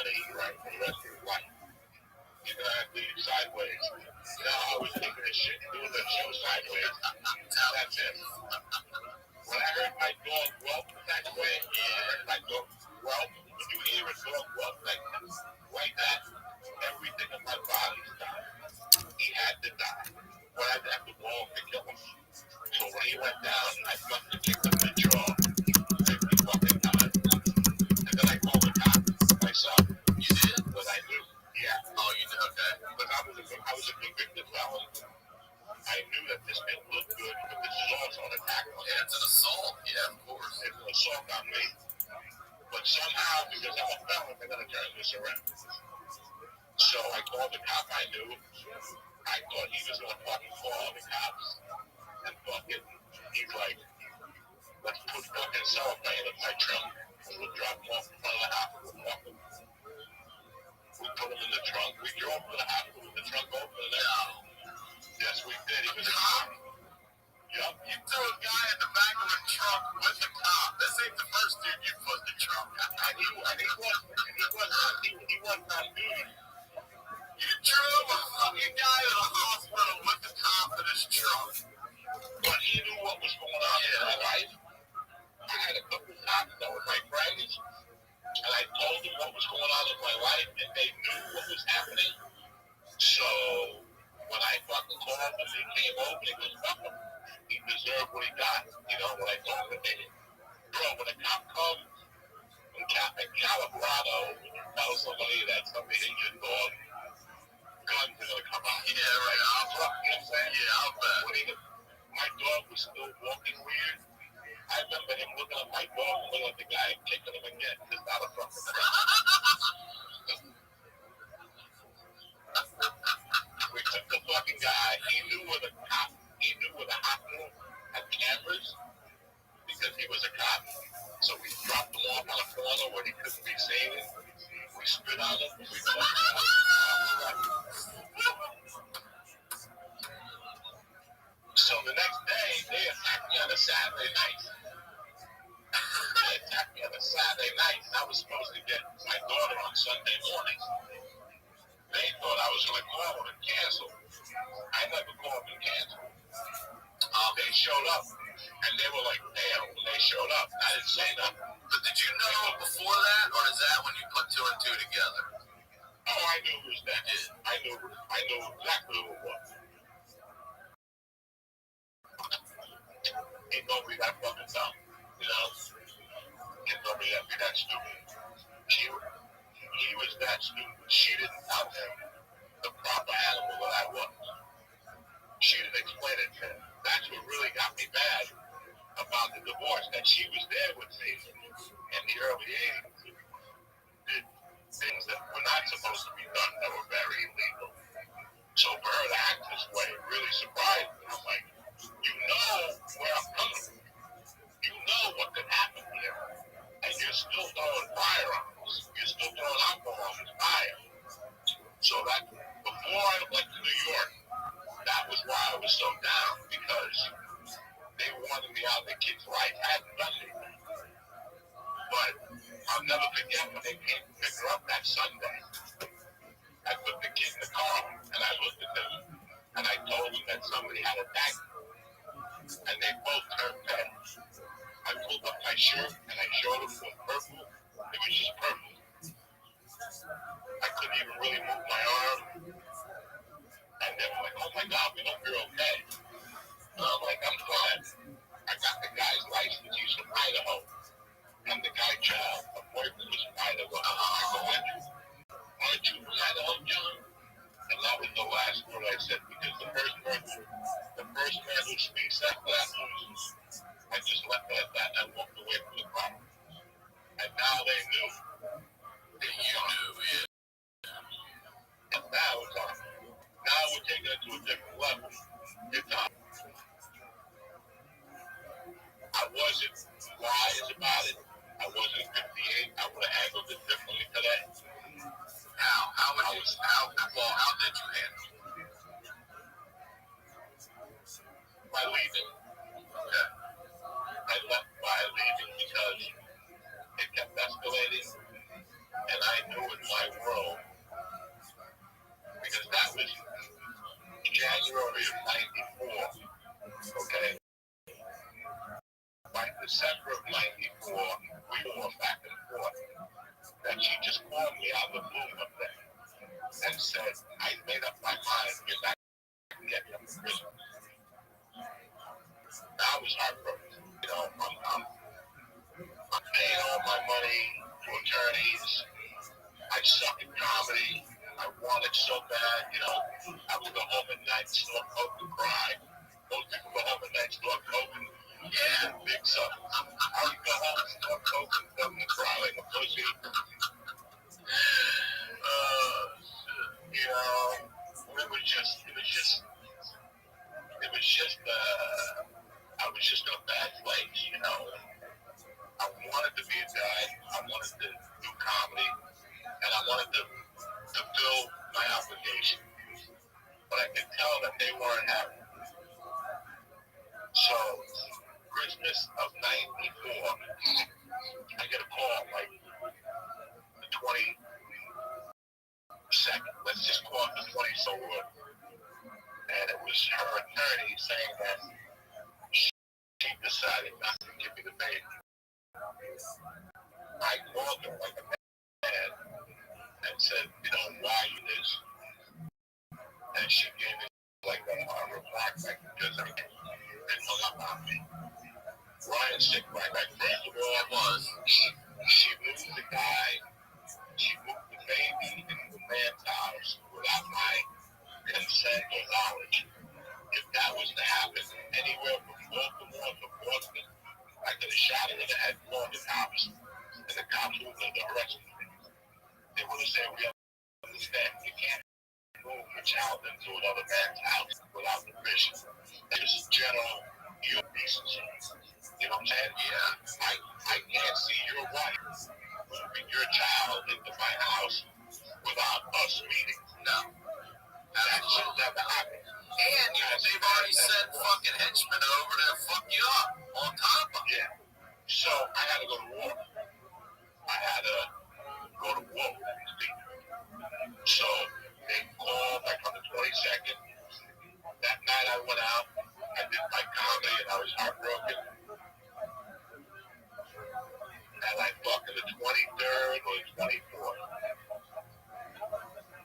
going to eat right for the rest of your life. You're going to have to eat sideways. I was taking a shit and doing the show sideways. That's it. When I heard my dog whelp that way, my dog whelp, when you hear a dog whelp like that, everything in my body died. He had to die. But I had to walk to kill him. So when he went down, I fucking kicked him in the jaw 50 fucking times. And then I called the cops myself. You did? But I knew. Yeah. Oh, you did? Okay. But I was a convicted felon. I knew that this didn't look good, but this is also an attack on me. Yeah, it's an assault. Yeah, of course. It's an assault on me. But somehow, because I'm a felon, they're going to turn this around. So I called the cop I knew. I thought he was going to fucking call the cops. And fucking, he's like, let's put fucking cellophane in my trunk. And we'll drop him off in front of the hospital. We put him in the trunk. We drove to the hospital with the trunk open. No. Yes, we did. He was a cop. Yup. You threw a guy in the back of a trunk with a cop. This ain't the first dude you put in the trunk. And he wasn't on duty. You drove a fucking guy to the hospital with the cop in his trunk. But he knew what was going on in my life. I had a couple of cops that were my friends. And I told them what was going on in my life. And they knew what was happening. So when I fucking called him, he came over and he goes, fuck him. He deserved what he got. You know, when I told him, bro, when a cop comes in Colorado, when you tell somebody that somebody hit your dog, guns are going to come out. Yeah, right. You know what I'm saying? Yeah, I'll bet. My dog was still walking weird. I remember him looking at my dog and looking at the guy and kicking him again. Just out of fucking We took the fucking guy. He knew where the hospital had cameras because he was a cop. So we dropped him off on a corner where he couldn't be seen. We spit on him. We took him out. So the next day, they attacked me on a Saturday night. I was supposed to get my daughter on Sunday morning. They thought I was going to call them and cancel. I never called and canceled. They showed up, and they were like, damn, when they showed up. I didn't say nothing. But did you know before that, or is that when you put two and two together? Oh, I knew it was that. I knew exactly who it was. Ain't nobody that fucking dumb, you know? Ain't nobody that stupid. He was that stupid. She didn't tell him the proper animal that I was. She didn't explain it to him. That's what really got me mad about the divorce, that she was there with me in the early 80s. Did things that were not supposed to be done that were very illegal. So for her to act this way really surprised me. I'm like, you know where I'm coming from. You know what could happen here. And you're still throwing firearms. You're still throwing alcohol and fire. So that, before I went to New York, that was why I was so down, because they wanted me out. The kids' life hadn't done anything. But I'll never forget when they came to pick her up that Sunday. I put the kid in the car, and I looked at them, and I told them that somebody had attacked them. And they both turned pale. I pulled up my shirt, and I showed them it was purple. It was just purple. I couldn't even really move my arm. And they were like, oh my God, we hope you're okay. And I'm like, I'm fine. I got the guy's license. He's from Idaho. And the guy, child, a boyfriend was from Idaho. I go, aren't you from Idaho, John? And that was the last word I said, because the first man who speaks after that loses. I just left it at that and walked away from the car. And now they knew. That you knew, yeah. And now it's on. Now we're taking it to a different level. It's on. I wasn't wise about it. I wasn't 58 I suck at comedy. I want it so bad, you know. I would go home at night, snort coke and cry. Most people go home at night, snort coke and big stuff. I would go home, snort coke and cry like a pussy. You know, it was just, I was just in a bad place, you know. I wanted to be a guy. I wanted to do comedy, and I wanted to fill my obligation. But I could tell that they weren't happy. So, Christmas of '94, I get a call like the 22nd. Let's just call it the 20th. And it was her attorney saying that she decided not to give me the baby. I called her like a man and said, you know, why you this? And she gave me like a reply back because I didn't hung up on me. Ryan's sick right back. First of all, she moved the guy, she moved the baby into the man's house without my consent or knowledge. If that was to happen anywhere from Baltimore to Boston, I could have shot her in the head, blown the cops, and the cops would have arrested me. They would have said, we understand, you can't move your child into another man's house without permission. It's general human decency. You know what I'm saying? Yeah. I can't see your wife moving your child into my house without us meeting. No. That should never happen. And they've already sent fucking henchmen over to fuck you up on top of it. Yeah. So I had to go to war. I had to go to war with these people. So they called like on the 22nd. That night I went out. I did my comedy and I was heartbroken. And I fucking the 23rd or the 24th.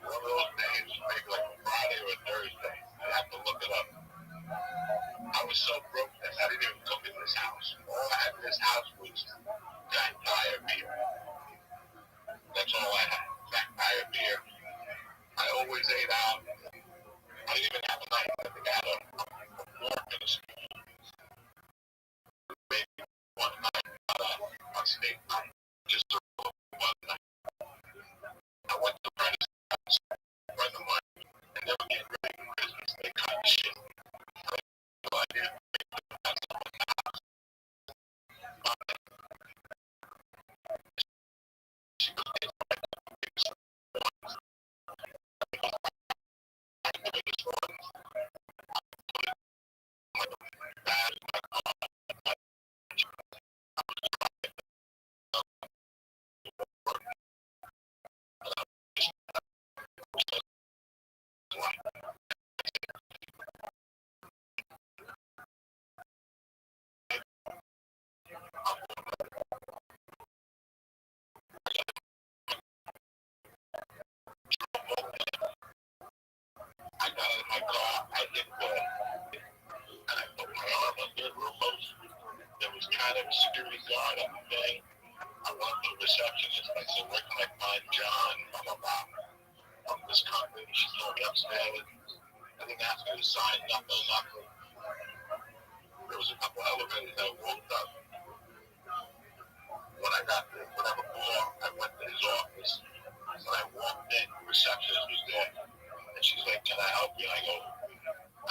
One of those days, maybe like a Friday or a Thursday. I have to look it up. I was so broke that I didn't even cook in this house. All I had in this house was fat tire beer. That's all I had. Fat tire beer. I always ate out. I didn't even have a night. I think I had a fork in the school. Maybe one night, not a steak night. Just one night. I went to a friend's house, a friend of mine, and they were getting ready for Christmas. They cut shit. So I didn't make the house on my house. She was getting right to the biggest ones. The biggest ones. I put it in my bag in my car. I was driving up to work. And I just like, I got in my car, I hit the, and I put my arm under the remote. There was kind of a security guard on the thing. I went to the receptionist. I said, where can I find John? Blah, blah, blah. From this company. She told me upstairs. I didn't ask her to sign nothing. There was a couple elevators that walked up. When I got to whatever floor, I went to his office. When I walked in, the receptionist was there. And she's like, can I help you? I go,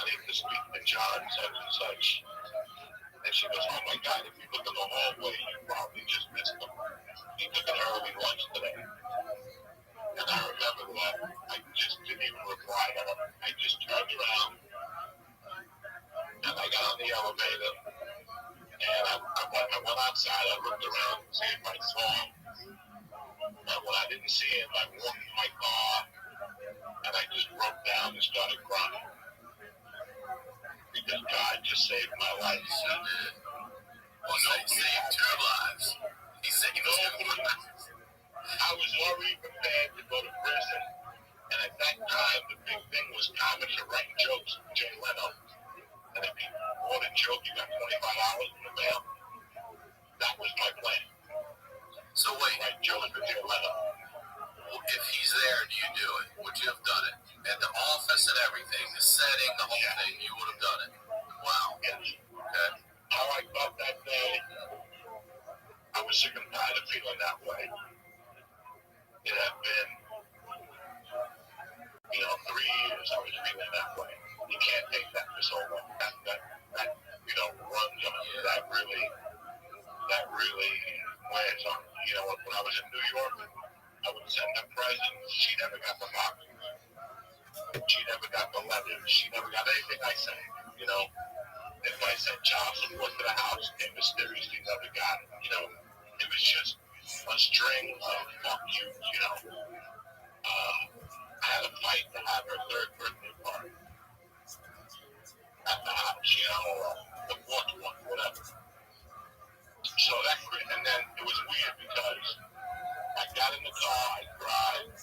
I need to speak to John, such and such. And she goes, oh my God, if you look in the hallway, you probably just missed him. He took an early lunch today. And I remember that. I just didn't even reply to her. I just turned around and I got on the elevator and I went outside. I looked around to see if I saw him. And when I didn't see him, I walked to my car and I just broke down and started crying. Because God just saved my life. Well, no, he saved two lives. He saved two lives. I was already prepared to go to prison. And at that time, the big thing was comedy or writing jokes with Jay Leno. And if you bought a joke, you got $25 in the mail. That was my plan. So wait, write jokes with Jay Leno. send her presents. She never got the boxes. She never got the letters. She never got anything I sent. You know, if I sent child support to the house, they mysteriously never got it. You know, it was just a string of fuck yous. You know, I had a fight to have her third birthday party at the house. You know, or the fourth one, whatever. So that, and then it was weird because I got in the car, I cried,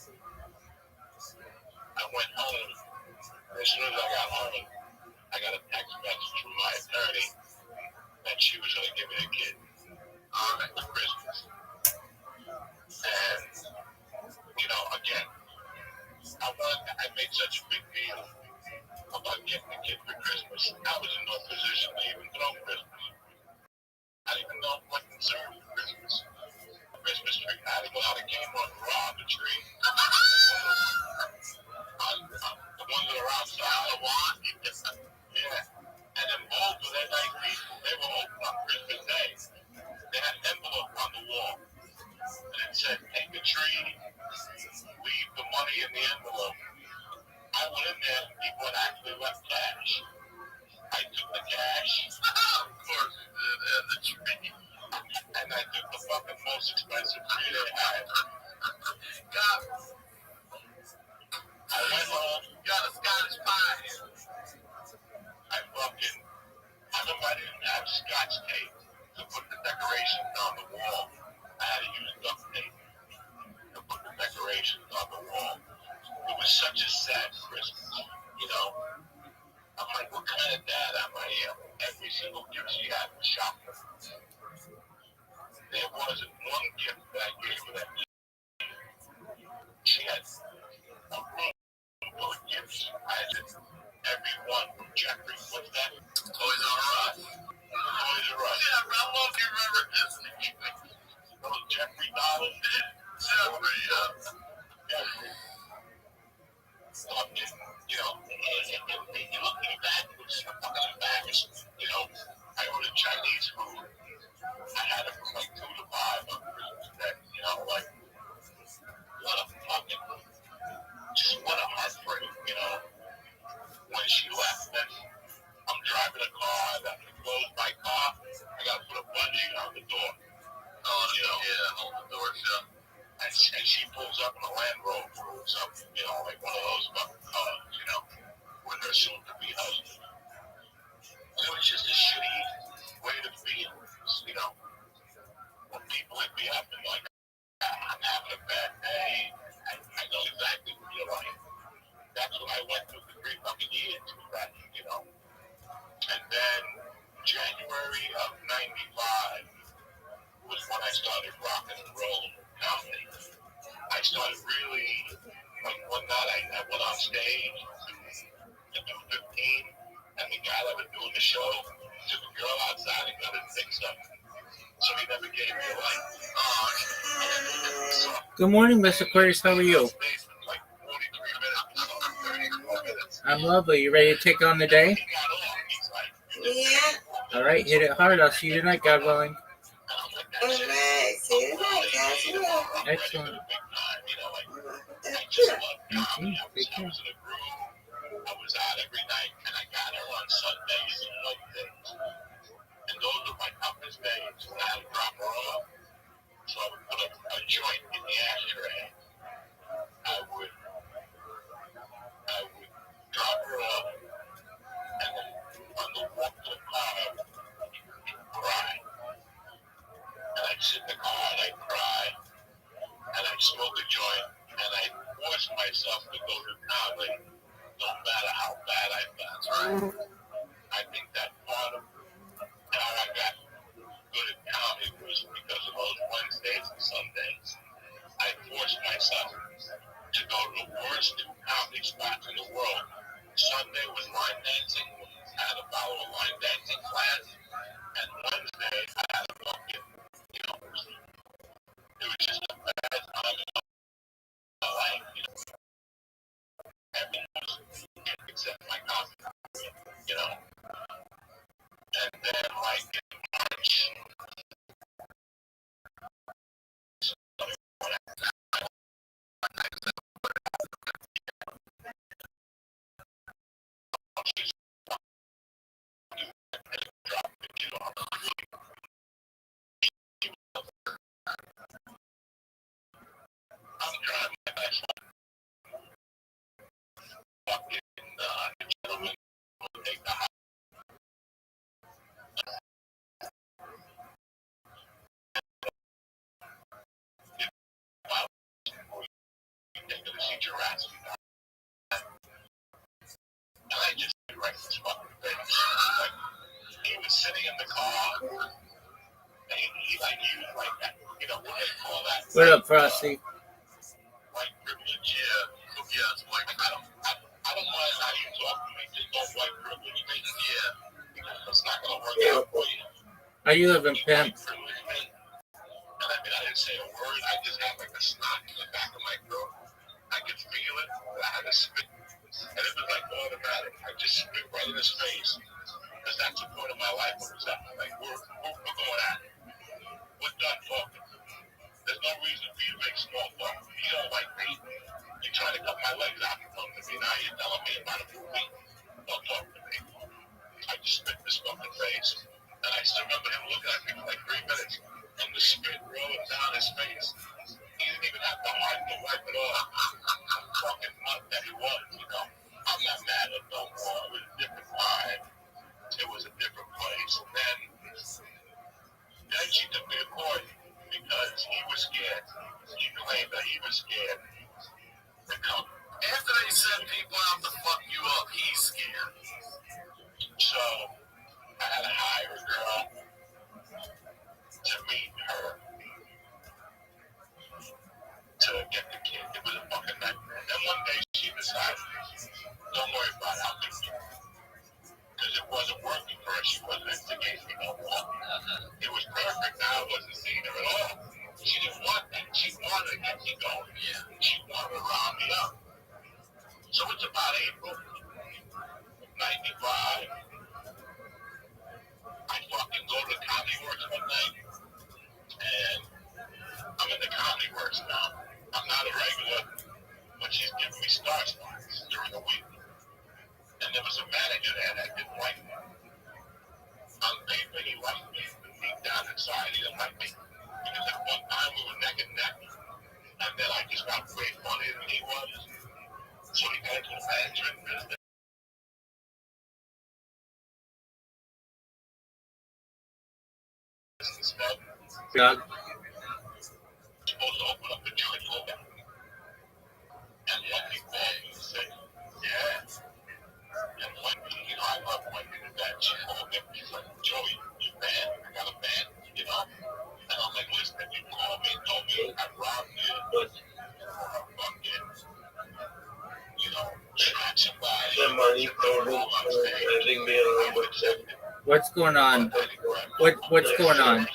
I went home. As soon as I got home, I got a text message from my attorney that she was going to give me a kid for Christmas. And, you know, again, I made such a big deal about getting a kid for Christmas. I was in no position to even throw Christmas. I didn't even know what concern for Christmas. Christmas tree. I had to go out and came on rob the tree. The ones that are outside the walk. Yeah. And then both of their nice people, they were open on Christmas Day. They had an envelope on the wall. And it said, take the tree, leave the money in the envelope. I went in there, people had actually left cash. I took the cash. Of course you did, and the tree. And I took the fucking most expensive tree they had. God. I went home, got a Scottish pie. I fucking, I didn't have Scotch tape to put the decorations on the wall. I had to use duct tape to put the decorations on the wall. It was such a sad Christmas, you know? I'm like, what kind of dad am I? Every single gift she had was shopping. There wasn't one gift that I gave her that she had a room full of gifts. I had every one from Jeffrey. What's that? Toys R Us. Toys R Us. Yeah, I don't know if you remember Disney. Those Jeffrey dollars. Jeffrey, Jeffrey. You know, and looking back, it was fucking embarrassing. You know, I ordered Chinese food. I had it from like 2 to 5 on Christmas Day. You know, like, what a fucking, just what a heartbreak, you know. When she left, then I'm driving a car, I got to close my car, I got to put a bungee on the door. Oh, you know, yeah, hold the door shut. And she pulls up in a Land Rover or something, you know, like one of those fucking cars, you know, with her soon-to-be husband. And it was just a shitty way to feel, you know, when people would be up and like, I'm having a bad day, I know exactly what you're like. That's what I went through for 3 fucking years with that, you know. And then January of 95 was when I started rocking and rolling with comedy. I started really, like one night I went on stage to do 15, and the guy that was doing the show took a girl outside and got her fixed up. So he never gave me a light. Good morning, Miss Aquarius. How are you? I'm lovely. You ready to take on the day? Yeah. All right, hit it hard. I'll see you tonight, God willing. All right. See you tonight, guys. Excellent. Take care. I was out every night, and I got her on Sundays and Mondays. And those were my toughest days when I had to drop her off. So I would put a joint in the ashtray. I would drop her off, and then on the walk to the car, I would cry. And I'd sit in the car and I'd cry, and I'd smoke a joint, and I'd force myself to go to comedy, no matter how bad I felt. Right? I think that part of how I got good at comedy was because of those Wednesdays and Sundays. I forced myself to go to the worst 2 comedy spots in the world. Sunday was line dancing. I had to follow a line dancing class. And Wednesday, I had to fucking, you know, it was just a bad time in my life, you know. Everything was except my comedy, you know. And then, like, in March, Jurassic. And I just right in his fucking face. Like, he was sitting in the car, and he was like that. You know, what do they call that? What up, Frosty? White privilege, yeah, it's white. I don't mind how you talk to me. There's no white privilege thing. Yeah, it's not gonna work out for you. How you living, pimp? White privilege thing. And I mean, I didn't say a word. I just had like a snot in the back of my throat. I could feel it. I had to spit, and it was like automatic. I just spit right in his face, because that's the point of my life. What was that? Like, we're going at it. We're done talking. There's no reason for you to make small talk. You don't like me. You're trying to cut my legs out and talk to me. Now you're telling me about a movie. Don't talk to me. I just spit in his fucking face. And I still remember him looking at me for like 3 minutes. And the spit rolling down his face. He didn't even have the heart to wipe it off. Fucking nut that he was, you know. I'm not mad at no more. It was a different time. It was a different place. And then she took me to court because he was scared. He claimed that he was scared to come. After they send people out to fuck you up, he's scared. So I had to hire a girl to meet her to get the kid. It was a fucking nightmare. And one day she decided, don't worry about how to do it. Because it wasn't working for her. She wasn't instigating me no more. It was perfect. Now I wasn't seeing her at all. She didn't want that. She wanted to get me going. Yeah. She wanted to round me up. So it's about April 95. I fucking go to the Comedy Works one night, and I'm in the Comedy Works now. I'm not a regular, but she's giving me star spots during the week. And there was a manager there that didn't like me. On paper, he liked me, but deep down inside, he didn't like me. Because at one time, we were neck and neck, and then I just got way funnier than he was. So he got into the management business. Stuff. Doug? Supposed to open up the joint for them. And Wendy called me and said, yeah. And Wendy, you know, I love Wendy to death. She called me and she's like, Joey, you band? I got a band, you know? And I'm like, listen, if you called me and told me I robbed you, or I fucking, you know, shot somebody, The money problem, I think they are What's going on? What's going on?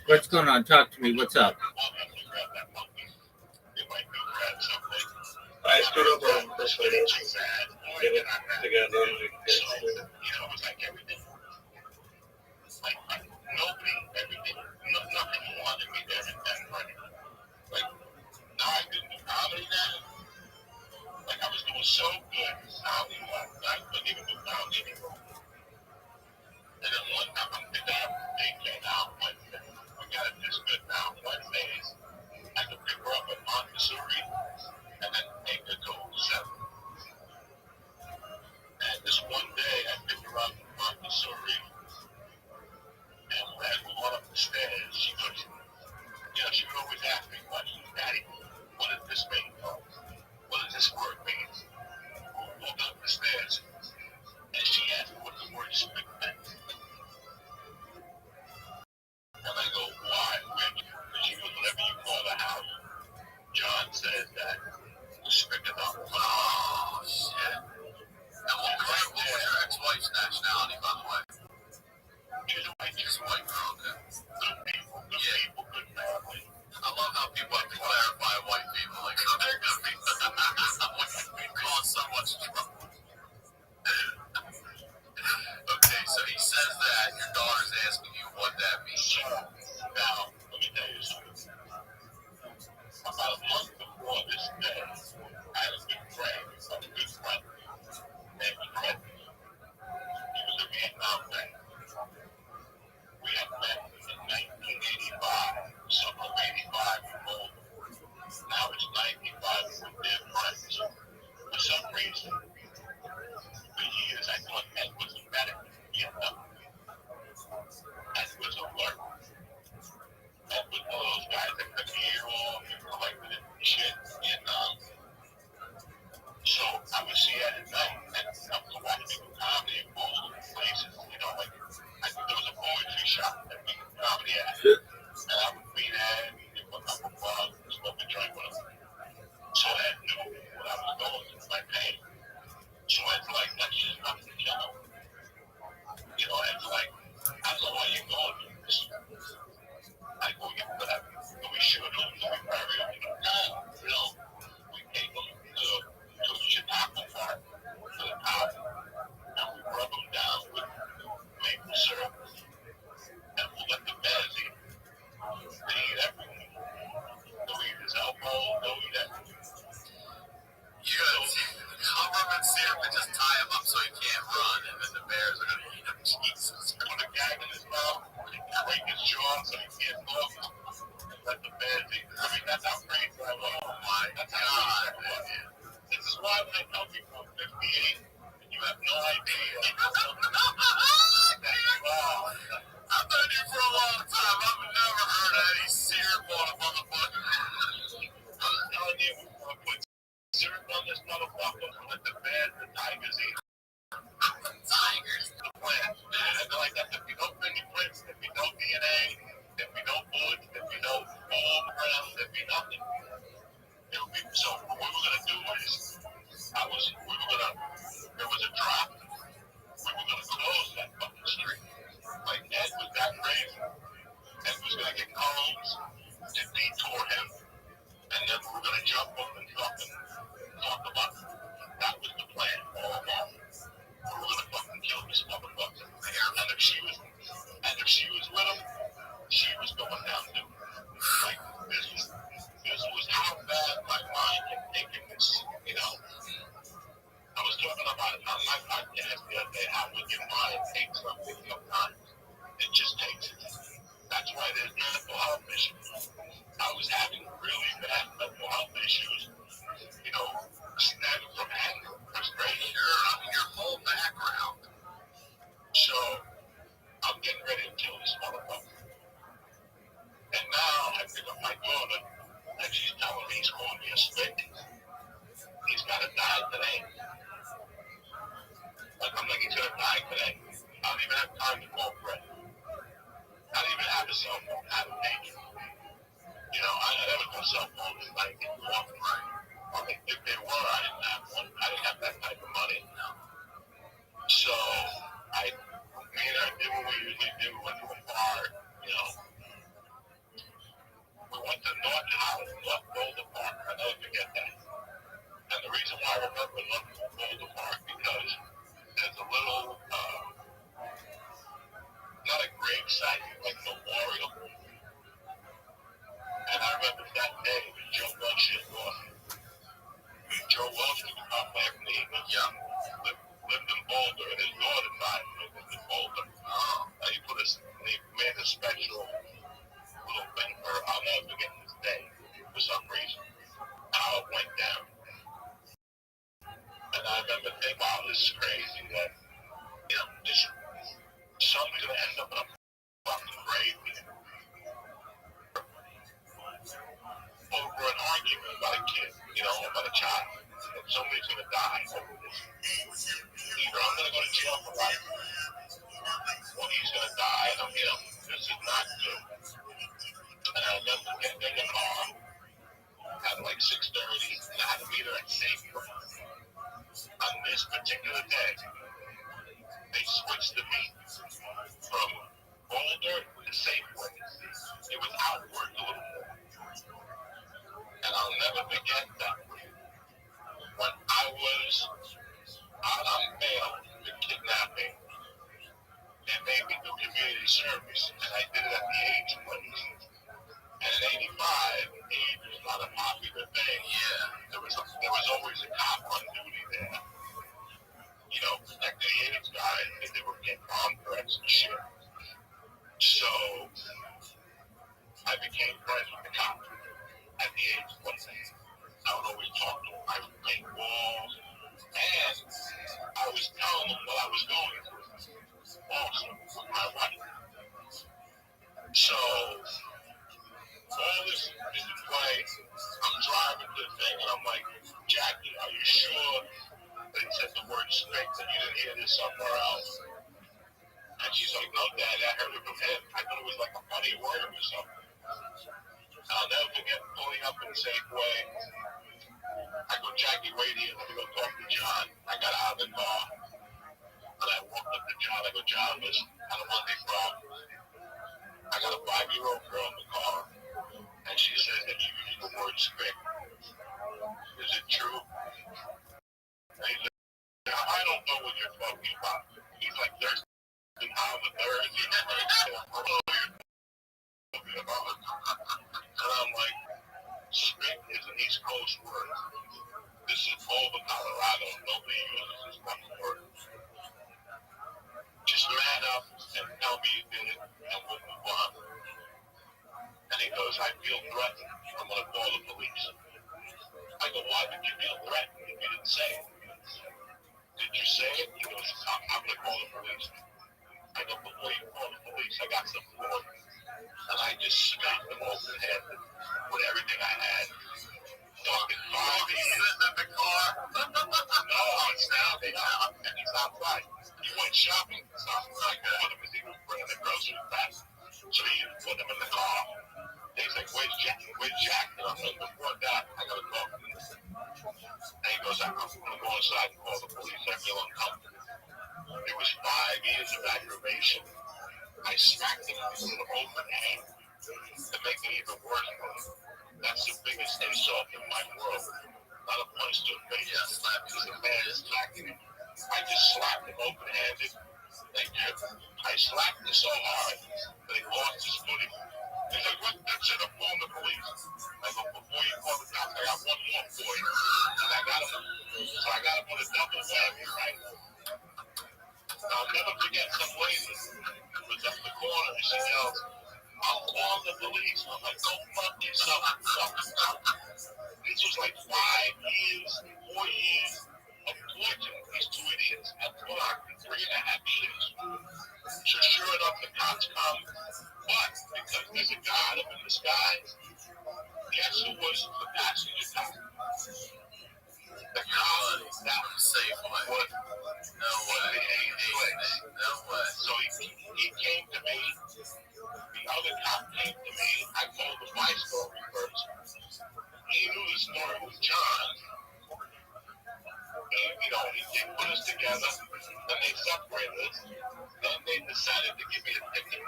What's going on? Talk to me. What's up? I stood up on this financial. They got done It was like everything. Like nobody, everything, nothing wanted me there in that money. Like now I didn't do comedy now. Like I was doing so good comedy wise, I couldn't even do comedy anymore. And then one time I'm picking up daycare now on Wednesday. We got it this good now on Wednesdays. I could pick her up at Montessori and then take her to 7. And this one day I picked her up at Montessori, and as we went up the stairs, she goes, you know, she would always ask me questions, Daddy, what does this mean? What does this word mean? We walked up the stairs, and she asked me what the word spit meant. And I go, why? And she goes, whatever you call the house. John says that the spigot up. Oh, shit. And what was your ex-wife's nationality, by the way? She's a white. She's a white girl, okay. Good people, good family. I love how people have to clarify white people. Like, they're good people. We cause so much trouble. Okay, so he says that your daughter's asking you what that means. So, now, let me tell you something. About a month before this day, I had a good friend, named Fred. He was a Vietnam vet. We had met in 1985, summer of 85 in Boulder. Now it's 95 and we're dear friends. For some reason, for years I thought Ed was a medic in Vietnam. Ed was alert. Ed was one of those guys that took the year off and collected shit in Vietnam. That's how I said it. This is why when I tell people I'm 58, and you have no idea. I've known you for a long time. I've never heard any syrup on a motherfucker. I'm telling you, we're going to put syrup on this motherfucker and let the bears, the tigers eat. The tigers, the plants. And they're like, if you don't fingerprints, if you know DNA, if you know bullets, if you know ball ground, if you nothing. So what we were gonna do is, there was a drop. We were gonna close that fucking street. Like Ed was that crazy. Ed was gonna get cones to detour him, and then we were gonna jump up and fucking talk about it. That was the plan all along. We were gonna fucking kill this motherfucker. And if she was with him, she was going down too. Like this was how bad my mind had taken this, you know. I was talking about it on my podcast the other day, how when your mind takes something sometimes, it just takes it. That's why there's mental health issues. I was having really bad mental health issues, you know, stemming from anger, frustration, your whole background. So, I'm getting ready to kill this motherfucker. And now I pick up my daughter, and she's telling me he's calling me a stick. He's got to die today. Like, I'm like, he's going to die today. I don't even have time to call Fred. I don't even have a cell phone. I have a pager. You know, I never call cell phones. I didn't get one. I mean, if they were, I didn't have one. I didn't have that type of money. So, me and I did what we usually do. We went to a bar, you know. We went to North Boulder Park. I'll never forget that. And the reason why I remember North Boulder Park, because there's a little, not a grave site, like a memorial. And I remember that day when Joe Welch's was. Joe Welch was a top player from the Eagles. Yeah. Lived in Boulder, and his daughter died lived in Boulder. And he made a special little thing for her. I'll never forget this day for some reason. How it went down. And I remember thinking, wow, this is crazy that, you know, somebody's going to end up in a fucking grave over an argument about a kid, you know, about a child. And somebody's going to die over this. Either I'm going to go to jail for life, or he's going to die, and you know, this is not good. And I remember getting in the car at like 6:30, and I had to be there at Safeway. On this particular day, they switched the meet from Boulder to Safeway. It was outward a little more. And I'll never forget that. When I was out on bail for kidnapping, they made me do community service, and I did it at the age of 20. And in 85, age was not a popular thing. Yeah, there was always a cop on duty there. You know, protecting the AIDS guys, and they were getting bomb threats and shit. So, I became friends with the cop at the age of 20. I would always talk to him. I would paint walls, and I was telling him what I was going through. Also, with my wife. So, all this is in play. I'm driving to the thing, and I'm like, Jackie, are you sure they said the word straight that you didn't hear this somewhere else? And she's like, no, Dad, I heard it from him. I thought it was like a funny word or something. I'll never forget pulling up in Safeway. I go, Jackie, wait here. Let me go talk to John. I got out of the car. And I walked up to John. I go, John, listen, I don't want any problems. I got a 5-year-old girl in the car. And she says that you use the word spick. Is it true? And he's like, I don't know what you're talking about. He's like, there's on the third. I don't know what you're talking about. And I'm like, spick is an East Coast word. This is Boulder, Colorado. Nobody uses this fucking word. Just man up and tell me you did it, and we'll move on. And he goes, I feel threatened. I'm going to call the police. I'm gonna go inside and call the police. I feel uncomfortable. It was 5 years of aggravation. I smacked him with an open hand to make it even worse for him. That's the biggest insult in my world. Not a punch to the face. Yeah, slap because the man is smacking him. I just slapped him open-handed. I slapped him so hard that he lost his footing. He's like, what? That should have phoned the police. I go, before you call the cops, I got one more for you. And I got him. So I got him with a double whammy, right? I'll never forget some lady was up the corner and she yells, I'll call the police. I'm like, go fuck yourself. This was like 5 years, 4 years of torture. These two idiots have talked in 3.5 years. So sure enough, the cops come. But because there's a God up in the skies, guess who was the passenger cop? The cop that was safe was no way. No way. So he came to me. The other cop came to me. I told him my story first. He knew the story was John. He put us together. Then they separated us. Then they decided to give me a ticket.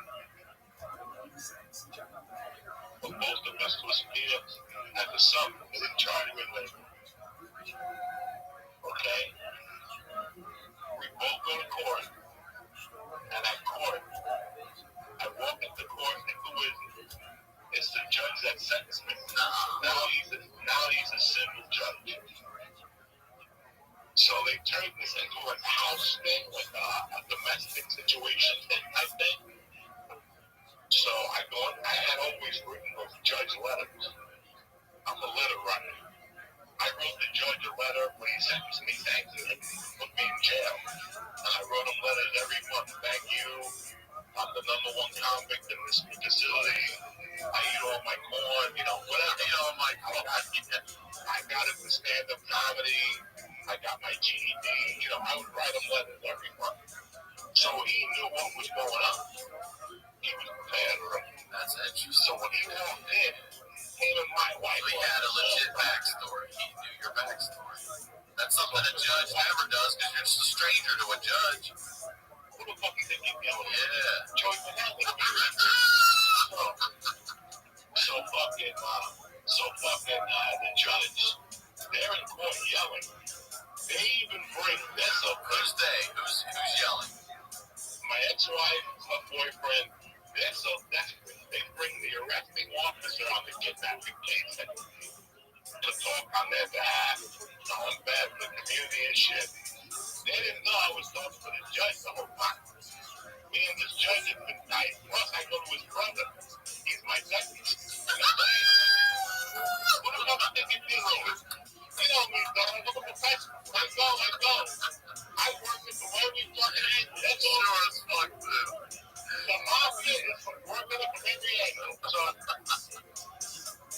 But most of us was here at the sub was in charge of it. Okay? We both go to court. And at court, I walk into court and who is it? It's the judge that sentenced me. Now he's a civil judge. So they turned this into a house thing, like a domestic situation type thing. So I had always written those judge letters. I'm a letter writer. I wrote the judge a letter when he sentenced me, thanking him for being in jail. And I wrote him letters every month. Thank you. I'm the #1 convict in this facility. I eat all my corn, whatever. I got it for stand-up comedy. I got my GED. I would write him letters every month. So he knew what was going on. He was prepared already. That's interesting. So when he walked in, him and my wife. So he had a legit backstory. He knew your backstory. That's something a judge never does because you're just a stranger to a judge. Who the fuck you think you're yelling? Yeah. Joey Manelli. So fucking the judge, they're in court yelling. They even bring this up. Who's yelling? My ex-wife, my boyfriend, they're so desperate. They bring the arresting officer on the kidnapping case to talk on their behalf, telling bad for the community and shit. They didn't know I was talking to the judge the whole time. Me and this judge have been tight. Plus, I go to his brother. He's my deputy. What the fuck think you're doing? You know me, dog. I'm a professional. Let's go. I work with the way we fucking eat. That's all. Sure as fuck, too. The mafia is working it from every angle. So,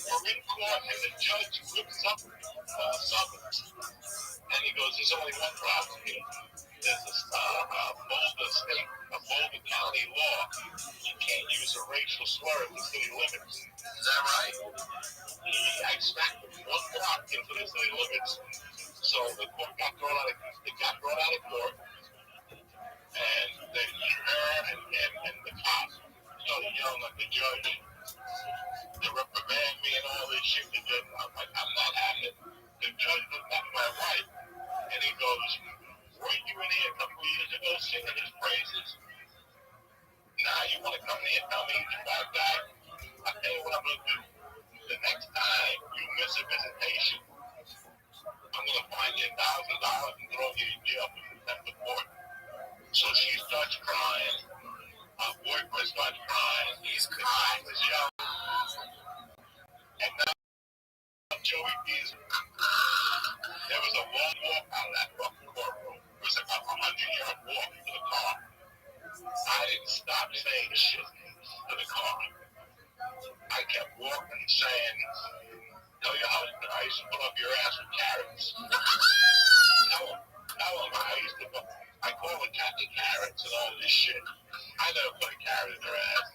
we're in court, and the judge whips up summons. And he goes, there's only one problem here. There's a Boulder County law. You can't use a racial slur in the city limits. Is that right? I smacked him 1 block into the city limits. So the court got thrown out of court. And then her and the cop started yelling at the judge to reprimand me and all this shit. I'm like, I'm not having it. The judge looked at my wife and he goes, weren't you in here a couple of years ago singing his praises? Now you want to come here and tell me you're a bad guy? I'll tell you what I'm going to do. The next time you miss a visitation, I'm going to find you $1,000 and throw you in jail for contempt of court. So she starts crying. My boyfriend starts crying. He's crying. And now Joey Diesel. There was a long walk out of that fucking courtroom. It was about a 100-yard walk to the car. I didn't stop saying shit to the car. I kept walking saying, tell your husband I used to put up your ass with carrots. Tell him I used to I call it carrots and all this shit. I never put a carrot in their ass.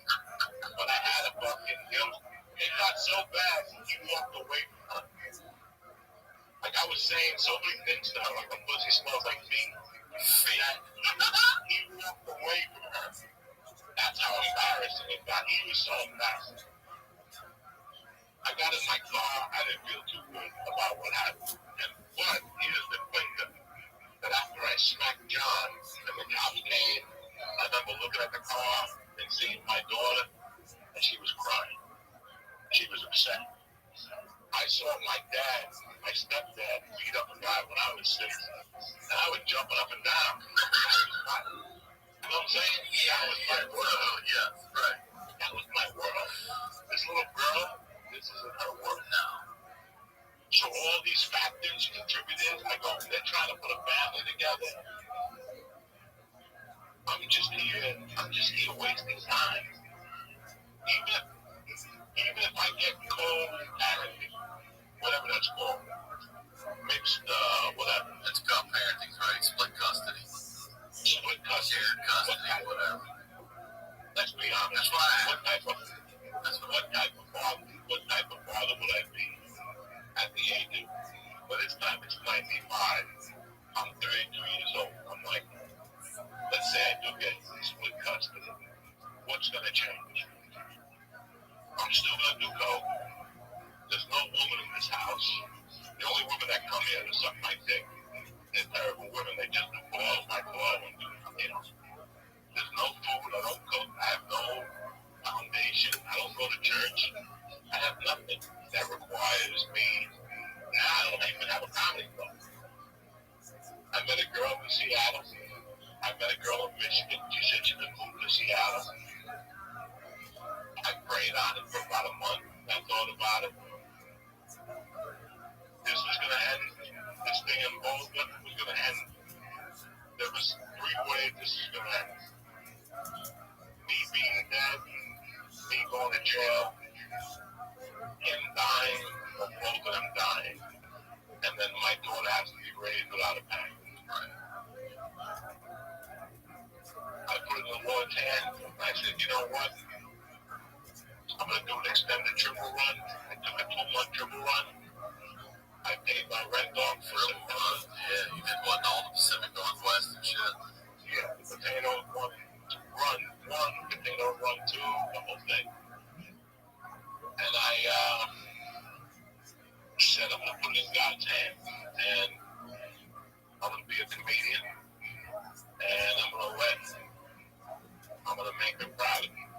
But I had a fucking, it got so bad he walked away from her. Like I was saying so many things to her, like a pussy smells like feet. That he walked away from her. That's how embarrassing it got. He was so embarrassed. I got in my car. I didn't feel too good about what happened. But here's the thing that after I smacked John and the cops came, I remember looking at the car and seeing my daughter, and she was crying. She was upset. I saw my dad, my stepdad, beat up a guy when I was 6, and I was jumping up and down. You know what I'm saying? That was my world. Yeah, right. That was my world. This little girl, this isn't her world now. So all these factors contributed. I go, they're trying to put a family together. I'm just here wasting time. Even if I get co-parenting, whatever that's called, mixed, whatever. It's co-parenting, right? Split custody. Split custody. Shared custody, whatever. Let's be honest. What type of father would I be at the age of, but it's time, it's 95. I'm 32 years old. I'm like, let's say I do get split custody. What's going to change? I'm still going to do coke. There's no woman in this house. The only women that come here to suck my dick, they're terrible women. They just do my clothes and do, you know. There's no food. I don't cook. I have no foundation. I don't go to church. I have nothing that requires me. Now I don't even have a comedy club. I met a girl in Seattle. I met a girl in Michigan. She said she could move to Seattle. I prayed on it for about a month. I thought about it. This was going to end. This thing in Boulder was going to end. There was 3 ways this is going to end. Me being dead, me going to jail, him dying, or both of them dying. And then my daughter has to be raised without a parent. I put it in the Lord's hand. I said, you know what? I'm going to do an extended triple run. I took a 2-month triple run. I paid my rent off for September. Yeah, you did what, all the Pacific Northwest and shit? Yeah, the potato run 1, potato run 2, the whole thing. And I said I'm going to put it in God's hand. And I'm going to be a comedian. And I'm going to make her proud of me.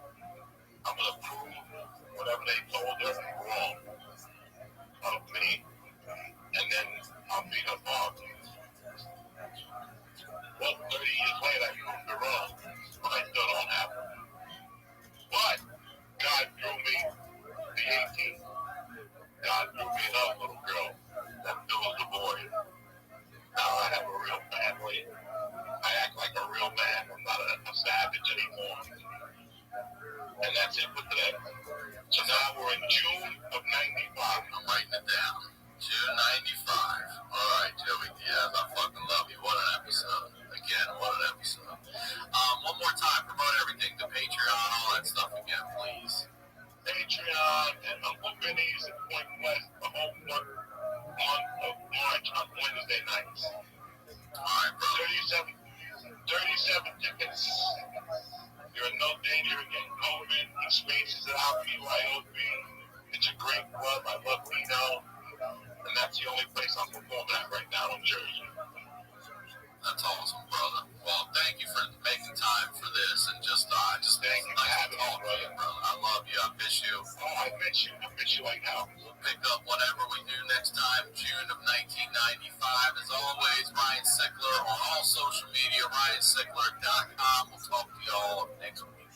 I'm going to prove whatever they told her wrong of me. And then I'll be her father. Well, 30 years later, I proved her wrong. But I still don't have her. But God drew me the 18. God drew me another little girl that fills the void. Now I have a real family. I act like a real man. I'm not a savage anymore. And that's it for today. So now we're in June of 95. I'm writing it down. June 95. All right, Joey Diaz, I fucking love you. What an episode. Again, what an episode. One more time, promote everything, the Patreon, all that stuff again, please. Patreon and Uncle Vinny's at Point West the whole month of March on Wednesday nights. All right, bro. 37 tickets. You're in no danger of getting COVID. The spaces at BYOB. It's a great club. I love Reno. And that's the only place I'm performing at right now in Jersey. That's awesome, brother. Well, thank you for making time for this, and just thank you for having me, brother. I love you. I miss you. Oh, I miss you. I miss you like hell. We'll pick up whatever we do next time, June of 1995. As always, Ryan Sickler on all social media, RyanSickler.com. We'll talk to y'all next week.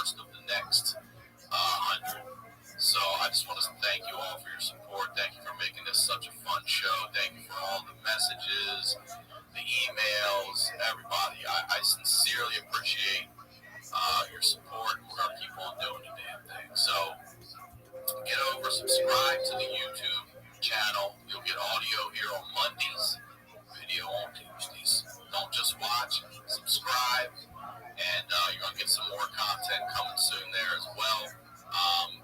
first of the next 100. So I just want to thank you all for your support. Thank you for making this such a fun show. Thank you for all the messages, the emails, everybody. I sincerely appreciate your support. We're going to keep on doing the damn thing. So get over, subscribe to the YouTube channel. You'll get audio here on Mondays, video on Tuesdays. Don't just watch, subscribe, and you're going to get some more content coming soon there as well.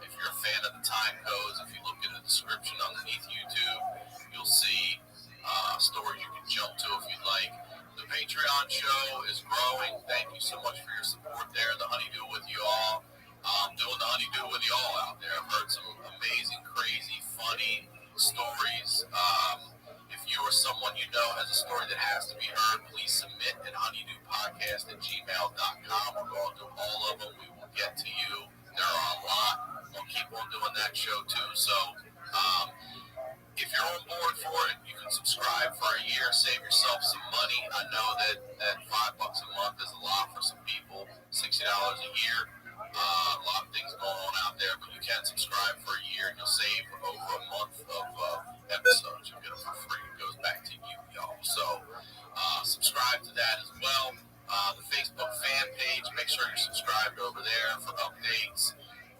If you're a fan of the time codes, if you look in the description underneath YouTube, you'll see stories you can jump to if you'd like. The Patreon show is growing. Thank you so much for your support there. The Honeydew with you all. Doing the Honeydew with you all out there. I've heard some amazing, crazy, funny stories. If you or someone you know has a story that has to be heard, please submit at honeydewpodcast@gmail.com. We're going through all of them. We will get to you. There are a lot. We'll keep on doing that show too. So if you're on board for it, you can subscribe for a year, save yourself some money. I know that $5 a month is a lot for some people. $60 a year. A lot of things going on out there, but you can subscribe for a year and you'll save over a month of episodes. You'll get them for free. It goes back to you, y'all. So subscribe to that as well. The Facebook fan page, make sure you're subscribed over there for updates,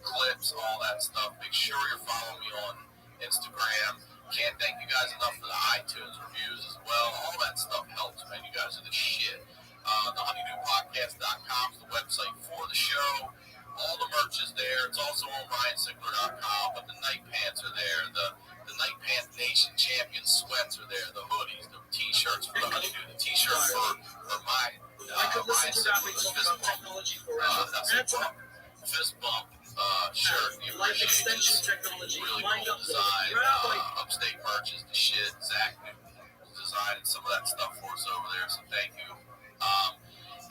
clips, all that stuff. Make sure you're following me on Instagram. Can't thank you guys enough for the iTunes reviews as well. All that stuff helps, man. You guys are the shit. The honeydewpodcast.com is the website for the show. All the merch is there. It's also on RyanSickler.com, but the night pants are there. The Night Pants Nation Champion sweats are there. The hoodies, the t-shirts for the Honeydew, the t-shirt for my Ryan Sickler, the fist bump. Fist bump shirt. The appreciation really cool design. Upstate merch is the shit. Zach designed some of that stuff for us over there, so thank you.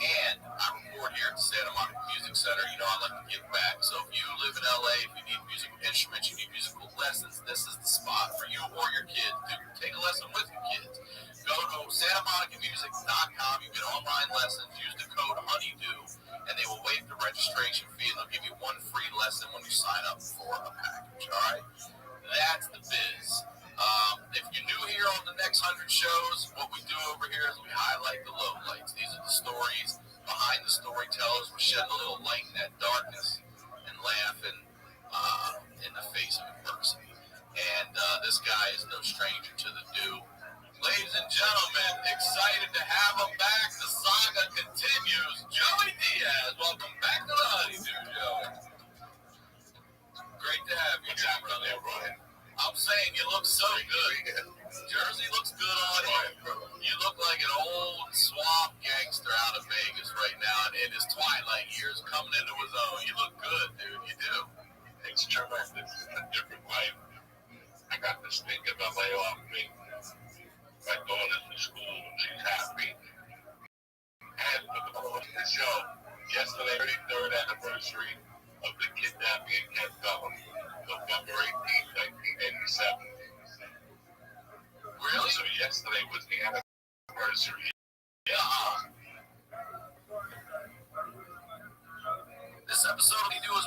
And I record here at the Santa Monica Music Center. You know, I like to give back. So if you live in LA, if you need musical instruments, you need musical lessons, this is the spot for you or your kids. Take a lesson with your kids. Go to SantaMonicaMusic.com. You get online lessons. Use the code Honeydew, and they will waive the registration fee, and they'll give you one free lesson when you sign up for a package. All right? That's the biz. If you're new here on the next 100 shows, what we do over here is we highlight the lowlights. These are the stories behind the storytellers. We're shedding a little light in that darkness and laughing in the face of adversity. And this guy is no stranger to the do. Ladies and gentlemen, excited to have him back. The saga continues. Joey Diaz, welcome back to the Honeydew, Joey. Great to have you back on there, Ryan. I'm saying you look so good. Jersey looks good on you. You look like an old swamp gangster out of Vegas right now, and in his twilight years coming into his own. You look good, dude. You do. It's tremendous. It's a different life. I got this thing in LA off me. My daughter's in school. She's happy. And the show yesterday, 33rd anniversary of the kidnapping in Kent Valley, November 18, 1987. Really? So yesterday was the anniversary. Yeah. This episode of Honeydew is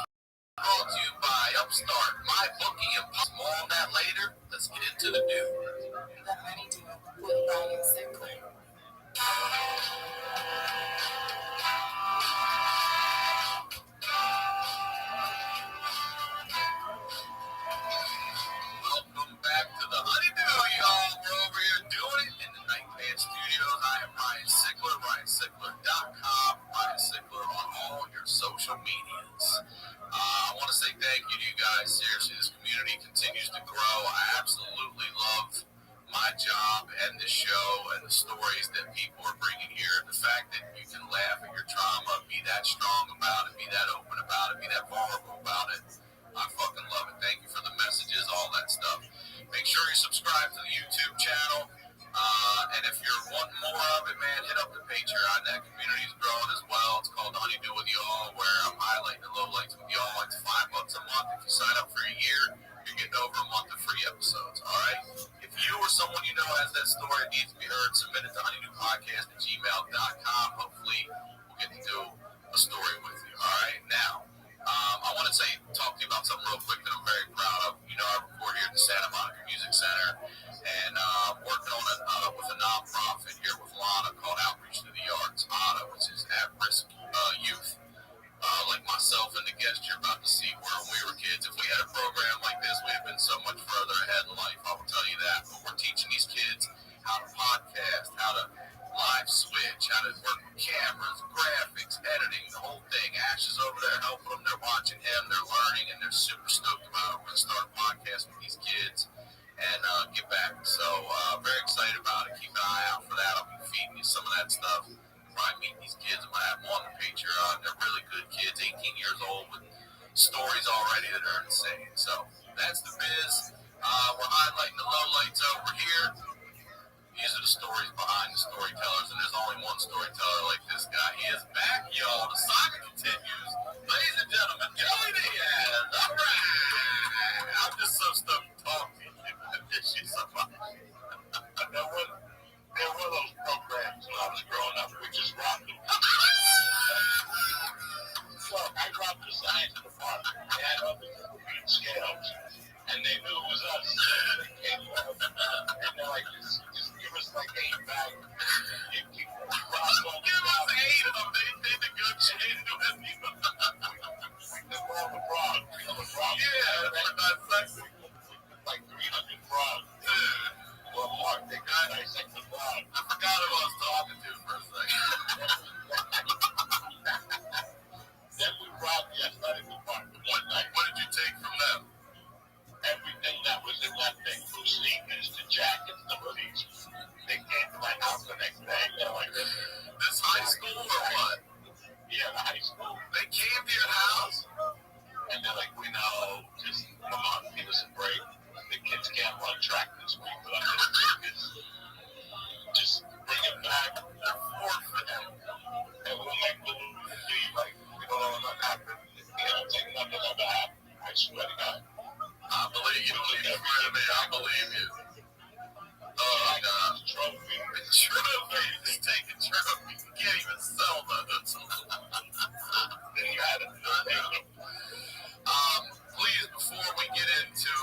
brought to you by Upstart, MyBookie, and more on that later. Let's get into the news. The Honeydew with Ryan Sickler. Welcome back to the Honeydew, y'all. We're over here doing it in the Night Pants Studios. I am Ryan Sickler, RyanSickler.com, Ryan Sickler on all your social medias. I want to say thank you to you guys. Seriously, this community continues to grow. I absolutely love my job and the show and the stories that people are bringing here. The fact that you can laugh at your trauma, be that strong about it, be that open about it, be that vulnerable about it. I fucking love it. Thank you for the messages, all that stuff. Make sure you subscribe to the YouTube channel. And if you're wanting more of it, man, hit up the Patreon. That community is growing as well. It's called Honeydew with Y'all, where I'm highlighting the lowlights with y'all. It's $5 a month. If you sign up for a year, you're getting over a month of free episodes. All right. If you or someone you know has that story that needs to be heard, submit it to honeydewpodcast@gmail.com. Hopefully, we'll get to do a story with you. All right. Now, cameras, graphics, editing, the whole thing. Ash is over there helping them. They're watching him. They're learning, and they're super stoked about it. We're going to start a podcast with these kids and get back. So very excited about it. Keep an eye out for that. I'll be feeding you some of that stuff. Probably meet these kids. I might have them on the Patreon. They're really good kids, 18 years old, with stories already that are insane. So that's the biz. We're highlighting the lowlights over here. These are the stories behind the storytellers, and there's only one storyteller like this guy. He is back, y'all. The saga continues. Ladies and gentlemen, Joey Diaz. All right. I'm just so stoked to talk to you. She's so much. There were those programs when I was growing up. We just rocked them. So I dropped the science department. They had other read scales, and they knew it was us. They came up, and they're like, just give us like 8 bags. Give us 8 of them. They negotiated with me. We took all the frogs. Yeah, that's like 300 frogs. Well, Mark, they got dissect the frog. I forgot who I was talking to for a second. Then we robbed the athletic department one night. What did you take from them? Everything that was in that thing, from sneakers to jackets to hoodies. They came to my house the next day. They're like, this high school or what? Yeah, the high school. They came to your house? And they're like, we know, just come on, give us a break. The kids can't run track this week, but I'm going to take this. Just bring it back. They're forfeit. And we'll make the leave like, we don't know what happened. Take nothing ever happened. I swear to God. I believe you. I believe you. Oh, God. Trophy. Trophy. He's taking trophy. You can't even sell those. Then you had it. Please, before we get into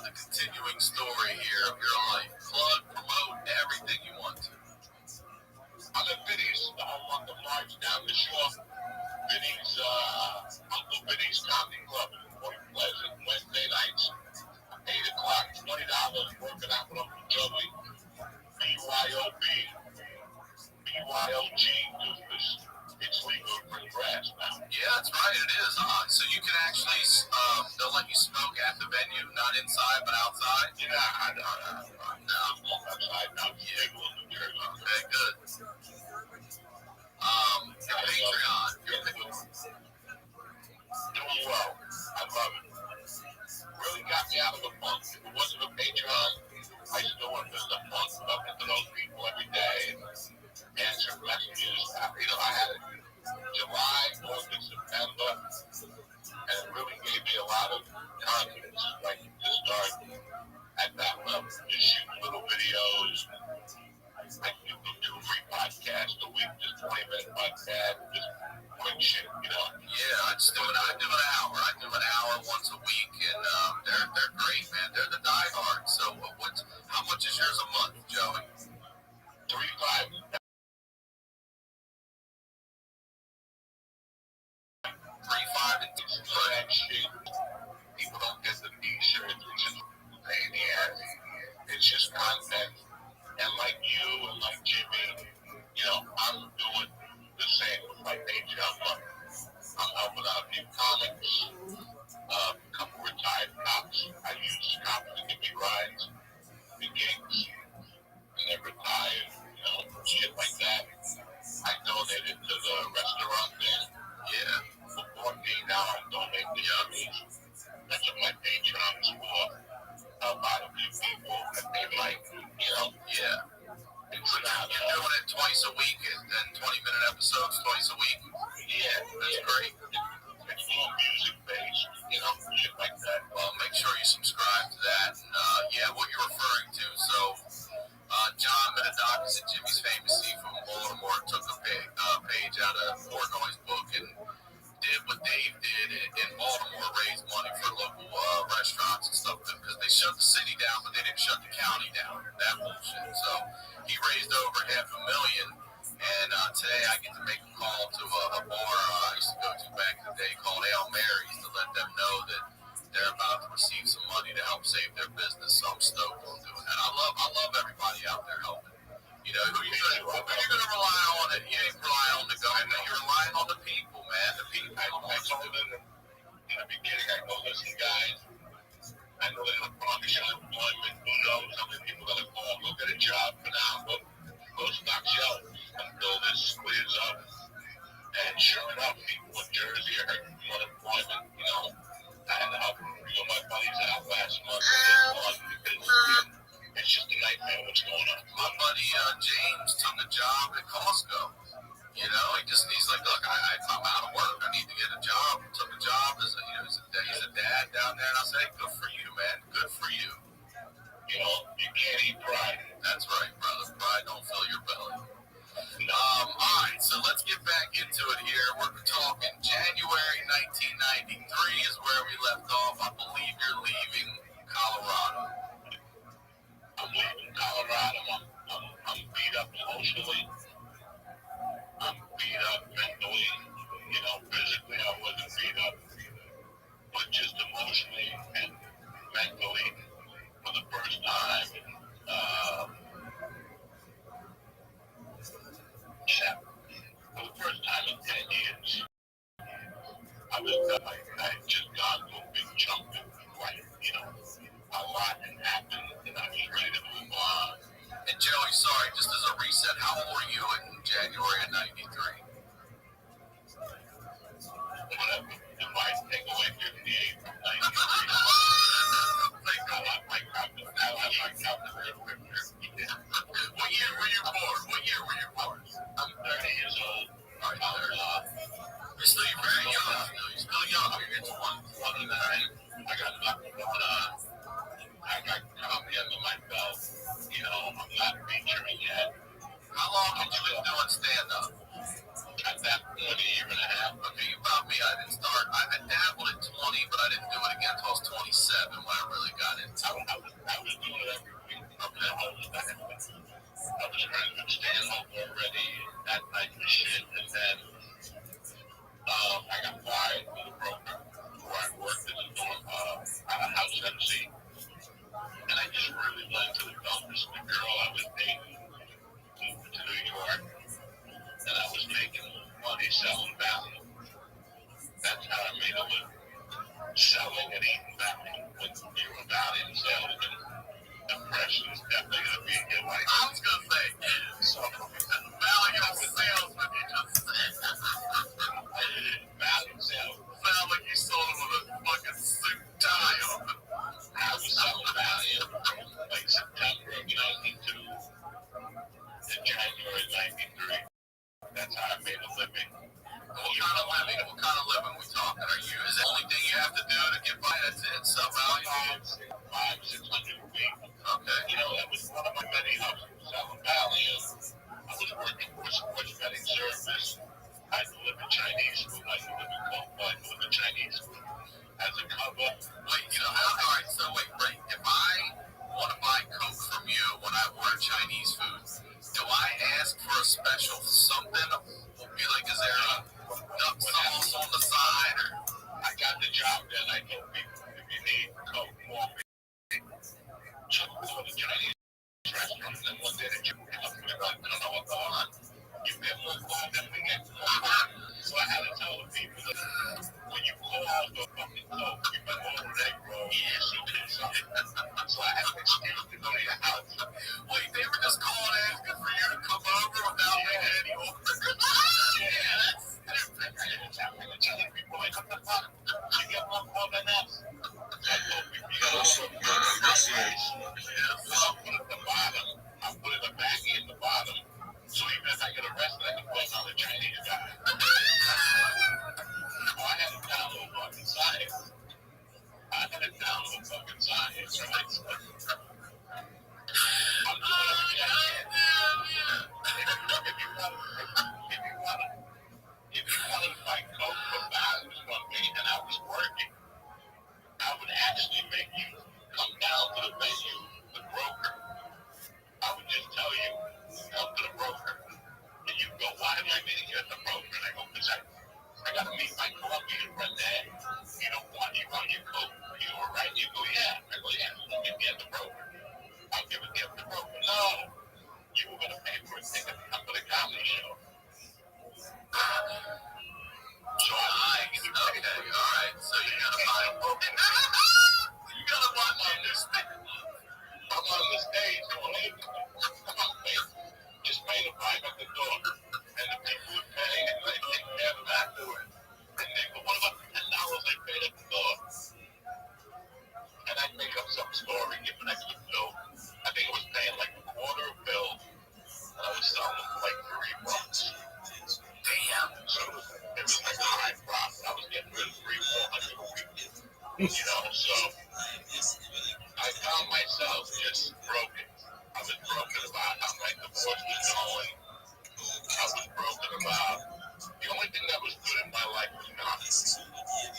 the continuing story here of your life, plug, promote everything you want to. I'm at Vinny's. I'm on the march down the shore. Vinny's, Uncle Vinny's Comedy Club in Point Pleasant, Wednesday nights, 8 o'clock, $20, working out with Uncle Joey, BYOB, BYOG, doofus. It's legal for grass now. Yeah, that's right, it is, huh? So you can actually, they'll let you smoke at the venue, not inside, but outside? Yeah, I know. I'm outside now. Yeah, New Jersey. Okay, good. Patreon. Doing well. I love it. Really got me out of the funk. If it wasn't a Patreon, I still would have been in the funk. Talking to those people every day and answering messages. I had it July, August, September, and it really gave me a lot of confidence, like to start at that level. Just shoot little videos. I do 2-3 podcasts a week, just 20-minute podcast, just quick shit, Yeah, I do an hour. I do an hour once a week, and they're great, man. They're the diehards. So how much is yours a month, Joey? $3.5. $3.5 and that shit. People don't get the t-shirts, which is a pain in the ass. It's just content. And like you and like Jimmy, I'm doing the same with my Patreon money. I'm helping out new comics, a couple retired cops. I use cops to give me rides to gigs, and they're retired, shit like that. I donated to the restaurant there. Yeah. For 14 now, I'm donating to Yummies. That's what my Patreon is for. Help out a few people that they like, Yeah. You're doing it twice a week and 20-minute episodes twice a week? Yeah. That's great. It's more music-based, shit like that. Well, make sure you subscribe to that. And, what you're referring to. So, John Menadakis and Jimmy's Famous Sea from Baltimore took a page out of Portnoy's book and did what Dave did in Baltimore, raised money for local restaurants and stuff because they shut the city down, but they didn't shut the county down. That bullshit. So he raised over $500,000, and today I get to make a call to a bar I used to go to back in the day called Ale Mary's to let them know that they're about to receive some money to help save their business. So I'm stoked on doing that. I love everybody out there helping. Who you gonna rely on? You ain't relying on the government. You're relying on the people, man. The people. I told them in the beginning, I go, listen, guys, I know they're going to promise you unemployment. Who knows how many people are going to call, go get a job for now, but go stock shelves until this clears up. And sure enough, people in Jersey are hurting from unemployment. You know, I had to help my buddies out last month because it's just a nightmare what's going on. My buddy James took a job at Costco. You know, he just needs like, look, I'm out of work. I need to get a job. He took a job as he's a dad down there, and I say, good for you, man. Good for you. You know, you can't eat pride. That's right, brother. Pride don't fill your belly. All right, so let's get back into it here. We're talking January 1993 is where we left off. I believe you're leaving Colorado. I'm leaving Colorado. I'm beat up emotionally. I'm beat up mentally. You know, physically I wasn't beat up, but just emotionally and mentally for the first time. For the first time in 10 years, I had just gone to a big chunk of life. You know, a lot had happened, and I was ready to move on. And Joey, sorry, just as a reset, how old were you in January of 93? Whatever. If I take away 58 from 93, What year were you born? I'm 30 years old. You're still very young. You're still young. You're 29. I got nothing going on. I got coming under my belt. You know, I'm not featuring yet. How long had you been doing stand-up? At that point, a year and a half. Okay, about me, I didn't start. I dabbled at 20, but I didn't do it again until I was 27 when I really got into it. I was doing it every week. Okay, I was trying to stand up already, that type of shit, and then I got fired from the broker where I worked as a house MC, and I just really went to the dumbest. The girl I was dating moved to New York, and I was making money selling value. That's how I made a living. Selling and eating value. When you're a value salesman, depression is definitely going to be in your life. I was going to say, so, value salesman, you just said. Value salesman. Sound like you sold him with a fucking suit and tie on. I was selling value like September of 92 to January 93. That's how I made a living. What kind of living we talking? Is the only thing you have to do to get by? That's it? Somehow you $500-600 a week. Okay. You know, that was one of my many hustles, selling value. I was working for a sports betting service. I delivered Chinese food. I delivered Coke. I delivered Chinese food as a cover. Wait, all right. So wait. If I want to buy Coke from you when I order Chinese food, do I ask for a special something? Be like, is there a duck sauce on the side? Or I got the job done. I told people if you need Coke, coffee, just go to Chinese restaurants. And one day they just pick up and I don't know what's going on. You get more calls than we get. So I had to tell the people that when you call for fucking Coke, you better order an egg roll. Yes, you did something. So I had an excuse to go to your house. wait, they were just calling asking for you to come over without making any orders. I'm telling people, like, what the fuck? You get one call than us. I told people, you gotta order this is. I'll put it at the bottom. I'll put it a baggie at the bottom. So even if I get arrested, I can put on the Chinese guy. I had to download fucking science. Right? I'm if you wanted to fight Coke for values one day and I was working, I would actually make you come down to the venue, the broker. I would just tell you, come to the broker. And you go, why am I meeting you at the broker? And I go, because I got to meet my Colombian friend there. You don't want your Coke. You were right. You go, yeah. I go, yeah, let me get the broker. I'll give it to the broker. No. You were going to pay for show. So okay, all right. So you gotta find. You gotta watch on this thing. I'm on the stage going, hey, come on, man. Just pay the $5 at the door. And the people would pay, and they take care of them afterwards. And they go, what about the $10 I paid at the door? And I make up some story, give an extra bill. I think it was paying like a quarter a bill. And I was selling them for like $3. Damn. So it was like a high profit. I was getting rid of $300-400 a week. You know, so I found myself just broken. I was broken about how my divorce was going. I was broken about the only thing that was good in my life was knowledge.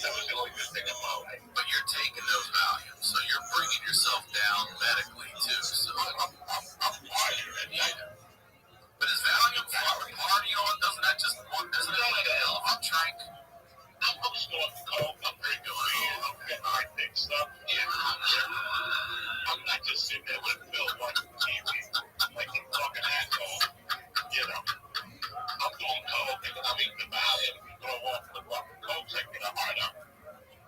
That was the only good thing in my life. But you're taking those Valiums, so you're bringing yourself down medically too. So I'm partying at night. But is Valium party on? Doesn't that just work? Isn't it like a drink? I'm snorting coke. I'm drinking beer. I'm getting hard thick stuff. Yeah, I'm not just sitting there with a bill watching TV like a fucking asshole. You know, I'm doing coke and I'm eating the Valium. Throw off the fucking coke, I get a heart up.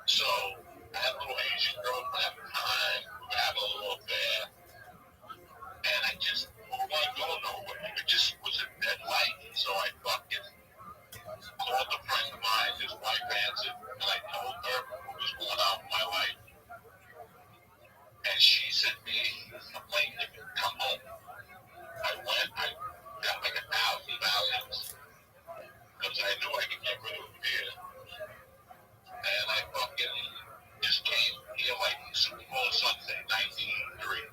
So I had a little Asian girlfriend at the time. We had a little affair. And I just wasn't going nowhere. It just was a dead light. So I fucking called a friend of mine, his wife answered, and I told her what was going on in my life. And she said to me, I'm late, come home. I went, I got like 1,000 Valiums because I knew I could get rid of fear. And I fucking just came here like Super Bowl Sunday, 1983.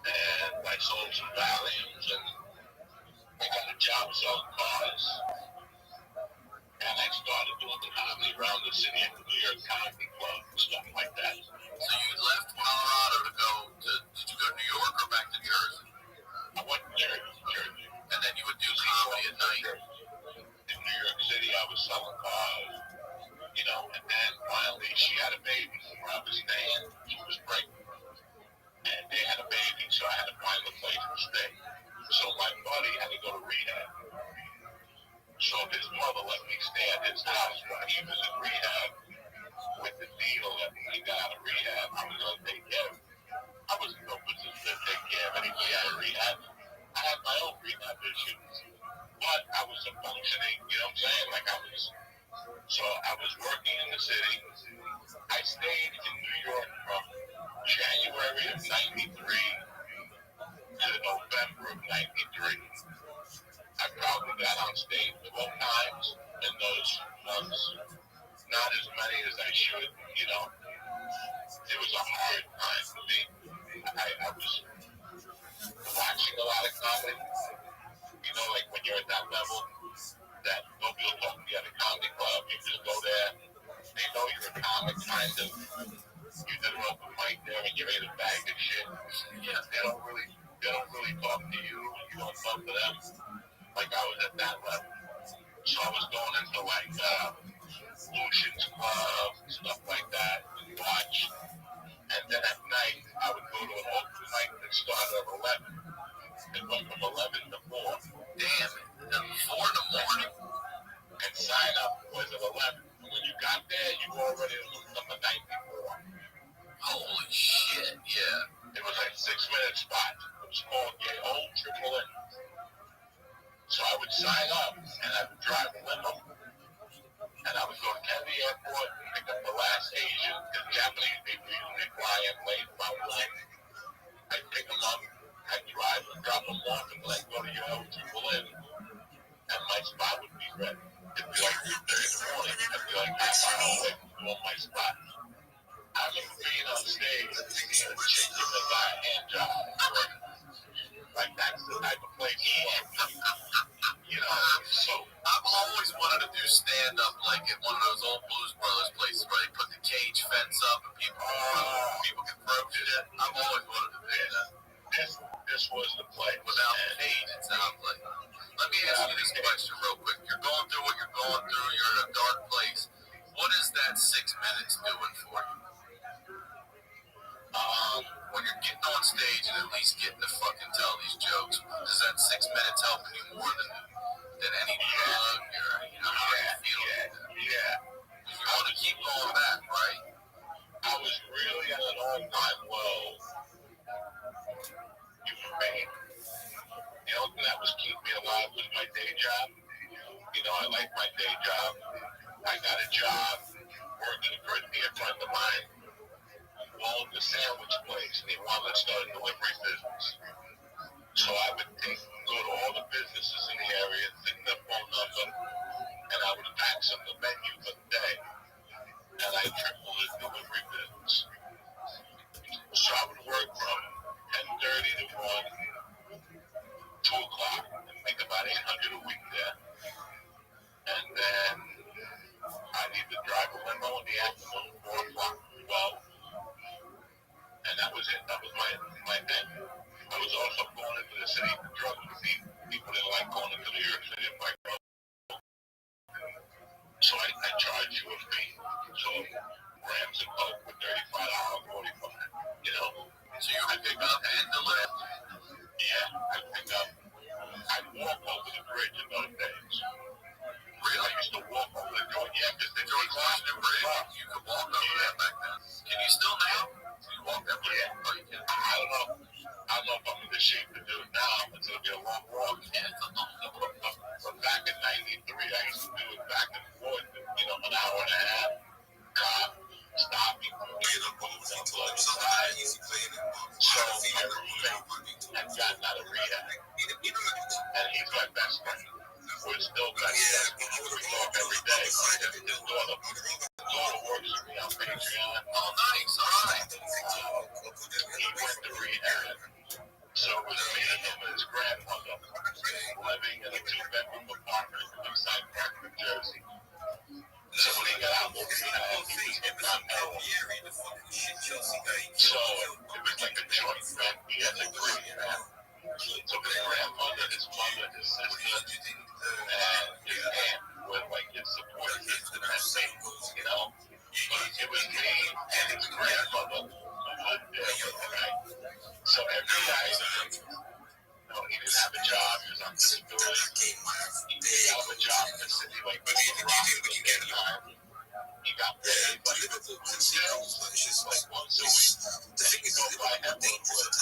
And I sold some Valiums and I got a job selling cars. And I started doing the comedy around the city at the New York Comedy Club and stuff like that. So you left Colorado to go to, did you go to New York or back to Jersey? I went to Jersey. And then you would do comedy at night? In New York City, I was selling cars, you know, and then finally she had a baby where I was staying. She was pregnant. And they had a baby, so I had to find a place to stay. So my buddy had to go to rehab. So his mother let me stay at his house while he was in rehab with the deal that when he got out of rehab, I was going to take care of him. I wasn't no business to take care of anybody out of rehab. I had my own rehab issues. But I was a functioning, you know what I'm saying? Like so I was working in the city. I stayed in New York from January of 93 to November of 93. I probably got on stage 12 times in those months. Not as many as I should, you know. It was a hard time for me. I was watching a lot of comedy. You know, like when you're at that level, that nobody will talk to you at a comedy club. You just go there. They know you're a comic, kind of. You did an open mic there and you're in a bag of shit. Yeah, they don't really talk to you. You don't talk to them. Like I was at that level. So I was going into like Lucian's Club, stuff like that, and watch. And then at night, I would go to an open mic that started at 11. It went from 11 to 4. Damn it. 4 in the morning. And sign up was at 11. When you got there, you were already on the night before. Holy shit, yeah. It was like 6-minute spots. It was called your old Triple N. So I would sign up and I would drive a limo. And I would go to Kennedy Airport and pick up the last Asian, because Japanese people usually fly in late about 1. I'd pick them up, I'd drive and drop them off, and then I'd go to your old Triple N. And my spot would be ready. It'd be like 2:30 in the morning. I'd be like half an hour away from all my spots. I remember being on stage and seeing a chick give a guy a hand job. Like that's the type of place you want. You know, so I've always wanted to do stand-up like at one of those old Blues Brothers places where they put the cage fence up and people can throw shit. I've always wanted to do that. This was the place. Without the cage, it sounds like. Let me ask you this question real quick. You're going through what you're going through. You're in a dark place. What is that 6 minutes doing for you? When you're getting on stage and at least getting to fucking tell these jokes, does that 6 minutes helping you more I like my day job. I got a job working for a dear friend of mine who owned a sandwich place, and he wanted to start a delivery business. So I would go to all the businesses in the area, take their phone number, and I would fax them the menu for the day. And I tripled the delivery business. So I would work from 10:30 to 1, 2 o'clock, and make about $800 a week there. And then I'd either drive a limo in the afternoon, 4 o'clock, 12. And that was it. That was my thing. I was also going into the city for drugs with people didn't like going into New York City and buy drugs. So I charge you a fee. So grams and coke with $35, $45, you know. So I pick up and deliver. Yeah, I pick up. I'd walk over the bridge in those days. Really? I used to walk over the joint. Yeah, because the George Washington Bridge, you could walk over that back then. Can you still now? Can you walk that bridge? Yeah. Oh, you can. I don't know. I don't know if I'm in the shape to do it now. It's going to be a long walk. Yeah. But back in 93, I used to do it back and forth, an hour and a half. Cop, stopping, moving on to the other side. So my roommate had gotten out of rehab. And he's my best friend. We're still best friends. We talk every day. His daughter works with me on Patreon. Oh, nice. All right. He went to rehab. So it was me and him and his grandmother living in a 2-bedroom apartment outside Park, New Jersey. So when he got out of rehab, he was hitting on heroin. So it was like a joint family. He had a group, man. So his grandmother, his mother, his sister, and his aunt were like his support system and things, But it was me and his grandmother who lived there with him, right? So every night, he didn't have a job, he was on disability. He didn't have a job in the city, like time. He got paid like once a week. Then he could go buy heroin for it.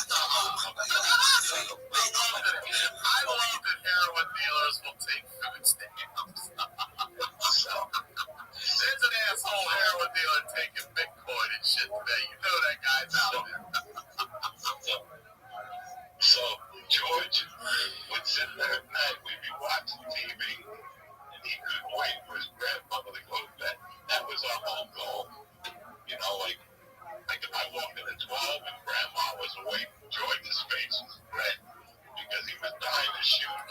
I love that heroin dealers will take food stamps. So, there's an asshole heroin dealer taking Bitcoin and shit today. You know that guy's out there. So, George would sit there at night, we'd be watching TV, and he couldn't wait for his grandmother to go to bed. That was our whole goal. Like if I walked in at 12 and grandma was awake, George's face was red because he was dying to shoot.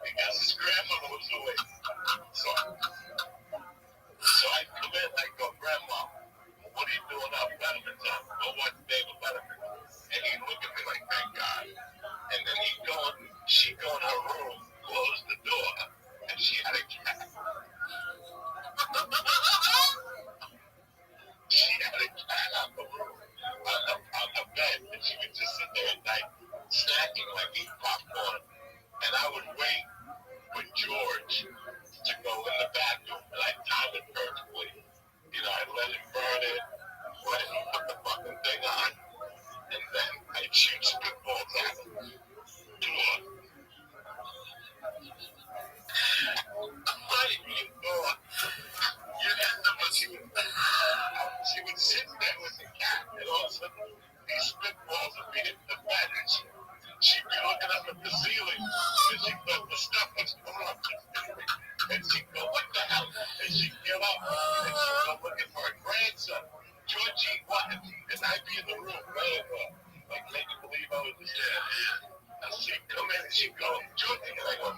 Because his grandmother was awake. So I come in and I go, Grandma, what are you doing up? Letterman time. Go watch David Letterman. And he'd look at me like, thank God. And then she'd go in her room, close the door, and she had a cat. She had a cat on the room, on the bed, and she would just sit there at night, snacking like eating popcorn. And I would wait for George to go in the bathroom, and I'd time it perfectly. I'd let him burn it, let him put the fucking thing on, and then I'd shoot spitballs at him. She would sit there with the cat, and all of a sudden, these spitballs would be hitting the bed, and she'd be looking up at the ceiling, and she thought the stuff was going up the ceiling, and she'd go, what the hell? And she'd get up, and she'd go looking for her grandson, Georgie, what? And I'd be in the room, like making believe I was there. And she'd come in, and she'd go, Georgie, and I go,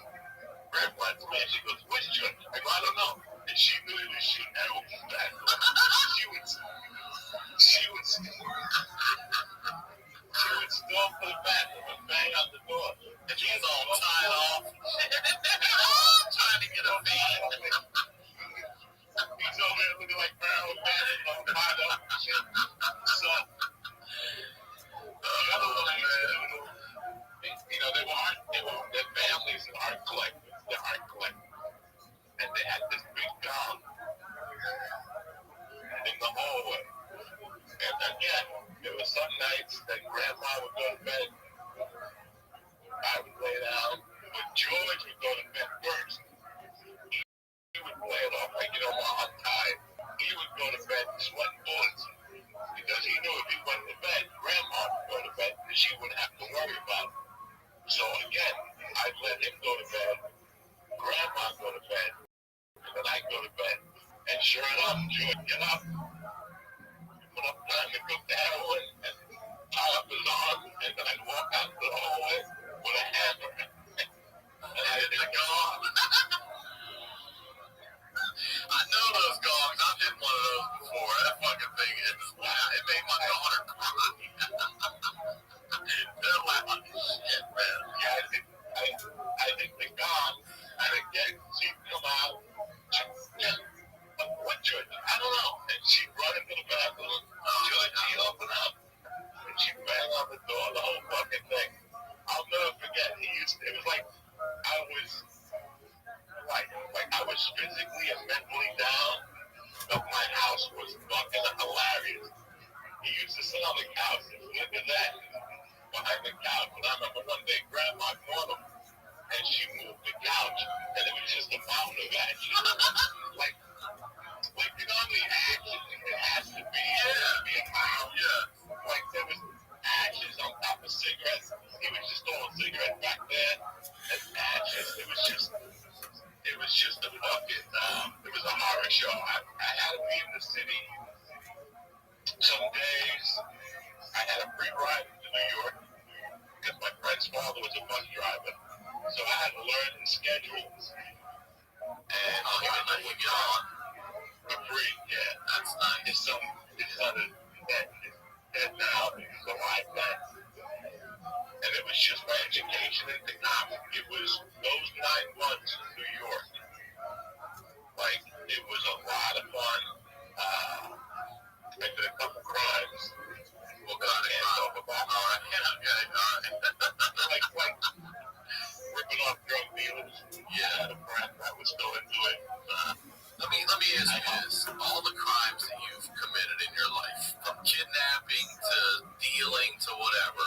Grandma's man, she goes, where's George? I go, I don't know. And she knew he was shooting arrows from that. She would storm for the bathroom and bang on the door. And she's all tied off. Trying to get a man. He's over there looking like Marilyn Manson, all tied up and shit. So, the other one I used to do, their families are art collectors. They're art collectors. And they had this big dog in the hallway. And again, there were some nights that Grandma would go to bed. I would lay down. But George Sure enough, George get up, put up time to cook the heroin, and tie up his arm, and then I'd walk out to the hallway with a hammer. And I didn't go off. I know those gongs. I've hit one of those before. That fucking thing is loud. It made my daughter cry. They're loud as shit, man. Yeah, I think the gong, and again, she'd come out. What George? I don't know. And she'd run into the bathroom. George, she'd open up. And she'd bang on the door, the whole fucking thing. I'll never forget. It was like I was I was physically and mentally down, but my house was fucking hilarious. He used to sit on the couch and flip his ass behind the couch. And I remember one day Grandma caught him, and she moved the couch, and it was just a mountain of ashes. like you know, the ashes, it has to be a mound. Yeah. Like there was ashes on top of cigarettes. He was just throwing cigarettes back there, and ashes. It was just a fucking, it was a horror show. I had to be in the city. Some days I had a free ride to New York because my friend's father was a bus driver. So I had to learn the schedules. And he would let you get on for free. Yeah, that's nice. His son is dead now. He's alive then. And it was just my education in economics. It was those 9 months in New York. Like, it was a lot of fun. I did a couple crimes. Well, God, I can't talk about. All right. like ripping off drug dealers. Yeah, the friend that was still into it. Let me ask you this: all the crimes that you've committed in your life, from kidnapping to dealing to whatever,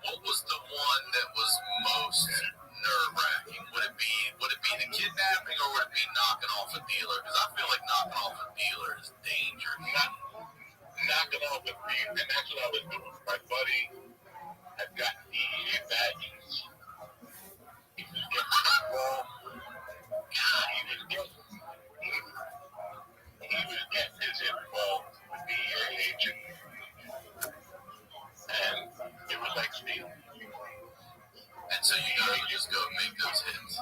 what was the one that was most nerve-wracking? Would it be the kidnapping, or would it be knocking off a dealer? Because I feel like knocking off a dealer is dangerous. Knocking off a dealer, and that's what I was doing. My buddy had gotten DEA badges. He was getting involved. He was getting his info with the DEA agent, and it was like stealing. And so you gotta just go make those hits.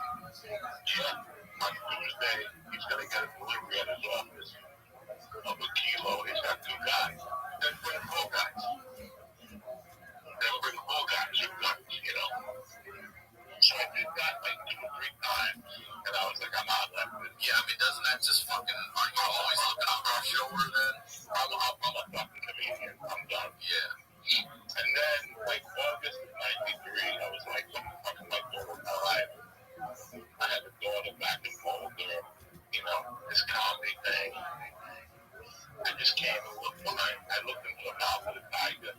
Yeah. On Tuesday, he's gonna get a delivery at his office of a kilo. He's got 2 guys. Then bring 4 guys. Shoot guns, you know. So I did that like 2 or 3 times, and I was like, I'm out of it. Yeah, I mean, doesn't that just fucking? Aren't you always looking over our shoulder then? I'm a fucking comedian. I'm done. Yeah. And then, like August of '93, I was like, what the fuck am I doing with my life? I had a daughter back in Boulder, you know, this comedy thing. I just came and looked behind. I looked into the mouth of the tiger.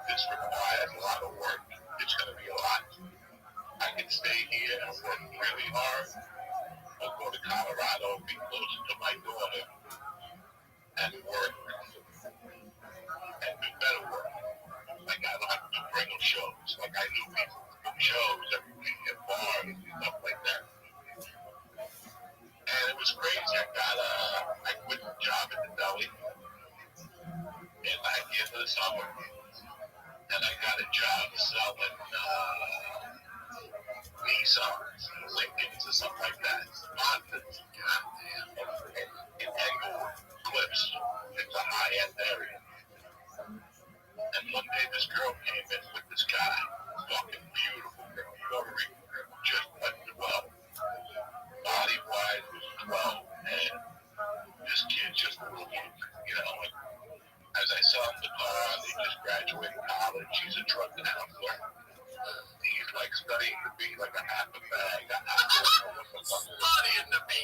This requires a lot of work. It's going to be a lot. I can stay here and work really hard, or go to Colorado and be closer to my daughter and work and do better work. Like, I don't have to do regular shows. Like, I knew people do shows every week at bars and stuff like that. And it was crazy. I quit the job at the deli at the end of the summer, and I got a job selling Nissans, Lincolns, or something like that. Montans, goddamn. In Englewood, Cliffs. It's a high-end area. And one day this girl came in with this guy, fucking beautiful girl, Puerto Rican girl, just like 12. Body-wise was 12, and this kid just a little, you know, like, as I saw him the car, they just graduated college. She's a drug counselor. He's like studying to be like a half a bag. Studying to be.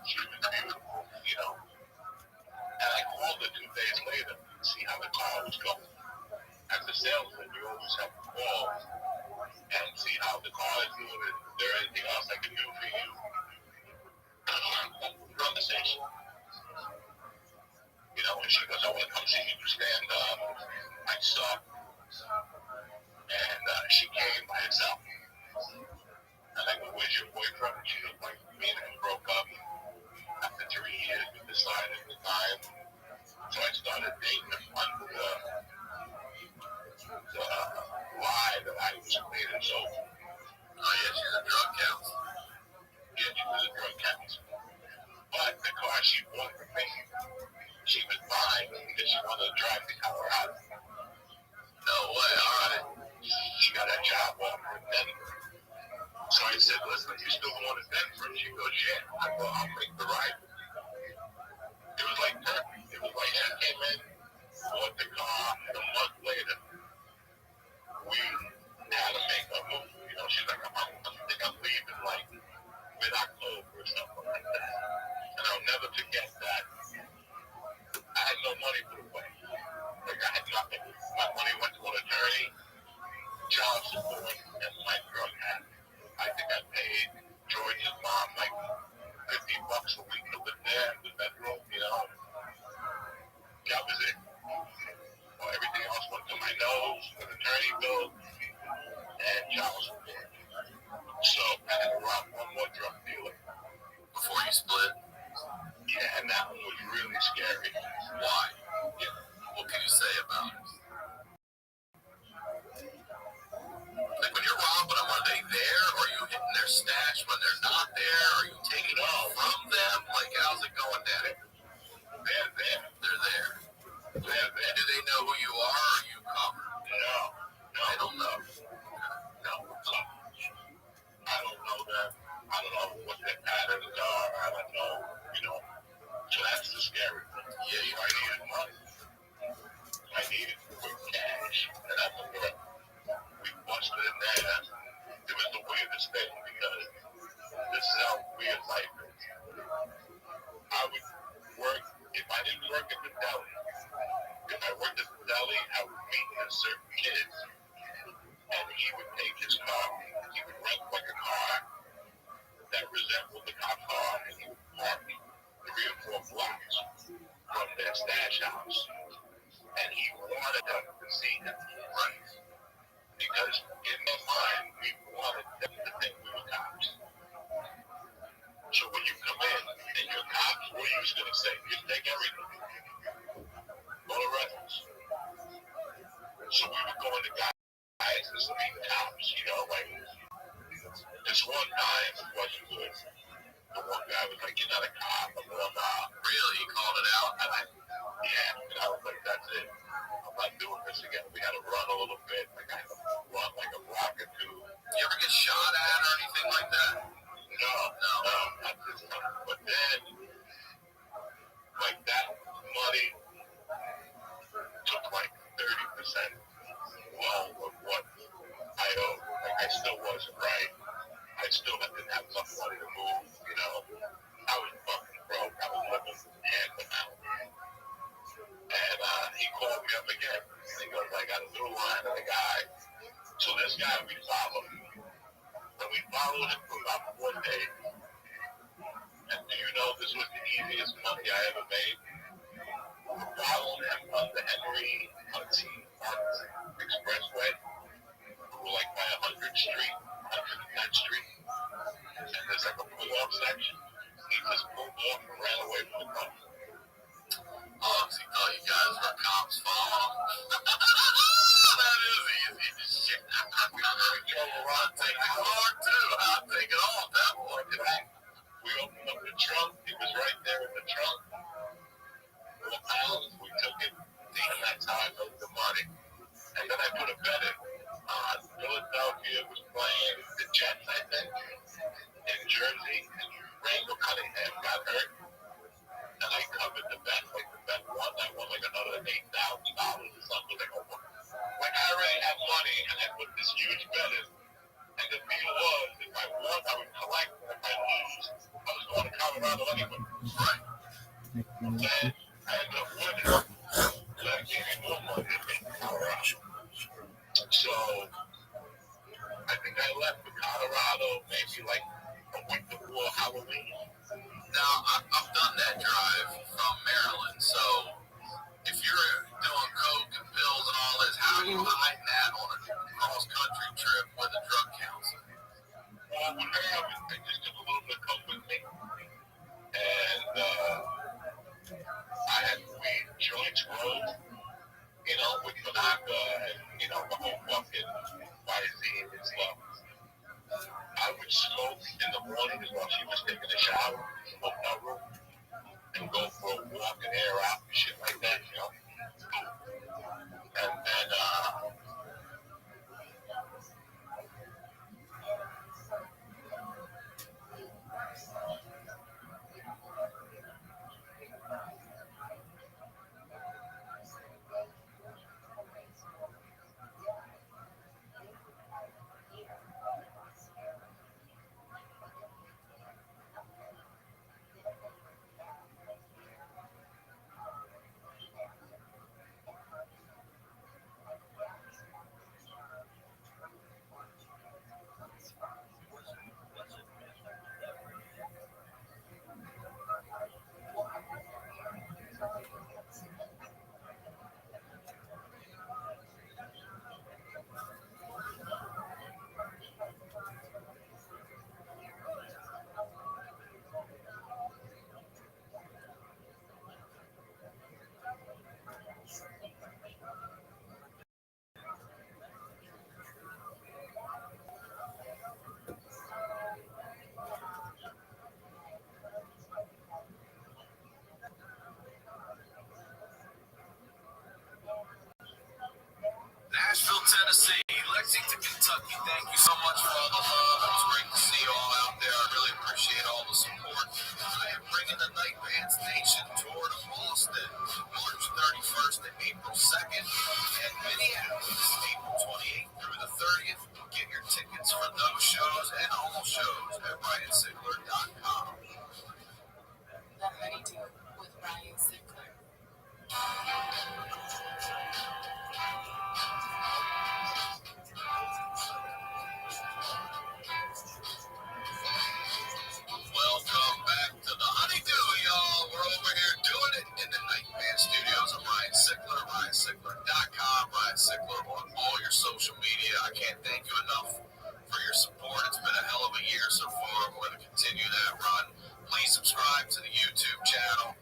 She was beautiful, you know. And I called her 2 days later to see how the car was going. As a salesman, you always have to call and see how the car is doing. Is there anything else I can do for you? Conversation. You know, and she goes, I want to come see you stand up. I saw. And she came by herself. And I go, where's your boyfriend? And she was like, me and him broke up. shit. I thought I'll make the ride. It was like perfect. It was like she came in, bought the car, and a month later, we had to make a move. You know, she's like, I think I'm leaving like mid-October or something like that. And I'll never forget that. I had no money put away. Like, I had nothing. My money went to an attorney, child support, and my drug habit. I think I paid George's mom like $50 a week to live there in the bedroom, you know. That was it. Well, everything else went to my nose, an attorney bill, and child support. So I had to rob one more drug dealer. Before you split? Yeah, and that one was really scary. Why? Yeah. What can you say about it? Like when you're robbing them, are they there? Or are you hitting their stash when they're not there? Are you taking it from them? Like, how's it going, Daddy? They're there. They're there. They're there. Do they know who you are, or are you covered? No. They don't know. No, we're covered. I don't know them. I don't know what their patterns are. I don't know, you know. So that's the scary thing. Yeah, I needed money. I needed quick cash. And I remember we busted in there. It was the weirdest thing because this is how weird life is. I would work, if I didn't work at the deli, if I worked at the deli, I would meet certain kids and he would take his car. He would rent like a car that resembled the cop car and he would park 3 or 4 blocks from their stash house. And he wanted them to see him, right? Because in their mind, we wanted them to think we were cops. So when you come in and you're cops, what are you just going to say? You take everything. Go to records. So we would go into guys as being cops, you know, like this one time wasn't good. The one guy was like, you're not a cop. I'm going, really? He called it out? And and I was like, that's it. I'm not doing this again. We had to run a little bit. Like I had to run like a block or two. You ever get shot at or anything like that? No, not this time. But then, like that money took like 30% well of what I owed. Like I still wasn't right. I still didn't have enough money to move, you know. I was fucking broke. I was living hand to mouth. And he called me up again. And he goes, I got a new line of a guy. So this guy we followed. And we followed him for about 4 days. And do you know this was the easiest money I ever made? Following him on the Henry Hudson Expressway. We were like by 100th Street, 110th Street. And there's like a pull-off section. He just pulled off and ran away from the car. Oh, so he thought you guys were cops following him. That is easy as shit. We drove around, take the car too. I'll take it all at that point. We opened up the trunk. It was right there in the trunk. 4 pounds. We took it. And that's how I made the money. And then I put a bet in. Philadelphia was playing the Jets, I think, in Jersey. And Randall Cunningham got hurt. And I covered the bet. Like the bet won. I won like another $8,000 or something. Like I already had money and I put this huge bet in. And the deal was, if I won, I would collect. If I lose, I was going to Colorado anyway. Right. And then I ended up winning. So I gave me more money to make Colorado. So I think I left for Colorado maybe like a week before Halloween. Now, I've done that drive from Maryland, so if you're doing coke and pills and all this, how are you hiding that on a cross-country trip with a drug counselor? Well, with her, I just took a little bit of coke with me, and I had weed joints rolled, you know, with Panaka and, you know, the whole bucket, Visine and stuff. I would smoke in the mornings while she was taking a shower, smoke in her room, and go for a walk and air out and shit like that, you know. And then and all shows at RyanSickler.com. The Honeydew with Ryan Sickler. Welcome back to the Honeydew, y'all. We're over here doing it in the Nightman Studios of Ryan Sickler, RyanSickler.com, Ryan Sickler on all your social media. I can't thank you enough for your support. It's been a hell of a year so far. We're going to continue that run. Please subscribe to the YouTube channel.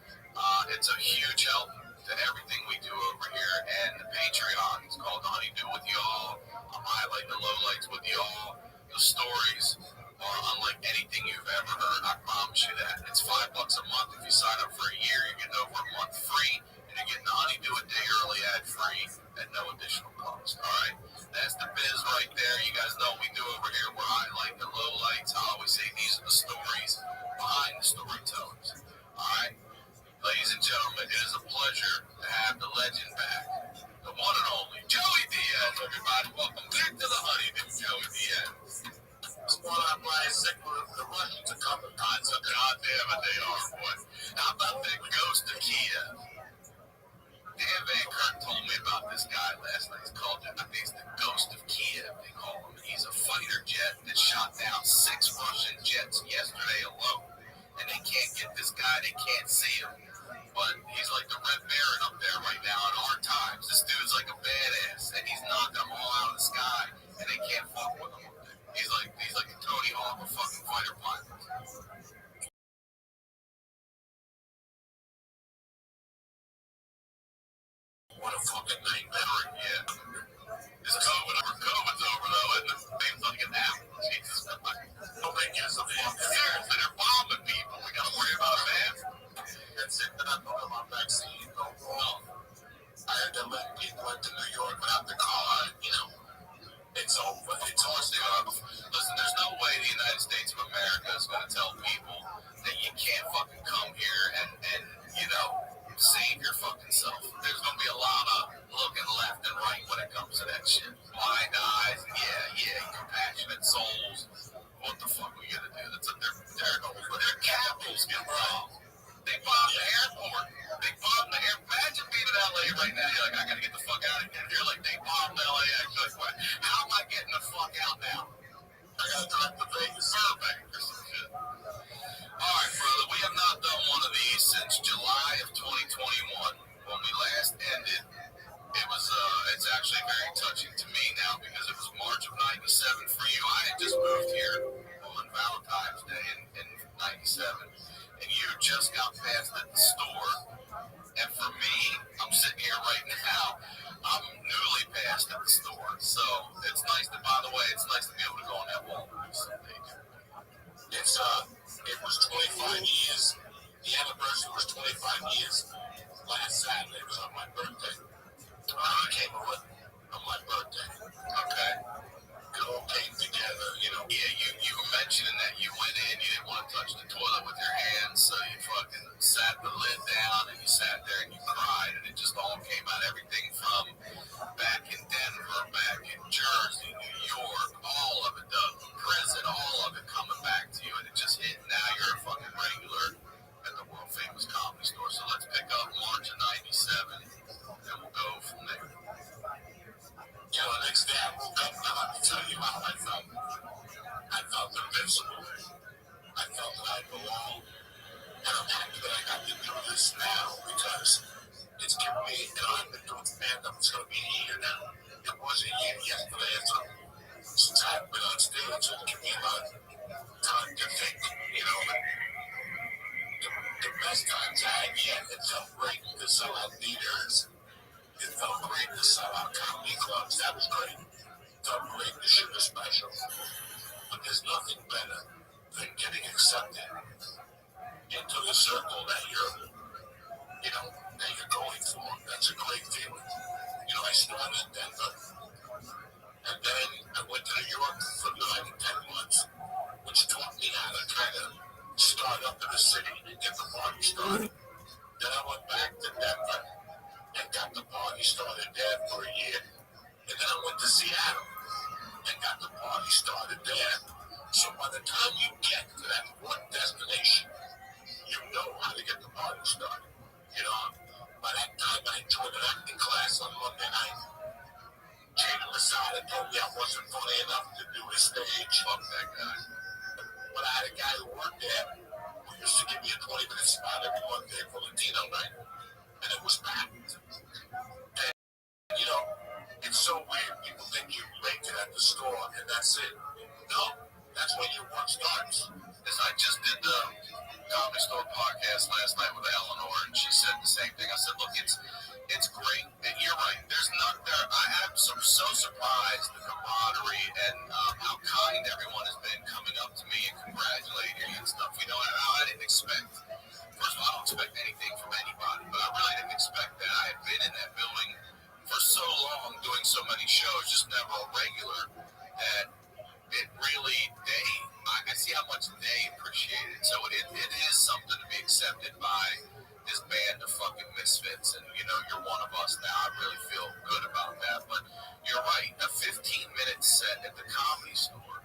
It's a huge help to everything we do over here. And the Patreon is called The Honeydew with y'all. I'm highlighting the lowlights with y'all. The stories are unlike anything you've ever heard. I promise you that. It's $5 a month. If you sign up for a year, you're getting over a month free. And you're getting The Honeydew a day early ad-free at no additional cost. All right? That's the biz right there. You guys know what we do over here. We're highlighting the lowlights. I always say these are the stories behind the storytellers. All right? Ladies and gentlemen, it is a pleasure to have the legend back. The one and only Joey Diaz, everybody. Welcome back to the Honeydew, Joey Diaz. What's going on, Ryan Sickler? The Russians are coming. God damn it, they are, boy. How about that ghost of Kiev? Dan Van Kirk told me about this guy last night. He's called it, I think it's the Ghost of Kiev, they call him. He's a fighter jet that shot down 6 Russian jets yesterday alone. And they can't get this guy, they can't see him. But he's like the Red Baron up there right now in our times. This dude's like a badass, and he's knocking them all out of the sky, and they can't fuck with him. He's like the Tony Hawk of fucking fighter pilots. What a fucking nightmare, yeah. This COVID's over though, and the thing's like an apple. Jesus Christ. Nobody gives a fuck. Seriously, they're bombing people. We gotta worry about that. That's it. They're not talking about vaccine. No. I had to let people into New York without the car, you know. It's over. It's honestly over. Listen, there's no way the United States of America is going to tell people that you can't fucking come here and you know, save your fucking self. There's going to be a lot of looking left and right when it comes to that shit. Blind eyes, yeah, compassionate souls. What the fuck are we going to do? Their capitals get robbed. They bombed the airport. They bombed the airport. Imagine being in LA right now. You're like, I gotta get the fuck out of here. You're like, they bombed LAX. Like, what? How am I getting the fuck out now? I gotta drive to Vegas, Burbank, or some shit. Alright, brother, we have not done one of these since July of 2021 when we last ended. It was, it's actually very touching to me now because it was March of 97 for you. I had just moved here on Valentine's Day in 97. And you just got passed at the store. And for me, I'm sitting here right now. I'm newly passed at the store. So it's nice to, by the way, it's nice to be able to go on that Walmart someday. It was 25 years. The anniversary was 25 years. Last Saturday was on my birthday. I came over on my birthday. Okay. It all came together, you know. Yeah, you were mentioning that you went in, you didn't want to touch the toilet with your hands, so you fucking sat the lid down and you sat there and you cried, and it just all came out. Everything from back in Denver, back in Jersey, New York, all of it, the prison, all of it coming back to you, and it just hit. Now you're a fucking regular at the world famous Comedy Store. So let's pick up March of 97 and we'll go from there. You know, the next day I woke up and I have to tell you how I felt. I felt invincible. I felt that I belonged. And I'm happy that I got to do this now because it's given me, you know, I've been doing stand-up. It's going to be a year now. It was a year yesterday. Since I've been on stage, it's given me a lot of time to think, you know, the best times I had yet. It felt great to sell out theaters. It felt great to sell out comedy clubs. That was great. It felt great to shoot a special. But there's nothing better than getting accepted into the circle that you're going for. That's a great feeling. You know, I started in Denver. And then I went to New York for 9 and 10 months, which taught me how to kind of start up in the city and get the party started. Then I went back to Denver and got the party started there for a year. And then I went to Seattle and got the party started fuck that guy. But I had a guy who worked there who used to give me a 20-minute spot every Monday for Latino night. And it was packed. And, you know, it's so weird. People think you make it at the store and that's it. No, that's when your work starts. As I just did the Comedy Store podcast last night with Eleanor, and she said the same thing. I said, look, it's great. And you're right. There's not there. I am so surprised the camaraderie and how kind everyone has been coming up to me and congratulating and stuff. You know, I didn't expect. First of all, I don't expect anything from anybody, but I really didn't expect that. I had been in that building for so long, doing so many shows, just never a regular, that it really, I see how much they appreciate it. So it is something to be accepted by this band of fucking misfits. And, you know, you're one of us now. I really feel good about that. But you're right. A 15-minute set at the Comedy Store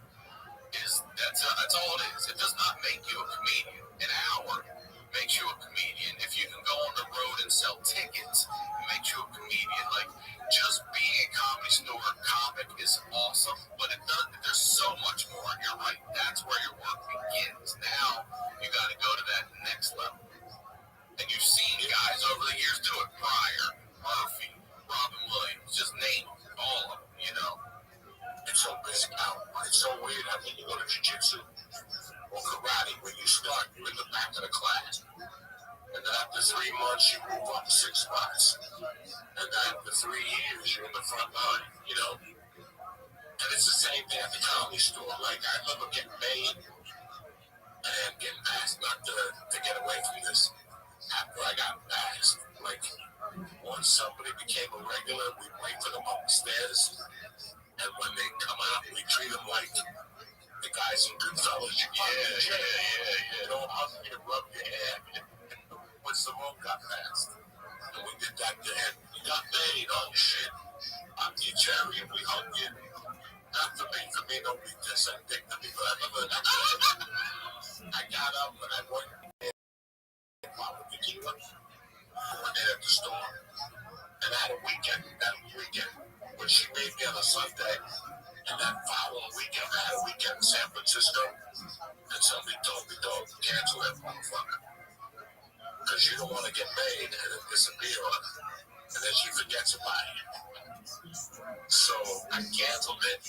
that's all it is. It does not make you a comedian. An hour makes you a comedian. If you can go on the road and sell tickets, it makes you a comedian. Like, just being a Comedy Store comic is awesome, but there's so much more. You're right. That's where your work begins. Now you got to go to that next level. And you've seen guys over the years do it. Pryor, Murphy, Robin Williams, just name them, all of them, you know. It's so busy now. It's so weird how when you go to jiu-jitsu or karate, when you start, you're in the back of the class. And then after 3 months, you move up 6 spots. And then after 3 years, you're in the front line, you know? And it's the same thing at the Comedy Store. Like, I remember getting made and getting asked not to get away from this. After I got asked, like, once somebody became a regular, we'd wait for them upstairs. And when they come out, we treat them like the guys in Goodfellas. You don't hug me to rub your head. When Simone got passed, and we did that to him. We got made, oh shit. I'm the Jerry, and we hugged you. Not for me, nobody did something to me, but I remember that. I got up and I went and bought a tequila. I went in at the store, and I had a weekend, when she made me on a Sunday. And that following weekend, I had a weekend in San Francisco, and somebody told me, don't cancel that motherfucker. Because you don't want to get paid and then disappear on it. And then she forgets about it. So I canceled it,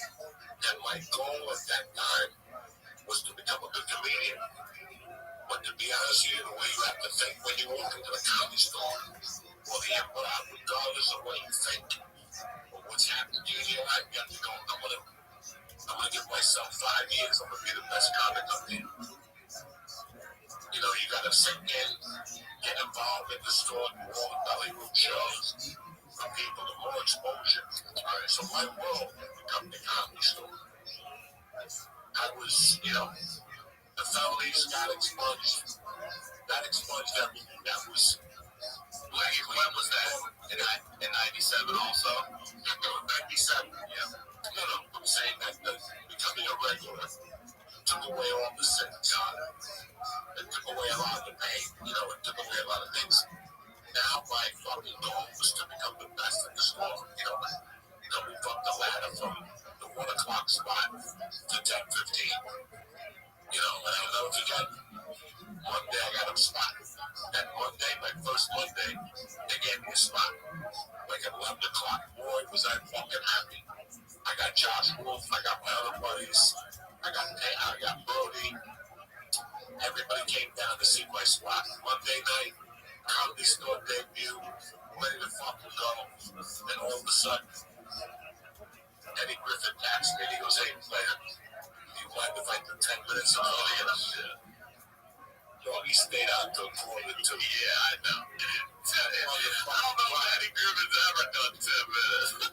and my goal at that time was to become a good comedian. But to be honest with you, the way you have to think when you walk into the Comedy Store, or the Empire, regardless of what you think, or what's happening to you in your life, you have to go, I'm gonna give myself 5 years, I'm gonna be the best comic up here. You know, you gotta sink in, get involved in the store, do all the belly room shows, for people to more exposure. Right? So my world become the Comedy Store. I was, you know, the felonies got expunged. Everything. That was, when was that? In 97 also? No, 97. Yeah. No, I'm saying that becoming a regular took away all the sins. It took away a lot of the pain. You know, it took away a lot of things. Now my fucking goal was to become the best in the store. You know, move up the ladder from the 1 o'clock spot to 10:15. You know, and I don't know if you got Monday, I got a spot. That Monday, my first Monday, they gave me a spot. Like at 11 o'clock, boy, was I fucking happy. I got Josh Wolf, I got my other buddies, I got Brody. Everybody came down to see my spot. Monday night, Comedy Store debut, ready to fucking go. And all of a sudden, Eddie Griffin asked me, he goes, hey, player, do you mind if I do 10 minutes of audience? No, he stayed out till 1:45. Yeah, I know. I don't know why Eddie Griffin's ever done 10 minutes.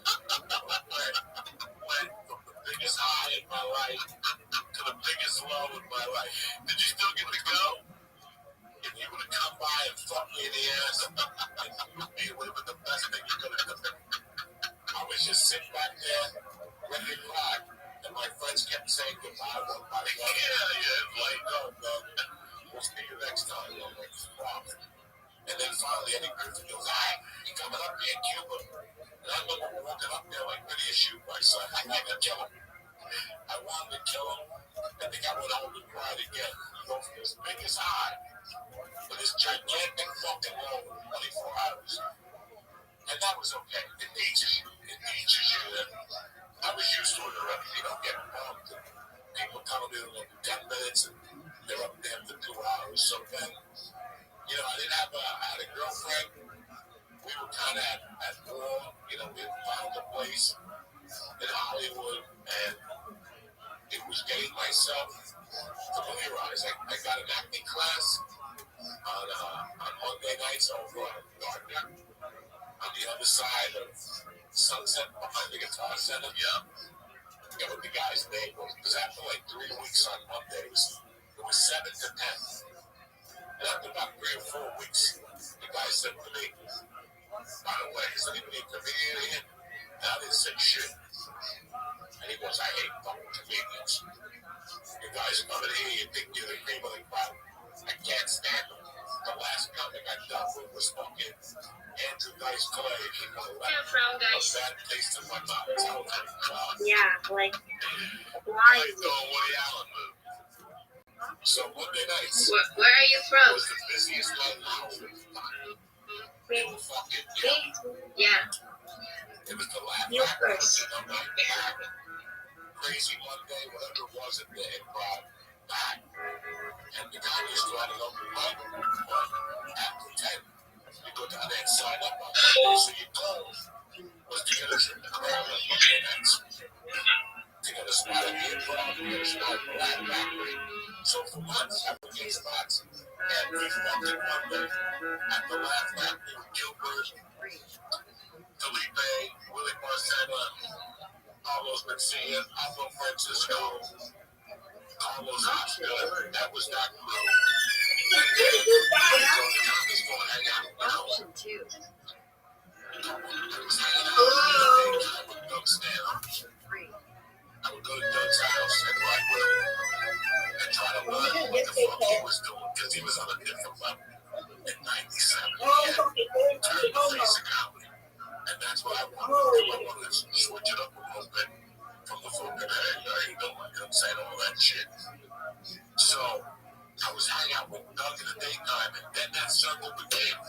Went from the biggest high in my life to the biggest low in my life. Did you still get to go? If you would have come by and fucked me in the ass, it would have been the best thing you could have done. I was just sitting back there, ready to cry, and my friends kept saying goodbye one by one. Yeah, like, go, man. We'll see you next time. I'm like, wow. And then finally, Eddie Griffin goes, hey, you coming up here in Cuba? And I remember walking up there like, ready to shoot my son. I think I'd kill him. I I wanted to kill him. I think I would hold the pride again. Go for as big as high. With this gigantic fucking load of 24 hours. And that was okay. It teaches you. I was used to it already. You know, getting bumped. People coming in like 10 minutes and they're up there for 2 hours. So then, you know, I had a girlfriend. We were kind of at war. You know, we found a place in Hollywood and it was getting myself familiarized. I got an acting class on Monday nights over at Gardner on the other side of Sunset behind the Guitar Center. Yeah. I forget what the guy's name was. Because after like 3 weeks on Mondays, it was 7 to 10. And after about 3 or 4 weeks, the guy said to me, by the way, is anybody a comedian here? And I didn't say shit. And he goes, I hate fucking comedians. You guys are coming here, you think you're the cream of the crop. I can't stand them. The last comic I dealt with was fucking Andrew Dice Clay. He went a bad taste in my mouth. Yeah, like Like blind. the Woody Allen movie. So Monday nights Where are you from? was the busiest night in Hollywood. People fucking, Yeah. it was the last You night. first. You know, like, Crazy Monday, whatever it was at the Improv, back. And the guy was running open mic, but after 10, you go down there and sign up on Monday, so your goal was to get us in the crowd on Monday nights. To get a spot at the Improv, to get a spot at the Latin Factory. So for months, I would get spots every fucking Monday at the Latin Factory with Gilbert, Felipe, Willie Barcena, Carlos Mencia, Aldo Francisco, Carlos Oscar. That was that crew. And then Thomas going hang out. Option 2. I was hanging out with Doug Stanhope. I would go to Doug's house at Blackwood and try to learn what the fuck he was doing because he was on a different level. In 97, he had turned the face of comedy. And that's what I wanted to do. I wanted to switch it up a little bit from the fucking, hey, how you doing? You know what I'm saying? All that shit. So I was hanging out with Doug in the daytime, and then that circle became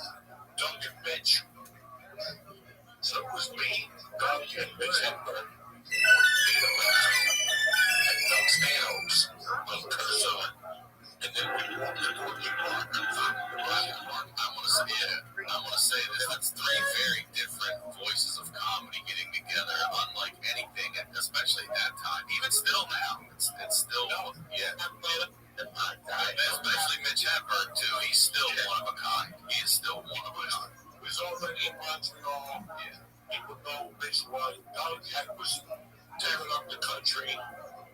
Doug and Mitch. So it was me, Doug, and Mitch Hedberg. Peter Lefty, and Doug Stanhope's little Curzon. And then we walked to Courtney Park. I want to say this. That's 3 very different voices of comedy getting together, unlike anything, especially at that time. Even still now, it's still, yeah. Especially Mitch Hedberg, too. He's still one of a kind. He is still one of a kind. He was already in Montreal. Yeah. People know Mitch was. Doug was tearing up the country.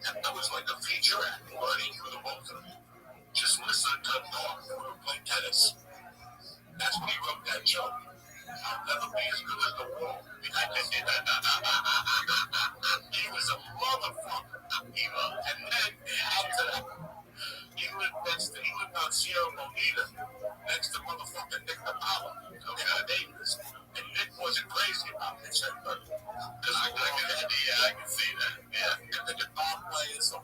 And that was like a feature act running through the both of them. Just when the sun comes off, we were playing tennis. That's when he wrote that joke. I'll never be as good as the wall. He was a motherfucker. And then after that, he lived on Sierra Bonita, next to motherfucking Nick Apollo. Davis. And Nick wasn't crazy about Mitch Hedberg. Because I can see that. Yeah. And the guitar players,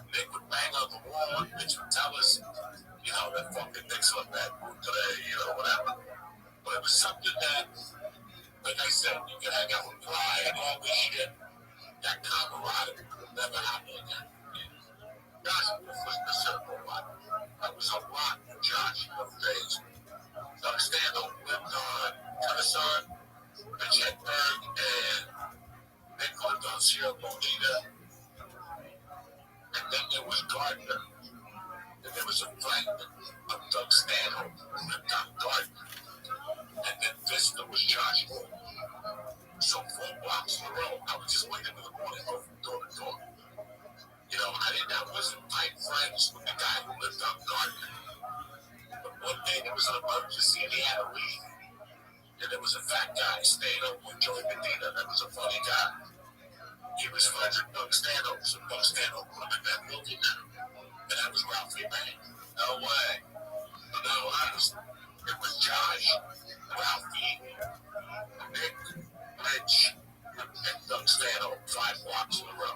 Nick would bang on the wall, and Mitch would tell us, you know, that fucking Nick's on that move today, you know, whatever. But it was something that, like I said, you could hang out with Fly and all this shit. That camaraderie will never happen again. Josh was the circle a lot. That was a lot for Josh in those days. Doug Stanhope lived on Tucson, Mitch Hedberg, and Nick lived on Sierra Bonita. And then there was Gardner. And there was a friend of Doug Stanhope who lived on Gardner. And then Vista was Josh Moore. So 4 blocks in a row, I would just wake up in the morning, go from door to door. You know, I wasn't tight friends with the guy who lived on Gardner. But one day there was an emergency and he had to leave. And there was a fat guy staying up with Joey Medina. That was a funny guy. He was friends with Doug Stanhope, so Doug Stanhope lived in that building now. And that was Ralphie May. No way. No, it was Josh, Ralphie, Nick, Mitch, and Doug Stanhope, 5 blocks in a row.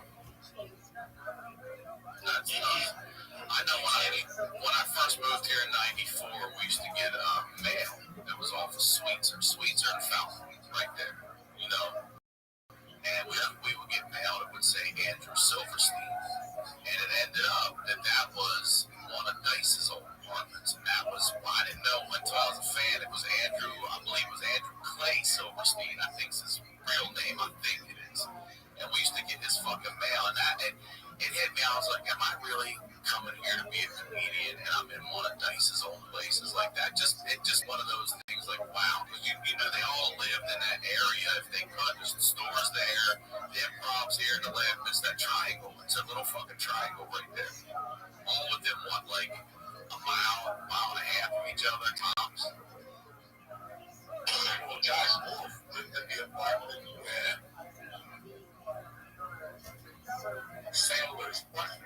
I really coming here to be a comedian and I'm in one of Dice's old places like that? Just one of those things like, wow, because you know, they all lived in that area. If they could, there's the stores there, the improv's here, and the lab is that triangle. It's a little fucking triangle right there. All within what, like a mile and a half of each other tops. Well, Josh Wolf lived in the apartment where Sandler's wife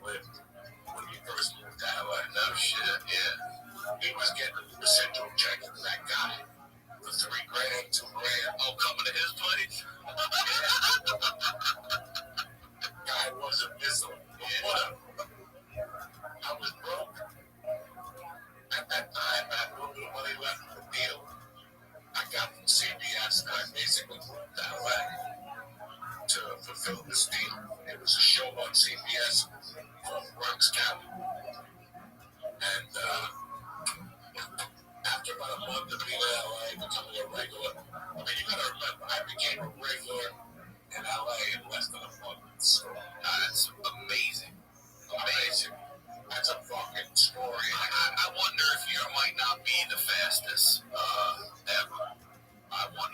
lived when he first moved to LA. No shit, yeah. He was getting a residual check from that guy for $3 grand, $2 grand. Oh, coming to his place? Guy wasn't missing. Whatever. I was broke. At that time, I had a little bit of money left for the deal. I got from CBS and I basically moved to LA to fulfill this deal. It was a show on CBS called Bronx County. And after about a month of being in LA, becoming a regular, I mean, you gotta remember, I became a regular in LA in less than a month. So, that's amazing. Amazing. That's a fucking story. I wonder if you might not be the fastest ever.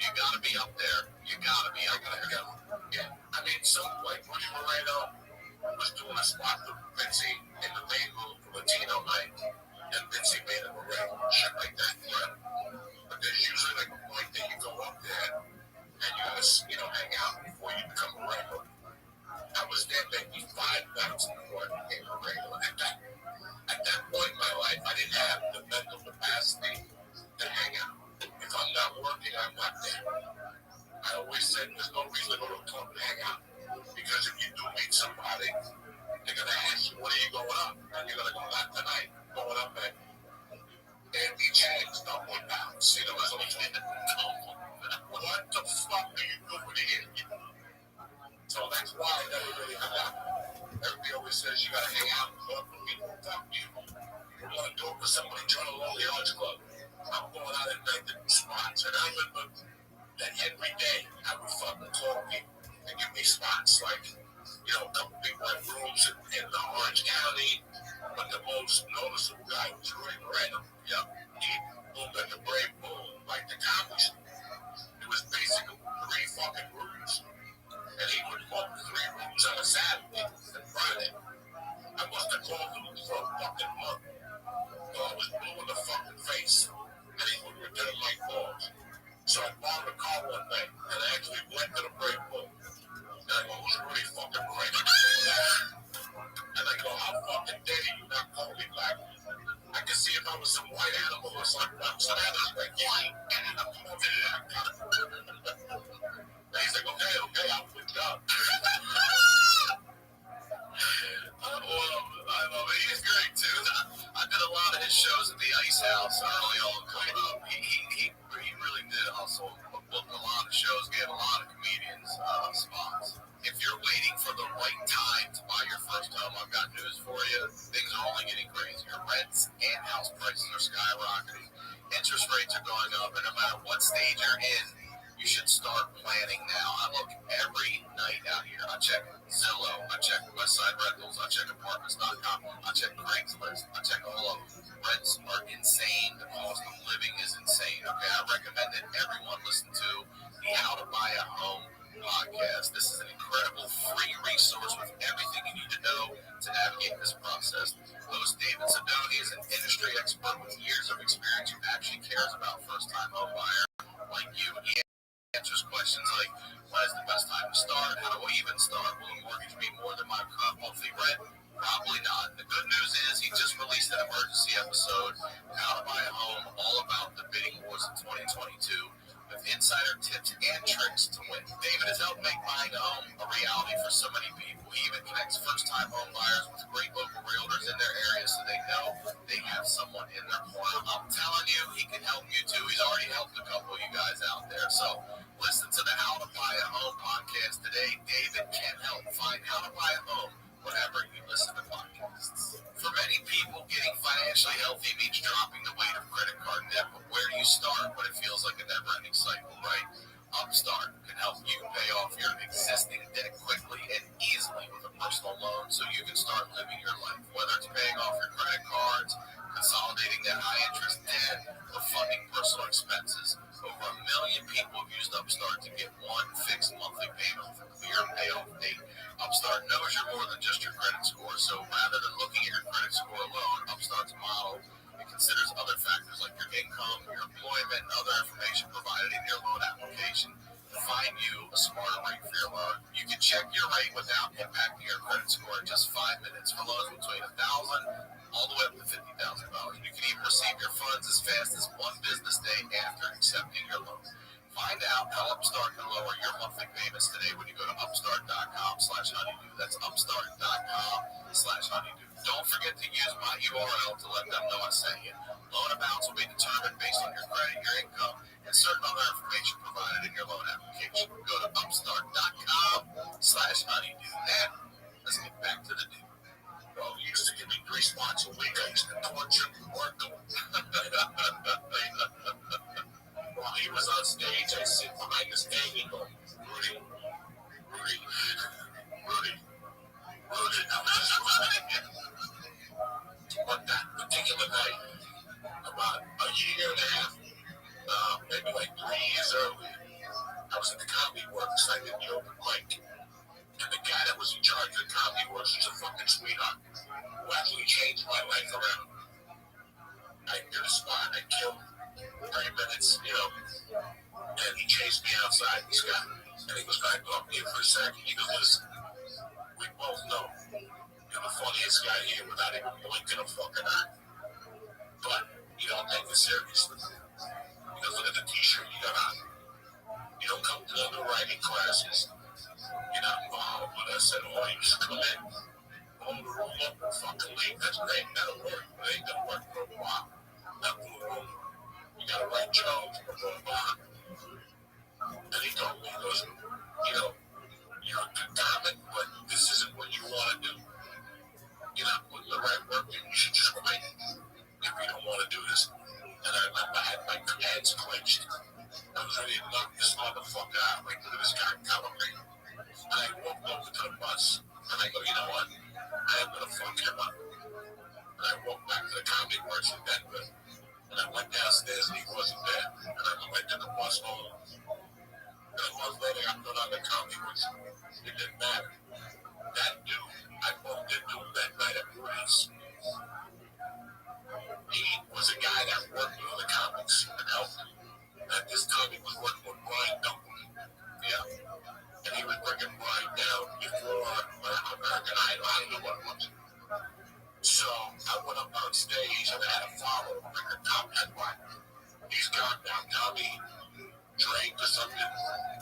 You gotta be up there. You gotta be up there. Yeah. I mean, so like Rudy Moreno was doing a spot with Vinci in the main room for Latino night, and Vinci made him a regular, shit like that. Yeah. But there's usually like a point that you go up there and you gotta, hang out before you become a regular. I was there maybe 5 nights before I became a regular. At that point in my life, I didn't have the mental capacity to hang out. If I'm not working, I'm not there. I always said there's no reason to go to a club and hang out. Because if you do meet somebody, they're going to ask you, when are you going up? And you're going to go out tonight, going up at Andy Chang's Dumpling Bounce. You know, it's only what the fuck are you doing here? So that's why I never really hung out. Everybody always says you got to hang out in the club with people. Fuck you. You want to do it with somebody trying to roll the arts club. I'm going out and making spots. And I remember that every day I would fucking call people and give me spots. Like, a couple people in rooms in the Orange County. But the most noticeable guy was Roy Moreno. Yep. He moved at the Brave Bull, like the Comedy Store. It was basically 3 fucking rooms. And he would book 3 rooms on a Saturday and Friday. I must have called him for a fucking month. So I was blue in the fucking face. And he would return my calls. So I borrowed a car one night and I actually went to the Brave Bull. And I go, who's really fucking Brave? And I go, how fucking dare you not call me back? I could see if I was some white animal or something. So that was like, white animal. And he's like, okay, I'll put it up. I love it. He's great too. I did a lot of his shows at the Ice House early on coming up. He really did hustle, booked a lot of shows, gave a lot of comedians spots. If you're waiting for the right time to buy your first home, I've got news for you. Things are only getting crazier. Rents and house prices are skyrocketing. Interest rates are going up, and no matter what stage you're in, you should start planning now. I look every night out here. I check Zillow. I check Westside Rentals. I check Apartments.com. I check Craigslist. I check all of them. Rents are insane. The cost of living is insane. Okay, I recommend that everyone listen to the How to Buy a Home podcast. This is an incredible free resource with everything you need to know to navigate this process. Host David Sidoni is an industry expert with years of experience who actually cares about first-time home buyer like you. He answers questions like, when is the best time to start? How do I even start? Will a mortgage be more than my current monthly rent? Probably not. The good news is he just released an emergency episode, How to Buy a Home, all about the bidding wars in 2022, with insider tips and tricks to win. David has helped make buying a home a reality for so many people. He even connects first-time home buyers with great local realtors in their area so they know they have someone in their corner. I'm telling you, he can help you too. He's already helped a couple of you guys out there. So listen to the How to Buy a Home podcast today. David can help find how to buy a home whenever you listen to podcasts. For many people, getting financially healthy means dropping the weight of credit card debt, but where do you start when it feels like a never-ending cycle, right? Upstart can help you pay off your existing debt quickly and easily with a personal loan so you can start living your life. Whether it's paying off your credit cards, consolidating that high-interest debt, or funding personal expenses, over 1 million people have used Upstart to get one fixed monthly payment with a clear payoff date. Upstart knows you're more than just your credit score, so rather than looking at your credit score alone, Upstart's model it considers other factors like your income, your employment, and other information provided in your loan application to find you a smarter rate for your loan. You can check your rate without impacting your credit score in just 5 minutes for loans between $1,000 all the way up to $50,000. You can even receive your funds as fast as one business day after accepting your loan. Find out how Upstart can lower your monthly payments today when you go to upstart.com/honeydew. That's upstart.com/honeydew. Don't forget to use my URL to let them know I sent you. Loan amounts will be determined based on your credit, your income, and certain other information provided in your loan application. Go to upstart.com/honeydew. Now, let's get back to the deal. Well, you used to give me 3 spots a week. I used to torture and work them. While he was on stage, I sit behind the stage and go, Rudy. But that particular night, about a year and a half, maybe like 3 years earlier, I was at the Comedy Works. I did the open mic. And the guy that was in charge of the Comedy Works was a fucking sweetheart who actually changed my life around. I did a spot. I killed 30 minutes, and he chased me outside, this guy. And he goes, "Can I talk to you for a second?" He goes, "Listen, we both know you're the funniest guy here without even blinking a fucking eye. But you don't take it seriously. He goes, look at the t-shirt you got on. You don't come to the writing classes. You're not involved with us at all. You just come in, roll the room up, and fucking leave. That's great. That'll work. It ain't gonna work for a while. Not for a room. You gotta write jokes for a while." And he told me, he goes, you're a good comic, but this isn't what you want to do. You're not putting the right work in. You should just quit if you don't want to do this. And I remember I had my hands clenched. I was ready to knock this motherfucker out. Like, look at this guy telling me. And I walked over to the bus, and I go, you know what? I am going to fuck him up. And I walked back to the Comedy Works in Denver, and I went downstairs, and he wasn't there. And I went to the bus home. And a month later, I put on the Comedy Works. It didn't matter. That dude, I bumped into him that night at Rudy's. He was a guy that worked with the comics and helped him. At this time, he was working with Brian Dunkley. Yeah. And he was bringing Brian down before American Idol. I don't know what it was. So I went up on stage and I had a follow like a top headline. He's gone down Tommy Drake or something.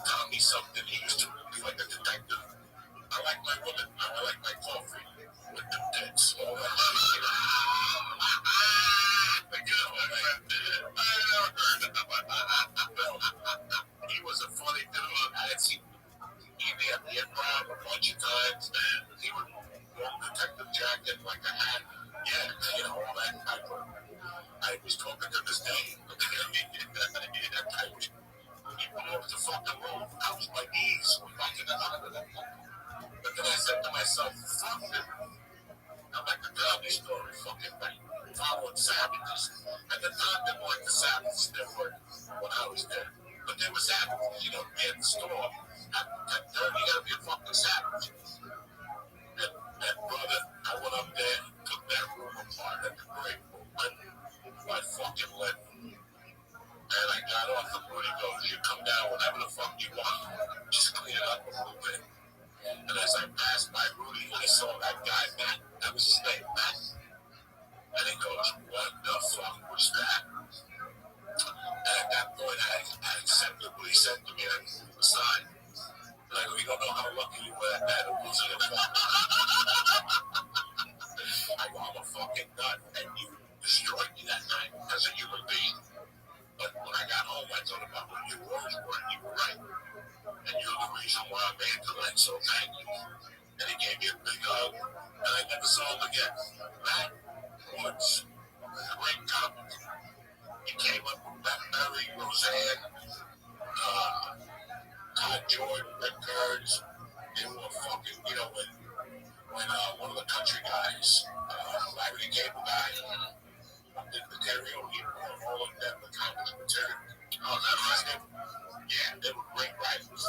Tommy something. He used to be like a detective. I like my woman. I like my coffee with the tits. All that shit. He was a funny dude. I had seen him at the improv a bunch of times. He would wear a protective jacket like a hat. Yeah, all that type of. I was talking to this day. He put over the fucking room. I was my knees were fucking out of that. But then I said to myself, fuck it. I'm like a comedy story, fucking thing. Following savages. At the time, they weren't like the savages that were when I was there. But they were savages, be at the store. At 30, you gotta be a fucking savage. And brother, I went up there, took that room apart at the break. My fucking lip. And I got off the Rudy goes, you come down whenever the fuck you want. Just clean it up a little bit. And as I passed by Rudy, I saw that guy, Matt. That was his name, Matt. And he goes, what the fuck was that? And at that point, I accepted what he said to me and I moved aside. And I go, you don't know how lucky you were at that. It wasn't a fuck. I go, I'm a fucking nut. And you destroyed me that night as a human being. But when I got home, I thought about what your words were, and you were right. And you're the reason why I'm here tonight, so thank you. And he gave me a big hug, and I never saw him again. Matt Woods, great comic. He came up with Matt Berry, Roseanne, Todd Jordan, Rick Kurtz. They were fucking, when when one of the country guys, Larry the Cable Guy, did the karaoke for all of them, the comedy material. Oh, that was yeah, they were great writers.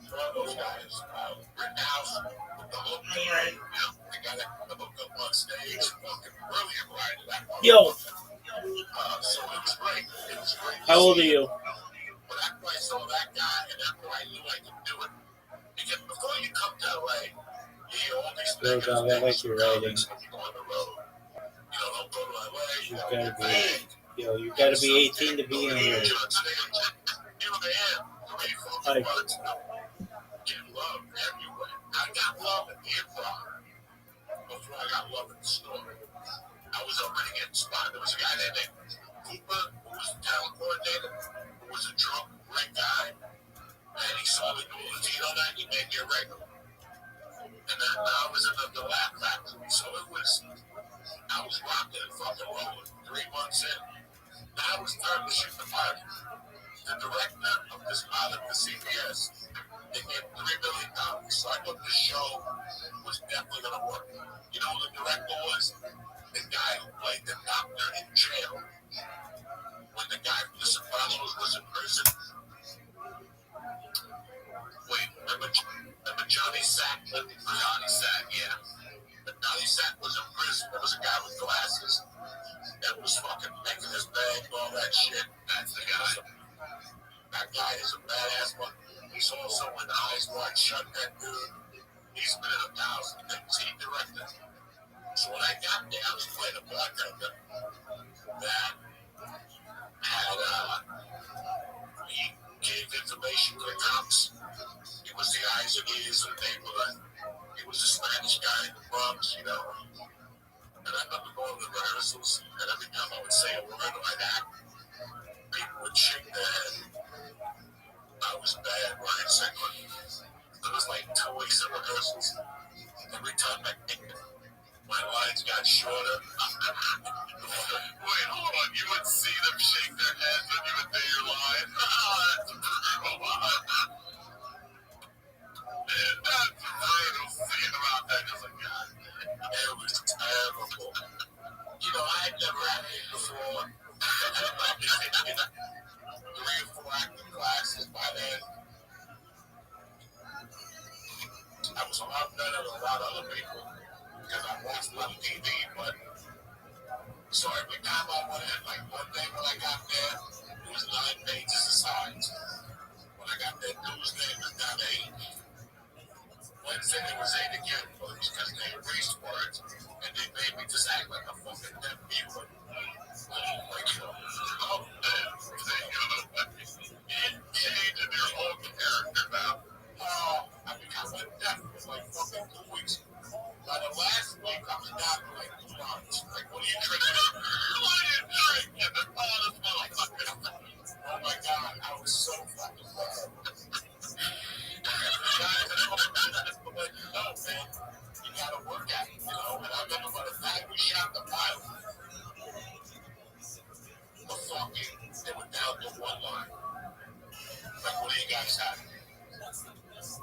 One of those guys, Rittenhouse, with the hook, the guy that put the hook up on stage, fucking brilliant writer. Yo, So it was great. It was great. how old are you? But after I saw that guy, and after I knew I could do it, because before you come to LA, you hear all these Slow down, I like your writing. when you go on the road. You know, don't go to LA. You gotta be, yo, you gotta be 18 to be in here. Here I am, 3 Hi. months, getting love everywhere. I got love at the improv before I got love at the store. I was already getting spotted. There was a guy named Cooper, who was the talent coordinator, who was a drunk, great guy. And he saw me doing Latino night, he made me a regular. And then I was in the Laugh Factory, so it was, I was rocking and fucking rolling. 3 months in, I was starting to shoot the pilot. The director of this pilot for CBS, they gave $3 million. So I thought the show was definitely going to work. You know who the director was? The guy who played the doctor in jail when the guy from The Sopranos was in prison. Wait, remember Johnny Sack? Johnny Sack, yeah. But Johnny Sack was in prison. There was a guy with glasses that was fucking making his bag and all that shit. That's the guy. That guy is a badass one. He's also in Eyes Wide Shut, that dude. He's been in 1,000 things. He directed. So when I got there, I was playing a bartender that had, he gave information to the cops. He was the eyes and ears of the neighborhood. He was a Spanish guy in the Bronx, you know. And I remember going to the rehearsals, and every time I would say a word or I'd act, people would shake their head. I was bad, Ryan Sickler. It was like 2 weeks of rehearsals. Every time I picked it, my lines got shorter. Wait, hold on. You would see them shake their heads when you would say your line? That's brutal. That's brutal. Seeing about that, just like, God, it was terrible. You know, I had never acted before. I did 3 or 4 acting classes by then. I was a lot better than a lot of other people because I watched a lot of TV, but so every time I went in, like one day when I got there, it was 9 pages of signs. When I got there Tuesday, it was down to 8. Wednesday, there was 8 again, because they erased words, and they made me just act like a fucking deaf mute. Like, you know, oh, man, you're changing your whole character now. I went deaf for like fucking 2 weeks. By the last week, I was down to like 2 months. Like, what are you drinking? What are you drinking? Oh my God, I was so fucking bad. No, man, you gotta work at it, you know? And I remember by the time we shot the pilot, the fucking, they were down to 1 line. Like, what do you guys have?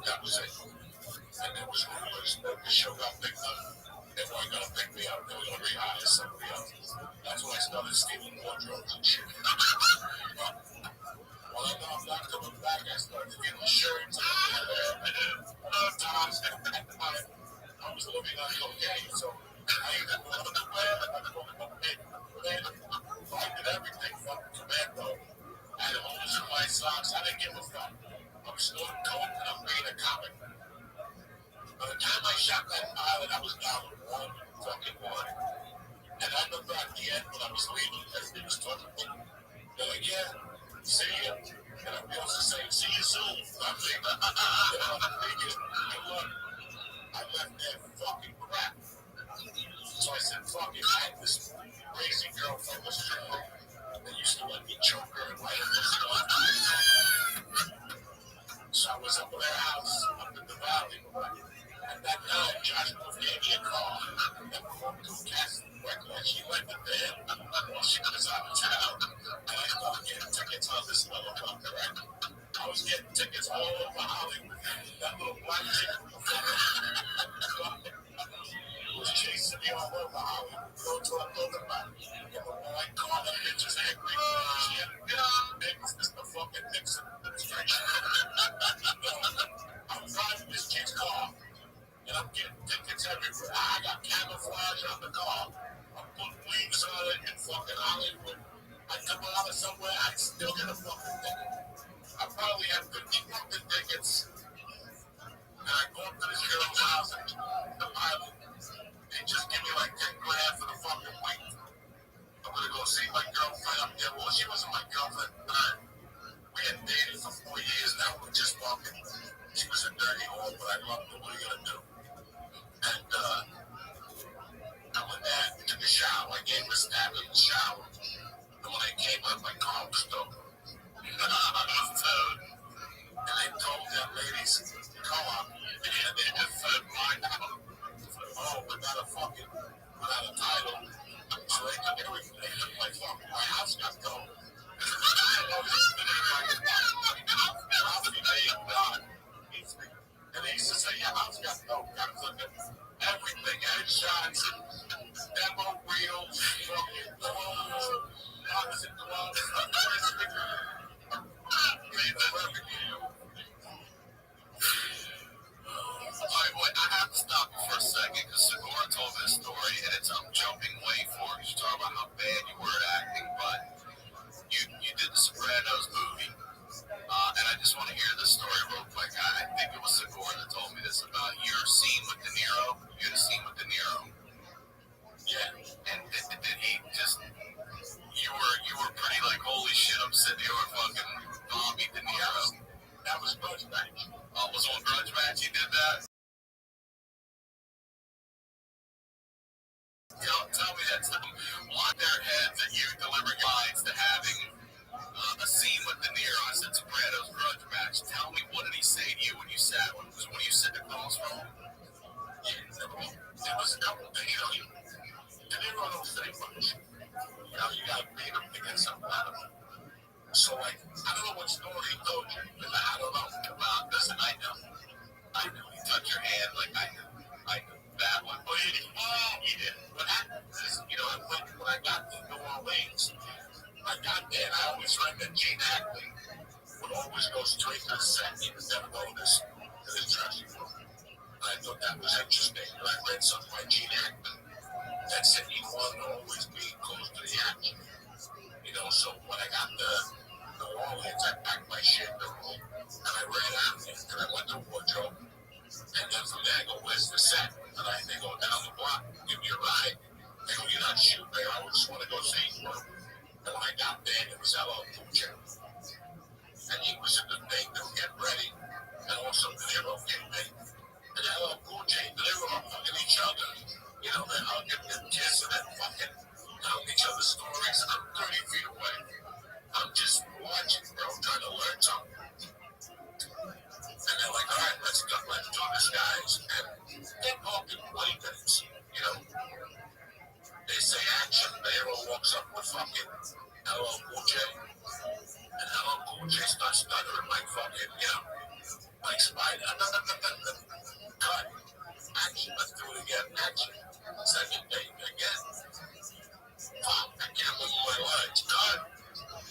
That was it. And there was rumors that the show got picked up. They weren't going to pick me up. They were going to rehire somebody else. That's when I started stealing wardrobes and shit. Well, I know I'm not coming back. I started getting shirts. I was living on cocaine, so I even went on the web. I was on cocaine. I did everything fucking commando. I had holes in my socks. I didn't give a fuck. I'm snorting coke and I'm being a comic. By the time I shot that pilot, I was down to 1 fucking one. And I remember at the end when I was leaving, everybody was talking to me. They're like, yeah, see ya. And everybody else is saying, see you soon. I'm like, good luck. I left there fucking crap. So I said, fuck it. I had this crazy girl from the strip club that used to let me choke her and light her stuff. So I was up at their house, up in the valley. And that night, Josh Wolf gave me a call. And we went to a casting director, and she went to bed while she was out of town. And I started getting tickets on this motherfucker, right? I was getting tickets all over Hollywood. That little black chick. to be all over Hollywood. Go to a building about it. And the white car, that bitch is angry. She had to get out. It's the fucking Nixon administration. I'm driving this chick's car, and I'm getting tickets everywhere. I got camouflage on the car. I'm putting wings on it in fucking Hollywood. I come out of somewhere, I still get a fucking ticket. I probably have 50 fucking tickets. And I go up to this girl's house and the pilot, they just give me like 10 grand for the fucking week. I'm gonna go see my girlfriend up there. Well, she wasn't my girlfriend at the time. We had dated for 4 years now. We're just walking. She was a dirty hole, but I loved her. What are you gonna do? And I went there, took a shower. I gave her a stab in the shower. And when I came out, my car was stolen. And I told that lady's co-op, and they just said, mine out. Oh, without a title. So they took everything. They took my fucking, my house got stolen. And they used to say, your house got stolen. I was looking at everything, headshots, demo reels, fucking clothes, boxing gloves, I have to stop you for a second because Segura told this story, and I'm jumping way forward. You talk about how bad you were at acting, but you did the Sopranos movie, and I just want to hear this story real quick. I think it was Segura that told me this about your scene with De Niro. You had a scene with De Niro. Yeah, and did he just? You were pretty like, holy shit, I'm sitting here with fucking Bobby De Niro. That was Grudge Match. Oh, was on Grudge Match he did that? Tell me that. On their heads that you deliver your lines to having a scene with De Niro. I said Sopranos Grudge Match. Tell me, what did he say to you when you sat? When you sit across from him? Yeah, there was a couple things. De Niro don't say much. You gotta beat him to get something out of him. So, like, I don't know what story he told you, but I don't know. Listen, I know. He touched your hand, like, I knew that one. But he did. What happened is, when I got to New Orleans, I got there, and I always read that Gene Hackman would always go straight to the set. He would never go to this dressing room. And I thought that was interesting. And I read something by Gene Hackman that said he wanted to always be close to the action. So when I got to New Orleans, I packed my shit in the room, and I ran out there, and I went to wardrobe. And then from there, I go, where's the set? And they go, down the block, give me a ride. They go, you're not shooting there, I just want to go see you. And when I got there, it was LL Cool J. And he was in the thing to get ready. And also, De Niro came in. And LL Cool J, they were all fucking each other. They're hugging and kissing and fucking telling each other stories. And I'm 30 feet away. I'm just watching, bro, trying to learn something. And they're like, all right, let's do this, guys. And they're talking 20 minutes, They say action. The hero walks up with fucking LL Cool J. And LL Cool J starts stuttering like fucking, like Spider. Cut. Action. Let's do it again. Action. Second take again. Pop. I can't move my legs. Cut.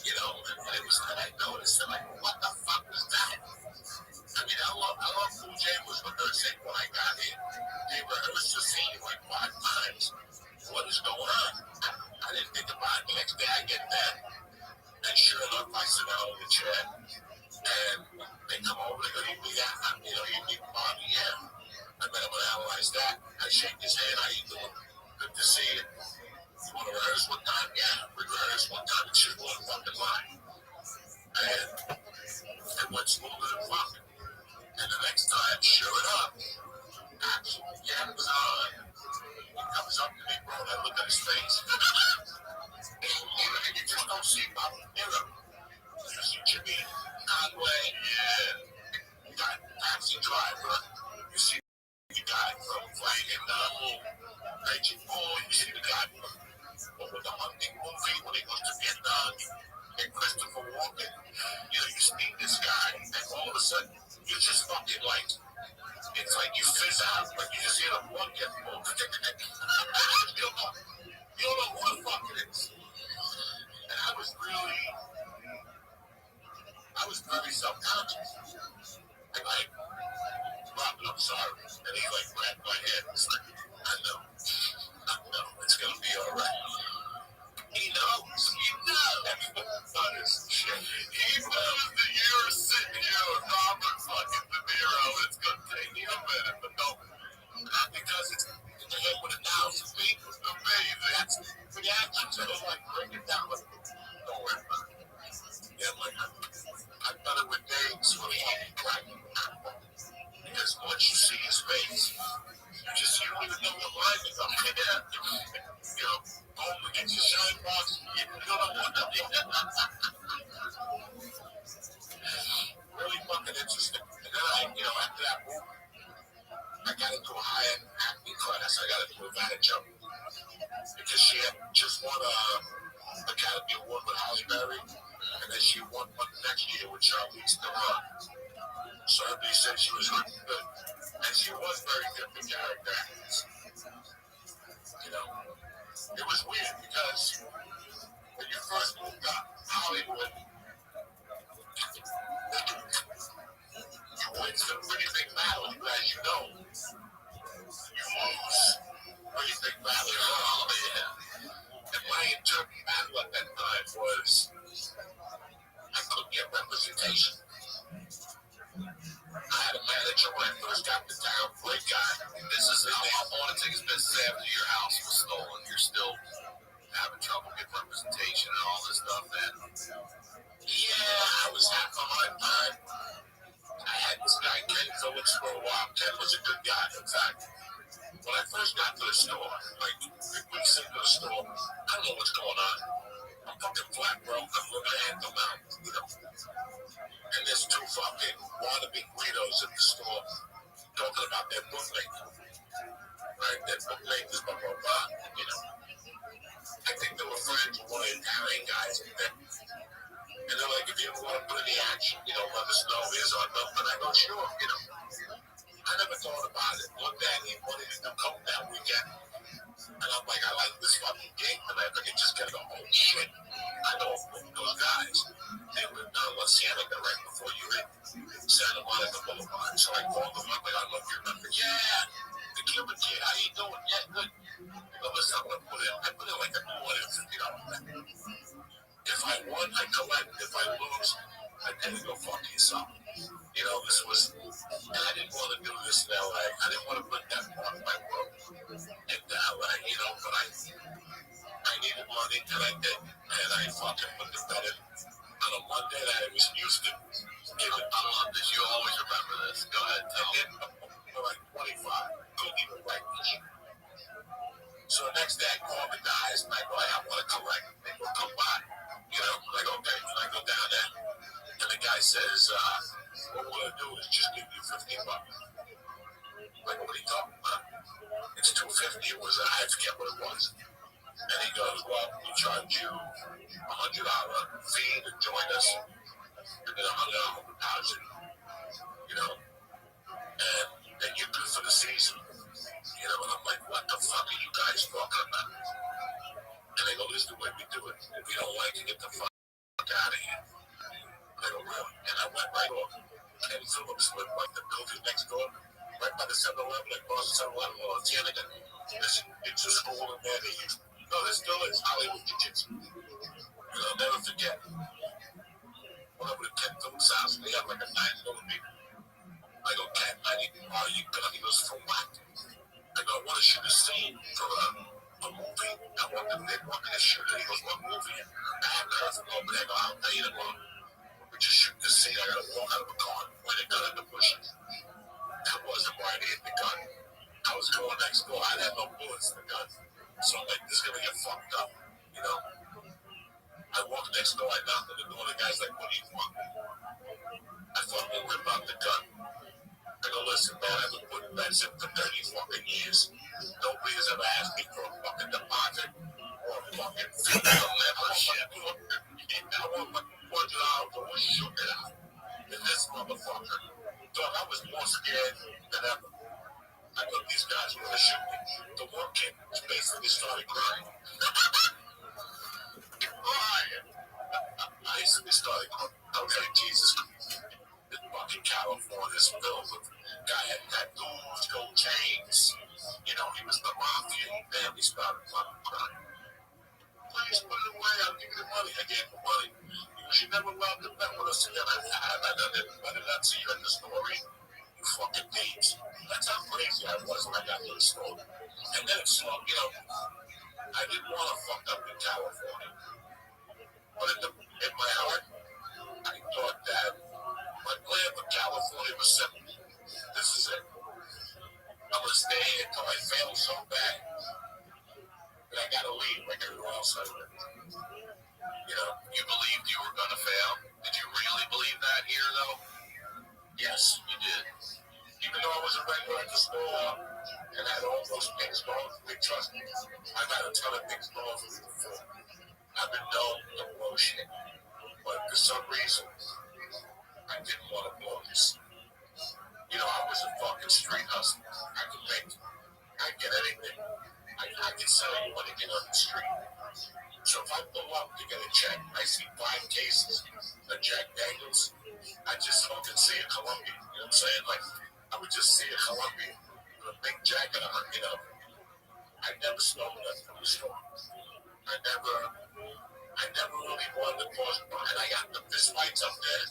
And it was that I noticed. I'm like, what the fuck was that? I mean, I love Cool J was rehearsing when I got in. They rehearsed the scene like 5 times. What is going on? I didn't think about it. The next day I get there. And sure enough, I sit down in the chair. And they come over, they go, you meet Bobby, yeah. I met him and analyze that. I shake his hand, how you doing? Good to see you. You want to rehearse one time? Yeah, we rehearsed one time. It's just one fucking line. And it went smoother than fucking. And the next time, sure enough, action. Yeah, it was on. He comes up to me, bro, and I look at his face. And you just don't see Bobby Niro. You see Jimmy Conway, yeah. You got Taxi Driver. You see the guy from Flying Raging Bull. You see the guy from the hunting movie when he goes to Vietnam. And Christopher Walken. You see this guy, and all of a sudden, you're just fucking like, it's like you fizz out, like you just hear the blood get pulled. You don't know who the fuck it is. And I was very self-conscious. And like, Robin, I'm sorry. And he like grabbed my head and was like, I know, it's gonna be all right. He knows. Everybody knows shit. He knows that you're sitting here with Robert fucking De Niro. It's gonna take you a minute, but no, not because it's in the head with 1,000 feet. Amazing. That's the reaction to it. Like, bring it down. But don't worry about it. Yeah, like, I've done it with Dave's when he cracked. Because once you see his face, you don't even know what line is up. You know, home against your shine box, you don't know what to do. Really fucking interesting. And then after that movie, I got into a high-end acting class. I got into a manager because she had just won a Academy Award with Halle Berry, and then she won one next year with Charlize Theron. So everybody said she was really good, and she was very good for character actors. It was weird because when you first moved up Hollywood, you win some pretty big battles, as you know. You lose pretty big battles. Oh, yeah. And my internal battle at that time was I couldn't get representation. I had a manager when I first got to town, great guy. This is how long it takes business after your house was stolen. You're still having trouble getting representation and all this stuff. Then, yeah, I was having a hard time. I had this guy, Ken Phillips, for a while. Ken was a good guy, in fact. When I first got to the store, like 3 weeks into the store, I don't know what's going on. I'm fucking flat broke. I'm looking at them out, And there's 2 fucking wannabe Guidos in the store talking about their bootleg. Right? Their bootleg is blah, blah, blah. I think they were friends with one of the Italian guys. And they're like, if you ever want to put any action, let us know. Here's our number. And I go, sure, I never thought about it. One day he wanted to come that weekend. And I'm like, I like this fucking game. And I think it just get the whole shit. I know those guys. They were in La Cienega right before you hit Santa Monica Boulevard. So I called them up. I love your number. Yeah. The Cuban kid. How you doing? Yeah, good. Listen, I'm going to put in like a $250. If I won, I collect. If I lose, I pay to go fuck yourself. This was, and I didn't want to do this in LA. I didn't want to put that part of my work in LA, but I needed money, and I did. And I fucking put the bet in on a Monday that I was in Houston. I love this. You always remember this. Go ahead. I did for like 25. Couldn't even write this. So the next day I call the guys, and I go, I want to collect. They go, come by. Like, okay. And I go down there, and the guy says, what we're going to do is just give you $15. Like, what are you talking about? It's $250. It was, I forget what it was. And he goes, well, we charge you $100 fee to join us, and then $100 deposit, and then you're good for the season. And I'm like, what the fuck are you guys talking about? And they go, this is the way we do it. If you don't like it, get the fuck out of here. I go, really? And I went right off. Ken Phillips lived like the building next door, right by the 7-Eleven, across the 7-Eleven on Cienega. It's a school in there. There still is Hollywood Jiu-Jitsu. And I'll never forget. When I went to Ken Phillips' house, they have like a 9 people. I go, Ken, are you gonna? He goes, for what? I go, I want to shoot a scene for a movie. I want them to shoot it. He goes, what movie? I haven't heard from nobody. I go, I'll tell you tomorrow. We just shoot this scene. I gotta walk out of a car and point a gun in the bushes. That wasn't why they hit the gun. I was going next door. I had no bullets in the gun. So I'm like, this is gonna get fucked up. I walk next door. I knock on the door. The guy's like, what do you want? I thought we'll rip out the gun. I go, listen, man, I've been putting bets in for 30 fucking years. Nobody has ever asked me for a fucking deposit or a fucking membership. I want my $100 to shoot it out. And this motherfucker. Dog, I was more scared than ever. basically started crying. I basically started crying. Okay, Jesus Christ. This fucking California's filled with guy had tattoos, gold chains. You know, he was the mafia. He barely started fucking crying. Please put it away. I'll give you the money. I gave him money. She never allowed to bet with us together. I did not see you in the story. You fucking dates. That's how crazy I was when I got to the store. And then it's slow, you know, I didn't want to fuck up in California. But in my heart, I thought that my plan for California was simple. This is it. I'm going to stay here until I fail so bad that I got to leave like everyone else I did. You know, you believed you were going to fail? Did you really believe that here, though? Yes, you did. Even though I was a regular at the store and had all those things going for me, trust me, I've had a ton of things going for me before. I've been known to blow shit. But for some reason, I didn't want to blow this. You know, I was a fucking street hustler. I could make, I get anything. I can sell you anything on the street. So if I pull up to get a check, I see 5 cases of Jack Daniels. I just fucking see a Columbia. You know what I'm saying? Like, I would just see a Columbia with a big jacket on, you know. I never stole that from the store. I never really wanted to cause, and I got the fist fights up there.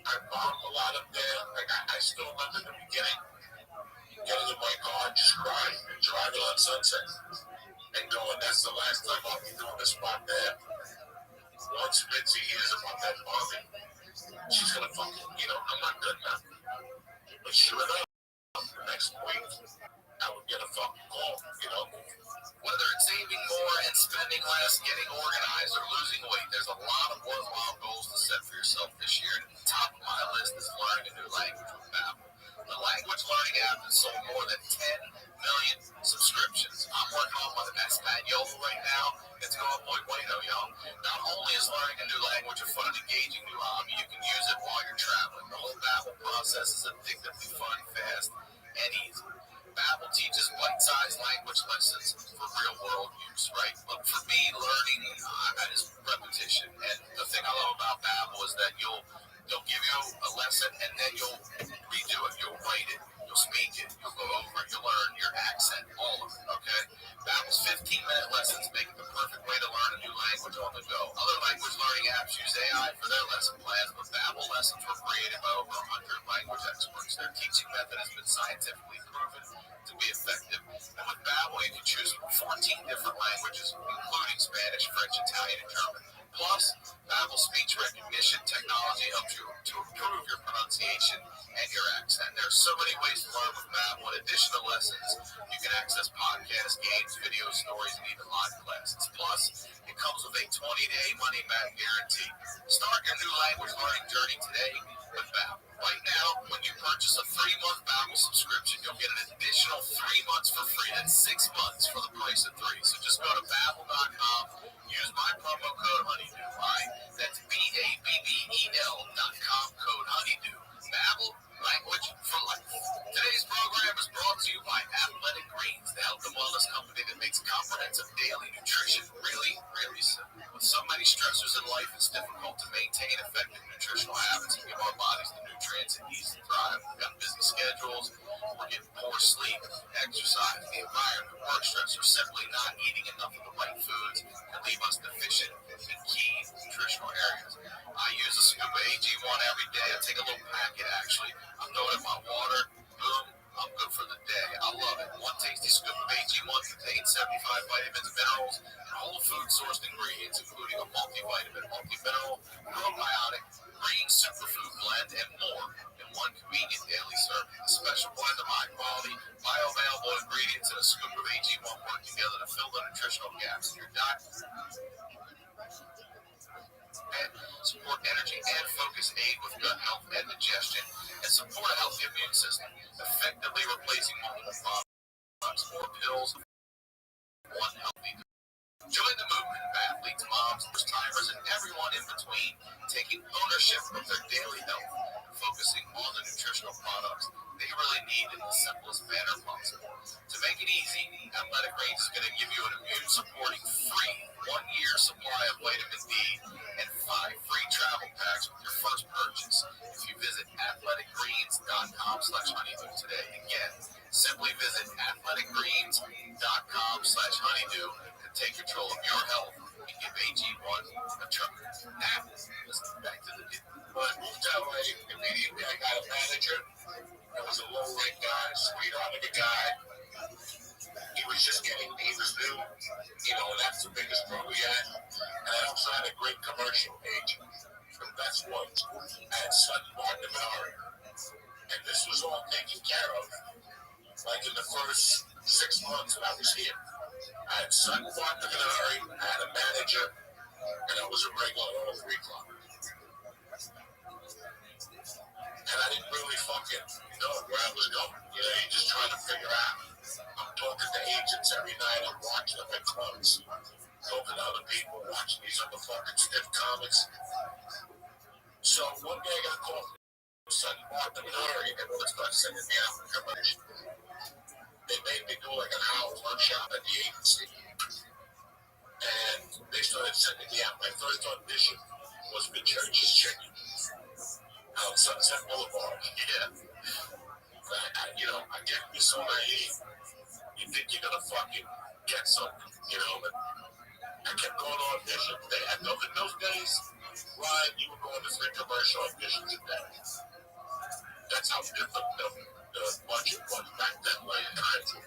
I bombed a lot up there. Like, I still remember in the beginning, getting in my car, just crying and driving on Sunset. And going, that's the last time I'll be doing this spot there. Once Mitzi hears about that bombing, she's gonna fucking, you know, I'm not good now. But sure enough, next week, I would get a fucking call, you know. Whether it's saving more and spending less, getting organized, or losing weight, there's a lot of worthwhile goals to set for yourself this year. And at the top of my list is learning a new language with Babbel. The language learning app has sold more than 10 million subscriptions. I'm working on my Espanol right now. It's going muy bueno, y'all. Not only is learning a new language a fun and engaging new hobby, you can use it while you're traveling. The whole Babbel process is addictively fun, fast, and easy. Babbel teaches bite-sized language lessons for real-world use, right? But for me, learning is repetition. And the thing I love about Babbel is that they'll give you a lesson and then you'll redo it, you'll write it, you'll speak it, you'll go over it, you'll learn your accent, all of it, okay? Babbel's 15-minute lessons make it the perfect way to learn a new language on the go. Other language learning apps use AI for their lesson plans, but Babbel lessons were created by over 100 language experts. Their teaching method has been scientifically proven to be effective. And with Babbel, you can choose from 14 different languages, including Spanish, French, Italian, and German. Plus, Babbel speech recognition technology helps you to improve your pronunciation and your accent. There are so many ways to learn with Babbel. In addition to lessons, you can access podcasts, games, videos, stories, and even live classes. Plus, it comes with a 20-day money-back guarantee. Start your new language learning journey today with Babbel. Right now, when you purchase a 3-month Babbel subscription, you'll get an additional 3 months for free. That's 6 months for the price of 3. So just go to Babbel.com, use my promo code Honeydew. Right? That's Babbel.com, code Honeydew. Babbel, language for life. Today's program is brought to you by Athletic Greens, the health and wellness company that makes comprehensive daily nutrition really, really simple. With so many stressors in life, it's difficult to maintain effective nutritional habits and give our bodies the nutrients it needs to thrive. We've got busy schedules, we're getting poor sleep, exercise, the environment, work stress, or simply not eating enough of the right foods can leave us deficient in key nutritional areas. I use a scoop of AG1 every day. I take a little packet, actually. I'm throwing in my water. Boom. I'm good for the day. I love it. One tasty scoop of AG1 contains 75 vitamins, minerals, and whole food sourced ingredients, including a multivitamin, multimineral, probiotic, green superfood blend, and more in one convenient daily serving. A special blend of high quality, bioavailable ingredients and a scoop of AG1 work together to fill the nutritional gaps in your diet. And support energy and focus, aid with gut health and digestion, and support a healthy immune system, effectively replacing multiple products or pills. One healthy Join the movement of athletes, moms, first-timers, and everyone in between, taking ownership of their daily health, focusing on the nutritional products they really need in the simplest manner possible. To make it easy, Athletic Greens is going to give you an immune-supporting free 1-year supply of vitamin D and 5 free travel packs with your first purchase. If you visit athleticgreens.com/honeydew today, again, simply visit athleticgreens.com/honeydew and take control of your health and give AG1 a try. Now, listen back to the video. When I moved to LA, immediately I got a manager. It was a low-rent guy, sweetheart of a guy. He was new, and that's the biggest problem we had. And I also had a great commercial agent, the best ones. I had Sutton Martin Minari. And this was all taken care of, like in the first 6 months that I was here. I had Sutton Martin Minari, I had a manager, and I was a regular at all 3 clubs. And I didn't really fucking know where I was going. You're just trying to figure out. I'm talking to agents every night. I'm watching them at clubs. Talking to other people, watching these other fucking stiff comics. So one day I got a call from Sutton Martin Minari, and they started sending me out for commission. They made me do like an hour workshop at the agency. And they started sending me out. My first audition was for Church's Chicken on Sunset Boulevard. Yeah. I get you so naive. You think you're gonna fucking get something, but I kept going on auditions. In those days, Ryan, you were going to 3 commercial auditions a day. That's how different the budget was back then, like country.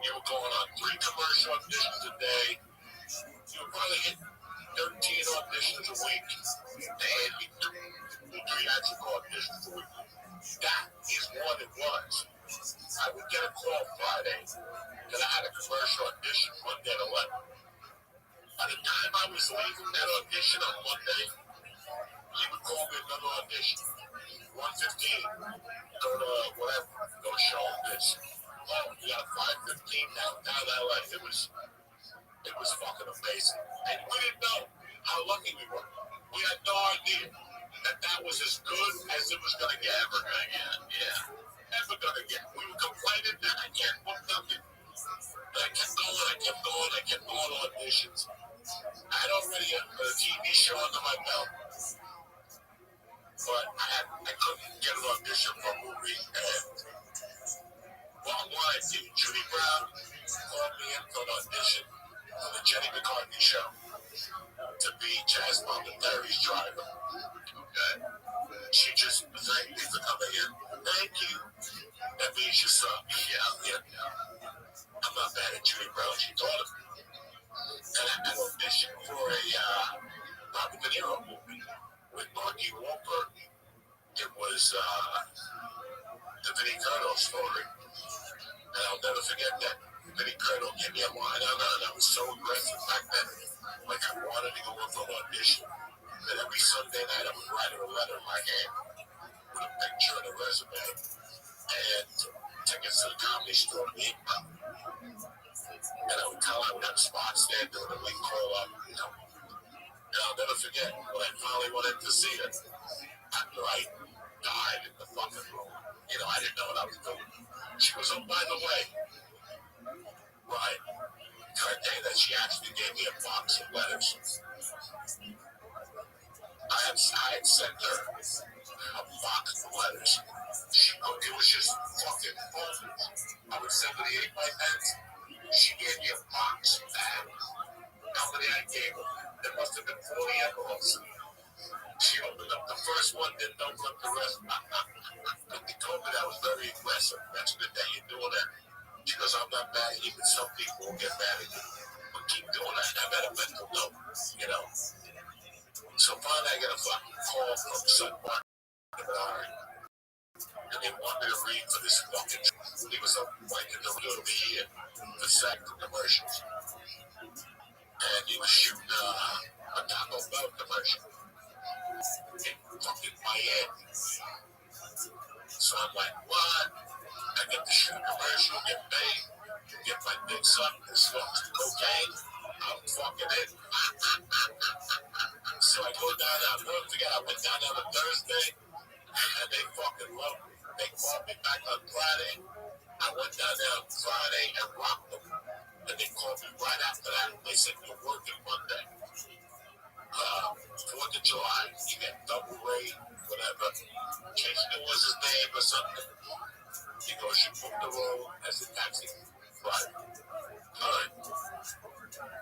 You were going on 3 commercial auditions a day. You were probably hitting 13 auditions a week. They had me 2 theatrical auditions a week. That is what it was. I would get a call Friday that I had a commercial audition Monday at 11. By the time I was leaving that audition on Monday, he would call me another audition. 1:15. Go to whatever. Go to show this. Oh, we got a 5:15 downtown LA. It was fucking amazing. And we didn't know how lucky we were. We had no idea that was as good as it was going to get. Ever going to get. Yeah. Ever going to get. We were complaining that I can't book nothing. But I kept going auditions. I had already a TV show under my belt. But I couldn't get an audition for a movie. And bottom line, Judy Brown called me in for an audition for the Jenny McCarthy show to be Jazz Momentary's driver. Okay? She just thanked me for coming in. Thank you. That means you're something. Yeah. I'm not mad at Judy Brown. She told him. And I had audition for a Robert De Niro movie with Marky Wahlberg. It was the Vinnie Curto story. And I'll never forget that. Vinnie Curto gave me a line on her, and I was so aggressive back then. Like I wanted to go in for an audition. And every Sunday night I would write her a letter in my hand with a picture and a resume. And tickets to the Comedy Store to eat. And I would tell her I would have spots there doing a week call up, And I'll never forget when I finally went in to see her after I died in the fucking room. I didn't know what I was doing. She was, oh, by the way, right, that day that she actually gave me a box of letters. I had sent her a box of letters. It was just fucking awful. I would send her the 8x10s. She gave me a box bag. How many I gave her? There must have been 40 envelopes. She opened up the first one, didn't open up the rest. They told me that was very aggressive. That's good that you're doing that. She goes, I'm not mad at you, but some people will get mad at you. But keep doing that. I'm at a mental note, So finally I get a fucking call from Sutton Martin. And they wanted me to read for this fucking. He was up like in the middle of the year for SAG commercials. And he was shooting a Taco Bell commercial in fucking Miami. So I'm like, what? I get to shoot a commercial, get paid, get my dick sucked, and smoke some cocaine. I'm fucking in. So I go down there. I'll never forget. I went down there on a Thursday, and they fucking loved me. They called me back on Friday. I went down there on Friday and rocked them. And they called me right after that. They said, you're working Monday. 4th of July. You get double rate, whatever. Jason was his name or something. He goes, you booked the room as a taxi driver. All right.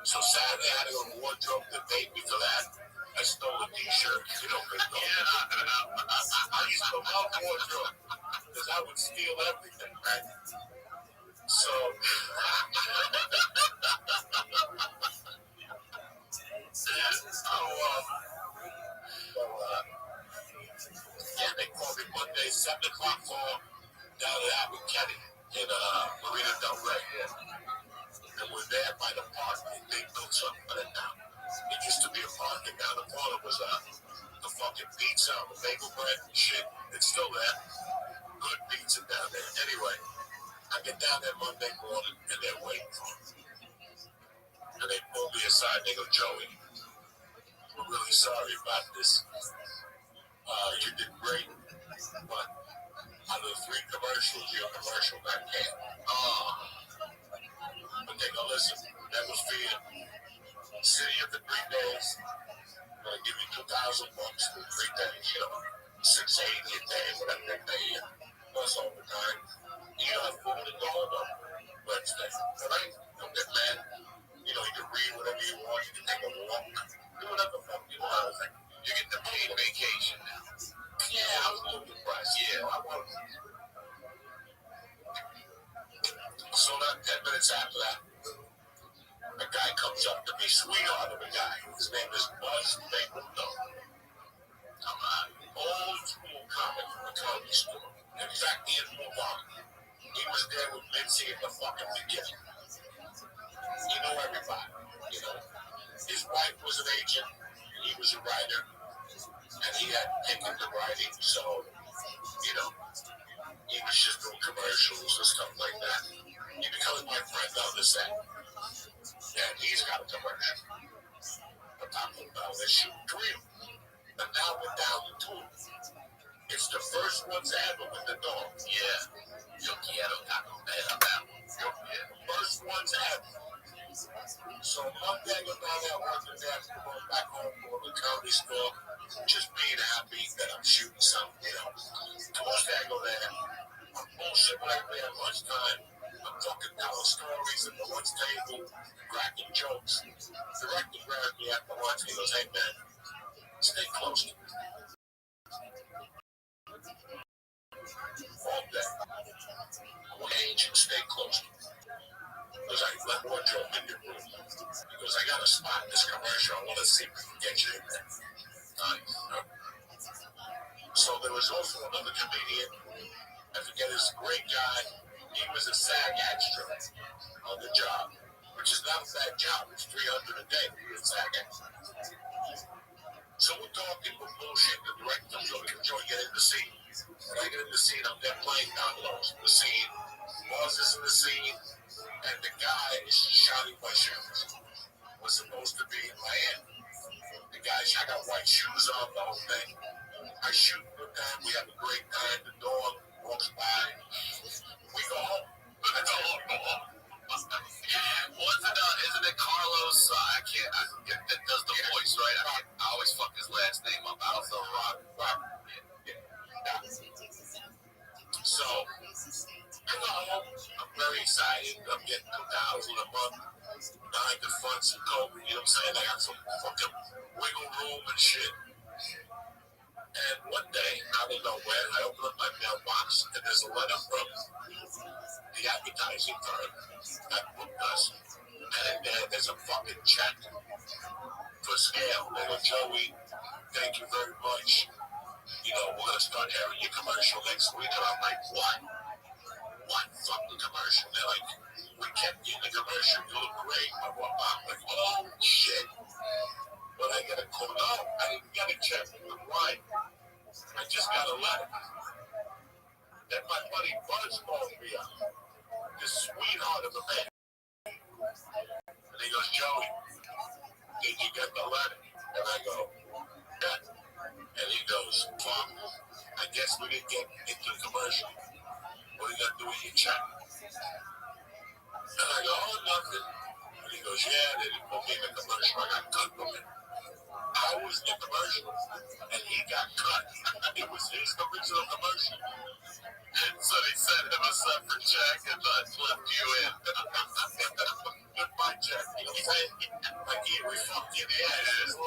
So Saturday, I had to go to wardrobe to date me for that. I stole a t-shirt. You know, I used to love wardrobe because I would steal everything, right? So, yeah, they called me Monday, 7 o'clock call down at Abbott Kenny in Marina Del Rey. And we're there by the park. They built something right now. It used to be a park, and down the corner was the fucking pizza, the bagel bread and shit. It's still there. Good pizza down there. Anyway, I get down there Monday morning, and they're waiting for me. And they pull me aside. They go, Joey, we're really sorry about this. You did great, but out of the 3 commercials, your commercial got canned. But they go, listen, that was for you. Sit here for 3 days. I'm going to give you $2,000 for 3 days, you know, $680 a day, whatever they pay you, plus overtime. You have food and go on Wednesday. All right? Don't get mad. You know, you can read whatever you want. You can take a walk. Do whatever the fuck you want. You get the paid vacation now. Yeah, I was a little depressed. Yeah, I was. So not 10 minutes after that, a guy comes up to me, sweetheart of a guy. His name is Buzz Mapleton. I'm an old school comic from the comedy store. In fact, he had moved on. He was there with Lindsay at the fucking beginning. He knew everybody, you know. His wife was an agent, and he was a writer, and he had taken to writing, so, you know, he was just doing commercials and stuff like that. He becomes my friend on the set. And he's got a commercial. I'm talking about they're shooting 3. But now we're down to 2. It's the first ones ever with the dog. Yeah. Yo quiero taco bell about Yo quiero. First ones ever. So Monday I go down there working there, going back home to the comedy store, just being happy that I'm shooting something, you know. Tuesday I go there, I'm bullshitting everybody at lunchtime. I'm talking telling stories at the lunch table, cracking jokes. The director grabs me after lunch and he goes, hey man, stay close to me. All day. What age you stay close to me? Because I let wardrobe in your room. Because I got a spot in this commercial. I want to see if we can get you in there. So there was also another comedian. I forget his great guy. He was a SAG extra on the job, which is not a bad job. It's $300 a day to be a SAG extra. So we're talking with bullshit. The director goes, Joey, get in the scene. When I get in the scene, I'm there playing dominoes in the scene. Buzz is in the scene, and the guy is shining my shoes. Was supposed to be in Miami. The guy, I got white shoes on, the whole thing. I shoot with them. We have a great time. The dog walks by. We go home. Isn't it Carlos? I can't. That does the voice, right? I always fuck his last name up. I also Rob. Yeah. So, I go home. I'm very excited. I'm getting $2,000 a month. Now I can fund some coke. You know what I'm saying? I got some fucking wiggle room and shit. And one day, out of nowhere, I open up my mailbox and there's a letter from the advertising firm that booked us. And there's a fucking check for scale. They go, Joey, thank you very much. You know, we're going to start airing your commercial next week. And I'm like, what? What fucking commercial? They're like, we kept you in the commercial. You look great. I'm like, oh, shit. But I get a call. No, I didn't get a check. I'm lying. I just got a letter. Then my buddy Buzz called me up. This sweetheart of a man. And he goes, Joey, Guess we didn't get into the commercial. What are you gonna do with your check? And I go, oh, nothing. And he goes, yeah, they didn't put me in the commercial. I got cut from it. I was in the commercial, and he got cut. It was his original commercial. And so they sent him a separate check and left you in. With my check. Like, yeah, we fucked you in the ass.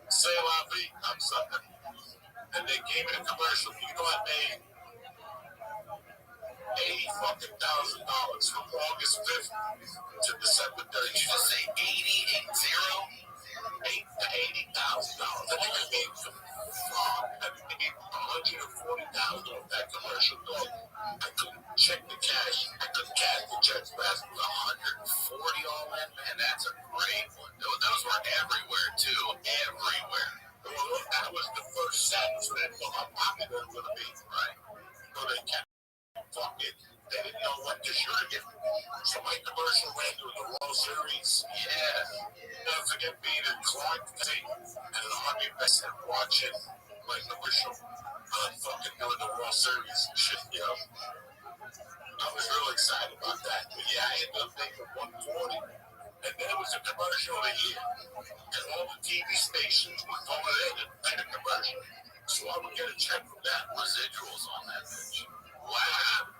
Say la vie, I'm something. And they gave me a commercial. You know I made $80,000 from August 5th to December 30th. Did you just say 80? $80,000. I think I made $140,000 of that commercial. Dog. I couldn't check the cash. I couldn't cash the checks fast. It was 140 all in, man. That's a great one. Those were everywhere too. Everywhere. Well, that was the first sentence that how popular it was going to be, right? So they kept fucking. They didn't know what to shoot again. So my commercial ran through the World Series. Yeah. Never forget being in Clark City and an Army base and watching my commercial fucking doing the World Series shit, you know. I was really excited about that. But yeah, I ended up making 140. And then it was a commercial of the year. And all the TV stations would go in and play the commercial. So I would get a check from that. Residuals on that bitch. Wow.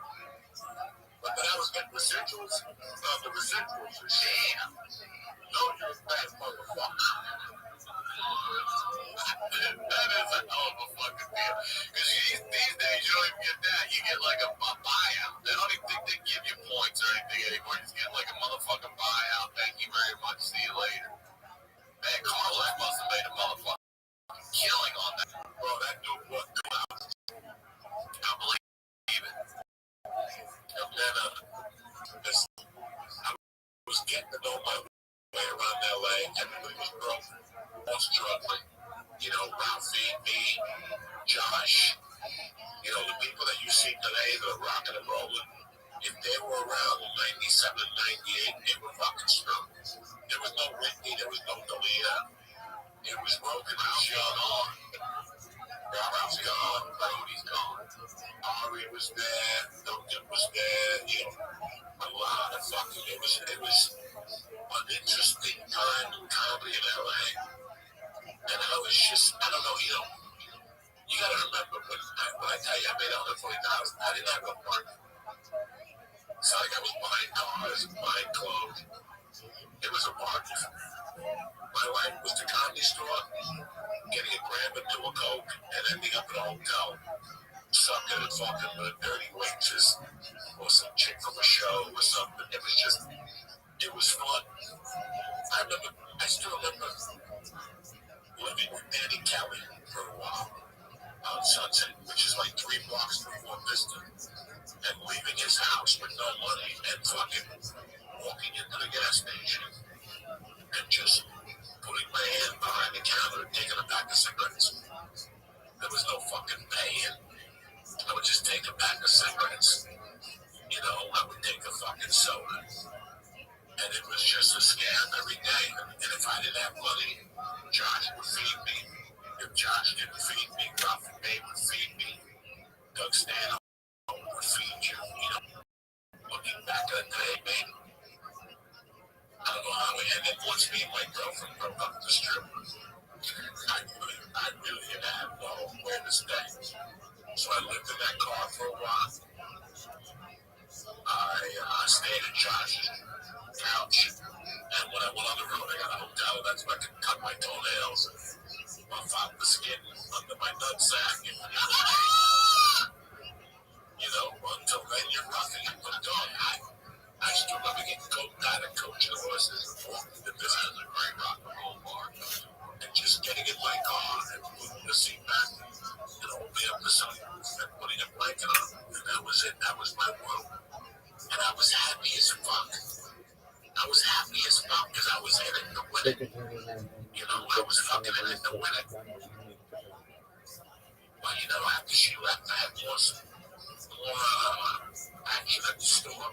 But then I was getting residuals. The residuals are damn. No, you're a bad motherfucker. That is a hell of a fucking deal. Because these days you don't even get that. You get like a buyout. They don't even think they give you points or anything anymore. You just get like a motherfucking buyout. Thank you very much. See you later. Man, Carlos must have made a motherfucking killing on that. Bro, that dude was I believe it. And then I was getting to know my way around LA. Everybody was broke. I was struggling. You know, Ralphie, me, Josh, you know, the people that you see today that are rocking and rolling, if they were around in 97, 98, they were fucking strong. There was no Whitney, there was no Dalia. It was broken out. Gone. Robert's gone. Brody's gone. Ari was there. Duncan was there. You know, a lot of fucking, it was an interesting time in comedy in LA. And I was just, I don't know, you know, you gotta remember when I tell you I made $140,000, I didn't have no money. It's like I was buying cars, buying clothes. It was a party. My life was the comedy store, getting a grab into a Coke, and ending up at a hotel, sucking and fucking with a dirty waitress or some chick from a show or something. It was just, it was fun. I still remember living with Danny Kelly for a while on Sunset, which is like 3 blocks from Fort Vista, and leaving his house with no money and fucking walking into the gas station and just putting my hand behind the counter and taking a pack of cigarettes. There was no fucking paying. I would just take a pack of cigarettes. You know, I would take a fucking soda. And it was just a scam every day. And if I didn't have money, Josh would feed me. If Josh didn't feed me, Ralph and May would feed me. Doug Stanhope would feed you. You know, looking back at the day, baby. I don't know how we ended. Once me and my girlfriend broke up the strip, I really didn't have nowhere to stay. So I lived in that car for a while. I stayed at Josh's couch. And when I went on the road, I got a hotel. That's where I could cut my toenails and buff out the skin under my nutsack. You know, until then, you're rocking it. But dog, I still remember getting coached out and coaching the horses before the business is a great rock and roll bar. And just getting in my car and putting the seat back and opening up the sunroof and putting a blanket on. And that was it. That was my world. And I was happy as fuck. I was happy as fuck because I was in it to win it. You know, I was fucking in it to win it. But, you know, after she left, I had more action at the store.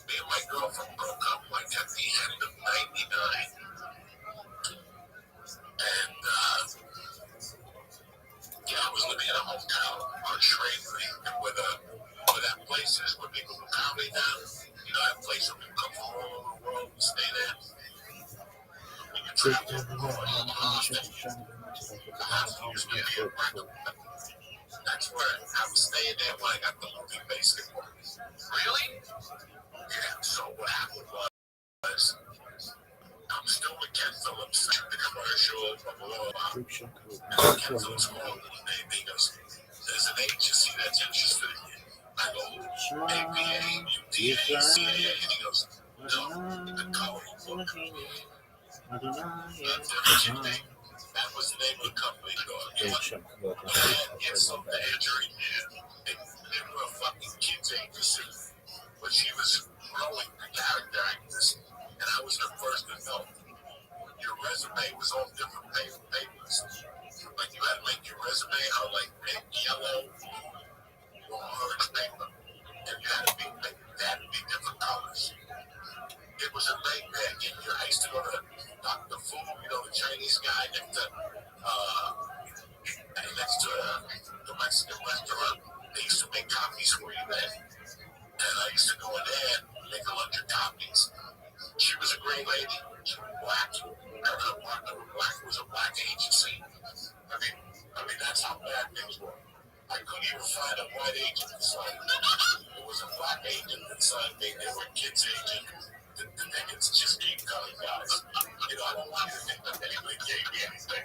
Me and my girlfriend broke up like at the end of 99. And, yeah, I was living in a hotel. When you travel to the house used to be a rental. That's where I was staying there when I got the movie Basketball. Really? Yeah, so what happened was, I'm still with Ken Phillips, the commercial, blah, blah, blah. Ken Phillips called me, he goes, there's an agency that's interested in you. I go, APA, UTA, CAA, and he goes, no, the coloring book. That was the name of the company. They had some injury. They were a fucking kids agency. But she was growing the character actress, and I was the first to know. Your resume was on different papers. Like you had to make your resume out like pink, yellow, or orange paper. And you had to be different colors. It was a nightmare getting here. I used to go to Dr. Fu, the Chinese guy next to the Mexican restaurant. They used to make copies for you then. And I used to go in there and make a bunch of copies. She was a great lady. She was black. Her partner was black. It was a black agency. I mean, that's how bad things were. I couldn't even find a white agent to sign. It was a black agent that signed me. They were kids agent. The niggas just keep coming, guys. I don't want you to think that anybody gave me anything.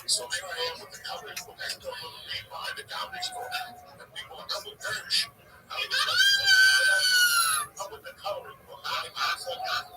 So there I am with the coverage book. I still look me behind the coverage book. And people are coming perish. I'm with the coverage book. I'm not for that.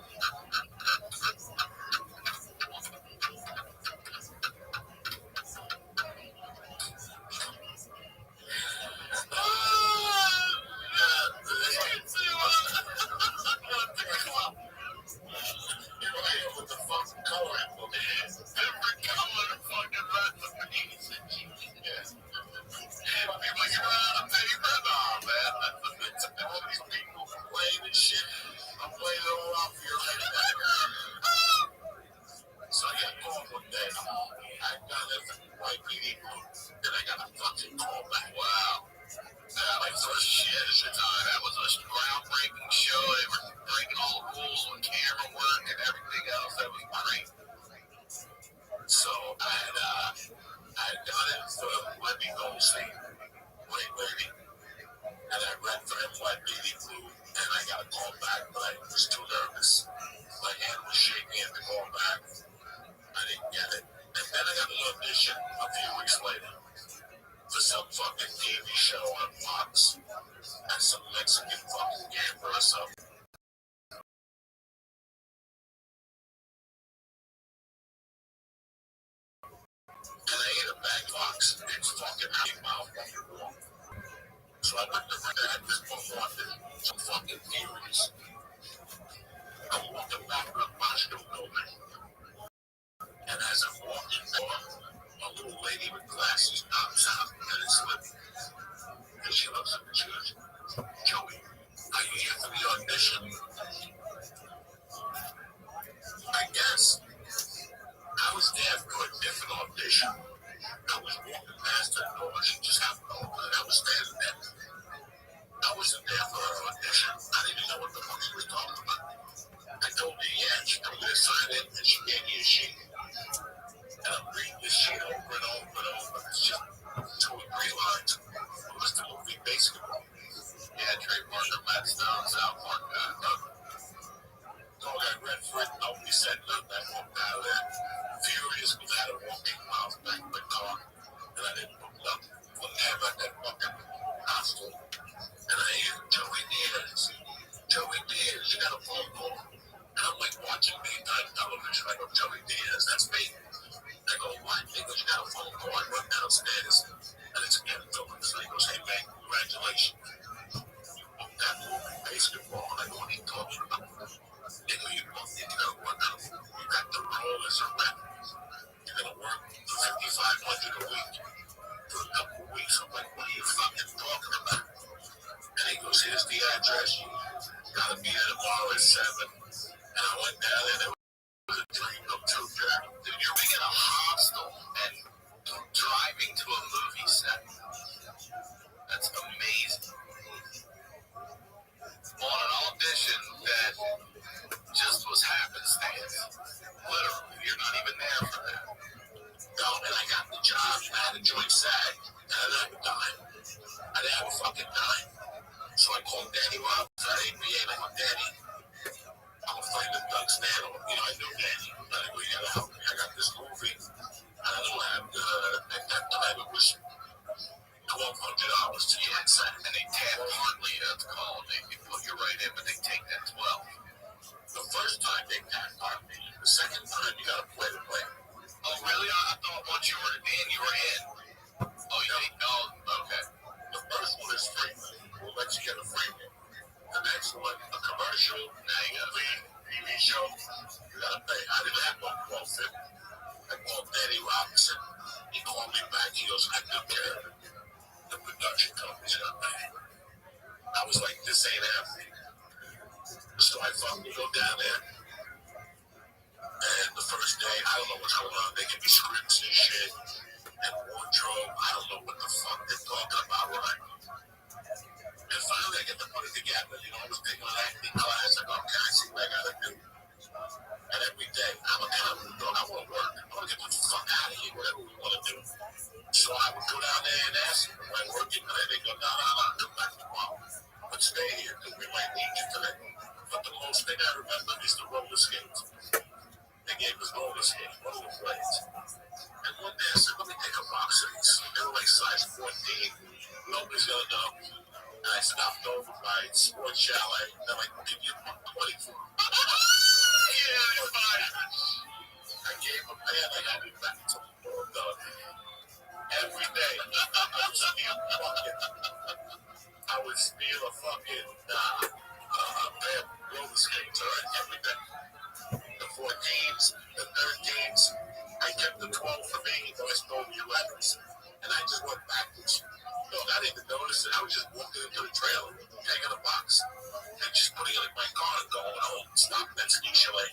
So I got called one day. I got a white meeting group, and I got a fucking call back. Wow. My first shit at the time. That was a groundbreaking show. They were breaking all the rules on camera work and everything else. That was great. So I had done it for Libby Goldstein, great lady. And I read for him white meeting group, and I got a call back, but I was too nervous. My hand was shaking at the call back. I didn't get it. And then I got an audition a few weeks later for some fucking TV show on Fox and some Mexican fucking gambler or something. And I ate a bag box. It's fucking big mouth on your wall. So I went to that this performance. Some fucking theories. I walked back to the Boston building. And as I'm walking door, a little lady with glasses knocks out and it's Libby. And she looks at me, she goes, Joey, are you here for the audition? I guess I was there for a different audition. I was walking past her door, she just happened to open it. I was standing there. I wasn't there for her audition. I didn't even know what the fuck she was talking about. I told her, yeah, she told me to sign it, and she gave me a sheet. And I'm reading this sheet over and over and over. It's just 2 or 3 lines. It was the movie Basketball. Yeah, Trey Parker, Matt Stone, South Park, all that red foot, nobody said nothing. I walked out of there furious because I had a walking miles back in the car. And I didn't look up forever at that fucking hostel. And I hear Joey Diaz. Joey Diaz, you got a phone call. And I'm like watching daytime television. I go, Joey Diaz, that's me. I go, what? He goes, you got a phone call. I run downstairs. And it's Ken Phillips. And he goes, hey, man, congratulations. You booked that movie, Basketball. And I go, what are you talking about? They go, you booked it. You got to work out. You got the role as a rep. You're going to work $5,500 a week for a couple of weeks. I'm like, what are you fucking talking about? And he goes, here's the address. You got to be there tomorrow at 7. And I went down there. they passed on me. The second time, you gotta play the play. Oh, really? I thought once you were in, you were in. Oh, you didn't know? Okay. The first one is free. We'll let you get a free one. The next one, a commercial. Now you got a TV show. You gotta pay. I didn't have no profit. I called Danny Robinson. He called me back. He goes, I took care of it. The production company's gonna pay. I was like, this ain't happening. So I fucking go down there. And the first day, I don't know what's going on. They give me scripts and shit. And wardrobe. I don't know what the fuck they're talking about, right? And finally, I get to put it together. You know, I was taking an acting class. I go, okay, I see what I gotta do. And every day, I'm a comic book. I want to work. I want to get the fuck out of here, whatever we want to do. So I would go down there and ask them, am I working today? They go, no, come back tomorrow. But stay here, because we might need you today. But the most thing I remember is the roller skates. They gave us roller skates, roller blades. And one day I said, let me take a box of these. They were like size 14. Nobody's going to know. And I stopped over by Sports Chalet. They're like, we'll give you 24. Yeah, fine. I gave a man and I went back to the every day. I would steal a fucking pair of roller skates, all right, every day. The 14s, the 13s, I kept the 12 for me, so I stole the 11s. And I just went backwards. Look, I didn't even notice it. I was just walking into the trailer, taking a box, and just putting it in my car and going home, stopping at Ski Chalet.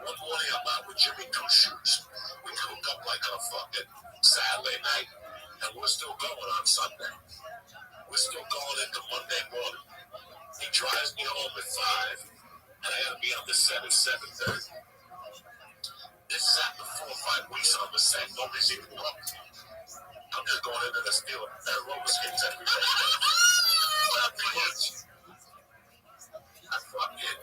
One morning, I'm out with Jimmy Two Shoes. We hook up like on a fucking Saturday night, and we're still going on Sunday. We're still going into Monday morning. He drives me home at 5, and I gotta be on the set at 7:30. This is after 4 or 5 weeks on the set. Nobody's even looked. I'm just going into the steel roller skates every day. Nothing much. I fucking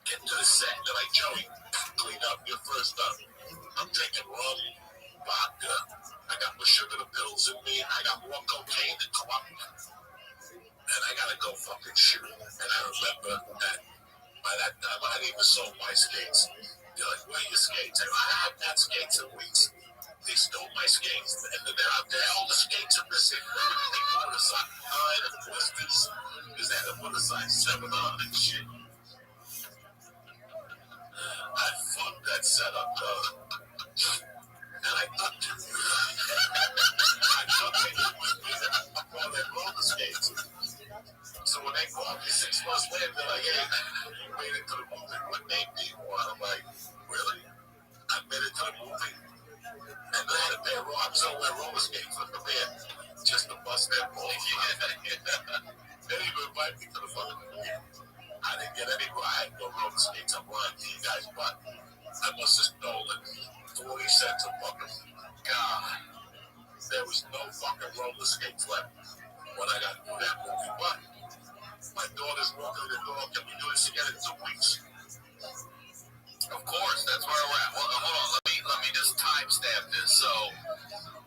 get to the set. They're like, Joey, clean up your first up. I'm drinking rum, vodka. I got my sugar pills in me. I got more cocaine than Columbia. And I gotta go fucking shoot. And I remember that by that time I hadn't even sold my skates. They're like, where are your skates? I haven't had skates in weeks. They stole my skates, and then they're out there. All the skates are missing. They put a size 9 and blisters. Because they had to put a size 7 on and shit. I fucked that setup, and I ducked it. I ducked it. I called it roller skates. So when they called me 6 months later, they're like, hey, you made it to the movie. What name do you want? I'm like, really? I made it to the movie. And I had a pair of rocks on my roller skates with the man just to bust that ball. They didn't even invite me to the fucking movie. I didn't get anywhere. I had no roller skates. I'm lying to you guys, but I must have stolen 40 cents a fucking God. There was no fucking roller skates left when I got through that movie. But my daughter's walking in the door. Can we do this again in 2 weeks? Of course, that's where we're at. Well, hold on, let me just timestamp this. So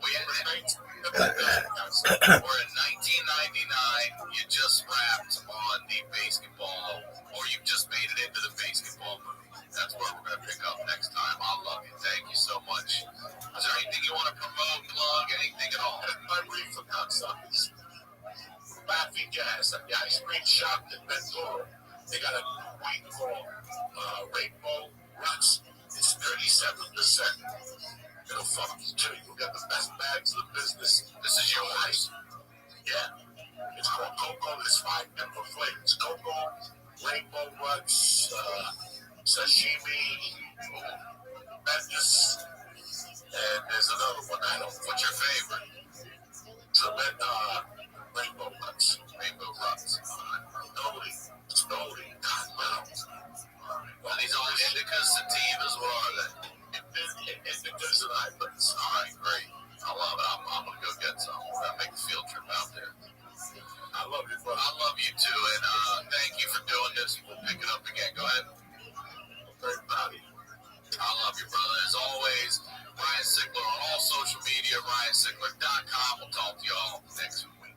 we're in 1999. You just wrapped on the basketball, or you've just made it into the basketball movie. That's where we're gonna pick up next time. I love you. Thank you so much. Is there anything you want to promote, plug, anything at all? My reefer cocksuckers. Laughing gas at the ice cream shop in Ventura. They got a weed called Rainbow Ruts. It's 37%. It'll fuck you too. You got the best bags of the business. This is your ice. Yeah. It's called Cocoa. There's 5 different flavors. Cocoa, Rainbow Ruts, sashimi, Memphis, and there's another one. I don't know. What's your favorite? Rainbow Ruts. Rainbow Ruts. Stoli. God knows. Well, these are indicas, sativas, what are they? Indicas and islands. All right, great. I love it. I'm going to go get some. We're going to make a field trip out there. I love you, brother. I love you, too. And thank you for doing this. We'll pick it up again. Go ahead. Very proud of you. I love you, brother. As always, Ryan Sickler on all social media, ryansickler.com. We'll talk to you all next week.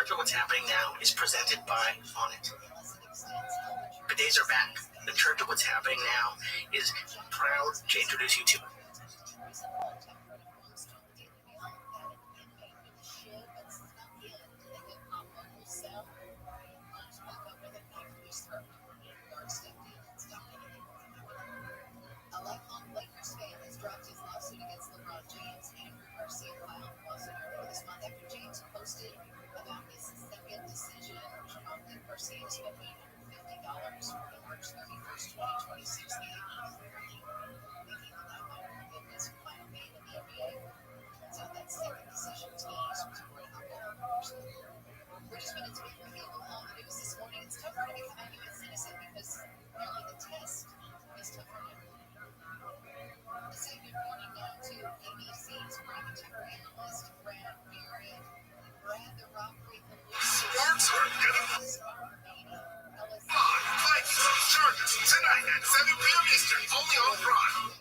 Church of What's Happening Now is presented by Onnit. Bidets are back. The Church of What's Happening Now is proud to introduce you to A lifelong Lakers fan has dropped his lawsuit against LeBron James. Andrew Garcia filed a lawsuit earlier this month after James posted about his second decision, which prompted Garcia to spend $850 for the March 31st, 2026 game, making the lifelong forgiveness final game in the NBA. Turns out that second decision was used for an alcohol enforcement. We're just minutes away from being on the news this morning. It's tougher to become a U.S. citizen because apparently the test is tougher than ever. Say good morning now to ABC's crime and terror analyst, Brad Barrett. Brad, the robbery police. Sports are good. Fight some Chargers tonight at 7 p.m. Eastern, only on Prime.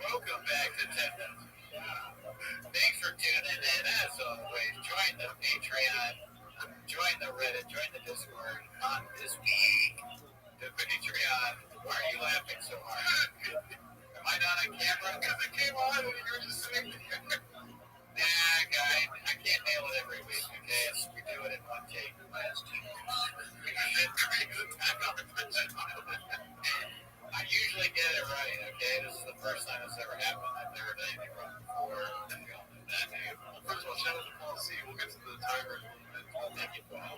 Welcome back to Tendon. Thanks for tuning in. As always, join the Patreon, join the Reddit, join the Discord on this week. The Patreon. Why are you laughing so hard? Am I not on camera? Because it came on and you were just sitting there. Nah, guy, I can't nail it every week, okay? We do it in one take last week. I usually get it right, okay? This is the first time it's ever happened. I've never done anything wrong before. First of all, shout out to Paul C. We'll get to the timer in a little bit. Thank you, Paul.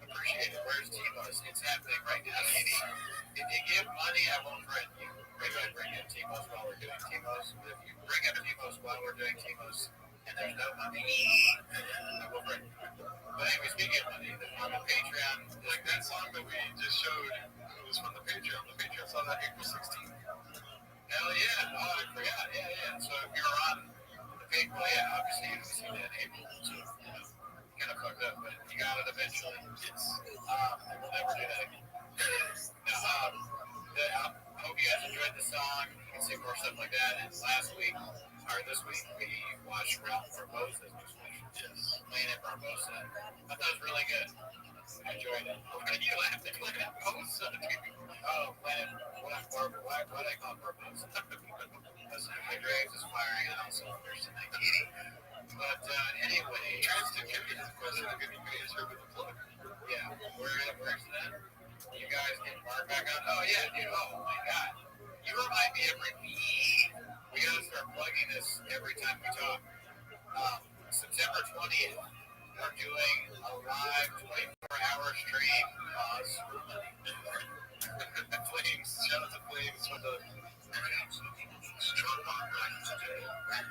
Appreciate it. Where's Timos? It's happening right now. If you give money, I won't threaten you. Maybe I bring in Timos while we're doing Timos. If you bring up Timos while we're doing Timos and there's no money, I will threaten you. But anyway, speaking of money, on the Patreon, like that song that we just showed, it was from the Patreon. The Patreon saw that April 16th. Hell yeah. Oh, I forgot. Yeah. So if you're on the Patreon, well, yeah, obviously you didn't see that in April. So, you know, kind of fucked up, but you got it eventually. We'll never do that again. No, more stuff like that. And last week, or this week, we watched Ralph Barbosa's new special. Yes, Planet Barbosa. I thought it was really good. I enjoyed it. Why you laughing? Planet Barbosa. Oh, Planet. Why do I call it Barbosa? Listen, my Graves is firing on all cylinders tonight, Katie. But anyway, Tristan, give me this question. I'm going to answer with a plug. Yeah, where's that? You guys get Mark back on? Oh, yeah, dude. Oh, my God. You remind me every week. We got to start plugging this every time we talk. September 20th, we're doing a live 24-hour stream. Flames. Shout out to Flames for the strong rock night today. Thank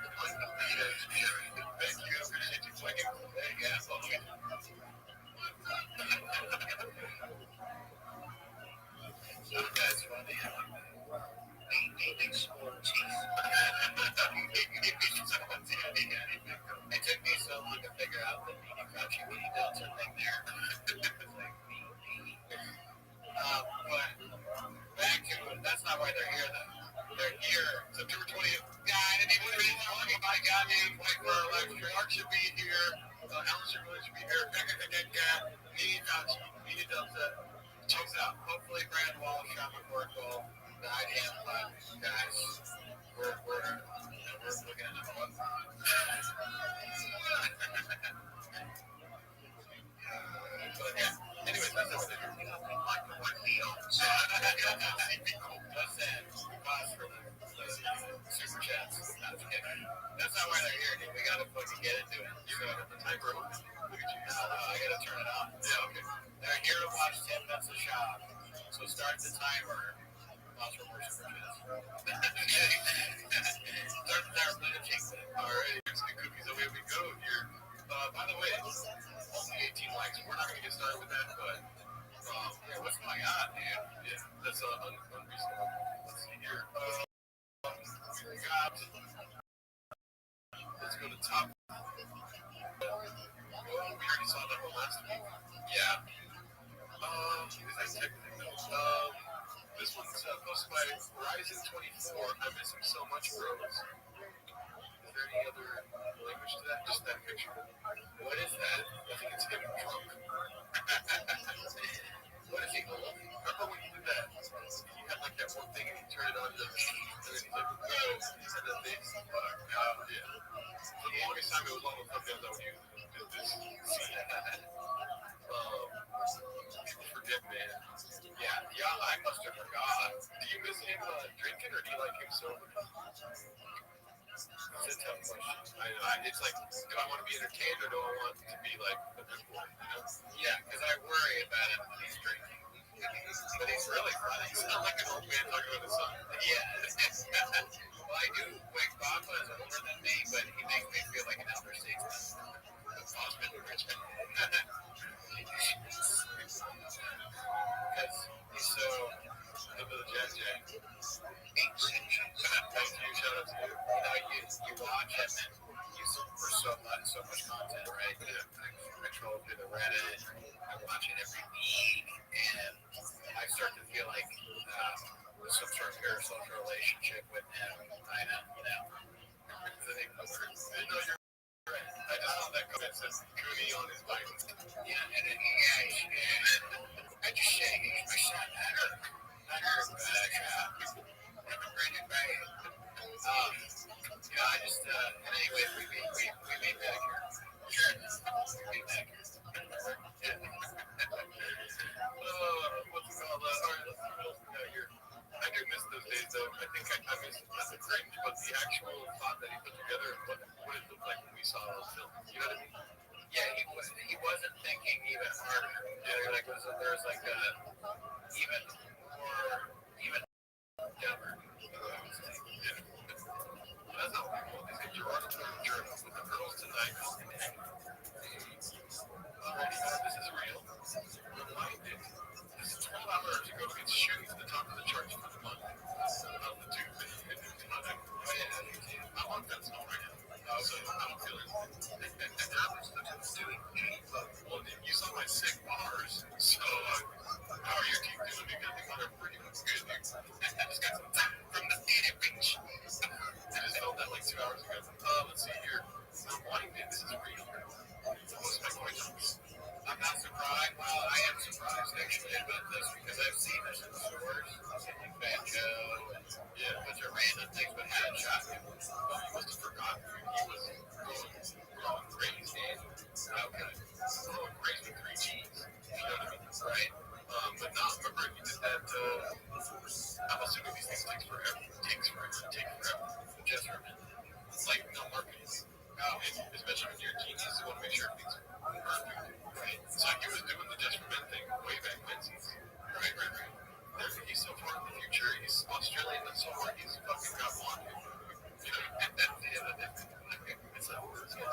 you. Appreciate you playing. Yeah, okay. That's funny. Maybe small teeth. It took me so long to figure out the Meaty Crouchy Weedy Delta thing there. But back to it. That's not why they're here, though. They're here September 20th. God, I didn't even read it. My goddamn like for our live stream. Mark should be here. Alan should be here. Meaty Delta. Checks out. Hopefully, Brad Wall, Sean McCorkle, guide him. But guys, we're looking at another one. But yeah. Anyways, that's what they're doing. Like the one he owns. Listen, pause for the super chats. That's not why they're here, dude. We gotta fucking get into it. You got the timer open. Look at you. I gotta turn it on. Yeah, okay. They're here to watch 10 minutes of shop. So start the timer. Pause for more super chats. Start the timer, play the cheek. Alright, here's the cookies. Away we go here. By the way, only 18 likes. We're not gonna get started with that, but yeah, what's going on, man? Yeah, that's unreasonable. Let's see here. We got. Let's go to top. We already saw that one last week. Yeah. Is that technically? This one's posted by Horizon24. I'm missing so much, bros. Is there any other language to that? Just that picture. What is that? I think it's him drunk. What is he? Remember when you did that? You had like that one thing and you turn it on to and then he's like, oh, and then this. Yeah. For the longest time it was almost something that would use this scene. Forget, man. Yeah, I must have forgot. Do you miss him drinking or do you like him sober? It's a tough question. I know. It's like, do I want to be entertained or do I want to be like a good boy? You know? Yeah, because I worry about him when he's drinking. But he's really funny. He's not like an old man talking about his son. Yeah. Well, I do. Wait, Papa is older than me, but he makes me feel like an elder statesman. Osmond Richmond. Because he's so into the Jet Jack. 8 centuries. Thank you. Shout out to you. You watch him and you for so much content, right? I troll through the Reddit. I watch it every week, and I start to feel like some sort of parasocial relationship with him. I know. I think no, you're right. I just saw that comment says Cooney on his bike. Yeah, and then I just say he's my son. I heard I just anyway, we made Medicare. Sure. We made Medicare. What's it called? Alright, let's see what else we got here. I do miss those days though. I think I miss not the cringe, but the actual thought that he put together and what it looked like when we saw those films. You know what I mean? Yeah, he wasn't thinking even harder. Yeah, like there was like even I'm assuming these things take forever. Just for like no marketing. And especially when you're a genius, you want to make sure everything's perfect. Right. So he was doing the just for men thing way back when. Right. He's so far in the future. He's Australian and so far he's fucking got one. You know, and that's the end of it. It's like, what's he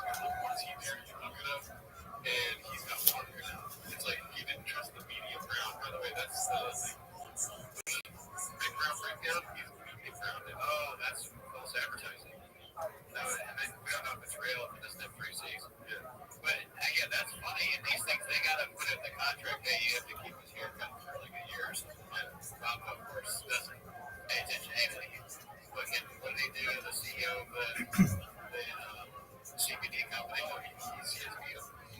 there? You look it up, and he's got one now. It's like he didn't trust the medium brown. By the way, that's big brown breakdown. He's medium brown. And, oh, that's false advertising. No, and we don't know if it's real. It doesn't have 3 C's. Yeah. But yeah, that's funny. And these things they gotta put in the contract. Hey, you have to keep his haircut for like a year or something. Of course, doesn't pay attention to anything. What they do? The CEO of the CBD company. He's CSB.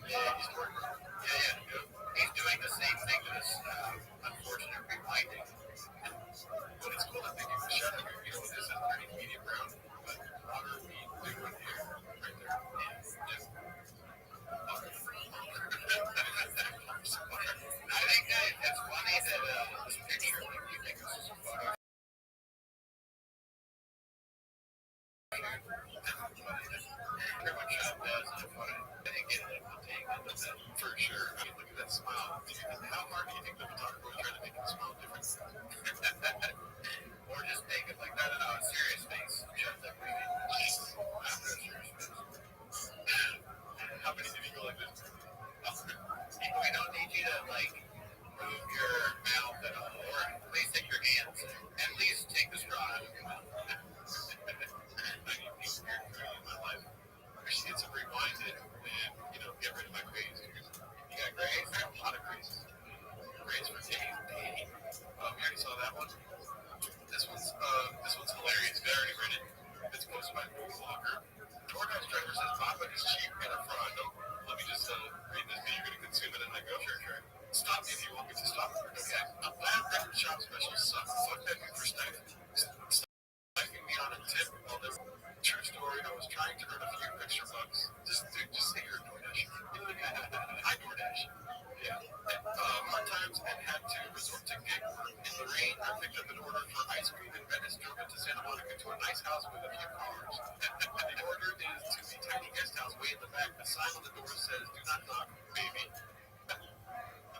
Yeah, he's working. Yeah. He's doing the same thing to this unfortunate rewinding. But it's cool that they give a shout out here. You know what this is? Underneath medium brown. But what are we doing here? Right there. I think it's funny that this picture, like, you think this is a photo. Everyone shot that. I think it will take for sure. I mean, look at that smile. How hard do you think the photographer was trying to make him smile different? Or just make it like, no, a serious face. Shut that movie. After a serious face. How many did you go like this? We don't need you to, like, move your mouth at all. Or at least take your hands. At least take the straw out of your mouth. I need these weird food in my life. I should get some rewinded and, get rid of my grays. You got grays? I have a lot of grays. Grays for days. You already saw that one? This one's hilarious. I already read it. It's posted by Google Walker. DoorDash driver says Papa is cheap and a fraud. Let me just read this. You're going to consume it and I go, sure. Stop me if you want me to stop. Okay. A bad record shop special sucks. Fuck that dude for sniping me on a tip. True story. I was trying to earn a few extra bucks. Just say you're a DoorDash. Hi, DoorDash. Yeah. Hard times and had to resort to gig work. In the rain, I picked up an order for ice cream in Venice, drove into Santa Monica to a nice house with a few cars. The order is to the tiny guest house way in the back. The sign on the door says, "Do not knock, baby."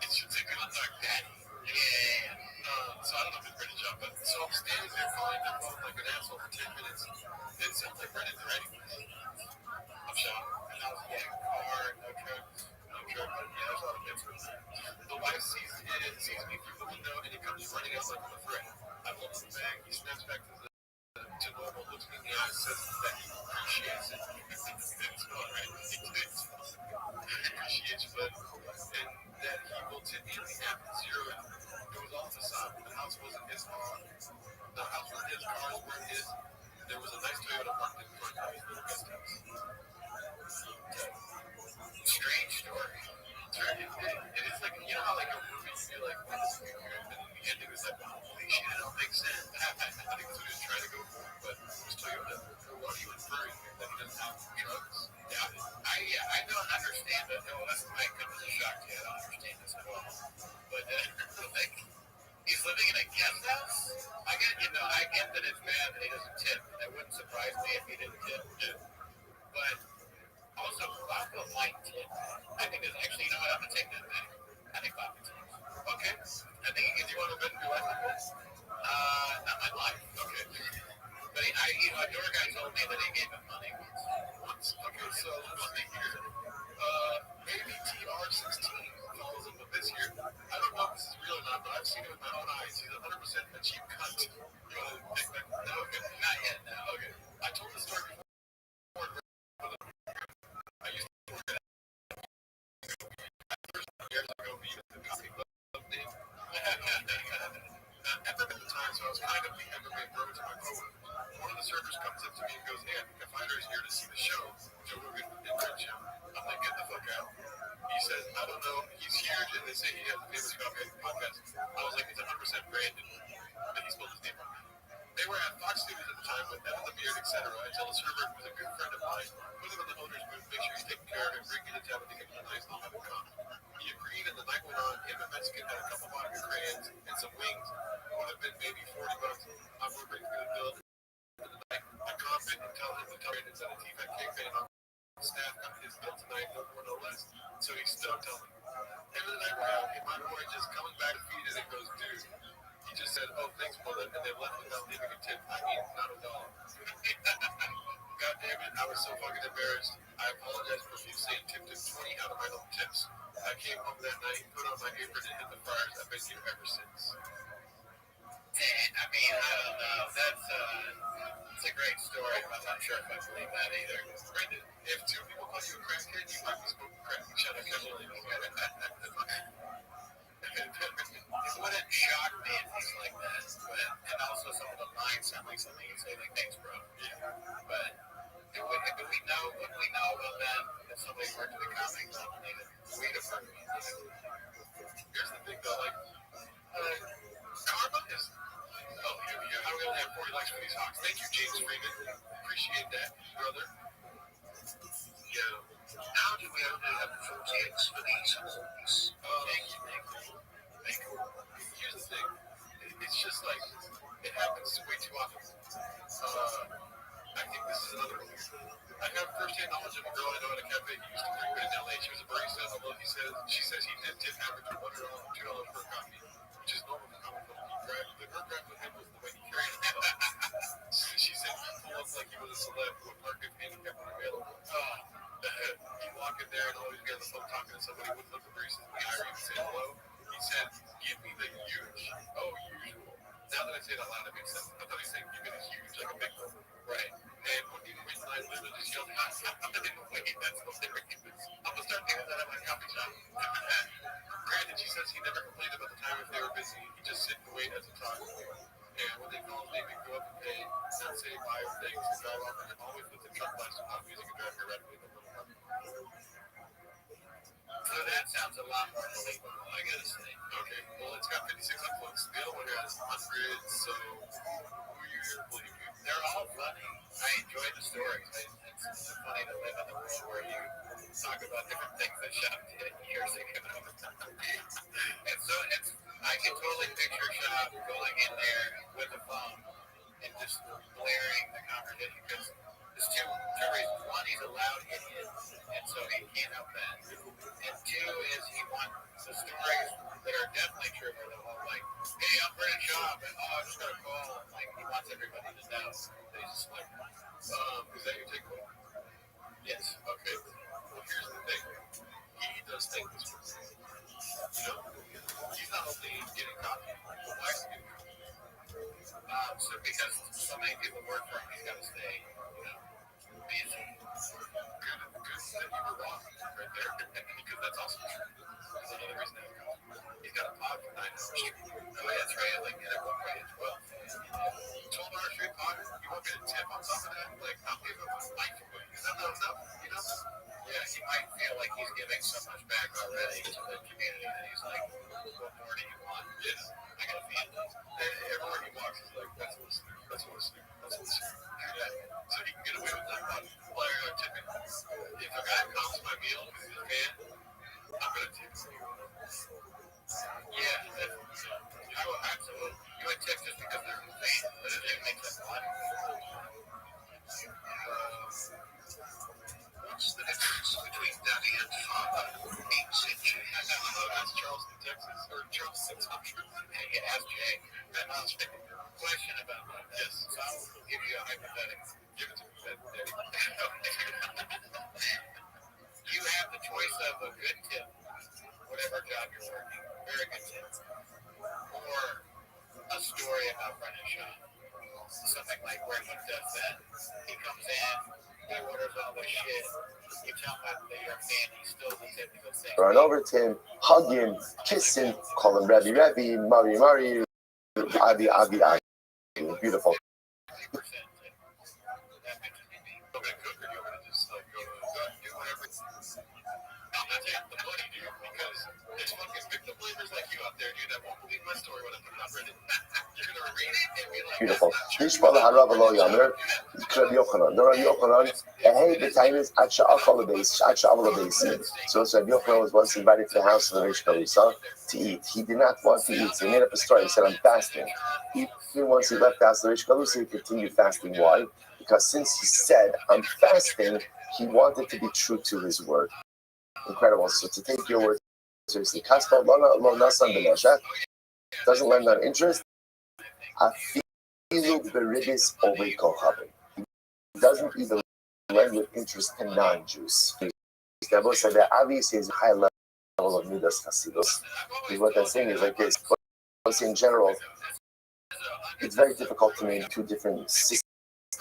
It should say, "Do not knock, daddy." Yeah. So I don't know if it's ready to jump, but so I'm standing there calling their phone like an asshole for 10 minutes. It sounds like Brennan's ready. I'm shocked. And I was getting a car, no truck, but yeah, there's a lot of difference. The wife sees me through the window, and he comes running up like a threat. I hold him back, he snaps back to normal, looks me in the eye, says that he appreciates it. It's fun, right? He appreciates you, but and that he will tip me after 0. It was all facade. The house wasn't his car. The house was his, cars weren't his. There was a nice Toyota parked in front of his little guest house. Strange story. It is like, how like a movie, you feel like, what is it? And then the ending was like, holy shit, it don't make sense. I think that's what he was trying to go for, but it was Toyota. What are you inferring here? That he doesn't have trucks? Yeah, I don't understand that. No, that's my come as a shock to you. I don't understand this at all. But, like, he's living in a guest house? I get that it's bad that he doesn't tip. That wouldn't surprise me if he didn't tip. But also, Papa might tip. I think it's actually, I'm going to take that back. I think Papa tips. Okay. I think he gives you one of the best not my life. Okay. But a door guy told me that he gave him money once. Okay, so let's see here. Maybe TR16 follows him with this here. I don't know if this is real or not, but I've seen it with my own eyes. He's 100% a cheap cunt. You want to pick that? No, okay. Not yet, no. Okay. I told the story before. I used to work at years ago, be the coffee club name. At the time, so I was kind of the MMA bro to my coworkers. One of the servers comes up to me and goes, "Hey, a fighter is here to see the show. Joe Rogan and Red Show." I'm like, "Get the fuck out." He says, "I don't know. He's huge, and they say he has a famous coffee podcast." I was like, "He's 100% Brandon." And he spelled his name wrong. They were at Fox Studios at the time with Evan the Beard, etc. I tell the server, who's a good friend of mine, put him in the owner's booth, make sure he's taking care of him, bring him to town, and give him a nice little cup of coffee. He agreed, and the night went on. Him and Mexican had a couple vodka crayons and some wings. sure if I believe that either. Brandon, if two people call you a crackhead, you might be smoking crack each other casually. It wouldn't shock me if he's like that, but and also some of the lines sound like something you'd say like, "Thanks, bro." Yeah. But if we know what we know about that, if somebody worked in the comedy company, we'd have heard me. Here's the thing, though, like, karma is. Oh, yeah, I only have 40 likes for these hawks. Thank you, James Freeman. Appreciate that, brother. Yeah. How do we only have 40 likes for these hawks? Thank you. Here's the thing. It's just like, it happens way too often. I think this is another one. I have first-hand knowledge of a girl I know at a cafe who used to drink in LA. She was a barista, although she says he did tip average $100 $2 per coffee, which is normal for common folk. The her grab with him was the way he carried himself. She said he pulled up like he was a celeb who would park his handicap unavailable. You walk in there and always be on the phone talking to somebody with the baristas in the area and say hello. He said, "Give me the huge." Oh, usual. Now that I say it out loud, it makes sense. I thought he said, "Give me the huge," like a big one. Right. And when he reached my literally just yelled, "I'm in the way." That's what they're making this. I'm gonna start doing that at my coffee shop. Granted, she says he never complained about the time if they were busy. He just sit and wait as a talk. And when they call him, they go up and pay, not say bye or things, and drive off, and always with the truck blasting loud music and drive directly to the little market. So that sounds a lot more believable, I gotta say. Okay, well, it's got 56 uploads. The other one has 100, so who you believe? They're all funny. I enjoy the stories. It's funny to live in the world where you talk about different things that Shop did years ago. And so I can totally picture Shop going in there with a phone and just blaring the conversation because there's two reasons. One, he's a loud idiot, and so he can't help that. And two is he wants the stories that are definitely true for the whole, like, "Hey, I'm Brandon Schaub, and I just got a call," and like he wants everybody to know. They just like, is that your takeaway? Yes. Okay. Well, here's the thing. He does think this way. He's not only getting coffee, but why is he getting coffee? So because so many people work for him, he's got to stay, busy. Good that you were wrong right there, because that's also true. There's another reason to have coffee. He's got a pod for 9 hours straight. Oh, yeah, that's right. Like, at one point as well. 12-hour straight pod, you won't get a tip on top of that? Like, I'll give him a life away. Is that not enough? Yeah, he might feel like he's giving so much back already to the community that he's like, what more do you want? Yes, I got a family. Everywhere he walks, he's like, that's what's there. Yeah. So he can get away with that pod. Well, tipping. If a guy comes to my meal because he's a fan, I'm going to tip him. Yeah, I will absolutely. You would tip just because they're a fan, but it didn't make sense. What's the difference between daddy and father? 8 inches. That's Charleston, Texas, or Charleston, Hey, ask Jay. Question about that. Yes, so I'll give you a hypothetical. Give it to me, Daddy. You have the choice of a good tip, whatever job you're working, very good tip, or a story about Brendan Shaw. Something like where he does that. He comes in, he orders all the shit. You tell him that you're a fan, he still the tip because they run over to him, hug him, kiss him, call him Rebby, Mari, Abi. Beautiful. Beautiful. Nishbala Harav Lo Yamer, Rabbi Yochanan. The Rabbi Yochanan, hey, the time is Aksha Akala Base, Aksha Avala Base. So Rabbi Yochanan was once invited to the house of the Rish Kalusa to eat. He did not want to eat, so he made up a story. He said, I'm fasting. Even once he left the house of the Rish Kalusa, he continued fasting. Why? Because since he said, I'm fasting, he wanted to be true to his word. Incredible. So to take your word seriously, Kaspa Lo Nasan Benesha doesn't lend on interest. He doesn't even lend with interest to non-Jews. Gabo said that obviously is a high level of Midas Hasidus. What they're saying is like this. But in general, it's very difficult to name two different systems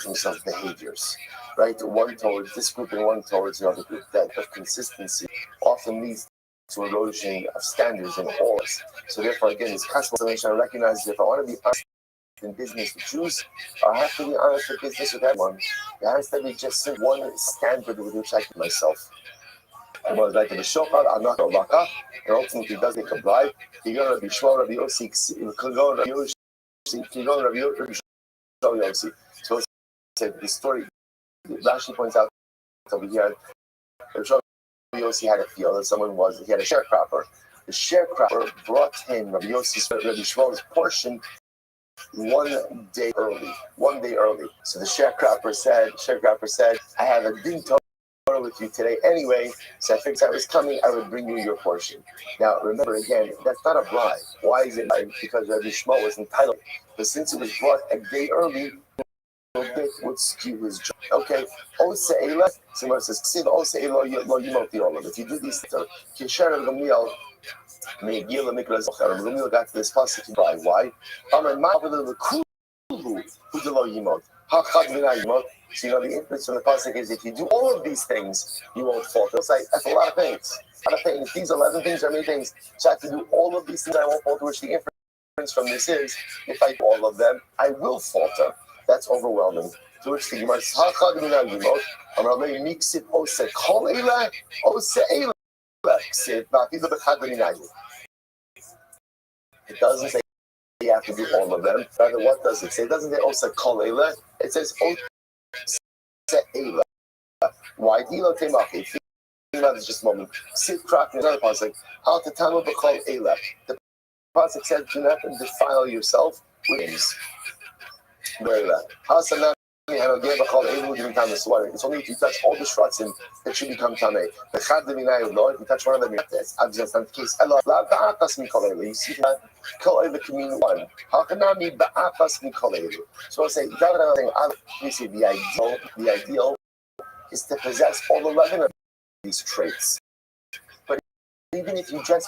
spectrums of behaviors, right? One towards this group and one towards the other group. That of consistency often leads to erosion of standards in all. So therefore, again, this constellation recognizes if I want to be honest in business with Jews, I have to be honest with business with everyone. There has to be just one standard with which I keep myself. I was like the shofar, I'm not a laka, and ultimately does take a bribe. You go to Rabbi Shmuel, Rabbi Yossi, you can go to Rabbi Yossi. So the story, Rashi points out over here, Rabbi Yossi had a field, and he had a sharecropper. The sharecropper brought him Rabbi Shmuel's portion 1 day early. So the sharecropper said, I have a din Torah with you today anyway, so I figured I was coming, I would bring you your portion. Now remember again, that's not a bribe. Why is it bribe? Because Rabbi Shmuel was entitled. But since it was brought a day early, it would skew his job. Okay, Ose'ela, someone says, if you do these things, Kisher and Gamliel, Gamliel got to this pasuk, why? So the inference from the pasuk is if you do all of these things, you won't falter. It's like, that's a lot of things. These 11 things are many things. So I have to do all of these things, I won't falter, which the inference from this is, if I do all of them, I will falter. That's overwhelming. To which the Gemara says, it doesn't say you have to do all of them. Rather, what does it say? It doesn't say Osa Kol Eila. It says Osa Eila. Why? Dilo Temach. It's just a moment. Sit crack in another pasuk. Al Tatamu B'Kol Eila. The pasuk says, do not defile yourself with things. It's only if you touch all the shratzim that should become tamei. If you touch one of them, that's not the case. You see that kol eila can mean one. So I say, we say the ideal is to possess all 11 of these traits. But even if you just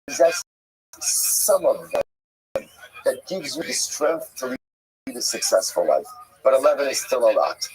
possess some of them, that gives you the strength to lead a successful life. But 11 is still a lot.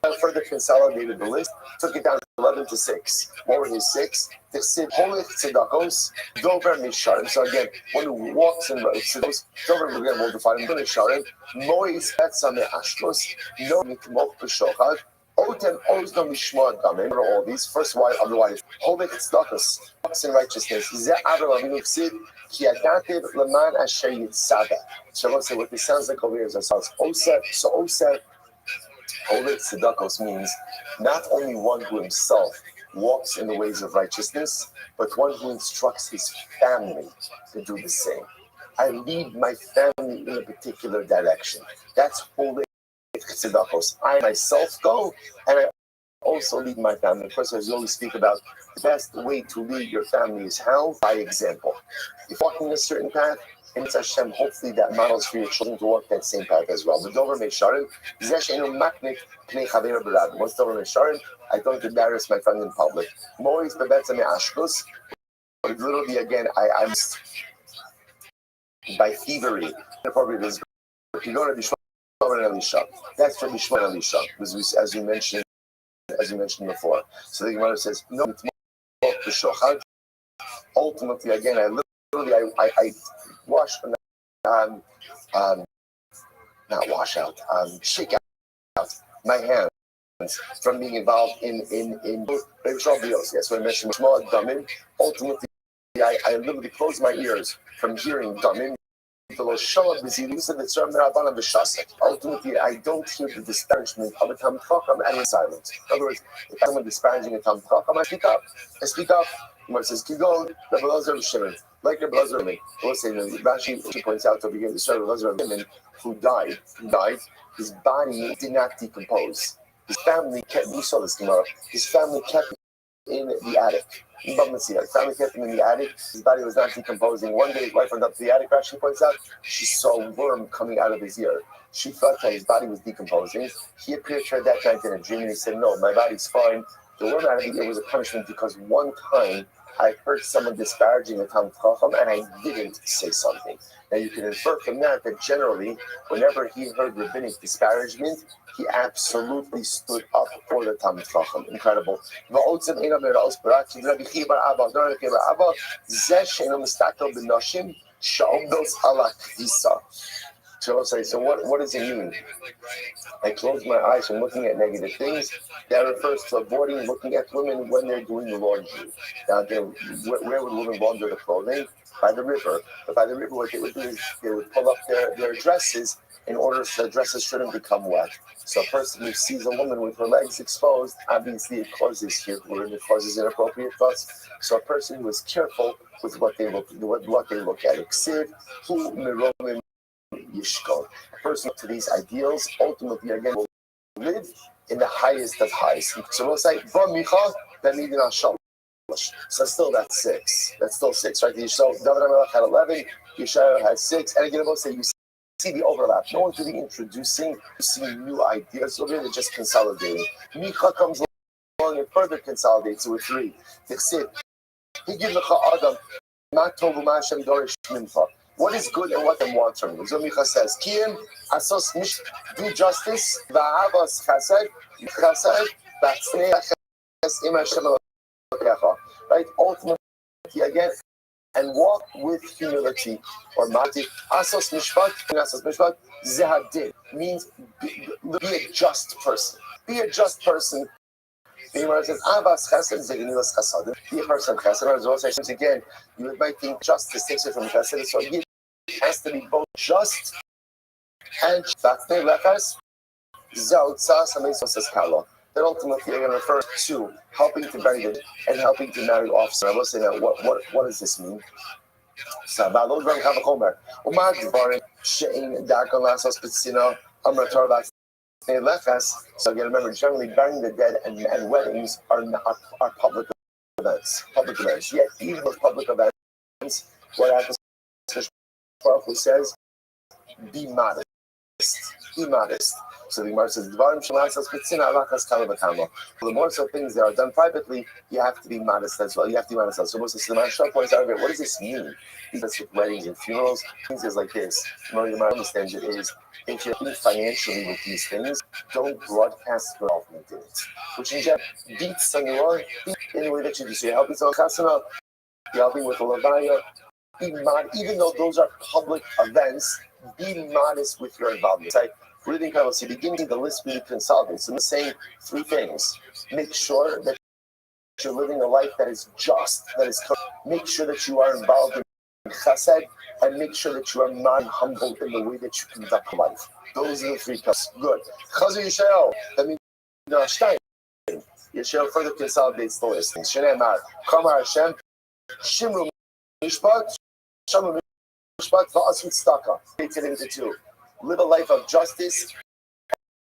I further consolidated the list, took it down to 11 to 6. What were his 6? The Holich Tzedakos, Dover Misharim. So again, one who walks in Tzedakos, Dover again will define him, Misharim, Mois Betzame Ashkos, No Mikmoch B'Shochad, Otem Ozno Mishmor Damim. All these. First, why? Otherwise, Holich Tzedakos, walks in righteousness. Ze Adol Avinu Tzid, Ki Adativ Leman Asher Yitzada. So let's say what this sounds like over here is ourselves. Oset, Holich Tzedakos means not only one who himself walks in the ways of righteousness, but one who instructs his family to do the same. I lead my family in a particular direction. That's Holich Tzedakos. I myself go, and I also lead my family. Of course, as you always speak about, the best way to lead your family is how? By example. If walking a certain path, and it's Hashem, hopefully that models for your children to walk that same path as well. But Dover Mesharim, once Dover Mesharim, I don't embarrass my friend in public. Mois Bebetzame Ashkus, but literally again, I'm by thievery. Appropriate is if you go to Bishma and Elisha. That's for Bishma and Elisha, as you mentioned before. So the Gemara says, no, ultimately, again, I wash, shake out my hands from being involved in Yes, when I mentioned small damin, ultimately, I literally close my ears from hearing damin. Ultimately, I don't hear the disparagement of a Talmid Chacham and in silence. In other words, if someone disparaging a Talmid Chacham, I speak up. When it says Kigon, Rabbi Lazar Shimon, like Rabbi Lazar Shimon, we'll say Rashi points out over here the story of Lazar Shimon who died. His body did not decompose. His family kept. We saw this tomorrow. His family kept in the attic. His family kept him in the attic. His body was not decomposing. One day his wife went up to the attic. Rashi points out she saw a worm coming out of his ear. She thought that his body was decomposing. He appeared to her that night in a dream and he said, "No, my body's fine." The worm out of the ear was a punishment because one time I heard someone disparaging the Talmud Chacham and I didn't say something. Now you can infer from that generally, whenever he heard rabbinic disparagement, he absolutely stood up for the Talmud Chacham. Incredible. So what does it mean? I close my eyes from looking at negative things. That refers to avoiding looking at women when they're doing the laundry. Now, where would women launder the clothing? By the river. But by the river, what they would do is they would pull up their dresses in order so the dresses shouldn't become wet. So a person who sees a woman with her legs exposed, obviously it causes inappropriate thoughts. So a person who is careful with what they look at. Ksiv, who miromim yishkol. A person to these ideals ultimately again will live in the highest of highs. So we'll say, so still that's 6. That's still 6, right? So David HaMelech had 11, Yeshayahu had 6, and again we'll say you see the overlap. No one's really introducing, new ideas. So they're just consolidating. Micha comes along and further consolidates with 3. He gives Adam what is good and what they want from you. So Micha says, Kiyim, Asos Mish, do justice, Va'avas Chesed, right? Ultimately, again, and walk with humility. Or Mati, Asos Mishpat, Zehadin, means be a just person. Be a just person. The Gemara says, Avas Chesed, Zeginilas Chesed. Be a person Chesed. As well as again, you might think justice takes it from Chesed, so he has to be both just and Batnei Lechas, Zautzas, and Mesos Kala. That ultimately are going to refer to helping to bury them and helping to marry off. So I will say now, what does this mean? So again, remember, generally burying the dead and weddings are public events. Yet even those public events, what happens? Who says, be modest. Be modest. So the Gemara says, the more so things that are done privately, you have to be modest as well. You have to be modest as well. So the Gemara points out, what does this mean? Because with weddings and funerals, things is like this. The Gemara understands it is, if you're financially with these things, don't broadcast your involvement in it. Which in general beats on your own, in the way that you do. So you're helping someone chasana, you're helping with a levaya. Be modest, even though those are public events, be modest with your involvement. It's like really incredible. So beginning the list really consolidates. I'm saying 3 things. Make sure that you're living a life that is just, that is correct. Make sure that you are involved in chesed, and make sure that you are not humble in the way that you conduct life. Those are the 3 cuts. Good. Chazu Yishayahu, that means Stein. Yishayahu further consolidates the list. Shnei Mar, Kamar Hashem, Shimru Mishpat, Shamu Mishpat, Va'asut Staka. Take it into 2. Live a life of justice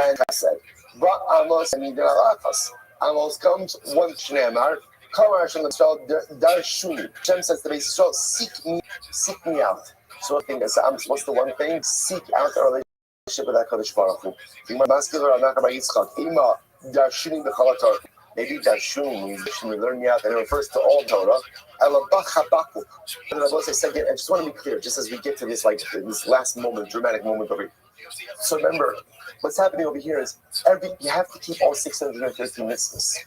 and chesed. Amos and Yidralachas. Amos comes 1 Shneimar. Kamar Hashem spelled Darshuni. Hashem says to the Yisrael, seek me out. So I think that's what's the one thing? Seek out a relationship with HaKadosh Baruch Hu. The masculine Rav Nachman Yitzchak. Ima Darshuni b'chalator. Maybe Darshuni means we learn out, and it refers to all Torah. Elabach and I just want to be clear, just as we get to this this last moment, dramatic moment over here. So remember, what's happening over here is you have to keep all 613 mitzvahs.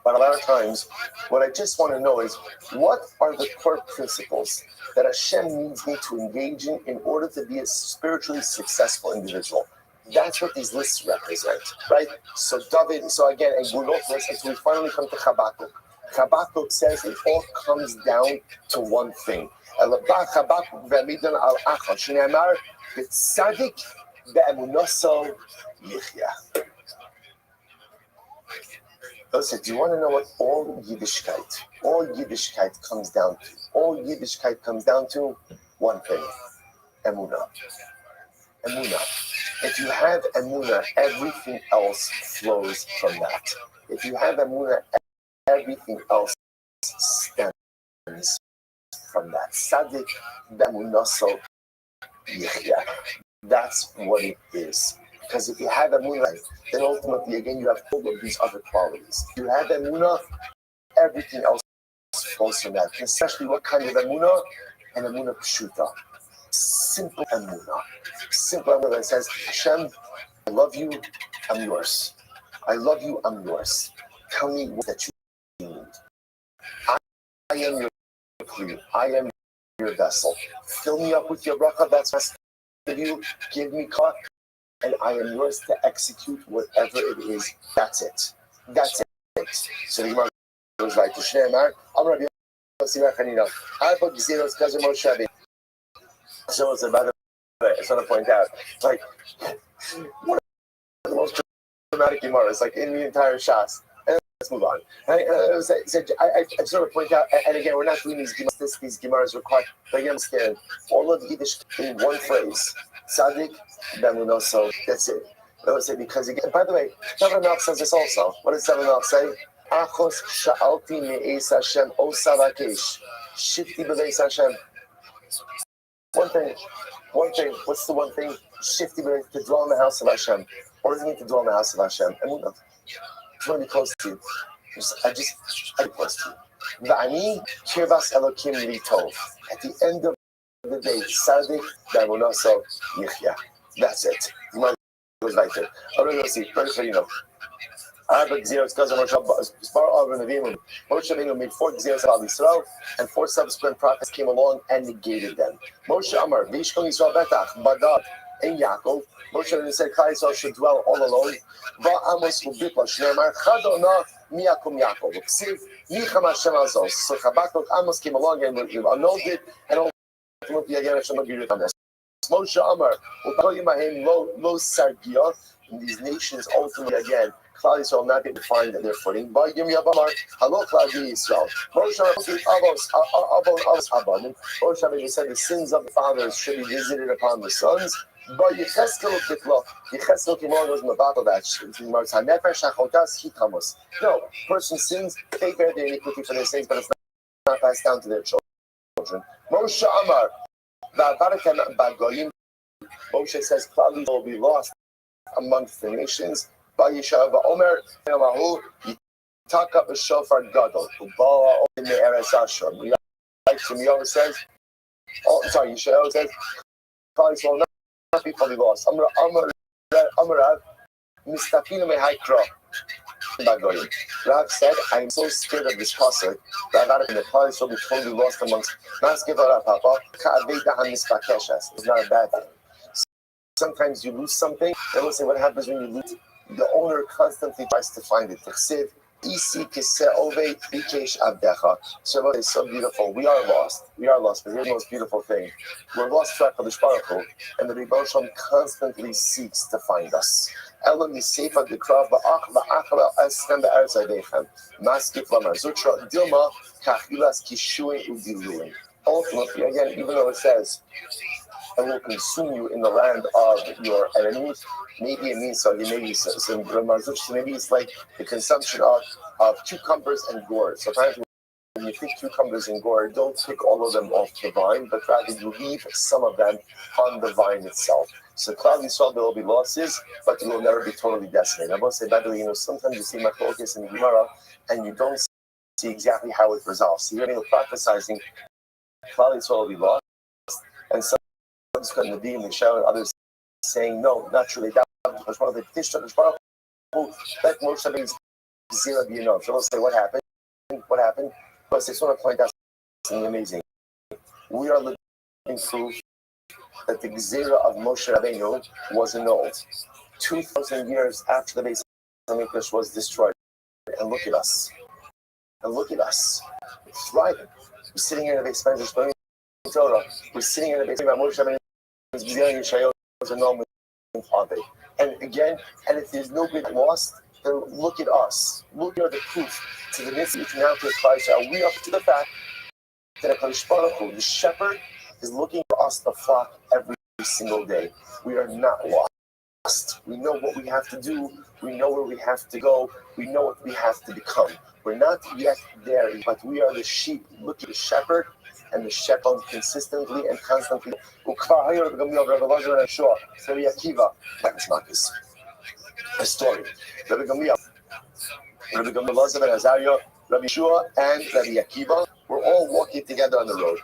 But a lot of times, what I just want to know is, what are the core principles that Hashem needs me to engage in order to be a spiritually successful individual? That's what these lists represent, right? So David, so again, and we're not listening until we finally come to Habakkuk. Habakkuk says it all comes down to one thing. Listen, do you want to know what all Yiddishkeit comes down to? All Yiddishkeit comes down to one thing: Emunah. If you have Emunah, everything else flows from that. If you have Emunah, everything else stems from that. Sadik be'emunaso yichya. That's what it is. Because if you have Emunah, then ultimately, again, you have all of these other qualities. If you have Emunah, everything else goes from that. Especially what kind of emunah? An emunah pshuta. Simple emunah. Simple emunah that says, Hashem, I love you, I'm yours. I love you, I'm yours. Tell me what that you need. I am your plea. I am your vessel. Fill me up with your bracha, that's best of you. Give me kach, and I am yours to execute whatever it is. That's it. That's it. So the Gemara goes right to Shneimar. I'm Rabbi Yossi Rechanina. I put Gzeros Kazer Moshe. So by the way, I just want to point out, like, one of the most dramatic Gemaras, like in the entire Shas. Let's move on. I just want to point out, and again, we're not doing these Gemaras required, but you understand, all of Yiddish in one phrase. Tzaddik, Bemuno, so that's it. I would say because, again, by the way, David Melch says this also. What does David Melch say? Achos sha'alti me'es Hashem o sarakesh. Shifti b'veis Hashem. One thing. What's the one thing? Shifti b'veis, to dwell in the house of Hashem. What does it mean to dwell in the house of Hashem? I mean, I want to be close to you. I be close to you. V'ani kirvas Elokim li tov. At the end of the day, Tzaddik Bemunaso Yichya. That's it. You might goes like that. I'm going to see. You know. Moshe Rabbeinu made 4 Gzeros of Yisrael, and 4 subsequent prophets came along and negated them. Moshe Amar, Vishkon Yisrael Betach, Badad, and Yaakov. Moshe Rabbeinu said, Klal Yisrael should dwell all alone. Amos Ubitla, Shneimar, Chadona, Miyakum Yaakov. Ksiv, Yicham Hashem Azos. So Habakkuk, Amos came along and annulled it, and ultimately again Hashem agreed with us. Moshe Amar, Upayimahem Lo Sargia, and these nations ultimately again, Klal Yisrael not be able to find their footing. By Yom Yabamar, Halo Klal Yisrael. Moshe Rabbeinu said the sins of the fathers should be visited upon the sons. But Yecheskel Biklo, Yecheskel Kimon was in the battle that no, person sins, they bear their iniquity for their sins, but it's not passed down to their children. Moshe Amar, Moshe says, Klal Yisrael will be lost amongst the nations. Bayisha Omer Emahu Yitaka B'Shofar Gadol Ubala in the Eretz Ashur. Yishayahu says, Yishayahu says, Klal Yisrael will not be fully lost. Amarav Mistafinu Mehaikra. Rav said, I am so scared of this pasuk that out of the Klal Yisrael will be totally lost amongst Maskevara Papa Ka'aveda HaMispakeshes. It's not a bad thing. Sometimes you lose something, and we'll say what happens when you lose it. The owner constantly tries to find it. So it's so beautiful. We are lost. But here's the most beautiful thing. We're lost to HaKadosh Baruch Hu, and the Rebbe Shalom constantly seeks to find us. Ultimately, again, even though it says, and will consume you in the land of your enemies. Maybe it means so. Maybe it's like the consumption of cucumbers and gourd. So apparently, when you pick cucumbers and gourd, don't pick all of them off the vine, but rather you leave some of them on the vine itself. So Klal Yisrael, there will be losses, but you will never be totally decimated. I must say, by the way, sometimes you see Machlokes in the Gemara, and you don't see exactly how it resolves. So you're prophesizing, Klal Yisrael will be lost, and some Nadim and Shah and others saying no, not truly. That was one of the petitions. Let Moshe Rabbeinu's Zira be enough. So let's say what happened. But I just want to point out something amazing. We are living proof that the Zira of Moshe Rabbeinu was annulled 2,000 years after the Beis Hamikdash was destroyed. And look at us. We're thriving. We're sitting here in the Beis Hamikdash. We're sitting in the Beis Hamikdash. And again, and if there's no good lost, then look at us. Look at the proof to the midst of now to Christ. Are we up to the fact that the shepherd, is looking for us to flock every single day? We are not lost. We know what we have to do. We know where we have to go. We know what we have to become. We're not yet there, but we are the sheep. Look at the shepherd. And the shepherd consistently and constantly. A story. Rabbi Gamliel, Rabbi Gamliel, Rabbi Shua, and Rabbi Akiva. We're all walking together on the road.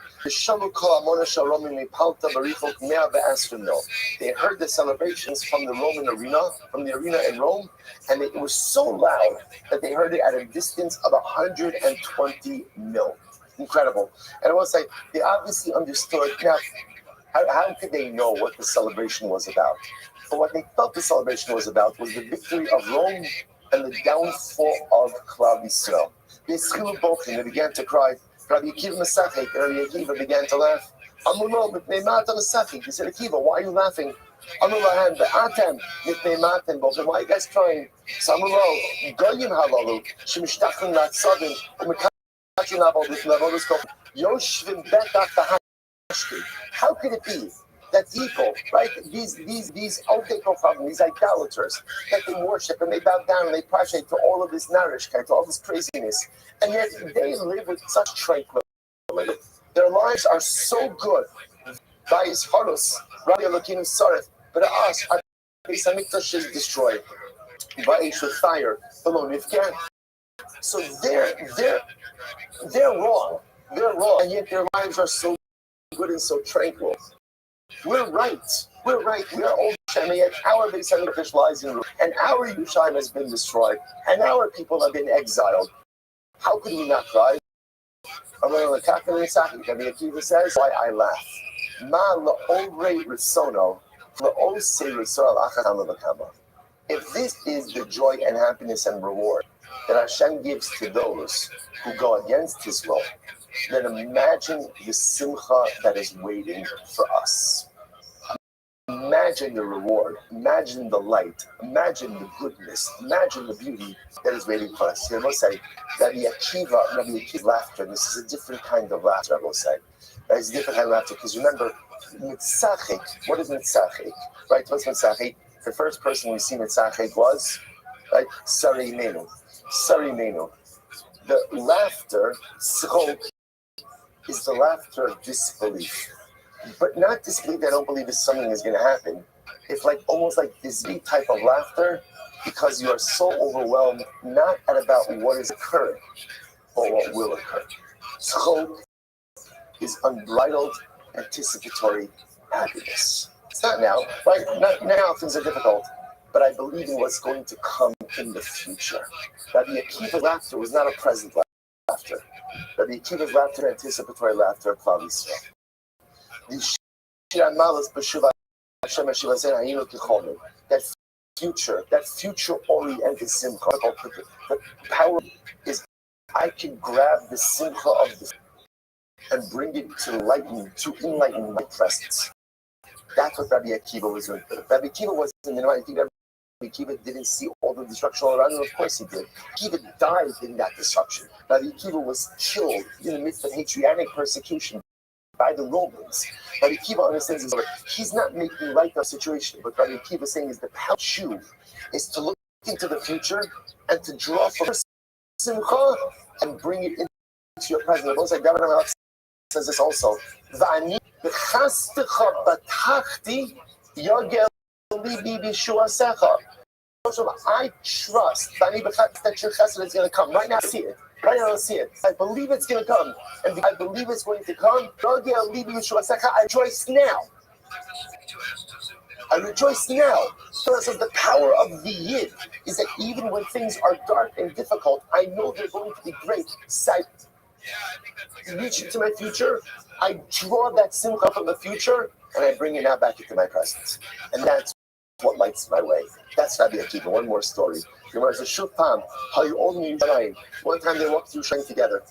They heard the celebrations from the Roman arena, from the arena in Rome, and it was so loud that they heard it at a distance of 120 mil. Incredible. And I was like, they obviously understood. Now, how could they know what the celebration was about? But what they felt the celebration was about was the victory of Rome and the downfall of Klal Yisrael. They began to cry. Rabbi Akiva Masachik, and Rabbi Akiva began to laugh. He said, Akiva, why are you laughing? Why are you guys crying? How could it be that people, right, these idolaters, that they worship and they bow down and they prostrate to all of this narishkeit, to all this craziness, and yet they live with such tranquility. Their lives are so good. But us, our Beis Hamikdash is destroyed. With fire, so they're wrong. They're wrong, and yet their lives are so good and so tranquil. We're right. We are old Shem, and yet our Beis Hamikdash lies in ruin, and our Yerushalayim has been destroyed, and our people have been exiled. How could we not cry? Rabbi Akiva says, why I laugh. If this is the joy and happiness and reward that Hashem gives to those who go against His will, then imagine the simcha that is waiting for us. Imagine the reward, imagine the light, imagine the goodness, imagine the beauty that is waiting for us. I will say, Rabbi Akiva's laughter, this is a different kind of laughter, I will say. It's a different kind of laughter, because remember, mitzachik, what is mitzachik? Right, what's mitzachik? The first person we see mitzachik was, right, Sari Menu. The laughter, tzchok, is the laughter of disbelief. But not disbelief that I don't believe something is going to happen. It's like almost like this type of laughter because you are so overwhelmed, not at about what is occurring, but what will occur. Tzchok is unbridled, anticipatory happiness. It's not now, right? Not now, things are difficult, but I believe in what's going to come in the future. Rabbi Akiva's laughter was not a present laughter. Rabbi Akiva's laughter, anticipatory laughter of Klal Yisrael. That future-oriented simcha, the power is I can grab the simcha of the and bring it to enlighten my presence. That's what Rabbi Akiva was doing. Rabbi Akiva wasn't, I think Rabbi Akiva didn't see all the destruction all around him. Of course he did. Akiva died in that destruction. Rabbi Akiva was killed in the midst of Hadrianic persecution by the Romans. Rabbi Akiva understands he's not making light of the situation, but Rabbi Akiva is saying is the power you is to look into the future and to draw from simcha and bring it into your presence. It looks like David Hamelech says this also. I trust that your chesed is going to come. Right now I see it. I believe it's going to come. And I believe it's going to come. I rejoice now. Because of the power of the Yid is that even when things are dark and difficult, I know they're going to be great. Reaching to my future, I draw that simcha from the future and I bring it now back into my presence. And that's what lights my way. That's Rabbi Akiva. One more story. There was a shupam. One time they walked through Yerushalayim together.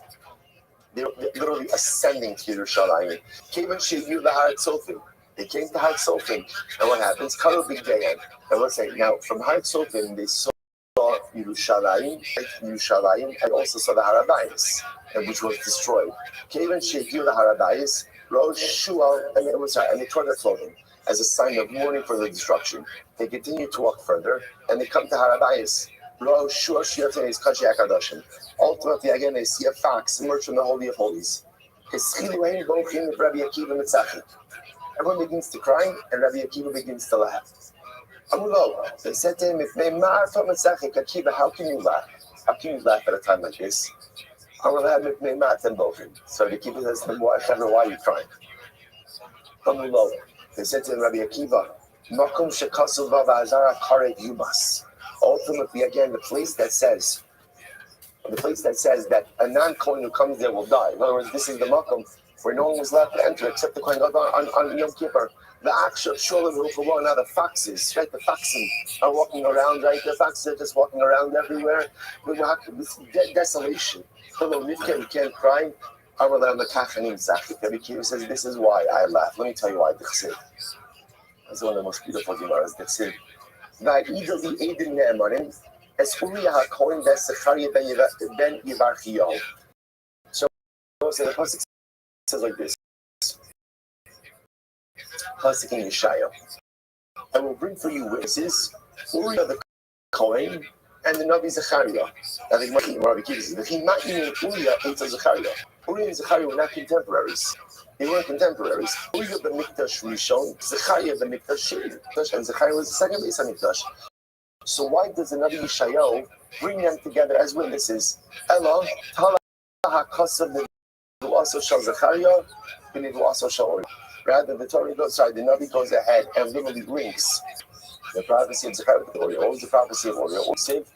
They were literally ascending to Yerushalayim. They came to Har Tzofim. And what happens? Karu Big Dayan. And let's say, now from Har Tzofim, they saw Yerushalayim, and also saw the Harabayis, which was destroyed. Kavan Sheikh the Harabayis, Rosh Shual, and they tore their clothing as a sign of mourning for the destruction. They continue to walk further, and they come to Harabayis. Rosh Shual Shiatei is Kashi Akadoshim. Ultimately, again, they see a fox emerge from the Holy of Holies. Everyone begins to cry, and Rabbi Akiva begins to laugh. They said to him, Akiva, how can you laugh? How can you laugh at a time like this? So the keeper says, why are you crying? They said to Rabbi Akiva, Makom shekasu v'azara karet yubas. Ultimately, again, the place that says that a non-Kohen who comes there will die. In other words, this is the Makom where no one was allowed to enter except the Kohen Gadol on Yom Kippur. The Akshav Sholem Ruchuvah, now the foxes, right? The foxen are walking around, right? The foxes are just walking around everywhere. This desolation. Hello, you can't cry. Rabbi Kiva says, this is why I laugh. Let me tell you why. That's one of the most beautiful Gemaras. Es Uriah HaKohen Zechariah ben Yevarchiyahu. So the pasuk says like this. Pasuk in Yeshaya. I will bring for you witnesses, Uriah the Kohen and the Navi Zechariah. Now the Rabbi Kiva says, Uriah into Zechariah. Uriah and Zechariah were not contemporaries. They weren't contemporaries. Uriah the Mikdash Rishon, Zechariah the Mikdash Sheni, and Zechariah was the second base on Mikdash. So why does the Navi Yeshayahu bring them together as witnesses? Ella, Tala HaKasav also shall Zechariah, and also shall Uriah. Rather, the Navi goes ahead and literally links the prophecy of Zechariah with Uriah. What was the prophecy of Uriah? Usiv,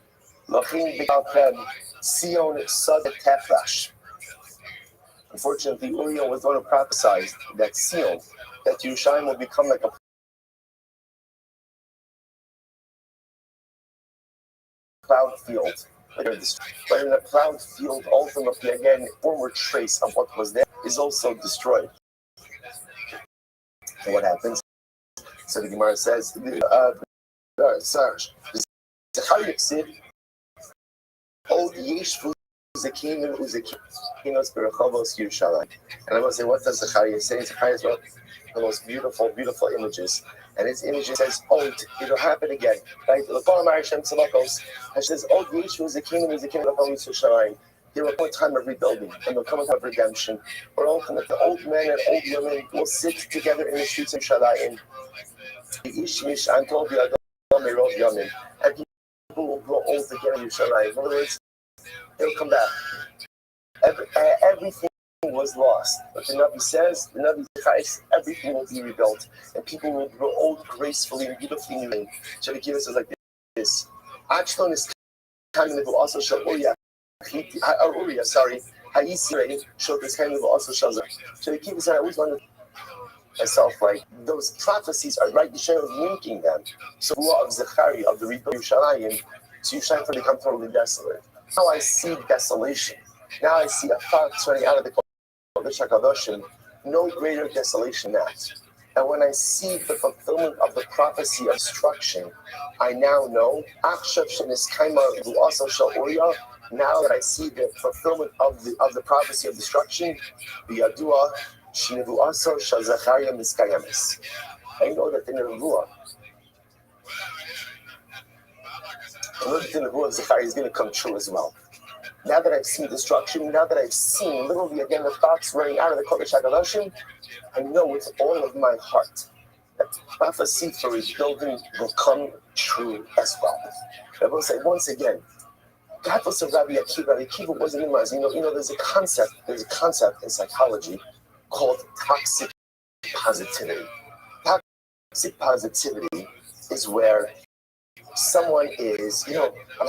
Lachin B'Alpem, Sion Sadet Tefrash. Unfortunately, Uriah was the one who prophesied that Sion, that Yerushalayim will become like a plowed field. But in a plowed field, ultimately, again, former trace of what was there is also destroyed. And what happens? So the Gemara says, Zechariah said, "Oh, Yeshvu Zakim and Uzakim, Berachavos Yerushalayim." And I will say, what does Zechariah say? Zechariah is one of the most beautiful, beautiful images. And his image says, "Oh, it'll happen again." Right? The Quran Hashem Tzalakos says, "Oh, Yeshua Zakim and Uzakim Berachavos Yerushalayim." There will come a time of rebuilding, and there will come a time of redemption, where ultimately the old men and old women will sit together in the streets of Yerushalayim. And people will grow old again in Yerushalayim. In other words, they'll come back. Everything was lost. But the Navi says, the Navi says, everything will be rebuilt, and people will grow old gracefully and beautifully new. So the Kiva says like this: Achton is coming to also show Uriah. Uriah, sorry. Haisirei showed this kind of also shows up. So the Kiva said, I always wondered myself, like, those prophecies are right, Yeshua was linking them. So the law of Zechariah, of the rebuild of Yerushalayim, so Yerushalayim will become totally desolate. Now I see desolation. Now I see a fox running out of the Kodesh HaKadoshim, no greater desolation than that. And when I see the fulfillment of the prophecy of destruction, I now know, Achshav Sheniskaima who also shall Uriah, now that I see the fulfillment of the prophecy of destruction, the Yadua Shenivuaso shall Zechariah Miskayamis. I know that the Nevuah, of Zechariah is going to come true as well. Now that I've seen destruction, now that I've seen literally again the fox running out of the Kodesh HaKadoshim, I know with all of my heart that the prophecy for rebuilding will come true as well. I will say once again, God was a Rabbi Akiva. Rabbi Akiva wasn't in Maz. You know, there's a concept in psychology called toxic positivity. Toxic positivity is where someone is, I'm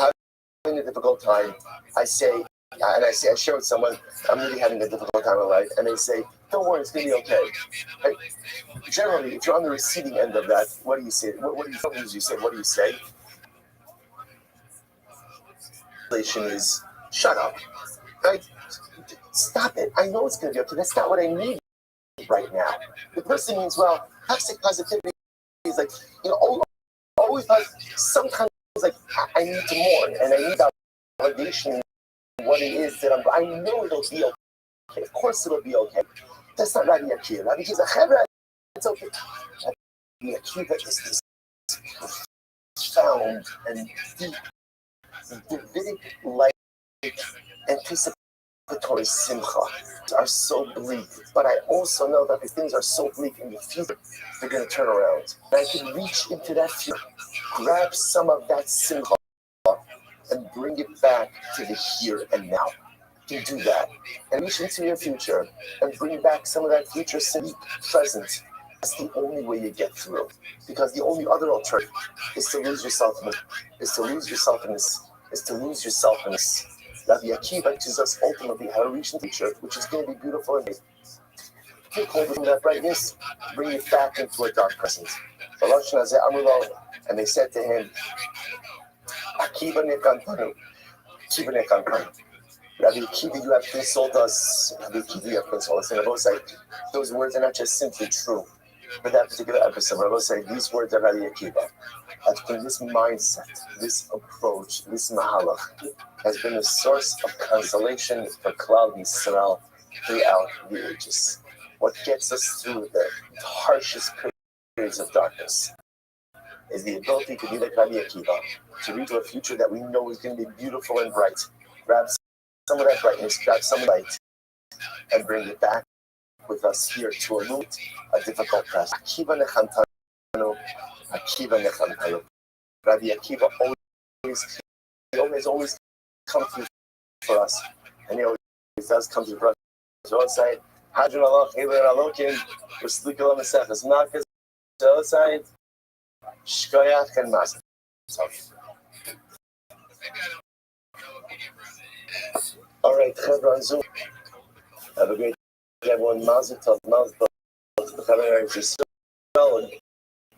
having a difficult time. I share with someone, I'm really having a difficult time in life, and they say, don't worry, it's going to be okay. Right? Generally, if you're on the receiving end of that, what do you say? What do you say? What do you say? Is shut up. Right? Stop it. I know it's going to be okay. That's not what I need right now. The person means, well, toxic positivity is like, always like sometimes like I need to mourn and I need validation what it is that I know it'll be okay. Of course it'll be okay. That's not Rabbi Akiva. Rabbi Akiva is a chevra. It's okay. Rabbi Akiva is this profound and deep Davidic like anticipatory simcha are so bleak. But I also know that if things are so bleak in the future, they're going to turn around. And I can reach into that future, grab some of that simcha, and bring it back to the here and now. can do that and reach into your future and bring back some of that future city present. That's the only way you get through. Because the only other alternative is to lose yourself in this. Rabbi Akiva teaches us ultimately how to reach the future, which is going to be beautiful and great. Take hold of that brightness, bring it back into a dark present. And they said to him, Akiva nekantanu, Akiva nekantanu. Rabbi Akiva, you have consoled us. Rabbi Akiva, you have consoled us. And Rabbi say, those words are not just simply true for that particular episode. Rabbi say, these words are Rabbi Akiva. This mindset, this approach, this mahalach has been a source of consolation for Klal Yisrael throughout the ages. What gets us through the harshest periods of darkness is the ability to be like Rabbi Akiva, to reach a future that we know is going to be beautiful and bright. Grab some of that brightness, grab some light, and bring it back with us here to illuminate a difficult past. Akiva nechantanu, Akiva nechantanu. Rabbi Akiva always come through for us, and he always does come through for us. So outside, Hadron Allah, Heber Alokim, Raslik Allah Mesechas Malchus, outside, Shkoyach and Mas. All right, Chevron Zoom. Have a great day, everyone. Mazel tov,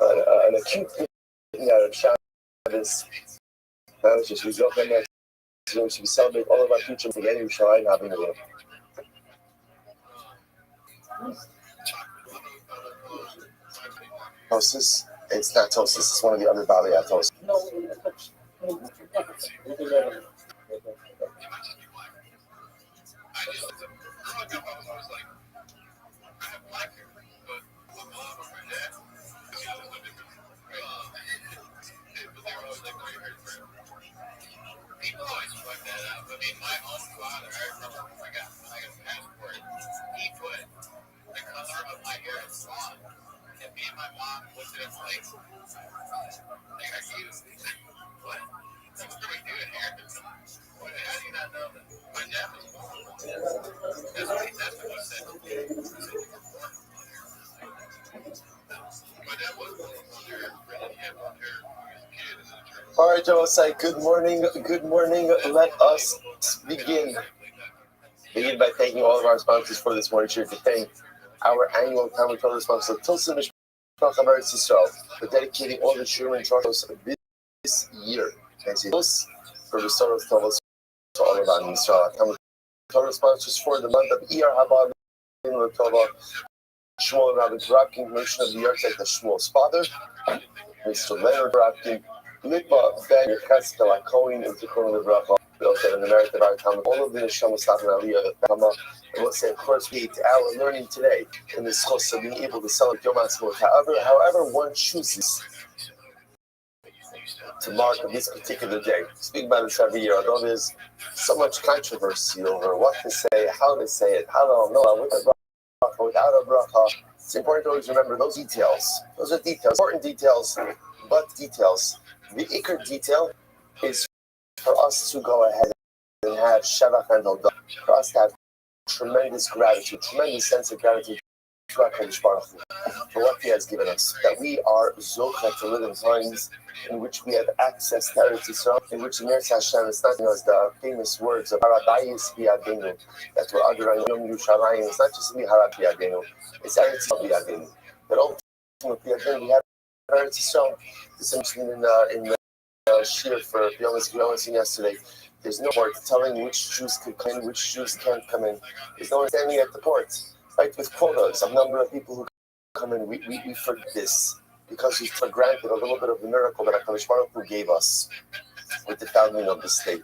an acute thinking out of Shabbos. Which is we go up next. So we celebrate all of our future together. We shall have in the world. Tosis? It's not Tosis. It's one of the other Baalei Tosis. People always fuck that up. I mean, my own father, I remember when I got a passport, he put the color of my hair as blonde. And me and my mom looked at him like are you, what? What are we doing here? What, how do you not know that my dad was born? That's what he said. My dad was born with hair, and he had blonde hair when he was a kid. All right, Josai, good morning. Good morning. Let us begin. Begin by thanking all of our sponsors for this morning. Sure to thank our annual Talmud Torah sponsor, Tulsa Mishpach Eretz Yisrael, for dedicating all the Shurim and Torahs this year. Thanks for restoring Torahs to all of our Yisrael. Talmud Torah sponsors for the month of Iyar Haba, Shmuel Rabbi Rabkin, Commission of the Architect of Shmuel's father, Mr. Leonard Rabkin, Lipa Ben Yecheska Cohen and Tikkun Livracha. We also have an American of our Talmud. All of the Neshama Staff and Aliyah. And let's say, of course, we our learning today in this chos of being able to celebrate Yom Ha'atzmaut. However one chooses to mark this particular day. Speaking about this every year, although there's so much controversy over what to say, how to say it, how to know with a bracha, without a bracha. It's important to always remember those details. Those are details, important details, but details. The ikar detail is for us to go ahead and have Shabbat and Hodah, for us to have tremendous gratitude, tremendous sense of gratitude to HaKadosh Baruch Hu for what He has given us. That we are zocha to live in times in which we have access to Eretz Yisrael, in which Mir Hashem is not as the famous words of Harabayis Biyadenu, that we're under Yom Yerushalayim. It's not just Harab Biyadenu, it's Eretz Yisrael Biyadenu. But ultimately, again, we have Eretz Yisrael. This is in the shir for Biyom yesterday. There's no port telling which Jews can come in, which Jews can't come in. There's no one standing at the port. Right, with quotas, a number of people who come in, we forget this because we took for granted a little bit of the miracle that HaKadosh Baruch Hu gave us with the founding of the state.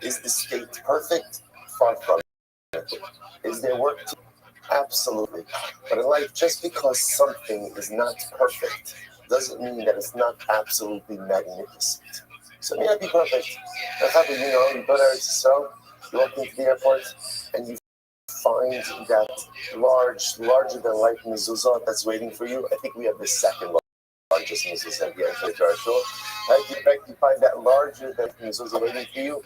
Is the state perfect? Far from it. Is there work to do? Absolutely. But in life, just because something is not perfect doesn't mean that it's not absolutely magnificent. So it may not be perfect. But how do you know? You go to Eretz Yisrael, you walk into the airport, and you find that larger than life mezuzah that's waiting for you. I think we have the second largest mezuzah here at our show. Right? You find that larger than mezuzah waiting for you.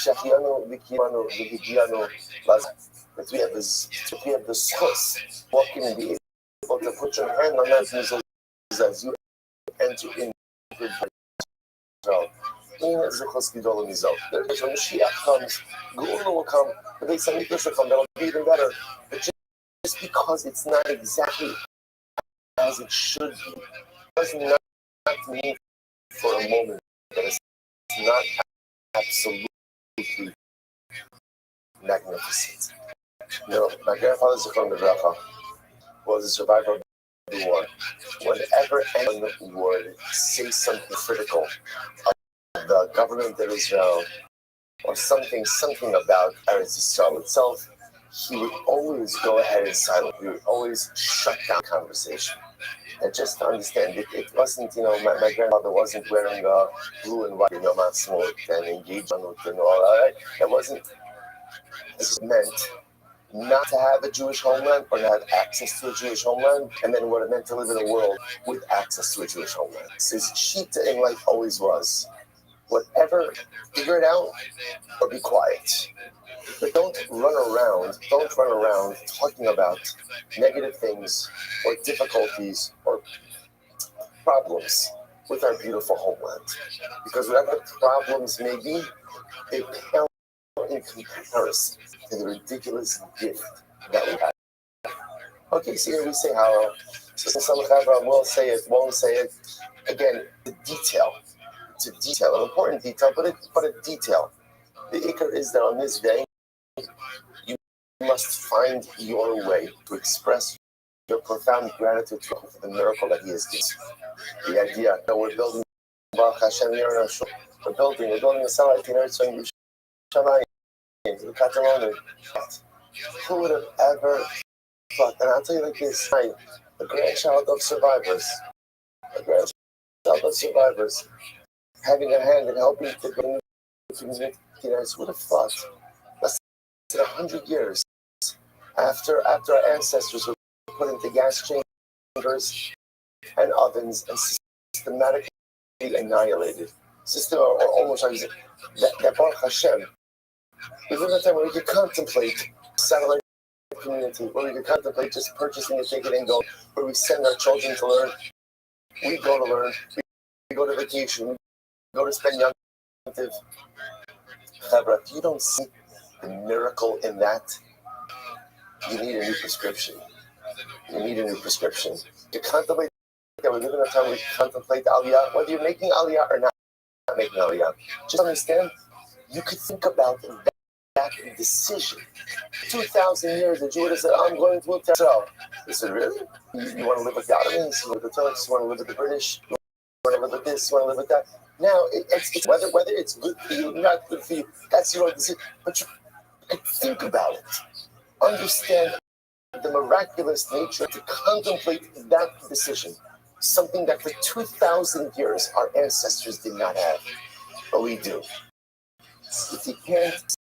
Shachianu, Vikimanu, Vigiano, that we have the source walking in the able to put your hand on that muzzle as you enter in Israel. When Mashiach comes, Geula will come, the Beis Hamikdash will come, that'll be even better. But just because it's not exactly as it should be, does not mean for a moment that it's not absolutely magnificent. No, my grandfather Zichron Livracha was a survivor of the war. Whenever anyone would say something critical of the government of Israel or something about Eretz Yisrael itself, he would always go ahead and silence. He would always shut down the conversation. And just to understand, it wasn't, my grandfather wasn't wearing blue and white, Matzmut and engagement and all that. It wasn't. This meant not to have a Jewish homeland or not have access to a Jewish homeland, and then what it meant to live in a world with access to a Jewish homeland. So his shita in life always was, whatever, figure it out or be quiet. But don't run around talking about negative things or difficulties or problems with our beautiful homeland. Because whatever the problems may be, they pale in comparison to the ridiculous gift that we have. Okay, so here we say how some Chavra will say it, won't say it. Again, the detail. It's a detail, an important detail, but a detail. The ikar is that on this day, you must find your way to express your profound gratitude for the miracle that He has given. The idea that we're building Baruch Hashem, we're building a satellite in Eretz Shamayim, the Catalonian. Who would have ever thought? And I'll tell you like this: a grandchild of survivors, having a hand in helping to bring the community. Would have thought less than 100 years after our ancestors were put into gas chambers and ovens and systematically annihilated. Or almost, that Baruch Hashem, we live in a time where we could contemplate satellite community, where we could contemplate just purchasing a ticket and go, where we send our children to learn. We go to learn. We go to vacation. We go to spend young life. If you don't see the miracle in that, you need a new prescription. To contemplate that we live in a time where we contemplate Aliyah, whether you're making Aliyah or not making Aliyah. Just understand, you could think about that decision. 2,000 years, the Jew would have said, I'm going to Israel. They said, really? You want to live with the Ottomans? You want to live with the Turks? You want to live with the British? You want to live with this? You want to live with that? Now, it's whether it's good for you, not good for you, that's your own decision. But you could think about it. Understand the miraculous nature to contemplate that decision. Something that for 2,000 years our ancestors did not have, but we do. If you can't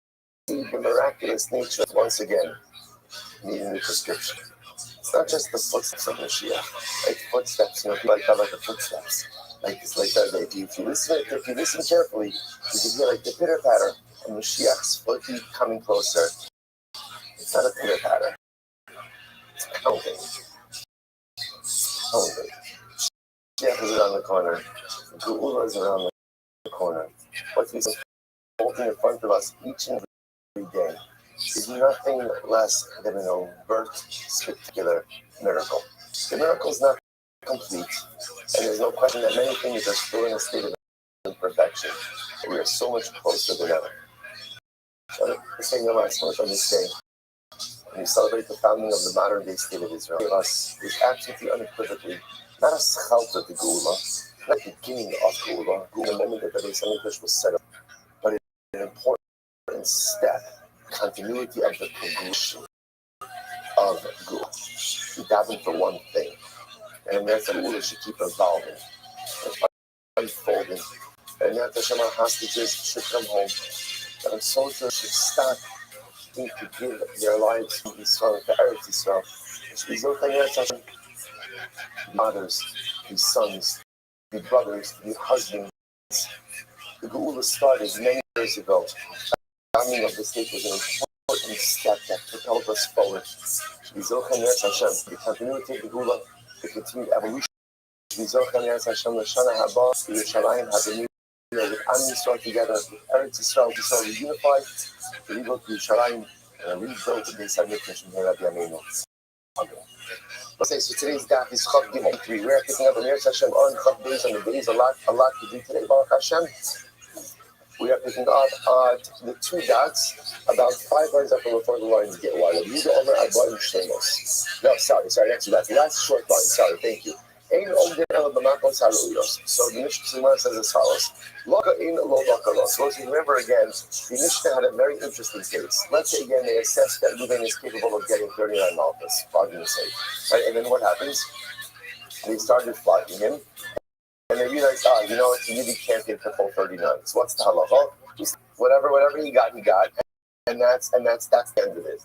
see the miraculous nature, once again, you need a new prescription. It's not just the footsteps of Mashiach, like footsteps. People like the footsteps. It's like that. If you listen carefully, you can hear like the pitter patter of Mashiach's foot coming closer. It's not a pitter patter. It's pounding. Mashiach is around the corner. Geula is around the corner. What we see holding in front of us each and every day is nothing less than an overt, spectacular miracle. The miracle is not complete, and there's no question that many things are still in a state of imperfection. But we are so much closer than ever. So the same last month on this day, when we celebrate the founding of the modern day state of Israel, of us is absolutely unequivocally not a schalta to Geula, not the beginning of Geula, the moment that the Beis Hamikdash was set up, but an important step, continuity of the progression of Geula. We daven for one thing, and therefore Geula should keep evolving and unfolding. And that the Shema hostages should come home, that our soldiers should stop to give their lives to Israel, to Eretz Yisrael. Mothers, be sons, be brothers, be husbands. The Geula started many years ago. founding of the state was an important step that propelled us forward. The continuity of the Gula, the continued evolution. Yerushalayim had the new with Am Yisrael together, with Eretz Yisrael, Yisrael was unified. We rebuilt Yerushalayim and rebuilt the Beis HaMikdash in Rabbi Yameinu. Okay, so today's daf is Chav Gimel 3. We're picking up the Meretz Hashem on Chav Beis on the days. A lot to do today, Baruch Hashem. We are picking up the two dots about 5 lines up before the lines get wider. No, sorry, actually, that's the last short line. Sorry, thank you. So the Mishnah says as follows. So let's remember again, the Mishnah had a very interesting case. Let's say again they assess that Reuven is capable of getting 39 malchus, for argument's sake. Right? And then what happens? They started flogging him. And they realized, you know what, he really can't get the full 39. So what's the halacha? Whatever he got. And that's the end of it.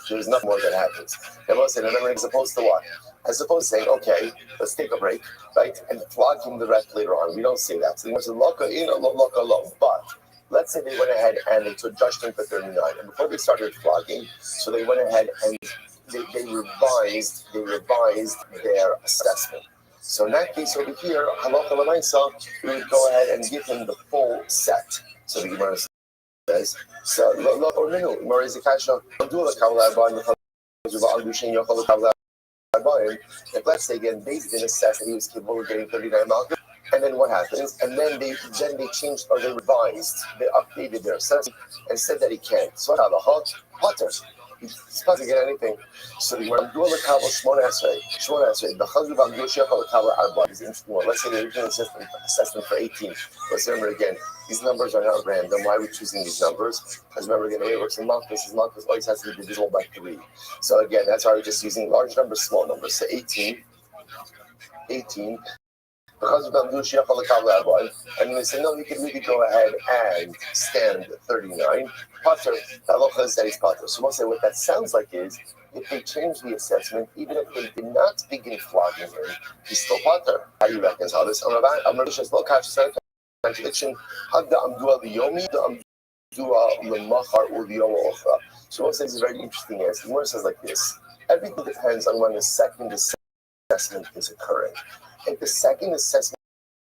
There's nothing more that happens. And we'll say, remember, as opposed to what? As opposed to saying, okay, let's take a break, right? And flog him the rest later on. We don't say that. So they went to loka in, loka low. But let's say they went ahead and they took judged him for 39. And before they started flogging, so they went ahead and they revised their assessment. So in that case over here, halacha l'maisa, we would go ahead and give him the full set. So the Gemara says, so lo or minu, Morizikasha, do the kavla if let's say again they didn't assess that he was capable of getting 39 malchus, and then what happens? And then they changed or they revised, they updated their assessment and said that he can't. So halacha potter. He's supposed to get anything. So the Amdul Kabel Shmona Esrei. The Chazul Amdul Shechal Kabel Arba is interesting one. Let's say the original assessment for 18. Let's remember again, these numbers are not random. Why are we choosing these numbers? Because remember again, the way it works in Malchus always has to be divisible by 3. So again, that's why we're just using large numbers, small numbers. So 18. Because of and they said, no, you can really go ahead and stand 39. Potter, the halacha is that he's potter. So we'll say what that sounds like is, if they change the assessment, even if they did not begin flogging him, he's still potter. How do you reconcile this? Contradiction. So what says is very interesting is, the word says like this, everything depends on when the second assessment is occurring. If the second assessment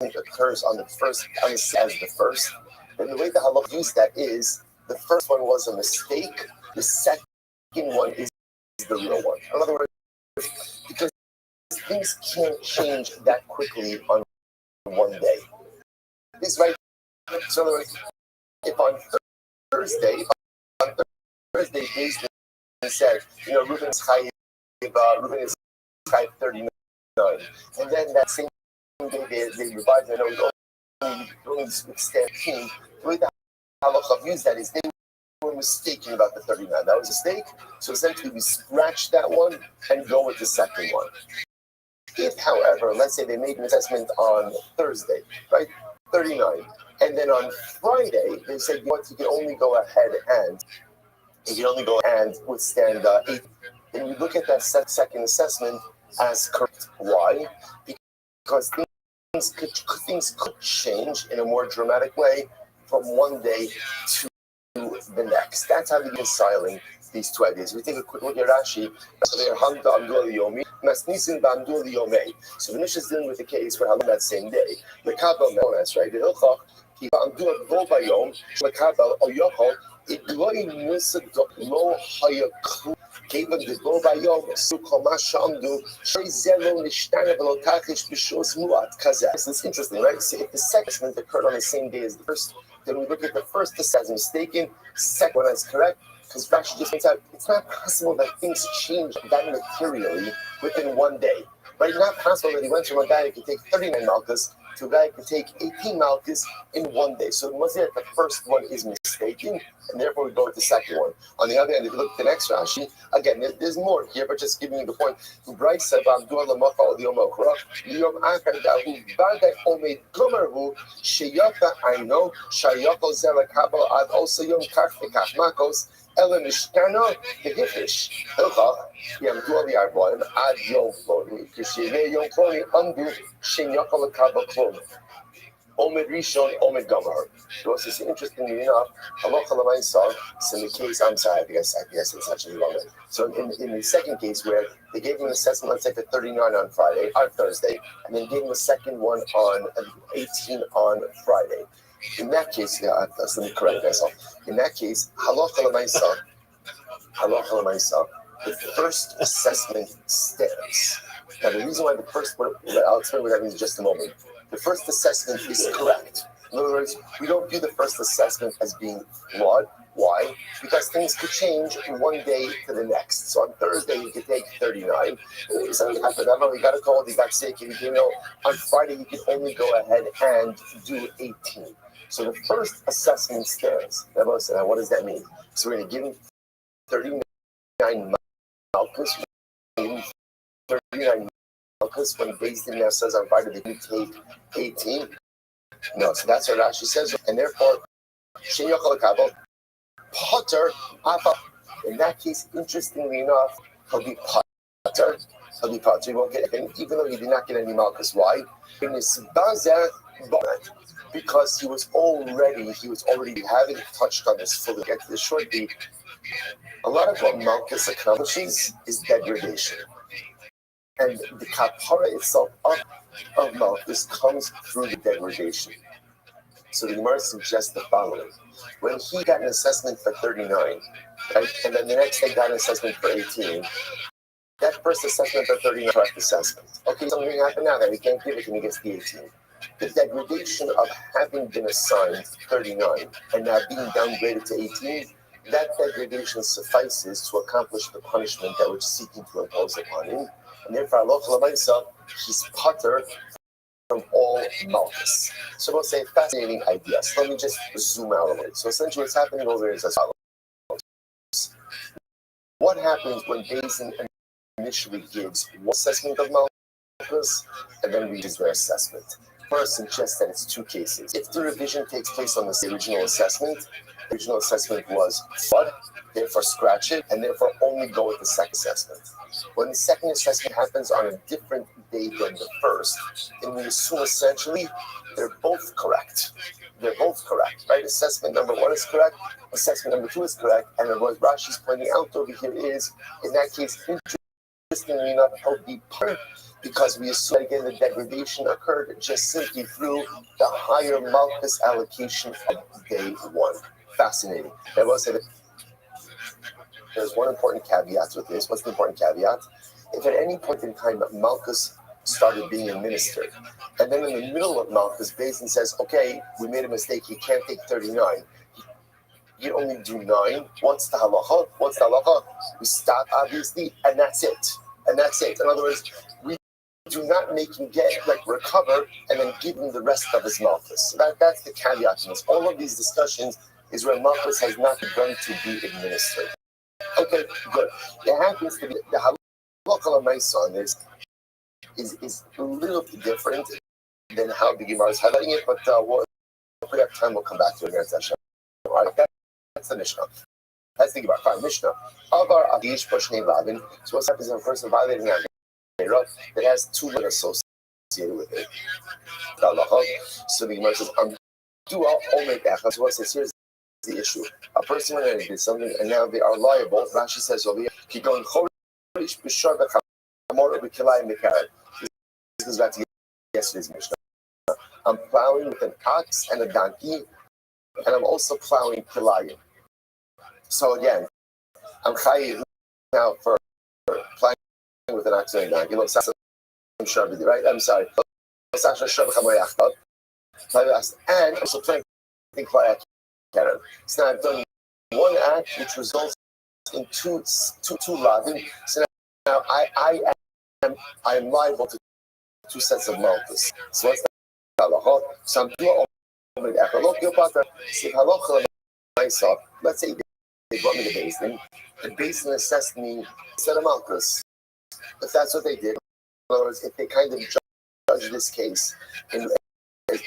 occurs on the first, as the first, then the way the halakha used that is the first one was a mistake, the second one is the real one. In other words, because things can't change that quickly on one day. This right. So in other words, if on Thursday, they said, you know, Reuven is high 39. And then that same day they revised and only extend 18. The way the halacha views that is they were mistaken about the 39. That was a mistake. So essentially we scratch that one and go with the second one. If, however, let's say they made an assessment on Thursday, right? 39. And then on Friday they said, you know what, you can only go ahead and withstand 8. Then we look at that second assessment as correct. Why? Because things could change in a more dramatic way from one day to the next. That's how we're reconciling these two ideas. We take a quick look at Rashi. So the Mishnah is dealing with the case where that same day. The Kabbalah, that's right. Given the go by Yom, so Komashandu, Shrizelo Nishtanabel Takish Bishos Muat Kaza. It's interesting, right? So if the second occurred on the same day as the first, then we look at the first as mistaken, second one as correct, because Rashi just points out it's not possible that things change that materially within one day. Right? It's not possible that he went from a guy who could take 39 malchus to a guy who could take 18 malchus in one day. So it must be that the first one is mistaken, and therefore we go with the second one. On the other hand, if you look at the next Rashi, again, there's more here, but just giving you the point. Ela Nishtana, the Hiffish, Hilchach, Yamdu Ali Arboim, Ad Yom Flori, Kishire Yom Flori, Undu, Shin Yakal Kaba Klom. Omed Rishon, Omed Gamar. So it's interestingly enough, Halacha L'Maisa, so in the case, I'm sorry, I guess it's actually wrong. So in the second case where they gave him an assessment, let's say for 39 on Thursday, and then gave him a second one on 18 on Friday. In that case, let me correct myself. In that case, Halacha L'Maisa, the first assessment stands. Now, the reason why I'll explain what that means in just a moment. The first assessment is correct. In other words, we don't view the first assessment as being flawed. Why? Because things could change one day to the next. So on Thursday, you could take 39. Something happened. I don't know, you got a cold, you got sick, on Friday, you could only go ahead and do 18. So the first assessment stands. Now, what does that mean? So we're going to give him 39 malchus. 39 malchus when Beis Din now says on Friday they can take 18. No, so that's what Rashi says, and therefore Shen Yochel Kabel Potter Apa. In that case, interestingly enough, he'll be Potter. He won't get anything, even though he did not get any malchus. Why? In his bazer bonnet. Because he was already having touched on this fully. Get to the short beat. A lot of what malchus accomplishes is degradation. And the kapara itself of malchus comes through the degradation. So the Gemara suggests the following. When he got an assessment for 39, right, and then the next day got an assessment for 18, that first assessment for 39 is correct assessment. Okay, something happened now that he can't give it and he gets the 18. The degradation of having been assigned 39 and now being downgraded to 18, that degradation suffices to accomplish the punishment that we're seeking to impose upon him. And therefore, Halacha L'Maisa, he's potter from all malchus. So we'll say fascinating idea. So let me just zoom out a little. So essentially what's happening over here is as follows. What happens when Beis Din initially gives one assessment of malchus and then reads their assessment? First suggests that it's two cases. If the revision takes place on the original assessment was flawed, therefore scratch it, and therefore only go with the second assessment. When the second assessment happens on a different day than the first, then we assume essentially they're both correct. Right? Assessment number 1 is correct, assessment number 2 is correct, and what Rashi's pointing out over here is, in that case, interestingly enough, he'll be part because we assume again the degradation occurred just simply through the higher malchus allocation of day 1. Fascinating. I will say that there's one important caveat with this. What's the important caveat? If at any point in time malchus started being administered, and then in the middle of malchus, Beis Din says, okay, we made a mistake, he can't take 39. You only do 9. What's the halacha? We stop, obviously, and that's it. In other words, we do not make him recover and then give him the rest of his malchus. So that's the caveat in this. All of these discussions is where malchus has not begun to be administered. Okay, good. It happens to be the halacha l'maisa on this is a little bit different than how the Gemara is highlighting it, but if we have time, we'll come back to it. All right, that's the Mishnah. That's the Gemara. Fine, Mishnah. Avar Avish Poshnei Lavin. So what happens if a person violating that that has 2 men associated with it? So the Gemara says, do all make that. So what says, here's the issue. A person went and did something, and now they are liable. Rashi says over here, keep going. This goes back to yesterday's Mishnah. I'm plowing with an ox and a donkey, and I'm also plowing kilayim. So again, I'm chayiv now for plowing with an ox and a donkey. Right? I'm sorry. And also playing kilayim. So now I've done one act which results in two lavin. So now I am liable to 2 sets of malchus. So what's the halacha? So I'm doing let's say they brought me to Beis Din, and Beis Din assessed me a set of malchus. If that's what they did, in other words, if they kind of judged this case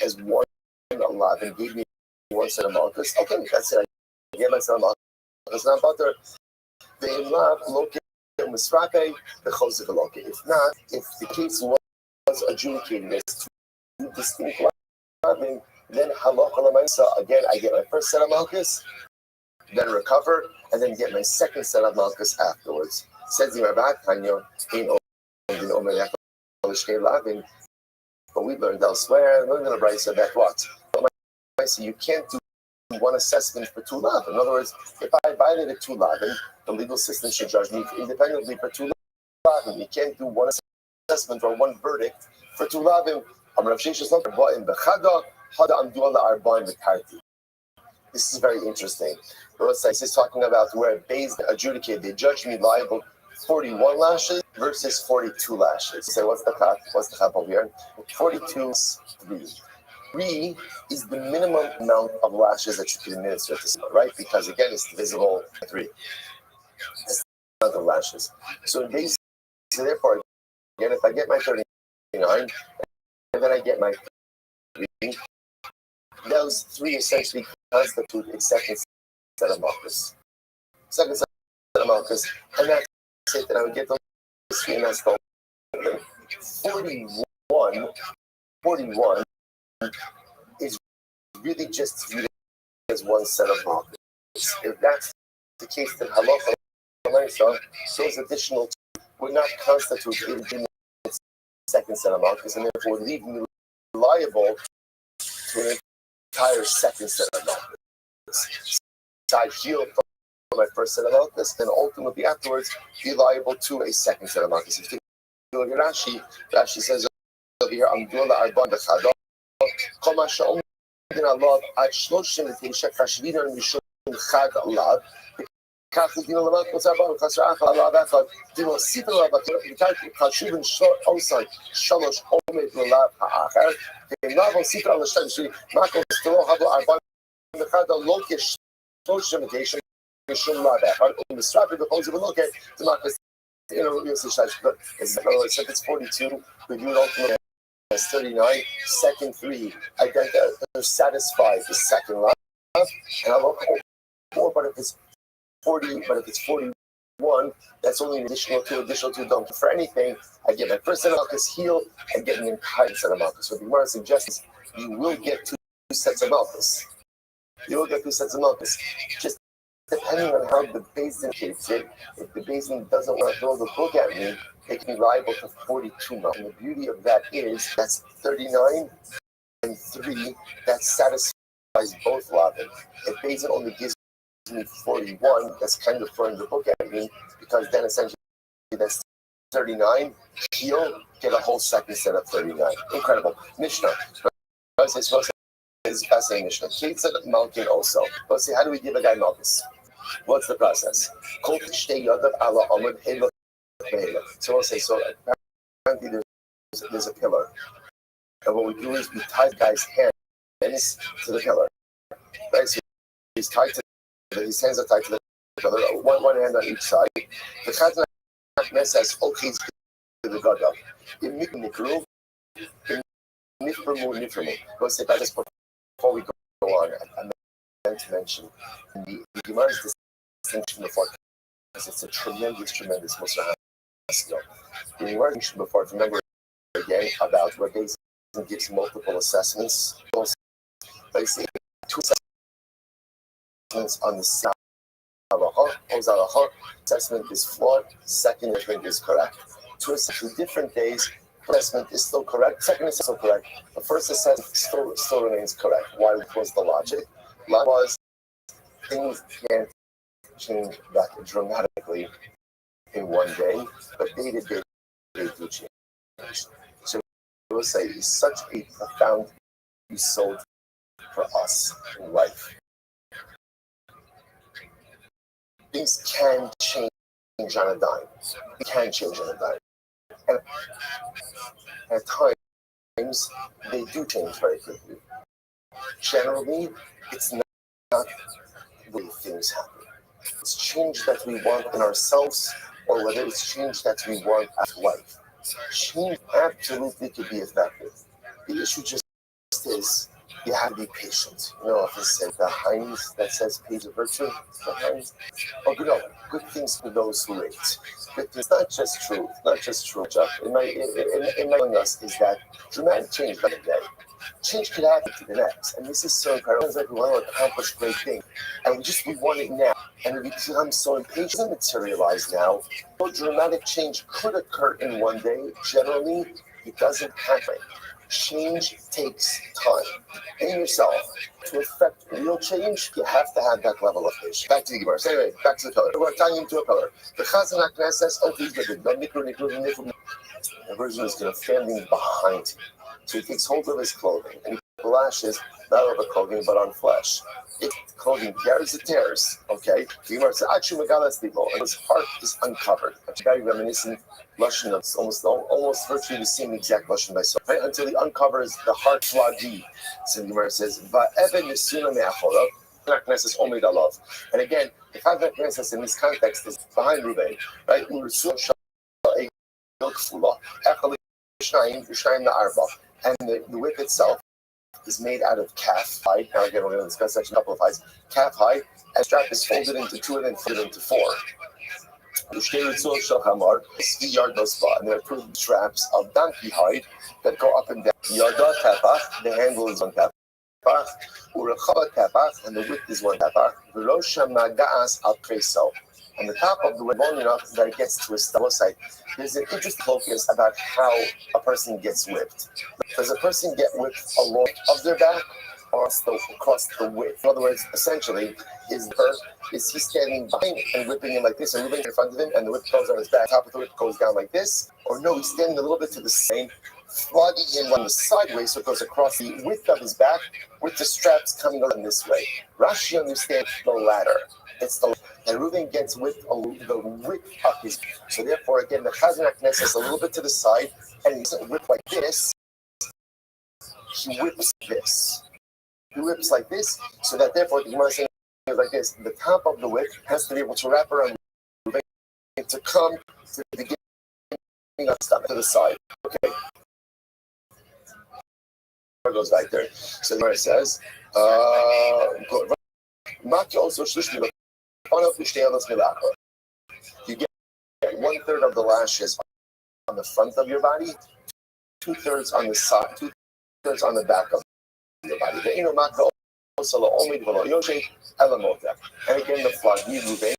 as one alive and gave me 1 set of malchus, okay, that's it. I gave myself malchus. Now, but they love located misrape the chosek located. If not, if the case was adjudicated as 2 distinct then halacha l'maisa, again, I get my first set of malchus, then recover, and then get my second set of malchus afterwards. Says the Rabbah Tanya, but we learned elsewhere, learned in the Brisa that what? You can't do one assessment for two lavin. In other words, if I violated two lavin, the legal system should judge me independently for two lavin. You can't do one assessment or one verdict for two lavin. This is very interesting. This is talking about where Beis adjudicated, they judged me liable 41 lashes versus 42 lashes. So what's the cut? What's the cut over here? 42 is 3. 3 is the minimum amount of lashes that you can administer to someone, right? Because again, it's divisible by 3. That's the amount of lashes. So therefore, again, if I get my 39, and then I get my 3, those 3 essentially constitute a second set of malchus. Second set of malchus, and that's it. That I would get those 3, and that's the 41 is really just viewed as one set of malchus. If that's the case, then halacha l'maisa, those additional 2 would not constitute a second set of malchus, and therefore would leave me liable to an entire second set of malchus. So I heal from my first set of malchus, then ultimately afterwards be liable to a second set of malchus. If you look at Rashi, Rashi says over here, Amdullah Arban Bechadol, Koma Sha'om Din Allah, Ad Shloshim L'Teisha Kashvina Mishum Chad Allah, כך דין למד מוצא בנו, חסר אחר עליו אחד, דין הוסיף עליו, וכך חשוב עושה 3 עומד ללב האחר, ואם לאו הוסיף על השתיים שלי, מה כוסתרו הבו 41 לא כ39 משום לאו האחר, ומסרפי בכל זה ולא כתמקס, except it's 42, we do it ultimately as 39, second 3, they're satisfied the second love, and I love 4, but if it's 40, but if it's 41, that's only an additional 2 don't for anything. I get my first set of malchus heal, I get an entire set of malchus. So the Gemara suggests you will get 2 sets of malchus. You will get 2 sets of malchus. Just depending on how the basin takes it, if the basin doesn't want to throw the book at me, they can be liable to 42 malchus. And the beauty of that is that's 39 and 3, that satisfies both lavin. If basin only gives me 41, that's kind of throwing the book at me, because then essentially that's 39, heal, get a whole second set of 39. Incredible. Mishnah. This is fascinating Mishnah. Kate said malkin also. Let's see, how do we give a guy malchus? What's the process? So we'll say, so apparently there's a pillar. And what we do is we tie the guy's hands to the pillar. Right? So he's tied to his hands are tied to the other, one hand on each side. The Chazan says, okay, to the Gada. In Nikru, in Niframu. Go say that just before we go on. I meant to mention the Gemara's distinction before, because it's a tremendous Musar skill. The Gemara's distinction before, remember again about where Beis gives multiple assessments. Basically, 2 assessments on the same assessment is flawed, second assessment is correct. 2 different days, assessment is still correct, second is still correct, the first assessment still remains correct. Why was the logic? Logic was things can't change that dramatically in one day, but day to day they do change. So I will say it's such a profound result for us in life. Things can change on a dime. It can change on a dime. And at times, they do change very quickly. Generally, it's not the way things happen. It's change that we want in ourselves, or whether it's change that we want at life. Change absolutely could be effective. The issue just is, You have to be patient. You know, if it says the Heinz that says page of virtue, the Heinz. Oh, good things for those who wait. Good things, not just truth, not just true. In my telling us is that dramatic change by the day. Change could happen to the next, and this is so incredible. It's like we want to accomplish great things, and we want it now, and we become so impatient. It doesn't materialize now. So dramatic change could occur in one day. Generally, it doesn't happen. Change takes time. In yourself, to affect real change, you have to have that level of patience. Back to the Gemara. So anyway, back to the pillar. We're tying into a pillar. The Chazan HaKnesses says, "Oh, please, the version is going to standing behind him." So he takes hold of his clothing and he lashes not over clothing but on flesh. If clothing tears, it tears. Okay? The Gemara says, "Actually, Megalas people," and his heart is uncovered. It's very reminiscent Lashon of almost virtually the same exact Lashon by so right until he uncovers the heart flagi. So the Gemara says, "Va'even yisuna me'achora." And again, the Chazan HaKnesses in this context is behind Ruben, right? And the whip itself is made out of calf hide. Now again, we're going to discuss that in a couple of hides. Calf hide, and the strap is folded into two and then folded into four. And there are two straps of donkey hide that go up and down. The handle is on tefach. And the width is one tefach. And the top of the whip, long enough that it gets to a stable site. There's an interesting focus about how a person gets whipped. Does a person get whipped along of their back or across the width? In other words, essentially, is he standing behind and whipping him like this and moving in front of him and the whip goes on his back, top of the whip goes down like this? Or no, he's standing a little bit to the side, flogging him on the sideways so it goes across the width of his back with the straps coming along this way. Rashi understands the latter. It's the and Reuven gets with the width of his. So therefore, again, the Chazan HaKnesses is a little bit to the side, and he doesn't whip like this. He whips this. He whips like this, so that therefore the Gemara is saying like this. The top of the whip has to be able to wrap around Reuven to come to the beginning of the stomach to the side. Okay. Goes right there. So the Gemara says, Maki also you get 1/3 of the lashes on the front of your body, 2/3 on the side, 2/3 on the back of your body. And again, the flagi Reuven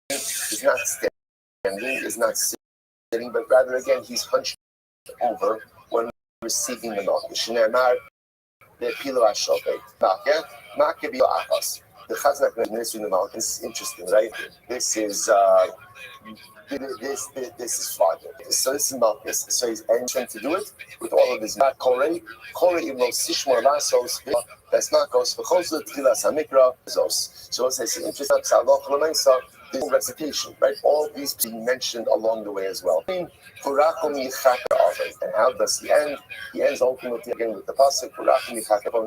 is not standing, is not sitting, but rather again he's hunched over when receiving the milk. The Chazan HaKnesses in the milk is interesting, right? This is this is father. So this is Malchus. So he's entering to do it with all of his Kore even though Sishmor Lasos, that's Makos, V'chozle Tchilas HaMikra, Zos. So it's interesting, this recitation, right? All these being mentioned along the way as well. And how does he end? He ends ultimately again with the pasuk,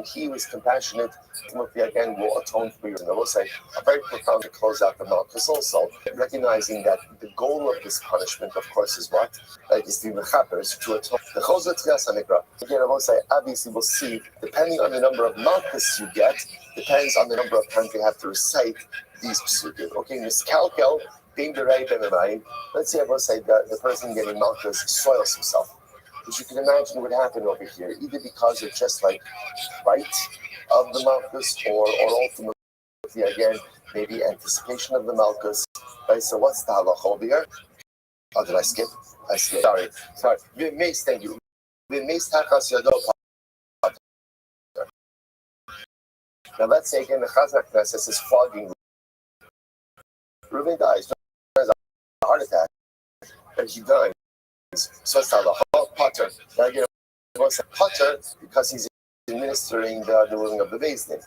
he was compassionate, ultimately again will atone for you. And I will say, a very profound to close out the Malchus also, recognizing that the goal of this punishment, of course, is what? Is to be mechaper, is to atone. The Chozeh Tchilas HaMikra. Again, I will say, obviously we'll see, depending on the number of Malchus you get, depends on the number of times you have to recite these psukim. Okay, miskalkel, being the right and the right. Let's say I will say that the person getting Malchus soils himself. Which you can imagine would happen over here, either because of just like right of the Malchus or ultimately again, maybe anticipation of the Malchus. Right, so what's the halacha over here? Oh, did I skip? I skipped. Sorry. Thank you. Now let's say again the Chazan HaKnesses is flogging. Reuven dies, has a heart attack, and he dies. So it's the Potter. Now again, it's Potter because he's administering the ruling of the Beis Din.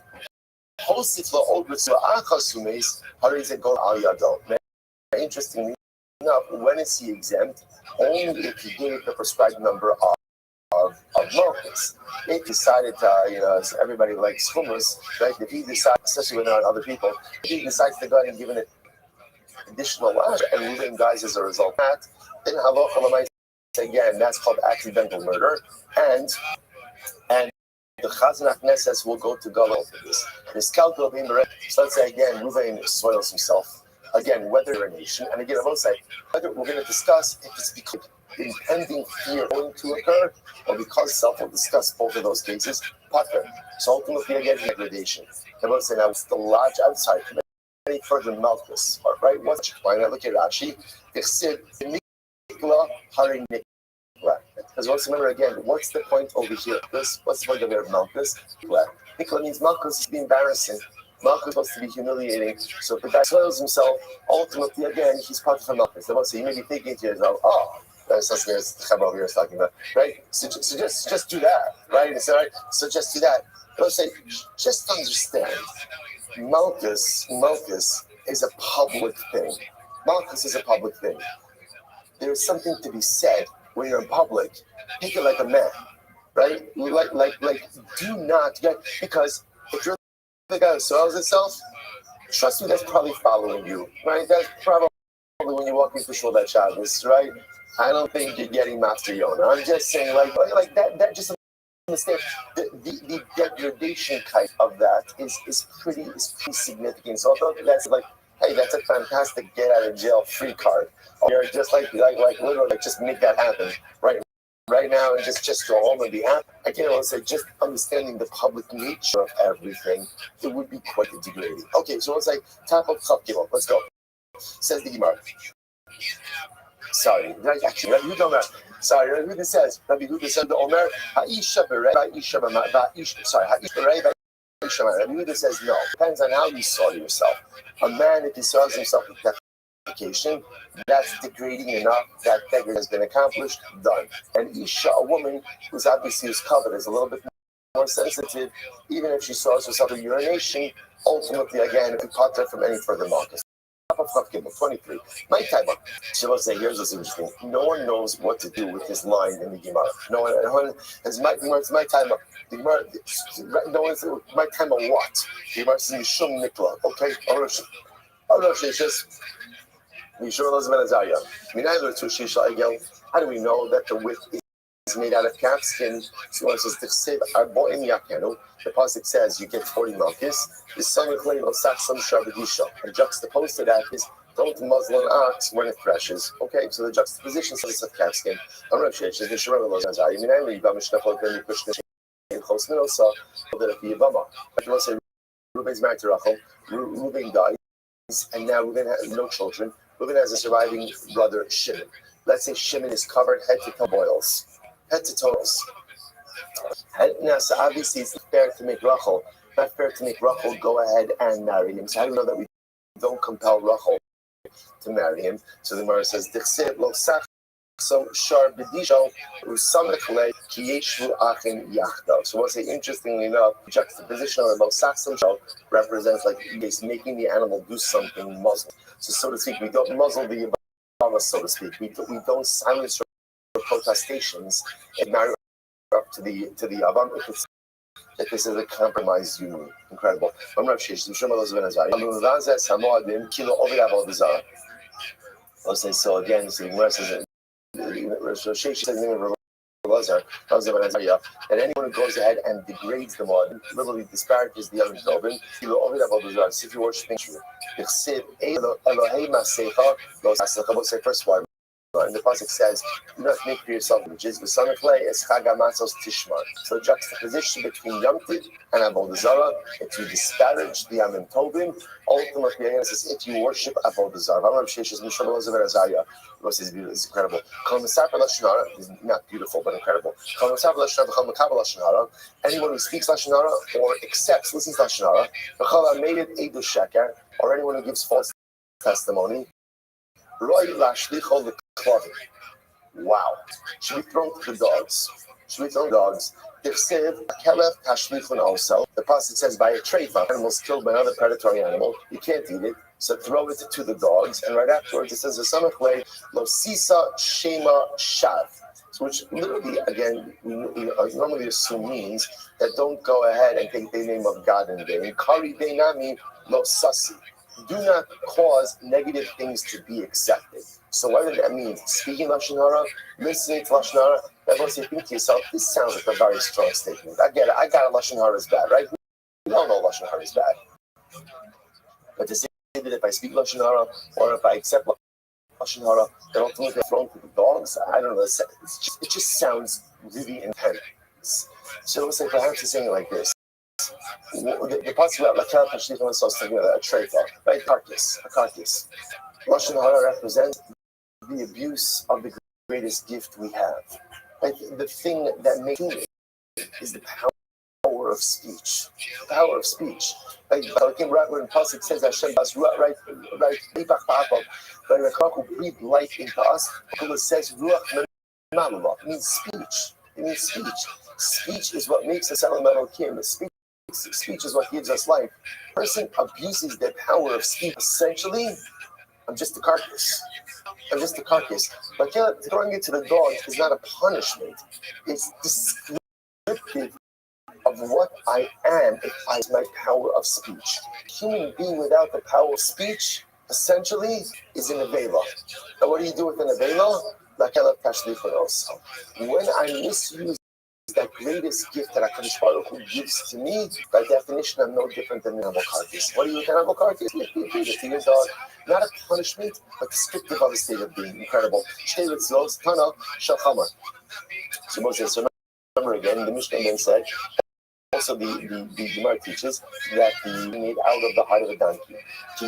Interestingly enough, when is he exempt? Only if he gave the prescribed number of Malchus. If he decided to, so everybody likes hummus, right? If he decides, especially when there are other people, if he decides to go ahead and give it additional lash, and Reuven dies as a result of that. Then halacha l'maisa, again, that's called accidental murder, and the Chazan Knesses will go to Galil for this. So let's say again, Reuven soils himself. Again, whether you're a nation, and again, I will say, whether we're going to discuss if it's because impending fear going to occur, or because self will discuss both of those cases. Pucker. So ultimately, again, degradation. I will say now it's the lodge outside. Any further Malchus, right? What's why not look at Rashi? Because once remember again, what's the point over here? What's the point of your Malchus? Nikla means Malchus is being embarrassing. Malchus is supposed to be humiliating. So if the guy soils himself, ultimately again, he's part of Malchus. So you may be thinking to yourself, oh, that's something the Chabad over here is talking about, right? So just do that, right? It's all right. So just do that. But I'll say, just understand, Malchus is a public thing. Malchus is a public thing. There's something to be said when you're in public. Take it like a man, right? Like, do not get, because if you're the guy who soils himself, trust me, that's probably following you, right? That's probably when you're walking through Shul that Shabbos, right? I don't think you're getting Master Yonah. I'm just saying, like that just understand the degradation type of that is pretty significant. So I thought that's like, hey, that's a fantastic get out of jail free card. You're just like literally just make that happen right now and just go home and be happy. I can't also say just understanding the public nature of everything, it would be quite degrading. Okay, so it's like top of Chav Gimel. Let's go. Says the Gemara. Sorry, actually, Rabbi Huda Omer. Sorry, Rabbi Huda says. Rabbi Huda said the Omer Ha'isha berei Ha'isha Ha'isha. Sorry, Ha'isha berei Ha'isha. Rabbi Huda says no. Depends on how you soil yourself. A man, if he soils himself with defecation, that's degrading enough. That degradation has been accomplished, done. And Isha, a woman who's obviously covered, is a little bit more sensitive. Even if she soils herself with urination, ultimately, again, if you cut her from any further markers. 23. My time up. So let's say, here's what's interesting. No one knows what to do with this line in the Gemara. No one. It's my time up. The Gemara. No one's my time of what? The Gemara says Yishum Nikla. Okay. It's just Yishum Elizabeth Azariah. How do we know that the width is made out of calf skin? So it says the pasuk says you get 40 malchus. The son of clay some shabadisha. And juxtaposed to that is don't muzzle an ox when it threshes. Okay, so the juxtaposition says of calf skin. I'm not sure. It's the Shemar Elazar. I mean, I read Bamishnah when you push the close middle. So that if you Yavama, I can say Reuben's married to Rachel. Reuben dies, and now Reuben has no children. Reuben has a surviving brother Shimon. Let's say Shimon is covered head to toe boils, head to toes. Now, so obviously it's fair to make Rachel, not fair to make Rachel go ahead and marry him. So how do we know that we don't compel Rachel to marry him? So the Gemara says, so we'll say, interestingly enough, juxtaposition of the Lo represents like he's making the animal do something muzzle. So to speak, we don't muzzle the Yavama, so to speak. We don't silence her protestations and marry up to the Yavam if this is a compromised union. Incredible. So again, so the Gemara says that anyone who goes ahead and degrades the mod, literally disparages the Yom Tovim, if you worship first one. And the pasuk says, "Do not make for yourself images." The son of clay is Chagamatzos Tishmar. So the juxtaposition between Yom Tov and Avodah Zarah, if you disparage the Yom Tovim, ultimately it says if you worship Avodah Zarah. It's incredible. Is not beautiful, but incredible. Anyone who speaks Lashon Hara or accepts, listens to Lashon Hara, or anyone who gives false testimony. Wow. Should we throw to the dogs? Also, the pasuk says by a treifa, animals killed by another predatory animal, you can't eat it, so throw it to the dogs. And right afterwards it says the son of clay, lo sisa shema shav. So which literally, again, we normally assume means that don't go ahead and take the name of God in vain. Kari deinami lo sasi. do not cause negative things to be accepted. So what does that mean? Speaking Lashon Hara, listening to Lashon Hara, everyone say, think to yourself, this sounds like a very strong statement. I get it. I got it. Lashon Hara is bad, right? We all know Lashon Hara is bad. But to say that if I speak Lashon Hara or if I accept Lashon Hara, that ultimately get thrown to the dogs, I don't know. It just sounds really intense. So let's say perhaps it's saying like this. The parts about Lakel Pashlik on a treifa, right? A carcass. Lashon Hara represents the abuse of the greatest gift we have. Right? The thing that makes it is the power of speech. The power of speech. Like when Pasuk says Hashem does right, when the Chacham breathed life into us, it says Ruach Menamah. It means speech. It means speech. Speech is what makes us elemental kim. Speech is what gives us life. A person abuses the power of speech. Essentially, I'm just a carcass. I'm just a carcass. But throwing it to the dogs is not a punishment. It's descriptive of what I am if I use my power of speech. A human being without the power of speech, essentially, is an avela. And what do you do with an avela? When I misuse that greatest gift that HaKadosh Baruch Hu gives to me, by definition, I'm no different than an animal carcass. What do you with an animal carcass? It's to your dog. Not a punishment, but descriptive of a state of being. Incredible. So Moses, remember again, the Mishnah then said, also the Gemara teaches that the made out of the hide of a donkey. So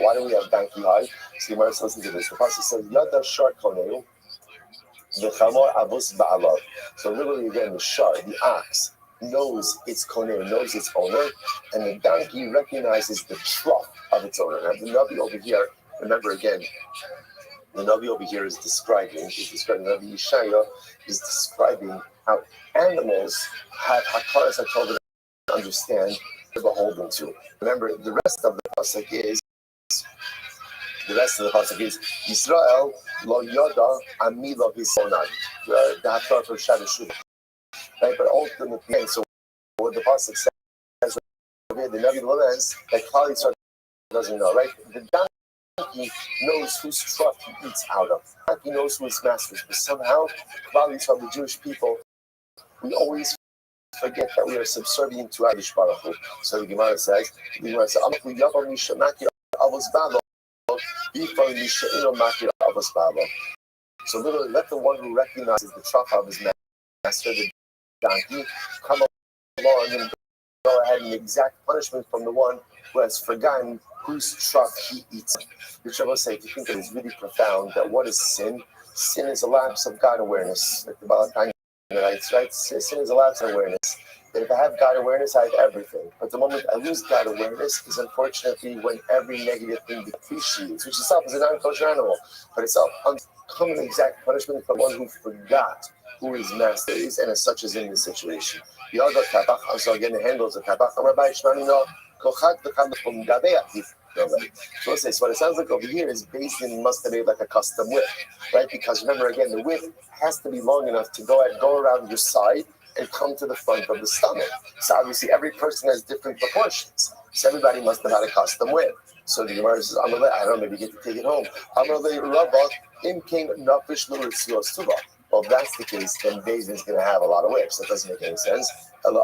why do we have donkey hide? So the Gemara says, listen to this. The pasuk says, Yada shar koneu, v'chamor avos ba'alav. So literally again, the shar, the ox, knows its koneu, knows its owner, and the donkey recognizes the trough of its owner. Now the Navi over here, remember again, the Navi over here is describing, Navi Yeshaya is describing how animals have hakaras that told them to understand, they're beholden to. Remember, the rest of the pasuk is Yisrael lo yoda ami lo hisonan. The hakaras of Shadashu. Right, but ultimately, so what the pasuk says, the Navi learns that Klal Yisrael doesn't know, right? The donkey knows whose trough he eats out of. The donkey knows who his master is. But somehow, Klal Yisrael, the Jewish people, we always forget that we are subservient to HaKadosh Baruch Hu. So the Gemara says, so literally, let the one who recognizes the trough of his master, the donkey, come along and go ahead and exact punishment from the one who has forgotten whose trough he eats. Which I will say, if you think it is really profound, that what is sin? Sin is a lapse of God awareness. Like the Balatani writes, right? Sin is a lapse of awareness. That if I have God awareness, I have everything. But the moment I lose God awareness is unfortunately when every negative thing depreciates, which itself is a non-kosher animal, but itself uncommon exact punishment for one who forgot who his master is, and as such is in this situation. The other tabach, also again the handles of tabach. So let's say, so what it sounds like over here is based in must have been like a custom whip, right? Because remember again, the whip has to be long enough to go around your side and come to the front of the stomach. So obviously every person has different proportions. So everybody must have had a custom whip. So the Gemara says, I don't know, maybe you get to take it home. Well, if that's the case, then David's going to have a lot of whips. That doesn't make any sense. No,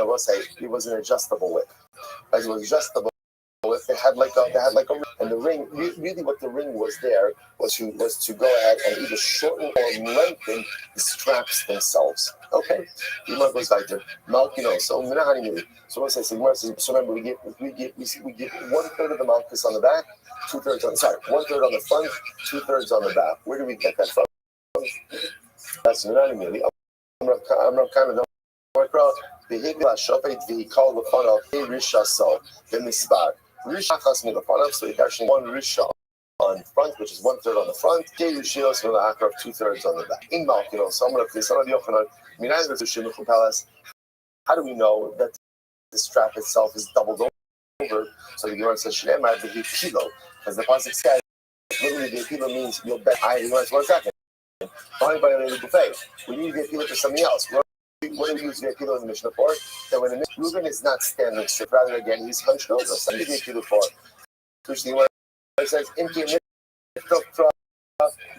we'll say it was an adjustable whip. As it was adjustable whip, they had like a ring. And the ring, really what the ring was there was to go ahead and either shorten or lengthen the straps themselves. Okay? The Gemara goes back to Malk, so we'll say, so remember, we get 1/3 of the Malchus on the back, 2/3 on, 1/3 on the front, 2/3 on the back. Where do we get that from? That's not immediately. I'm not kind of the workout. The Higla Shopet, the call the fun of Risha so the Misbar. Risha has me the fun of, so it's actually one Risha on front, which is 1/3 on the front. K Rishios for the acre of 2/3 on the back. In Malk, some of the Yochanan, Minaz to Shimuchu Palace. How do we know that the strap itself is doubled over? So the Gemara says, Shnemar the Kilo, as the pasuk says, literally the Kilo means you'll bet. I 1 second. By a buffet. We need to get people for something else. what do we use Vekilo in the Mishnah for? That when Reuben is not standing straight, rather again, he's hunched over. Something Vekilo for. Which the word says,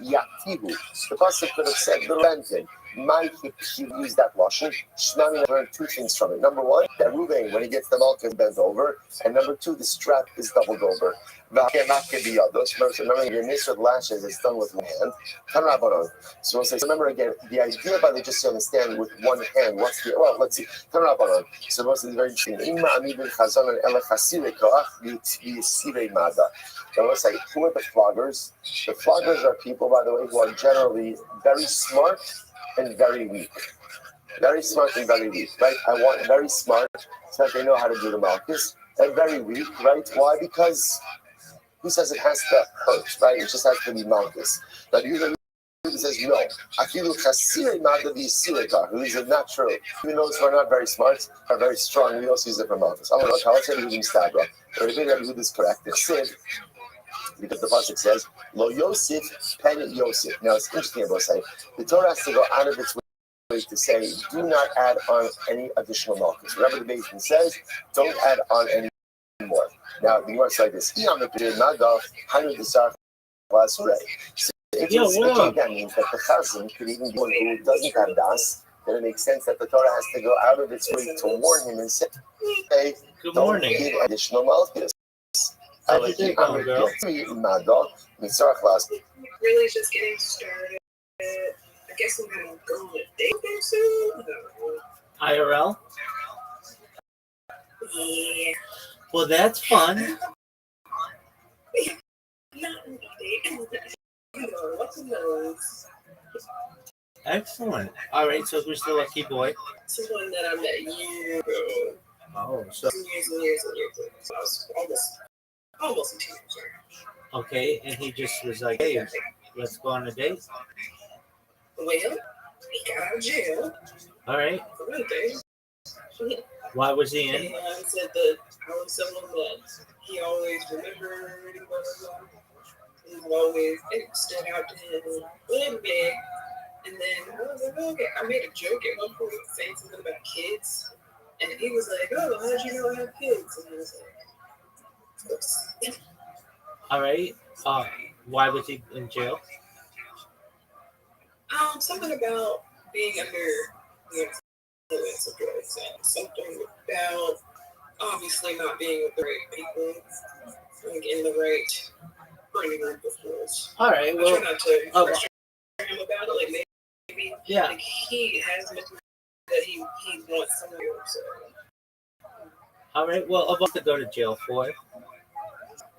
Yatihu. The pasuk could have said the relenting. My she used that washing. Shmami learned two things from it. Number one, that Ruvain, when he gets the milk, is bent over, and number two, the strap is doubled over. Remember, your niece with lashes is done with one hand. So we'll say, so remember again, the idea by the just to understand with one hand. What's the let's see. So we'll say very interesting. Now let's say, who are the floggers? The floggers are people, by the way, who are generally very smart and very weak. Very smart and very weak, right? I want very smart so that they know how to do the malchus, and very weak, right? Why? Because who says it has to hurt, right? It just has to be malchus. But usually he says no. Afilu chasirei magda v'yisireka, who is a natural. Even those who are not very smart are very strong. We also use it for malchus. I'm not telling you to stabra. But I think that is correct. It's because the pasuk says lo Yosef pen Yosef. Now it's interesting. I will say the Torah has to go out of its way to say do not add on any additional malchus. Whatever the Beis Din says, don't add on any more. Now the Gemara says like this: that means that the chazan could even be one who doesn't have das. Then it makes sense that the Torah has to go out of its way to warn him and say, "Hey, don't give additional malchus." How's your day going, girl? Really just getting started. I guess I'm gonna go on a date there soon. IRL? Yeah. Well, that's fun. Not on a date. What's the nose? Excellent. All right, so who's the lucky boy? Someone that I met years ago. Oh, so Years and years and years ago. So I was almost a teenager. okay, and he just was like, "Hey, let's go on a date." Well, he got out of jail. All right. For one thing. Why was he in? And said that I was someone that he always remembered. He always stood out to him a little bit. And then I was like, okay. I made a joke at one point saying something about kids. And he was like, oh, how did you know I have kids? And I was like, of course. All right. Why was he in jail? Something about being under the influence of drugs and something about obviously not being with the right people, like in the right friendly group of fools. All right. Well, I try not to frustrate him about it. Like maybe yeah. like he has mentioned that he wants some help. So. All right. Well, of what to go to jail for?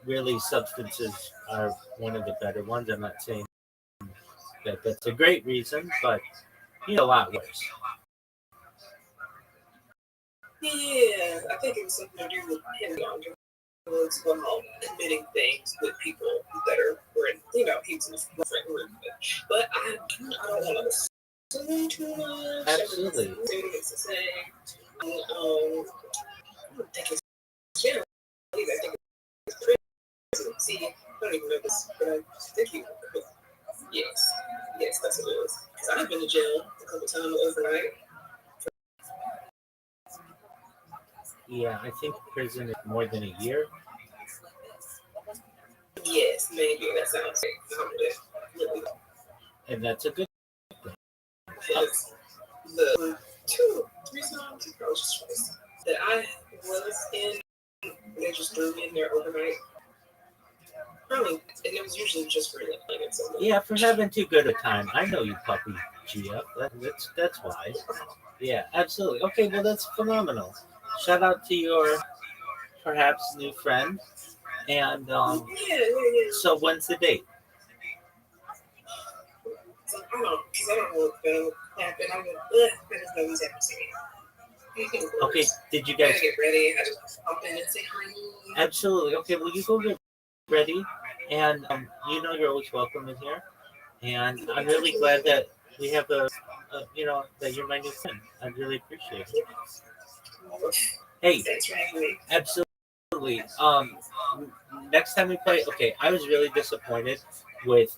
Really, substances are one of the better ones. I'm not saying that that's a great reason, but a lot worse. Yeah, I think it was something to do with him on drugs while admitting things with people that are he was in a friend group. But I don't want to say too much. Absolutely. It's the same. I don't think it's jail. I think it's prison. See, I don't even know this, but I think he. Yes, that's what it was. Because I've been to jail a couple times overnight. Yeah, I think prison is more than a year. Yes, maybe that sounds great. And that's a good thing. The 2-3 times that I was in, they just threw me in there overnight. Probably, and it was usually just for like something. Yeah, for having too good a time. I know you, puppy GF. That's why. Yeah, absolutely. Okay, well that's phenomenal. Shout out to your perhaps new friend. And so when's the date? So I don't know what's going to happen. I just know he's having to Okay, did you guys get ready? I just hop in and say hi. Absolutely. Okay, well you go get ready, and you're always welcome in here. And I'm really glad that we have that you're my new friend. I really appreciate it. Hey, absolutely. Next time we play, okay, I was really disappointed with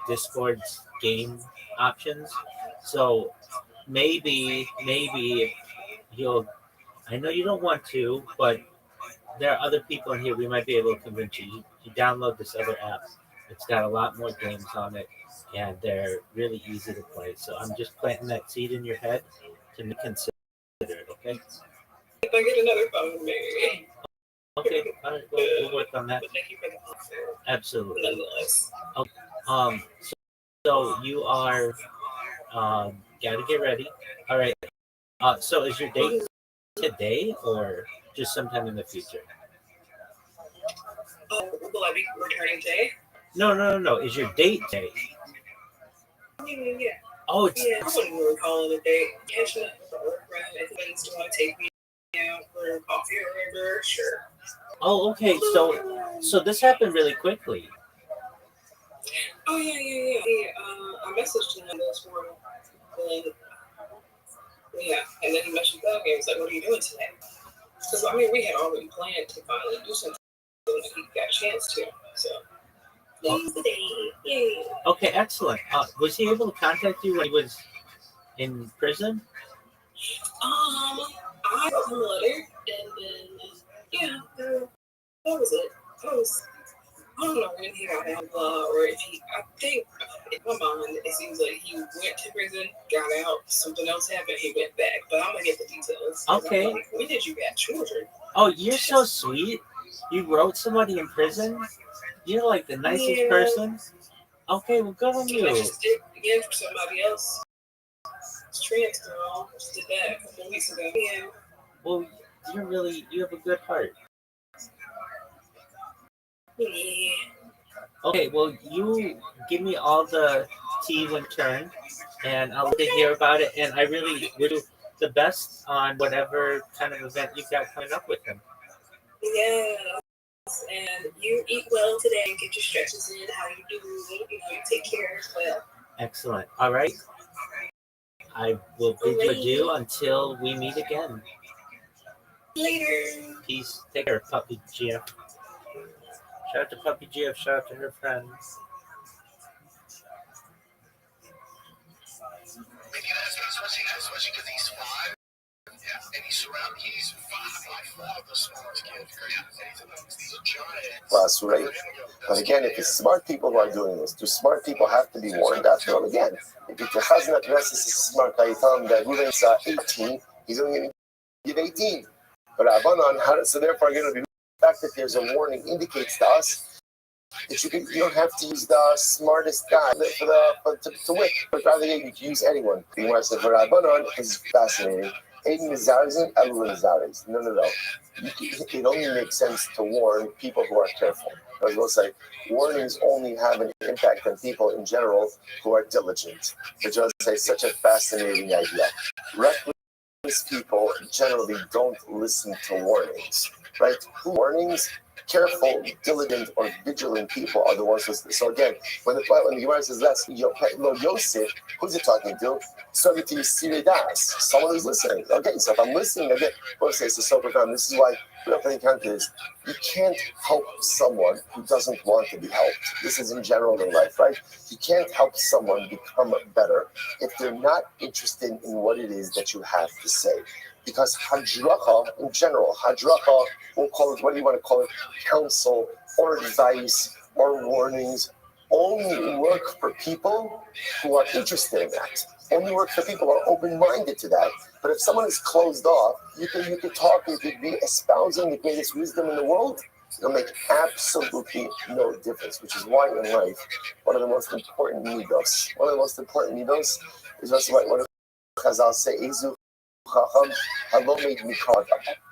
Discord's game options. So maybe you'll. I know you don't want to, but there are other people in here. We might be able to convince you. You download this other app. It's got a lot more games on it, and they're really easy to play. So I'm just planting that seed in your head to consider it. Okay. If I get another phone, maybe. Okay. All right. We'll work on that. But thank you for the offer, Absolutely. nonetheless. Okay. So you are. Gotta get ready. All right. So is your date today or just sometime in the future? Oh, will I be returning today? No. Is your date today? Yeah. Oh, it's Yeah, I wouldn't really call it a date. Catching up with the work, right? If friends do want to take me out for coffee or whatever, sure. Oh, okay. So this happened really quickly. Oh, yeah. I messaged him this morning. And, yeah, and then he messaged back and he was like, what are you doing today? Because, I mean, we had already planned to finally do something when he got a chance to. So, today's the day. Yay. Okay, excellent. Was he able to contact you when he was in prison? I wrote him a letter, and then, yeah, that was it. I don't know when he got out, or if I think, in my mind, it seems like he went to prison, got out, something else happened, he went back. But I'm going to get the details. Okay. Like, when did you get children? Oh, you're so sweet. You wrote somebody in prison? You're like the nicest person. Okay, well, good on you. I just did again for somebody else. It's trans girl. Just did that a couple weeks ago. Yeah. Well, you have a good heart. Yeah. Okay, well, you give me all the tea when turned, and I'll to hear about it. And I really wish you the best on whatever kind of event you've got coming up with him. Yes. And you eat well today and get your stretches in. How you do? You take care as well. Excellent. All right. I will bid you adieu until we meet again. Later. Peace. Take care, Puppy GF. Shout out to Puppy GF. Shout out to her friends. Especially because he's 5. And he's 5 by far the smartest kid. He's a giant. Class, right? But again, if it's smart people who are doing this, do smart people have to be warned after all? Again, if it's a Chazanat Resis is smart guy, you tell him that Ruben's 18, he's only going to give 18. But Abanon, so therefore, going to be the fact that there's a warning indicates to us that you don't have to use the smartest guy to whip, but rather you can use anyone. The Gemara said, "For Rabbanon is fascinating. Aiden Mizarizin, everyone Mizariz. No. It only makes sense to warn people who are careful. As we'll say, warnings only have an impact on people in general who are diligent. Which I would say is such a fascinating idea. Reckless people generally don't listen to warnings, right? Warnings. Careful, diligent, or vigilant people are the ones who. So again, when the Gemara says that's Yosef, who's it talking to? Talking to Yisirei Das, someone who's listening. Okay, so if I'm listening, again, it's so profound. This is why we often encounter this. You can't help someone who doesn't want to be helped. This is in general in life, right? You can't help someone become better if they're not interested in what it is that you have to say. Because hadracha, in general, we'll call it, what do you want to call it, counsel or advice or warnings, only work for people who are interested in that. Only work for people who are open-minded to that. But if someone is closed off, you could talk, you could be espousing the greatest wisdom in the world, it'll make absolutely no difference, which is why in life, one of the most important midos is also what Chazal say,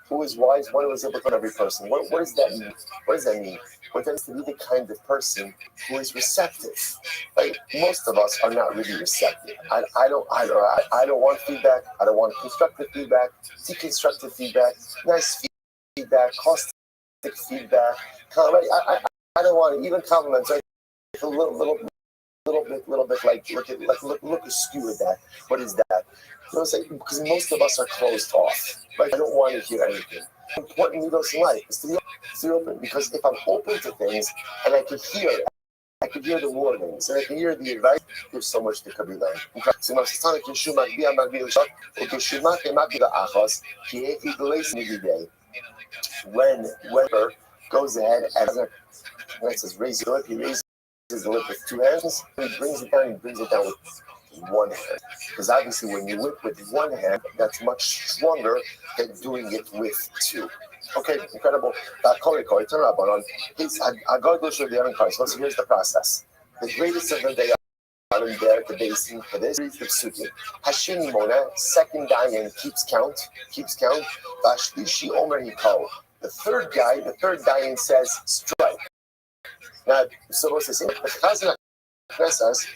who is wise? One who is able to know every person. What does that mean? What does that mean? What tends to be the kind of person who is receptive? Like most of us are not really receptive. I don't want feedback. I don't want constructive feedback. Deconstructive feedback. Nice feedback. Caustic feedback. I don't want even compliments. Right? A little bit like look askew at that. What is that? Because most of us are closed off. Like I don't want to hear anything. Important midos in life is to be open. Because if I'm open to things and I can hear, I could hear the warnings, and I can hear the advice. There's so much that could be learned. So now, Satan Kishu Magbiya Magbiya Shot, Ukishuma Magbiya Achos, Kieki Glace Nigide. Whoever goes ahead and it says raise the lip, he raises the lip with two hands, he brings it down with one hand. Because obviously when you whip with one hand, that's much stronger than doing it with two. Okay, incredible. Turn up on. I go to show the other cards. So here's the process. The greatest of the day are in there, the basin for this. Reads the psukim. Hashim Mona, second dayan keeps count. Vashlishi Omer Hikol. The third dayan says strike. Now, so what's this? The Chazan Knesses,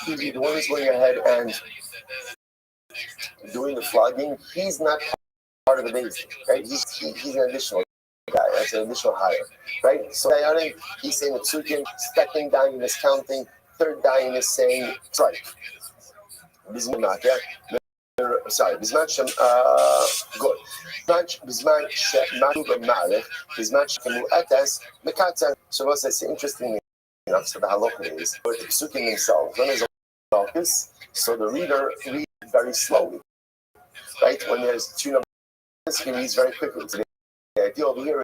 the one who's going ahead and doing the flogging, he's not part of the basin, right? He's an additional guy. That's an additional hire, right? So dayanim, he's saying the psukim. Second dayan is counting. Third dayan is saying strike. Sorry, Bisman Shem, good. Bisman Shematu B'Malech, Bisman Shemu Etes, Mekatan. So what's this interesting enough to the halacha is, but the psukim themselves, when there's a focus, so the reader reads very slowly, right? When there's two numbers, he reads very quickly. So the idea over here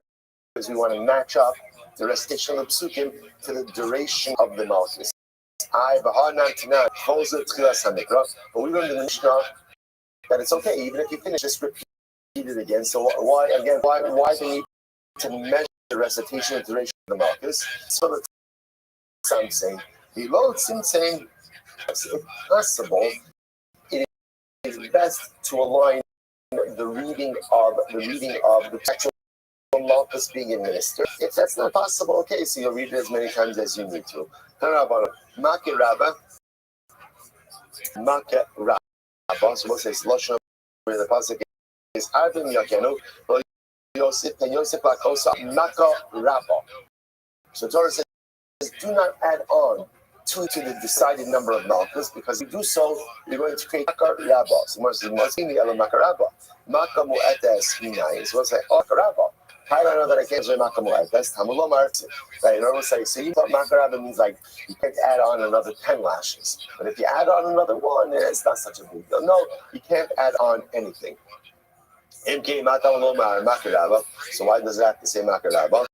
is we want to match up the recitation of the psukim to the duration of the malchus. But we learned in the Mishnah that it's okay, even if you finish, just repeat it again. So why the need to measure the recitation and duration of the malchus? So that's what I'm saying. Below Tzimtzum, if possible, it is best to align the reading of the actual malchus being administered. If that's not possible, okay, so you'll read it as many times as you need to. Make Rabba. So we'll say Sloshim, where the pasuk is Arvim Yakenu, but Yosef Lakosa Maka Rabba. So Torah says, do not add on two to the decided number of malchus, because if you do so, you're going to create Maka Rabba. So must be the Ela Maka Rabba. Maka Mu'etes Minai. So we'll say Maka Rabba. How do I know that I can't say Maka Mu'etes? Tamulomar. Right, in other words, so you thought Maka Rabba means like you can't add on another 10 lashes. But if you add on another one, it's not such a big deal. No, you can't add on anything. So why does it have to say Maka Rabba?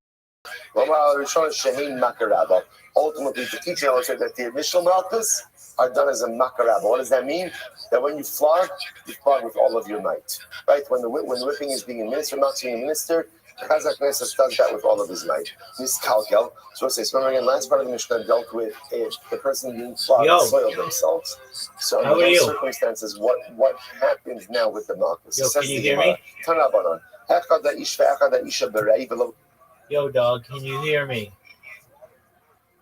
Ultimately, the teaching will say that the initial malchus are done as a makarab. What does that mean? That when you flog with all of your might. Right? When the whipping is being administered, not being administered, the Chazak Knesset does that with all of his might. Miskalkel. So it says, remember again, last part of the Mishnah dealt with the person being flogged soiled themselves. So in those circumstances, what happens now with the malchus? Can you hear me? Yo, dog, can you hear me?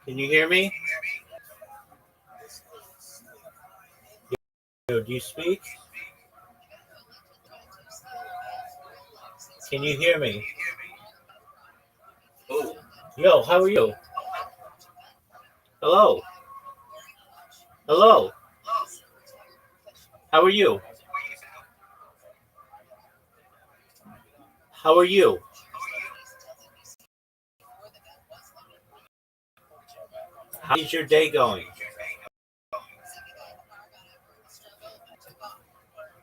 Can you hear me? Yo, do you speak? Can you hear me? Yo, how are you? Hello? Hello? How are you? How are you? How's your day going?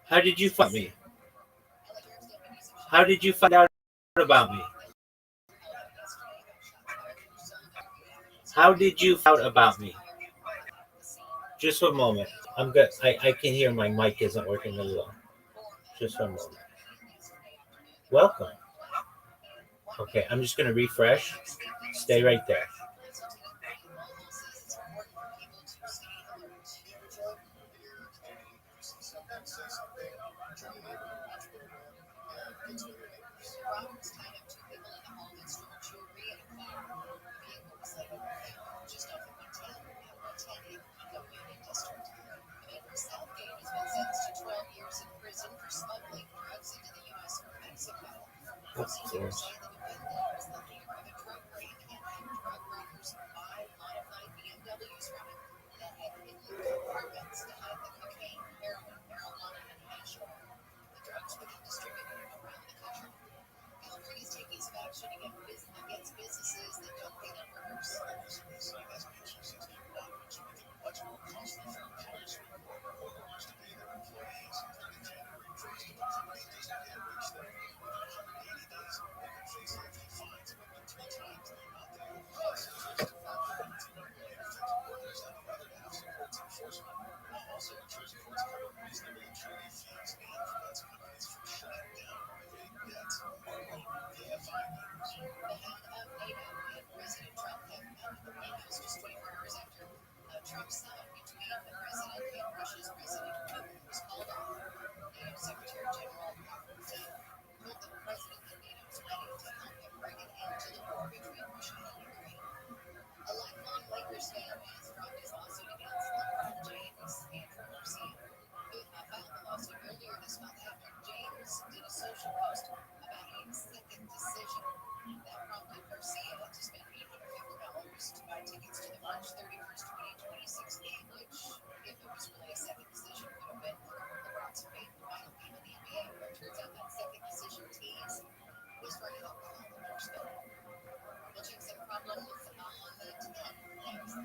How did you find me? How did you find out about me? How did you find out about me? Just one moment. I'm good. I can hear my mic isn't working as well. Just one moment. Welcome. Okay, I'm just going to refresh. Stay right there. summit between the president and Russia's President Putin was called off. NATO Secretary General Mark Rutte told the president that NATO is ready to help him bring an end to the war between Russia and Ukraine. A lifelong Lakers fan has dropped his lawsuit against LeBron James. Andrew Garcia filed the lawsuit earlier this month after James did a social post about a second decision that prompted Garcia to spend $850 to buy tickets to the March 31st, 2026 game, which, if it was really a second decision, would have been LeBron's final game in the NBA. But it turns out that second decision tease was for an alcohol endorsement. We'll check some problems on the 10 next.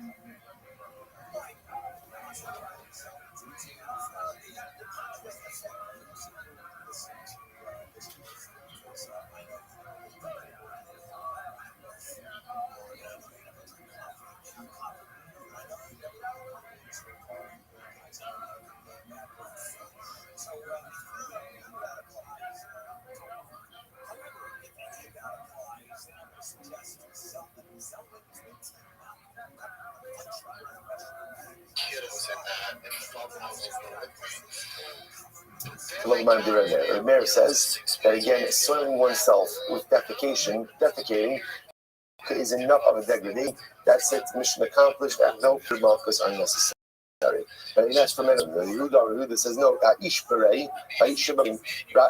The mayor says that again, soiling oneself with defecating is enough of a degradation. That's it, mission accomplished. No Malchus are necessary. And that's for many. Yehuda says no. Ish berei,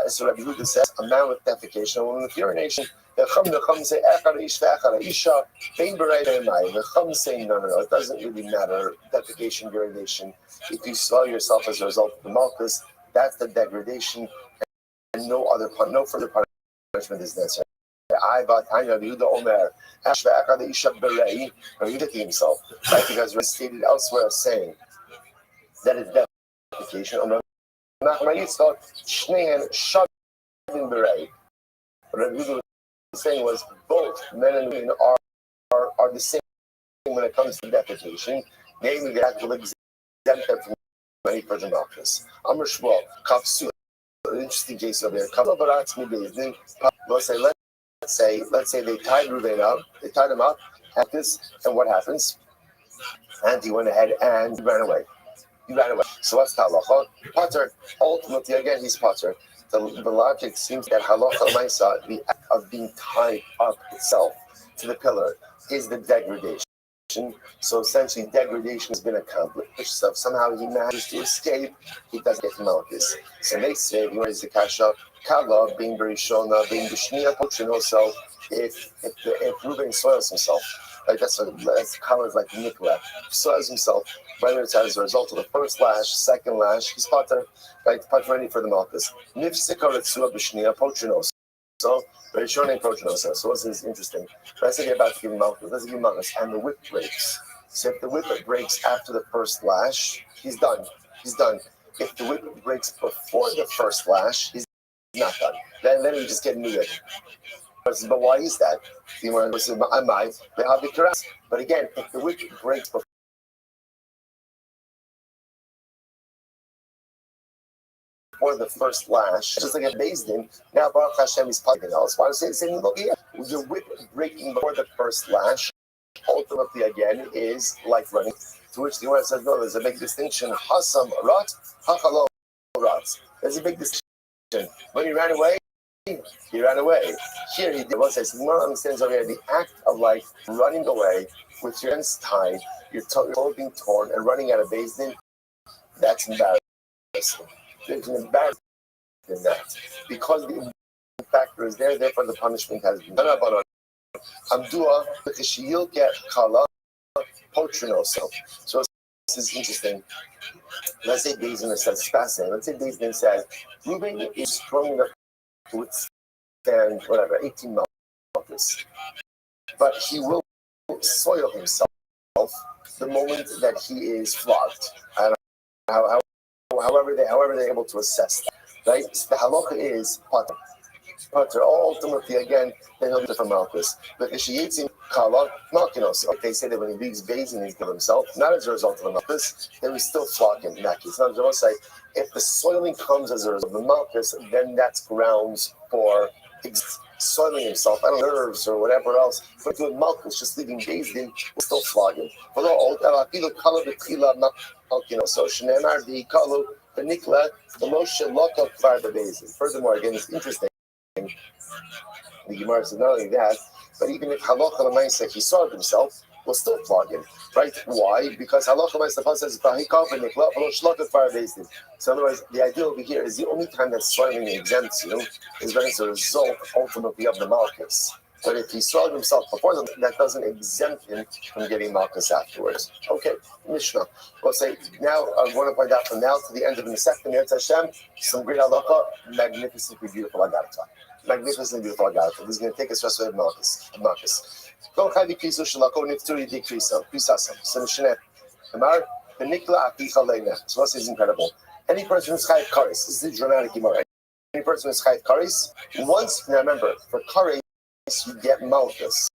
so Rabbi Yehuda says a man with defecation, a woman with urination. The Chum say echad ish ve'echad isha bein berei be'emai. The Chum say no. It doesn't really matter. Defecation, urination. If you soil yourself as a result of the Malchus, that's the degradation, and no further punishment is necessary. I Yehuda Omer Ash ve'echad isha berei. Yehuda himself, right? Because it's stated elsewhere saying that is defecation. What Rabbi Yehuda was saying was both men and women are the same when it comes to defecation. Namely, they have to exempt them from any further malchus. Amr Shmuel, Kapsu, an interesting case over here. Let's say they tied Reuven up. They tied him up at this, and what happens? And he went ahead and ran away. So what's the halacha? Pater. Ultimately, again, he's pater. The logic seems that halacha l'maisa, the act of being tied up itself to the pillar, is the degradation. So essentially, degradation has been accomplished. So if somehow he manages to escape, he doesn't get malchus. So they say, what is the kasha? Kala being berishona, being b'shniya pochino. So if Reuben soils himself, like that's Kala is like nikla, soils himself, whether it's as a result of the first lash, second lash, he's pater, right? Pater ready for the malchus. Nifsika retsua b'shniya pochino. So berishona and pochino. So this is interesting. Let's say they're about to give malchus. Let's give malchus, and the whip breaks. So if the whip breaks after the first lash, he's done. If the whip breaks before the first lash, he's not done. Then we just get new whip. But why is that? But again, if the whip breaks before the first lash, just like a Bezdin, now Baruch Hashem is plugging else. Why does it say look here? The whip breaking before the first lash, ultimately again, is like running. To which the Gemara says, no, there's a big distinction. Hasam rat, hachalo rat. There's a big distinction. When he ran away, he ran away. Here he did. What says, the Gemara understands over here the act of like running away with your hands tied, your toe being torn, and running out of Bezdin. That's embarrassing. There's an embarrassment in that because the factor is there. Therefore, the punishment has been done. Amdua b'chishiyil get kala potrinoso. So this is interesting. Let's say Bezdin says fascinating. Let's say Bezdin says Reuben is strong enough to withstand whatever 18 malchus, but he will soil himself the moment that he is flogged. And however they're able to assess that, right? So the halacha is pater. Ultimately, again, then he'll be from malchus. But ishiyitzim kala malkinos. They say that when he leaves Bezdin, he's killed himself, not as a result of the malchus. Then we still flog him in that case. Now, I say if the soiling comes as a result of the malchus, then that's grounds for soiling himself, I don't know, nerves or whatever else, but doing malchus, just leaving days in, will still flog him. So Shneimar the Kalu, the Nikla, the Moshe Lokal Kvar Bebezin. Furthermore, again, it's interesting. The Gemara says not only that, but even if halacha l'maisa he saw it himself, will still flog him, right? Why? Because halacha l'maisa the pasuk says v'hikav v'nikla v'lo shlokat farabezin. So otherwise, the idea over here is the only time that soiling exempts you is when it's a result ultimately of the malchus. But if he saw it himself before, that doesn't exempt him from getting malchus afterwards. Okay, Mishnah. We'll say now. I want to point out from now to the end of the Masechta Me'etz Hashem, some great halacha, magnificently beautiful agarta. Magnificently beautiful agarta. This is going to take us just with malchus. Go chayvi kriso shalako nifturi di kriso krisasam. So Mishnah, Amar benikla apicha leina. So this is incredible. Any person who's chayv karis. This is a dramatic gemara. Any person who's chayv karis, once now remember for karis you get malchus.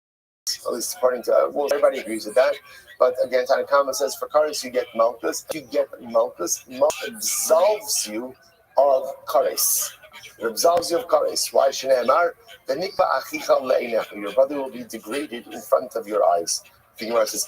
At least according to everybody agrees with that. But again, Tanakama says for karis you get malchus. You get malchus. Malchus absolves you of karis. It absolves you of karis. Why Shneimar? Your brother will be degraded in front of your eyes. The Gemara says,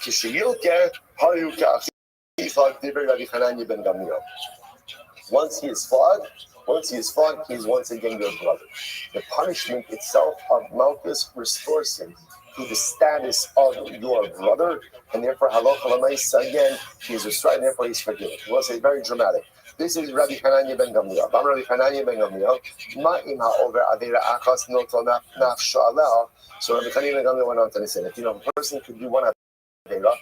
once he is flogged, he is once again your brother. The punishment itself of malchus restores him to the status of your brother, and therefore halacha l'maisa again he is restored, and therefore he's forgiven. We'll say very dramatic. This is Rabbi Hananya ben Gamliel. Rabbi Hananya ben Gamliel. Ma'im ha'over avera achas noto nafsho aleha. So Rabbi Hananya ben Gamliel went on to say that a person could do one avera,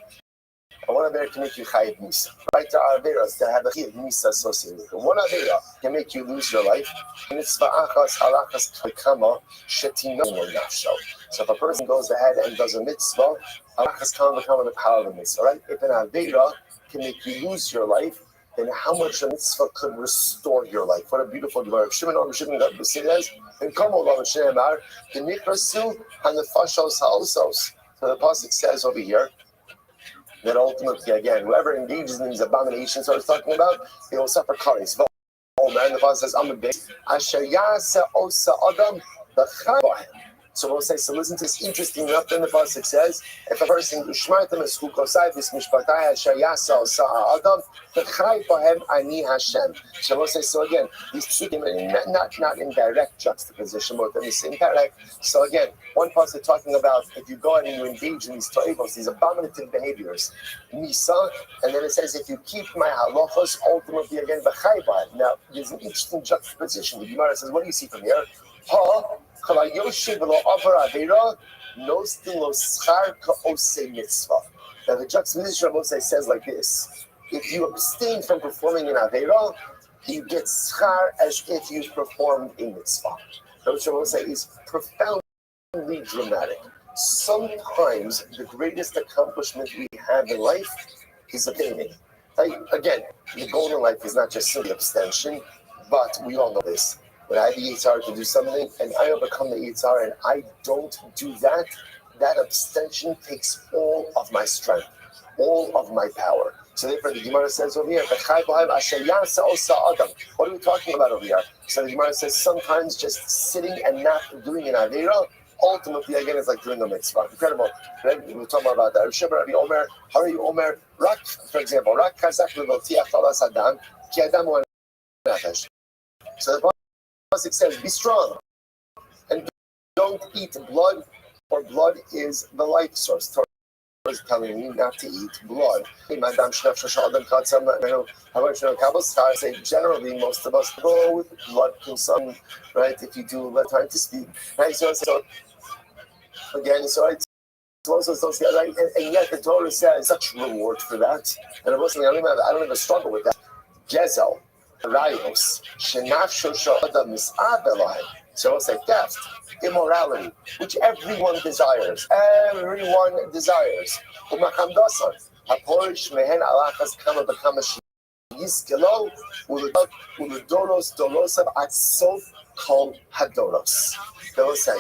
and one avera can make you chayiv misa. Right? There are averas that have a chayiv misa associated with it. One avera can make you lose your life. And it's va'achas halachas kama shetino nafsho. So if a person goes ahead and does a mitzvah, halachas kama the power of the mitzvah. Right? If an avera can make you lose your life, then how much a mitzvah could restore your life? What a beautiful Gemara. Shimon says, and come along with Shneimar, the nikrasu and the fashos haosos. So the pasuk says over here that ultimately, again, whoever engages in these abominations I was talking about, they will suffer karis. And the pasuk says, I'm a big asher yasa osa adam b'chayim. So we'll say, so listen to this interesting enough. Then the pasuk says, if a person ushmartem es hukosai vis mishpatai asher yasa osa adam b'chay bohem ani Hashem. So we'll say, so again, these two not in direct juxtaposition, but in the indirect. So again, one pasuk talking about if you go out and you engage in these toivos, these abominative behaviors, misa, and then it says if you keep my halachos, ultimately again b'chay bohem. Now there's an interesting juxtaposition. The Gemara says, what do you see from here? Now the juxtaposition Moshe says like this: if you abstain from performing an avera, you get schar as if you performed a mitzvah. What Moshe is profoundly dramatic. Sometimes the greatest accomplishment we have in life is abstaining. Again, the goal in life is not just simply abstention, but we all know this. When I have the Yitzhar to do something and I overcome the Yitzhar and I don't do that, that abstention takes all of my strength, all of my power. So therefore the Gemara says over here, what are we talking about over here? So the Gemara says sometimes just sitting and not doing an Avera, ultimately again is like doing a mitzvah. Incredible. We'll talk more about that. Rabbi Omer, Hari Omer, Rak, for example, Rak Kazak Levotiach Falas Adam, Ki Adam Wan Nefesh. So the it says, be strong and don't eat blood, or blood is the life source. Torah is telling you not to eat blood. Say generally, most of us go with blood consumption, right? If you do let time to speak, right? So again, so right. Right? And yet the Torah says such reward for that. And I don't even struggle with that. Gezel. Rayos, Shenafsho Shoda Misabelai. So it's like theft, immorality, which everyone desires. Everyone desires. Umakamdasan, Haporish Mehen Alachas Kama Bakama Yiskelo, Uludoros Dolosav at Sof Kol Hadoros. They will say,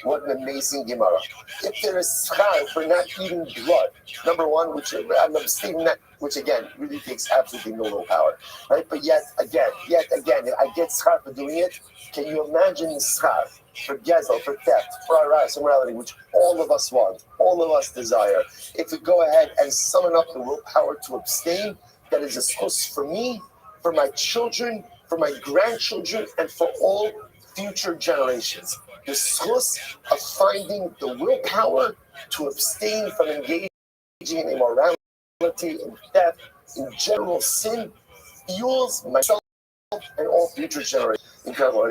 What an amazing Gemara. If there is schar for not eating blood, number one, which I'm abstaining that, which again really takes absolutely no willpower, right? But yet again, if I get schar for doing it, can you imagine the schar for gezel, for theft, for aras, immorality, which all of us want, all of us desire? If we go ahead and summon up the willpower to abstain, that is a source for me, for my children, for my grandchildren, and for all future generations. The source of finding the willpower to abstain from engaging in immorality, in theft, in general sin, fuels myself and all future generations. Incredible.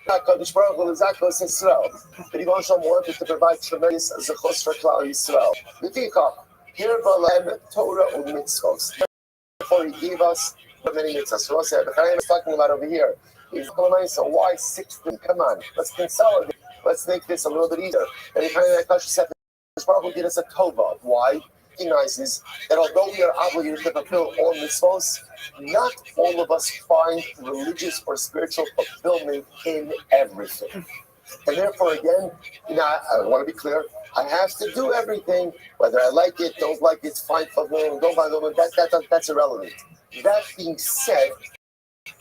HaKadosh Baruch Hu L'Zakos Yisrael. The Ribbon Shalom wanted to provide tremendous zechus for Klal Yisrael. L'fikach, here b'alem Torah u'mitzvos. Therefore, he gave us many mitzvahs. So what the Chaim is talking about over here is, so why 16? Come on, let's consolidate. Let's make this a little bit easier. And the Chaim said, Baruch Hu did us a tova. Why? He recognizes that although we are obligated to fulfill all mitzvos, not all of us find religious or spiritual fulfillment in everything. And therefore, again, I want to be clear, I have to do everything, whether I like it, don't like it, find fulfillment, don't find fulfillment, that's irrelevant. That being said,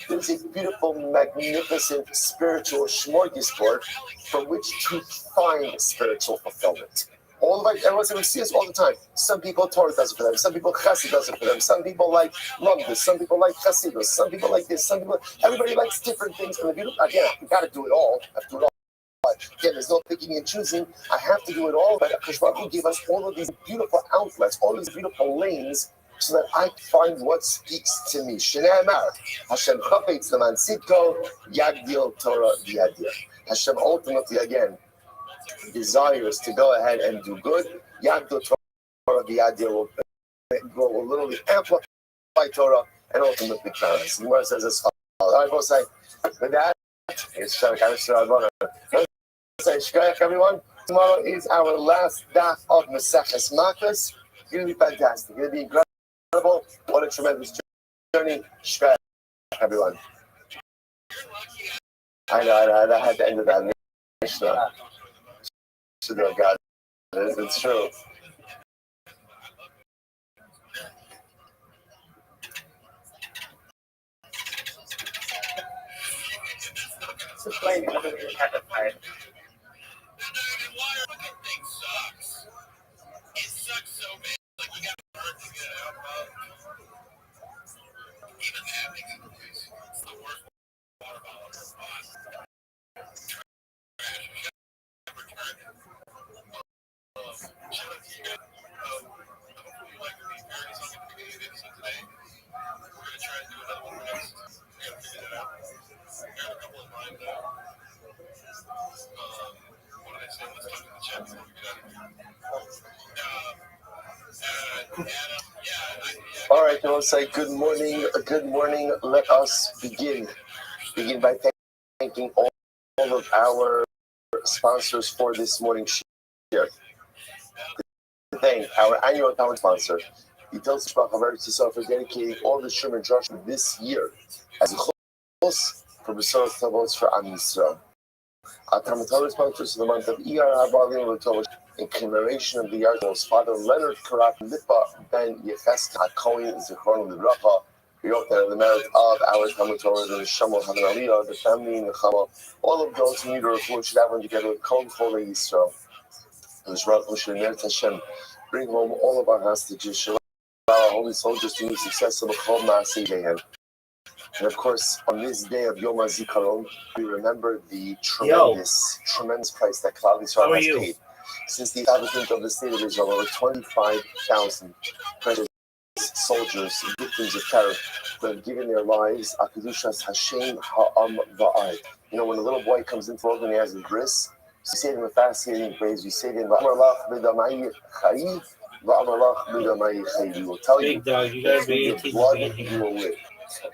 there's a beautiful, magnificent spiritual smorgasbord from which to find spiritual fulfillment. All of everyone we see this all the time. Some people Torah does it for them. Some people Chassid does it for them. Some people like Lumdus. Some people like Chassidus. Some people like this. Some people. Everybody likes different things. And again, you got to do it all. I have to do it all. But again, there's no picking and choosing. I have to do it all. But HaKadosh Baruch Hu gave us all of these beautiful outlets, all these beautiful lanes, so that I find what speaks to me. Shnei Amar, Hashem chafetz leman tzidko, yagdil Torah v'yadir. Hashem ultimately, again, desires to go ahead and do good. Yagdil Torah v'yadir will literally amplify Torah and ultimately crown us. The Gemara says as follows. All right, both say, with that, it's everyone. Tomorrow is our last daf of Maseches Makkos. It's going to be fantastic. It's going to be incredible. What a tremendous journey. Shkaya, everyone. I know, I had to end with that. Mishnah. God, it's true. It's a plane that we had to fight. It sucks so bad. Like we got hurt to get out of. Even that makes it worse. It's the worst water bottle ever bought. Trash. Return it. Shout out to you guys. Hopefully you like these parodies on the beginning of the episode today. We're going to try and do another one next. We got to figure that out. We got a couple of mine though. What did I say? Let's talk in the chat before we get out of here. All right, I will say good morning. Good morning. Let us begin. Begin by thanking all of our sponsors for this morning's share. Thank our annual account sponsor, Yitel Shbach Haver for dedicating all the Shur and Josh this year as a chos for Besorah Tavos for Am Yisrael. Our Talmud sponsors for the month of Iyar HaBalim L'Tovash in commemoration of the Yard's father Leonard Karat Lipa Ben Yecheska HaKohen Zichron L'Bracha. We hope that in the merit of our Talmud Torah, the Neshama Havan Aliyah, the family and the Chama, all of those who need a refuah should have one together with Kol Chol Yisrael. And the Shemar Moshe Merit Hashem, bring home all of our hostages. Shalom, our holy soldiers to meet success of the Chol Maaseh Yehem. And of course, on this day of Yom HaZikaron, we remember the tremendous price that Klal Yisrael has paid. Since the establishment of the State of Israel, over 25,000 precious soldiers, victims of terror, who have given their lives, Akadushas Hashem Ha'am Va'ad. You know, when a little boy comes into the world and he has a bris, you say to him a fascinating phrase. You say to him, Va'amalach B'damai Chayi, Va'amalach B'damai Chayi. He will tell you, with your blood you will live.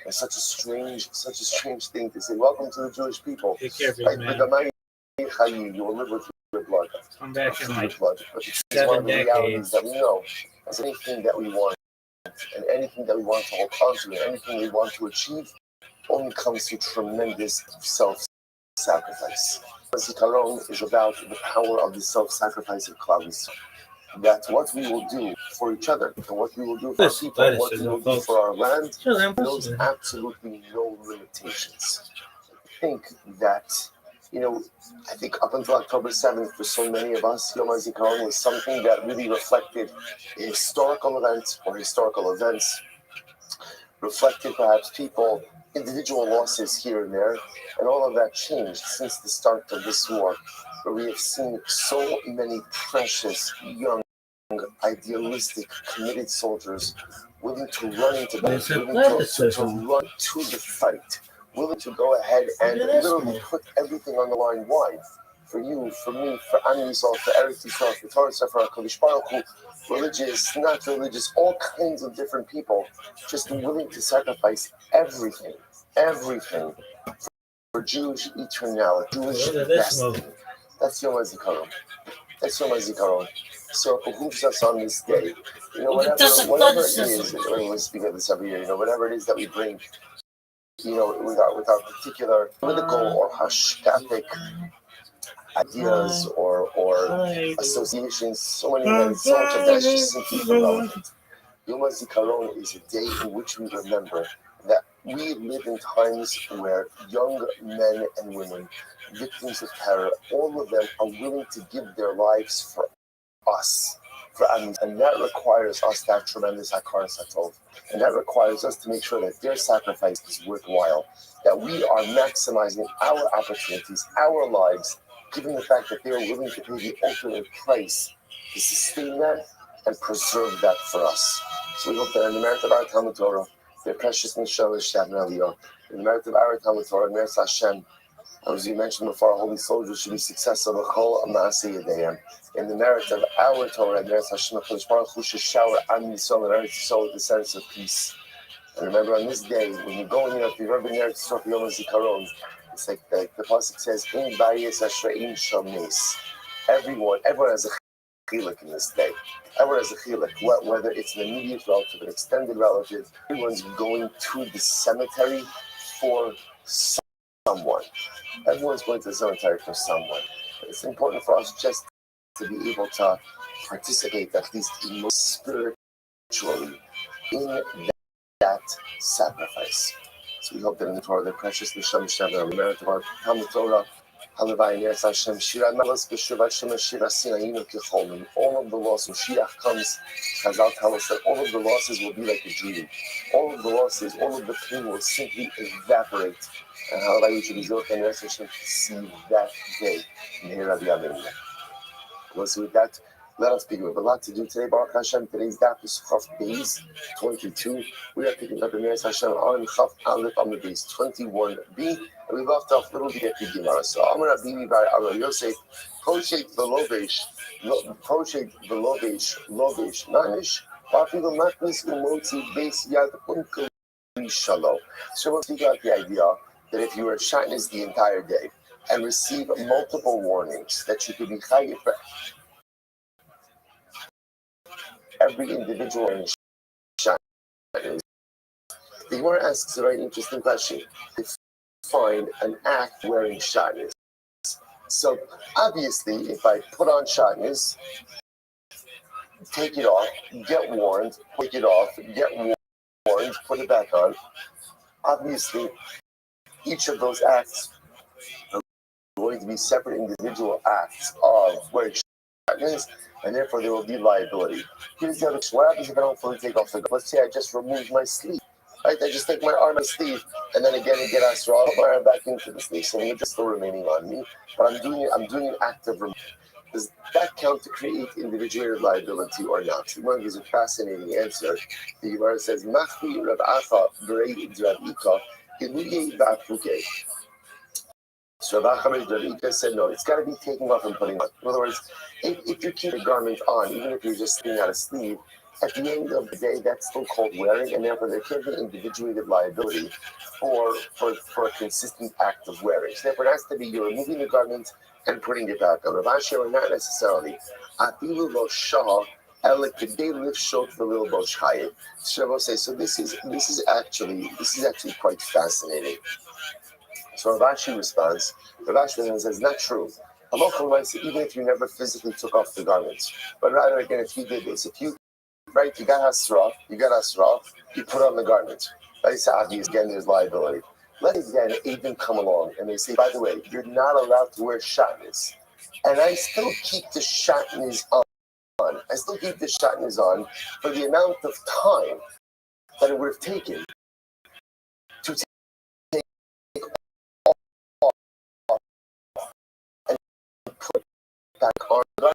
It's such a strange thing to say. Welcome to the Jewish people. Take care, big man. You will live with your blood. Come back in like blood. But it's 7 one of the decades. realities that we know. As anything that we want and anything that we want to hold on to, and anything we want to achieve, only comes through tremendous self-sacrifice. Zikaron is about the power of the self-sacrifice of Klal Yisrael. That what we will do for each other, and what we will do for our people, and what we will do for our land, knows absolutely no limitations. I think that, I think up until October 7th, for so many of us, Yom HaZikaron was something that really reflected a historical event or historical events, reflected perhaps people, individual losses here and there, and all of that changed since the start of this war, where we have seen so many precious, young, idealistic, committed soldiers willing to run into battle, willing to run to the fight, willing to go ahead and literally put everything on the line. Why? For you, for me, for Am Yisrael, for Eretz Yisrael, for Torah, for HaKadosh Baruch Hu, religious, not religious, all kinds of different people, just willing to sacrifice everything for Jewish eternality, Jewish destiny. That's Yom HaZikaron. That's Yom HaZikaron. So it behooves us on this day, whatever it is, we speak of this every year, whatever it is that we bring, with our particular political or hashkafic ideas or associations, so much of that's just simply irrelevant. Yom HaZikaron is a day in which we remember that we live in times where young men and women, victims of terror, all of them are willing to give their lives for us, for Am, and that requires us to have tremendous hakaras hatov, and that requires us to make sure that their sacrifice is worthwhile, that we are maximizing our opportunities, our lives, given the fact that they are willing to pay the ultimate price to sustain that and preserve that for us. So we hope that in the merit of our Talmud Torah, their precious Neshama Shavna Aliyah, in the merit of our Talmud Torah, Merit Hashem, as you mentioned before, our holy soldiers should be successful in the merit of our Torah, Merit Hashem HaKadosh Baruch Hu should shower Am Yisrael and Eretz Yisrael with a sense of peace. And remember, on this day, when you go in here, if you've ever been there, Eretz Yisrael Yom HaZikaron, it's like the pasuk says, "In Bayis Ashreim Shamis." Everyone has a chilek in this day. Everyone has a chilek, whether it's an immediate relative, an extended relative. Everyone's going to the cemetery for someone. Everyone's going to the cemetery for someone. It's important for us just to be able to participate, at least spiritually, in that sacrifice. So we hope that in the Torah, the precious Neshama Shavna, the merit of our Talmud Torah, Halavai Neres Hashem, Shira Malas B'Shuv Hashem, Shira Sinayinu Kecholin. All of the losses, when Shiach comes, Chazal tell us that all of the losses will be like a dream. All of the losses, all of the pain will simply evaporate. And Halavai Yishuv Neres Hashem to see that day. Meher Rabbi Amen. So with that, let us begin. We have a lot to do today. Baruch Hashem, today's daf is Chaf Beis 22. We are picking up the Meres Hashem on Chaf Aleph on the base 21b. And we left off little bit at the Gemara. So Amar Abibi by Amar Yosef, Poshet Velovesh, Lovesh, Manish, Wafilu Matnis Umotzi Beis Yad Unkel Shalom. So we'll figure out the idea that if you were shatnez the entire day and receive multiple warnings that you could be chayiv for every individual in shatnez, the Gemara asks a very interesting question. Find an act wearing shatnez. So obviously, if I put on shatnez, take it off, get warned, take it off, get warned, put it back on. Obviously, each of those acts are going to be separate individual acts of wearing shatnez, and therefore there will be liability. Here's the other question. What happens if I don't fully take off the glove? Let's say I just remove my sleeve. Right? I just take my arm and sleeve, and then again I get Asra, I'll put my arm back into the sleeve. So it's still remaining on me, but I'm doing an act of removal. Does that count to create individuated liability or not? The Gemara gives a fascinating answer. The Gemara says, "Machli Rav Acha b'rei Rav Ika iluye ba'apuke." So Rav Ika said, no, it's got to be taken off and putting on. In other words, if you keep a garment on, even if you're just sitting out a sleeve, at the end of the day, that's still called wearing, and therefore there can't be individuated liability for a consistent act of wearing. So therefore, it has to be you're removing the garment and putting it back on. Rav Asher, not necessarily. Afilu lo shah So this is actually quite fascinating. So Rav Ashi responds. Rav Ashi says, not true. Halacha l'maaseh, even if you never physically took off the garments, but rather again, if you did this, you got hasra, you put on the garment. Right? So obvious again, there's liability. Let again Aiden come along and they say, by the way, you're not allowed to wear shatnez, and I still keep the shatnez on. I still keep the shatnez on for the amount of time that it would have taken to take off and put back on the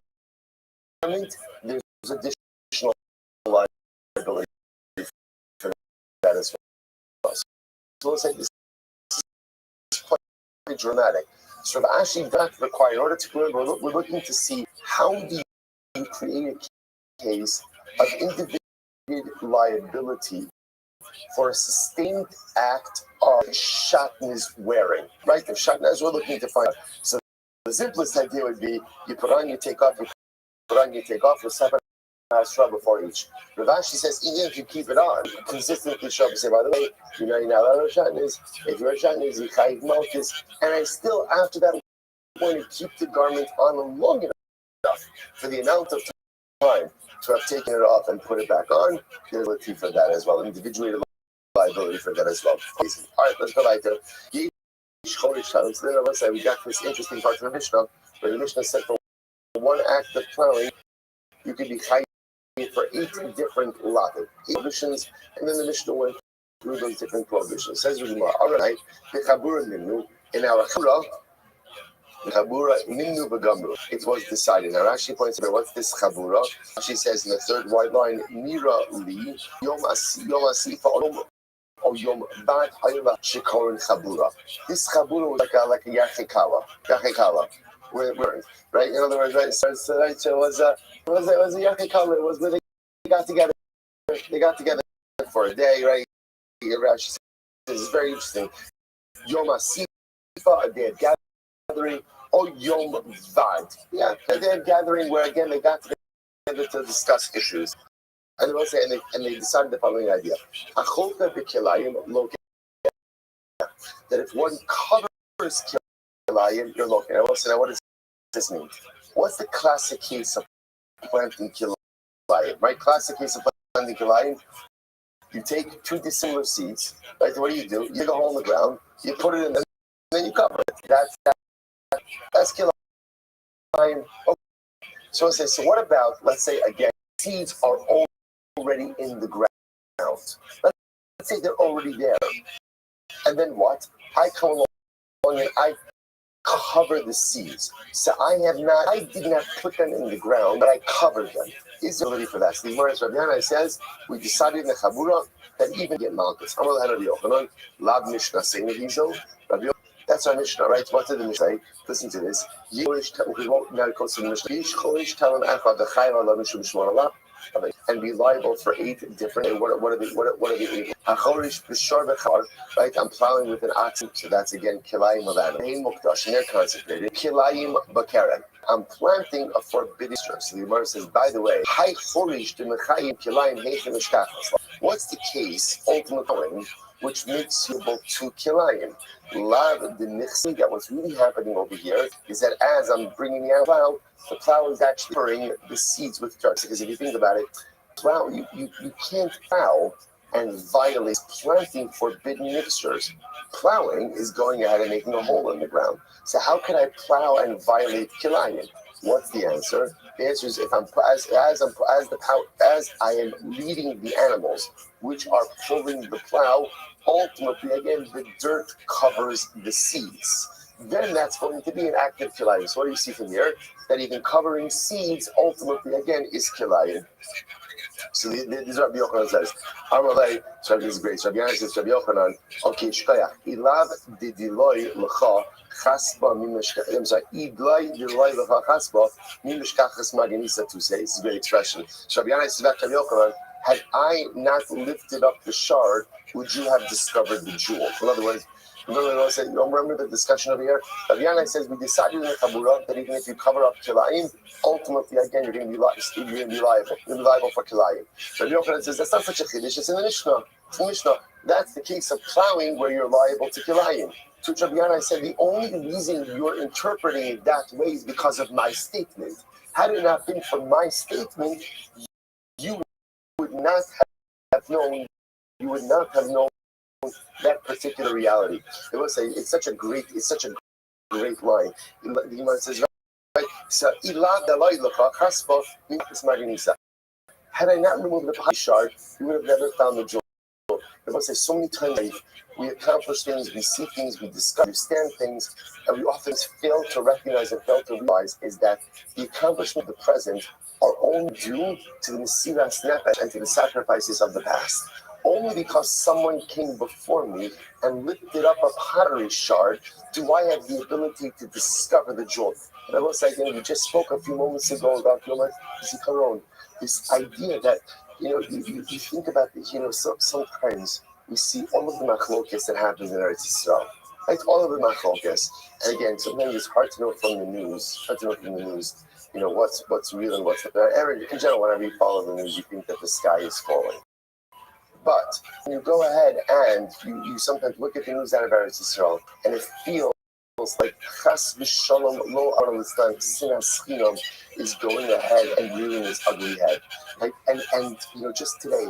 garment. There's additional liability for that as well. So let's say this is quite dramatic. So actually, that require in order to we're looking to see how do you create a case of individual liability for a sustained act of shatnez wearing, right? The shatnez we're looking to find. So the simplest idea would be you put on, you take off, with separate hasra before each. Rav Ashi says even if you keep it on, consistently show up and say, by the way, you're not allowed to shatnez. If you're a shatnez, you chayiv malchus, and I still after that point to keep the garment on long enough for the amount of time to have taken it off and put it back on. There's liability for that as well. Individuated liability for that as well. All right, let's go back to so then I say we got this interesting part of the Mishnah where the Mishnah said for one act of plowing you could be chayiv for 8 different prohibitions, and then the Mishnah went through those different prohibitions. Says Gemara, all right, the chabura minnu in our chabura. It was decided. Now Rashi points out what's this chabura. She says in the third white line, Nira li yom asifa or yom bad hayla shikorin chabura. This chabura was like a yachikawa. Right? In other words, right? So it was a yachikawa. It was where they got together. They got together for a day, right? Rashi says this is very interesting. Yom asifa, a day of gathering, or Yom Vad. Yeah, they're gathering where again they got together to discuss issues. And they say, and they decided the following idea: that if one covers kilayim, you're looking. I will say, now what does this mean? What's the classic case of planting kilayim? Right, classic case of planting kilayim. You take 2 dissimilar seeds. Right, what do? You dig a hole in the ground. You put it in, and then you cover it. That's kilayim. Okay. So I say, so what about, let's say again, seeds are already in the ground. Let's say they're already there. And then what? I come along and I cover the seeds. So I did not put them in the ground, but I covered them. Is there ability for that? So the Gemara Rabbi Yana says, we decided in the Chabura that even get malchus. Lab Mishnah saying that's our Mishnah, right? What did the Mishnah say? Listen to this. And be liable for 8 different. What are the 8? Right? I'm plowing with an ox, so that's again kilayim of animals. And they're consecrated. Kilayim bakeret. I'm planting a forbidden structure. So the Gemara says, by the way, what's the case ultimately which makes you able to kilayim? That what's really happening over here is that as I'm bringing the plow is actually pouring the seeds with dirt. Because if you think about it, you can't plow and violate planting forbidden mixtures. Plowing is going ahead and making a hole in the ground. So how can I plow and violate kilayim? What's the answer? The answer is if as I am leading the animals, which are pulling the plow, ultimately again the dirt covers the seeds. Then that's going to be an active kilayim. So what do you see from here? That even covering seeds ultimately again is kilayim. So this is what Rabbi Yochanan says. Amalei, so this is great. So Rabbi Yochanan says, Rabbi Yochanan, okay, shkayach, ilav didiloi lecha chasba mimeshkach. I'm sorry, idloi didiloi lecha chasba mimeshkachas maganisa to say. This is a great expression. So Rabbi Yochanan says, Rabbi Yochanan, had I not lifted up the shard would you have discovered the jewel? In other words, remember the discussion over here? Rabbi Yanai says we decided in the Chabura that even if you cover up Kilayim, ultimately again you're going to be liable. You're going to be liable for Kilayim. Rabbi Yochanan says that's not such a chiddush. It's in the Mishnah. It's in the Mishnah. That's the case of plowing where you're liable to Kilayim. To Rabbi Yanai said the only reason you're interpreting it that way is because of my statement. Had it not been for my statement, you would not have known. You would not have known that particular reality. It was it's such a great line. The Gemara says, right? So, had I not removed the pie shard, you would have never found the jewel. It was so many times we accomplish things, we see things, we discover, understand things, and we often fail to recognize and fail to realize is that the accomplishment of the present are only due to the Mesiras Nefesh and to the sacrifices of the past. Only because someone came before me and lifted up a pottery shard do I have the ability to discover the jewel. And I will say again, we just spoke a few moments ago about Yom HaZikaron, this idea that, you think about this, sometimes we see all of the machlokes that happens in Eretz Yisrael. Right? All of the machlokes. And again, sometimes it's hard to know from the news, what's real and what's not. In general, whenever you follow the news, you think that the sky is falling. But when you go ahead and you sometimes look at the news out of Eretz Yisrael, and it feels like Chas v'Shalom lo Aralistan Sinas Chinam is going ahead and rearing its ugly head. Right? And just today,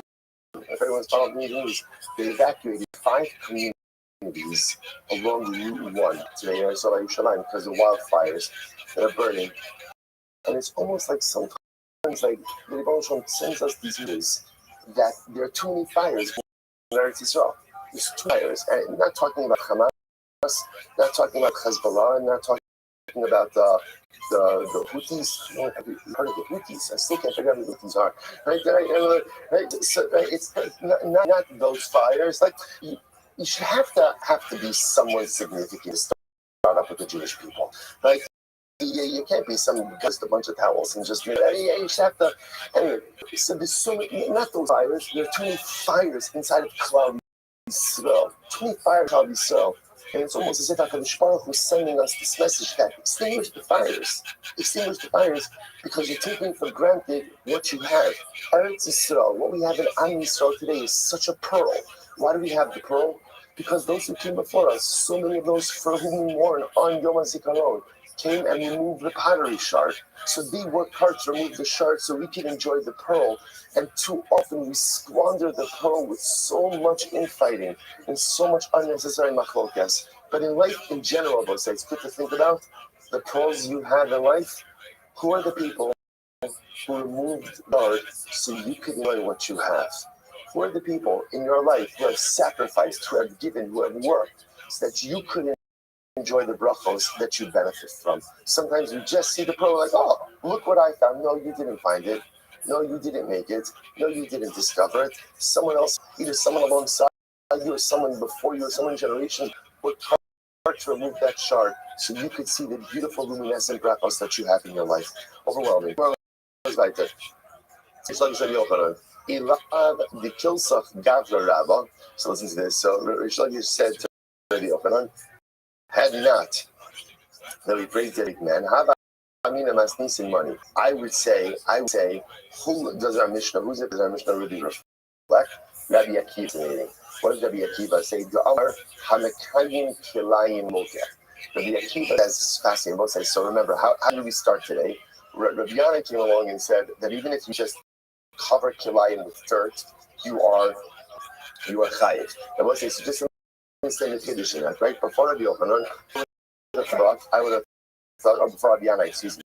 if everyone's following the news, they evacuated 5 communities along Route 1 today in Yerushalayim because of wildfires that are burning. And it's almost like sometimes like the Rebbe Shalom sends us these news that there are too many fires in Eretz Yisrael. There's 2 fires, and I'm not talking about Hamas, not talking about Hezbollah, not talking about the Houthis. Have you heard of the Houthis? I still can't figure out who the Houthis are. Right? So, it's not those fires. Like you should have to be someone significant to start up with the Jewish people. Right? You can't be just a bunch of towels and just, you should have to. Anyway, so there's so many, not those fires, there are too many fires inside of Klal Yisrael. Too many fires in Klal Yisrael. And it's almost as if HaKadosh Baruch Hu is sending us this message that extinguish the fires. Extinguish the fires because you're taking for granted what you have. Eretz Yisrael, what we have in Am Yisrael today is such a pearl. Why do we have the pearl? Because those who came before us, so many of those for whom we mourn on Yom HaZikaron, came and removed the pottery shard. So they worked hard to remove the shard so we can enjoy the pearl. And too often we squander the pearl with so much infighting and so much unnecessary machlokes. But in life in general, it's good to think about the pearls you have in life. Who are the people who removed the shard so you could enjoy what you have? Who are the people in your life who have sacrificed, who have given, who have worked so that you could enjoy the brachos that you benefit from? Sometimes you just see the pearl like, oh, look what I found. No, you didn't find it. No, you didn't make it. No, you didn't discover it. Someone else, either someone alongside you or someone before you or someone generation worked hard to remove that shard so you could see the beautiful luminescent brachos that you have in your life. Overwhelming. So listen to this. So Rish Lakish said to Rabbi Yochanan, had not that we praise the big man, money. I would say, who does our Mishnah? Who's it? Does our Mishnah really reflect? Rabbi Akiva. What does Rabbi Akiva say? The Amar Hamekayim Kilayim Mokeh. Rabbi Akiva says fascinating. Both say so. Remember, how did we start today? Rabbi Yana came along and said that even if you just cover Kilayim with dirt, you are chayiv. And both say so. Just understand the Kiddush in that, right? Before Rabbi Yochanan, I would have thought, before Rabbi Yana, excuse me,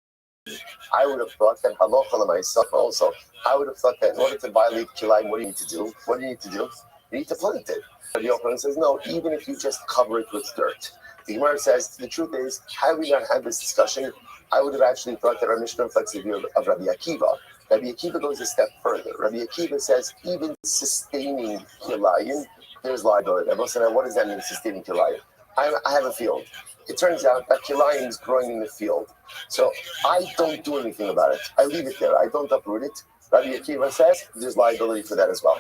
I would have thought that halacha myself also. I would have thought that in order to violate kilayim, what do you need to do? What do you need to do? You need to plant it. But the Yochanan says no. Even if you just cover it with dirt, the Gemara says the truth is, had we not had this discussion, I would have actually thought that our Mishnah reflects the view of Rabbi Akiva. Rabbi Akiva goes a step further. Rabbi Akiva says even sustaining kilayim, there's liability. What does that mean, sustaining kilayim? I have a field. It turns out that kilayim is growing in the field. So I don't do anything about it. I leave it there. I don't uproot it. Rabbi Akiva says there's liability for that as well.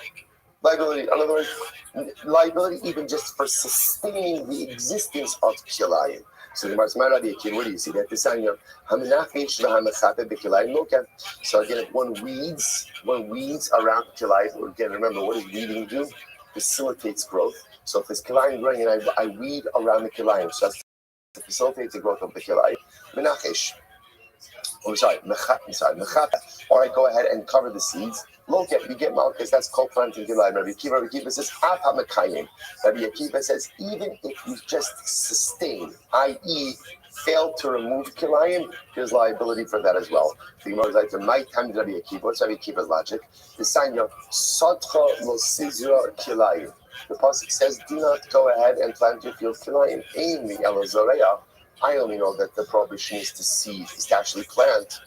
Liability, in other words, liability even just for sustaining the existence of kilayim. So the Gemara says, where do you see that? So again, if one weeds around kilayim, again, remember, what does weeding do? Facilitates growth. So if there's kilayim growing and I weed around the kilayim, so that's to facilitate the growth of the kilayim. Menachesh. Oh, sorry, mechata. Or I go ahead and cover the seeds. Look at, you get malchus, that's called planting kilayim. Rabbi Akiva says, Af ha-mekayim. Rabbi Akiva says, even if you just sustain, i.e., fail to remove kilayim, there's liability for that as well. The Gemara is like, my time Rabbi Akiva. What's Rabbi Akiva's logic? The sign of Sadcha lo sizra kilayim. The pasuk says, do not go ahead and plant your field kilayim. Aim the elo zoreya. I only know that the prohibition is to seed, is to actually plant.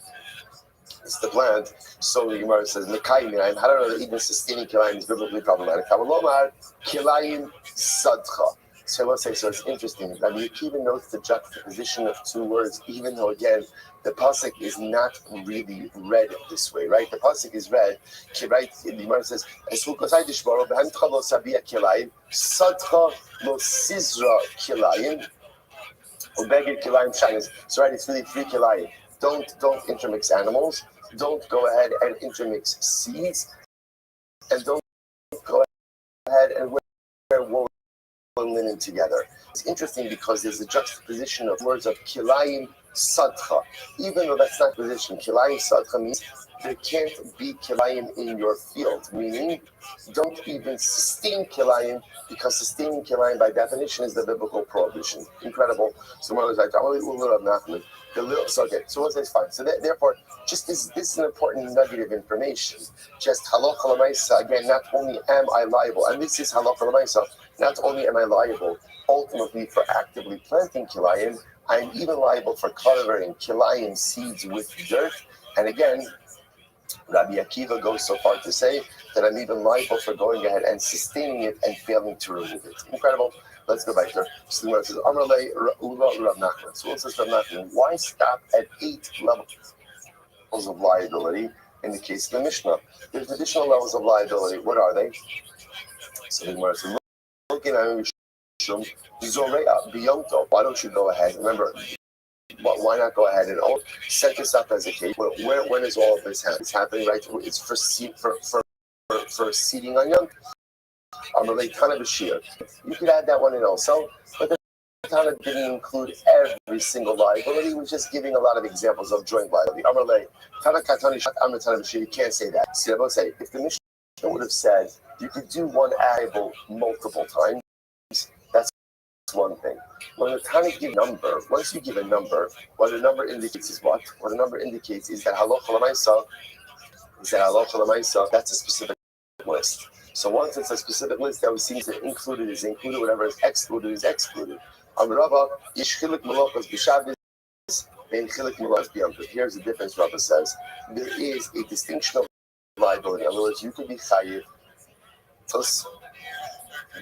It's the plant. So the Gemara says, Mekayim, I don't know that even sustaining kilayim is biblically problematic. Kavalomar, kilayim sadcha. So I will say, so it's interesting. I mean, you even notice the juxtaposition of two words, even though, again, the pasuk is not really read this way, right? The pasuk is read, right? The Gemara says, sadcha lo sizra kilayim. So right, it's really 3 kilayim. Don't intermix animals. Don't go ahead and intermix seeds, and don't go ahead and wear wool and linen together. It's interesting because there's a juxtaposition of words of kilayim sadcha. Even though that's not position, kilayim sadcha means there can't be kilayim in your field, meaning don't even sustain kilayim, because sustaining kilayim by definition is the biblical prohibition. Incredible. So one was like, okay, so what's this fine? So therefore, just this is an important nugget of information. Just halacha l'maisa, again, not only am I liable, and this is halacha l'maisa, not only am I liable ultimately for actively planting kilayim, I'm even liable for covering kilayim seeds with dirt. And again, Rabbi Akiva goes so far to say that I'm even liable for going ahead and sustaining it and failing to remove it. Incredible. Let's go back there. So the says, Amarle Ra'ula Rav Nachman. So what says Rav Nachman? Why stop at 8 levels of liability in the case of the Mishnah? There's additional levels of liability. What are they? So the Gemara says, looking at Zoreya, why don't you go ahead? Remember, why not go ahead and set this up as a case? When is all of this happening? It's happening, right? It's for seeding on Yom. You could add that one in also, but the Tana didn't include every single liability. It was just giving a lot of examples of joint liability. You can't say that. See, I will say, if the Mishnah would have said you could do one liable multiple times, that's one thing. When the Tana give a number, once you give a number, what the number indicates is what? What the number indicates is that halacha l'maisa, that's a specific list. So once it's a specific list that we see to included is included, whatever is excluded is excluded. Here's the difference, Rava says. There is a distinction of liability. In other words, you could be chayiv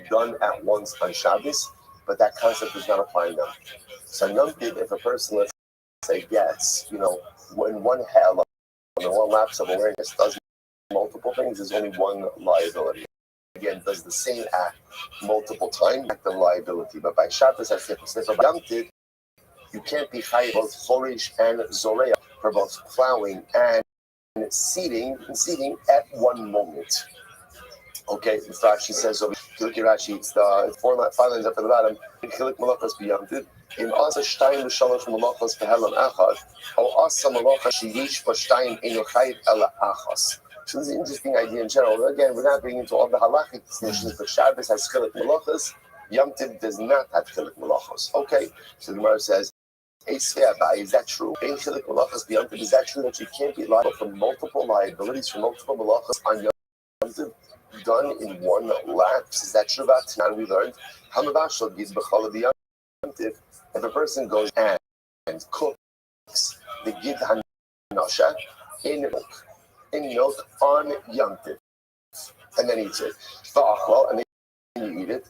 done at once on Shabbos, but that concept is not applying them. So Yom Tov, if a person, let's say, gets, when one lapse of awareness does multiple things, there's only one liability. Again, does the same act multiple times, act of liability. But by Shabbos, as Yom Tov, you can't be chayiv both chorish and zoreya for both plowing and seeding at one moment. Okay, the Rashi says over. If you look at Rashi, it's the 5 lines up at the bottom. Chilik malachas b'yamtiv. Im asa shtayim v'shalosh malachas v'helam achad. O asa malacha sheyish v'shtayim eno chayiv ela achas. So this is an interesting idea in general. Again, we're not getting into all the halachic distinctions, but Shabbos has chilik malachas. Yom Tov does not have chilik malachas. Okay, so the Gemara says, is that true? Is that true that you can't be liable for multiple liabilities for multiple malachas on Yom Tov done in one lapse? Is that true? Now we learned if a person goes and cooks the gid hanasha in milk on Yom Tov and then eats it, and then you eat it,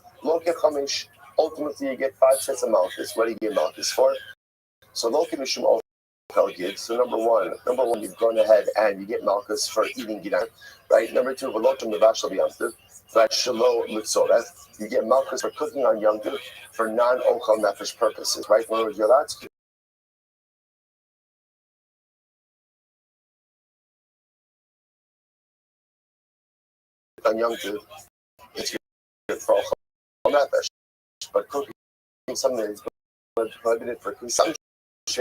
ultimately you get 5 sets of malchus. What do you get malchus for? So so number one, you've gone ahead and you get malchus for eating gidan, right? Number 2, Right, shelo mitzoreth. You get malchus for cooking on Yom Tov for non-ochel nefesh purposes, right? In other words, you're allowed to cook on Yom Tov. It's good for ochel nefesh, but cooking something that is prohibited for consumption,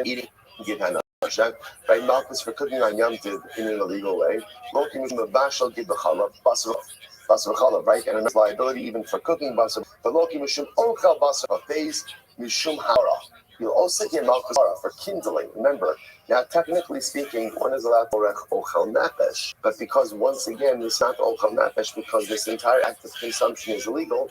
eating, get hanasha, right? Malchus for cooking on Yom Tov in an illegal way. Lokim is mabashal gid b'chalav basar b'chalav, right? And another liability even for cooking basar. But lokim mishum ochel basar b'feiz mishum hara. You'll also get malchus for kindling. Remember, now technically speaking, one is allowed to ochel nefesh, but because once again it's not ochel nefesh because this entire act of consumption is illegal.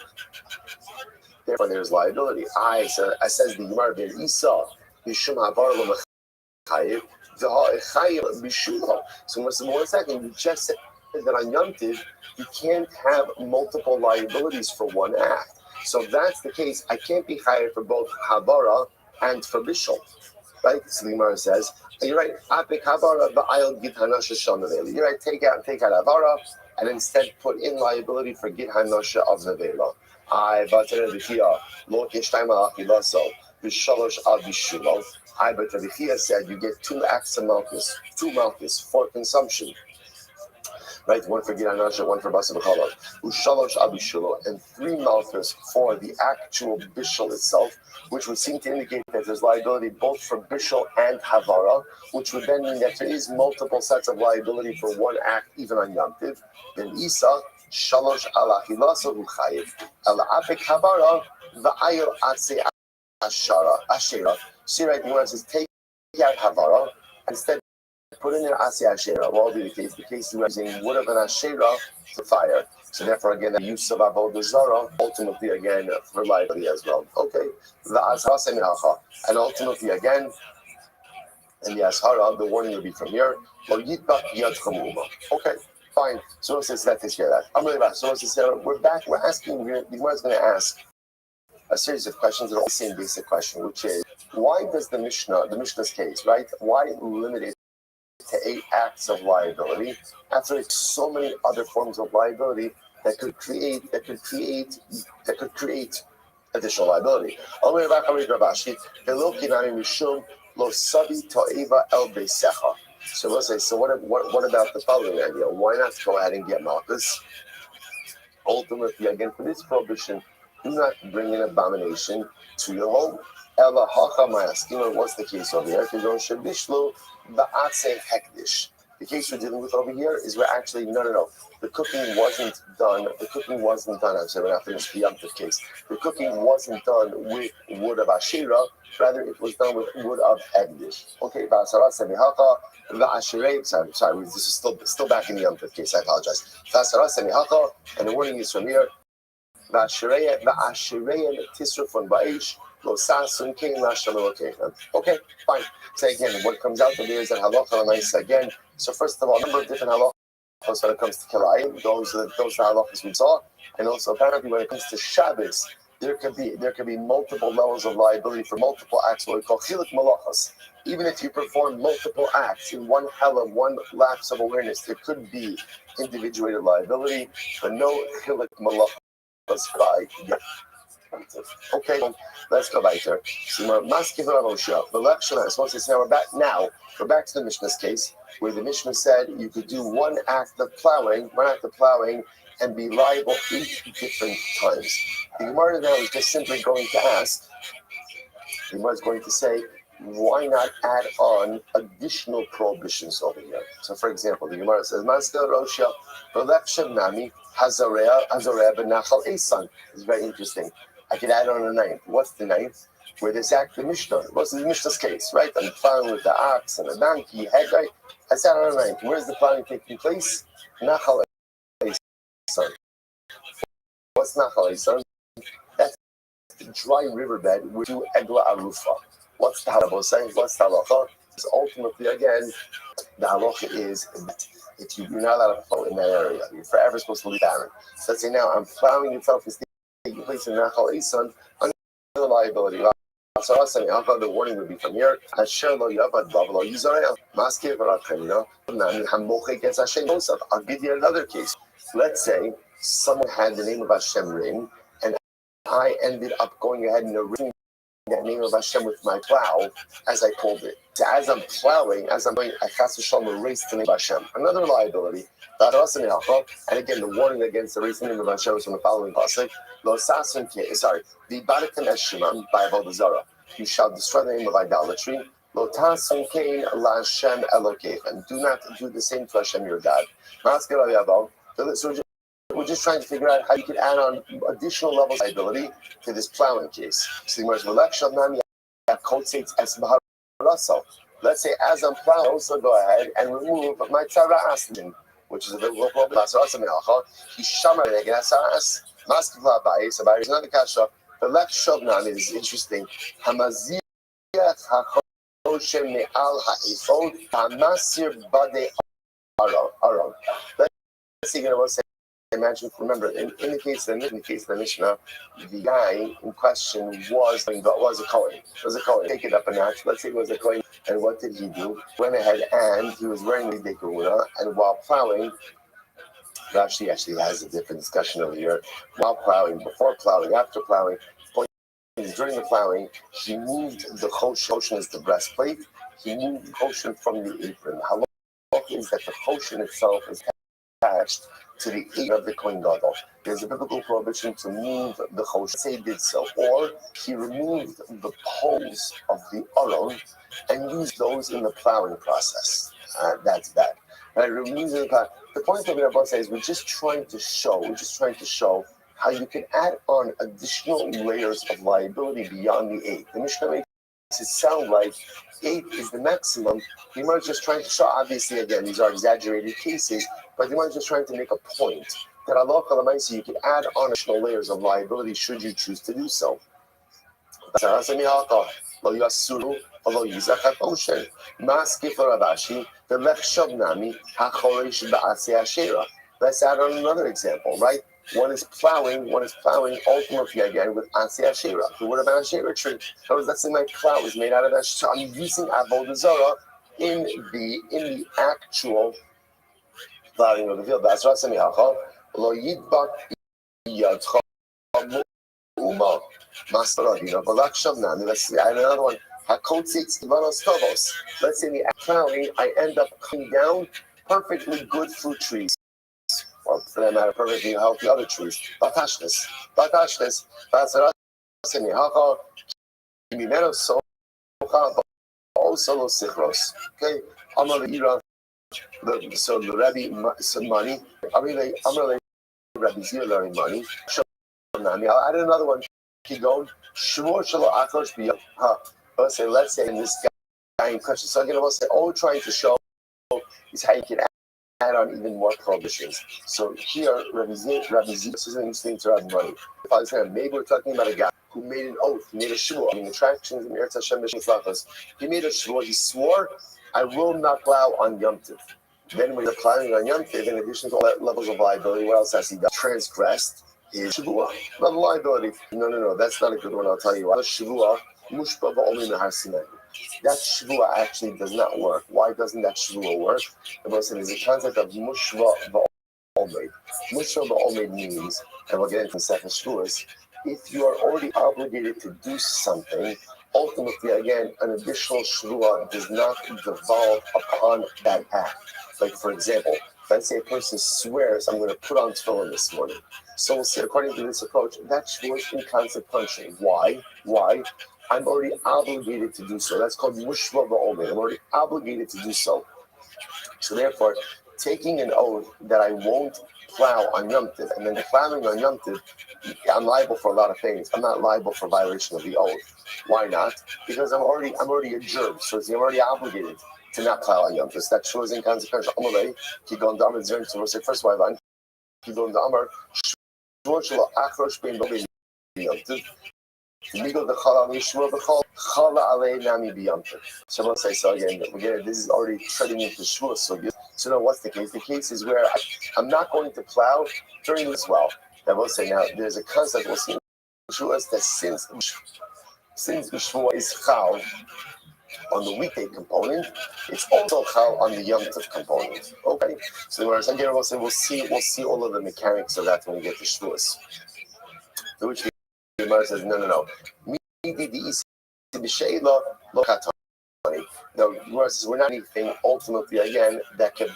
Therefore, there's liability. I says the Gemara ben Isa, Mishum Habar L'Mechayev, V'Ha'Echayev Mishum. So, one second, you just said that on Yom Tov, you can't have multiple liabilities for one act. So, if that's the case, I can't be chayev for both Habara and for Bishul. Right? So, the Gemara says, you're right, Apik Habara, V'Ayel Gid Hanasha Shanaveli. You're right, take out Habara, and instead put in liability for Gid Hanasha of Nevela. I but Lo Kishtaima Achilaso, Bishalosh Al Bishulo. I but said you get 2 acts of malchus for consumption. Right, one for Giranasha, one for Basa B'Chalov. Ushalosh Al Bishulo, and 3 malchus for the actual bishul itself, which would seem to indicate that there's liability both for bishul and havara, which would then mean that there is multiple sets of liability for one act, even on Yom Tov. Then Isa. Shalosh ala hilasa uchayev ala apik habara va'ayil atse ashera. See right here it says take out havara and instead put in there atse ashera. What will be the case? The case is using wood of an ashera for fire. So therefore again the use of avodah zara ultimately again for liability as well. Okay, and ultimately again. And the ashara, the warning will be from here. Okay. Fine. So it says that takes care of that. So it says we're back. We're asking. The Gemara is going to ask a series of questions. They're all the same basic question, which is why does the Mishnah's case, right? Why limit it to 8 acts of liability after it's so many other forms of liability that could create additional liability? So let's say, so what about the following idea? Why not go ahead and get malchus? Ultimately, again, for this prohibition, do not bring an abomination to your home. What's the case over here? The case we're dealing with over here is we're actually, no. The cooking wasn't done. I'm sorry, we're not finished the Yom Tov case. The cooking wasn't done with wood of Ashira. Rather, it was done with wood of Egdish. Okay, sorry, this is still back in the Yom Tov case. I apologize. And the warning is from here. Okay, fine. So again, what comes out of there is that halacha nice again. So first of all, a number of different halachas when it comes to kilayim. Those are halachas we saw, and also apparently when it comes to Shabbos, there could be multiple levels of liability for multiple acts. What we call chiluk malachas. Even if you perform multiple acts in one lapse of awareness, there could be individuated liability, but no chiluk malachas. Okay, let's go back there. So the lecture is supposed to say we're back to the Mishnah's case, where the Mishnah said you could do one act of plowing, and be liable 8 different times. The Gemara now is just simply going to ask, the Gemara is going to say, why not add on additional prohibitions over here? So, for example, the Gemara says, Maskeh Roshia, V'lekshem Nami, Hazarea Benachal Esan. It's very interesting. I could add on a 9th. What's the 9th? Where this act the Mishnah. What's the Mishnah's case, right? I'm plowing with the ox and the donkey, Haggai. I said on a 9th. Where's the plowing taking place? Nachal Esan. What's Nachal Esan? That's the dry riverbed with Egla Arufa. What's the halacha saying? What's the halacha? So ultimately, again, the halacha is that if you're not allowed to plow in that area, you're forever supposed to leave barren. So let's say now I'm plowing yourself is taking place in Nachal Esan under liability. The warning would be from here. I'll give you another case. Let's say someone had the name of Hashem written, and I ended up going ahead and erasing that name of Hashem with my plow as I pulled it. So as I'm plowing, as I'm going, I chas v'shalom erase the name of Hashem. Another liability. And again, the warning against erasing the name of Hashem is from the following pasuk. The barakan eshimam by avodah zarah. You shall destroy the name of idolatry. Lo tasun kain la'Hashem Elokeichem. Do not do the same to Hashem your God. So we're just trying to figure out how you can add on additional levels of liability to this plowing case. Let's say as I'm plowing, also go ahead and remove my tzara aslin, which is a bit more problem. Another kasha. The left shovnan is interesting. Let's see, imagine, remember, in the case of the Mishnah, the guy in question was a Kohen. Take it up a notch. Let's say it was a Kohen. And what did he do? Went ahead and he was wearing the Karuna, and while plowing, Rashi actually has a different discussion over here. While plowing, before plowing, after plowing, during the plowing, he moved the Choshen is the breastplate. He moved the Choshen from the apron. How long is that the Choshen itself is attached to the ear of the Kohen Gadol? There's a biblical prohibition to move the Choshen. Say he did so, or he removed the poles of the Aron and used those in the plowing process. That's bad. The point that we're about to say is we're just trying to show how you can add on additional layers of liability beyond the 8. The Mishnah makes it sound like 8 is the maximum. The Gemara is just trying to show, obviously, again, these are exaggerated cases, but the Gemara is just trying to make a point that Allah Kalamaisi, you can add on additional layers of liability should you choose to do so. Let's add on another example, right? One is plowing ultimately again with Aseh Asherah. The word of an Asherah tree. Let's say my plow is made out of Asherah. So I'm using avodah zarah in the actual plowing of the field. That's Rasami Hachal. Lo yidbak yadcha uma mastaradina. Let's add another one. Hakotzitz ivanos tovos. Let's say in the plowing, I end up cutting down perfectly good fruit trees. Or for that matter, perfectly healthy other trees. Batashnes. Basarasemi Hachal. Kimimeno socha also los sichros. Okay. Amar Ira. So the Rabbi some money. Amar Rabbi Zir learning money. I'll add another one. Keep going. Shmor shelo achrosh b'yom. Let's say in this guy in question. So again, I will say all we're trying to show is how you can add on even more prohibitions. So here, Rabbi Zir, this is an interesting to have money. If I was saying, maybe we're talking about a guy who made an oath, he made a shvur. In attractions in Eretz Hashem B'Shlachos, he made a shvur. He swore, I will not plow on Yom Tov. Then when you're plowing on Yom Tov, in addition to all that levels of liability, what else has he done? Transgressed his shvur. Not liability. No, that's not a good one. I'll tell you why. Shvur, mushba ba'olim nahar Sinai. That shvua actually does not work. Why doesn't that shvua work? The person is the concept of mushva ba'omed. Mushva ba'omed means, and we'll get into second shvuas, if you are already obligated to do something, ultimately, again, an additional shvua does not devolve upon that act. Like, for example, let's say a person swears, I'm going to put on tefillin this morning. So we'll say, according to this approach, that shvua is inconsequential. Why? I'm already obligated to do so. That's called mushva ba'omed. I'm already obligated to do so. So therefore, taking an oath that I won't plow on Yom Tov, and then plowing on Yom Tov, I'm liable for a lot of things. I'm not liable for violation of the oath. Why not? Because I'm already a germ, so I'm already obligated to not plow on Yom Tov. So that shows inconsequential. Amalei, Kigon Damar, so we'll say first why Kigon Damar, Shvor Shelo Achrosh Bein B'Bein Yom Tov. So we'll say, so again, this is already treading into shvur. So now what's the case? The case is where I'm not going to plow during this well. That we'll say now there's a concept we'll see in shvur that since the shvur is chal, on the weekday component, it's also chal on the Yom Tov component. Okay, so whereas again we'll see all of the mechanics of that when we get to Shavuos. To which the Gemara says no. The Gemara says we're not anything ultimately again that can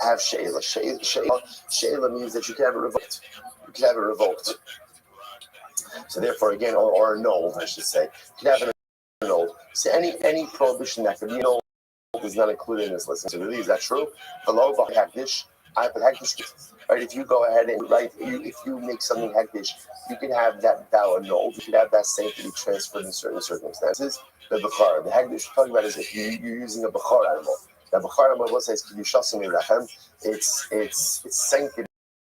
have sheila. Sheila means that you can have it revoked. You can have it revoked. So therefore, again, or annulled, I should say. You can have it annulled. So any prohibition that can be annulled is not included in this list. So really, is that true? Hello, hektish. Right? If you go ahead and if you make something hektish, you can have that vow annulled. You can have that sanctity transferred in certain circumstances. The bechar, the hektish we're talking about is if you're using a bechar animal. The bechar animal, what says its sanctity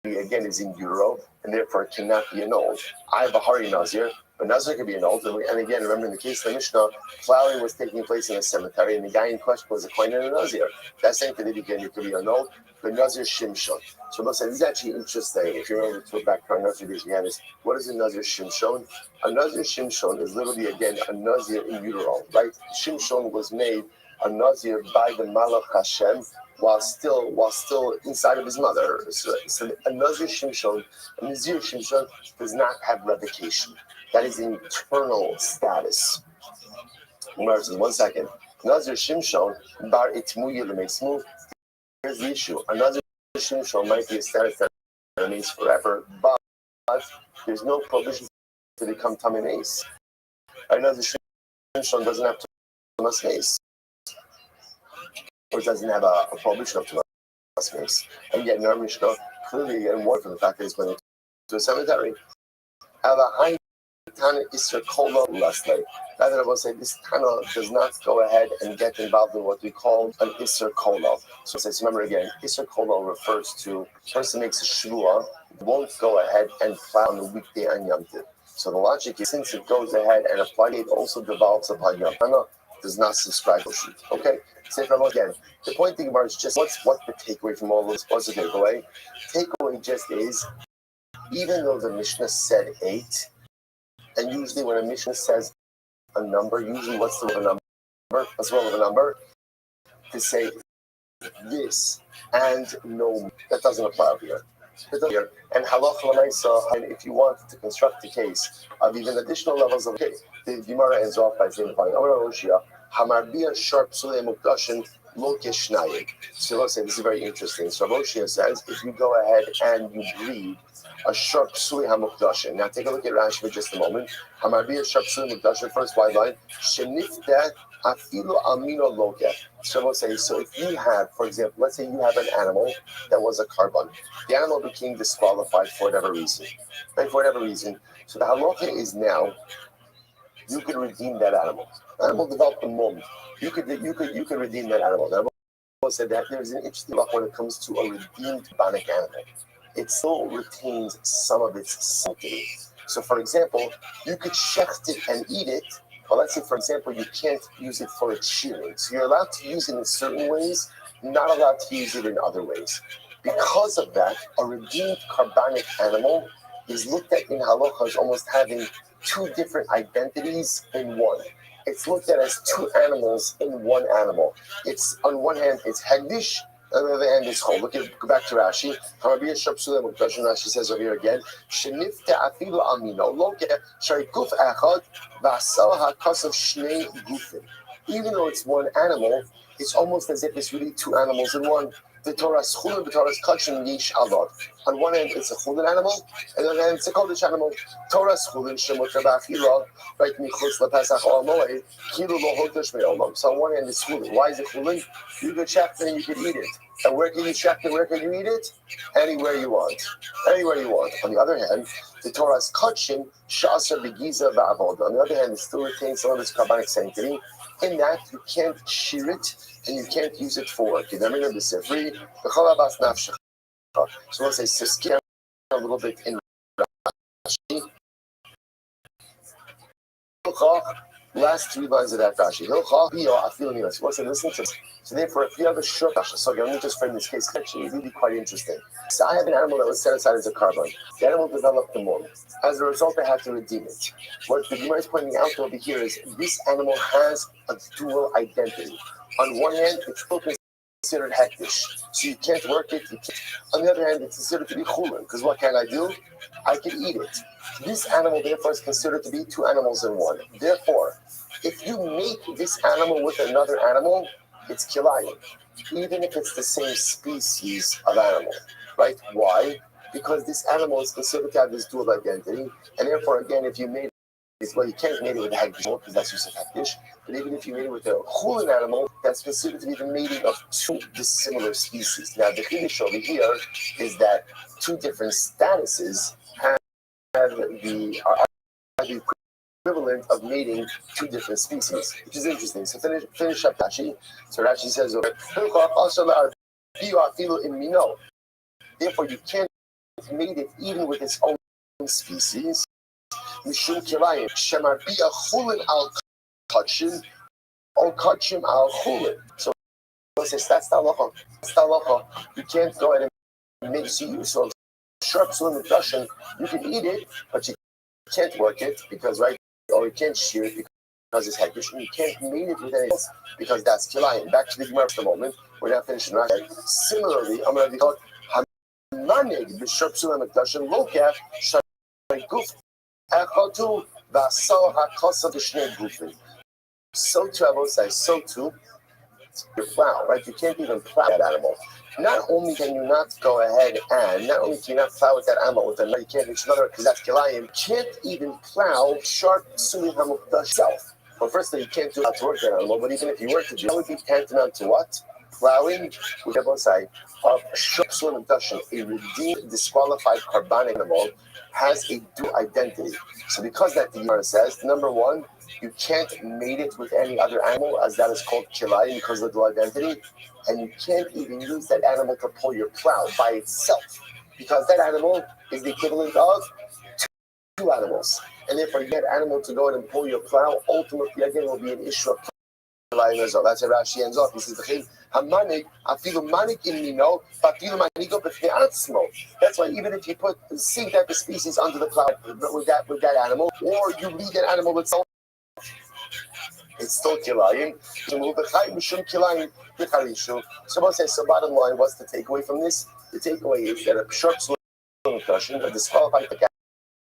again is in euro, and therefore it cannot be annulled. I have a Hari Nazir, but Nazir can be annulled. And again, remember in the case of the Mishnah, plowing was taking place in a cemetery, and the guy in question was a Kohen and a Nazir. That sanctity again, it could be annulled, but Nazir Shimshon. So they'll say, this is actually interesting. If you remember to go back to our Nazir days, we had this. What is a Nazir Shimshon? A Nazir Shimshon is literally, again, a Nazir in utero, right? Shimshon was made a Nazir by the Malach Hashem, while still inside of his mother. So a Nazir Shimshon does not have revocation. That is an eternal status. Umar says, 1 second. Nazir Shimshon bar itmuya l'meismu. Here's the issue. A Nazir Shimshon might be a status that remains forever, but there's no provision to become Taminase. A Nazir Shimshon doesn't have to Taminase. Or doesn't have a prohibition of Taminase. And yet in our Mishnah, clearly getting more from the fact that he's going to a cemetery. Have a high Tana Isser Kola Leslie. Rather, I will say this Tana does not go ahead and get involved in what we call an Isser Kola. So it says, remember again, Isser Kola refers to a person makes a Shvua, won't go ahead and plow on the weekday on Yom Tov. So the logic is, since it goes ahead and applies, it also develops upon Yom Tov, does not subscribe to sheet. Okay? Say from again, the point thing about is just what's the takeaway from all of this? What's the takeaway? Takeaway just is, even though the Mishnah said 8, and usually when a Mishnah says a number, usually what's the number? What's wrong with a number? To say this and no, that doesn't apply over here. And halacha l'maisa, and if you want to construct a case of even additional levels of case, the Gemara ends off by saying, Hamarbia sharp sule mukdashin lo keshnayim. So let's say this is very interesting. So Roshia says, if you go ahead and you breed a sharp sule hamukdashin. Now take a look at Rashi for just a moment. Hamarbia sharp sule mukdashin. First wide line. Shenifta afilu amino loke. So we'll say, so if you have, for example, let's say you have an animal that was a carbon. The animal became disqualified for whatever reason. Right? For whatever reason. So the halacha is now, you can redeem that animal. The animal developed a mum. You could redeem that animal. The animal said that there's an interesting law when it comes to a redeemed bionic animal. It still retains some of its sanctity. So, for example, you could shecht it and eat it, but let's say, for example, you can't use it for its shearing. So you're allowed to use it in certain ways, not allowed to use it in other ways. Because of that, a redeemed carbonic animal is looked at in halacha as almost having two different identities in one. It's looked at as two animals in one animal. It's on one hand, it's hegdish, on the other hand, it's chol. Go back to Rashi. Rashi says over here again, Shenifte afilu amino loke sharikuf echad v'asal hakasav shnei gufin. Even though it's one animal, it's almost as if it's really two animals in one. The Torah's chulin, the Torah's kachin yish alot. On one hand, it's a chulin animal, and on the other hand, it's a kodesh animal. Torah's chulin shemot rabachila, right? Michutz lepesach or moed, kilu lo hodesh me'olam. So on one hand, it's chulin. Why is it chulin? You could shecht it and you could eat it. And where can you shecht it? Where can you eat it? Anywhere you want. Anywhere you want. On the other hand, the Torah's kachin shasa begiza va'avod. On the other hand, it still retains some of its carbonic sanctity. In that, you can't shear it and you can't use it for work. So let's say, skip a little bit in Rashi. last 3 lines of that Rashi. Listen to this. So therefore, if you have a short Rashi, so let me just frame this case. Actually, really quite interesting. So I have an animal that was set aside as a carbon. The animal developed the mold. As a result, I had to redeem it. What the Gemara is pointing out over here is this animal has a dual identity. On one hand, it's still considered hektish, so you can't work it. On the other hand, it's considered to be chulin, because what can I do? I can eat it. This animal, therefore, is considered to be 2 animals in one. Therefore, if you mate this animal with another animal, it's kilayim, even if it's the same species of animal, right? Why? Because this animal is considered to have this dual identity, and therefore, again, if you mate it, well, you can't mate it with a hektish because that's just a hektish, but even if you mate it with a chulin animal, that's considered to be the mating of 2 dissimilar species. Now, the chiddush over here is that 2 different statuses have the equivalent of mating 2 different species, which is interesting. So finish up Rashi. So Rashi says, therefore you can't mate it even with its own species. Mishum kilayim shemar bia chulin al kachim or kachim al chulin. So it says that's the halacha. That's the halacha. You can't go ahead and make so sharp swim Russian. You can eat it, but you can't work it because or you can't shear it because it's hektish, and you can't mate it with anything else because that's kilayim. Back to the Gemara for the moment. We're not finishing right. Similarly, I'm going to be called hamanig b'sharp swim Russian lokach shayiguf echatu v'asal hakasa b'shnei gufin. So too, I will say, so too, your plow, right? You can't even plow that animal. Not only can you not go ahead and, not only can you not plow with that animal with another, you can't reach another because that's kilayim. You can't even plow sharp sulim hamukdash itself. Well, firstly, you can't do that to work that animal, but even if you were to do that, would be tantamount to what? Plowing with both sides of sharp sulim hamukdash. A redeemed, disqualified carbonic animal has a dual identity. So because that the Gemara says, number one, you can't mate it with any other animal, as that is called kilayim because of the dual identity, and you can't even use that animal to pull your plow by itself, because that animal is the equivalent of 2 animals, and therefore you get an animal to go in and pull your plow. Ultimately, again, will be an issue of kilayim as well. That's how Rashi ends off. He says, "Hamanig afilu manig in mino, afilu manigo b'fnei atzmo." That's why even if you put the same type of species under the plow with that animal, or you leave that animal itself, it's still kilayim. So one says, so bottom line, what's the takeaway from this? The takeaway is that a sharp swim, a disqualified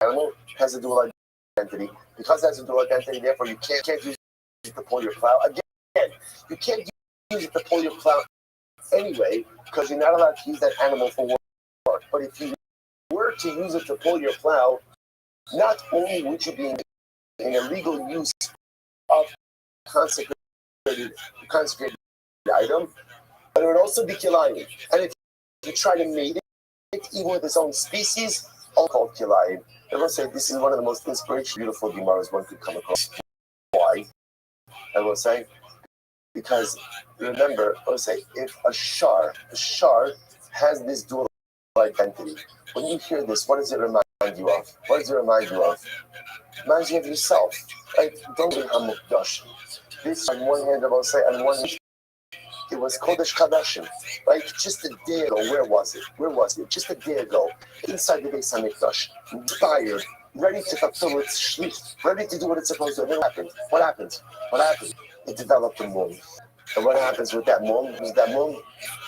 animal, has a dual identity. Because it has a dual identity, therefore you can't use it to pull your plow. Again, you can't use it to pull your plow anyway, because you're not allowed to use that animal for work. But if you were to use it to pull your plow, not only would you be in illegal use of consecrated item, but it would also be kilayim. And if you try to mate it, even with its own species, all called kilayim. I will say this is one of the most inspirational, beautiful Gemaras one could come across. Why? I will say, because remember, I will say, if a shar has this dual identity, when you hear this, what does it remind you of? What does it remind you of? It reminds you of yourself, right? Don't be hamukdash. This, on one hand, I will say, on one hand, it was Kodesh Kadashim, right? Just a day ago, where was it? Just a day ago, inside the Beis Hamikdash, inspired, ready to fulfill its shlichut, ready to do what it's supposed to do. What happened? It developed a mum. And what happens with that mum?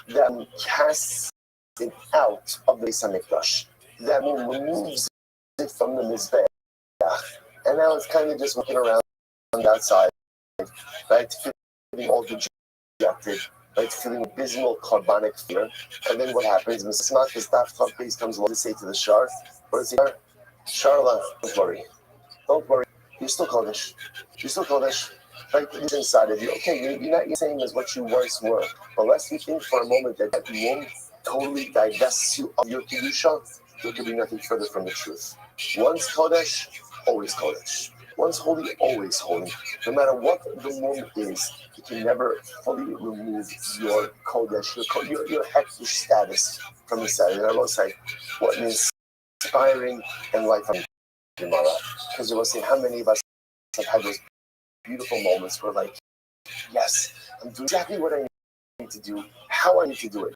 That casts it out of the Beis Hamikdash. That mum removes it from the Mizbeach. And now it's kind of just walking around outside, right? Feeling all dejected, right? Feeling abysmal carbonic fear. And then what happens? Mrs. Smak, the base comes along to say to the Shar, what does he say? Sharla, don't worry. You're still Kodesh. Right? It's inside of you. Okay, you're not the same as what you once were. But lest you think for a moment that womb totally divests you of your Kedusha, there could be nothing further from the truth. Once Kodesh, always Kodesh. Once holy, always holy. No matter what the womb is, you can never fully remove your Kodesh, your hektish status from inside. And I will say, what an inspiring and life-giving Gemara. Because you will say, how many of us have had those beautiful moments where, like, yes, I'm doing exactly what I need to do, how I need to do it.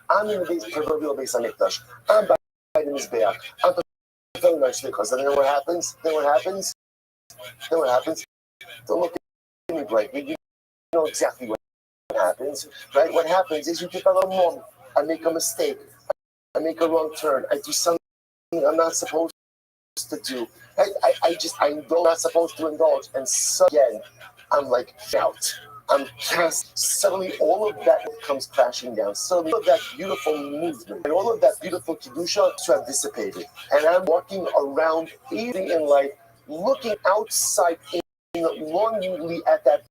I'm in the proverbial base on Mikdash. I'm biting his back. I'm fulfilling my shlichus. And then what happens? Don't look at me blankly. You know exactly what happens, right? What happens is you develop more. I make a mistake. I make a wrong turn. I do something I'm not supposed to do. I'm not supposed to indulge. And so again, I'm like out. I'm cast. Suddenly, all of that comes crashing down. Suddenly, all of that beautiful movement and all of that beautiful kedusha have dissipated. And I'm walking around, eating in life, looking outside, longingly at that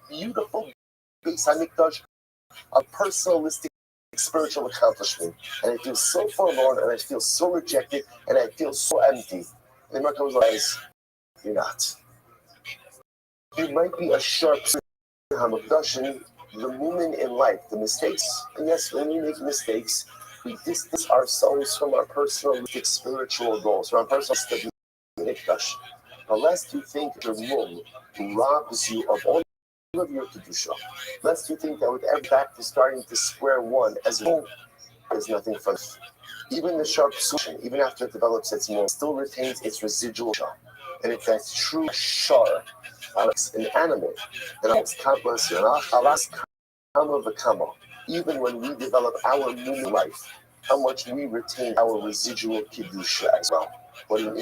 beautiful Beis Hamikdash, a personalistic spiritual accomplishment. And I feel so forlorn, and I feel so rejected, and I feel so empty. And Mark realizes, you're not. You might be a sharp Hamakdashin, the moment in life, the mistakes. And yes, when we make mistakes, we distance ourselves from our personalistic spiritual goals, from our personal stability. But lest you think your mum robs you of all of your kedusha, lest you think that with every back to starting to square one, as well, there's nothing fun. Even the sharp solution, even after it develops its more, still retains its residual shar. And if that's true shar, an animal, then even when we develop our new life, how much we retain our residual kedusha as well. What an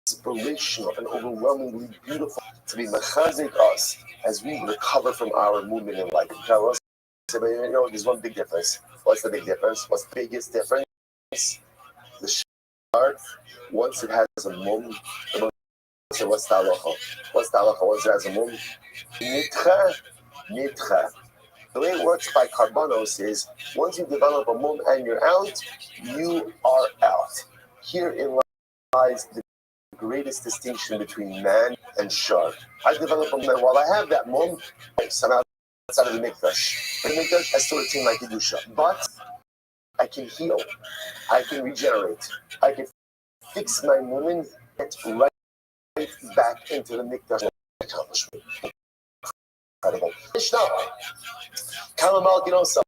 inspirational and overwhelmingly beautiful to be mechazik us as we recover from our movement in life. You know, there's one big difference. What's the big difference? What's the biggest difference? The shard, once it has a mum, so what's the halacha? What's the halacha once it has a mum? Nidcha. The way it works by karbanos is once you develop a mum and you're out, you are out. Herein lies the greatest distinction between man and shar. I develop a mum, and while I have that mum, I'm outside of the mikdash. In the mikdash, I still retain my kedusha, but I can heal, I can regenerate, I can fix my mum, get right back into the mikdash accomplishment. Incredible. Mishnah. Kalamal Ginosa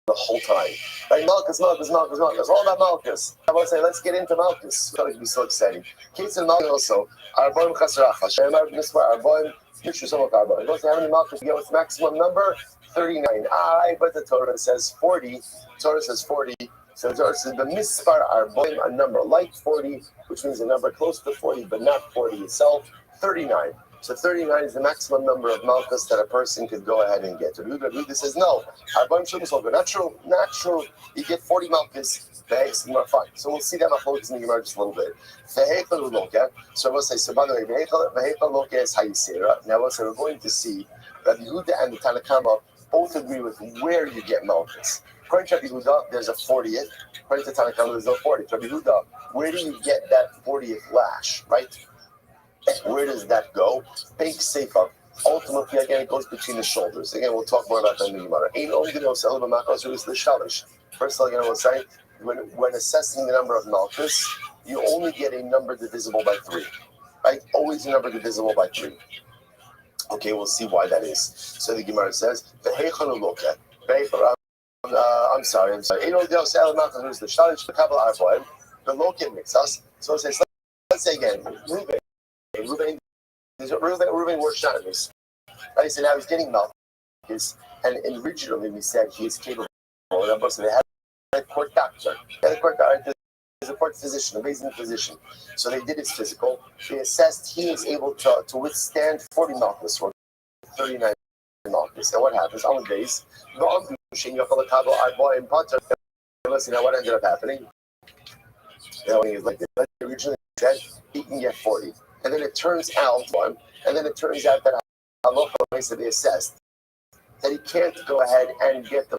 the whole time. Like Malchus. All about Malchus. I want to say, let's get into Malchus. It's going to be so exciting. Case in Malchus also. Arboim Chasracha. Shemar Miswar Arboim. Mishusomok Arboim. It how many Malchus you get with maximum number? 39. But the Torah says 40. Torah says 40. So the Torah says the Mispar Arboim, a number like 40, which means a number close to 40, but not 40 itself. 39. So 39 is the maximum number of malchus that a person could go ahead and get. Ruda says no. Not true. You get 40 malchus. Thanks, and fine. So we'll see that malchus in the Gemara just a little bit. So we'll say. So by the way, is how you say it. Right? Now we're going to see that Yehuda and the Tanakama both agree with where you get malchus. According to Yehuda, there's a 40th. According to Tanakama, there's no 40th. Yehuda, where do you get that 40th lash? Right. Where does that go? Big sefer. Ultimately, again, it goes between the shoulders. Again, we'll talk more about that in the Gemara. First of all, we'll say, when assessing the number of malchus, you only get a number divisible by 3. Right? Always a number divisible by 3. Okay, we'll see why that is. So the Gemara says, I'm sorry. The loket makes us. So it says, let's say again, Reuven works shadows. Right? So now he's getting malchus, and originally we said he is capable. So they had a court doctor. There's a court physician, amazing physician. So they did his physical. They assessed he is able to withstand 40 malchus or 39 malchus. And what happens on the base? Listen, now what ended up happening? Like they originally said he can get 40. And then it turns out that halacha needs to be assessed that he can't go ahead and get the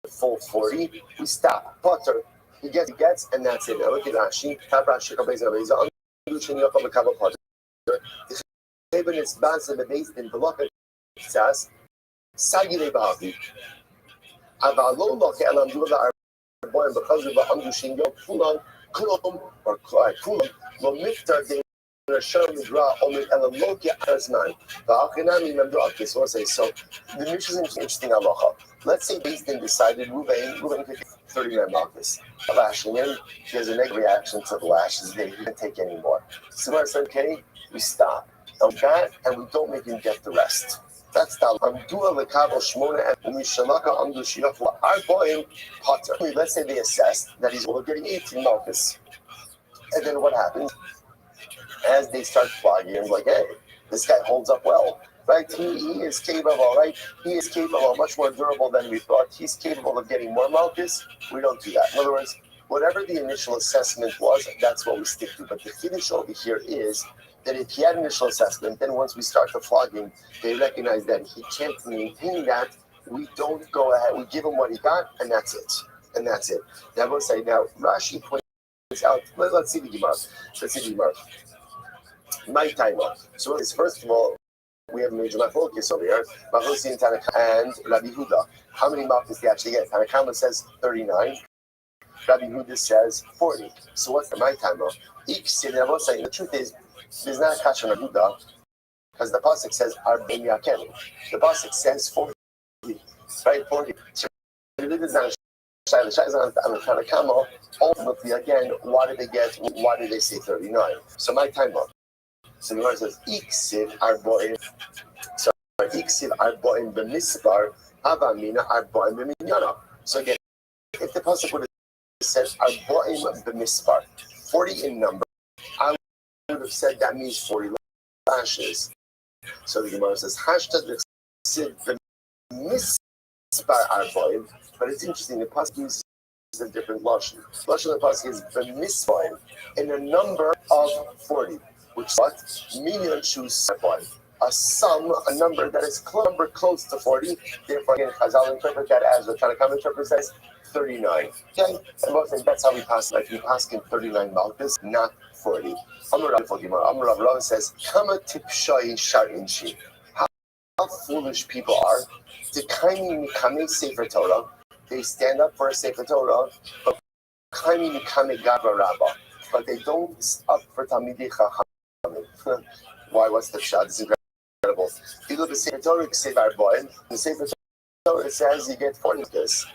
full 40. We stop. Potter. He gets, and that's it. Now look at Rashi. Okay, so the Mishnah is an interesting halacha. Let's say Beis Din decided Ruvain could get 39 malchus. Lashing him, he has a negative reaction to the lashes. He can't take any more. So I said, okay, we stop. And we don't make him get the rest. That's the Amdua Lekabo Shmona and Mishalaka Amdu Shiyafu Arboim Potter. Let's say they assessed that he's getting 18 malchus. And then what happens? As they start flogging him, like, hey, this guy holds up well, right? He is capable, right? He is capable, much more durable than we thought. He's capable of getting more malchus. We don't do that. In other words, whatever the initial assessment was, that's what we stick to. But the finish over here is that if he had initial assessment, then once we start the flogging, they recognize that he can't maintain that. We don't go ahead. We give him what he got, and that's it. And that's it. Now, we'll say, now, Rashi points out, let's see the Gemara. My time off. So first of all, we have major machlokes over here. Machlokes in Tanakh and Rabbi Huda. How many malchus do you actually get? Tanakh says 39. Rabbi Huda says 40. So what's the my time off? Each city, I will say, the truth is, there's not a catch on Rabbi Huda because the pasuk says Arbem Yaken. The pasuk says 40. Right, 40. So ultimately, again, why did they get? Why did they say 39? So my time off. So the Gemara says, Iksiv Arboim. So Iksiv Arboim b'misbar, Avamina Arboim b'minyana. So again, if the pasuk would have said Arboim b'misbar, 40 in number, I would have said that means 40 lashes. So the Gemara says, Hashtag Iksiv b'misbar Arboim. But it's interesting, the pasuk uses a different lashon. Lashon of the pasuk is b'misbar in a number of 40. Which what? Million shoes a sum, a number that is close to 40. Therefore, again, Chazal interpret that as what Tanakh interprets as 39. Okay? And most of that's how we pass. Like we pass in 39 malchus, not 40. Amar Rav says, "Kama tipshai sharinshi." How foolish people are. The kaimi mikame sefer Torah. They stand up for a sefer Torah, but kaimi mikame gabra rabba. But they don't up for Talmidei Chacham. Why? What's the shot? It's incredible. If you look at Sefer Torah, the Sefer Torah says you get 40 this.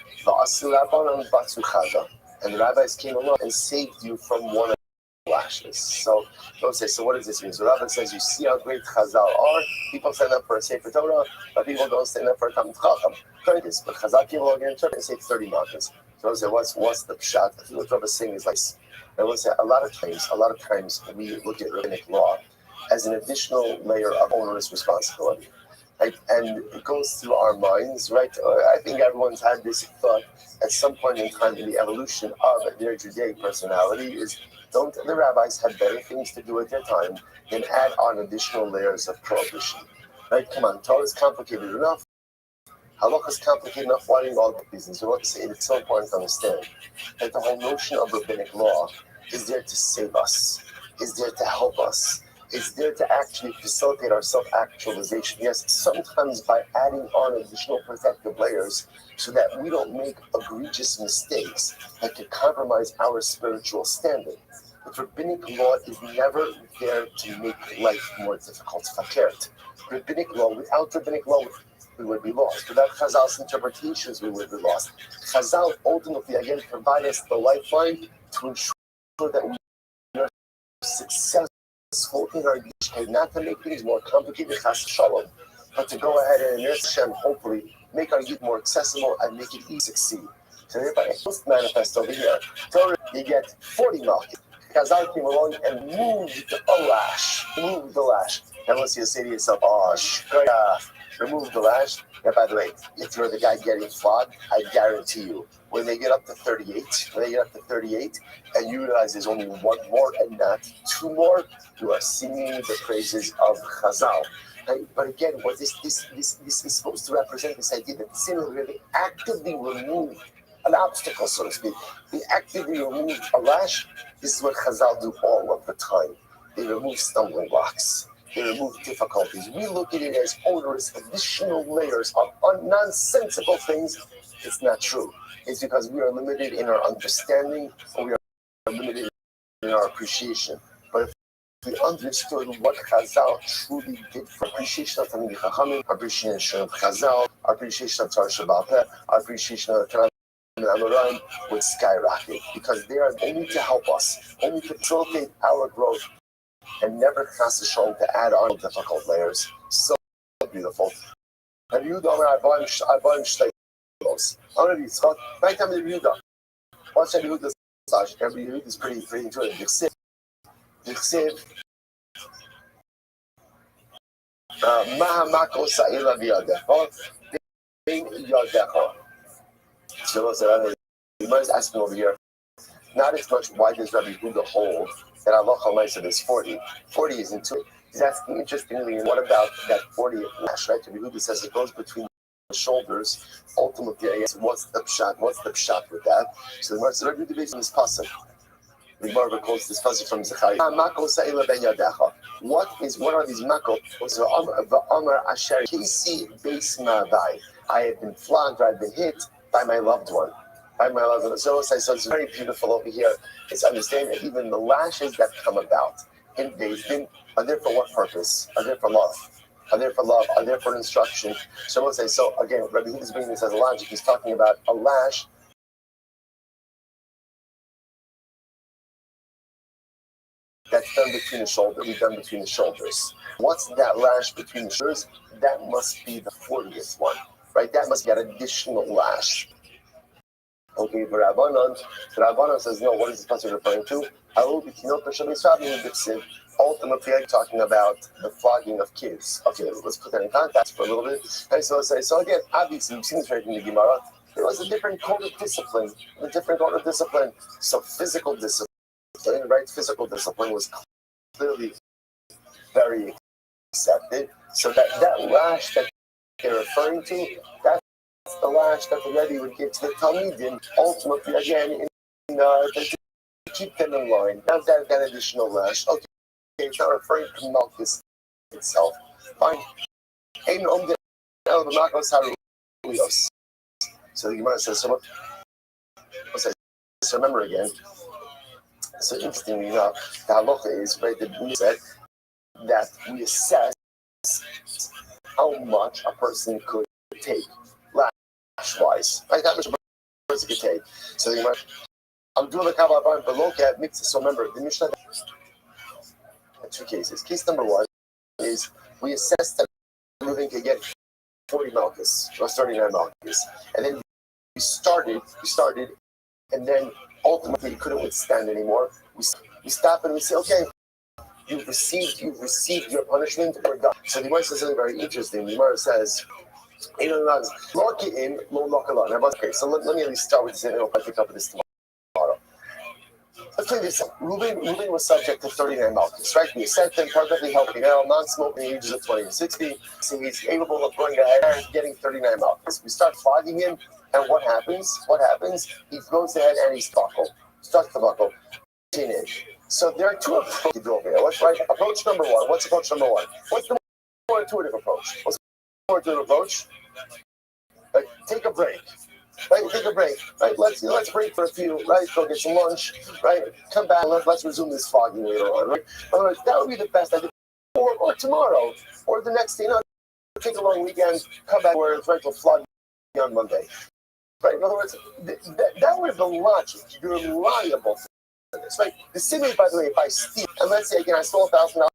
And the rabbis came along and saved you from one of the lashes. So don't say, so what does this mean? So Rabbi says, you see how great Chazal are. People stand up for a Sefer Torah, but people don't stand up for a Talmid Chacham. But Chazal came along and tried to say 30 malchus. So I say, what's the pshat? I think what Rabbi is saying is like, I will say a lot of times we look at rabbinic law as an additional layer of onerous responsibility, right? And it goes through our minds, right? I think everyone's had this thought at some point in time in the evolution of their Judaic personality is, don't the rabbis have better things to do at their time than add on additional layers of prohibition, right? Come on, Torah is complicated enough. Halakha is complicated enough. Why do all the reasons? So let's say it's so important to understand that the whole notion of rabbinic law is there to save us, is there to help us, is there to actually facilitate our self-actualization. Yes, sometimes by adding on additional protective layers so that we don't make egregious mistakes that could compromise our spiritual standing. But rabbinic law is never there to make life more difficult. Fakert. Rabbinic law, without rabbinic law, we would be lost. Without Chazal's interpretations, we would be lost. Chazal ultimately, again, provide us the lifeline to ensure that we are successful in our Yishkei, not to make things more complicated, chas shalom, but to go ahead and Hashem, hopefully, make our youth more accessible and make it easy to succeed. So thereby, it must manifest over here. So you get 40 malchus. Chazal came along and moved the lash. And once you say to yourself, oh, shkoya, remove the lash. And by the way, if you're the guy getting flogged, I guarantee you, when they get up to 38, and you realize there's only one more and not two more, you are singing the praises of Chazal. Right? But again, what this is supposed to represent, this idea that the sin will really actively remove an obstacle, so to speak. They actively remove a lash. This is what Chazal do all of the time. They remove stumbling blocks. They remove difficulties. We look at it as onerous, additional layers of nonsensical things. It's not true. It's because we are limited in our understanding, or we are limited in our appreciation. But if we understood what Chazal truly did for appreciation of Talmidei Chachamim, appreciation of Chazal, appreciation of Torah Sheba'al Peh, appreciation of Tanakh and Amoraim would skyrocket because they are only to help us, only to facilitate our growth, and never chas v'shalom to add on difficult layers. So beautiful. Rabbi Yehuda Omer, I bought him shteilos. I'm going to be Yitzchak. Right time Rabbi Yehuda. What's Rabbi Yehuda's logic? Rabbi Yehuda is pretty intuitive. Yichsiv. Mahamako sa'ila v'yadecha. Bein yadecha. So the Gemara is asking over here, not as much why does Rabbi Yehuda hold that Allah Chalaisa is 40. 40 is into it. He's asking interestingly, what about that 40th lash, right? Rabbi Yehuda says it goes between the shoulders. Ultimately, I guess, what's the pshat with that? So the Gemara says, Rabbi Yehuda based on this pasuk. The Gemara quotes this pasuk from Zechariah. What are these makot? So Amar Asher Kisi Beis Ma'avai. I have been flogged, I've been hit by my loved one. So it's very beautiful over here. It's understanding that even the lashes that come about in Beis Din are there for what purpose? Are there for love? Are there for love? Are there for instruction? So again, Rabbi Yehuda is bringing this as a logic. He's talking about a lash that's done between the shoulders. We've done between the shoulders. What's that lash between the shoulders? That must be the 40th one, right? That must be an additional lash. Okay, but Rabbanan says, no, what is this passage referring to? Ultimately, I'm talking about the flogging of kids. Okay, let's put that in context for a little bit. And so again, obviously, we've seen this right in the Gemara. There was a different code of discipline. So physical discipline, right? Physical discipline was clearly very accepted. So that lash that they're referring to, that's the lash that the Rebbe would give to the Talmidim, ultimately, again, to keep them in line. Now that additional lash, okay, it's not referring to Malchus itself. Fine. So the Gemara says, so remember again, so interestingly enough, the halacha is, right, that we said that we assess how much a person could take lash-wise, right? How much a person could take. So the Gemara, I'm doing the Kabbalah below cat mixes. So remember, the Mishnah had two cases. Case number one is we assessed that moving could get 40 malchus, or 39 malchus. And then we started, and then ultimately couldn't withstand anymore. We stop and we say, okay, you've received your punishment, we're done. So the Gemara says something very interesting. The Gemara says, lock it in, lo lock it on. Okay, so let me at least start with this, and I'll pick up with this tomorrow. Let's play this. Reuben was subject to 39 malchus, right? We sent him perfectly healthy now, non-smoking, ages of 20 to 60. So he's capable of going ahead and getting 39 malchus. We start flogging him, and what happens? He goes ahead and he starts to buckle. So there are two approaches over here. What's right? Approach number one. What's approach number one? What's the more intuitive approach? What's the more intuitive approach? Like, take a break. Right, take a break. Right, let's break for a few. Right, go get some lunch. Right, come back. Let's resume this flogging later on. Right, otherwise that would be the best idea. Or tomorrow, or the next day. Take a long weekend. Come back where it's right to flog you on Monday. Right. In other words, that would be the logic. You're liable for this. Right. The same way, by the way, if I steal, and let's say again I stole $1,000.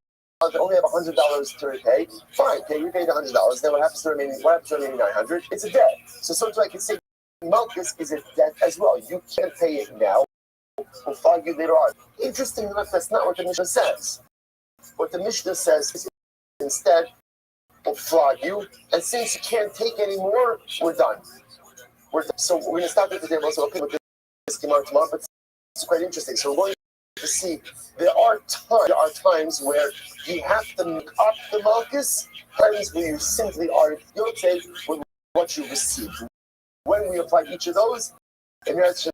I only have $100 to repay. Fine, okay, you paid $100. Then what happens to the remaining $900? It's a debt. So sometimes I can say Malchus is a debt as well. You can't pay it now. We'll flog you later on. Interesting enough, that's not what the Mishnah says. What the Mishnah says is instead, we'll flog you, and since you can't take any more, we're done. So we're going to stop at the table. So okay, with this tomorrow, but it's quite interesting. So we're going to see there are times where you have to make up the Malchus, times where you simply are guilty with what you receive. When we apply each of those, and here's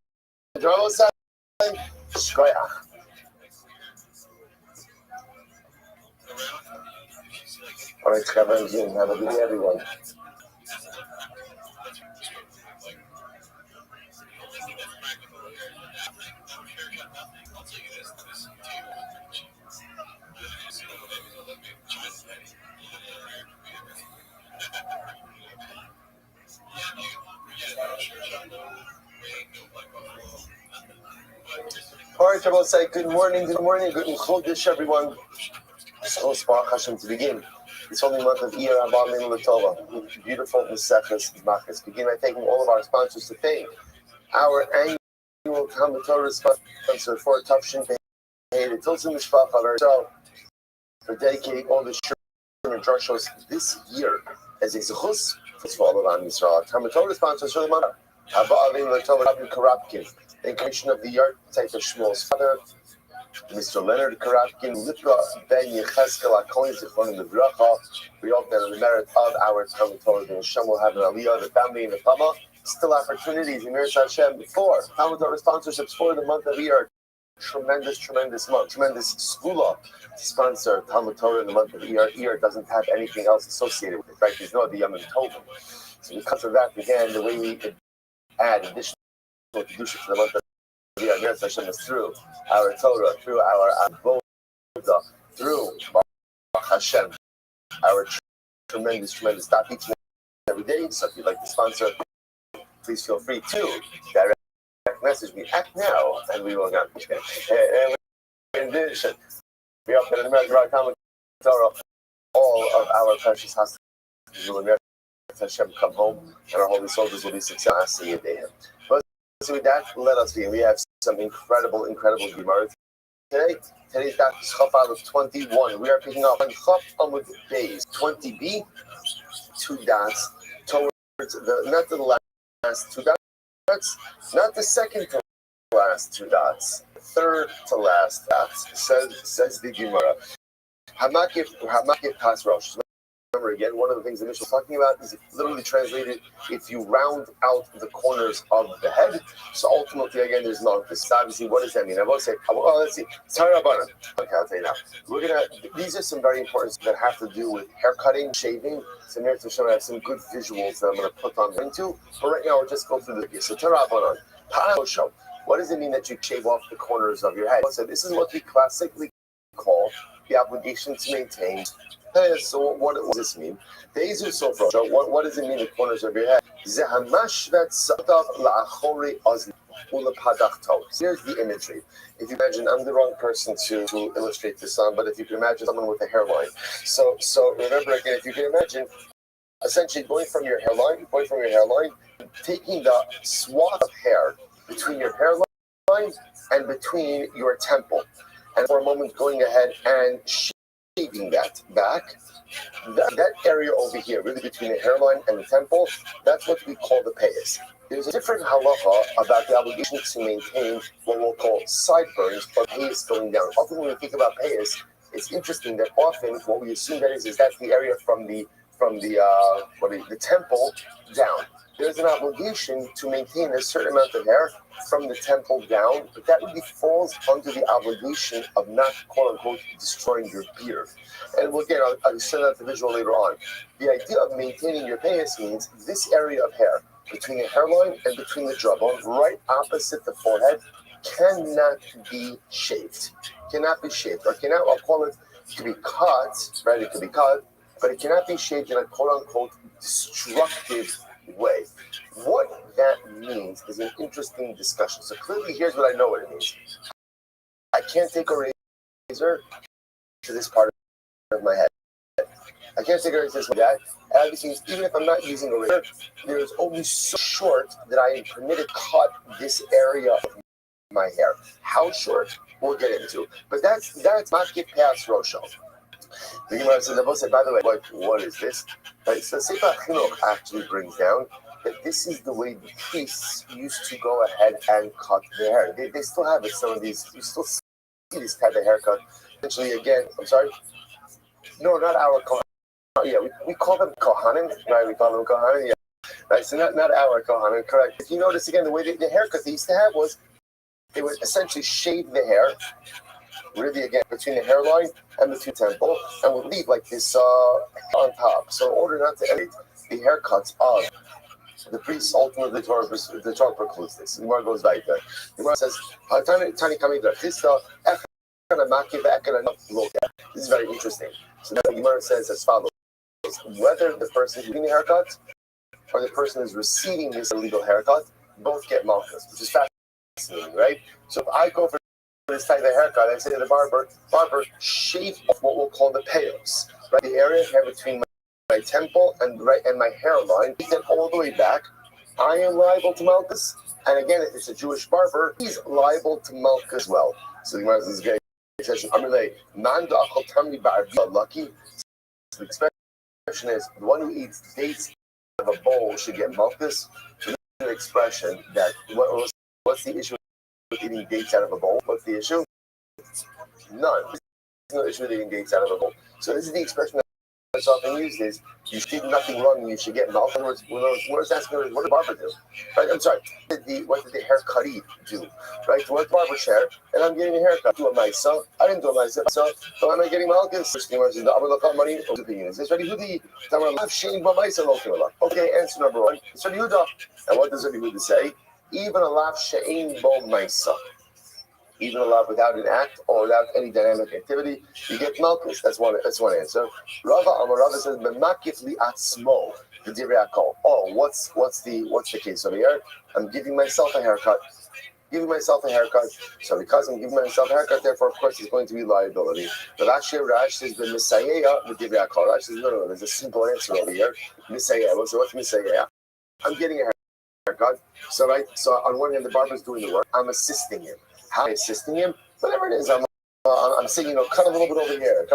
Shkoyach. All right, have a good day, everyone. say good morning, good chodesh, everyone. So Baruch Hashem to begin. It's only month of Iyar Abba Min L'Tova. Beautiful Maseches Machas. Begin by thanking all of our sponsors to thank our annual Talmud Torah sponsor for Tavshin Pei, the Tilson Mishpacha, so for dedicating all the Shurim and Drushos this year as a zechus for all of Am Yisrael. Talmud Torah sponsor Shalom Abba Min L'Tova Rabbi Karapkin, in commission of the yard type of Shmuel's father, Mr. Leonard Karapkin, Lipra Ben Yecheskel Akoin Zichron Livracha. We hope that in the merit of our Talmud Torah, the Hashem will have an aliyah, the family, and the Pama. Still opportunities in Miras Hashem for Talmud Torah sponsorships for the month of Iyar. Tremendous month, tremendous skula to sponsor Talmud Torah in the month of Iyar. Iyar doesn't have anything else associated with it, right? There's no Yom Tovim. So because of that, again, the way we could add additional kedusha to the month of Iyar, Miras Hashem is through our Torah, through our avoda, through Baruch Hashem, our tremendous stop each and every day. So if you'd like to sponsor, please feel free to direct message me. Act now, and we will not. In addition, we hope that in American Talmud Torah, all of our precious hostages will American Hashem come home, and our holy soldiers will be successful. But with that, let us begin. We have some incredible Gemara today. Today's daf is Chaf Aleph 21. We are picking up on Chaf Amud Beis 20b, 2 dots towards not the last 2 dots, not the second to last 2 dots, third to last dots. Says the Gemara. Hamakif Pas Rosh. Remember again, one of the things that Mishnah is talking about is literally translated if you round out the corners of the head. So ultimately, again, there's no this. Obviously, what does that mean? I will say, let's see. Okay, I'll tell you now. These are some very important that have to do with hair cutting, shaving. So Mir Hashem, I have some good visuals that I'm going to put on into. But right now, we'll just go through the video. So Tarabanan, Pa'osho. What does it mean that you shave off the corners of your head? So this is what we classically call the obligation to maintain. So what does this mean? What does it mean, the corners of your head? Here's the imagery. If you imagine, I'm the wrong person to illustrate this on, but if you can imagine someone with a hairline. So remember again, if you can imagine, essentially going from your hairline, taking the swath of hair between your hairline and between your temple, and for a moment going ahead and shaving that back, that area over here, really between the hairline and the temple, that's what we call the payas. There's a different halacha about the obligation to maintain what we'll call sideburns or payas going down. Often when we think about payas, it's interesting that often what we assume that is that's the area from the temple down. There's an obligation to maintain a certain amount of hair from the temple down, but that really falls under the obligation of not, quote unquote, destroying your beard. And I'll send out the visual later on. The idea of maintaining your payas means this area of hair between the hairline and between the jawbone, right opposite the forehead, cannot be shaved. Or I'll call it, it could be cut, right? It could be cut, but it cannot be shaved in a quote unquote destructive way. What that means is an interesting discussion. So clearly, here's what I know what it means. I can't take a razor to this part of my head. I can't take a razor to that. And obviously, even if I'm not using a razor, there's only so short that I am permitted to cut this area of my hair. How short? We'll get into. But that's Makif Pas Rosho. The Gemara says, by the way, what is this? Right, so Sefer Chinuch actually brings down that this is the way the priests used to go ahead and cut their hair. They still have it. Some of these, you still see this type of haircut. Essentially, again, I'm sorry. No, not our Kohanim. Yeah, we call them Kohanim, right? We call them Kohanim, yeah. Right, so not our Kohanim, correct. If you notice again, the way the haircut they used to have was they would essentially shave the hair, really again, between the hairline and between the temple, and would leave like this on top. So in order not to edit the haircuts of the priests, ultimately the Torah precludes this. The Gemara goes like that. The Gemara says, this is very interesting. So now the Gemara says as follows: whether the person is getting the haircut or the person is receiving this illegal haircut, both get malchus, which is fascinating, right? So if I go for this type of haircut, I say to the barber, shave off what we'll call the payos, right? The area here between my temple and my hairline, take that all the way back. I am liable to Malchus. And again, if it's a Jewish barber, he's liable to Malchus as well. So the Gemara is getting lucky. The expression is the one who eats dates out of a bowl should get Malchus. So the expression that what's the issue with eating dates out of a bowl? What's the issue? None. There's no issue with eating dates out of a bowl. So this is the expression that's often used is you did nothing wrong and you should get Malchus. In other words, what is asking? What did the barber do? Right? I'm sorry. What did the haircutty do? Right? What the barber chair and I'm getting a haircut. Do a myself. I didn't do it myself. So am I getting Malchus? Is this ready? Who the okay, answer number one. It's Rabbi Yehuda. And what does Rabbi Yehuda say? Even a lav she'ein bo ma'isa. Even a lav without an act or without any dynamic activity, you get Malchus. That's one answer. Rava says, "B'makif li atzmo v'divrei hakol." Oh, what's the case over here? I'm giving myself a haircut. So because I'm giving myself a haircut, therefore, of course, there's going to be liability. But Rash says, "B'misayeya v'divrei hakol." Rash says, no. There's a simple answer over here. Misayeya. So what's misayeya? I'm getting a haircut. So on one hand, the barber's doing the work. I'm assisting him. How am I assisting him? Whatever it is, I'm saying, cut a little bit over here,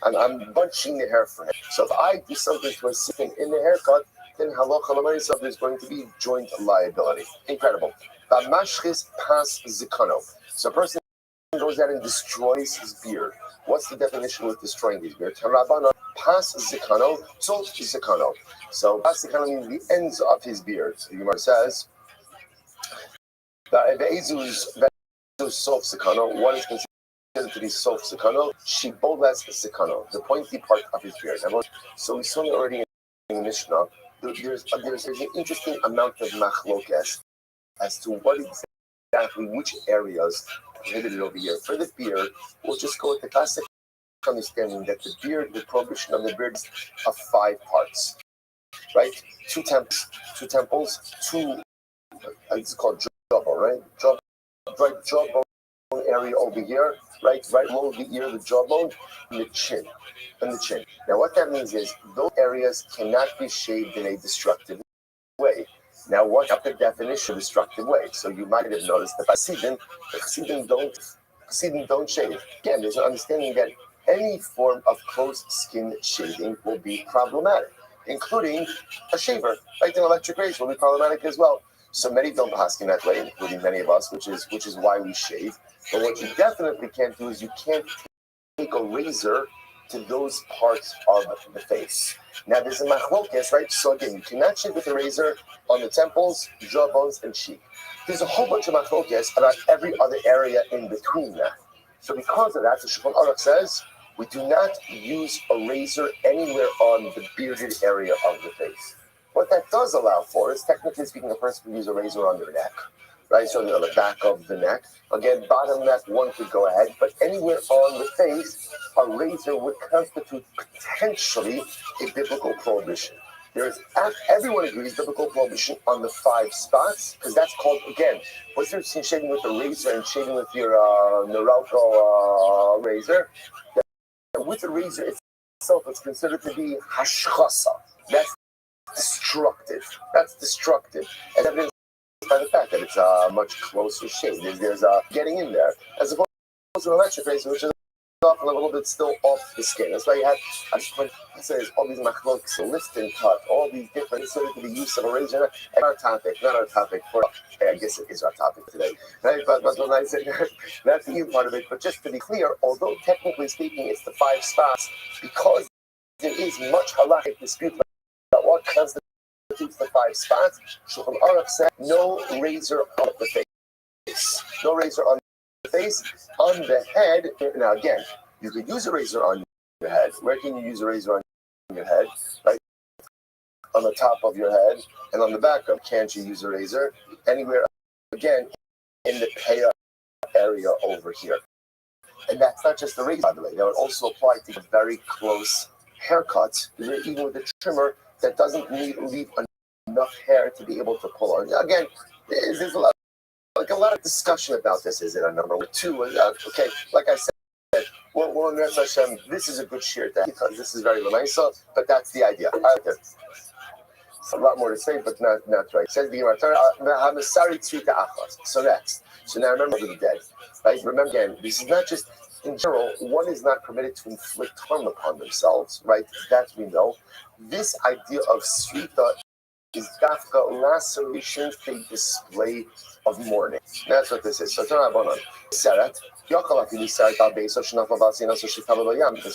and I'm bunching the hair for him. So if I do something to assist him in the haircut, then halacha l'maisa there's going to be joint liability. Incredible. Mashchis pas zikano. So a person goes out and destroys his beard. What's the definition with destroying his beard? Tarabana pas zikano, salt zikano. So pas zikano means the ends of his beard. So the Gemara says that sof sekano, one is considered to be sof sekano, shibolas sekano, the pointy part of his beard. So we saw it already in the Mishnah. There's an interesting amount of machlokes as to what exactly, which areas prohibited over here. For the beard, we'll just go with the classic understanding that the prohibition of the beard is of 5 parts, right? Two temples, it's called jawbone, right? Jawbone area over here, right below the ear, the jawbone, and the chin. Now, what that means is those areas cannot be shaved in a destructive way. Now, what's the definition of destructive way? So you might have noticed that Chassidim don't shave. Again, there's an understanding that any form of closed skin shaving will be problematic, including a shaver, right? An electric razor will be problematic as well. So many don't pass in that way, including many of us, which is why we shave. But what you definitely can't do is you can't take a razor to those parts of the face. Now there's a machlokes, right? So again, you cannot shave with a razor on the temples, jawbones, and cheek. There's a whole bunch of machlokes about every other area in between that. So because of that, the Shulchan Aruch says we do not use a razor anywhere on the bearded area of the face. What that does allow for is, technically speaking, a person can use a razor on their neck, right? So on the back of the neck. Again, bottom neck, one could go ahead, but anywhere on the face, a razor would constitute potentially a biblical prohibition. Everyone agrees biblical prohibition on the 5 spots, because that's called, again, what's the difference between shaving with a razor and shaving with your Norelco razor? With the razor itself, it's considered to be hashchasa. That's destructive. And evidenced by the fact that it's a much closer shave. There's a getting in there, as opposed to an electric razor, which is often a little bit still off the skin. That's why you had, I say, all these machlokes, lift and cut, all these different sort of the use of a razor. And not our topic for, I guess it is our topic today, right? But when I say that's the part of it. But just to be clear, although technically speaking it's the 5 spots, because there is much halakhic dispute about what constitutes the 5 spots, Shulchan Aruch said no razor on the face. No razor on the face. On the head, now again, you could use a razor on your head. Where can you use a razor on your head? Right? On the top of your head and on the back of. Can't you use a razor? Anywhere, again, in the paya area over here. And that's not just the razor, by the way. That would also apply to very close haircuts, even with a trimmer that doesn't leave enough hair to be able to pull on. Again, there's a lot like a lot of discussion about this. Is it a number 2? Okay, like I said, well, Hashem, this is a good shir because this is very lamaisa, but that's the idea. A lot more to say, but not right. Says the Gemara. So next. So now remember the dead, right? Remember again, this is not just in general. One is not permitted to inflict harm upon themselves, right? That we know. This idea of srita is dafka laceration, a display of mourning. That's what this is. So turn on. Seret. That's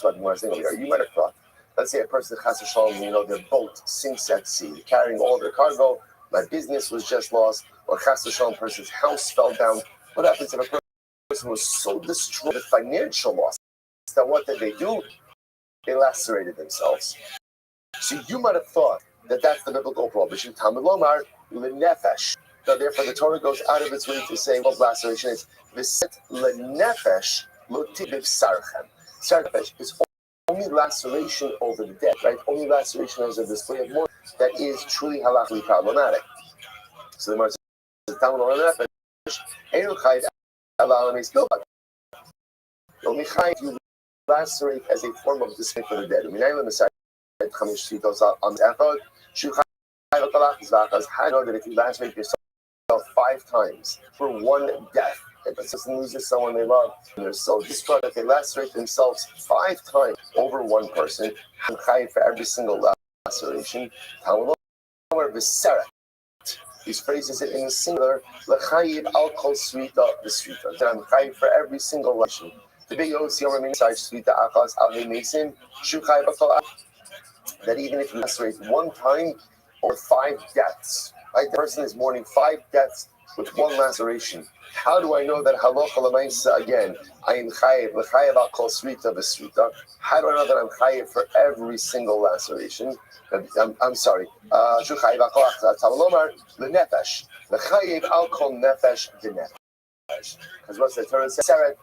what we're saying over here. You might have thought. Let's say a person chas v'shalom, their boat sinks at sea, carrying all their cargo. My business was just lost, or chas v'shalom, person's house fell down. What happens if a person was so destroyed with financial loss that what did they do? They lacerated themselves. So you might have thought that that's the biblical prohibition. Talmud lomar lenefesh. So therefore, the Torah goes out of its way to say what laceration is. V'set lenefesh lo tibiv sarchem. Sarchem is only laceration over the dead, right? Only laceration as a display of mourning that is truly halachically problematic. So the Gemara says, "Talmud lomar lenefesh einu chayv alal meis." Only chayv you lacerate as a form of display for the dead. How do I know that if you lacerate yourself 5 times for one death, if a person loses someone they love, and they're so distraught that they lacerate themselves 5 times over one person, I'm chayiv for every single laceration. These phrases in the singular, l'chayiv al kol srita v'srita. That I'm chayiv for every single laceration. The big OCR inside srita achas al mesim shu chayiv akol. That even if you lacerate 1 time or 5 deaths, right? The person is mourning 5 deaths with 1 laceration. How do I know that halacha l'maisa again? I am chayiv l'chayiv al kol srita v'srita. How do I know that I'm chayiv for every single laceration? I'm sorry. Shu chayiv al kol talomar l'nefesh l'chayiv al kol nefesh v'nefesh. Because what the Torah says, seret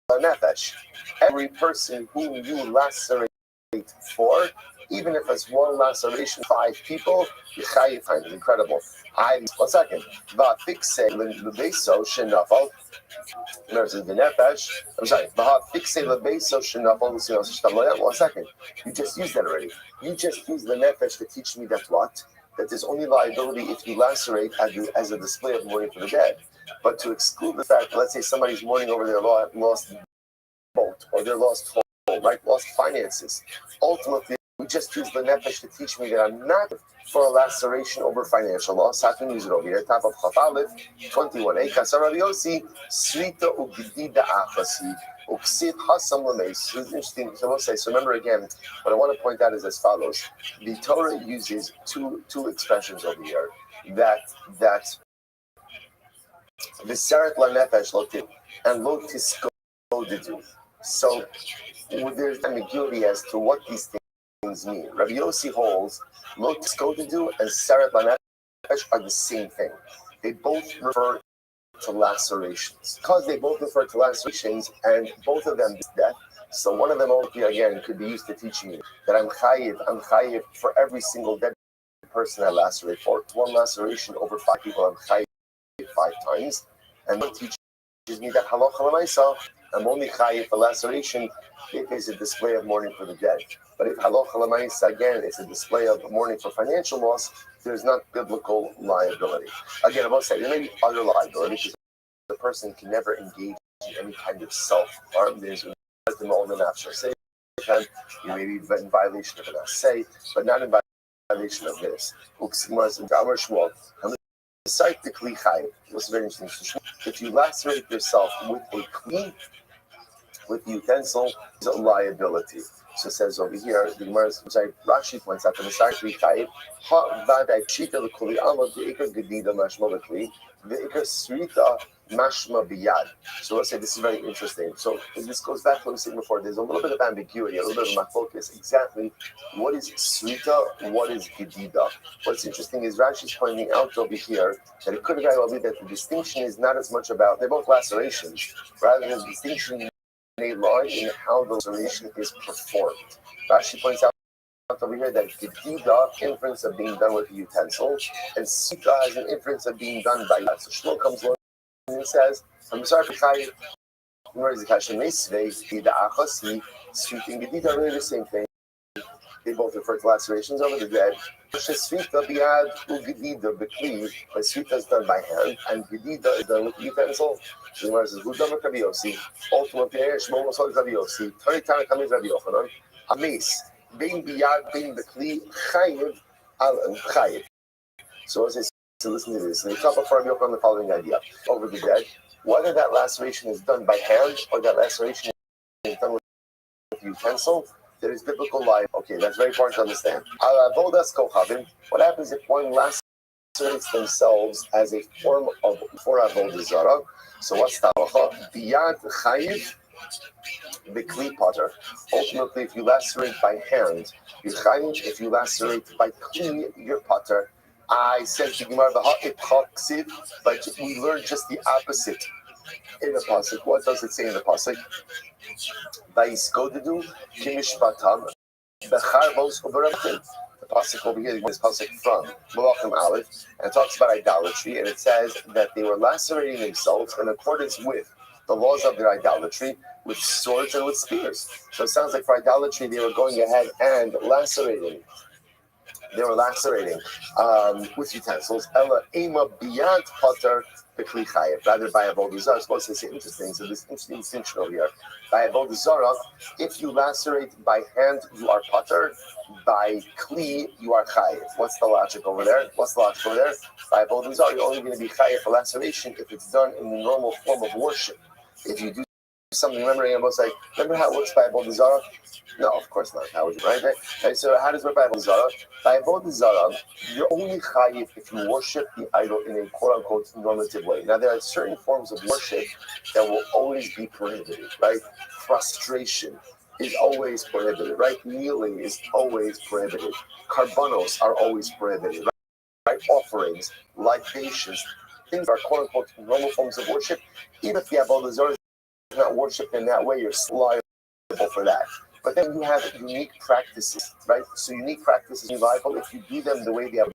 l'nefesh. Every person whom you lacerate for, even if it's 1 laceration, 5 people, you chayiv find it incredible. 1 second. Va'fikse lebeso shenafal. Versus the nefesh. I'm sorry. Va'fikse lebeso shenafal. 1 second. You just used that already. You just used the nefesh to teach me that what? That there's only liability if you lacerate as a display of mourning for the dead. But to exclude the fact, let's say somebody's mourning over their lost boat or their lost home, right? Lost finances. Ultimately, we just use the nefesh to teach me that I'm not for a laceration over financial loss. I can use it over here. Top of Chafalif, 21a. Kasar Yosi, Srita Ugdida Afasi, Uksit Hasam Lames. It's interesting. So we'll say, so remember again, what I want to point out is as follows. The Torah uses two expressions over here that the Seret La Nefesh Lotit and Lotis Godidu. So there's ambiguity as to what these things mean. Rabbi Yossi holds Lotis Godidu and Seret La Nefesh are the same thing. They both refer to lacerations. Because they both refer to lacerations and both of them is death. So one of them again could be used to teach me that I'm chayiv for every single dead person I lacerate for. 1 laceration over 5 people, I'm chayiv 5 times. And one teaches me that halacha l'maisa, I'm only chayiv for laceration if it's a display of mourning for the dead. But if halacha l'maisa, again, it's a display of mourning for financial loss, there's not biblical liability. Again, I will say there may be other liability because the person can never engage in any kind of self-harm. There's all the natural say. You may be in violation of an assay, but not in violation of this. What's very interesting. If you lacerate yourself with a clean, with the utensil, it's a liability. So it says over here, the Gemara, Rashi points out that the Sarkli Chayiv, Ha Vadai Chita L'Kuli Amad De'ikar Gedida Mashma L'Kli, De'ikar Srita Mashma Biyad. So let's say this is very interesting. So this goes back to what we said before. There's a little bit of ambiguity, a little bit of my focus. Exactly what is Srita, what is Gedida? What's interesting is Rashi's pointing out over here that it could very well be that the distinction is not as much about, they're both lacerations, rather than the distinction a line in how the laceration is performed. Rashi points out over here that Gedida, inference of being done with a utensil, and Sita has an inference of being done by that. So Shmuel comes along and says, I'm sorry for Chayiv. Where is the Kasha Meisvei? The Achos, he sweeping the Dita, really the same thing. They both refer to lacerations over the dead. Svita biad ugedida bekli, but svita is done by hand, and gedida is done with utensil. The Gemara says, "Gudam Rabbi Yossi, ultimately, Shmuel was Rabbi Yossi, Tani Tana Kamid Rabbi Yochanan, Ames, being biad, being bekli, chayiv, al chayiv." So as I say, so listen to this. They talk about Rabbi Yochanan the following idea over the dead: whether that laceration is done by hand or that laceration is done with utensil. There is biblical life. Okay, that's very important to understand. What happens if one lacerates themselves as a form of for avodah zarah? So what's the halacha? Biyad chayiv b'kli potter. Ultimately, if you lacerate by hand, you chayiv. If you lacerate by kli, you're potter. I said to Gemara the but we learned just the opposite in the pasuk. What does it say in the pasuk? Vayiskodadu kimishpatam becharvos uberamatim. The pasuk over here, this pasuk from Malachim Aleph, and it talks about idolatry, and it says that they were lacerating themselves in accordance with the laws of their idolatry, with swords and with spears. So it sounds like for idolatry, they were going ahead and lacerating. They were lacerating with utensils. Ella ema biyad potter b'kli chayev. Rather by avodah zarah. Supposed to say interesting. So this interesting distinction over here. By avodah zarah, if you lacerate by hand, you are potter. By kli, you are chayev. What's the logic over there? By avodah zarah, you're only going to be chayev for laceration if it's done in the normal form of worship. If you do something, remember how it works by avodah zarah? No, of course not. How would you, right? Okay, so how does it work by avodah zarah? By avodah zarah, you're only chayiv if you worship the idol in a quote-unquote normative way. Now, there are certain forms of worship that will always be prohibited, right? Prostration is always prohibited, right? Kneeling is always prohibited. Karbanos are always prohibited, right? Offerings, libations, things are quote-unquote normal forms of worship. Even if the avodah zarah is not worshipped in that way, you're liable for that. But then you have unique practices, right? So unique practices are liable if you do them the way the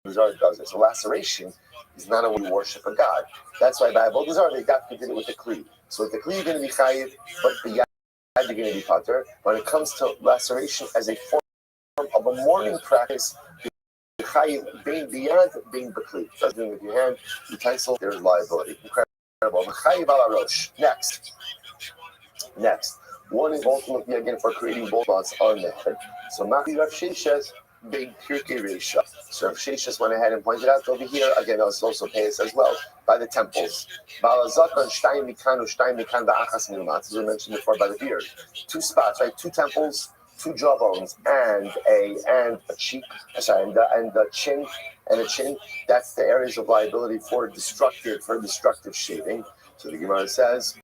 avodah zarah does it. So laceration is not a way you worship a god. That's why by avodah zarah they got to did it with the kli. So with the kli you're going to be chayiv, but b'yad you're going to be pater. When it comes to laceration as a form of a mourning practice, chayiv being b'yad, being b'kli. Does it with your hand, utensil, there is liability. Incredible. Chayiv ala rosh. Next. One is ultimately again for creating both spots on the head. So Maki Rav Sheshes big Pirkei Reisha. So Rav Sheshes went ahead and pointed out over here, again, it's also pays as well, by the temples. As we mentioned before, by the beard. Two spots, right? Two temples, two jawbones, and a cheek, and a chin, That's the areas of liability for destructive shaving. So the Gemara says,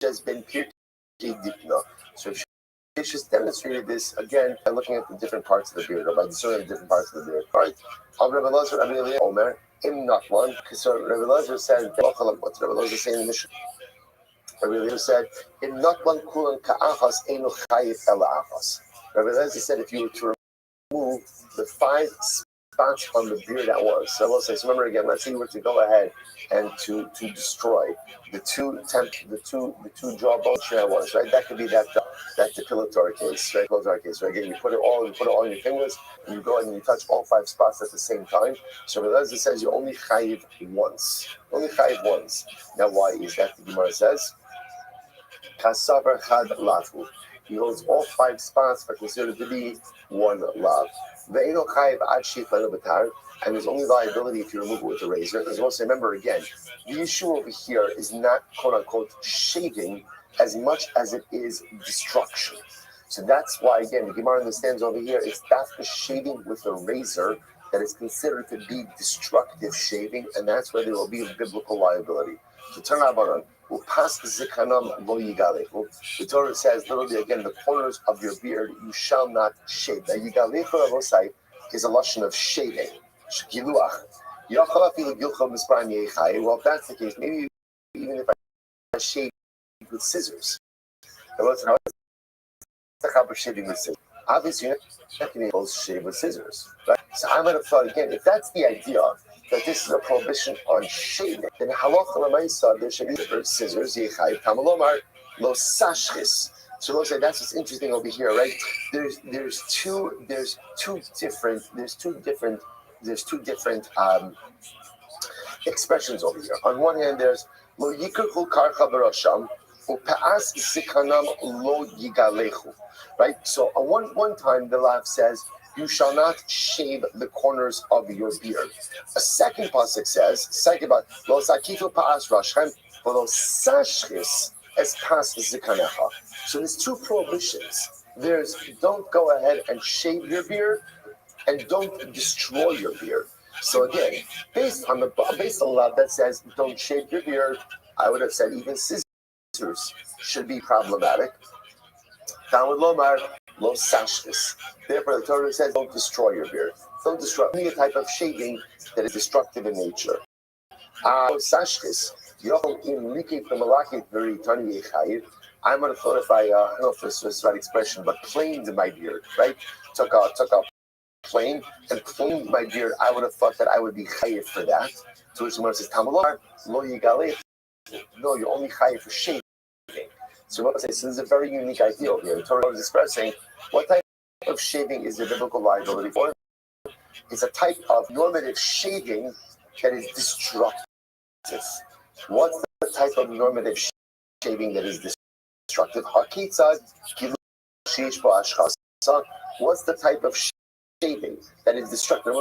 has been Pirkei Dikna. So Sheshes just demonstrated this again by looking at the different parts of the beard, or by discerning the different parts of the beard. All right. Rabbi Elazar, Rabbi Eliezer, Omer, Im not one. So Rabbi Elazar said, what's Rabbi Elazar saying in the Mishnah? Rabbi Eliezer said, Im not one kulan ka'achas enu chayiv ela achas. Rabbi Eliezer said, if you were to remove the 5 spots on the beard at once. So I will say, so remember again, let's say you were to go ahead and to destroy the two jawbones at once, right? That could be that depilatory case, right? Again, you put it all on your fingers, and you go ahead and you touch all 5 spots at the same time. So Rabbi says you only chayiv once. Now why is that? The Gemara says, Kasavar chad lavu. He holds all 5 spots are considered to be one lav. Ve'eno chayiv ad shifanu b'tar. And there's only liability if you remove it with a razor. Because also remember again, the issue over here is not quote unquote shaving as much as it is destruction. So that's why again the Gemara understands over here it's the shaving with a razor that is considered to be destructive shaving, and that's where there will be biblical liability. So turn our the Torah says literally again the corners of your beard you shall not shave. Now yigalech is a lashon of shaving. Well, if that's the case, maybe even if I shave with scissors. Obviously, you're not going to be able to shave with scissors. Right? So I might have thought, again, if that's the idea, that this is a prohibition on shaving, then halacha l'maisa there should be scissors. Yechayiv tamalomar lo sashchis. So we'll say that's what's interesting over here, right? There's two different expressions over here. On one hand, there's lo yikrchu karcha barasham u'pa'as sikanam lo yigalechu. Right. So on one time the law says you shall not shave the corners of your beard. A second pasuk says lo sakitu pa'as rashem v'lo sashchis es pas zikanecha. So there's two prohibitions. There's don't go ahead and shave your beard, and don't destroy your beard. So again, based on the law that says don't shave your beard, I would have said even scissors should be problematic. Talmud Lomar lo sashkis. Therefore, the Torah says don't destroy your beard. Don't destroy any type of shaving that is destructive in nature. Sashkis. I might have thought if I don't know if this was the right expression, but planed my beard, right? Took a plane and planed my beard. I would have thought that I would be chayiv for that. So which one says Tamalor lo yigaleh? No, you're only chayiv for shaving. So what I say, so this is a very unique idea over here. The Torah is expressing what type of shaving is the biblical liability for. It's a type of normative shaving that is destructive. What's the type of normative shaving that is destructive? What's the type of shaving that is destructive?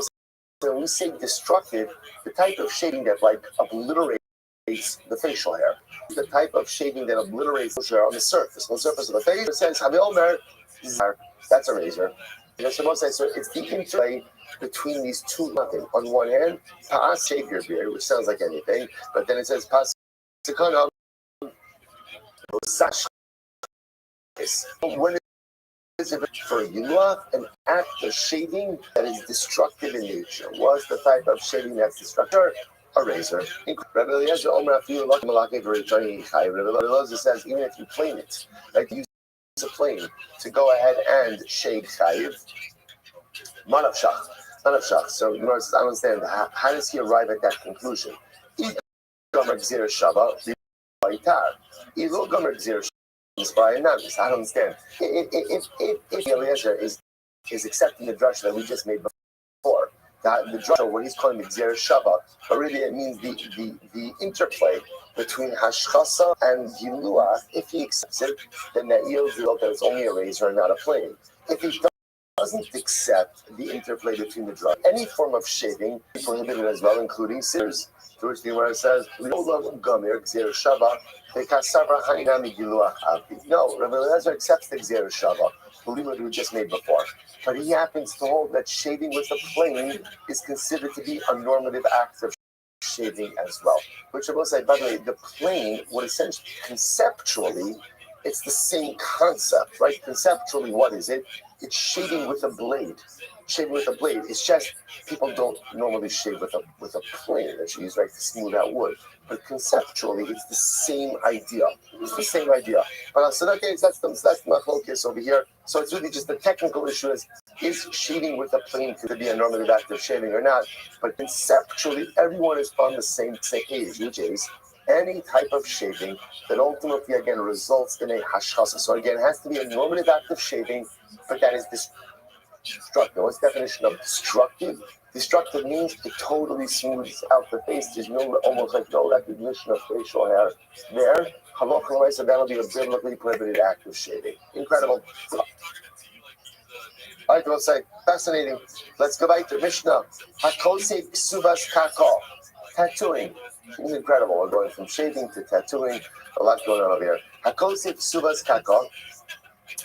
When we say destructive, the type of shaving that like obliterates the facial hair, the type of shaving that obliterates the hair on the surface of the face. It says, that's a razor. So it's the interplay between these two nothing. On one hand, pa'as shave your beard, which sounds like anything, but then it says pa'as sekana sash. When is it for you an act of shaving that is destructive in nature? What's the type of shaving that's destructive? A razor. Rabbi Eliezer says even if you plane it, like you use a plane to go ahead and shave chayiv. Manavshach. So you must understand how does he arrive at that conclusion? If I don't understand. If Eliezer is accepting the drush that we just made before, the drush, what he's calling Gzir Shava, but really it means the interplay between Hashchasa and Gilua. If he accepts it, then that yields that it's only a razor and not a plane. If he doesn't accept the interplay between the drush, any form of shaving is prohibited as well, including scissors. To which the Gemara says, no, Rabbi Eliezer accepts the Gzir Shava, believe what we just made before. But he happens to hold that shaving with a plane is considered to be a normative act of shaving as well. Which I will say, by the way, the plane would essentially, conceptually, it's the same concept, right? Conceptually, what is it? It's shaving with a blade. Shaving with a blade. It's just people don't normally shave with a plane that you use, right, to smooth out wood. But conceptually, it's the same idea. It's the same idea. But so that's my focus over here. So it's really just the technical issue is shaving with a plane to be a normative act of shaving or not? But conceptually, everyone is on the same page, which is any type of shaving that ultimately, again, results in a hashchasa. So again, it has to be a normative act of shaving, but that is destructive. What's the definition of destructive? Destructive means it totally smooths out the face. There's almost like no recognition of facial hair there. Halacha, so that'll be a biblically prohibited act of shaving. Incredible. All right, we'll say, fascinating. Let's go back to Mishnah. Hakosei ksubas kako. Tattooing. It's incredible. We're going from shaving to tattooing. A lot going on over here. Hakosei ksubas kako.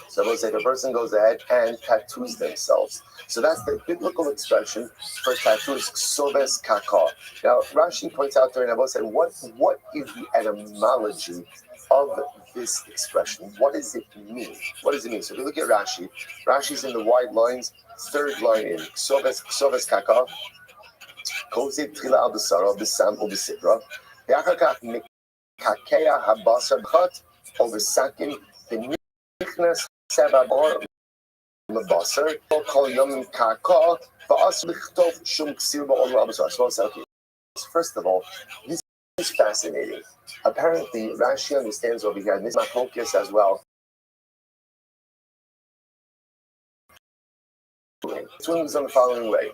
So we'll say the person goes ahead and tattoos themselves. So that's the biblical expression for tattoos, ksobes kako. Now, Rashi points out there, and I will say, what is the etymology of this expression? What does it mean? What does it mean? So if you look at Rashi, Rashi's in the wide lines, third line in, ksobes kako, kosev trila al basara, bisam ubisitra, ve'achakach mekakea habasar b'chat, obesakin, b'nichnas sebabor, לבשר, כל יום קעקע, ואז לכתוב שום כסיר בעולם הבשר. So okay, First of all, this is fascinating. Apparently, Rashi understands over here, and this is my focus as well. It was on the following way.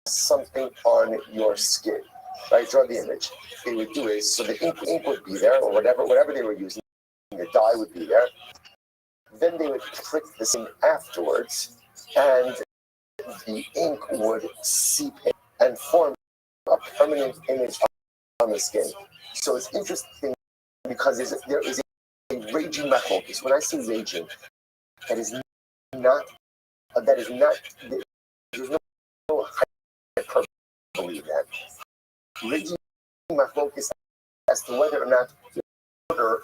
Something on your skin, right? Draw the image. They would do is, so the ink would be there, or whatever they were using, the dye would be there. Then they would prick the skin afterwards, and the ink would seep in and form a permanent image on the skin. So it's interesting because there is a raging machlokes. When I say raging, there's no hyperbole that. Raging machlokes as to whether or not order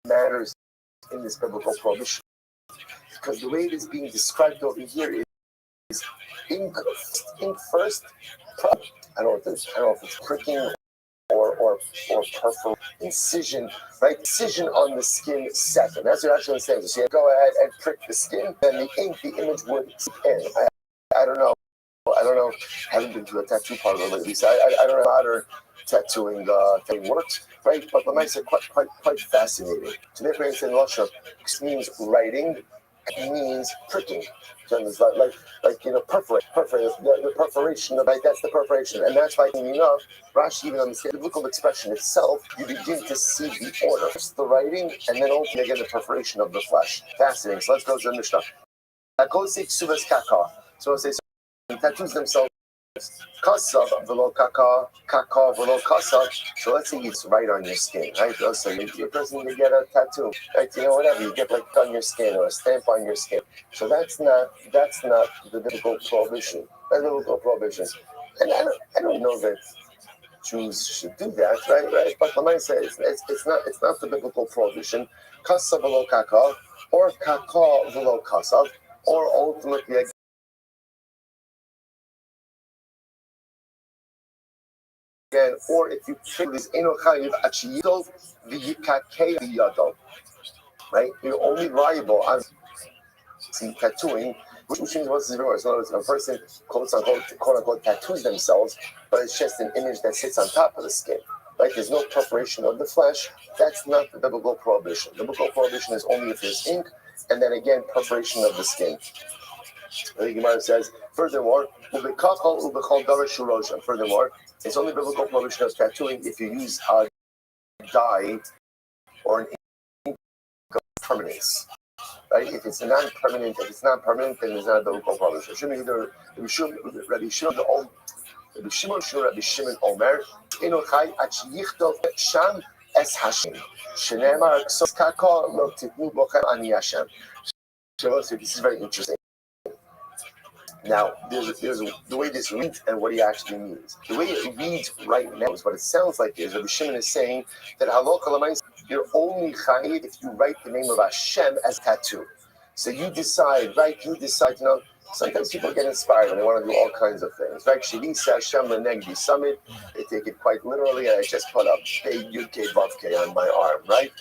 matters in this biblical prohibition. Because the way it is being described over here is ink first. I don't know if it's pricking or perforation, incision, right? Incision on the skin second. That's what actually says. So you go ahead and prick the skin, then the ink, the image would seep in. I don't know. I haven't been to a tattoo parlor lately, so I don't know how modern tattooing thing works, right? But the mice are quite fascinating. So therefore, in Russia, means writing, means pricking. So it's like perforate, the perforation, right? That's the perforation, and that's why enough. Rashi, even on the biblical expression itself, you begin to see the order, first the writing, and then ultimately again the perforation of the flesh. Fascinating. So let's go to the Mishnah. So it says tattoos themselves. Kasav velo kaka, kaka velo kasav. So let's say it's right on your skin, right? So you're a person to get a tattoo, right? Whatever you get, like on your skin or a stamp on your skin. So that's not the biblical prohibition. That's biblical prohibition, and I don't know that Jews should do that, right? But the man says it's not the biblical prohibition. Kasav velo kaka, or kaka velo kasav, or ultimately. Again, or if you treat this right? You're only liable on tattooing, which means what's the reverse? So a person quote unquote tattoos themselves, but it's just an image that sits on top of the skin. Right? There's no perforation of the flesh. That's not the biblical prohibition. The biblical prohibition is only if there's ink, and then again perforation of the skin. The Gemara says, furthermore, it's only biblical prohibition of tattooing if you use a dye or an ink of permanence. Right? If it's not permanent, then it's not a biblical prohibition. Rabbi Shimon Omer, Enochai Achiyichtov Sham Es Hashim. Shenemar Ksos Kaka Lo Titnu Bochem Ani Hashem. So this is very interesting. Now, there's the way this reads and what he actually means. The way it reads right now is what it sounds like is Rabbi Shimon is saying that you're only chayiv if you write the name of Hashem as tattoo. So you decide, sometimes people get inspired and they want to do all kinds of things. Right? Shivisa Hashem Lenegdi Summit, they take it quite literally, and I just put a big Yud-K Vav-K on my arm, right?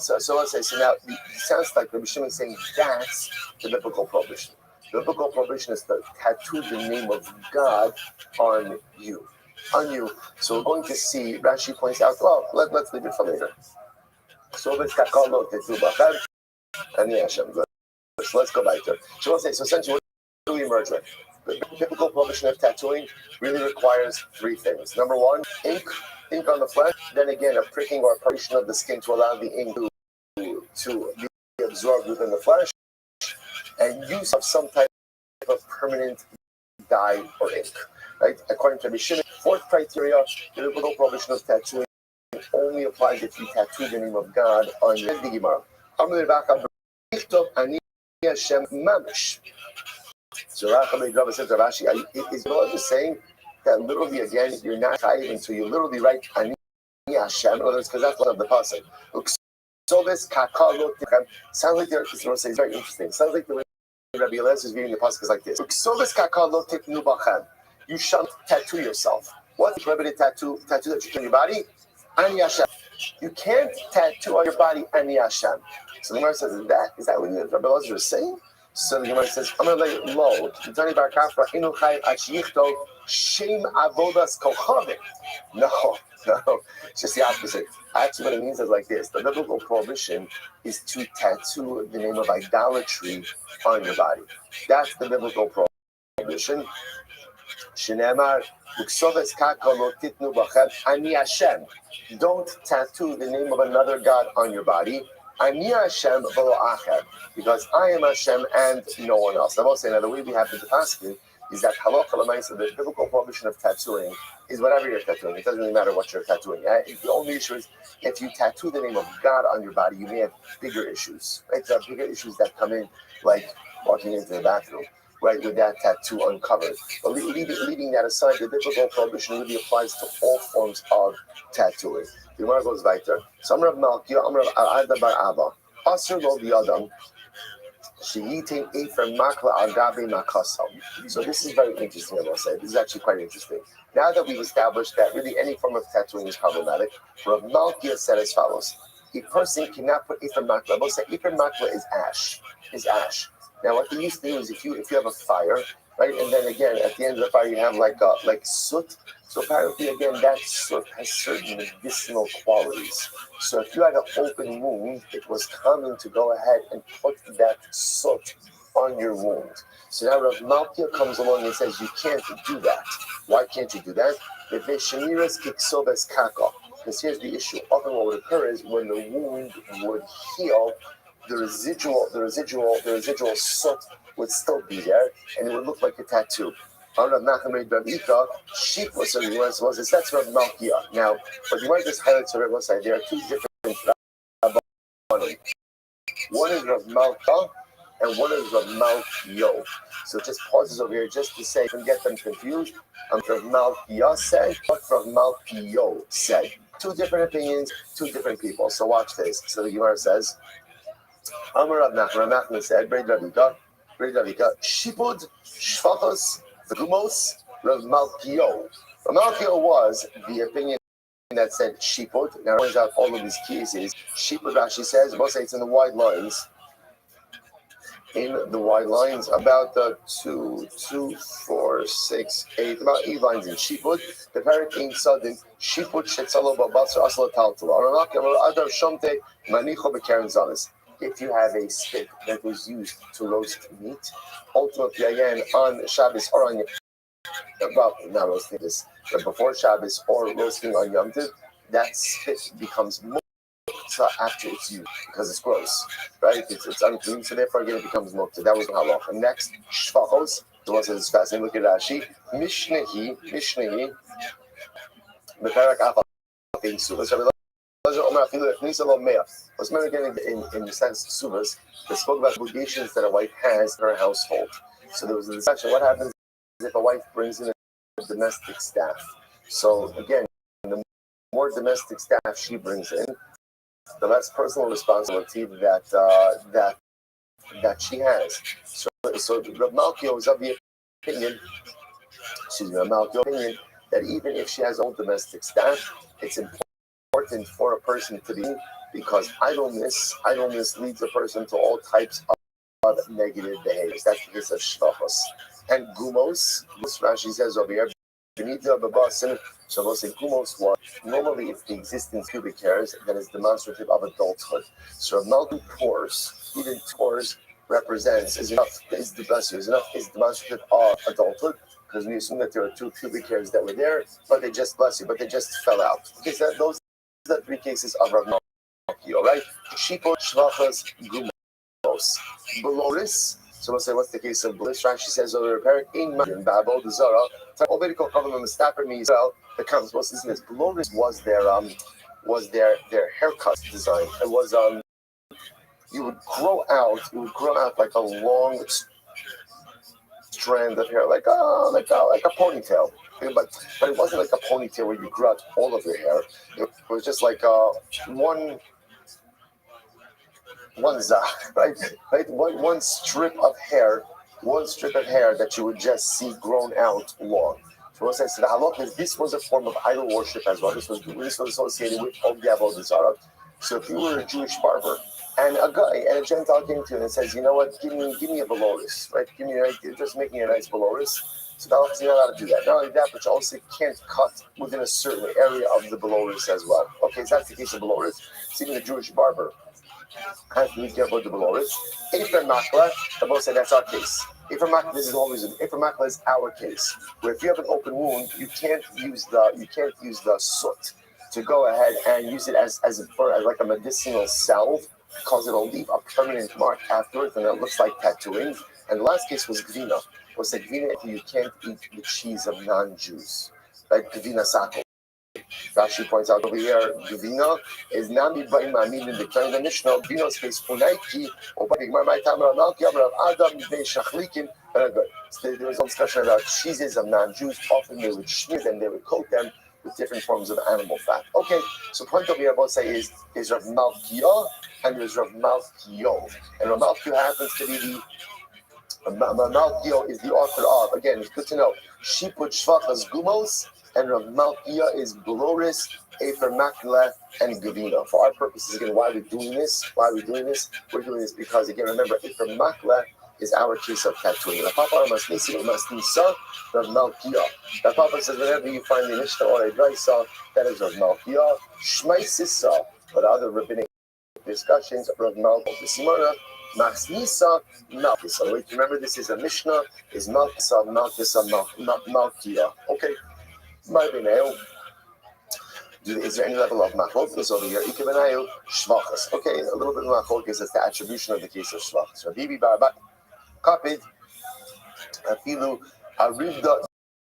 So let's say, so now it sounds like Rabbi Shimon is saying that's the biblical prohibition. The biblical prohibition is to tattoo the name of God on you. So we're going to see, Rashi points out, well, let's leave it for later. So let's go back to it. So essentially, what do we emerge with? The biblical prohibition of tattooing really requires three things. Number one, ink on the flesh. Then again, a pricking or a perforation of the skin to allow the ink to be absorbed within the flesh. And use of some type of permanent dye or ink, right? According to Restream, fourth criteria, the biblical prohibition of tattooing only applies if you tattoo the name of God on your Gemara. So Rachel said to Rashi, is God just saying that literally again you're not chayiv until you literally write Ani Hashem? In other words, because that's one of the pasuk. Sounds like it's very interesting. Sounds like the way Rabbi Eliezer is reading the pasuk is like this: you shall tattoo yourself. What's the prohibited tattoo that you do on your body? Ani Hashem. You can't tattoo on your body Ani Hashem. So the Gemara says, is that what Rabbi Eliezer is saying? So the Gemara says, "I'm gonna let low." Tani bar Kafra inu chayiv achiyichto shem avodas kochavim. No, it's just the opposite. Actually, what it means is like this: the biblical prohibition is to tattoo the name of idolatry on your body. That's the biblical prohibition. Shenemar uksoves kaka lo titnu bachem ani Hashem. Don't tattoo the name of another god on your body. Ani Hashem v'lo acher, because I am Hashem and no one else. I will say now the way we have to ask you is that halacha l'maisa, the biblical prohibition of tattooing is whatever you're tattooing. It doesn't really matter what you're tattooing. The only issue is if you tattoo the name of God on your body, you may have bigger issues. Right? There are bigger issues that come in, like walking into the bathroom, right, with that tattoo uncovered. But leaving that aside, the biblical prohibition really applies to all forms of tattooing. The Gemara goes weiter. So Amar Malkiah, Amar Ada bar Abba, Asr lo biyadam, sheyitin efer makla agabe makasam. So this is very interesting, I will say. This is actually quite interesting. Now that we've established that really any form of tattooing is problematic, Rav Malkiah said as follows: a person cannot put efer makla. We'll say efer makla is ash. Now, what they used to do is if you have a fire, right, and then again at the end of the fire you have like soot. So apparently, again, that soot has certain medicinal qualities. So if you had an open wound, it was common to go ahead and put that soot on your wound. So now Rav Malkiah comes along and says you can't do that. Why can't you do that? Because here's the issue. Often what would occur is when the wound would heal, the residual soot would still be there, and it would look like a tattoo. Sheep was that's Rav Malkiah. Now, but you might just highlight to Rav side. There are two different Rabbanim. One is Rav Malkiah, and one is Rav Malkiah. So just pauses over here just to say, don't get them confused. Rav Malkiah said, what Rav Malkiah said. Two different opinions, two different people. So watch this. So the Gemara says, Amar Rav Nachman said, Brei Ravika, Shipud, Shfachos, Gumos, Rav Malkiah. Rav Malkiah was the opinion that said Shipud. Now, it turns out all of these cases, Shipud, Rashi says, we'll say it's in the wide lines. About 2, 4, 6, 8, about 8 lines in Shipud. The parak in sudden Shipud shetzalo babasar asla taltala. Adar shomte manicho bekaren zanis. If you have a stick that was used to roast meat, ultimately again on Shabbos or on not roasting this, but before Shabbos or roasting on Yom Tov, that stick becomes muktzah after it's used because it's gross, right? It's unclean, so therefore again it becomes muktzah. That was halacha. Next, shvachos. The one says it's fascinating. Look at Rashi. Mishnehi, Beparak Afa in Suvas. What's meant again in the sense Suvas, they spoke about obligations that a wife has in her household. So there was a discussion. What happens if a wife brings in a domestic staff? So again, the more domestic staff she brings in, the less personal responsibility that she has. So Rav Malkiah was of the opinion, that even if she has own domestic staff, it's important for a person to be, because idleness leads a person to all types of negative behaviors. That's the case of shvachos. And gumos, Rashi says over here, so we'll say gumos was normally it's the existence of pubic hairs that is demonstrative of adulthood. So Malkin pores, even pores is demonstrative of adulthood, because we assume that there are 2 pubic hairs that were there, but they just fell out. Okay, so those are the 3 cases of Rav Malkiah, right? Shipot, shvachos, gumos, beloris. So we'll say, what's the case of bliss? Rashi says over there, in Babel, the Zara, the comes. What's this? Beloris was their haircut design. It was it would grow out like a long strand of hair, like a ponytail. But it wasn't like a ponytail where you grew out all of your hair. It was just like one zach, right? One strip of hair that you would just see grown out long. So what says the halach is this was a form of idol worship as well. This was associated with Avodah Zarah. So if you were a Jewish barber And a guy and a Gentile came to him and says, you know what, give me a beloris, right? Give me just making a nice beloris. So now you're not allowed to do that. Not only that, but you also can't cut within a certain area of the beloris as well. Okay, so that's the case of beloris. So even the Jewish barber has to be careful with the beloris. Efer makla, the both say that's our case. Efer makla, this is the whole reason. Efer makla is our case, where if you have an open wound, you can't use the soot to go ahead and use it as like a medicinal salve, because it'll leave a permanent mark afterwards, and it looks like tattooing. And the last case was gvina. It was that gvina, you can't eat the cheese of non-Jews, like gvina sako. Rashi points out over here, Gvina is Nami Baim Amin in the Mishnah, Gvina's case Funaiki, or Bagmar my time around Adam, they Shachlikim. So there was a discussion about cheeses of non-Jews. Often they would smear them, they would coat them with different forms of animal fat. Okay, so point over here, both say is Rav Malkiah and there's Rav Malkiyo. And Rav Malkiyo happens to be Malkiyo is the author of, again, it's good to know, she put Shvachas Gumos, and Rav Malkiah is Beloris, Efer Makla, and Gavina. For our purposes, again, why are we doing this? We're doing this because, again, remember, Efer Makla is our case of tattooing. Rav Papa Masnisi Masnisa, Rav Malkiah. Rav Papa says, whenever you find the Mishnah or a Draisa, that is Rav Malkiah. Shmaisisa, but other rabbinic discussions, Rav Malkiah, the Simona, Masnisa, Malkisa. Wait, remember, this is a Mishnah, is Malkisa, Malkiah. Okay. Is there any level of machlokes over here? Ikebenayu shvachas. Okay, a little bit of machlokes is the attribution of the case of shvachas. Rabibi barba kapid afilu arivda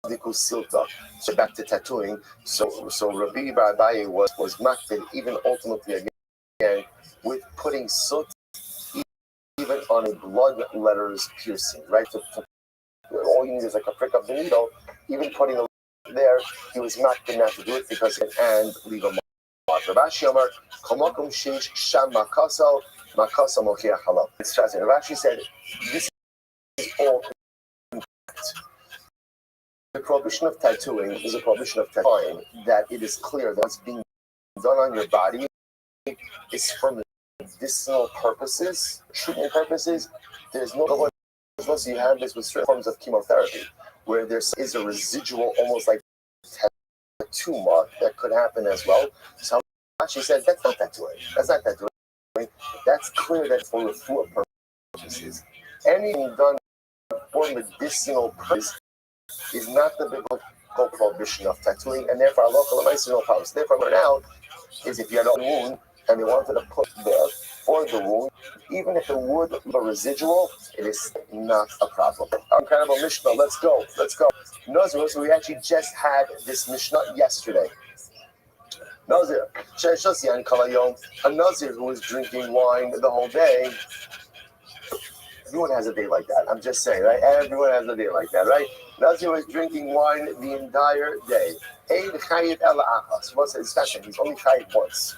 dikusilta. So back to tattooing. So Rabibi barba was makpid even ultimately again with putting silt even on a blood letters piercing, right? So all you need is like a prick of the needle, even putting a there, he was not good enough to do it because and leave a mark. Rashi Amar, Komakum Sheish Sham Makaso, Makaso Mokia Halal. It's fascinating. Rashi said, this is all correct. The prohibition of tattooing is a prohibition of tattooing that it is clear that what's being done on your body is for medicinal purposes, treatment purposes. There's no so you have this with certain forms of chemotherapy, where there is a residual, almost like tattoo mark that could happen as well. So she said, that's not tattooing. That's not tattooing. That's clear that for refuah purposes. Anything done for medicinal purposes is not the biblical prohibition of tattooing, and therefore, local no problems. Therefore, right now is if you had a wound and they wanted to put there for the wound, even if it would be a residual, it is not a problem. Incredible Mishnah. Let's go. Nazir, so we actually just had this Mishnah yesterday. Nazir, a Nazir who was drinking wine the whole day. Everyone has a day like that. I'm just saying, right? Everyone has a day like that, right? Nazir was drinking wine the entire day. What's his fashion? He's only chayiv once.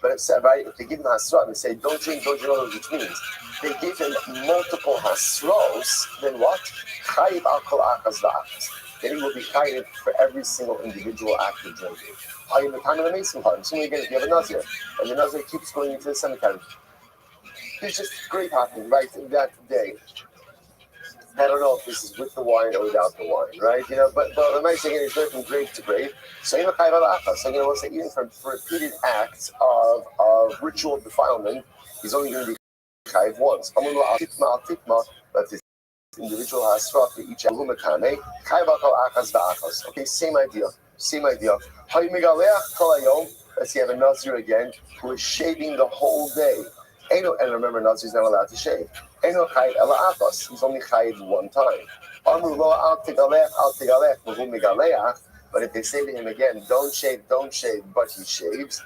But it said, right, if they give him hasra, they say, don't drink, which means they give him multiple hasros, then what? Chayiv al kol achas v'achas. Then he will be chayiv for every single individual act of drinking. In the time of the Mason part, assuming again, if you have a Nazir, and the Nazir keeps going into the cemetery, it's just great happening, right, that day. I don't know if this is with the wine or without the wine, right? But the nice thing is going from grape to grape. So we'll say even for repeated acts of ritual defilement, he's only going to be chayiv once. But this individual has struck for each alumakane. Okay, same idea. Let's see, have a Nazir again who is shaving the whole day. And remember, Nazir is not allowed to shave. He's only chayiv one time. But if they say to him again, don't shave, but he shaves,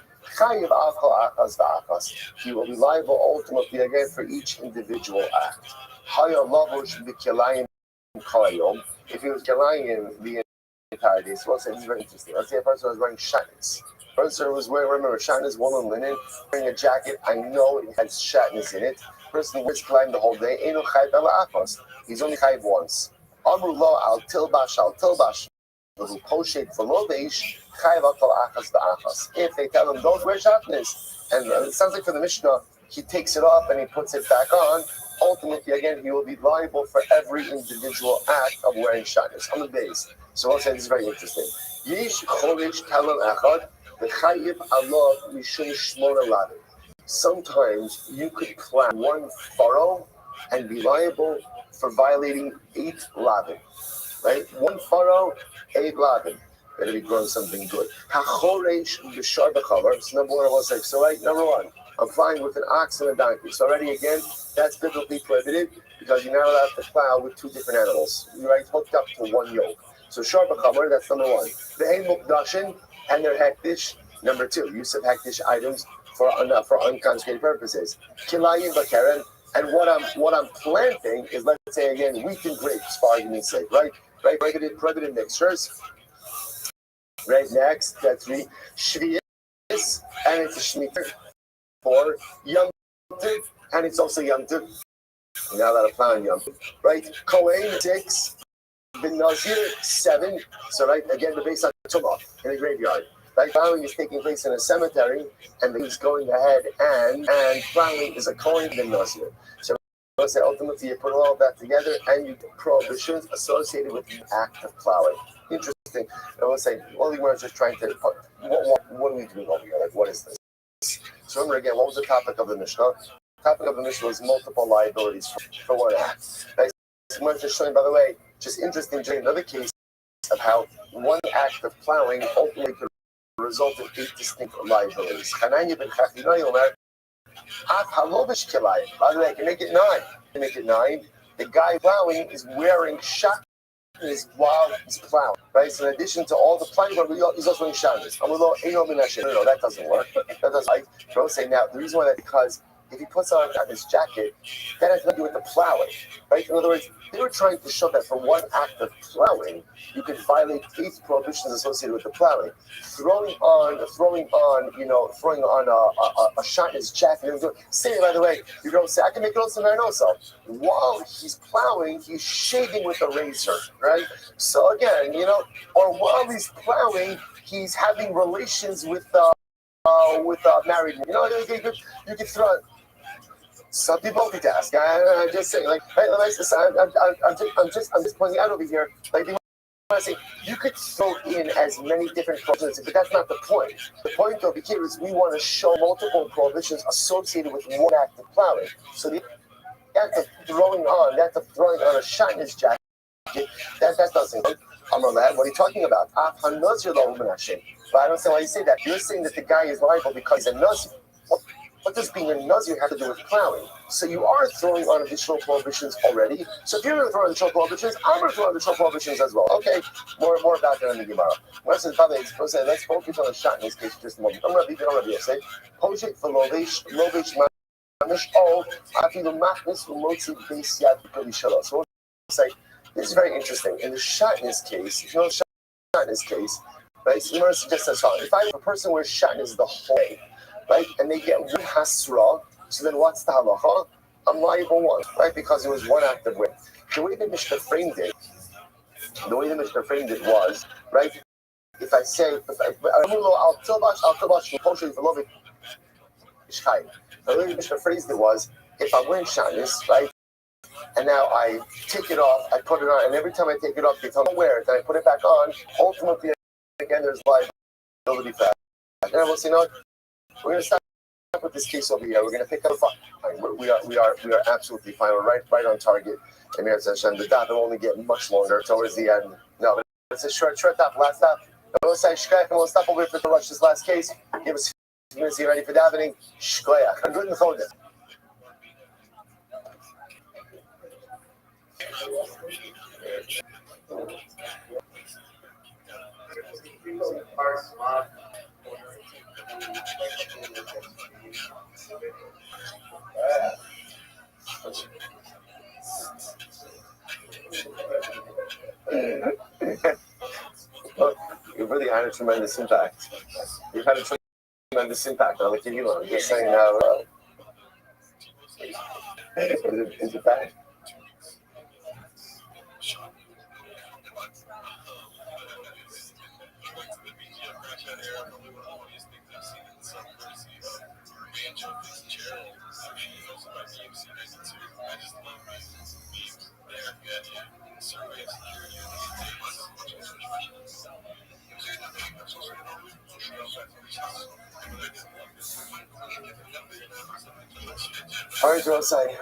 he will be liable ultimately again for each individual act. If he was kilayim the entire day, so this is very interesting. Let's say a person was wearing shatnez. Person was wearing, remember, shatnez, woolen linen, wearing a jacket. I know it has shatnez in it. Person wears kilayim the whole day. He's only chayiv once. Amru lo al tilbash. Who poshet v'lo beish If they tell him don't wear shatnez, and it sounds like for the Mishnah, he takes it off and he puts it back on, ultimately again he will be liable for every individual act of wearing shatnez on the base. So I'll say this is very interesting. Yesh chodesh talon echad v'chayiv alav mishum shmona lavin. Sometimes you could plan one furrow and be liable for violating 8 lavin. Right? One furrow, 8 lavin. Better be growing something good. Hachoresh b'shar b'chavar. So number one, I want to say. So right, number one, I'm flying with an ox and a donkey. So already again, that's biblically prohibited because you're not allowed to plow with 2 different animals. You're right, hooked up to one yoke. So shar b'chavar, that's number one. Ve'en mukdashin, and they're hektish. Number 2, use of hektish items for unconsecrated purposes. Kilayim b'keren. And what I'm planting is, let's say again, wheat and grapes, for argument's sake, right? Right, prohibited mixtures. Right, next, that's 3. Shvi'is, and it's a shemitah. 4. Yom Tov, and it's also Yom Tov. You're not allowed to plow in Yom Tov. Right, Kohen, 6. Ben Nazir, 7. So right, again, the base on Tumah in a graveyard. Right, plowing is taking place in a cemetery, and he's going ahead and plowing is a Kohen Ben Nazir. So let's say ultimately you put all of that together and you get prohibitions associated with the act of plowing. Interesting. I will say, all the words just trying to, what are we doing over here? Like, what is this? So remember again, what was the topic of the Mishnah? The topic of the Mishnah was multiple liabilities for one act. Right? So I'm just showing, by the way, just interesting, during another case of how one act of plowing ultimately could result in 8 distinct liabilities. Hananya ben Chachinoy Omer, by the way, I can make it 9. The guy plowing is wearing shatnez while he's plowing, right? So in addition to all the plowing, he's also wearing shatnez. No, that doesn't work. That doesn't. I don't say now. The reason why that because if he puts on his jacket, that has nothing to do with the plowing, right? In other words, they were trying to show that for one act of plowing, you could violate 8 prohibitions associated with the plowing. Throwing on a shatnez jacket. Say, by the way, you don't say, I can make it also also. While he's plowing, he's shaving with a razor, right? So again, or while he's plowing, he's having relations with married. You could throw. Some people multitask. I'm just saying, like, I'm just pointing out over here, like, they want to say you could throw in as many different prohibitions, but that's not the point. The point over here is we want to show multiple prohibitions associated with one act of plowing. So the act of throwing on a shatnez jacket, that doesn't. What are you talking about? But I don't understand why you say that. You're saying that the guy is liable because he's a Nazir. What does being a Nazir have to do with plowing? So you are throwing on additional prohibitions already. So if you're going to throw on additional prohibitions, I'm going to throw on additional prohibitions as well. Okay, more about that in the Gemara. Let's focus on the shot in this case for just a moment. I'm going to be say, Pojik for Lovish Manish. Oh, Afilu Machnis Umotzi Base Yad B'Kalishala. So we'll say, this is very interesting. In the shot in this case, right? So the Gemara suggests that if a person wears shatnez the whole day, right, and they get 1 hasra, so then what's the halacha? I'm liable 1, right, because it was 1 act of weight. The way the Mishnah framed it was, right, if I say, the way the Mishnah phrased it was, if I'm wearing shatnez, right, and now I take it off, I put it on, and every time I take it off, they tell me wear it, then I put it back on, ultimately, again, there's liability for that. And I will say, no, we're going to stop with this case over here. We're going to pick up fine. We are absolutely fine. We're right on target. And the dot will only get much longer towards the end. No, but it's a short dot. Last stop. We'll stop over here to rush this last case. Give us a few minutes to get ready for davening. Shkoyach. I'm good in the phone. You've really had a tremendous impact. You've had a tremendous impact on the Kehillah. I'm just saying now. Is it bad? All right, girls, okay.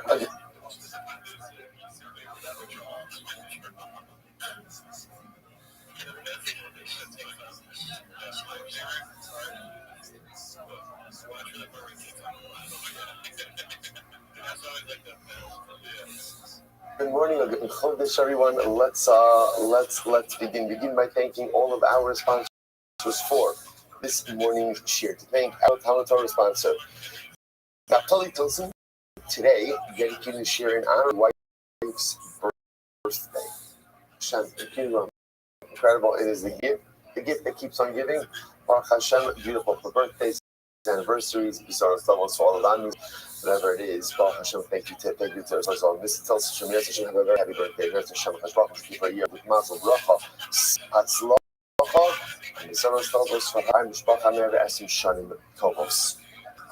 Good morning, or good chodesh, everyone. Let's begin by thanking all of our sponsors for this morning's share. To thank our Torah sponsor, Naphtali Tilson, today dedicating the share in honor of wife's birthday. Hashem, incredible! It is the gift that keeps on giving. Baruch Hashem, beautiful for birthdays, anniversaries, bizarre levels, all of that. Whatever it is, Baruch Hashem, thank you to us all. This tells Hashem, yes, Hashem, have a very happy birthday. Yes, Hashem, Baruch Hashem, keep a year with mazel bracha, hatzlacha, and the Sarah Stalvos for Haim Mishpacha Me'er Esim Shanim Tovos.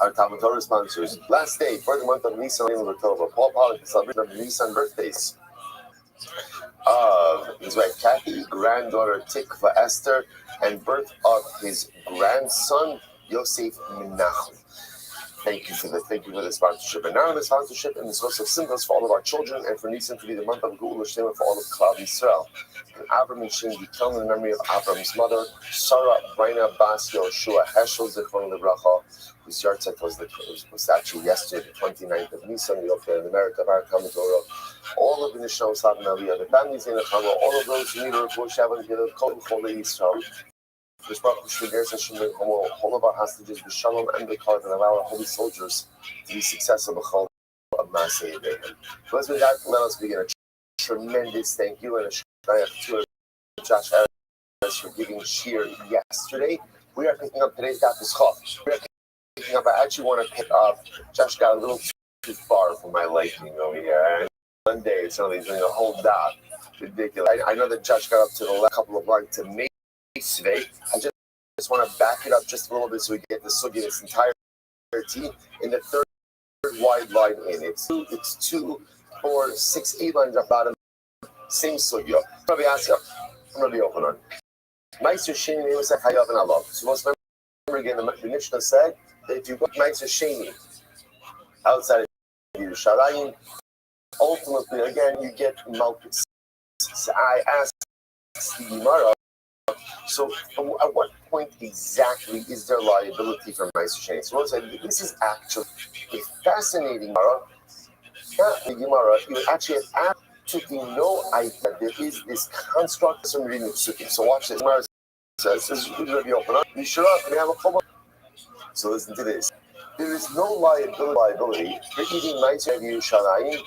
Our Talmud Torah sponsors. Last day for the month of Nisan and October. Paul Pollock, the celebration of Nisan birthdays. His wife Kathy, granddaughter Tikva Esther, and birth of his grandson Yosef Menachem. Thank you for the sponsorship. Anonymous sponsorship and the source of symbols for all of our children, and for Nisan to be the month of Geula Shem for all of Klal Yisrael. And Avram and Shem be killed in memory of Avram's mother, Sarah Brina Bas Yoshua Heschel Zichron Lebracha, whose yahrzeit was actually yesterday, the 29th of Nisan. We hope that in America, our Talmud Torah, all of the Nishon Slav and Aliyah, the families in the Chama, all of those who need a report, Shabbat, Gilad, Kol Chole Yisrael. This Baruch Hu Shvir Hashem all of our hostages, the Shalom and the Kol, and allow our holy soldiers to be successful in the Chol of Maaseh Yedayim. So as with that, let us begin. A tremendous thank you and a shayach to Josh Harris for giving shir yesterday. We are picking up today's daf is Chof. We are picking up. I actually want to pick up. Josh got a little too far for my liking over here. And one day, so he's doing a whole daf. Ridiculous. I know that Josh got up to the last couple of lines to make today. I just want to back it up just a little bit so we get the sugi in its entire team in the third wide line in. It's 2, 4, 6, 8 lines up bottom. Same sugya. Rabbi Asya, Rabbi Yochanan. Meiser Sheni was a Hayav and Allah. So let's remember again, the Mishnah said that if you go Meiser Sheni outside of Yerushalayim, ultimately again you get Malchus. So I asked the Gemara, so at what point exactly is there liability for Meiser Sheni? So I said, this is actually a fascinating Gemara. The Gemara, you actually have absolutely no idea that there is this construct of reading the psukim. So watch this. Gemara says, this is Rabbi Yochanan. You sure we have a chumah. So listen to this. There is no liability for eating Meiser Yerushalayim.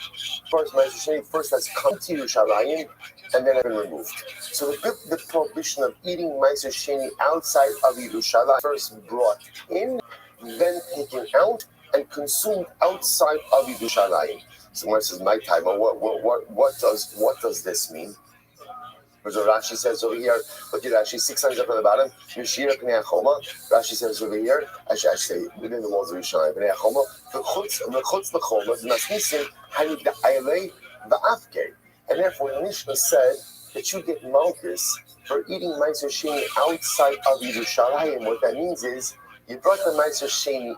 First, Meiser Sheni first has come to Yerushalayim and then have been removed. So the prohibition of eating Meiser Sheni outside of Yerushalayim first brought in, then taken out and consumed outside of Yerushalayim. So when it says my time, what does this mean? Because Rashi says over here, look at Rashi 6 lines up on the bottom. Rashi says over here, actually I say within the walls of Yerushalayim, Bnei Choma, v'chutz l'choma, v'masnisim hanid da'alei v'afkei. And therefore the Mishnah said that you get malchus for eating Meiser Sheni outside of Yerushalayim. What that means is you brought the Meiser Sheni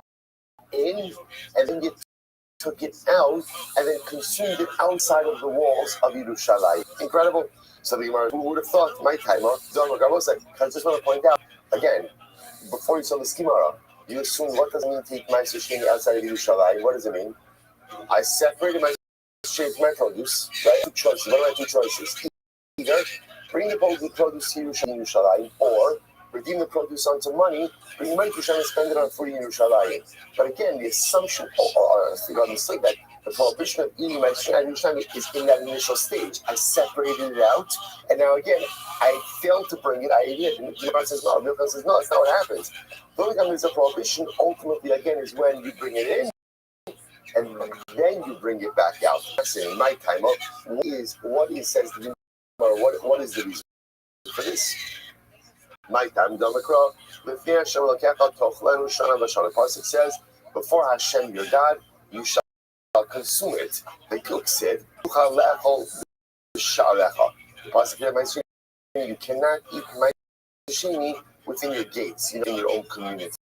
in, and then you took it out, and then consumed it outside of the walls of Yerushalayim. Incredible. So the Gemara, who would have thought, my time, I just want to point out, again, before you saw the Gemara, you assume what does it mean to eat Meiser Sheni outside of Yerushalayim? What does it mean? I separated my sheni from my produce, right? 2 choices. What are my 2 choices? Either bring the produce to Yerushalayim, or redeem the produce onto money, bring money to Yerushalayim and spend it on food in Yerushalayim. But again, the assumption, honestly, God mistake that the prohibition of eating Meiser Sheni is in that initial stage. I separated it out, and now again, I failed to bring it. I ate it. And the Gemara says no. The Gemara says no. That's not what happens. The only time there's a prohibition, ultimately, again, is when you bring it in, and then you bring it back out. That's in my time. What is says the Gemara? What is the reason for this? My time, Damakra. Lifnei Hashem Elokecha Tochlenu Shana V'Shana. Pasuk says, before Hashem your God, you shall consume it. The cook said, the Pasuk you cannot eat Meiser Sheni within your gates, in your own communities.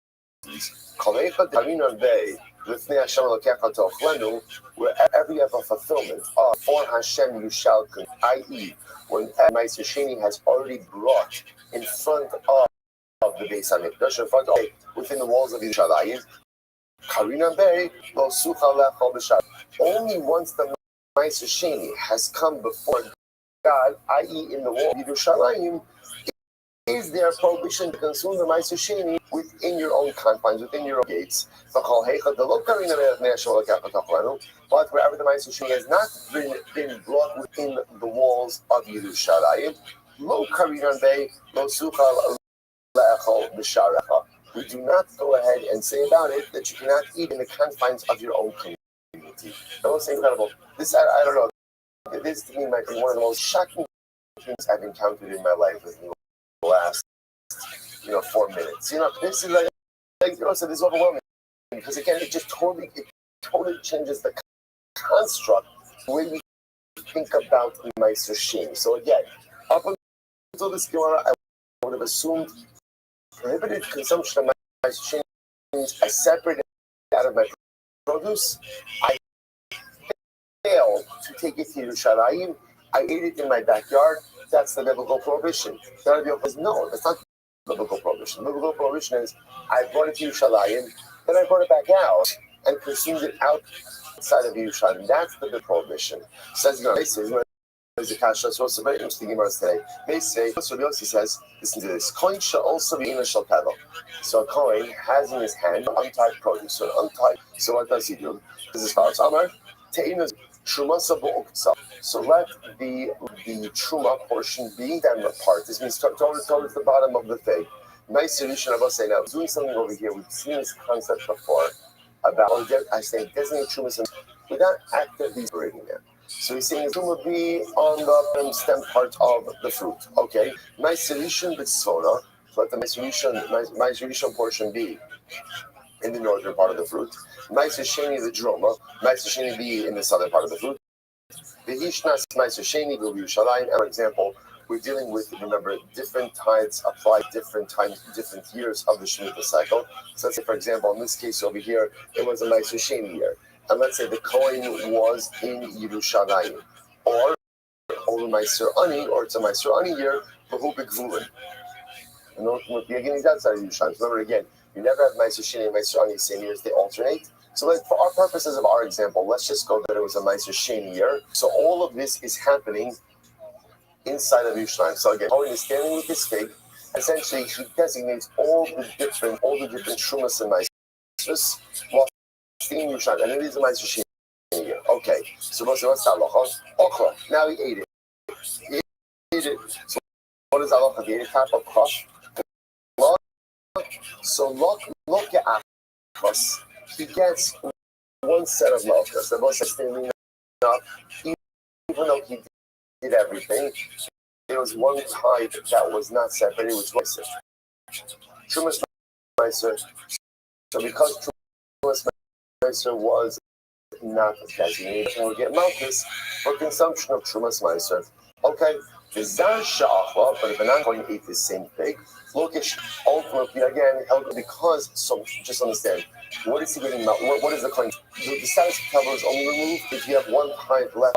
L'fnei Hashem Elokecha Tochlenu, wherever you have a fulfillment of for Hashem you shall, i.e., when Ma'aser Sheni has already brought in front of the Beis Hamikdash, in front of within the walls of Yerushalayim, Karina Bey Lo Sucha Lechol B'Shabbat. Only once the Ma'aser Sheni has come before God, i.e., in the wall of Yerushalayim, is there a prohibition to consume the Ma'aser Sheni within your own confines, within your own gates? But wherever the Ma'aser Sheni has not been brought within the walls of Yerushalayim, Lo Karinan Bey Lo Sucha Lechol B'Sharecha. We do not go ahead and say about it that you cannot eat in the confines of your own community. That was incredible. This, I don't know. This to me might be one of the most shocking things I've encountered in my life within the last, 4 minutes. This is like so this is overwhelming because again, it totally changes the construct the way we think about the Ma'aser Sheni. So again, up until this Gemara, I would have assumed prohibited consumption of Ma'aser Sheni means I separate it out of my produce. I fail to take it to Yerushalayim. I ate it in my backyard. That's the biblical prohibition. No, that's not biblical prohibition. The biblical prohibition is I brought it to Yerushalayim, then I brought it back out and consumed it outside of Yerushalayim. That's the prohibition. Says there's a kasha. So also very interesting Gemara today. They say, Rabbi says, listen to this. Coin shall also be in a shal. So a coin has in his hand untied produce. So untied. So what does he do? This is as follows. Amar te'ina trumasa bo'uktzah. So let the truma portion be then apart. This means towards the bottom of the thing. Nice solution. I will say now, doing something over here. We've seen this concept before about I say designate trumas without actively separating them. So he's saying truma be on the stem part of the fruit. Okay. Nice solution b'tzvona. Let the my portion be in the northern part of the fruit. Ma'aser Sheni the droma. Ma'aser Sheni be in the southern part of the fruit. The Hishnas Ma'aser Sheni will be Yerushalayim. For example, we're dealing with, remember, different tithes apply different times, different years of the Shemitah cycle. So let's say, for example, in this case over here, it was a Ma'aser Sheni year. And let's say the coin was in Yerushalayim. Or over Ma'aser Ani, or it's a Ma'aser Ani year, but who begvulin. And beginning outside of Yerushalayim. Remember again, you never have Ma'aser Sheni and Ma'aser Ani same years, they alternate. So for our purposes of our example, let's just go that it was a Ma'aser Sheni year. So all of this is happening inside of Yerushalayim. So again, Cohen is standing with his fig. Essentially, he designates all the different Trumas and Ma'aser while staying in Yerushalayim. And it is a Ma'aser Sheni year. Okay, so what's the halacha? Okra. Now he ate it. So what is halacha? He ate a top of kach. So look at Achos. He gets one set of malchus. The most standing up, even though he did everything, there was one type that was not separated, which was Trumas Ma'aser. So because Trumas Ma'aser was not designated, he would get malchus for consumption of Trumas Ma'aser. Okay, the Zar Sha'achla, but if a non-Kohen ate the same thing, look at ultimately again because. So just understand. What is he getting? What is the coin? The status of tevel is only removed if you have one tithe left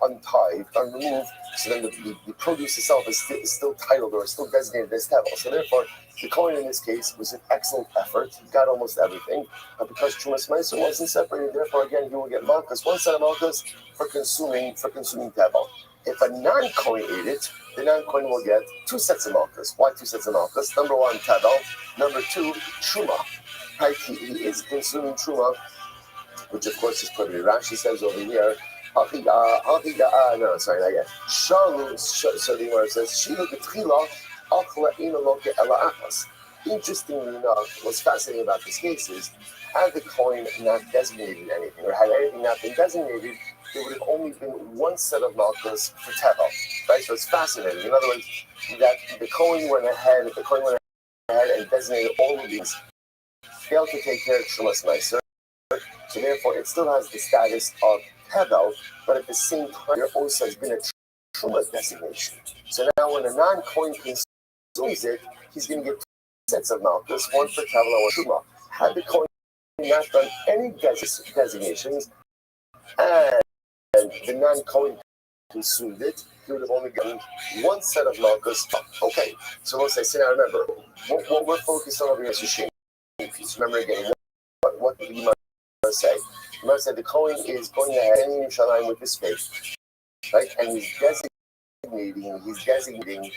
untied, unremoved. So then the produce itself is still titled or still designated as tevel. So therefore, the coin in this case was an excellent effort. He got almost everything. But because Trumas Ma'aser wasn't separated, therefore again he will get malchus. One set of malchus for consuming tevel. If a non-Kohen ate it, the non-Kohen will get 2 sets of malchus. Why 2 sets of malchus? Number 1, tevel. Number 2, truma. Right? He is consuming truma, which of course is prohibited. Rashi says over here, so the Gemara says, Shilu b'tchila achla ina loke ela achas. Interestingly enough, what's fascinating about this case is, had the coin not designated anything, or had anything not been designated, there would have only been 1 set of malchus for tevel. Right? So it's fascinating. In other words, that the coin went ahead and designated all of these, failed to take care of Trumas Ma'aser, so therefore it still has the status of tevel, but at the same time there also has been a Truma designation. So now when a non-Kohen consumes it, he's going to get 2 sets of malchus, 1 for tevel and 1 for Truma. Had the Kohen not done any designations, and the non-Kohen consumed it, he would have only gotten one set of malchus. Okay, so let's say, now remember, what we're focused on over here is Shishim. Remember again, what did you must say? You must say the Kohen is going ahead in Yerushalayim with his faith, right? And he's designating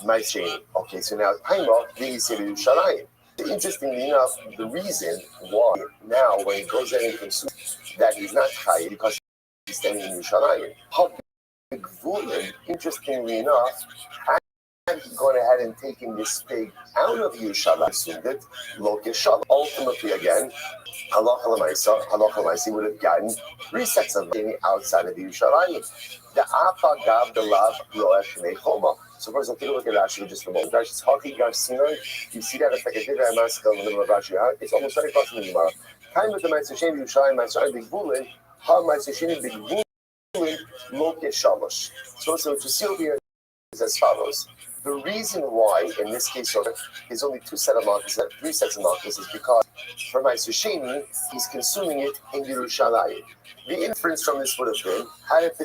my chain. Okay, so now time off the Yerushalayim. Interestingly enough, the reason why now when he goes in and consumes that he's not chayiv because he's standing in Yerushalayim. Interestingly enough, had he gone ahead and taken this pig out of Yerushalayim, consumed it, ultimately again, halacha l'maisa would have gotten 3 sets of money outside of Yerushalayim. The apa gav the lav lo'ech nechoma. So first, I'll take a look at Rashi just a moment. Rashi says, "Haki gav sinai." You see that it's like a divra maskal in the middle of Rashi. It's almost right across from the Gemara. Time with the ma'aser sheni Yerushalayim, ma'aser big bulin, ha ma'aser sheni big bulin lo keshalosh. So what you see over here is as follows. The reason why, in this case, there's only 2 sets of malchus, 3 sets of malchus, is because for my sushini, he's consuming it in Yerushalayim. The inference from this would have been, had it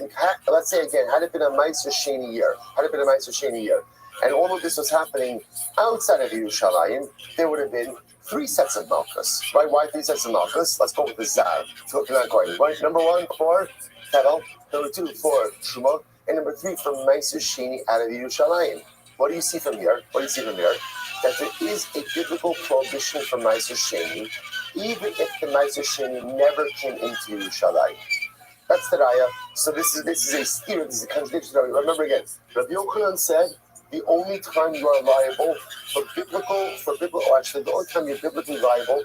been a Ma'aser Sheni year, and all of this was happening outside of Yerushalayim, there would have been 3 sets of malchus. Right? Why 3 sets of malchus? Let's go with the Zar. Right? Number 1 for Tevel, number 2 for Truma, and number 3 for Ma'aser Sheni out of Yerushalayim. What do you see from here? That there is a biblical prohibition for Ma'aser Sheni, even if the Ma'aser Sheni never came into Yerushalayim. That's the raya. So this is a steer. This is a contradiction. Remember again, Rabbi Yochanan said the only time you are liable the only time you're biblically liable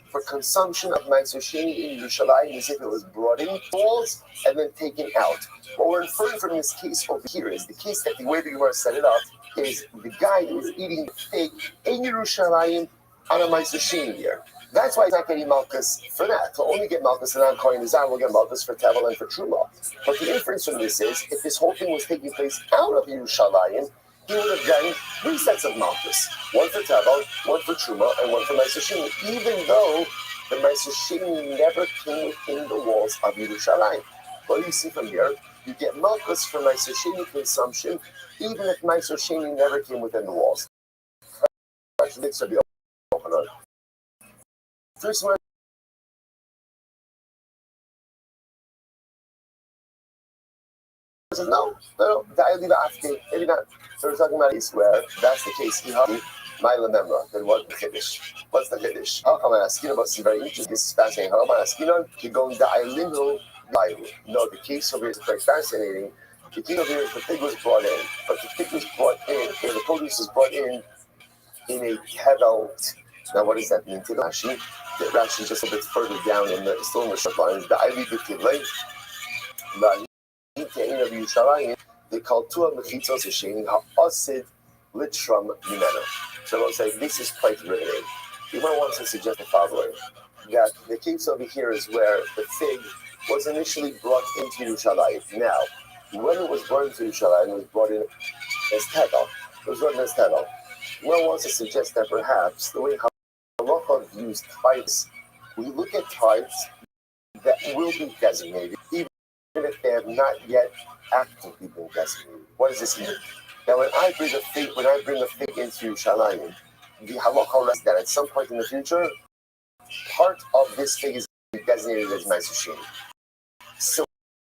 for consumption of Ma'aser Sheni in Yerushalayim is if it was brought in walls and then taken out. What we're inferring from this case over here is the case that the way the Gemara set it up is the guy who is eating the pig in Yerushalayim on a Ma'aser Sheni year. That's why he's not getting malchus for that. He'll only get malchus and I'm calling the Zar will get malchus for Tevel and for Truma. But the inference from this is if this whole thing was taking place out of Yerushalayim, he would have gotten 3 sets of malchus. 1 for Tevel, 1 for Truma, and 1 for Ma'aser Sheni, even though the Ma'aser Sheni never came within the walls of Yerushalayim. What do you see from here? You get malchus for Ma'aser Sheni consumption, even if Ma'aser Sheni never came within the walls. First one. No, maybe not. So we're talking about a case where that's the case. My lememra. Then what's the chiddush? What's the chiddush? How come I ask you about some very interesting? This is fascinating. How am I asking you? You're going to No, the case over here is quite fascinating. The case over here is the pig was brought in, but the pig was brought in, and the produce was brought in a Tevel. Now, what does that mean to Rashi? Rashi is just a bit further down in the still in the short lines. The Ivy B'Tivlei, of Yerushalayim, they call Tua Mechitzos Hasheni Ha'asid Litram Mimeno. So they'll say this is quite riveting. You might want to suggest the following: that the case over here is where the fig was initially brought into Yerushalayim. Now, when it was brought into Yerushalayim, it was brought in as Tevel. One wants to suggest that perhaps the way Halacha views tithes, we look at tithes that will be designated, even if they have not yet actively been designated. What does this mean? Now, when I bring a fig into Yerushalayim, the Halacha rests that at some point in the future, part of this fig is designated as Ma'aser Sheni. So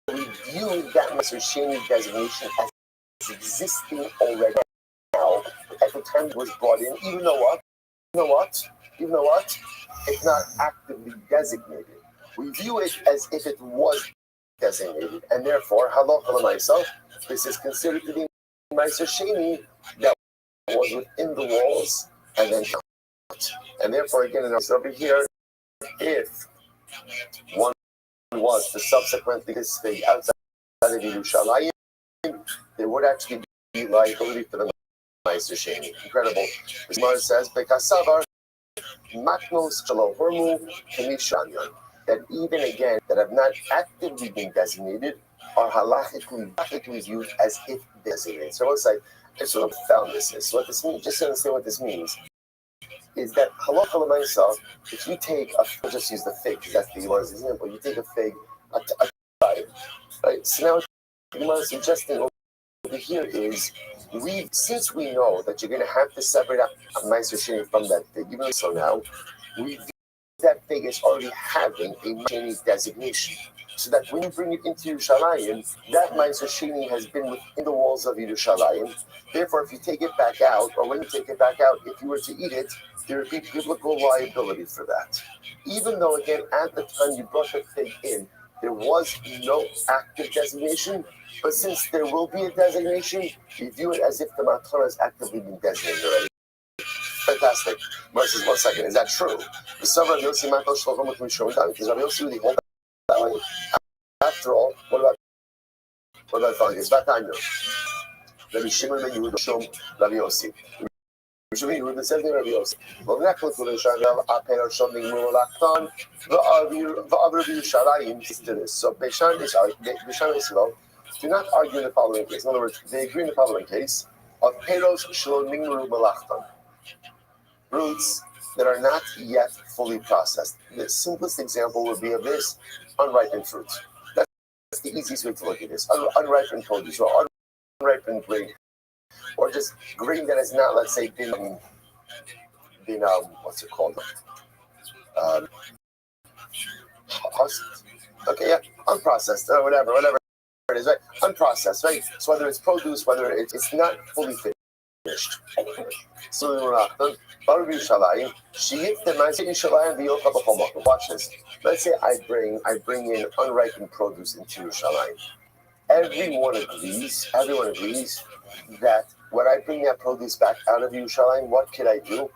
we view that Ma'aser Sheni designation as existing already now at the time it was brought in, even though what? It's not actively designated. We view it as if it was designated, and therefore, halacha l'maisa, this is considered to be Ma'aser Sheni that was within the walls and then out. And therefore, again, over here, if one was to subsequently this thing outside of Yerushalayim, there would actually be liability for the Ma'aser Sheni. Incredible. The Gemara says, "Bekasavar matnos shalohormu kemishanyon." That even again, that have not actively been designated, are halachically viewed as if designated. So let's say, I sort of found this. So what this means, just to understand what this means, is that halacha l'maisa, if you take a, just use the fig because that's the Gemara's example. You take a fig, a right? So now the Gemara is suggesting over here is since we know that you're going to have to separate out a meiser sheni from that fig, even so now we view that fig as already having a sheni designation. So that when you bring it into Yerushalayim, that Meiser Sheni has been within the walls of Yerushalayim. Therefore, if you take it back out, or when you take it back out, if you were to eat it, there would be biblical liability for that. Even though, again, at the time you brought the fig in, there was no active designation, but since there will be a designation, you view it as if the matana has actively been designated already. Fantastic. Versus 1 second, is that true? Because Rabbi Yossi really hold that way. After all, what about Fangis? Vatanya. Rabbi Shimon ben Yehuda Shom Rabbi Yossi. Rabbi Shimon ben Yehuda says to Rabbi Yossi, "V'nechel kulei aper shom nigmur laktan v'avir Yerushalayim." To this, so Beishan Yisrael do not argue in the following case. In other words, they agree in the following case of peros shlo nigmur malachtan, roots that are not yet fully processed. The simplest example would be of this: unripened fruit. That's the easiest way to look at this. Unripened produce or unripened grain, or just grain that has not, let's say, been what's it called? Husked. Okay, yeah, unprocessed or whatever it is, right? Unprocessed, right? So whether it's produce, whether it's not fully finished. So watch this. Let's say I bring in unripened produce into Yerushalayim. Everyone agrees that when I bring that produce back out of Yerushalayim, what can I do?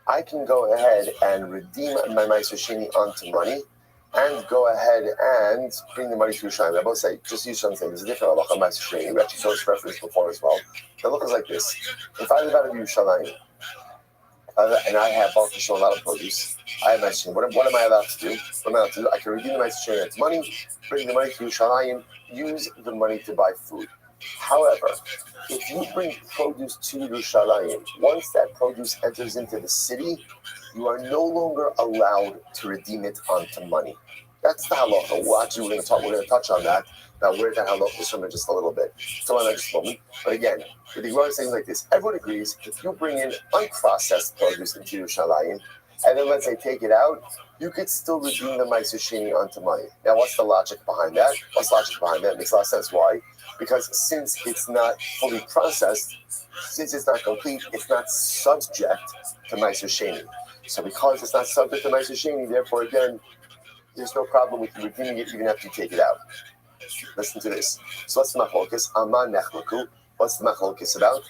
I can go ahead and redeem my Meiser Sheni onto money, and go ahead and bring the money to Yerushalayim. I both say, just use something. There's a different halacha Meiser Sheni. We actually saw this reference before as well. The halacha is like this: if I live out of Yerushalayim, and I have bought a lot of produce, I have Meiser Sheni. What am I allowed to do? What am I allowed to do? I can redeem the Meiser Sheni as money, bring the money to Yerushalayim, use the money to buy food. However, if you bring produce to Yerushalayim, once that produce enters into the city, you are no longer allowed to redeem it onto money. That's the halacha. Well, actually, we're going to touch on that. Now, where that halacha is from in just a little bit. So on next moment. But again, the Gemara is saying like this: everyone agrees if you bring in unprocessed produce into Yerushalayim, and then let's say take it out, you could still redeem the Meiser Sheni onto money. Now, what's the logic behind that? It makes a lot of sense. Why? Because since it's not fully processed, since it's not complete, it's not subject to Meiser Sheni. So because it's not subject to Meiser Sheni, therefore, again, there's no problem with you redeeming it even after you take it out. Listen to this. So what's the machlokes? Aman nechlaku. What's the machlokes about?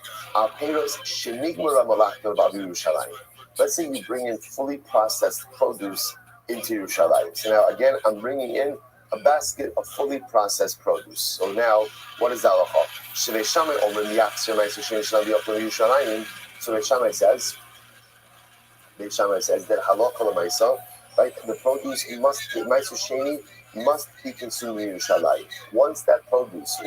Peros shenigmar malachta b'av Yerushalayim. Let's say you bring in fully processed produce into Yerushalayim. So now, again, I'm bringing in a basket of fully processed produce. So now, what is the halacha? Shevei Shammai omer miyachzer meiser sheni shel b'yochel Yerushalayim. So Shevei Shammai says that halacha l'maisa, right? The produce meiser sheni must be consumed in Yerushalayim. Once that produce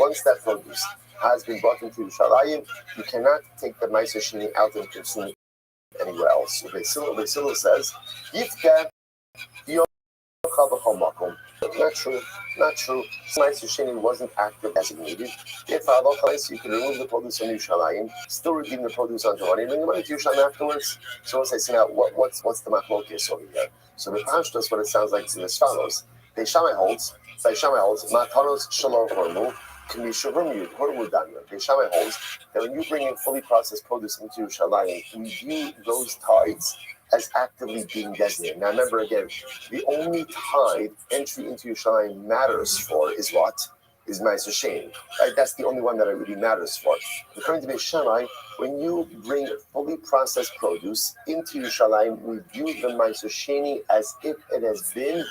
has been brought into Yerushalayim, you cannot take the meiser sheni out and consume it anywhere else. So Beisilo says, Yitka not true. Meiser Sheni wasn't active designated. If you can remove the produce from Yerushalayim, still redeem the produce onto money, bring the money to Yerushalayim afterwards. So once I say now, what's the machlokes over here? So the Pashtus, what it sounds like is as follows: Beishamai holds, Matanos Shalom Hormu can be Shavum Hormu Danya. Beishamai holds that when you bring in fully processed produce into Yerushalayim, we view those tithes as actively being designated. Now remember again, the only tithe entry into Yerushalayim matters for is what? Is Meiser Sheni. Right? That's the only one that it really matters for. According to Beishamai, when you bring fully processed produce into Yerushalayim, we view the Meiser Sheni as if it has been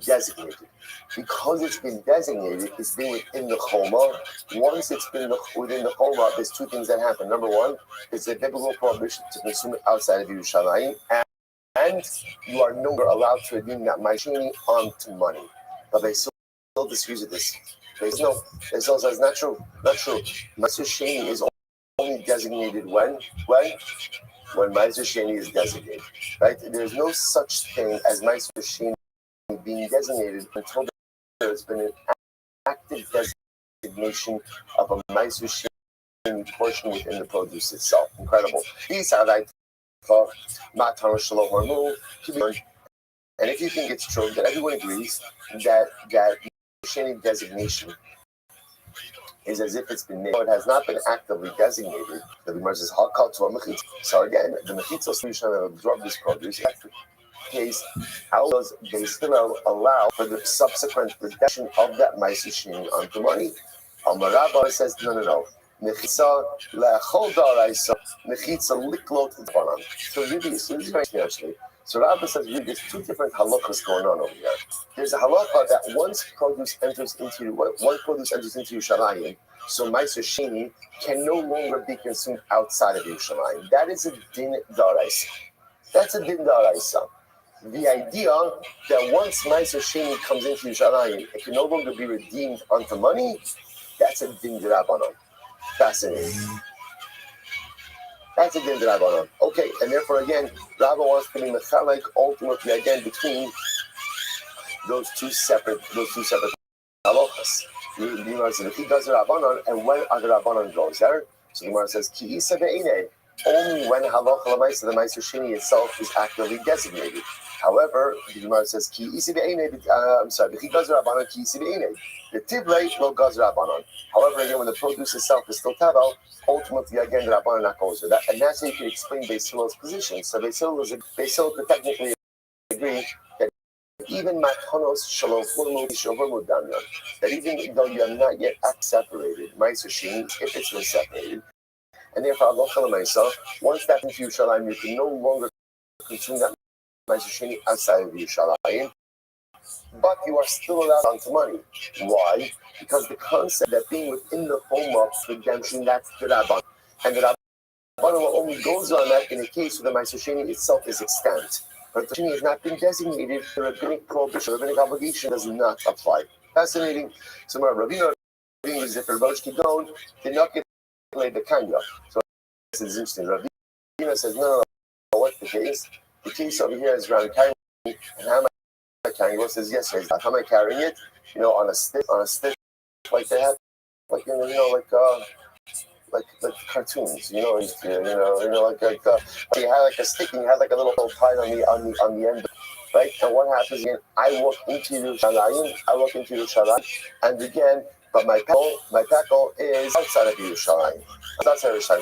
designated. Because it's been designated, it's been within the Choma. Once it's been within the Choma, there's two things that happen. Number one, there's a biblical prohibition to consume it outside of Yerushalayim, and you are no longer allowed to redeem that Meiser Sheni onto money. But they still dispute with this. They still says not true. Meiser Sheni is only designated when when Meiser Sheni is designated, right? There's no such thing as Meiser Sheni being designated until there's been an active designation of a Meiser Sheni portion within the produce itself. Incredible. These are like and if you think it's true that everyone agrees that Sheni designation is as if it's been made, it has not been actively designated. The Gemara says, so again, the Mechitza solution that absorb this produce. That's the case. How does Beis Hillel allow for the subsequent reduction of that Meiser Sheni onto money? Rabbi says, no. Mechitza le'achol daraisa, mechitza liklot banan. So really, this is very actually. So Rabbi says, really, there's two different halachas going on over here. There's a halacha that once produce enters into Yerushalayim, so Meiser Sheni can no longer be consumed outside of Yerushalayim. That is a din daraisa. That's a din daraisa. The idea that once Meiser Sheni comes into Yerushalayim, it can no longer be redeemed onto money. That's a din d'Rabbanan. Fascinating. That's a din d'Rabbanan. Okay, and therefore again, Rabba wants to be mechalek ultimately again between those two separate halachas. The Gemara says, if he does the Rabbanan, and when are the Rabbanan goes there? So the Gemara says, ki isa be'inei. Only when halacha l'maisa, the Meiser Sheni itself is actively designated. However, the Gemara says, ki isi be'inei, if he does the Rabbanan, ki isi be'inei. The tiblei lo gaz Rabbanan. However, again, when the produce itself is still tavel, ultimately, again, the Rabbanan not goes there. And that's how you can explain Beis Hillel's position. So Beis Hillel could technically agree that even matanos shalom that even though you have not yet separated, Meiser Sheni, if it's been separated, and therefore, once that into Yerushalayim, you can no longer consume that Meiser Sheni outside of Yerushalayim, but you are still allowed onto money. Why? Because the concept that being within the home of redemption, that's the Rabban. And the Rabban only goes on that in a case where the Meiser Sheni itself is extant. But the Sheni has not been designated, the rabbinic prohibition, the rabbinic obligation does not apply. Fascinating. So, Rabbeinu is if Rabbeinu Kidon did not get laid the Kanya. So, this is interesting. Rabbeinu says, no. What's the case? The case over here is around carrying, and how am I carrying it? Says, yes, how am I carrying it? On a stick, like they have, like like cartoons, you had like a stick and you had like a little tied on the end, right? And what happens again? I walk into Yerushalayim, and again, but my tackle is outside of Yerushalayim.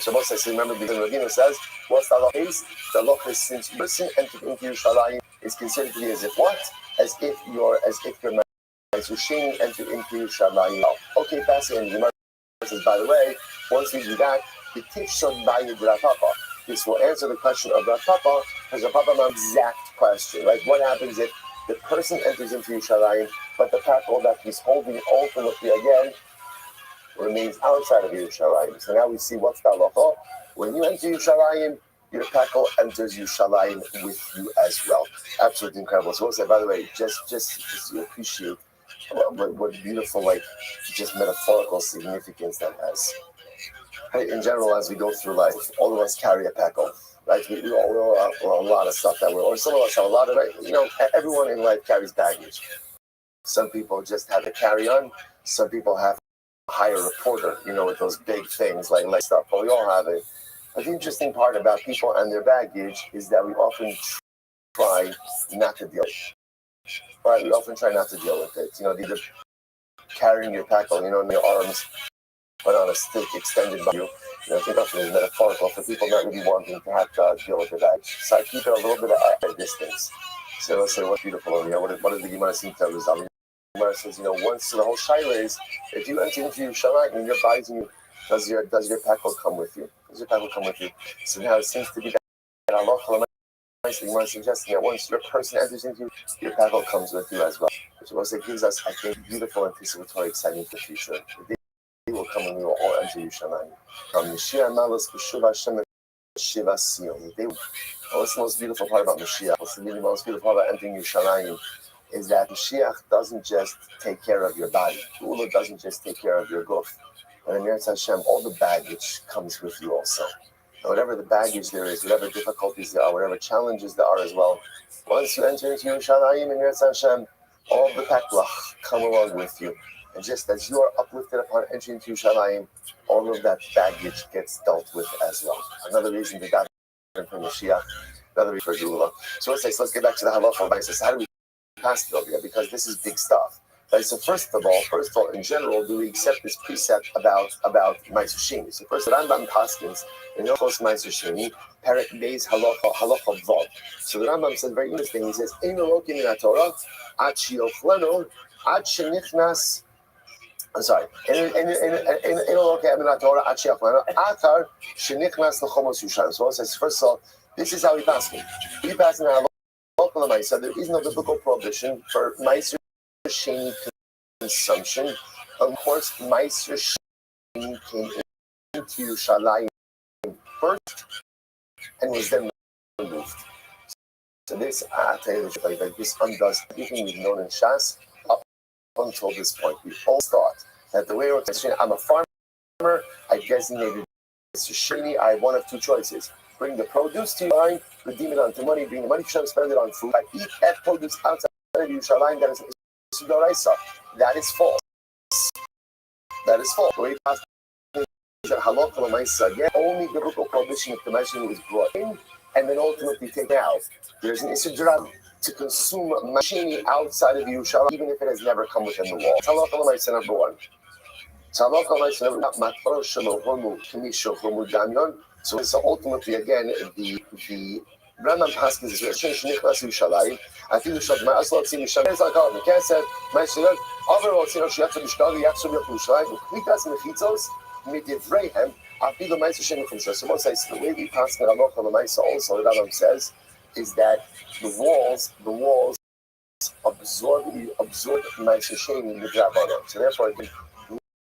So most says, remember, the Rabbeinu says, what's the law is? The law is since a person entered into Yerushalayim is considered to be as if what? As if your Meiser Sheni entered into Yerushalayim. Okay, fascinating. Says, by the way, once we do that, the Tifshon Bayid Rav Papa. This will answer the question of Rav Papa, because Rav Papa has an exact question, right? What happens if the person enters into Yerushalayim, but the tackle that he's holding ultimately again remains outside of Yerushalayim? So now we see what's the halacha. When you enter Yerushalayim, your tackle enters Yerushalayim with you as well. Absolutely incredible. So we'll say, by the way, just you appreciate what beautiful, just metaphorical significance that has. Right? In general, as we go through life, all of us carry a tackle, right? We all have a lot of stuff or some of us have a lot of, right? Everyone in life carries baggage. Some people just have a carry-on. Some people have to hire a porter, with those big things like stuff. But we all have it. But the interesting part about people and their baggage is that we often try not to deal with it. Right, we often try not to deal with it. Either carrying your tackle, in your arms, but on a stick extended by you. I think often is metaphorical for people not really wanting to have to deal with the baggage. So I keep it a little bit at a distance. So let's say what's beautiful over here. What does the Gemara seem to resolve? The Gemara says, once the whole shaila is, if you enter into Yerushalayim and you're buying, does your tackle come with you? Does your tackle come with you? So now it seems to be that Allah nicely one suggesting that once your person enters into your tackle comes with you as well. Which also gives us, I think, beautiful anticipatory excitement for the future. The day will come when we will all enter Yerushalayim. From Mashiach Malas B'Shuva Hashem Shiva Sion. What's the most beautiful part about Mashiach? What's the most beautiful part about entering Yerushalayim? Is that Mashiach doesn't just take care of your body. Ula doesn't just take care of your goof. And in Eretz Hashem, all the baggage comes with you also. whatever the baggage there is, whatever difficulties there are, whatever challenges there are as well. Once you enter into Yerushalayim and Yetz Hashem, all the peklach come along with you. And just as you are uplifted upon entering into Yerushalayim, all of that baggage gets dealt with as well. Another reason to daven from Mashiach, another reason for Geulah. So let's get back to the halacha. It says, how do we pass it over here? Because this is big stuff. Right, so first of all, in general, do we accept this precept about Ma'aser Sheni? So first, Rambam Paskins in Hilchos Ma'aser Sheni, Perek Beis Halacha Vav. So the Rambam says very interesting. He says, "Ein Elokim min haTorah ad sheyochlenu ad shenichnas." I'm sorry. Ein Elokim min haTorah ad sheyochlenu atar shenichnas lechomos Yushan. So it says, first of all, this is how we pass it. We pass in the Halacha L'Maisa. There is no biblical prohibition for Ma'aser Sheni consumption. Of course, Ma'aser Sheni came into Yerushalayim first and was then removed. So this, this undoes everything we've known in Shas up until this point. We all thought that the way we're saying, I'm a farmer, I designated Ma'aser Sheni, I have one of two choices. Bring the produce to your line, redeem it onto money, bring the money to spend it on food. I eat that produce outside of Yerushalayim, that is that is false. That is false. The way past that halacha l'maisa, again, only biblical prohibition if the Ma'aser was brought in and then ultimately taken out. There's an issur to consume mashini outside of Yerushalayim, even if it has never come within the wall. Halacha l'maisa number one. Halacha l'maisa number one. So ultimately, again, the Rambam Paskins is shenichnas Yerushalayim. I think we should ma'asot sim Yerushalayim. It's like the cat said, "Ma'aser overall sim sheyatzu b'shkali yatzu b'Yerushalayim klikas mechitzos midivreihem afilu Ma'aser Sheni chumsha." So what says the way we pass the halacha l'maisa also, the Rambam says, is that the walls absorb Ma'aser Sheni midrabanan. So therefore,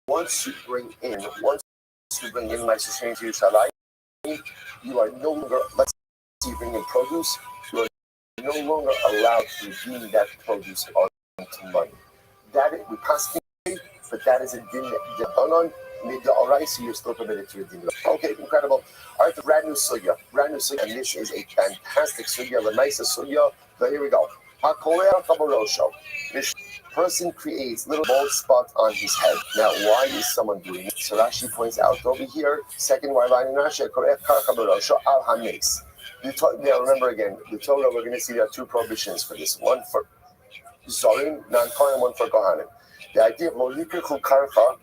once you bring in Ma'aser Sheni to Yerushalayim, you are no longer, let's say you bring in produce, you are no longer allowed to redeem that produce onto money. That we pass, but that is a din d'abanan mid'oraisa, so you're still permitted to redeem it. Okay, incredible. All right, the brand new sugya, and this is a fantastic sugya, the nicest sugya. But here we go. This person creates little bald spot on his head. Now, why is someone doing it? So Rashi points out over here, second line in Rashi, al hames. Now, remember again, the Torah, we're going to see there are two prohibitions for this. One for Zorim, non-Kohen, one for Kohanim. The idea of Molikrichu Karcha,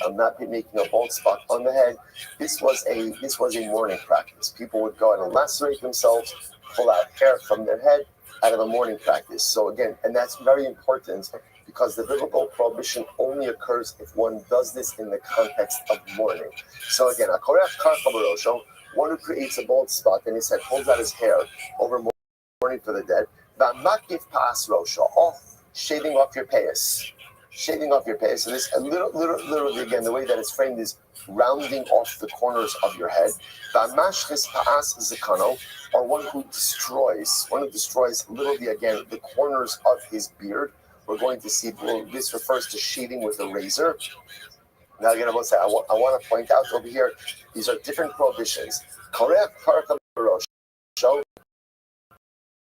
I'm not making a bald spot on the head. This was a mourning practice. People would go and lacerate themselves, pull out hair from their head out of a mourning practice. So again, and that's very important because the biblical prohibition only occurs if one does this in the context of mourning. So again, a korech karcha b'rosho, one who creates a bald spot and his head pulls out his hair over mourning for the dead. V'makif pas rosho, shaving off your payas. Shaving off your payas. So this literally again, the way that it's framed is rounding off the corners of your head. V'mashchis pas zekano, or one who destroys literally again the corners of his beard. We're going to see this refers to shaving with a razor. Now again, I want to point out over here, these are different prohibitions. Korech karka b'rosho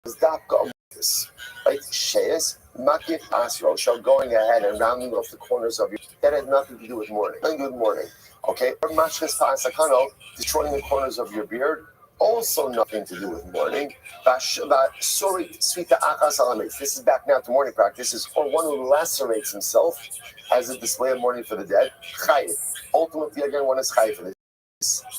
is dafka this, right? Sheyes makif pas rosho, going ahead and rounding off the corners of your. That has nothing to do with mourning. Nothing to do with mourning. Okay, or mashchis pas sakano, destroying the corners of your beard. Also nothing to do with mourning. This is back now to mourning practices, or one who lacerates himself as a display of mourning for the dead. Chayiv. Ultimately, again, one is chayiv for this.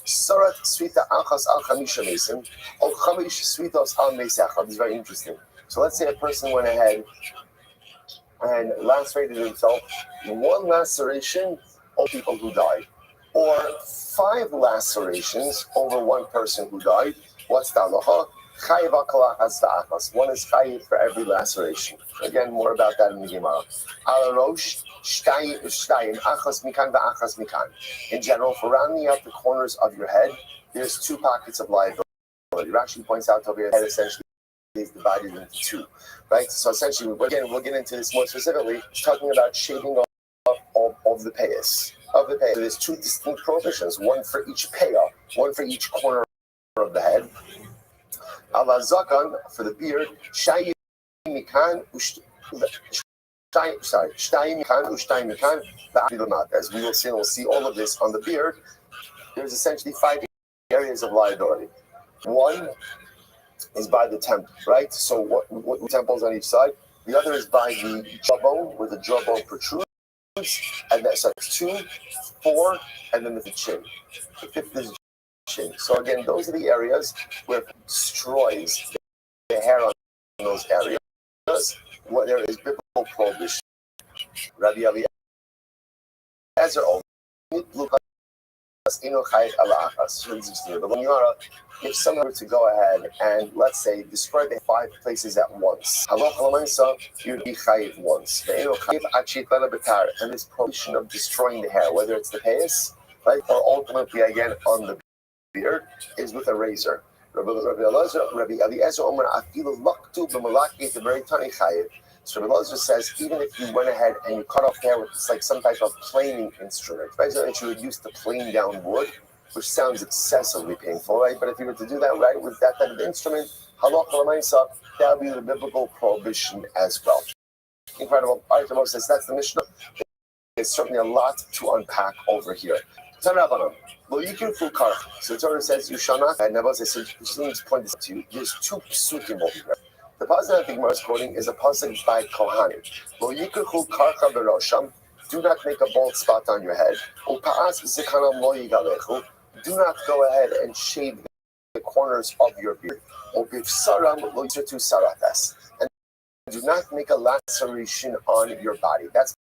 Sarat svita achas al chamisha mesim, or chamish svitos al meisachad. This is very interesting. So let's say a person went ahead and lacerated himself. One laceration, all people who died. Or 5 lacerations over one person who died. What's the halacha? Chayiv al kalachas v'achas. One is chayiv for every laceration. Again, more about that in the Gemara. Al rosh shtayim achas mikan v'achas mikan. In general, for rounding out the corners of your head, there's 2 pockets of liability. Rashi points out over your head essentially is divided into 2, right? So essentially, we'll get into this more specifically. It's talking about shaving off of the payas. So there's 2 distinct prohibitions, one for each payah. one for each corner of the head. Ala zakan for the beard, shtayim mikan as we will see, we'll see all of this on the beard. There's essentially 5 areas of liability. One is by the temple, right? So what temples on each side? The other is by the jawbone, where the jawbone protrudes, and that's 2, 4, and then the chin. The 5th is chin. So again, those are the areas where it destroys the hair on those areas. What there is biblical prohibition. Rabbi Eliezer if someone were to go ahead and, let's say, destroy the 5 places at once, you'd be chayiv once. And this prohibition of destroying the hair, whether it's the payas, right, or ultimately again on the beard, is with a razor. Rabbi Eliezer Omer afilu laktu b'malaki t'beritani chayiv. So Rabbi Eliezer says, even if you went ahead and you cut off hair with like some type of planing instrument, right? So that you would use to plane down wood, which sounds excessively painful, right? But if you were to do that, right, with that type of instrument, halach l'maisa, that would be the biblical prohibition as well. Incredible. All right, Rabbi says that's the Mishnah. There's certainly a lot to unpack over here. Tanabanan. Well, you can full karch. So the Torah says you shall not. And Rabbi says, just let me point this to you. There's 2 psukim over here. The pasuk that the Gemara is quoting is a pasuk by Kohanim. Lo yikchu karcha berosham. Do not make a bald spot on your head. U'pa'as zikaram lo yigalechu. Do not go ahead and shave the corners of your beard. U'bivsaram lo yisratu saratas. And do not make a laceration on your body. That's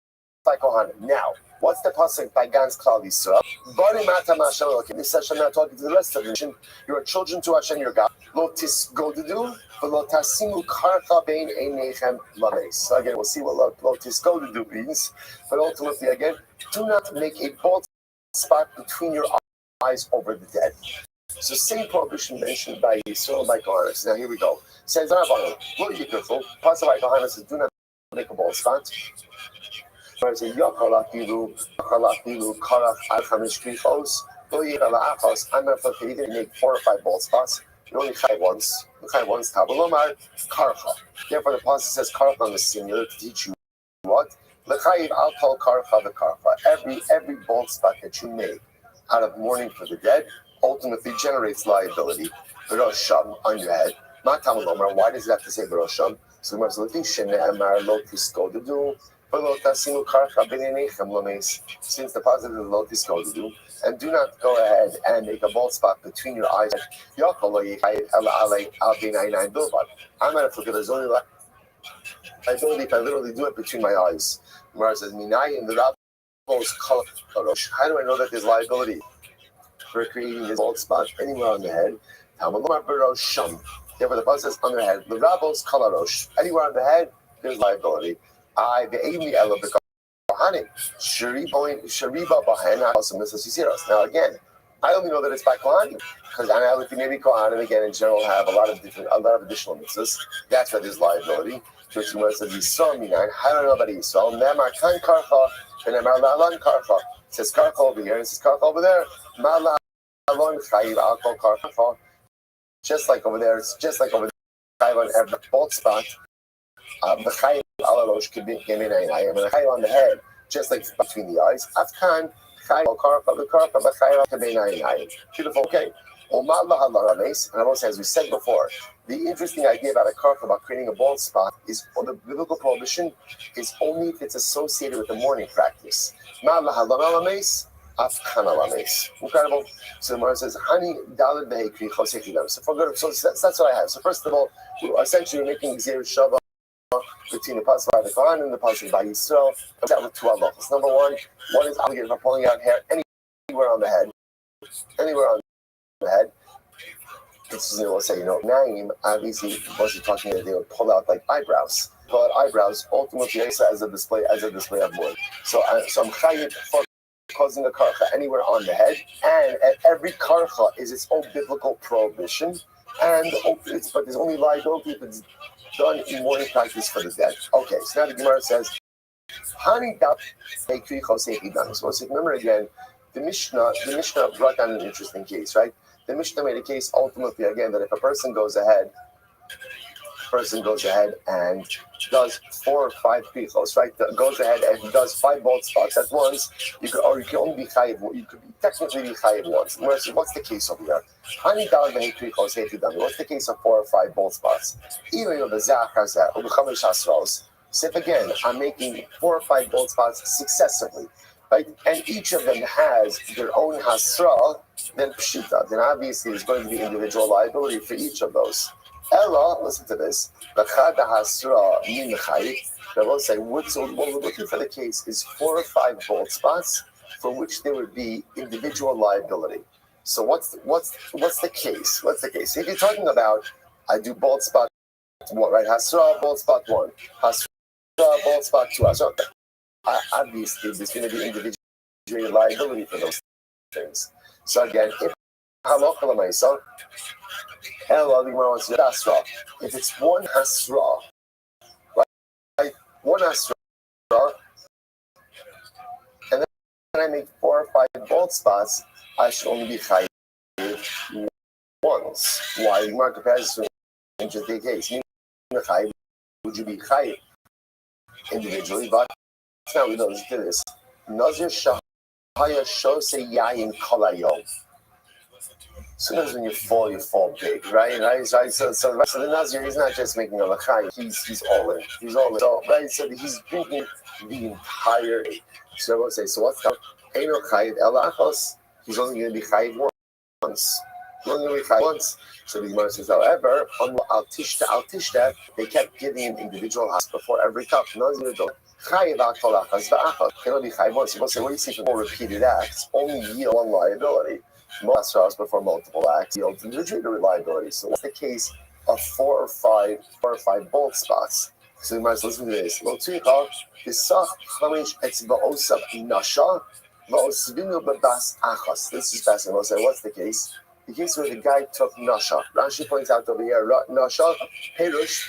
by Kohanim. Now, what's the pasuk by Gans Klal Yisrael? Bari mata Hashem Elokim. This Hashem now talking to the rest of the nation. You are children to Hashem your God. Lo tisgodedu v'lo tasimu karcha bein einechem lameis. So again, we'll see what lo tisgodedu means. But ultimately, again, do not make a bald spot between your eyes over the dead. So same prohibition mentioned by Yisrael by Kohanim. So now here we go. Says Rabbanon, lo yikrefu. Pasuk by Kohanim says, do not make a bald spot. Whereas a yakalapilu, karach al-chamish krichos, I'm going to put you can make 4 or 5 bald spots. You only chai once. You chai once. Tabalomar karcha. Therefore, the pasuk says karcha on the singular to teach you what lechayiv al kol karcha the karcha. Every bald spot that you make out of mourning for the dead ultimately generates liability. Berosham on your head. Ma tabalomar. Why does it have to say berosham? So the Gemara says shene lo tiskodedu. Since the positive is lo tisgodedu, and do not go ahead and make a bald spot between your eyes. I'm going to forget there's only liability if I literally do it between my eyes. Gemara says, how do I know that there's liability for creating this bald spot anywhere on the head? Therefore, the pasuk says on the head, anywhere on the head, there's liability. I now again, I only know that it's by Kohanim because maybe Kohanim again in general have a lot of additional mitzvahs. That's why there's liability. Which Gemara says Yisrael minan. How do I know about Yisrael? Nemar kan karcha and nemar la'alon karcha. It says karcha over here and it says karcha over there. Ma la'alon chayiv al kol karcha. Just like over there, it's just like over there. On every bald spot. The chayiv alarosh could be and the chayiv on the head, just like between the eyes. Afkan chayiv karcha the karcha the chayiv kabein. Beautiful. Okay. And also, as we said before, the interesting idea about a karcha, about creating a bald spot, is on the biblical prohibition is only if it's associated with the mourning practice. Incredible. So the Gemara says, "Hani daled behekri chosekidam." So that's what I have. So first of all, essentially we're making zero shava between the pasuk by the Kohanim and the pasuk by Yisrael. That with 2 halachos. Number one is obligated for pulling out hair anywhere on the head, It's, we'll say, Naim, obviously, wasn't talking that they would pull out like eyebrows. Pull out eyebrows, ultimately, as a display of wood. So I'm chayiv for causing a karcha anywhere on the head, and at every karcha is its own biblical prohibition, but there's only liability if it's done in mourning practice for the dead. Okay, so now the Gemara says, Hani dap. So remember again, The Mishnah brought down an interesting case, right? The Mishnah made a case ultimately again that if a person goes ahead and does 4 or 5 pichos, right? Goes ahead and does 5 bald spots at once. You can only be chayiv. You could technically be chayiv once. What's the case over here? What's the case of 4 or 5 bald spots? Even though the zachazah or the chamish hasros. So if again I'm making 4 or 5 bald spots successively, right, and each of them has their own hasra, then pshita. Then obviously there's going to be individual liability for each of those. Ella, listen to this. The will say, what we're looking for the case is 4 or 5 bald spots for which there would be individual liability. So what's the case? What's the case? If you're talking about, I do bald spot 1, right? Hasra, bald spot 1. Hasra, bald spot 2. Hasra. Obviously, there's going to be individual liability for those things. So again, if halacha l'maisa, if it's 1 hasra, right? 1 hasra, and then I make 4 or 5 bald spots, I should only be chayiv once. Why? The market passes to the case. Would you be chayiv individually? But now we know this. Nazir shahaya shose yayin kolayom. Sometimes when you fall big, right? So the Nazir, he's not just making a l'chaim, he's all in. He's all in. So, right? So he's drinking the entire day. So I will say, so what's that? Eino chayiv elachos. He's only going to be chayiv once. He's only going to be chayiv once. So the Gemara says, however, on al tishta, they kept giving him individual house before every cup. Nazir don't. Chayiv akol achas va'achas. Can only be chayiv once. You must say, what do you see for more repeated acts? Only yield one liability. Most house before multiple acts yields individual reliability. So what's the case of 4 or 5 bald spots? So you might listen to this. Lo tzricha b'sach chamish etzba'osav nasha va'osvinu b'bas achas. This is fascinating. We'll say, what's the case? The case where the guy took nasha. Rashi points out over here, nasha perush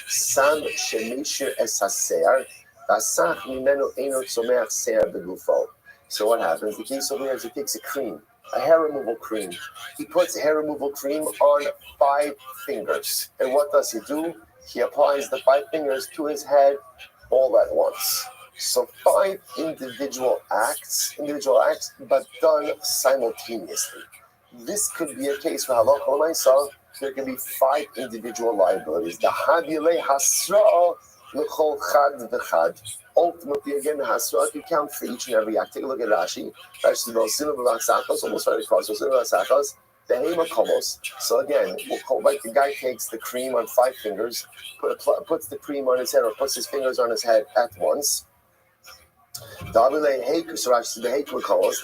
sam shemishir es hasear v'asach mimenu eino tzomeach sear begufo. So what happens? The case over here is he takes a cream, a hair removal cream. He puts hair removal cream on 5 fingers. And what does he do? He applies the 5 fingers to his head all at once. So 5 individual acts, but done simultaneously. This could be a case where halacha l'maisa, there can be 5 individual liabilities. The hadile hasra l'chol chad v'chad. Ultimately, again, the hasra can count for each and every act. Take a look at Rashi. Rashi says, almost right across. The hema komos. So again, like the guy takes the cream on 5 fingers, puts the cream on his head, or puts his fingers on his head at once. So Rashi says the hekri komos.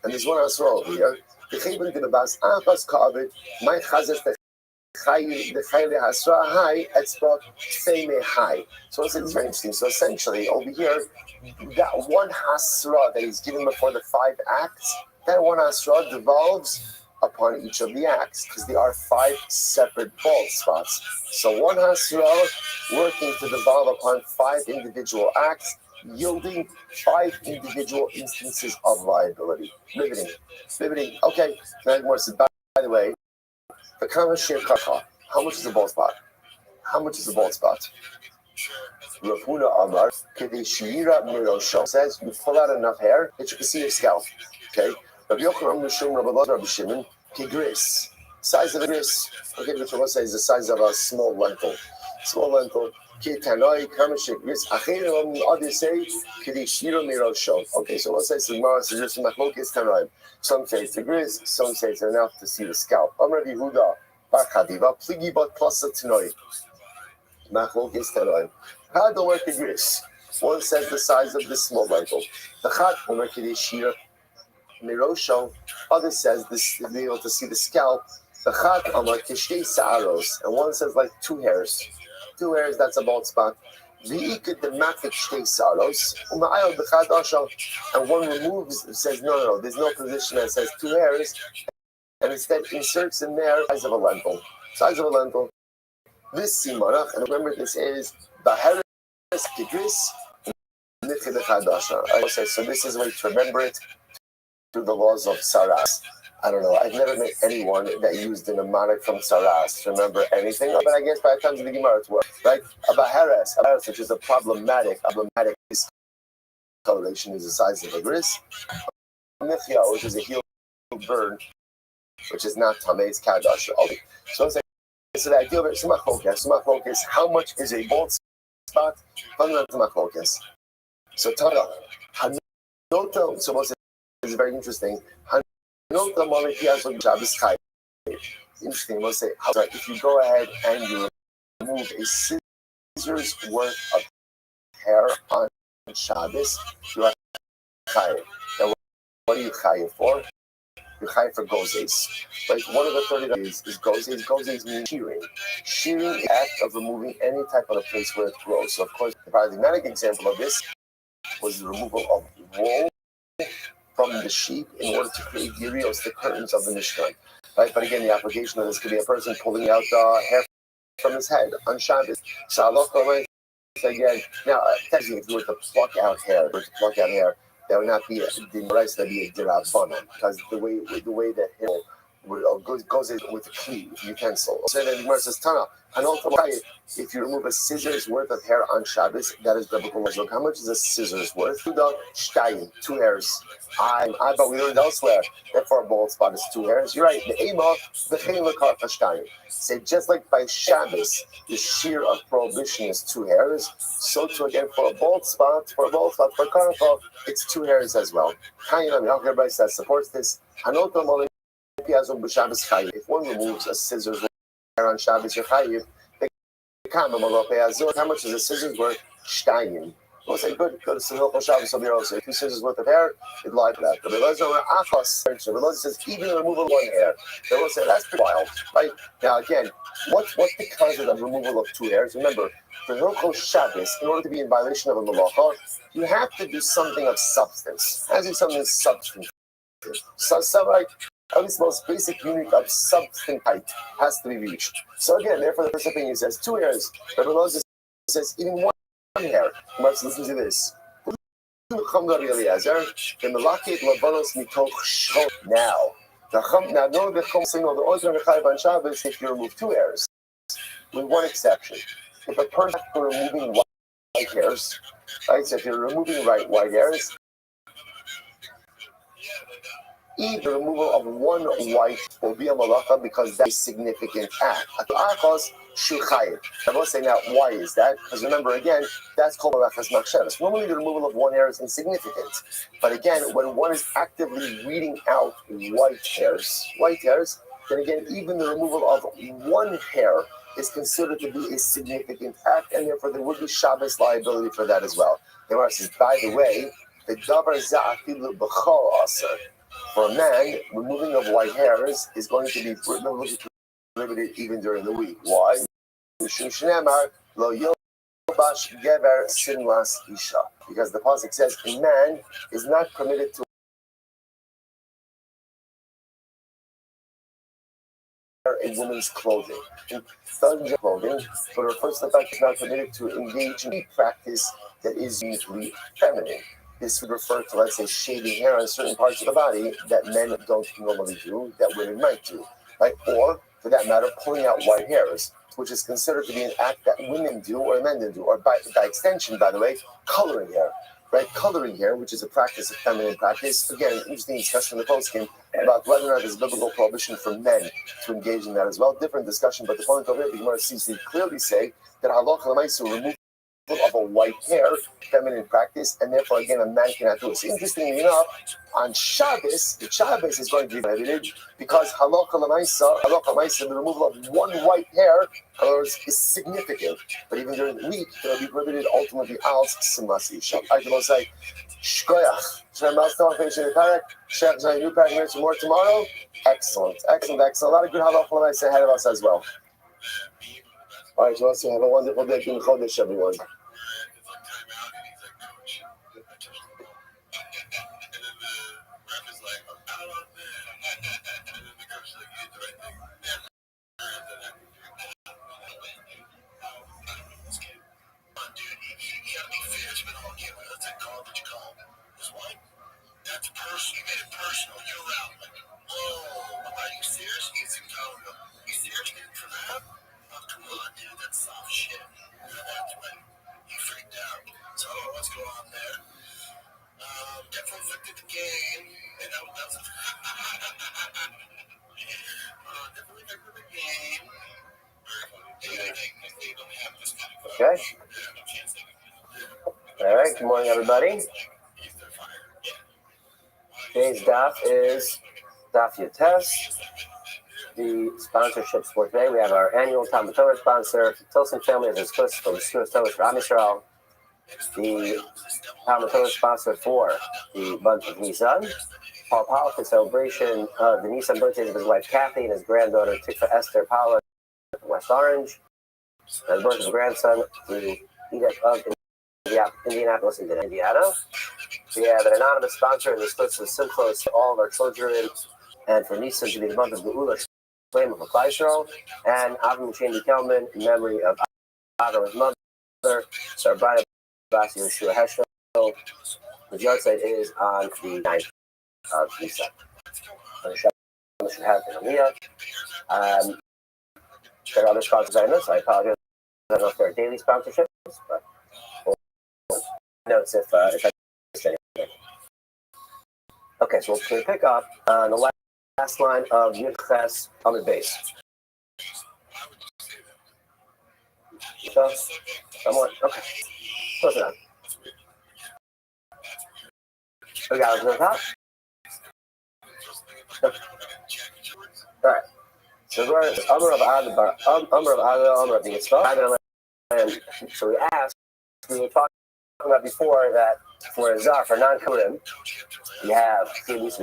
And there's one hasra over here. The chayvin to the bas achas kavit. My chazes the chayle hasra high etzbot seme high. So it's very interesting. So essentially, over here, that one hasra that he's given before the 5 acts, that one hasra devolves upon each of the acts because there are 5 separate bald spots. So one hasra working to devolve upon 5 individual acts, yielding 5 individual instances of liability. Riveting. Okay. Now, said, by the way, the kamashir kacha. How much is a bald spot? Rafuna Amar Kedeshira Mirosho says you pull out enough hair that you can see your scalp. Okay. Rabbi Yochanan Mishum Rabbi Shimon Kigris. Size of a gris. Okay, which one says the size of a small lentil. Kitanoi Kamashir Gris. Achirim others say Kedeshira Mirosho. Okay, so what says the Gemara suggests Machlokes Tanoim. Some say it's a gris, some say it's enough to see the scalp. Amar Yehuda Bar Chadiva Pligi Bot Plus Tanoi. Machlokes Tanoim. How do work the gris? One says the size of the small lentil. The chat Omer Kedeshira Mirosho. Other says this to be able to see the scalp. The chat Omer Keshtei Sa'aros. And one says like 2 hairs. 2 hairs, that's a bald spot. V'ikid the Matik Shtei Sa'aros. Uma'ayol B'chad Osho. And one removes, says no, there's no position that says 2 hairs. And instead inserts in there size of a lentil. This simanach, and remember this is Baheres Kigris Okay, so this is a way to remember it through the laws of Saras. I don't know. I've never met anyone that used a mnemonic from Saras to remember anything. But I guess by the time of the Gemara it works, right? A Baharas, which is a problematic coloration, is the size of a gris. Mithya, which is a healed bird, which is not Tamei's Kadosh. So it's like, so the idea of it, Sumach how much is a bald spot? Focus. So Tana, Hanota, so what's is very interesting. Hanota Malikias Shabbos Chai. Interesting, we'll say, if you go ahead and you remove a scissors worth of hair on Shabbos, you are Chai. Now, what are you Chai for? You're Chai for Gozes. Like one of the 30 days is Gozes. Gozes means shearing. Shearing is the act of removing any type of a place where it grows. So, of course, the paradigmatic example of this was the removal of wool from the sheep in order to create yirios, the curtains of the Mishkan. Right? But again, the application of this could be a person pulling out the hair from his head on Shabbos. So again, now, technically, if you were to pluck out hair, that would not be the rest of the dirabana, because the way that hair goes in with a key, utensil. So then the Gemara says, Tana, and also if you remove a scissors worth of hair on Shabbos, that is biblical. Look, how much is a scissors worth? 2 hairs. But we learned elsewhere that for a bald spot is 2 hairs. You're right. The Ema, the Chayim Shtayim. Say just like by Shabbos, the shear of prohibition is 2 hairs. So too again for a bald spot, for carnival, it's 2 hairs as well. Everybody that supports this. If one removes a scissors hair on Shabbos, you're chayiv. How much is a scissors worth? Shtayim. We'll say, good. So Hilchos Shabbos will be also 2 scissors worth of hair. It lied to that. But Rebbe says even the removal of 1 hair. They will say that's pretty wild, right? Now again, what's the concept of removal of 2 hairs? Remember, for Hilchos Shabbos, in order to be in violation of a malacha, you have to do something of substance. As in something substantive. So like, at least the most basic unit of substance height has to be reached. So again, therefore, the first opinion says 2 hairs. But Rebbe says even 1 hair. Let's listen to this. Now, no, the Chum signal, the Ozer Mechayev on Shabbos, if you remove 2 hairs, with one exception. If a person is removing white hairs, right? So if you're removing white hairs, even the removal of 1 white will be a malacha because that's a significant act. I will say now, why is that? Because remember, again, that's called malachas machshavas. Normally, the removal of 1 hair is insignificant. But again, when one is actively weeding out white hairs, then again, even the removal of 1 hair is considered to be a significant act, and therefore there would be Shabbos liability for that as well. The Gemara says, by the way, the davar za'afilu b'chol aser. For a man, removing of white hairs is going to be prohibited even during the week. Why? Because the pasuk says a man is not permitted to wear a woman's clothing. It doesn't just clothing, but refers to the fact he's not permitted to engage in a practice that is usually feminine. This would refer to, let's say, shaving hair on certain parts of the body that men don't normally do, that women might do, right? Or, for that matter, pulling out white hairs, which is considered to be an act that women do or men do, or by extension, by the way, coloring hair, right? Coloring hair, which is a practice, a feminine practice. Again, interesting discussion in the postscript about whether or not there's biblical prohibition for men to engage in that as well. Different discussion, but the point over here, the Gemara seems to clearly say that halacha l'maisa remove of a white hair, feminine practice, and therefore again a man cannot do it. So interestingly enough, on Shabbos, the Shabbos is going to be prohibited because halakha l'maisa, the removal of 1 white hair, in other words, is significant. But even during the week, it will be prohibited ultimately als simas isha. I can say, shkoyach. Should I start finishing the parak? Shech, is there a new parak mention more tomorrow? Excellent. A lot of good halakha l'maisa ahead of us as well. All right, so let's have a wonderful day in Chodesh, everyone. Dude, you gotta be fierce, but I'll give it. Okay. All right. Good morning, everybody. Today's daf is Daf Yates. The sponsorships for today, we have our annual Talmud Torah sponsor, Tilson Family as discussed for the Stuart Torah for Am Yisrael. The Talmud Torah sponsor for the month of Nisan. Paul Pollock, in celebration of the Nisan birthdays of his wife Kathy and his granddaughter Tikva Esther Pollock from West Orange. And the birth of his grandson, the Edith of Indianapolis, Indiana. We have an anonymous sponsor in the splits of Simchos to all of our children, and for Nisan to be the month of Geula, flame of a Klaisro, and Avram Shani Kelman in memory of Adam's mother, Sarabaya Basi Yeshua Heschel. The yard site is on the 9th of Nisan. The Shabbat should have in Aliyah. There are other sponsors I missed. I apologize. I don't know if they're daily sponsorships, but we'll notes if I missed anything. Okay, so we'll pick up on the last line of Yud Ches on the base. So, somewhat, okay. Close enough. We got it to the top. All right. So we're Amr of Ad, Amr of the Yitzvah. And so we were talking about before that for a Zar, for non-Kodim, you have Kibbutz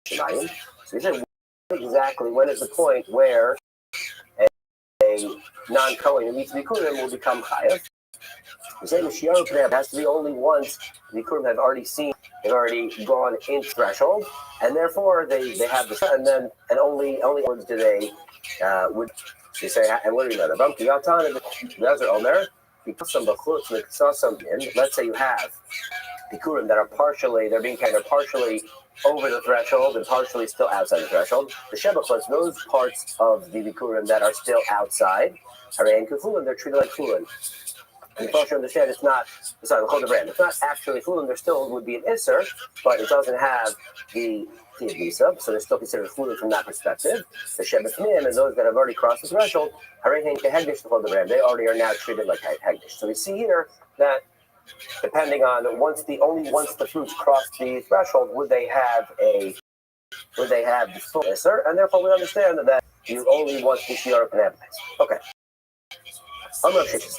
Shemayim. So we said exactly when is the point where a non-Kohen who needs to be Kodim will become Chayav. We say Mashiach has to be only once the Kodim have already seen, they've already gone in threshold, and therefore they have the and only ones do they would they say, and what do you know? Bumpy Yatan and the other Omer, because some let's say you have Bikurim that are partially over the threshold and partially still outside the threshold. The Shebachos, those parts of the Bikurim that are still outside, and Kufulim, they're treated like Kulim. And you also understand it's not actually Fulim, there still would be an Isser, but it doesn't have the Visa, so they're still considered Fulim from that perspective. The Shebachim and those that have already crossed the threshold, they already are now treated like Hegdish. So we see here that depending on once the fruits cross the threshold, would they have the full Isser, and therefore we understand that you only want the Shiur and Evidence. Okay.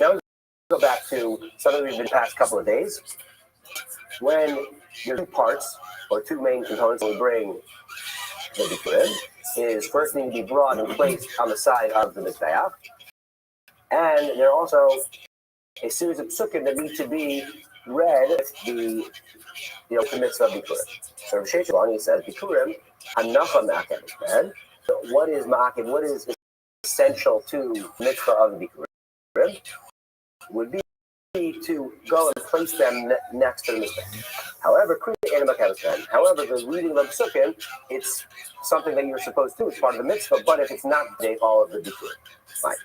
Now go back to something we've been past couple of days. When your two parts or two main components we bring the Bikurim is first need to be brought and placed on the side of the Mizbeach, and there are also a series of psukim that need to be read with the mitzvah of Bikurim. So Rav Sheshet he says Bikurim hanacha ma'akev. What is ma'akev? What is essential to mitzvah of the Bikurim? Would be to go and place them next to the Mizbeach. However, the reading of Psukim, it's something that you're supposed to. It's part of the mitzvah, but if it's not, they follow the Bikurim. Fine.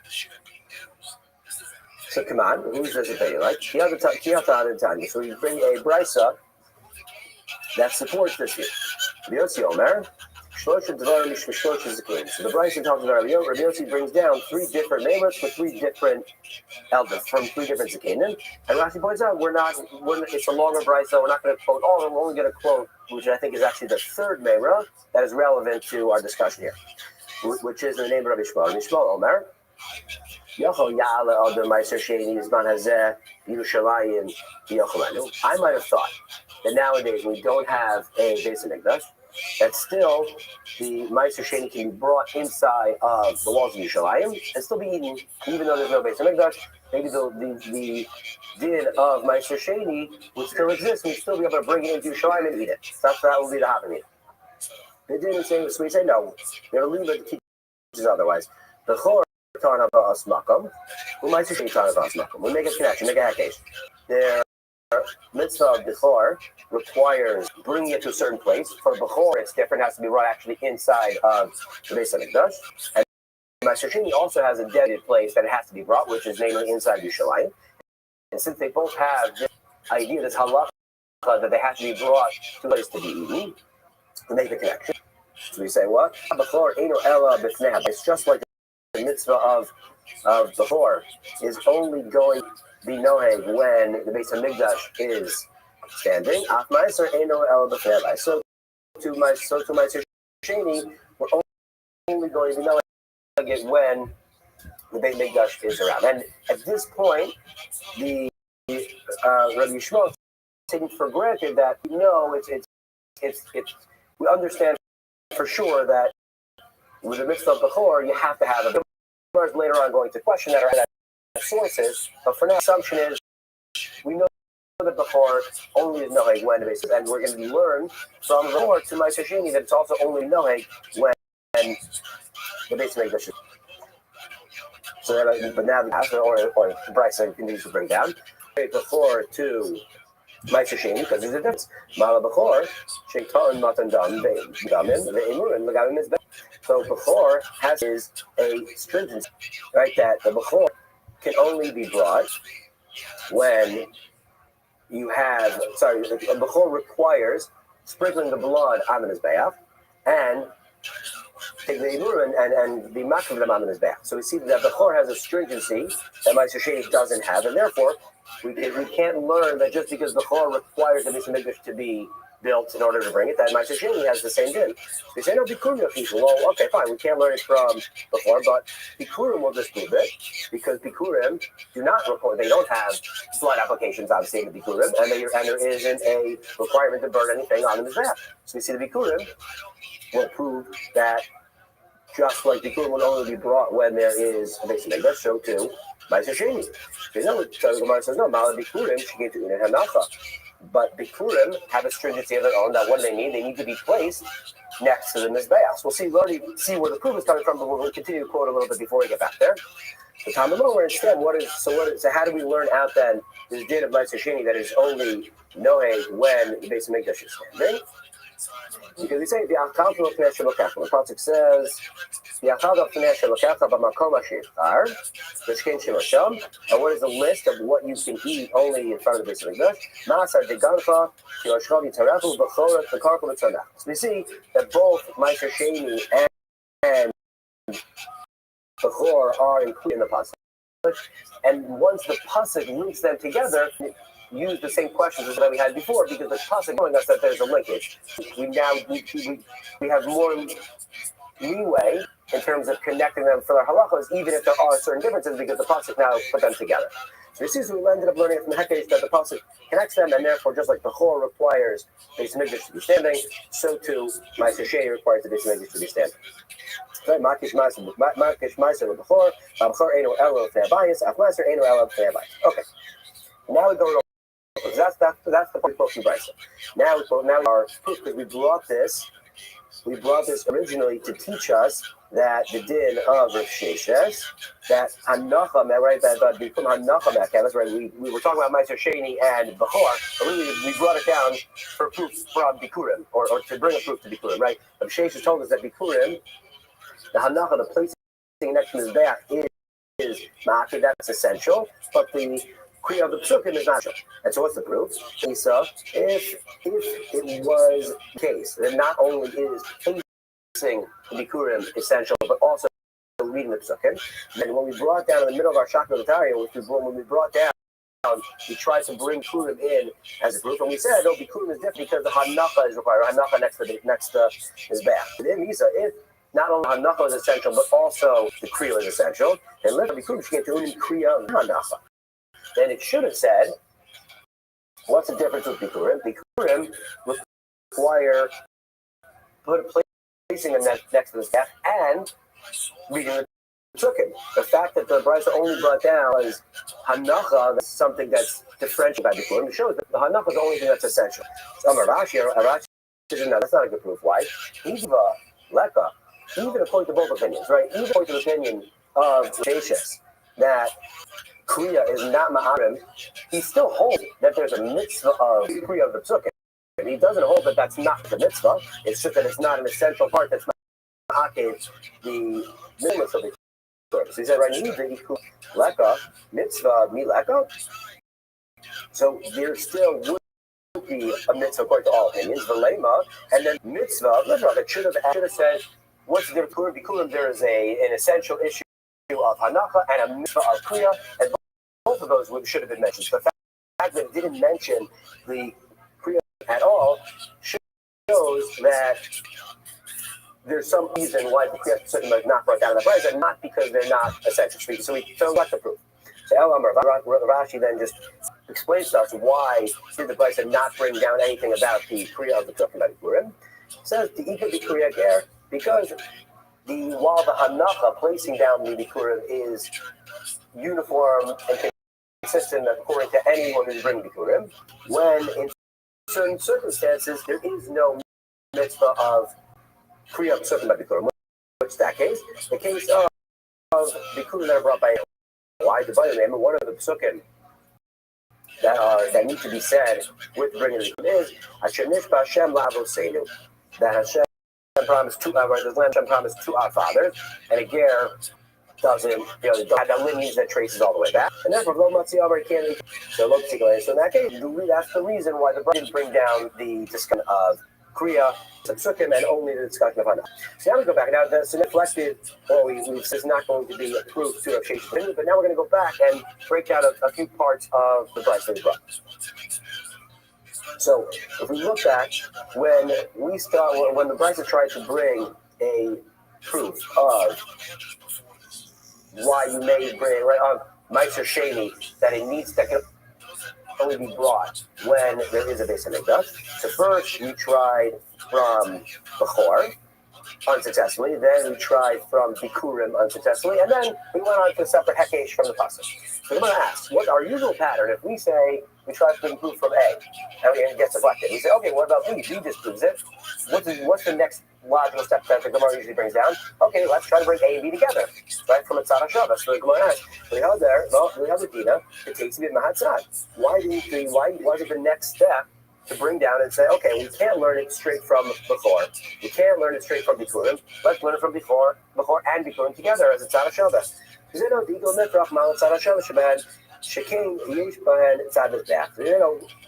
So come on, who's this a like? So we bring a brisa that supports this here. Yossi Omer. So the Bryson talks about Rabbi Yossi brings down three different neighbors for three different elders from three different Zakanim. And Rashi points out it's a longer Bryson, we're not going to quote all of them, we're only going to quote, which I think is actually the third Meimra that is relevant to our discussion here, which is the name of Rabbi Shmuel. Rabbi Shmuel Omer. I might have thought that nowadays we don't have a Beis Hamikdash, that still the Meiser Sheni can be brought inside of the walls of Yerushalayim and still be eaten, even though there's no Beis Hamikdash. Maybe the din of Meiser Sheni would still exist, and we'd still be able to bring it into Yerushalayim and eat it. So that would be the Havamina. The din is saying, so we say no, they're leaving it to teach otherwise. The Chor Tarna Ba'as Makom, who Meiser Sheni Tarna Ba'as Makom. We make a connection, make a hakesh. Their mitzvah of Bechor requires bringing it to a certain place. For Bechor, it's different. It has to be brought actually inside of the Beis Hamikdash. And Meiser Sheni also has a dedicated place that it has to be brought, which is namely inside Yerushalayim. And since they both have this idea, this halacha, that they have to be brought to a place to be eaten, we make the connection. So we say, what? Bechor eino ela b'fnei. It's just like the mitzvah of before is only going to be noheg when the base of Migdash is standing. So to my Sheni, we're only going to be noheg when the base of Migdash is around. And at this point, the Rabbi Yishmael is taking for granted that we understand for sure that with the mitzvah of Bechor, you have to have a later on going to question that are sources, but for now, the assumption is we know that Bechor only is noheg when the base, and we're going to learn from Bechor to Ma'aser Sheni that it's also only noheg when the base makes the. So that, but now the pastor or Bryce continues to bring down Bechor to Ma'aser Sheni because there's a difference. Mala Bechor sheitan matan dam ve'imim ve'imur and legamim is better. So Bechor has a stringency, right? That the Bechor can only be brought when you have, the Bechor requires sprinkling the blood on the Mizbeach and take the Iburim and be makriv them on the Mizbeach. So we see that Bechor has a stringency that Ma'aser Sheni doesn't have, and therefore we can't learn that just because Bechor requires the Mishra Mikdash to be built in order to bring it, that Ma'aser Sheni has the same din. So we say, no, Bikurim people. Well, okay, fine, we can't learn it from Bechor, but Bikurim will disprove it, because Bikurim do not record, they don't have blood applications on state of Bikurim, and there isn't a requirement to burn anything on the Mizbeach. So we see the Bikurim will prove that just like Bikurim will only be brought when there is a base Mikdash, so too, Ma'aser Sheni. So the Gemara says, no, Mala Bikurim, she gave to Unin Hanacha. But Bikurim have a stringency of their own. That what do they need? They need to be placed next to the Mizbeach. We'll see where the proof is coming from, but we'll continue to quote a little bit before we get back there. The Talmud will understand so how do we learn out then this din of Ma'aser Sheni that is only noheg when the base of Mikdash is standing? Because we say the Achal of Pnei Shelokach. The Pasuk says the Achal of Pnei Shelokach b'makom asher yichar v'shkein shelosham. And what is the list of what you can eat only in front of the base of Mikdash? Ma'asar degancha kiyoshchav yitzarechu b'chorat v'karkol v'tzanach. So we see that both Ma'aser Sheni and Bechor are included in the pasuk. And once the pasuk links them together, use the same questions as that we had before, because the pasuk telling us that there's a linkage. We have more leeway in terms of connecting them for our halachos, even if there are certain differences, because the pasuk now put them together. So we ended up learning from the Hekesh that the pasuk connects them, and therefore, just like Bechor requires the base Mikdash to be standing, so too Ma'aser Sheni requires the base Mikdash to be standing. Makish Ma'aser with Bechor, Bechor Eino Elo Theabayis, Ma'aser Eino Elo Theabayis. Okay, now we go to that's the point of Bryson. Now our proof, because we brought this originally to teach us that the din of Rav Sheshes, that Hanacha, right? That become Hanacha Mekevas, right? We were talking about Ma'aser Sheni and Bechor, but we brought it down for proof from Bikurim, or to bring a proof to Bikurim, right? Rav Sheshes told us that Bikurim, the Hanacha, the placing next to his back is Ma'akev, that's essential, but the Kriya of the Psukim is not true. And so what's the proof? Isa, if it was the case that not only is placing the Bikurim essential, but also reading the Psukim, then when we brought down in the middle of our Shakra Latariya, when we brought down, we tried to bring Kurim in as a proof, and we said, oh, Bikurim is different because the Hanacha is required, Hanacha next to his back. But then Isa, if not only Hanacha is essential, but also the Kriya is essential, then let Bikurim get to Unim Kriya of Hanacha. Then it should have said, what's the difference with Bikurim? Bikurim require placing them next to the staff and reading the Psukim. The fact that the Brisa only brought down was Hanacha, that's something that's differentiated by Bikurim. It shows that the Hanacha is the only thing that's essential. So Rashi says, no, that's not a good proof. Why? Hiva, Leka, even according to both opinions, right? Even according to the opinion of Sheshes, that Kriya is not Ma'arim, he still holds that there's a mitzvah of Kriya of the Psukim. He doesn't hold that that's not the mitzvah. It's just that it's not an essential part that's Ma'akev, the mitzvah of the Psukim. So he said, right, you need the Iku Leka, mitzvah, Mileka. So there still would be a mitzvah according to all opinions, Velema, and then mitzvah, it should have said, what's the Bikurim? There is an essential issue of Hanacha and a mitzvah of Kriya, and both of those should have been mentioned. So the fact that it didn't mention the Kriya at all shows that there's some reason why the Kriya Sutton is not brought down in the price, and not because they're not essential. So what's the proof? So El Amar, Rashi then just explains to us why did the price not bring down anything about the Kriya of the Bikurim. Says the Ika Bikuria Ger, because while the Hanacha placing down the Bikurim is uniform and consistent according to anyone who's bringing Bikurim, when in certain circumstances there is no mitzvah of Kriya of certain Bikurim. What's that case? The case of Bikurim that are brought by why the Bayim, one of the psukim that need to be said with bringing the Bikurim is Asher Nishba Hashem La'avoseinu, that Hashem promised to our fathers, and a ger doesn't, don't have that lineage that traces all the way back, and therefore Lo Matzi Amar can't. So in that case, that's the reason why the Brahmins bring down the discussion of Kriya, Sukkim, and only the discussion of Hana. So now we go back. Now the reflected, we've said it's not going to be a proof to a change, but now we're going to go back and break out a few parts of the Brahms that we brought. So if we look back, when the Brisa tried to bring a proof of why you may bring Meiser Sheni, that it needs that can only be brought when there is a Beis Hamikdash. So first we tried from Bechor unsuccessfully, then we tried from Bikurim unsuccessfully, and then we went on to a separate Hekesh from the Pasuk. So I'm going to ask, what's our usual pattern if we say we try to bring proof from A and it gets deflected? We say, okay, what about B? B disproves it. What's the next logical step that the Gemara usually brings down? Okay, let's try to bring A and B together, right? From a Tzad HaShavah. So the Gemara asks, we have the Dina, it takes to be a Mahatzad. Why was it the next step to bring down and say, okay, we can't learn it straight from Bechor. We can't learn it straight from Bikurim. Let's learn it from Bechor and Bikurim together as a Tzad HaShavah.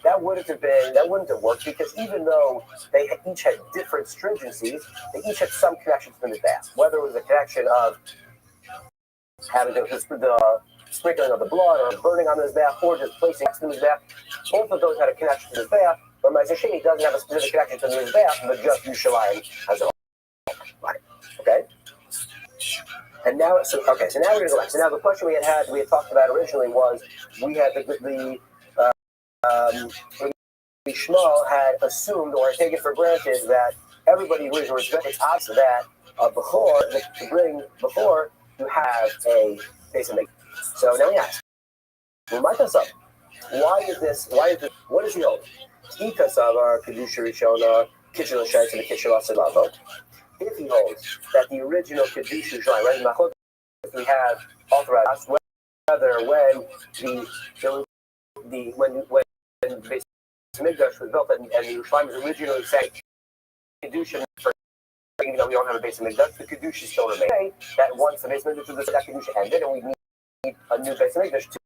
That wouldn't have worked, because even though they each had different stringencies, they each had some connections to the Mizbeach. Whether it was a connection of having the sprinkling of the blood, or burning on the Mizbeach, or just placing next to the Mizbeach, both of those had a connection to the Mizbeach, but Meiser Sheni doesn't have a specific connection to the Mizbeach, but just Yerushalayim as a whole. Right. Okay? And now, so now we're going to go back. So now the question we had talked about originally was, we had Shmuel had assumed or taken for granted that everybody was it's obvious that to bring Bechor, you have a Beis Hamikdash. So now we ask, why is this, what is the old? If he holds that the original Kedusha Yerushalayim, right, in Machlokes we have authorized whether when the Beis Hamikdash was built and the Yerushalayim was originally saying Kedusha, even though we don't have a Beis Hamikdash, the Kedusha still remains. That once the Beis Hamikdash was that Kedusha ended, and we need a new Beis Hamikdash to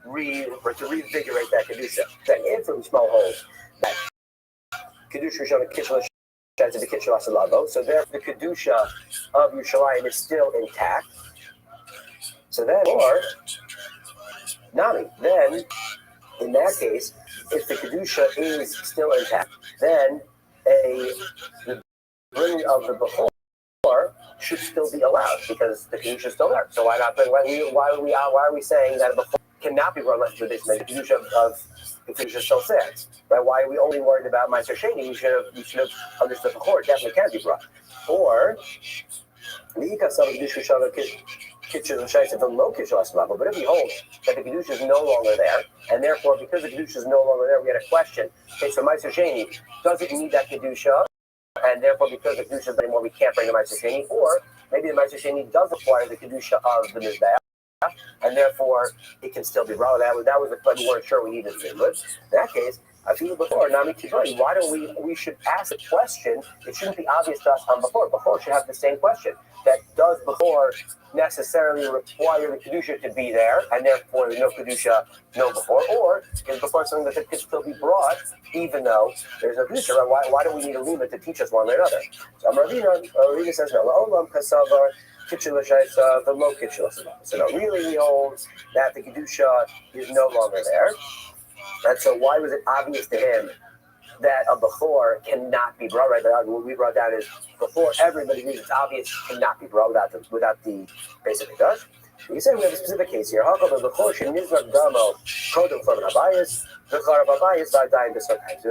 reinvigorate that Kedusha. Then if from small holes that Kedusha Yerushalayim so there, the Kedusha of Yerushalayim is still intact. So then, or Nami, then in that case, if the Kedusha is still intact, then the bringing of the Bechor should still be allowed, because the Kedusha is still there. So why not? Why are we saying that a Bechor cannot be brought unless the Kedusha of the Kedusha still stands? Right? Why are we only worried about Meiser Sheni? We should have understood the Bechor definitely can be brought. Or the Ikas of the Kedusha Kitchen and Shaisa from low Kitchen level. But if we hold that the Kedusha is no longer there, and therefore because the Kedusha is no longer there, we had a question. Okay, so Meiser Sheni, does it need that Kedusha? And therefore, because the Kedusha is anymore, we can't bring the Meiser Sheni. Or maybe the Meiser Sheni does require the Kedusha of the Mizbeach, and therefore it can still be brought. That was the question we weren't sure we needed to do. But in that case, I feel before, Nami Kivani, why don't we should ask a question? It shouldn't be obvious to us on Bechor. Bechor should have the same question. That does Bechor necessarily require the Kedusha to be there, and therefore there's no Kedusha, no Bechor? Or is Bechor something that can still be brought, even though there's no Kedusha? Right? Why do we need a limit to teach us one way or another? So Ravina says, no. kitchen l'shaisa, the low kitchen l'shaisa. So now really we hold that the kedusha is no longer there, and so why was it obvious to him that a before cannot be brought? Right, what we brought down is before everybody knew it's obvious cannot be brought without the basic Mikdash. You said we have a specific case here. So a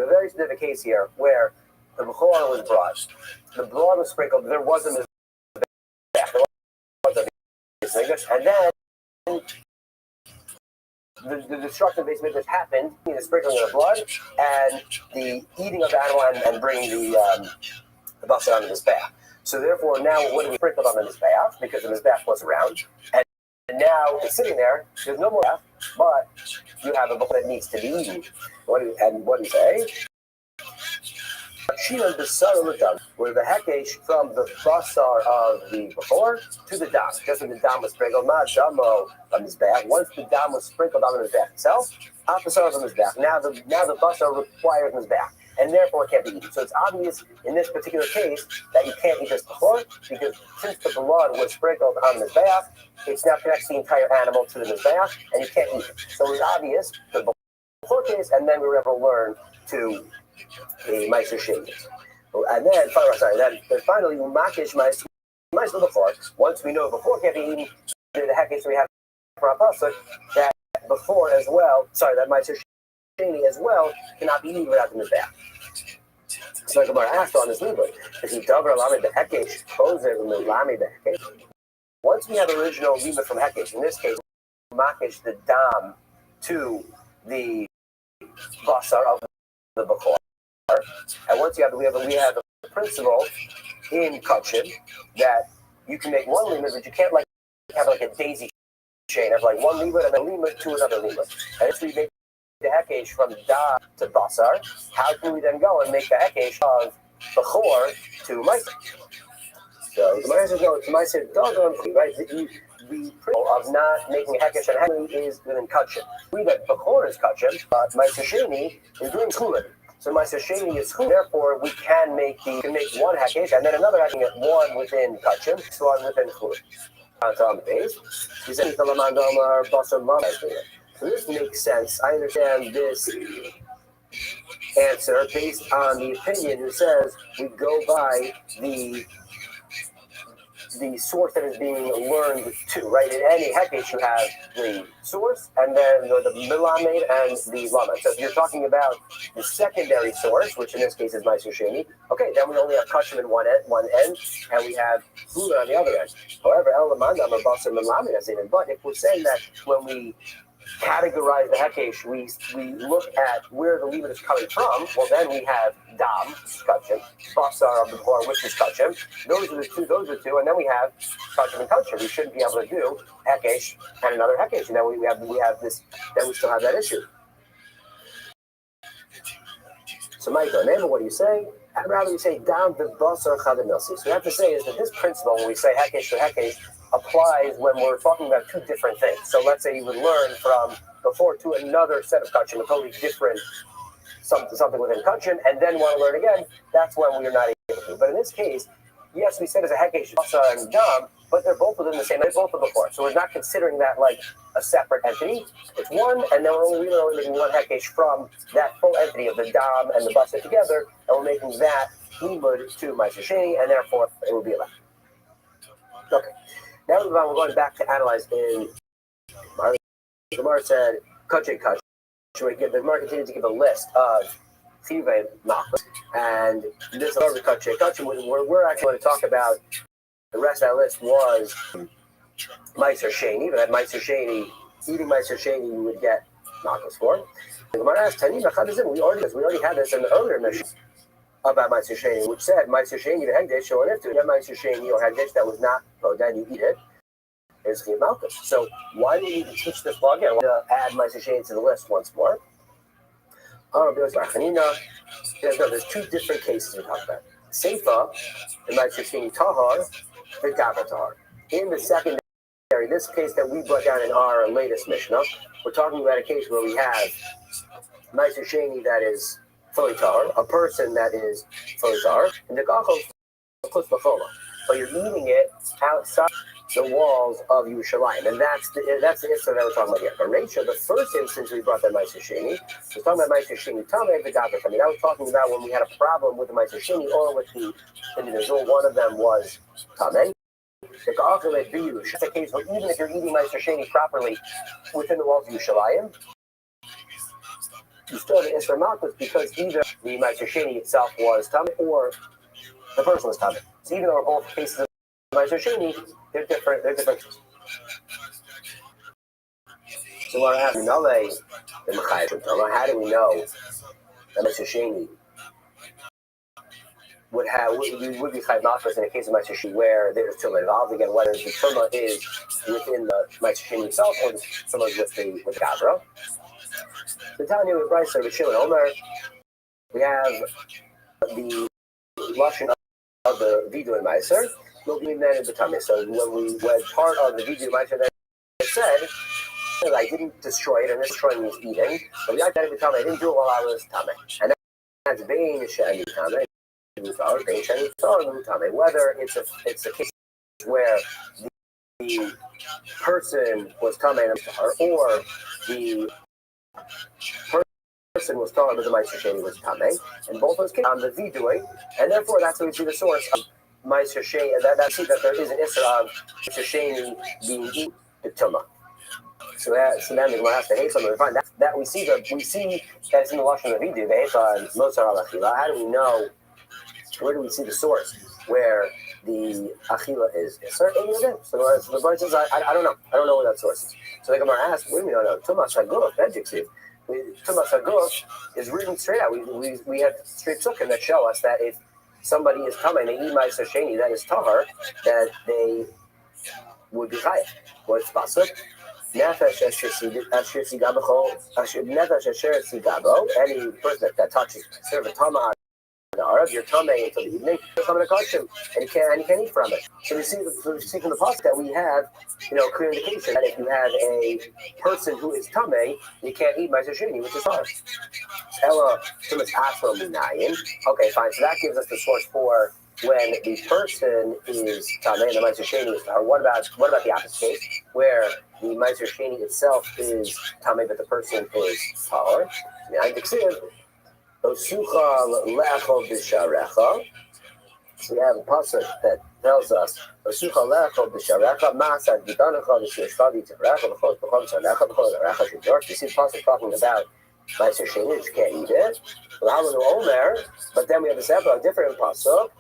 very specific case here where the bechor was brought, the blood was sprinkled, there wasn't a and then the destruction of base Mikdash happened, the sprinkling of the blood and the eating of the animal and bringing the basar on the mizbeach. So therefore, now what do we sprinkle on the mizbeach? Because the mizbeach was around, and now it's sitting there. There's no more mizbeach, but you have a book that needs to be eaten. What do you say? Where the hekesh from the basar of the before to the dam. Just when the dam was sprinkled, once the dam was sprinkled on the mizbeach itself, basar of the mizbeach. Now the basar requires mizbeach, and therefore it can't be eaten. So it's obvious in this particular case that you can't eat this before, because since the blood was sprinkled on the mizbeach, it's now connects the entire animal to the mizbeach, and you can't eat it. So it was obvious the before case, and then we were able to learn to the Meiser Sheni. And then finally, Makish Meiser before. Once we know before can't be eaten, the hekesh we have for our pasuk that before as well. That Meiser Sheni as well cannot be eaten without the mizbeach. So like Gemara asked on this libud, if he davar lamed the hekesh, poser lamed the hekesh. Once we have original libud from hekesh, in this case, Makish the dam to the basar of the before. And once we have a principle in kachin that you can make one limud, but you can't have a daisy chain of one limud and then limud to another limud. And if we make the hekesh from da to basar, how can we then go and make the hekesh of bechor to meiser? So the meiser go to meiser dogon, right? The principle of not making a hekesh and hekesh is within kachin. We that bechor is kachin, but meiser sheni is doing kulin. So Meiser Sheni is who, therefore we can make one hekesh and then another hekesh, one within kachim, one within chur. On the base, he said, so this makes sense. I understand this answer based on the opinion who says we go by the source that is being learned to, right? In any hekesh, you have the source, and then the milamed and the lamed. So if you're talking about the secondary source, which in this case is Meiser Sheni, okay, then we only have kashim in one end, and we have hula on the other end. However, el lamandam or basar milamed as even. But if we're saying that when we categorize the hekesh, we look at where the limud is coming from. Well, then we have dam, kachim, basar of the core, which is kachim. Those are the two, and then we have kachim and kachim. We shouldn't be able to do hekesh and another hekesh, and then we have this. Then we still have that issue. So, Michael, remember what do you say? I'd rather you say dam the basar chadamilsi. So, what we have to say is that this principle, when we say hekesh to hekesh, applies when we're talking about two different things. So let's say you would learn from before to another set of kachim, a totally different something within kachim, and then want to learn again. That's when we're not able to. But in this case, yes, we said as a hekesh, basar and dam, but they're both within the same. They're both of before, so we're not considering that like a separate entity. It's one, and then we're only making one hekesh from that full entity of the dam and the basar together, and we're making that limud to Meiser Sheni, and therefore it will be allowed. Okay. Now we're going back to analyze in Gemara. Gemara said, Kachin. The Gemara continued to give a list of Chivay Machmas, and this is the Kachin. We're actually going to talk about the rest of that list was Meiser Sheni, but at Meiser Sheni, eating Meiser Sheni, you would get Machmas for. The Gemara asked, we already had this in the earlier mission about Meiser Sheni, which said Meiser Sheni the Hegdesh, or if you have Meiser Sheni or Hegdesh that was not, then you eat it. Is Malchus. So why do we need to teach this law again? I want to add Meiser Sheni to the list once more. There's two different cases we talk about. Seifa and Meiser Sheni Tahar, the Gabba Tahar. In the secondary, this case that we brought down in our latest Mishnah, we're talking about a case where we have Meiser Sheni that is fully tahar, a person that is fully tahar, and the gachos, but you're eating it outside the walls of Yerushalayim, and that's the instance that we're talking about here. But Rachel, the first instance we brought that Meiser Sheni, we're talking about Meiser Sheni Tameh v'Daber Tameh. That was talking about when we had a problem with the Meiser Sheni or with the individual. One of them was Tameh. That's the case where even if you're eating Meiser Sheni properly within the walls of Yerushalayim, you still have the Isra Malchus because either the Meiser Sheni itself was Tameh or the person was Tameh. So even though both cases of Meiser Sheni, they're different. So what happened? How do we know that Meiser Sheni would be Chayv Malchus in a case of Meiser Sheni where there's Tumah involved? Again, whether the Tumah is within the Meiser Sheni itself or the Tumah is with the Gavra. The Tanya with Bryce with Shimon Omer, we have the lashon of the Vidu and Meiser. We'll be then in the Tumah. So when part of the Vidu and Meiser that said, I didn't destroy it, and destroying was eating. But we got that I didn't do it while I was Tameh. And that's being Shani Tameh. Whether it's a case where the person was Tameh or the person was Tameh but the Meiser Sheni was Tameh, and both those cases on the Vidui, and therefore that's when we see the source of Meiser Sheni. That see that there is an Isra of Meiser Sheni being eaten to Tumah. So then we'll have to hate something. Fine. That we see that it's in the lashon of Vidu. They hate on Mosar al Achila. How do we know? Where do we see the source where the Achila is? Certainly within. So the Gemara says, I don't know. I don't know where that source is. So the Gemara asks, what do we know? Tumas Haguf, Tumas Haguf is written straight out. We have straight sukkim that show us that if somebody is coming, they eat Meiser Sheni, that is tahar, that they would be chayav. What's pasuk? Nefesh asher sigabo, any person that touches serve a tamah you're tameh until the evening, come in a custom, and you can't eat from it. So we see from the pasuk that we have, clear indication that if you have a person who is tameh, you can't eat Meiser Sheni, which is hard. Ella tumas asro minayin. Okay, fine. So that gives us the source for when the person is tameh and the Meiser Sheni is tahor. What about the opposite case, where the Meiser Sheni itself is tameh, but the person is tahor? So we have a pasuk that tells us you see the pasuk talking about Meiser Sheni, which can't eat it. But then we have a different pasuk,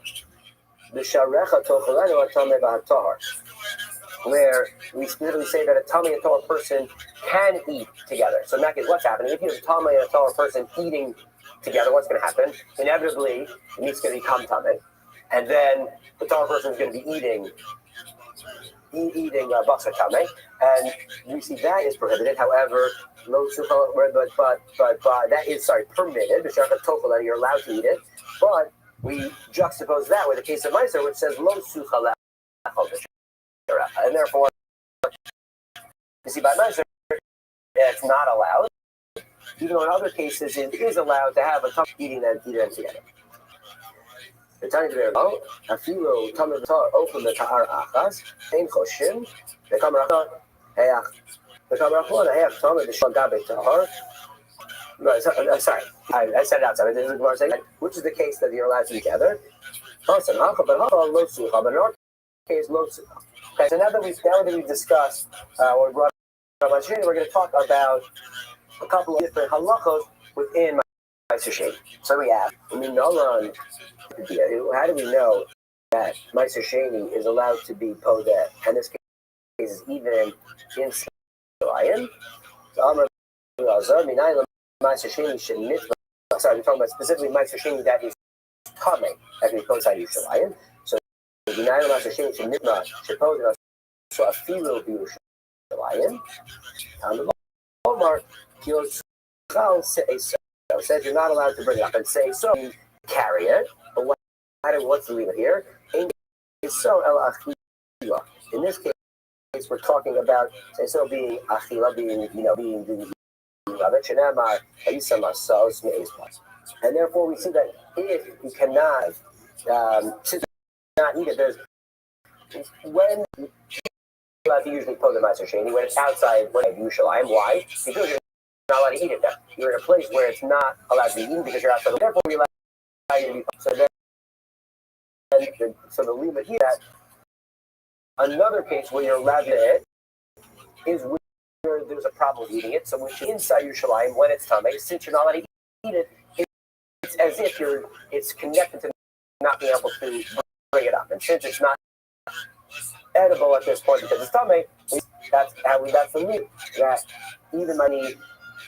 where we specifically say that a Tameh and a Torah person can eat together. So in that case, what's happening? If you have a Tameh and a Torah person eating together, what's going to happen? Inevitably, the meat's going to become Tameh, and then the Torah person is going to be eating basar Tameh, and we see that is prohibited. However, but that is permitted. You're allowed to eat it, but we juxtapose that with a case of Meiser, which says lo sucha le'achol, and therefore, you see by Meiser, it's not allowed. Even though in other cases it is allowed to have a tongue eating them together. The Tanya there, Afilo Tamar V'Tar open the Ta'ar Achas, Ein Choshin, the Kamar Achon, the Kamar Achon, Hayach Tamar the Shagabe Tahar. Sorry, I said it outside. This is the Gemara saying, which is the case that you're allowed to together? But in our case, Lo Sucha. Okay, so now that we've discussed or brought up we're going to talk about a couple of different halachos within Meiser Sheni. So we ask, how do we know that Meiser Sheni is allowed to be podeh? And this case is even in Yerushalayim. Sorry, we're talking about specifically Meiser Sheni that is coming, that can be podeh inside Yerushalayim. So Meiser Sheni should nitma should podeh so a female be Yerushalayim. Omar says you're not allowed to bring it up and say so, carry it. But what's the leave it here? In this case, we're talking about say so being achila, being the and therefore we see that if you cannot not eat it, there's when allowed to usually put the Meiser Sheni when it's outside Yerushalayim. Why? Because you're not allowed to eat it there. You're in a place where it's not allowed to be eaten because you're outside. Therefore, you're allowed to be. So the limit here, that another case where you're allowed to eat is where there's a problem with eating it. So which is inside Yerushalayim when it's tamei, since you're not allowed to eat it, it's as if it's connected to not being able to bring it up. And since it's not edible at this point because it's tamei, that's the limit that even money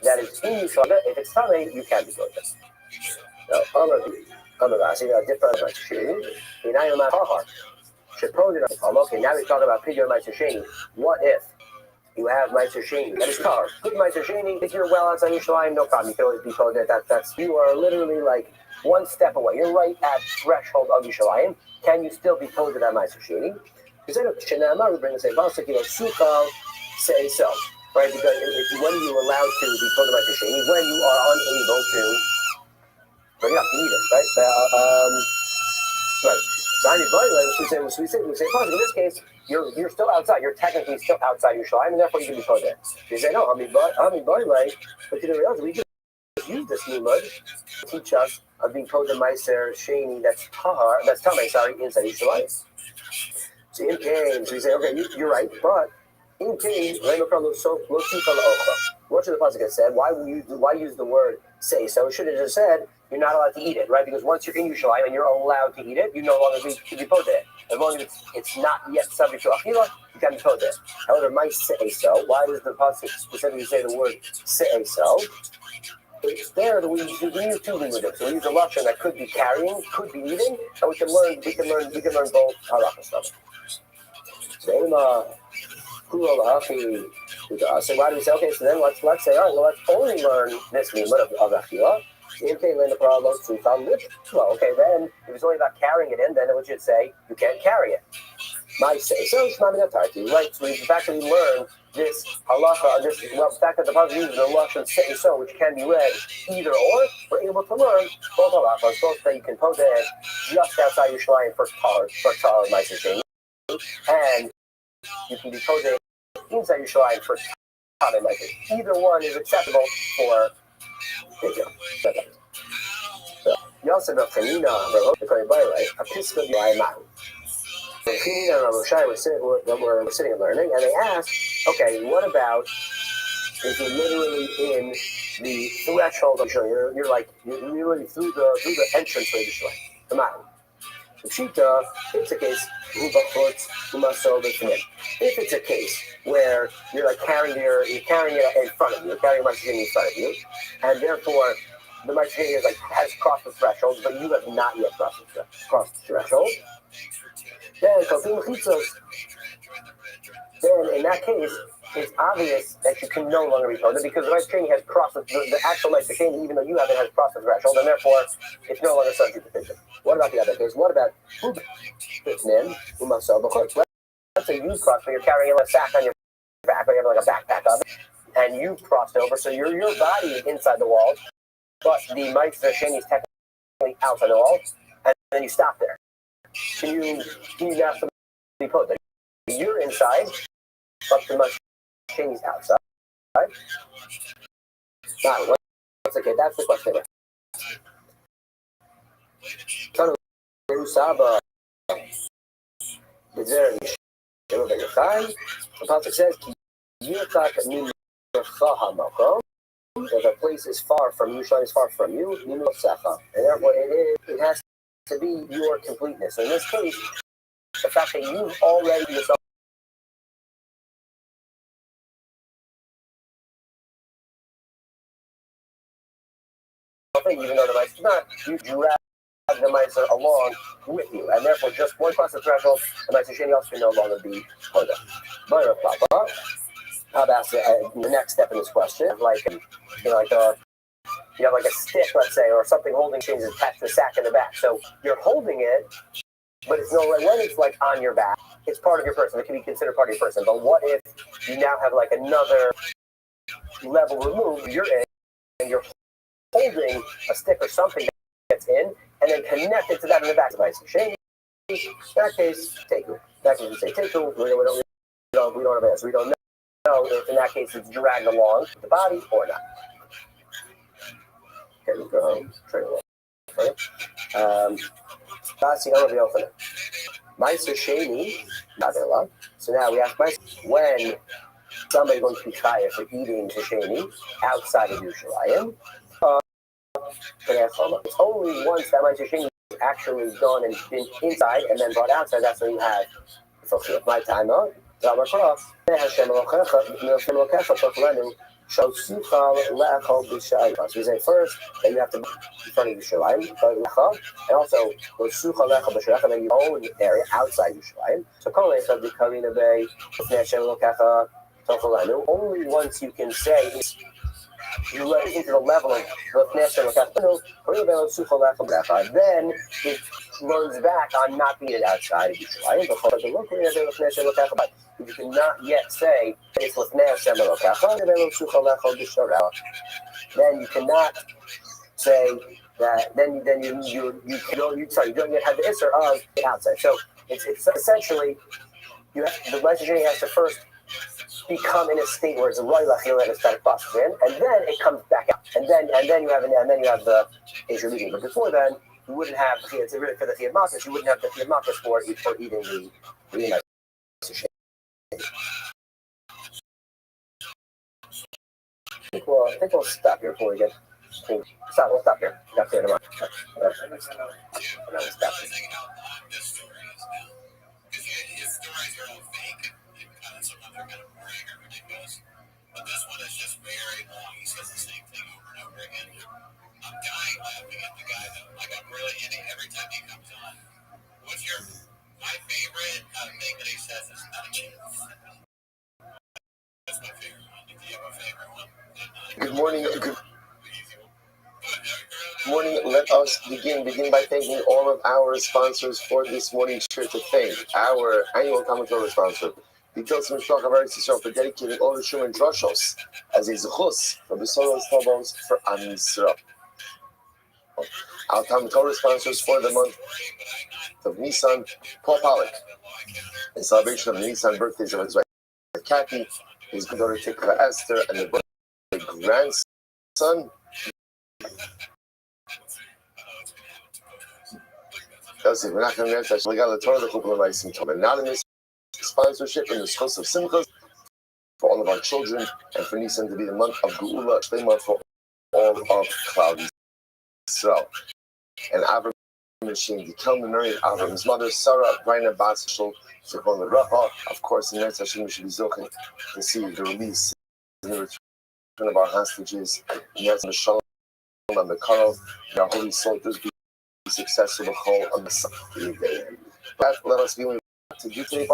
that is in Yerushalayim, if it's tamei, you can be good. So different. Okay, now we talk about Pidyon Meiser Sheni. What if you have Meiser Sheni that is tar? Good Meiser Sheni, if you're well outside Yerushalayim, no problem. You can always be told that's you are literally like one step away. You're right at threshold of Yerushalayim. Can you still be told that Meiser Sheni? Because Shenamar, we bring the same Balsik, Sukal, say so. Right? Because when are you allowed to be told Meiser Sheni? When you are unable to bring it up to eat it, right? Right. So we say, in this case, you're still outside. You're technically still outside Yerushalayim, and therefore you can be put there. You say, no, but you didn't realize we just use this limud to teach us of being put the Meiser Sheni that's tamei, inside Yerushalayim. So in case, we say, okay, you're right, but in case, what should the pasuk have said? Why use the word say so? It should have just said you're not allowed to eat it, right? Because once you're in Yerushalayim and you're allowed to eat it, you no longer can be put there. As long as it's not yet subject to achila, you can be put there. However, might say so. Why does the pasuk specifically say the word say so? It's there that we use two linguistics. So we use a lashon that could be carrying, could be eating, and we can learn both halakha stuff. So why do we say, okay, so then let's say, all right, well, let's only learn this limud of achila. Okay, then if it's only about carrying it in, then it should say you can't carry it. Might say so. Right. So the fact that we learn this halacha, the fact that the pasuk uses the lashon say so, which can be read either or, we're able to learn both halachas, both that you can put it just outside Yerushalayim for tar Meiser Sheni, and you can be posed inside Yerushalayim for tar Meiser. Either one is acceptable for. Yosef of Chanina, the Kohen a Pisca Yaimahu. So Chanina and Rav were sitting and learning, and they asked, okay, what about if you're literally in the threshold of Yerushalayim? You're literally through the entrance of Yerushalayim. The Mahu. The Shita, it's a case, if it's a case where you're like carrying it in front of you, you're carrying Meiser Sheni in front of you, and therefore the Meiser Sheni has crossed the threshold, but you have not yet crossed the threshold. Then in that case, it's obvious that you can no longer be posed because the Meiser Sheni has crossed the actual Meiser Sheni, even though you haven't, has crossed the threshold, and therefore it's no longer subject to pigeon. What about the other case? What about let's say you crossed, but you're carrying a sack on your back, or you have like a backpack of it, and you've crossed over, so your body is inside the wall, but the Meiser Sheni is technically outside the wall, and then you stop there. Can you now be put there? You're inside, but the Meiser Sheni is outside. Now, okay, that's the question. The pasuk says, if a place is far from you, Yerushalayim is far from you, and therefore it has to be your completeness. In this case, the fact that you've already yourself even though the Meiser is not, you drag the Meiser along with you, and therefore just one cross the threshold, the Meiser Sheni also can no longer be put there. How about the next step in this question? You have like a stick, let's say, or something holding things attached to the sack in the back. So you're holding it, but it's no when it's like on your back, it's part of your person. It can be considered part of your person. But what if you now have like another level removed? You're in, and you're holding a stick or something that gets in, and then connect it to that in the back of the Meiser Sheni. In that case, take it. That case, we say take it. We don't we don't have an answer. We don't know if in that case it's dragged along the body or not. Okay, we go straight along. So now we ask when somebody's going to be chayav for eating Sheni outside of Yerushalayim. It's only once that Sheni is actually done and been inside and then brought outside. That's when you have my time out. So we say first that you have to be in front of Yerushalayim, and also and then your own area outside Yerushalayim. So only once you can say you let it into the level of then it runs back on not being outside of Yerushalayim. If you cannot yet say it's then you cannot say that. Then you don't yet have the issur of the outside. So it's essentially the licensing has to first become in a state where it's a roy lachil and it's got a process in, and then it comes back out, and then you have the issur leaving. But before then, you wouldn't have for the chiyuv malchus. You wouldn't have the chiyuv malchus for eating the I think we'll stop here before we get. We'll stop here. That's it. But this one is just very long. He says the same thing over and over again. I'm dying laughing at the guy though. Like I'm really hitting every time he comes on. What's my favorite thing that he says is not a chance. That's my favorite one. Do you have a favorite one? Good morning. Good morning. Let us begin by thanking all of our sponsors for this morning's shirt of fame. Our annual commentary sponsor. Details from Mishpach of Eretz Yisrael for dedicating all the Shum and Drashos as a zechus for Besoros Tovos for Am Yisrael. Our Talmud Torah sponsors for the month of Nisan, Paul Pollack, in celebration of the Nisan birthdays of his wife Kathy, his daughter Tikva Esther, and the grandson. Anonymous sponsorship in the Schos of Simchas for all of our children, and for Nisan to be the month of Geula, Shlema for all of Cloudy Israel. And Avram Machine, the Kelman married Avram's mother, Sarah, Raina Basishal, Zichron Raha. Of course, in Eretz Hashem, we should be zoching to see the release and the return of our hostages. And that's the Shalom and the Karov, and our holy soldiers be successful the whole on the Sunday day. But let us be to do today,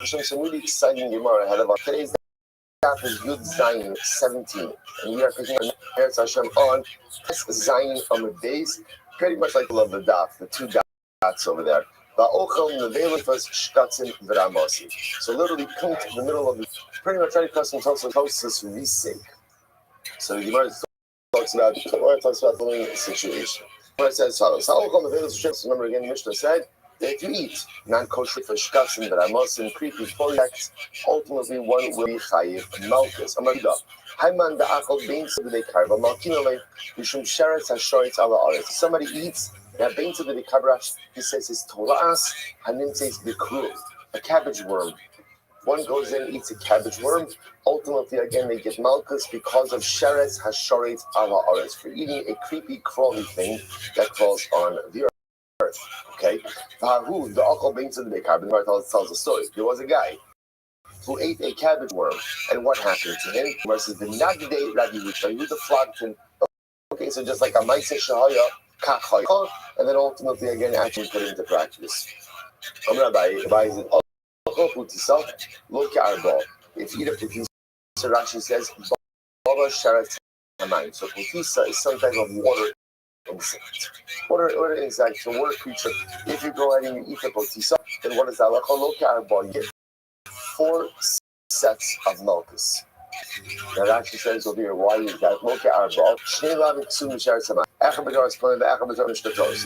some really exciting Gemara ahead of us. Today's daf is Yud Zayin 17, and we are picking up Eretz Hashem on Zayin on the days, pretty much like the love of the daf, the two dots over there. So literally come to the middle of the pretty much right across from Tosus Risik. So the Gemara talks about the following situation. It says as follows. Remember again, Mishnah said that if you eat non-kosher for shkatzim that are mosim creepy projects, ultimately one will be chayiv malchus. Amanda, Haiman da'achol bein to the karva malkinole mishum sheretz hashoritz ala aretz. Somebody eats that bein to the kabrash. He says his tolas hanim says bikru, a cabbage worm. One goes in and eats a cabbage worm. Ultimately, again, they get malchus because of sheretz hashoritz ala aretz, for eating a creepy crawly thing that crawls on the earth. Okay, the Akal Bain to the Carbon tells a story. There was a guy who ate a cabbage worm, and what happened to him? Versus the Nagde Rabbi Yehuda flogged him. Okay, so just like a Maise Shahaya, Kachaya, and then ultimately again actually put it into practice. If you eat a putisa, Rashi says, Baba Sharat Hamayim. So putisa is some type of water insect. Water insect, so water creature. If you go ahead and you eat the potisa, then what is that? You get 4 sets of malchus. That actually says over here, why is that? So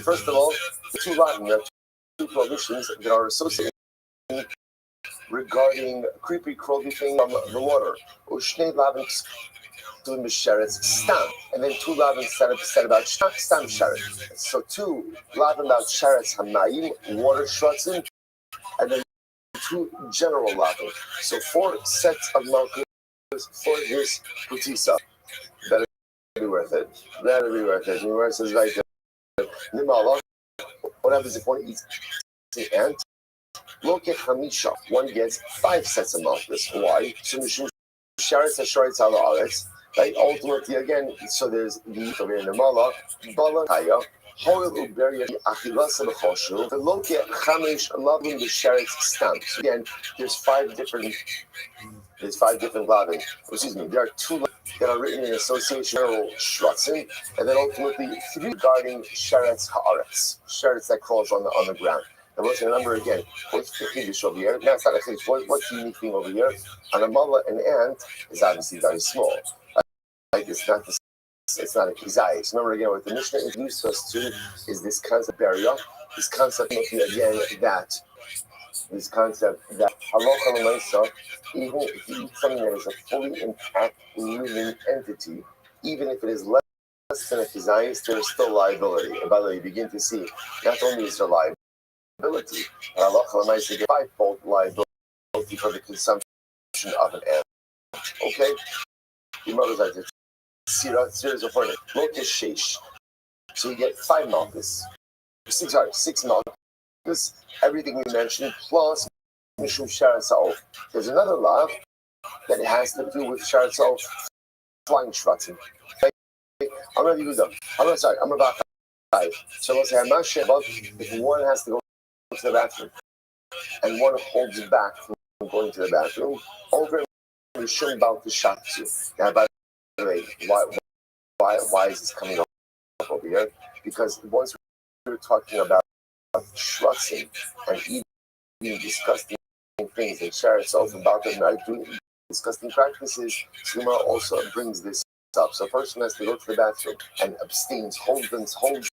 first of all, the 2 Latin, there are 2 prohibitions that are associated regarding creepy crawly thing from the water. Ushne lavin doing b'sheretz stam, and then 2 lavin said about stam sheretz. So 2 lavin about sheretz hamayim, water shratzim, and then 2 general lavin. So 4 sets of malchus for his putisa. Better be worth it. Better be worth it. Nimar says right there. Nimala. What happens if one eats an ant? Look at Hamisha. One gets 5 sets of malchus. Why? So Sheretz HaShoretz Ala Aretz. Right? Ultimately, again, so there's the over in the Mala, Bala Kaya, Hoil Uberia Achilasa B'choshu, the Lokia Chamish Lavin B'Sheretz Stam. So again, there's 5 different lavin. Excuse me, there are 2 that are written in association with Shratzin, and then ultimately 3 regarding Sheretz Haaretz, Sheretz that crawls on the ground. And let's remember again, what's the Chiddush over here? Now it's not a Chiddush. What's the unique thing over here? On a Mala, an ant is obviously very small. Right? It's not a kizayis. Remember again, what the Mishnah introduced us to is this concept burial. This concept again that halacha l'maisa, even if you eat something that is a fully intact living entity, even if it is less than a kizayis, there is still liability. And by the way, you begin to see not only is there liability, but halacha l'maisa gets 5-fold liability for the consumption of an animal. Okay? The mother's like this. Series of furniture. Lotus shesh. So you get 5 malchus. 6 malchus. Everything we mentioned plus mishum sheretz ha'of. There's another law that has to do with sheretz ha'of, flying shvatzim. I'm Rabbi Yehuda. I'm Rabbi Chai. So let's say if one has to go to the bathroom and one holds back from going to the bathroom, over mishum about the shatzu. Now, by the way, why is this coming up over here? Because once we were talking about shrutzing and eating disgusting things and share itself about them, right? Doing disgusting practices, Suma also brings this up. So a person has to go to the bathroom and abstains, holds themselves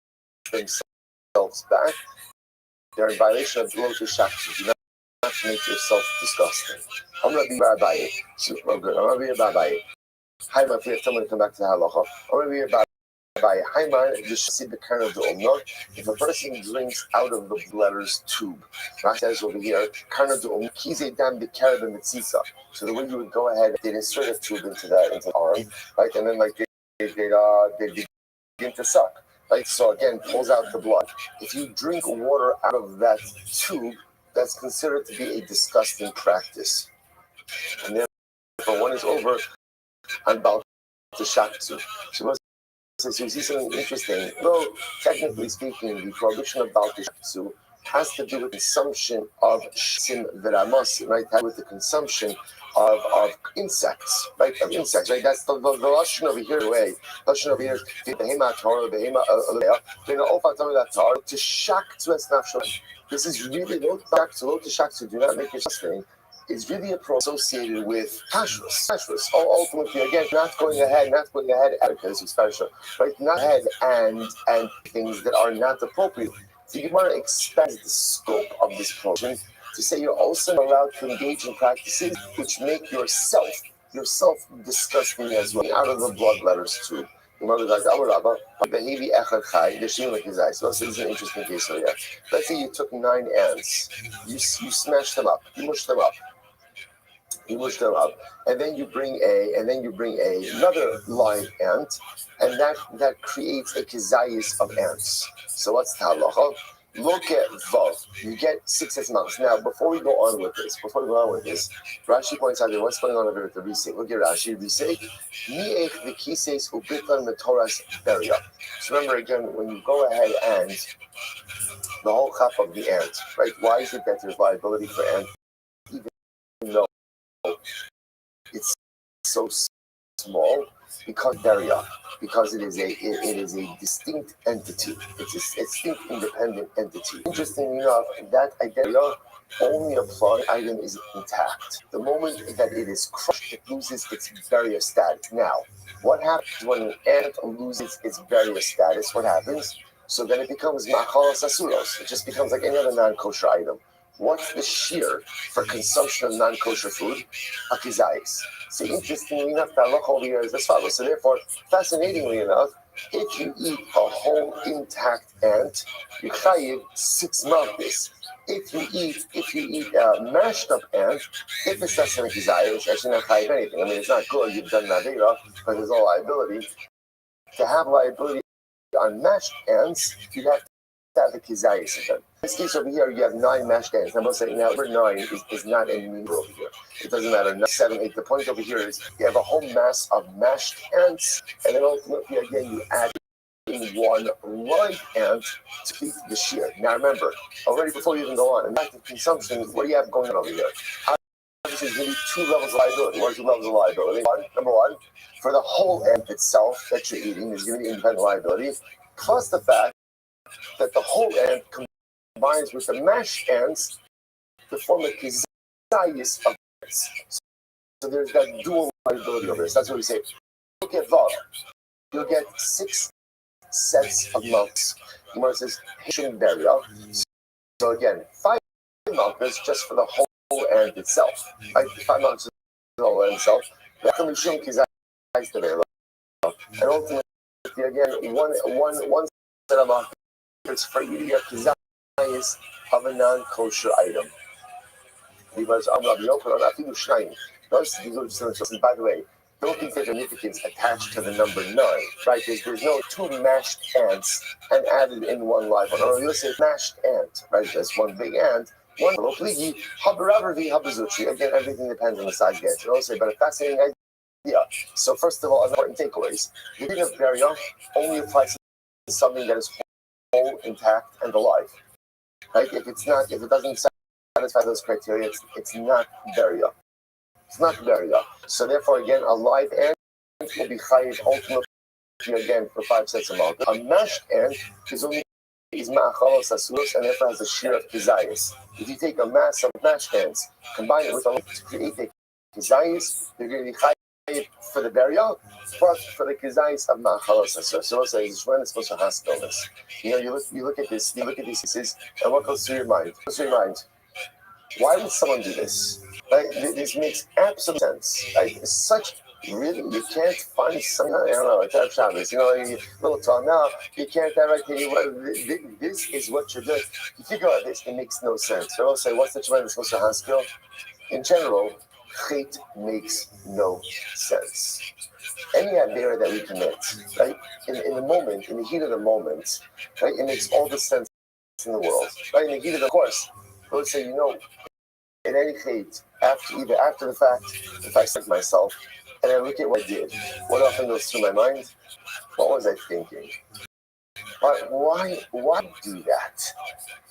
back. They're in violation of the lotus shakti. Do not make yourself disgusting. I'm going to be rabbi. I'm going to be rabbi. Hi, my friend, I'm going to come back to the halacha. I'm going to be rabbi. If a person drinks out of the bladder's tube, Rashi says over here, so the way you would go ahead, they'd insert a tube into the arm, right, and then like they begin to suck, right. So again, pulls out the blood. If you drink water out of that tube, that's considered to be a disgusting practice, and therefore one is over on about the shatzu. So you see something interesting. Though technically speaking, the prohibition of Baal Tishatsu has to do with consumption of shim v'ramos, right? With the consumption of insects, right? Of insects, right? That's the lashon over here. Way lashon over here is behema torah, behema alea. They know all that torah to shak to esnafshon. This is really lo to shak to do not make your suffering. Is really a pro associated with kashrus. Ultimately, again, not going ahead, because it's special, right? Not ahead and things that are not appropriate. So you want to expand the scope of this program to say you're also allowed to engage in practices which make yourself disgusting as well, out of the bloodletters too. So this is an interesting case over here. Let's say you took 9 ants, you smashed them up, you mushed them up. And then you bring another live ant, and that creates a kizayis of ants. So what's the halacha? Look at vav. You get 6 months. Now, before we go on with this, Rashi points out here what's going on over at the Risei. Look at Rashi. Risei, mi'ech v'kiseis ubitan metoras beria. So remember again, when you go ahead and the whole chap of the ant, right? Why is it that there's liability for ants, even though it's so small? Because it is a distinct entity. It's a distinct independent entity. Interestingly enough, that identity only applies item is intact. The moment that it is crushed, it loses its barrier status. Now, what happens when an ant loses its barrier status? What happens? So then it becomes machalas asuros. It just becomes like any other non-kosher item. What's the shear for consumption of non-kosher food? Akizayis. So interestingly enough, the halacha over here is as follows. So therefore, fascinatingly enough, if you eat a whole intact ant, you chayiv 6 malchus. If you eat mashed up ant, if it's less than a kizayah, it's actually not chayiv anything. I mean, it's not good. You've done navira, but there's no liability. To have liability on mashed ants, you have to have the kizayis again. In this case over here, you have 9 mashed ants. I'm saying number 9 is not any number over here. It doesn't matter. 7, 8. The point over here is you have a whole mass of mashed ants, and then ultimately again you add in one live ant to feed the shear. Now remember, already before you even go on, in active consumption, what do you have going on over here? Obviously, there's going to be 2 levels of liability. What are 2 levels of liability? Number one, for the whole ant itself that you're eating, there's going to be independent liability, plus the fact that the whole ant combines with the mashed ants to form a kizayis of ants. So there's that dual liability over this. That's what we say. Look at Vav. You'll get 6 sets of malchus. Gemara says Hishim burial. So again, 5 malchus just for the whole ant itself. Right? 5 malchus for the whole ant itself. And ultimately, again, one set of malchus for you to get kizayis of a non-kosher item. Because by the way, don't think there's significance attached to the number 9, right? There's no 2 mashed ants and added in one live one. Or you'll say mashed ant, right? There's one big ant, one little pligi, again, everything depends on the size of the ant. You'll say, but a fascinating idea. So first of all, important takeaways. The thing of burial only applies to something that is whole, intact, and alive. Right? If it doesn't satisfy those criteria, it's not burial. It's not burial. So therefore, again, a live ant will be chayiv ultimately again for 5 sets of malchus. A mashed ant is ma'achalos asuros and therefore has a shear of kizayis. If you take a mass of mashed ants, combine it with a to create a kizayis, you're going to be chayiv for the burial, but for the kizayis of ma'achalos asuros. So also, it's when it's supposed to hospital this. You look at this, you look at these pieces, and what goes through your mind? What goes through your mind? Why would someone do this? Right? This makes absolute sense. Right? It's such really you can't find some. I don't know. It's Shabbos. Little time now. You can't directly. This is what you're doing. You think about this, it makes no sense. So I'll say, what's the tremendous supposed to hospital? In general, chait makes no sense. Any avera that we commit, right? In the moment, in the heat of the moment, right? It makes all the sense in the world, right? In the heat of the course. Let's say, in any case, after the fact, if I sick myself and I look at what I did, what often goes through my mind? What was I thinking? Why do that?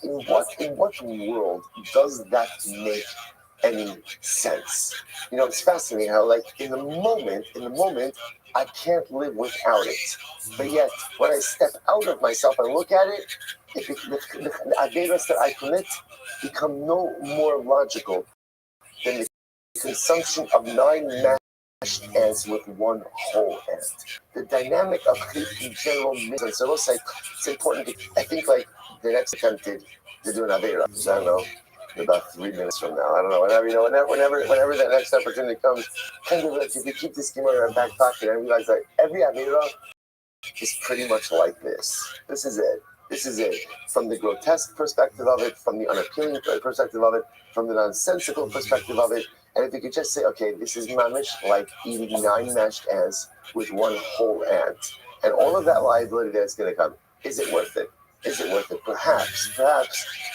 In what world does that make any sense? It's fascinating how, like, in the moment, I can't live without it. But yet, when I step out of myself and look at it, the averas that I commit become no more logical than the consumption of 9 mashed ants with one whole ant. The dynamic of chait in general makes sense. So it's important. I think like the next attempted to do an avera. I don't know. About 3 minutes from now, I don't know. Whenever that next opportunity comes, kind of like if you keep this schema in our back pocket, I realize that every avera is pretty much like this. This is it. From the grotesque perspective of it, from the unappealing perspective of it, from the nonsensical perspective of it, and if you could just say, okay, this is mamish like eating 9 mashed ants with one whole ant, and all of that liability that's going to come, is it worth it? Is it worth it? Perhaps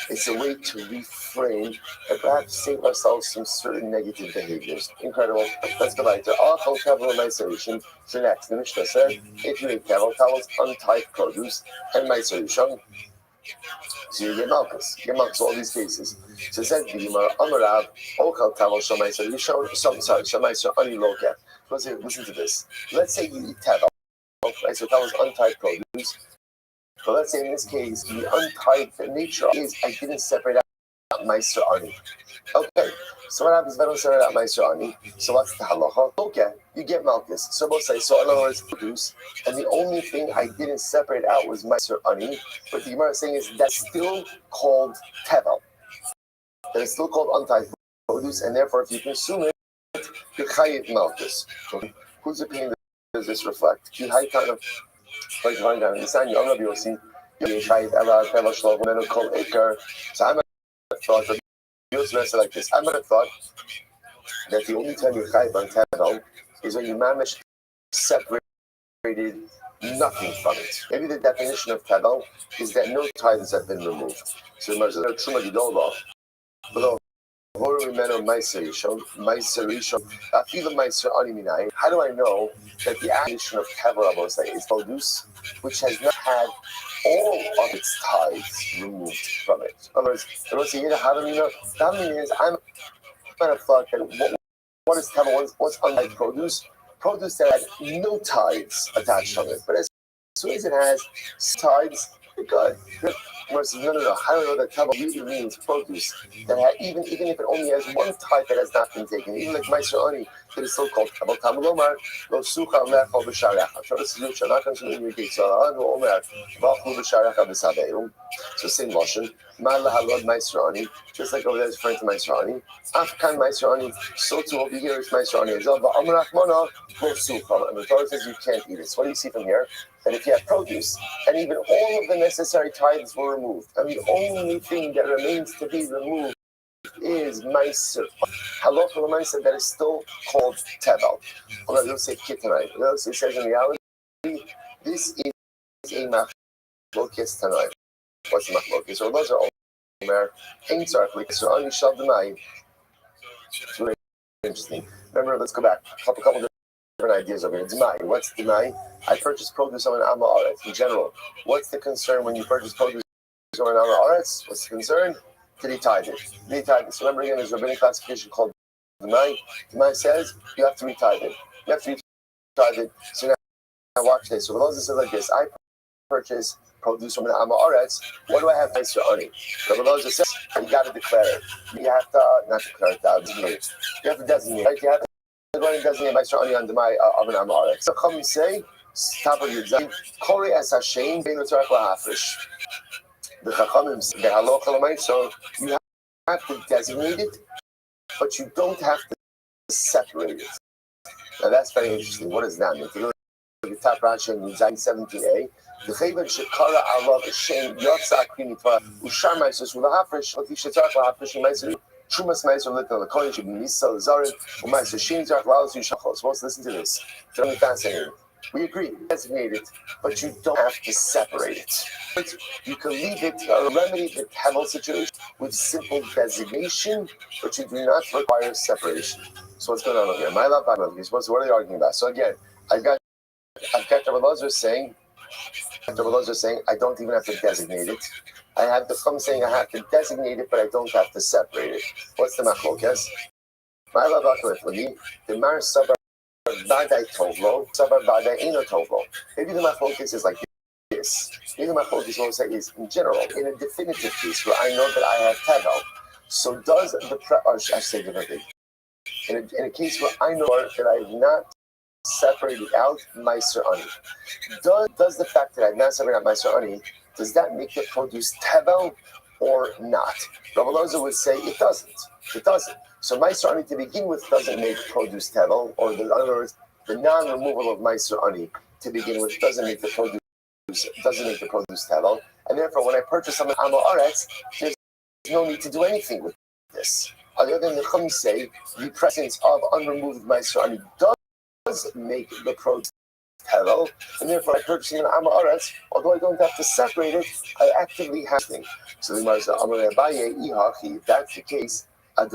it's a way to reframe and perhaps save ourselves from certain negative behaviors. Incredible. Let's go back to Achal Kaval Meiser Rishon. So next, the Mishnah said, if you eat Kaval, towels, untied produce, and Meiser Rishon, so you get malchus. You get malchus all these cases. So it says, Amarav, Ochal Kaval Shamaiser Rishon, Shamaiser Ani Lokat. Listen to this. Let's say you eat Kaval, right? So towels, untied produce. So let's say in this case, the untied nature is I didn't separate out Meiser Ani. Okay, so what happens if I don't separate out Meiser Ani? So what's the halacha? Okay, you get malchus. So both say, so in other words, produce, and the only thing I didn't separate out was Meiser Ani. But the Gemara is saying is that's still called tevel. then it's still called untied produce, and therefore if you consume it, you're chayiv malchus. Whose opinion does this reflect? Ki hay kind of like one guy understand you only be seeing you chayiv ela teva shlov and then called ikar. So I might have thought that you also like this. I might have thought that the only time you're chayiv on tevel is when you mamish separated nothing from it. Maybe the definition of tevel is that no tithes have been removed. So there's truma gidola below. How do I know that the addition of Kavarabos is produce, which has not had all of its tithes removed from it? In other words, that means I'm kind of thought that what is Kavar? What's unlike produce? Produce that had no tithes attached to it, but as soon as it has tithes, you're good. Versus no. How do I know that Tava really means produce that even if it only has one type that has not been taken, even like Meiser Ani, that is still called Tava Tamulomar, Lo Sucha Lechol B'Sharecha. So this is what you're not consuming your gates. So Omer Vachlu B'Sharecha B'Saveim. So same motion. Ma'ala Halod Meiser Ani, just like over there is referring to Meiser Ani. Afkan Meiser Ani, so too over here is Meiser Ani as well. But Amrach Mona Lo Sucha, and the Torah says you can't eat it. So what do you see from here? That if you have produce, and even all of the necessary tithes were removed, and the only thing that remains to be removed is meiser. Halacha l'meiser that is still called tevel. Although they'll say kitanai. It says in reality, this is a machlokes tanai. What's the machlokes? So those are all Omer. Ein tzarich l'kisur ani shal d'mayim. It's really interesting. Remember, let's go back. A couple different ideas over here. D'mai. What's d'mai? I purchase produce on an Amma Aretz. In general, what's the concern when you purchase produce on an Amma Aretz? What's the concern? Did he tithe it? Did he tithe it? So remember again, there's a rabbinic classification called D'mai. D'mai says you have to retithe it. You have to retithe it. So now watch this. So the law says like this. I purchase produce from an Amma Aretz. What do I have Meiser Ani? The law says you got to declare it. You have to, not declare it, designate it. You have to designate it. You have to designate Meiser Ani on D'mai of an Amma Aretz. So come and say, top of your Zayin, Kori as Hashem, Bein L'Tzarech L'Hafresh. The Chachamim say, the Halacha L'Mayim, so you have to designate it, but you don't have to separate it. Now that's very interesting. What does that mean? If you look at the top Rashi in Zayin 17a, the Chayven Shekara Alav Hashem, Yotzak Kini Torah, Ushar Meiser L'Hafresh, L'Ti Shetzarech L'Hafresh, Meiser, Shumas Meiser L'Tin L'Koyin, should be Misa L'Zarin, U'Meiser Shin Zarech L'Alos Yushachos. Well, let's listen to this. It's really fascinating. We agree, designate it, but you don't have to separate it. You can leave it to remedy the camel situation with simple designation, but you do not require separation. So what's going on over here? My love, what are they arguing about? So again, I've got Rabbi Elazar saying, I don't even have to designate it. I have the Chum saying I have to designate it, but I don't have to separate it. What's the machlokes? My love, the Mar Sabar Badai Tovlo, Sabar Badai Eno Tovlo. Maybe the machlokes is like this. Maybe the machlokes will say is in general, in a definitive case where I know that I have tevel. So does the or I should say differently. In a case where I know that I have not separated out Meiser Ani, does the fact that I have not separated out Meiser Ani, does that make the produce tevel or not? Rabbi Elazar would say it doesn't. It doesn't. So Meiser Ani to begin with doesn't make produce tevel, or in other words, the non-removal of Meiser Ani to begin with doesn't make the produce tevel, and therefore when I purchase some Amma Aretz, there's no need to do anything with this. Other than the Chum say, the presence of unremoved Meiser Ani does make the produce tevel, and therefore I purchase an Amma Aretz, although I don't have to separate it, I actively have to. So the Gemara says, Amar Abaye Ihachi, if that's the case, if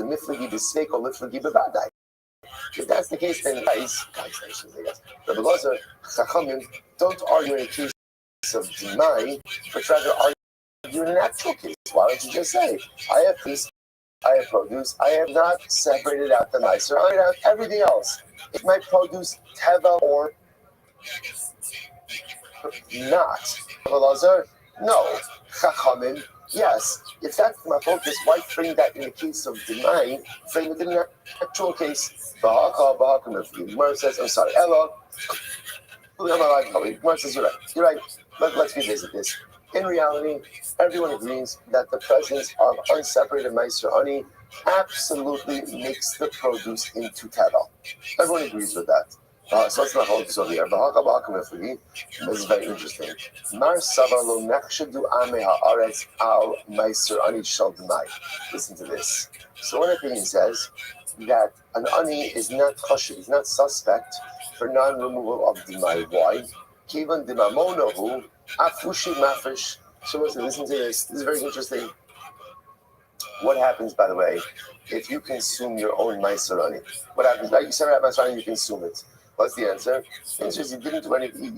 that's the case, then guys, the Elazar, Chachamim don't argue in a case of Dimai, but rather argue in an actual case. Why don't you just say, I have peace, I have produce, I have not separated out the Meiser, I have everything else. It might produce tevel or not. Elazar, no. Chachamim, yes. If that's my focus, why frame that in the case of Dimai, frame it in the actual case? The Gemara says, I'm sorry, Ella. The Gemara says, you're right. Let's revisit this. In reality, everyone agrees that the presence of unseparated Meiser Ani absolutely makes the produce into Teva. Everyone agrees with that. So let's not hold this over here. This is very interesting. Mar Sava lo nechshedu ame haaretz al Meiser Ani shel Demai. Listen to this. So one opinion says that an ani is not kosher, is not suspect for non-removal of Demai. Why? Kivan dimamonahu afushi mafish. So listen to this. This is very interesting. What happens, by the way, if you consume your own Maiserani? What happens? Like you said, Maiserani, you consume it. What's the answer? The answer is you didn't do anything,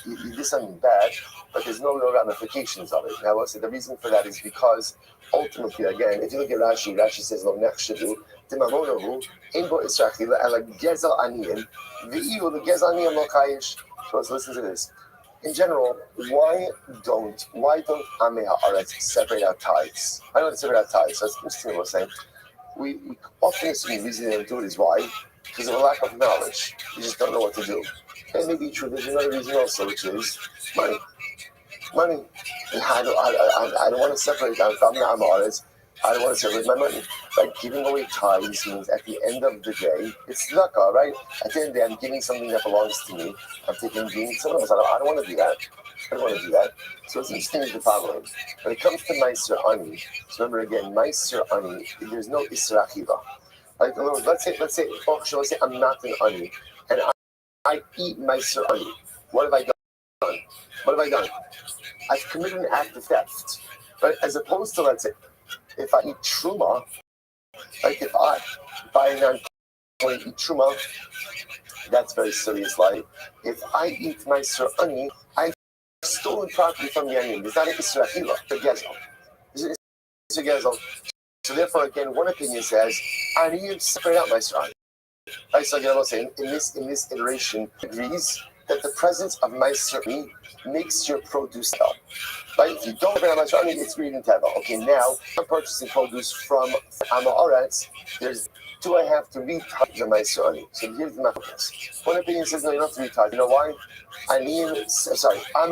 you did something bad, but there's no real ramifications of it. Now, what's the reason for that is because ultimately, again, if you look at Rashi, Rashi says, Lo nechshedu, dimamonahu, ein bo israchila, ala gezel aniyim, v'iyu le gezel aniyim lo chayish. So let's listen to this. In general, why don't Amei Haaretz separate out tithes? I don't separate out tithes. That's interesting what we're saying. We often assume the reason they don't do it is why? Because of a lack of knowledge. You just don't know what to do. And maybe true. There's another reason also, which is money. Money. I don't want to separate out from the Haaretz. I don't want to separate my money. Like giving away tithes means at the end of the day, it's tzedakah, right? At the end of the day, I'm giving something that belongs to me. I'm taking someone else. I don't want to do that. I don't want to do that. So it's interesting is the following. When it comes to Meiser Ani, so remember again, Meiser Ani, there's no Isra Achiva. Like let's say I'm not an Ani, and I eat Meiser Ani. What have I done? What have I done? I've committed an act of theft. But as opposed to, let's say, if I eat truma, like if I eat truma, that's very serious. Like if I eat Meiser Ani, I've stolen property from the onion. There's not an Isra Achila, it's a gezel. It's a gezel. So therefore, again, one opinion says, I need to separate out Meiser Ani. Right, so again, I'm saying in this iteration agrees that the presence of Meiser Ani makes your produce help. Right? If you don't have an Meiser Ani, it's reading Teva. Okay, now I'm purchasing produce from Amaretz. Do I have to retouch the Meiser Ani? So here's the mathematics. One opinion says no, you don't have to retouch. You know why? Ami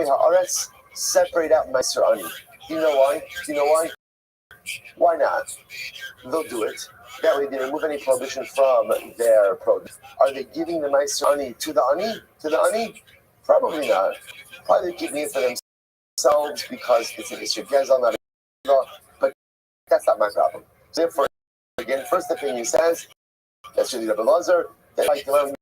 Haaretz, separate out Meiser Ani. Do you know why? Why not? They'll do it. That way they remove any prohibition from their produce. Are they giving the Meiser Ani to the Ani? Probably not. Probably they're keeping it for themselves because it's an Isser Gezel, not a law. But that's not my problem. So therefore, again, first opinion says, that's really Rabbi Lazar, that like the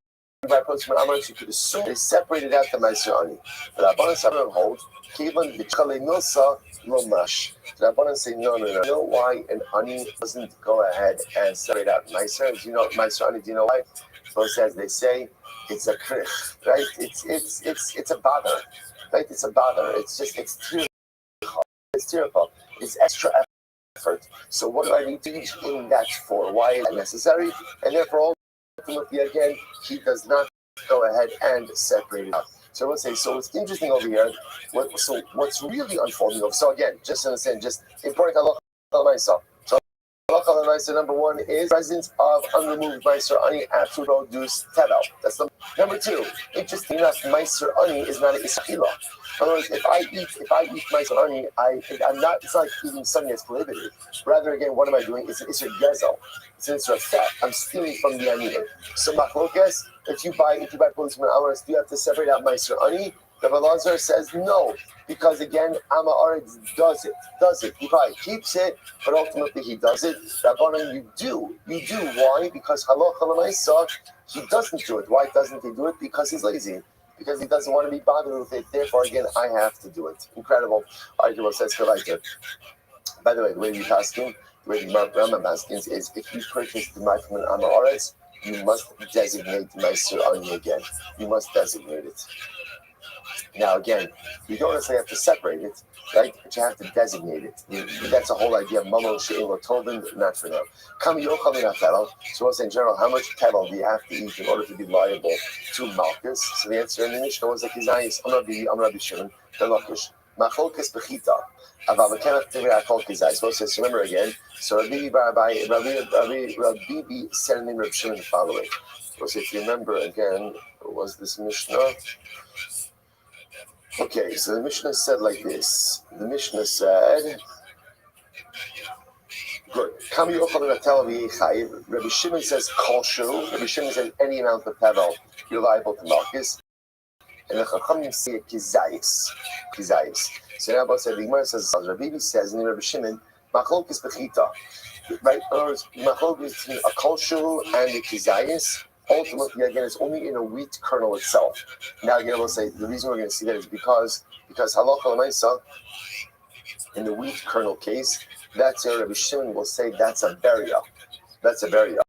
by produce from Amaretz, you could assume they separated out the Meiser Ani. But Rabbanan Sabbanan hold, Kivan B'Chale Milsa Lomash. Rabbanan say, no. You know why an Ani doesn't go ahead and separate out Meiser? Do you know Meiser Ani? Do you know why? Because as they say, it's a krich, right? It's a bother, right? It's a bother. It's tearful. It's extra effort. So what do I need to teach in that for? Why is that necessary? And therefore, ultimately, again, he does not go ahead and separate it out. So let's say, so it's interesting over here. What's really unfolding over? So again, just understand, just important halacha myself. So halacha myself number one is presence of unremoved Meiser Ani after produce tevel. That's number two. Interesting enough, Meiser Ani is not an isachila. In other words, if I eat Meiser Ani, I'm not. It's not like eating something that's prohibited. Rather, again, what am I doing? It's an Isser Gezel. It's an Isser theft. I'm stealing from the Ani. So Machlokas, if you buy produce from Amaretz, do you have to separate out Meiser Ani? Rabbi Lazar says no, because again, Amaretz does it. He probably keeps it, but ultimately he does it. Rabbanan, you do. Why? Because halacha l'maisa, he doesn't do it. Why doesn't he do it? Because he's lazy. Because he doesn't want to be bothered with it. Therefore, again, I have to do it. Incredible argument says Kalaita. By the way, the way we asking, the way the Rambam askins is if you purchase the mic from an Amaretz, you must designate Meiser Ani again. You must designate it. Now, again, you don't necessarily have to separate it, right? But you have to designate it. That's the whole idea of Mamo She'il Tovin, not for now. So we'll say in general, how much tevel do you have to eat in order to be liable to Malchus? So the answer in the Mishnah was like, Kizayis, Amrabi Shimon, Delakush, Macholkes Bechita. So remember again, so Rabbi said in Rabbi Shimon the following. So if you remember again, was this Mishnah? Okay, so the Mishnah said like this. The Mishnah said, good. Rabbi Shimon says kosher. Rabbi Shimon says any amount of tevel you're liable to malchus. And the Chachamim say kizayis. So now both said the Gemara says Rabbi says and Rabbi Shimon machlokes bechita. Right? In other words, machlokes between a kosher and a kizayis. Ultimately, again, it's only in a wheat kernel itself. Now, again, we'll say the reason we're going to see that is because halacha l'maisa in the wheat kernel case, that's where Rabbi Shimon will say that's a beria. That's a beria.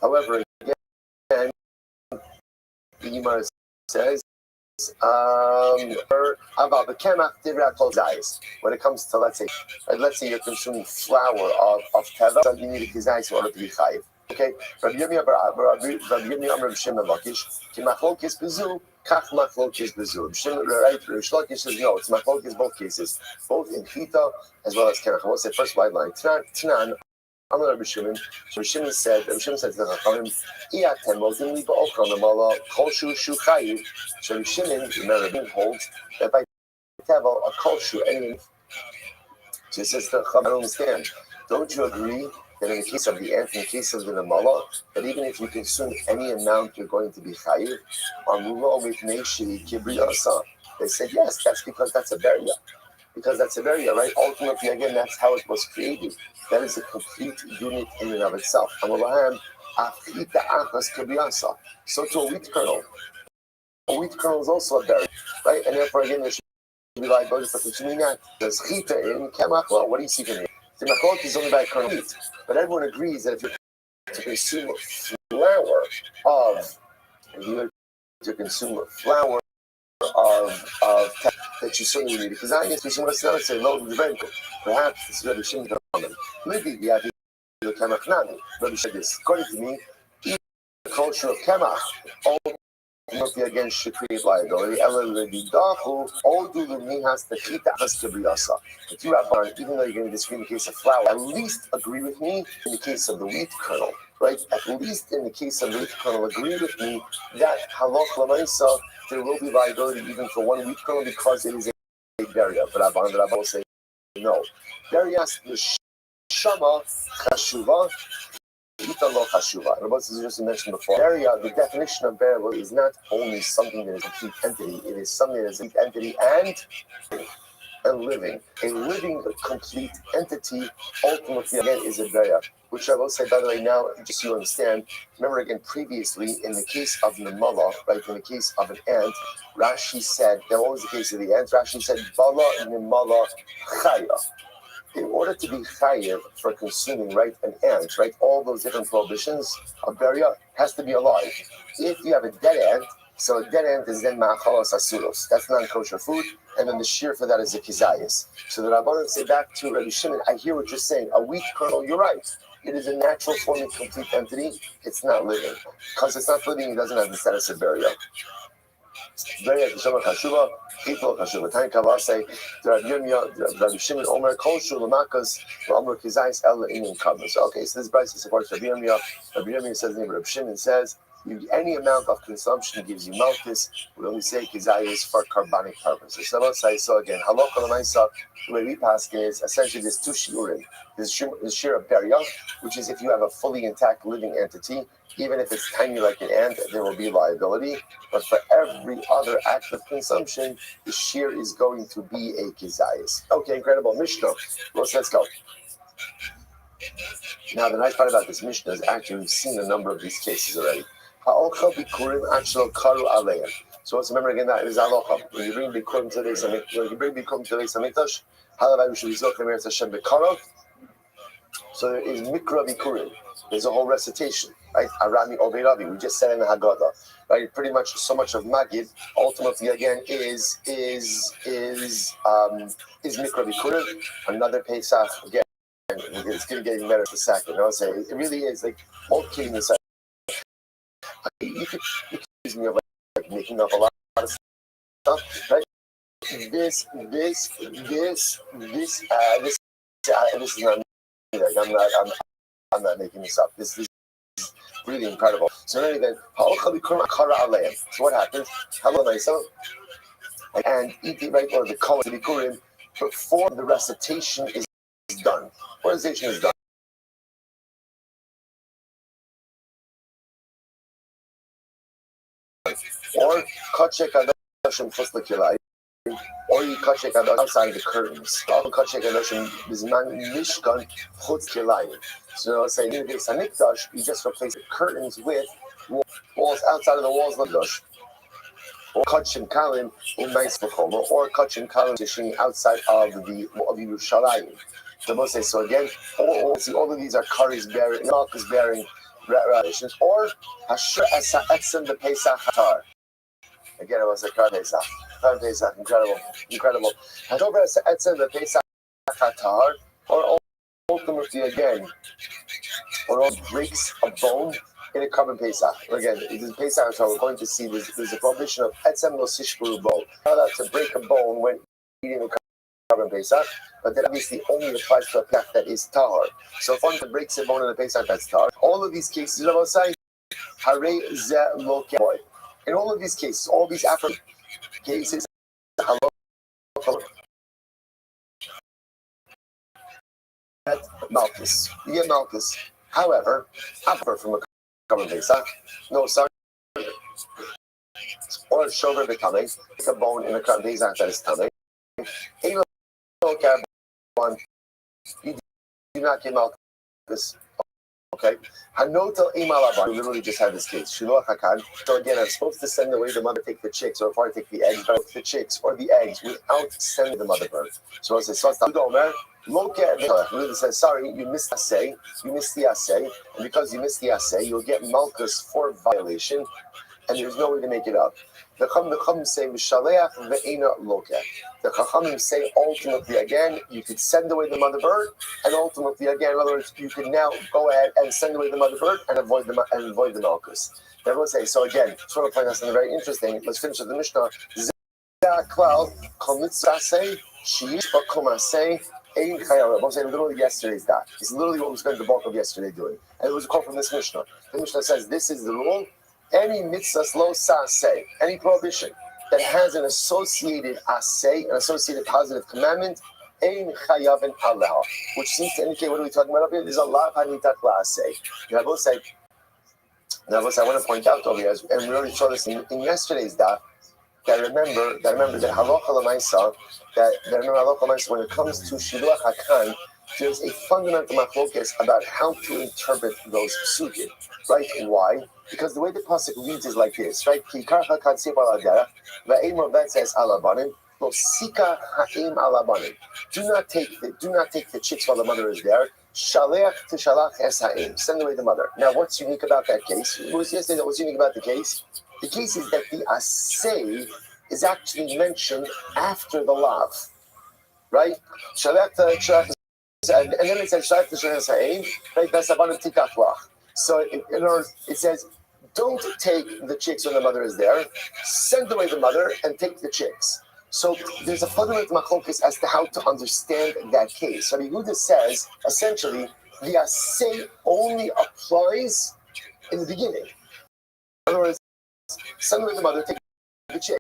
However, again, the Gemara says about the kemach divrei kol. When it comes to let's say you're consuming flour of teva, so you need a kizayis in order to be chayiv. Okay, Rabbi Yirmiyah Amar Shimon Lakish, ki machlokes bezu, kach machlokes bezu. Shimon, right? Rish Lakish says no, it's machlokes both cases, both in chita as well as kenach. I will say first wide line. Tanan, Amar Rabbi Shimon. Rabbi Shimon said to the Chachamim, "Iatem modim li ba'okram amala kol shu chayiv." So Rabbi Shimon, remember, holds that by tevel a kol shu any. So he says to the Chachamim, I don't understand. Don't you agree that in the case of the ant, in the case of the namala, that even if you consume any amount, you're going to be chayiv? They said yes, that's because that's a beria. Because that's a beria, right? Ultimately, again, that's how it was created. That is a complete unit in and of itself. So to a wheat kernel. A wheat kernel is also a beria, right? And therefore, again, there should be liability for consuming that. There's chita in kemach. Well, what do you see from here? The machlok is only by a kernel wheat, but everyone agrees that if you're to consume flour of that you certainly need it. Because I guess we should say low the bread. Perhaps this is Rabbi Shimon Rabbi Maybe the idea of kemach nani. Rabbi Shimon this. According to me, even the culture of kemach ultimately again should create liability. If you have barn, even though you're going to disagree in the case of flour, at least agree with me in the case of the wheat kernel, right? At least in the case of the wheat kernel, agree with me that halach l'maisa there will be liability even for one wheat kernel because it is a beria. But Rabban will say no. Berias neshama chashuva. As I just mentioned before, beria, the definition of beria is not only something that is a complete entity, it is something that is a complete entity and living. A living, complete entity, ultimately, again, is a beria. Which I will say, by the way, now, just so you understand, remember again, previously, in the case of Namala, right, in the case of an ant, Rashi said, that what was the case of the ant? Rashi said, Bala Nimala Chaya. In order to be chayiv for consuming, right, an ant, right, all those different prohibitions of beria has to be alive. If you have a dead ant, so a dead ant is then ma'achalos asuros. That's non-kosher food, and then the shear for that is a kizayis. So the Rabbanan say back to Rabbi Shimon, I hear what you're saying. A wheat kernel, you're right. It is a natural forming complete entity. It's not living. Because it's not living, it doesn't have the status of beria. Beria Kishama Kashuba, Hito Kashuba. Time Kavase, Rabbi Shimon Omer, Koshu Lamakas, Omer Kizais El Inim Kabas. Okay, so this Bryce supports Rabbi Yirmiyah. Rabbi Yirmiyah says, Rabbi Shimon says, any amount of consumption gives you malchus. We only say kizayis for carbonic purposes. So let's say, so again, halacha l'maisa, the way we pass is essentially there's two shiurim. There's shir of beria, which is if you have a fully intact living entity, even if it's tiny like an ant, there will be liability. But for every other act of consumption, the shear is going to be a kizayis. Okay, incredible. Mishnah. Let's go. Now, the nice part about this Mishnah is actually we've seen a number of these cases already. So let's remember again that it is aloha. When you bring bikurim to the Hamikdash, halavai we should be zochim eretz Hashem b'karov. So there is mikra bikurim. There's a whole recitation, right? Arami Oberavi. We just said in the Haggadah, right? Pretty much so much of Magid ultimately again is mikra bikurim. Another Pesach again. It's going to get better for a second. You know what I'm saying? It really is like all kidding aside. You could accuse me of like making up a lot of stuff, right? This is not me. Like, I'm not making this up. This is really incredible. So anyway, then, so what happens? Hello, Naisa. and eat the right, or the Kohen Bikurim, before the recitation is done. When recitation is done. Or Kachek Adoshim Fuslakilai, or you Kachek Adoshim outside of the curtains. Kachek Adoshim Bizman Mishkan Chutzkilai. So I'll say, in the Sanikdash, you just replace the curtains with walls outside of the walls of the Dash. Or Kachin Kalim in nice Mekoma, or Kachin Kalim fishing outside of Yerushalayim. So we'll say, so again, all of these are curries bearing, milk is bearing relations, or Hasher Esa Etzem the Pesach Hatar. Again, it was a Kar Pesach. Kar Pesach, incredible. Hasher Esa Etzem the Pesach Hatar, or ultimately again, or breaks a bone in a carbon Pesach. Again, in Pesach, so we're going to see there's a prohibition of Etzem Lo Sishburu Bo. Not allowed to break a bone when eating a carbon Pesach, but that obviously only applies to a Pesach that is Tahar. So if one breaks a bone in a Pesach that's Tahar, all of these cases, I will say, Hare Ze Lo Boy. In all of these cases, all these African cases, Malchus. You get Malchus. However, after from a carbon Pesach, no, sorry, or a shoulder becoming, it's a bone in a carbon Pesach that is coming. You do not get Malchus. Okay. Hanotel Imalaban, literally just had this case. Shiloh Hakan. So again, I'm supposed to send away the mother, take the chicks, or if I take the eggs, but the chicks or the eggs without sending the mother bird. So I say, so look at the says, sorry, you missed the assay, and because you missed the assay, you'll get Malchus for violation, and there's no way to make it up. The Chachamim say, Mishaleach ve'ena lokeh. The Chachamim say, ultimately, again, you could send away the mother bird, and ultimately, again, in other words, you can now go ahead and send away the mother bird and avoid the Malchus. Everyone say, so again, just want to point out something very interesting. Let's finish with the Mishnah. Klal, komitzasei, shiish bakomasei, ein chayara. I'm saying literally yesterday's that. It's literally what we spent the bulk of yesterday doing. And it was a quote from this Mishnah. The Mishnah says, this is the rule. Any mitzvah lo saseh, any prohibition that has an associated aseh, an associated positive commandment, ein chayavin alaha, which seems to indicate, what are we talking about up here? There's a lot of hanitat la'aseh. I will say, I want to point out over here, and we already saw this in yesterday's daf, that remember that halacha l'maisa, when it comes to shiluach hakan, there's a fundamental machlokas about how to interpret those psukim, right? Why? Because the way the pasuk reads is like this, right? Kikar hakad sebal aderech, va'emor that says alabanim, lo sika ha'im alabanim. Do not take the chicks while the mother is there. Shaleach tishalach es ha'im. Send away the mother. Now, what's unique about that case? What's unique about the case? The case is that the asay is actually mentioned after the lav, right? And then it says, right? So in other words, it says, don't take the chicks when the mother is there, send away the mother and take the chicks. So there's a fundamental machlokes as to how to understand that case. So Yehuda says, essentially, the asay only applies in the beginning. In other words, send away the mother, take the chicks.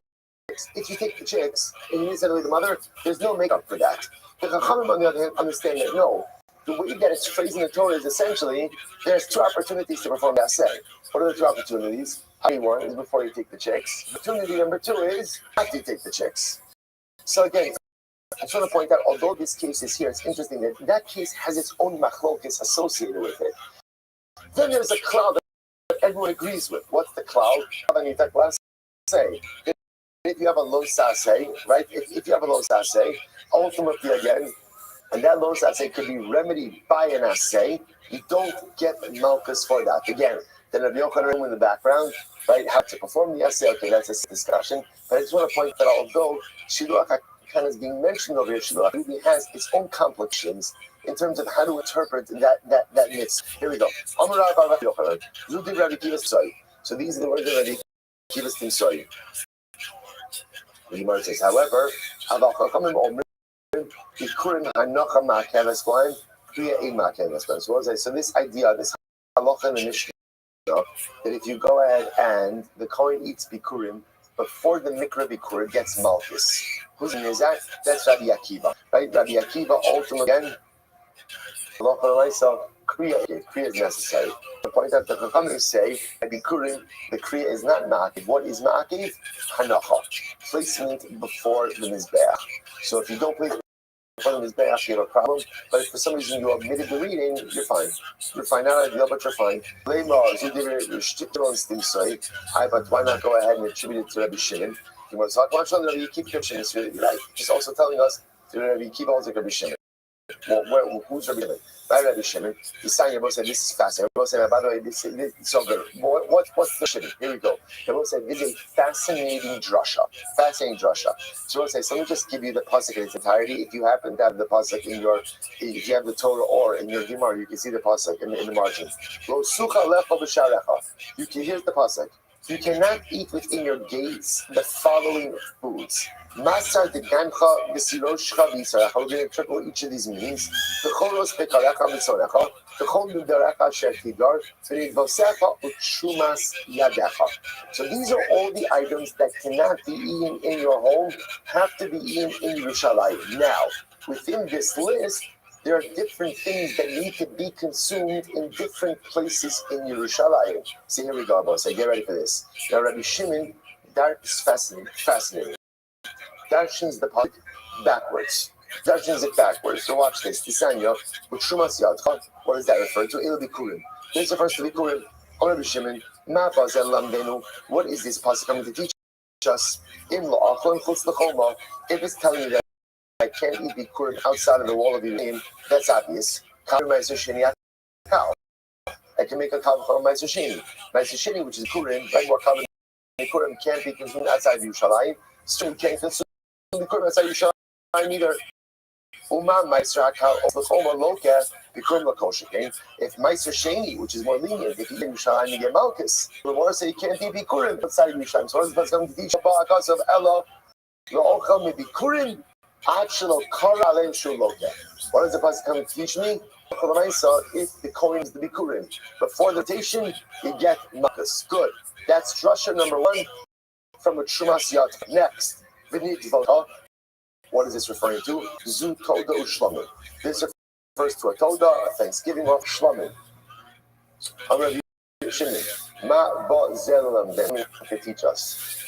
If you take the chicks and you send away the mother, there's no makeup for that. The Chachamim, on the other hand, understand that no. The way that it's phrased in the Torah is essentially there's two opportunities to perform that say. What are the two opportunities? One is before you take the chicks. Opportunity number two is after you take the chicks. So again, I just want to point out, although this case is here, it's interesting that that case has its own machlokas associated with it. Then there's a cloud that everyone agrees with. What's the cloud? Say. If you have a low saseh, right? If you have a low saseh, ultimately again, and that low saseh can be remedied by an assay, you don't get malchus for that. Again, then Rabbi Yochanan in the background, right? How to perform the assay, okay, that's a discussion. But I just want to point that although Shiluach HaKan is being mentioned over here, Shiluach really has its own complications in terms of how to interpret that mitzvah. Here we go. So these are the words of Rabbi Kivas Timsoy. The Gemara says, however, so this idea, this halacha in the Mishnah, that if you go ahead and the Kohen eats bikurim before the Mikra Bikur gets Malchus. Whose name is that? That's Rabbi Akiva. Right? Rabbi Akiva ultimately again, Kriya is necessary. The point that the Chachamim say that Bikurim, the Kriya is not Ma'akiv. What is Ma'akiv? Hanacha. Placement before the Mizbeach. So if you don't place before the Mizbeach, you have a problem. But if for some reason you omitted the reading, you're fine. You're fine. Not ideal, but you're fine. But why not go ahead and attribute it to Rabbi Shimon? You want to talk about Rabbi Akiva? Rabbi Shimon is really right. Just also telling us that Rabbi Akiva holds like Rabbi Shimon. Well, who's Rabbi Shimon? Rabbi Shimon. The sign Rabbi said this is fascinating. Rabbi said, by the way, this is so good. What's the Shimon? Here we go. Rabbi said this is a fascinating drasha. Fascinating drasha. So Rabbi says, let me just give you the pasuk in its entirety. If you happen to have the pasuk in your, if you have the Torah or in your Gemara, you can see the pasuk in the margin. Lo sucha lecha b'sharecha. You can here's the pasuk. You cannot eat within your gates the following foods. Masar de gancha v'siroshcha v'yisarecha. We're going to triple each of these meanings. V'choros bekarecha v'tzorecha. V'chol nudarecha asher tidar. V'nidvosecha u'tshumas yadecha. So these are all the items that cannot be eaten in your home, have to be eaten in Yerushalayim. Now, within this list, there are different things that need to be consumed in different places in Yerushalayim. So here we go, boss. Get ready for this. Now, Rabbi Shimon, that is fascinating. Darshans the part backwards. Darshans it backwards. So watch this. Tisanya, with Shumas Yadcha, what does that refer to? Il Bikurim. This refers to Bikurim. Rabbi Shimon, Ma Bazel Lamdenu. What is this passage coming to teach us? In La'achon Chutz L'choma. If it's telling you that I can't eat Bikurim outside of the wall of your name, that's obvious. I can make a kavachol ma'aser sheni. Ma'aser sheni, which is Bikurim, right? More common Bikurim can't be consumed outside of Yerushalayim. So you can't consume Bikurim outside Yerushalayim either. Uma ma'aser hakal l'choma loka Bikurim l'koshekain. If ma'aser sheni, which is more lenient, if you get Yerushalayim, you get malchus. The Gemara say you can't eat Bikurim outside of Yerushalayim. So what is the going to teach because of Ella? Lo'ochel me Bikurim. What does the pasuk come to teach me? If the coin is the bikurim, before the rotation, you get makas. Good. That's drasha number one from a Trumas Yat. Next, what is this referring to? Zu Toda Ushlamim. This refers to a Toda, a Thanksgiving of Shlamim. I'm going to Shimon. Ma ba zelam ben to teach us.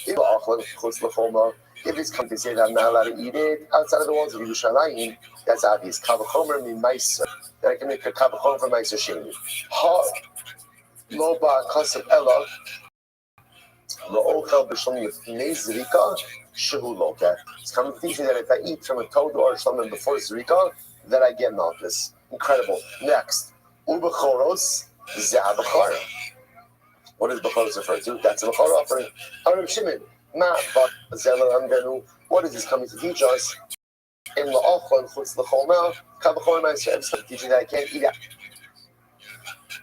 If it's come to say that I'm not allowed to eat it outside of the walls of Yerushalayim, that's obvious. Kavachomer mi ma'aser. Then I can make a kavachomer for ma'aser sheni. Ha lo ba kasav ela lo ochel b'shlamim lefnei zrika shehu loka. It's coming to teach me that if I eat from a toad or a shlamim before zrika, that I get malchus. Incredible. Next, ubechoros ze'abachar. What does bechoros refer to? That's a bechor offering. Rabbi Shimon. What is this coming to teach us? In La'achon Chutz L'choma, Kavachon Ma'aser. It's teaching that I can't eat it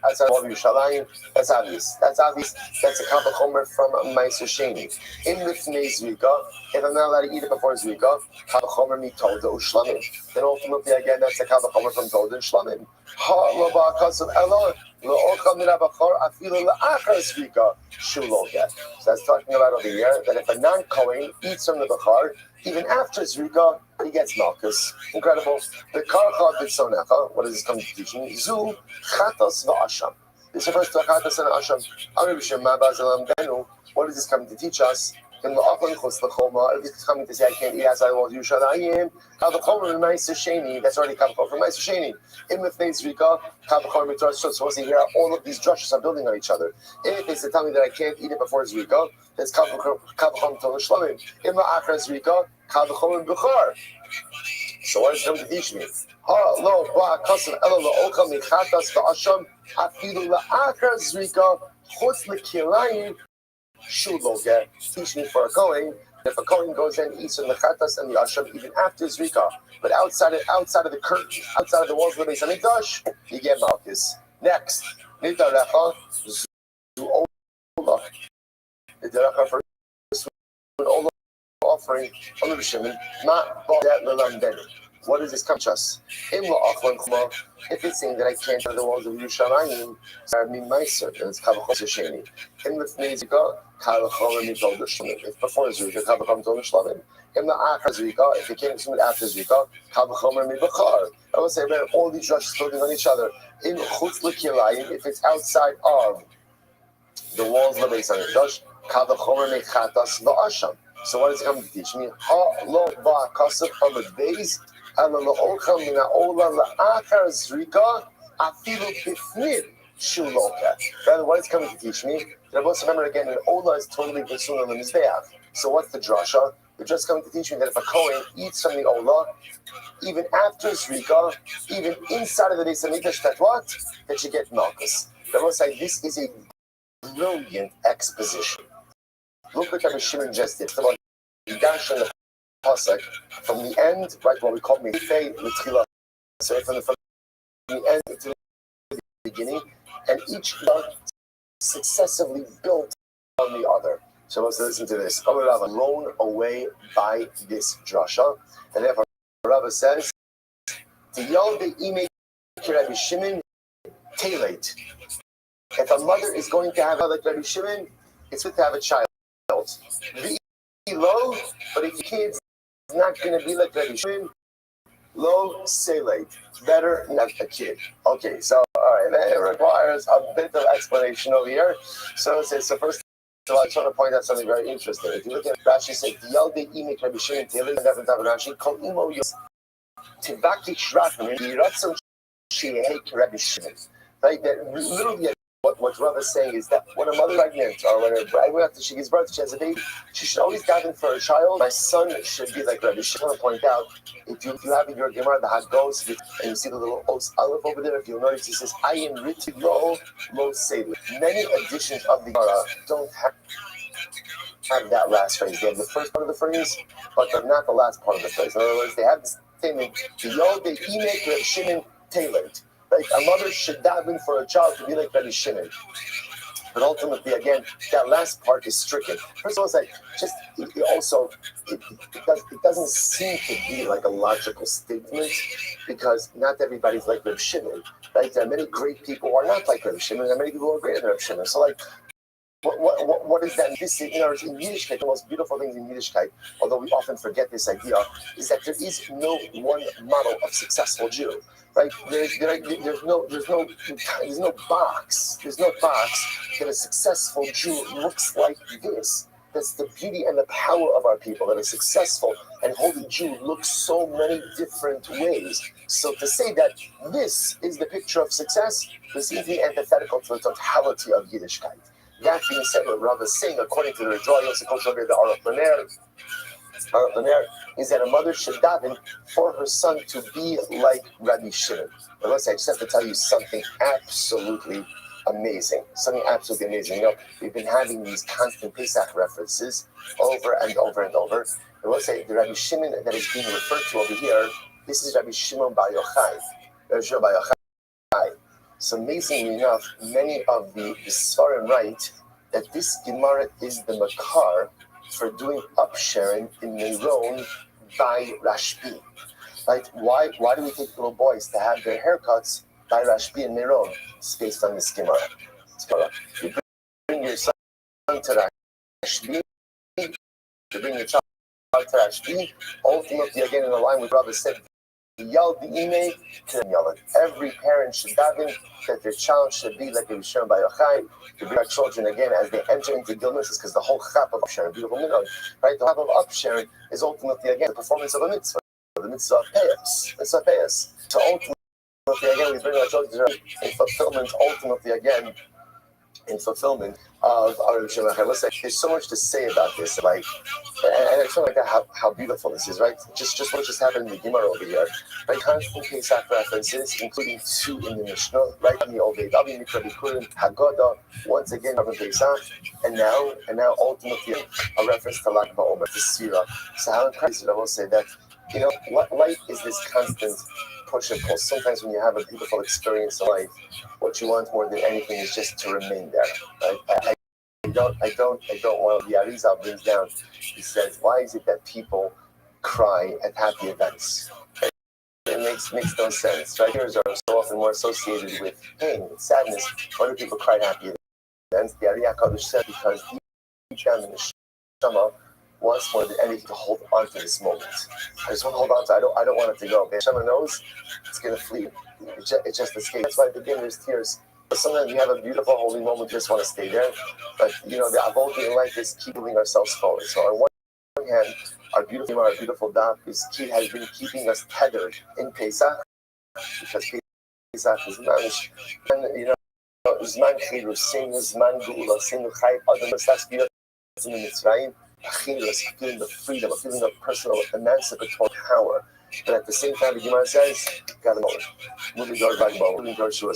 outside of Yerushalayim. That's obvious. That's a Kavachomer from Ma'aser Sheni. In Lifnei Zrika, if I'm not allowed to eat it before Zrika, Kavachomer mi Toda Ushlamim. Then ultimately again, that's a Kavachomer from Toda Ushlamim. Ha lo ba'akasav ela lo ochel min ha'bachar afilu la'achar zrika shu loka. So that's talking about over here that if a non-Kohen eats from the bachar, even after zrika, he gets malchus. Incredible. The karcha b'tzonecha. What does this come to teach me? Zu chatos va'asham. This refers to chatos and asham. Rabbi Shimon ma bazelam benu. What does this come to teach us? In the Achon Chutz L'choma, if it's coming to say I can't eat outside the walls of Yerushalayim, Kavachomer and Ma'aser Sheni, that's already Kavachomer from Ma'aser Sheni. In Lefnei Zrika, Kavachomer and Torah. So here, all of these drushes are building on each other. If it's to tell me that I can't eat it before Zrika, that's Kavachomer Torah Shlamim. In the Achar Zrika, Kavachomer and Bechar. So what is it going to teach me? Ha lo ba kasav ela lo ochel michatas va'asham afilu la'achar Zrika chutz l'kilayim. Shuloga, teach me for a Kohen. If a Kohen goes in, eats in the chatas and the asham even after zrika, but outside of the curtain, outside of the walls of the Beis Hamikdash, you get malchus. Next, nidarecha zu ola. Nidarecha for an ola offering on the Shimon, not that lelamdenu. what does this come to us? If it's saying that I can't enter the walls of Yerushalayim, then it's Kavachomer Sheni. If before Zrika, Kavachomer Shlamim. If it came to after Zrika, Kavachomer Mibachar. I will say, man, all these drushes building on each other. In Chutz L'Kilayim, if it's outside of the walls of the Beis Hamikdash, Kavachomer Mechatas Va'asham. So what is it coming to teach me? Lo Va'akasav Hamad Beis, Ela Lo'ocha Min Ha'ola La'achar Zrika, Afilu Bifnid Shuloka. Rather, what is it coming to teach me? That I must remember again, an Ola is totally B'sun on the Mizbeach. So what's the drasha? They're just coming to teach me that if a Kohen eats from the Ola, even after Zrika, even inside of the Beis Hamikdash, that what? That you get Malchus. I must say, this is a brilliant exposition. Look what Rabbi Shimon just did. About Dash and the pasuk from the end, right? What we call Mefei L'Tchila. So from the end to the beginning, and each one successively built on the other. So let's listen to this. Rabbi Rava blown away by this drasha, and therefore Rava says, "Tiyal de'imei Rabbi Shimon telate." If a mother is going to have like Rabbi Shimon, it's good to have a child. Be low, but if your kid's not going to be like Rabbi Shimon, low, say late. Better not a kid. Okay, so all right, that requires a bit of explanation over here. So it says, so first of all, I just want to point out something very interesting. If you look at Rashi, it says, "Yalde imik Rabbi Shimon Taylor," different type of Rashi. Kol imo yos tivaki shrachim yiratzon sheyehek Rabbi Shimon. Right, that literally. What Rav is saying is that when a mother is pregnant or when after she gives birth, she has a baby, she should always daven for a child. My son should be like Rabbi Shimon. I want to point out, if you have in your Gemara the Hagos, and you see the little aleph over there, if you'll notice, it says, "Ayin riti lo seilu." Many editions of the Gemara don't have that last phrase. They have the first part of the phrase, but they're not the last part of the phrase. In other words, they have the statement, "Yo de imek Rabbi Shimon tailored." Like a mother should daven for a child to be like Rabbi Shimon. But ultimately, again, that last part is stricken. First of all, it's like it doesn't seem to be like a logical statement because not everybody's like Rabbi Shimon. Right? There are many great people who are not like Rabbi Shimon, and many people who are greater than Rabbi Shimon. So like, what is that? This in Yiddishkeit, the most beautiful things in Yiddishkeit, although we often forget this idea, is that there is no one model of successful Jew. Right? There's no box that a successful Jew looks like this. That's the beauty and the power of our people, that a successful and holy Jew looks so many different ways. So to say that this is the picture of success is simply antithetical to the totality of Yiddishkeit. That being said, what Rav is saying, according to the Ridra Yosef Kosher, the Aruch Laner, is that a mother should daven for her son to be like Rabbi Shimon. But let's say, I just have to tell you something absolutely amazing. Something absolutely amazing. You know, we've been having these constant Pesach references over and over and over. And let's say the Rabbi Shimon that is being referred to over here, this is Rabbi Shimon Bar Yochai. Rabbi Shimon Bar Yochai. So amazingly enough, many of the Sfarim write that this Gemara is the makar for doing upsharing in Meron by Rashbi. Right? Why do we take little boys to have their haircuts by Rashbi and Meron? It's based on this Gemara. You bring your son to Rashbi, you bring your child to Rashbi, ultimately again in the line with Rabbi said, every parent should daven that their child should be like Rishon by Yochai, to bring our children again as they enter into Gilnus, because the whole chap of upsharing, beautiful minhag, right? The chap of upsharing is ultimately again the performance of a mitzvah, the mitzvah of payas. It's a payas. So ultimately again, we bring our children in fulfillment. Ultimately again, in fulfillment of our Rishon. Listen, there's so much to say about this, like, and I feel like that how beautiful this is, right? Just what just happened in the Gemara over here, right? Constant Pesach references, including 2 in the Mishnah, right? In the Old David, Mikra Bikurim, Haggadah, once again of Pesach, and now ultimately a reference to Lag BaOmer, to Sira. So how crazy I will say that, you know, what life is this constant push and pull. Sometimes when you have a beautiful experience in life, what you want more than anything is just to remain there. Right? I don't want. The Arizal brings down. He says, why is it that people cry at happy events? makes no sense, right? Tears are so often more associated with pain, with sadness. Why do people cry happy events? The Aliyah Kadosh said because deep down in the Shema wants more than anything to hold on to this moment. I just want to hold on to it. I don't want it to go. But Shema knows it's going to flee. It just escapes. That's why at the beginning there's tears. But sometimes you have a beautiful holy moment, you just want to stay there. But the avodah in life is keep moving ourselves forward. So on one hand, our beautiful daf has been keeping us tethered in Pesach because Pesach is manish. And Zman Chilus, Sin Zman Gula, Sin Chayim, Adam Saskia, in Mitzrayim, Chilus, feeling the freedom, a feeling of personal emancipatory power. But at the same time, the Gemara says, got a moment. Moving toward Bagbo, moving toward Shua,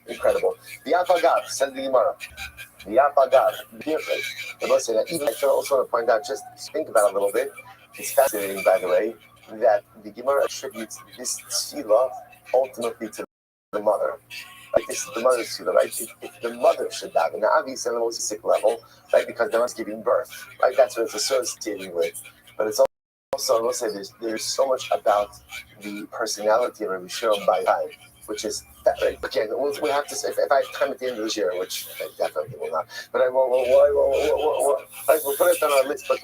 incredible. The Apagav, said the Gemara. The Apagav, beautiful. The most that even I also want to point out, just think about it a little bit. It's fascinating, by the way, that the Gemara attributes this tefillah ultimately to the mother. Like this is the mother's tefillah, right? If the mother should daven, now obviously on the most sick level, right? Because the mother's giving birth, right? That's what it's associated with. But it's also, I will say, there's so much about the personality of Rabbi Shimon Bar Yochai, which is that, right? Again, we'll have to say if I have time at the end of this year, which I definitely will not. But I will. We'll put it on our list. But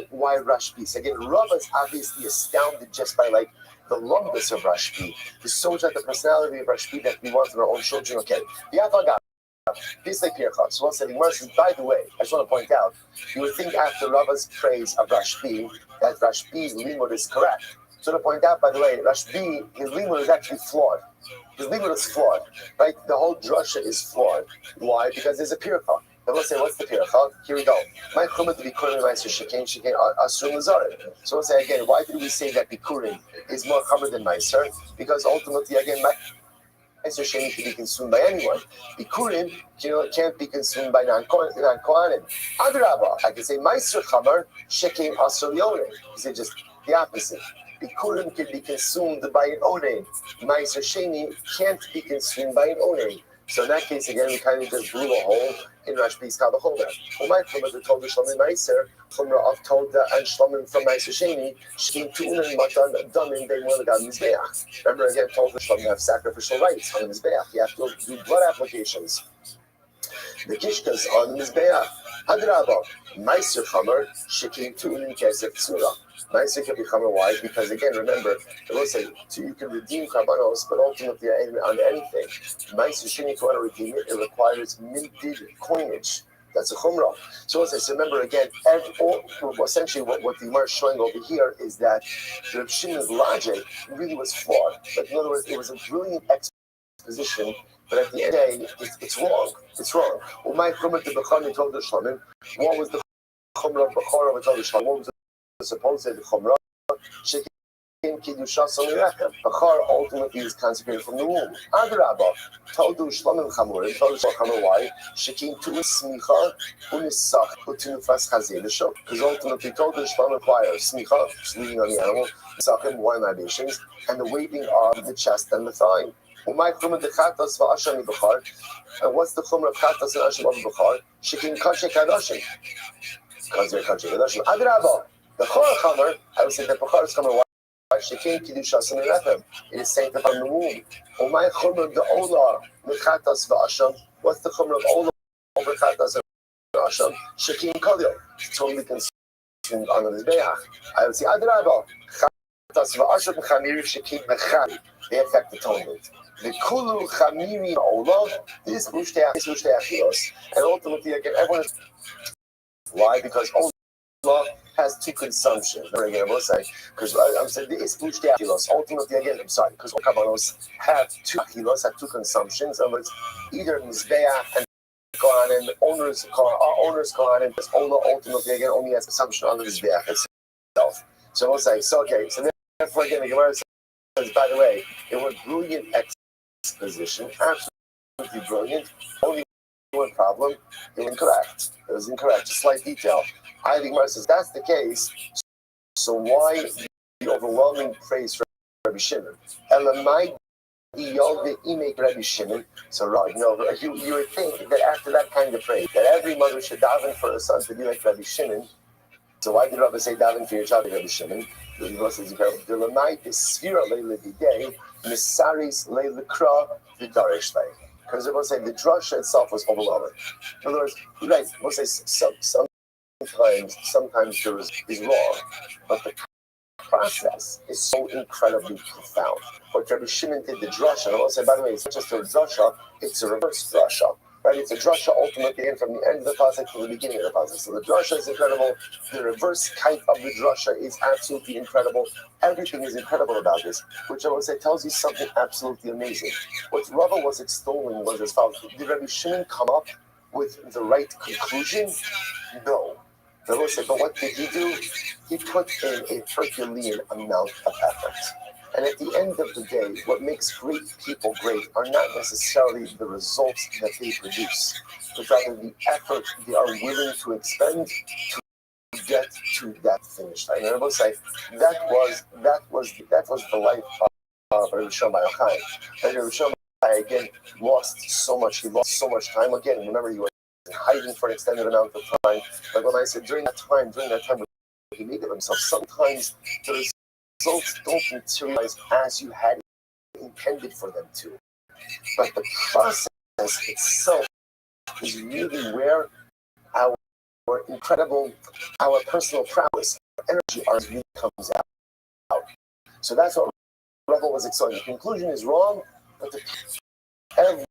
why Rashbi? So again, Rav is obviously astounded just by like the lumbus of Rashbi. There's so much of the personality of Rashbi that we want in our own children. Okay, the Avagat. This like Pircha. So once again, by the way, I just want to point out, you would think after Rava's praise of Rashbi that Rashbi's limud is correct. So to point out, by the way, Rashbi, his limud is actually flawed. His limud is flawed, right? The whole drasha is flawed. Why? Because there's a pircha. Now let's say, what's the pircha? Here we go. My chumah to bikurim ma'aser shekain asrum l'zarim. So let's say again, why did we say that bikurim is more chamer than ma'aser? Because ultimately, again, ma'aser sheni can be consumed by anyone. Bikurim, can't be consumed by non-kohanim. Adrabah, I can say ma'aser chamer shekain asrum l'yonim. You say just the opposite. Bikurim can be consumed by an onein. Ma'aser sheni can't be consumed by an onein. So in that case, again, we kind of just blew a hole in Rashbi's Kavachomer. Well, my chumah that told the Shlomim Ma'aser, chumrah of told and Shlomim from Ma'aser Sheni, Shkim Tu'unin Matan Damin Bein Wilagad Mizbeach. Remember, again, told the Shlomim have sacrificial rights on the Mizbeach. You have to do blood applications. The Kishkas on the Mizbeach. Hadrabah, Ma'aser Chamer, Shkim Tu'unin Kesef Tzura. Ma'aser can be Chamer. Why? Because again, remember, it will say, so you can redeem Karbanos, but ultimately on anything. Ma'aser Sheni, if you want to redeem it, it requires minted coinage. That's a chumrah. So as I said, remember again, essentially what the Gemara is showing over here is that Reb Shimon's logic really was flawed. But in other words, it was a brilliant exposition, but at the end of the day, it's wrong. It's wrong. What was the chumrah of Bechor of Bechor? What was the supposed chumrah? Bechor ultimately is consecrated from the womb. Adrabah, Todu Shlomim Chamurim, Todu Shlomim why? Shekin Tu Smicha, Unisach, Utinufas Chazir, because ultimately Todu Shlomim requires Smicha, sleeping on the animal, Sachim, wine libations, and the waving of the chest and the thigh. And what's the chumrah of Chatas and Asham of Bechor? Shekin Kache Kadoshim. Kazer Kache Kadoshim. Adrabah, Bechor Chamer, I would say that Bechor is coming. It is sanctified from the womb. What's the chumrah of Ola over Chatas and Asham? Shekin Kalil. Totally consumed on the Mizbeach. I would say Adrabah. Chatas v'Asham Chamiri Shekin Bechari. They affect atonement. The Kulu Chamiri Ola is Mushtei Achilos. And ultimately, again, everyone is. Why? Because Ola has two consumptions. Again, I will say, because I'm saying the Mushtei Achilos. Ultimately, again, I'm sorry, because Kabanos have two achilos, have two consumptions. In other words, either Mizbeach and Kohanim, owners Kohanim, because Ola ultimately, again, only has consumption on the Mizbeach itself. So I will say, so therefore, again, the Gemara says, by the way, it was brilliant exposition, absolutely brilliant. Only one problem, it was incorrect. A slight detail. I think Gemara says that's the case. So why the overwhelming praise for Rabbi Shimon? Elamai Rabbi Shimon. So you would think that after that kind of praise, that every mother should daven for her son to be like Rabbi Shimon. So why did Rabbi say daven for your child, Rabbi Shimon? The verse is incredible. The lamai is sphira leila b'day, misaris leila kra v'darish lei. Because Rabbi say the drasha itself was overwhelming. In other words, right? We'll say sometimes there is wrong, but the process is so incredibly profound. What Rabbi Shimon did the drasha, and I will say, by the way, it's not just a drasha, it's a reverse drasha. Right? It's a drasha ultimately in from the end of the pasuk to the beginning of the pasuk. So the drasha is incredible. The reverse type of the drasha is absolutely incredible. Everything is incredible about this, which I will say tells you something absolutely amazing. What Rava was extolling was as follows: did Rabbi Shimon come up with the right conclusion? No. The Lord said, but what did he do? He put in a Herculean amount of effort. And at the end of the day, what makes great people great are not necessarily the results that they produce, but rather the effort they are willing to expend to get to that finish line. And I will say that was the life of Rabbi Shimon Bar Yochai. And Rabbi Shimon Bar Yochai again lost so much. He lost so much time. Again, remember he was hiding for an extended amount of time. But when I said during that time when he made of himself, sometimes the results don't materialize as you had intended for them to. But the process itself is really where our personal prowess, our energy, really comes out. So that's what Rebel was excited. The conclusion is wrong, but every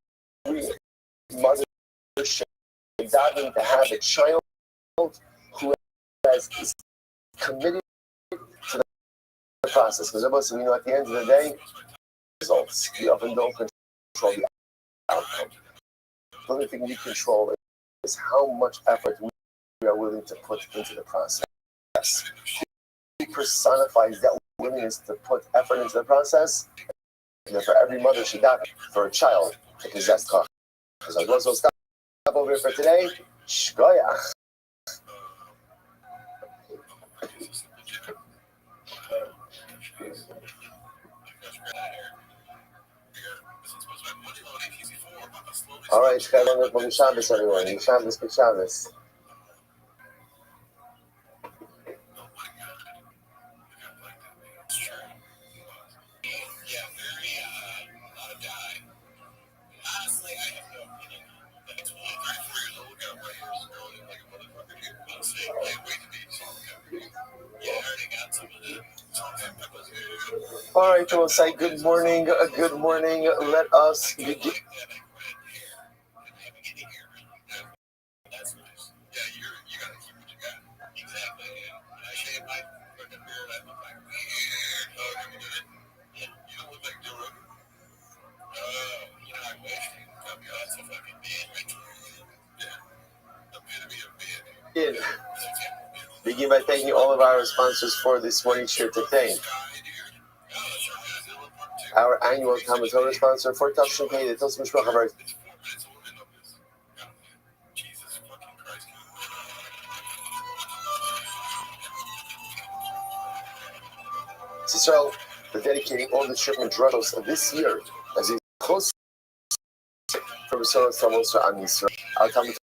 mother should daven to have a child who is committed to the process. Because we know at the end of the day, results, we often don't control the outcome. The only thing we control is how much effort we are willing to put into the process. He personifies that willingness to put effort into the process. And for every mother should daven for a child to possess Kach. So I will stop over here for today. Shkoyach. All right, Shabbos, everyone. Shabbos, good Shabbos. All right, we'll say good morning. Good morning. Let us begin. Begin by thanking all of our sponsors for this morning's share to thank. Our annual Talmud Torah sponsor for Tafshin Pei, the Tosfos Mishpach of our Israel for dedicating all the shipment drugs this year as a close from Israel on Israel. Our Talmud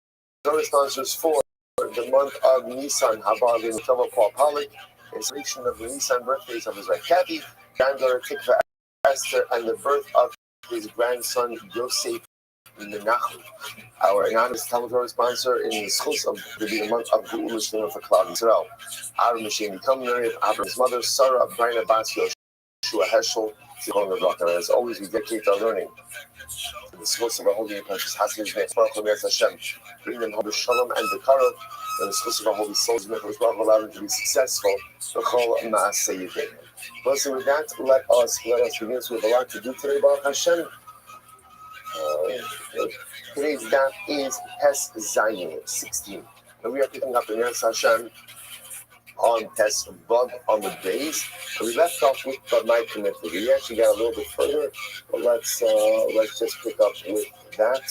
Torah sponsors for the month of Nisan, Haba ben Tova Paul Pollack, inspiration of the Nisan birthdays of his wife Kathy, granddaughter Tikva Esther, and the birth of his grandson Yosef Menachem. Our anonymous Talmud Torah sponsor in the schools of the month of Geula Shlema for Klal Yisrael. Our Mashiach Miriam, Abraham's mother, Sarah, Brina Bas, Yoshua Heschel, Zichron Levrach. As always, we dedicate our learning to the schools of our holy and precious Hasidus Name, Baruch Hashem. Bring them home with shalom and bekara, and the schools of our holy souls, and allow them to be successful. B'chol ma'aseh yedei. Listen, with that, let us begin. So we have a lot to do today, Baruch Hashem. Today's daf is Tes Zayin 16, and we are picking up the Neres Hashem on Tes Vav on the days. We left off with my commitment. We actually got a little bit further, but let's just pick up with that.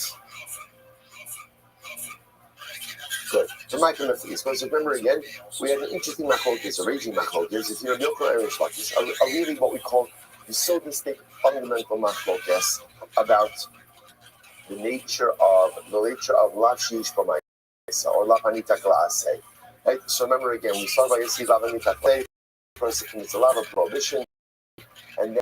Good. So my commitment. Because remember again, we had an interesting machlokes, a raging machlokes. It's here Milko and Rishlakis, a really what we call the so distinct fundamental machlokes about the nature of Lav Shish B'Maisa or Lav Hanita Kla'aseh. Right? So remember again, we saw by Yasi Lavanita Clay, person commits a lot of prohibition, and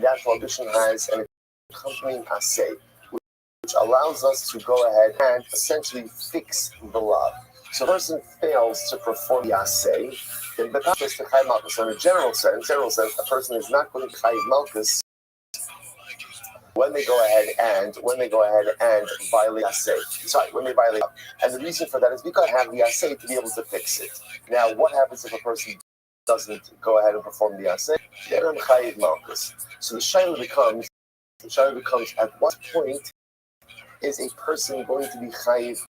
that prohibition has an accompanying assay, which allows us to go ahead and essentially fix the law. So a person fails to perform the assay, then the is to Chayiv Malkus. So in a general sense, a person is not going to Chayiv Malkus when they go ahead and violate the assay. Sorry, when they violate. And the reason for that is because I have the assay to be able to fix it. Now, what happens if a person doesn't go ahead and perform the assay? Then I'm Chayiv Malkus. So the shaila becomes at what point is a person going to be Chayiv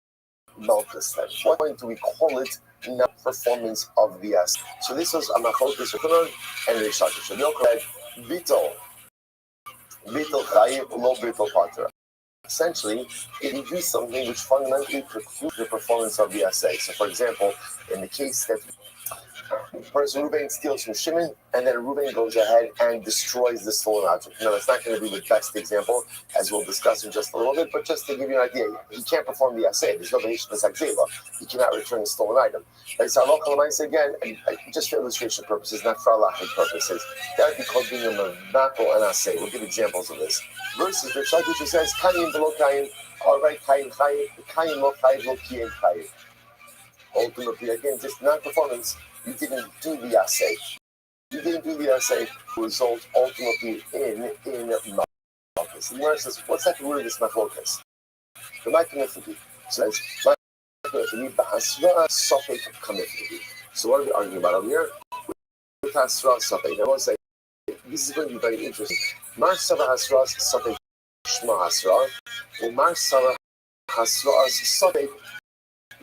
Malkus then? What point do we call it not performance of the assay? So this was a Machlokes Yochanan and Reish Lakish. So Yochanan said, Bittul Chayiv, Lo Bittul Patra. Essentially, it will do something which fundamentally precludes the performance of the assay. So for example, in the case that first Reuben steals from Shimon, and then Reuben goes ahead and destroys the stolen object. Now, it's not going to be the best example, as we'll discuss in just a little bit, but just to give you an idea, he can't perform the assay. There's no Venetian Zeva. He cannot return the stolen item. Like Salach again, just for illustration purposes, not for halachic purposes, that would be called being a mavako and assay. We'll give examples of this. Versus the Shach, which says, Kayim below Kayim, all right, Kayim lo Kayim lo Kiyim Kayim. Ultimately, again, just non-performance. You didn't do the assay. You didn't do the assay. Result ultimately in Malchus. The Gemara says, what's that root of this Machlokes? The Ma'akinifiki says, Ma'akinifiki b'hasra sofek kamifiki. So what are we arguing about over here? With hasra sofek. I want to say, this is going to be very interesting. Mar sava hasra sofek shma hasra, or Mar sava hasra sofek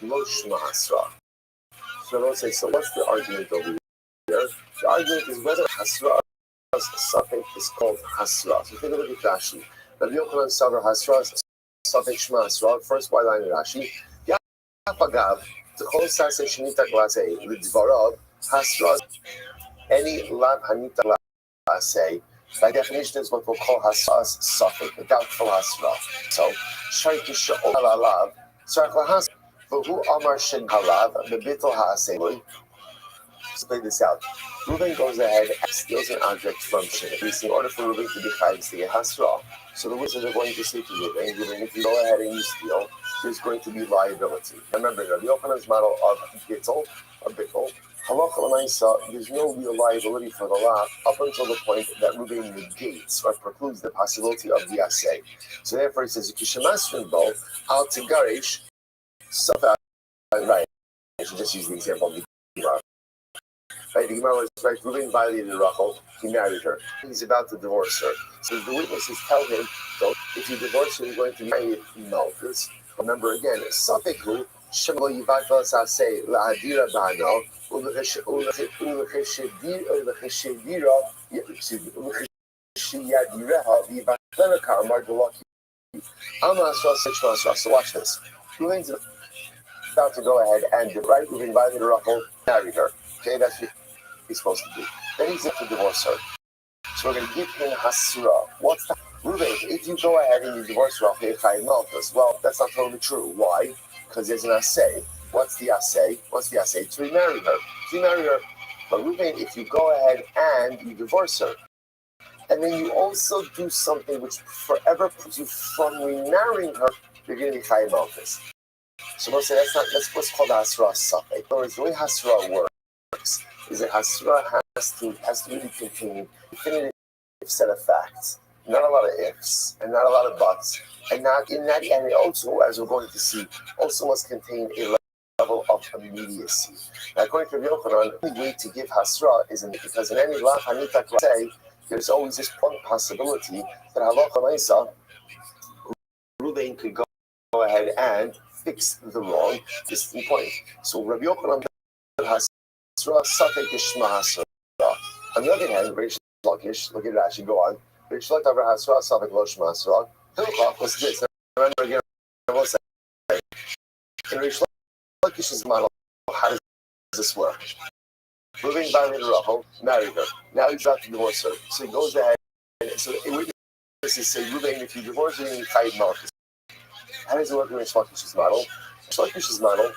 lo shma hasra. So I want to say, so what's the argument over here? The argument is whether hasra sofek is called hasra. So take a look at Rashi. Rabbi Yochanan Savar hasra sofek shma hasra. First white line in Rashi. Yapagav t'chol saseh shenita glasei l'dvarav hasra. Any lav hanita glasei, by definition, is what we'll call hasras sofek, a doubtful hasra. So shayki she'ol alav tzarich lahas. But who amar shen halav the bittul ha'asei? Let's play this out. Reuben goes ahead and steals an object from Shimon. In order for Reuben to be chayiv to get hasra, so the wizards are going to say to Reuben, if you go ahead and you steal, there's going to be liability. Remember, Rabbi Yochanan's model of bittul, halacha l'maisa, there's no real liability for the law up until the point that Reuben negates or precludes the possibility of the assay. So therefore, he says, "Kishamasrin bo al tigarish." Right. I should just use the example of the Gemara. Right, the Gemara was right. Reuben violated Rachel. He married her. He's about to divorce her. So the witnesses tell him, "Don't. If you divorce her, you're going to marry Malchus." Remember again, Safeku Shemlo Yivatel Sasei LaHadira Bano Ulecheshedireha Vivatlekar Margulaki. So watch this. Reuben's about to go ahead and right, Reuben violated Rachel, married her. Okay, that's what he's supposed to do. Then he's going to divorce her. So we're going to give him hasra. What's that? Reuben, if you go ahead and you divorce Rachel, you Chayiv Malchus. Well, that's not totally true. Why? Because there's an assay. What's the assay? To remarry her. But Reuben, if you go ahead and you divorce her, and then you also do something which forever puts you from remarrying her, you're going to be Chayiv Malchus. So we'll say that's what's called hasra safek. In other words, the way hasra works is that hasra has to really contain a definitive set of facts, not a lot of ifs and not a lot of buts, and not in that, and it also, as we're going to see, also must contain a level of immediacy. Now, according to Rabbi Yochanan, the only way to give hasra is because in any lav hanita say there's always this one possibility that halacha ma'isa Reuben could go ahead and fix the wrong distant point. So Rabbi Yochanan has safek shma hasra. On the other hand, Reish Lakish, look at Rashi, go on. Reish Lakish has safek lo shma hasra. Hilchach was this. Remember again, I will say, in Reish Lakish's model, how does this work? Reuben violated Rachel, married her. Now he's about to divorce her. So he goes ahead. So this is say, Reuben, if you divorce her, you Chayiv Malchus. How does it work in Reish Lakish's model? Reish Lakish's model,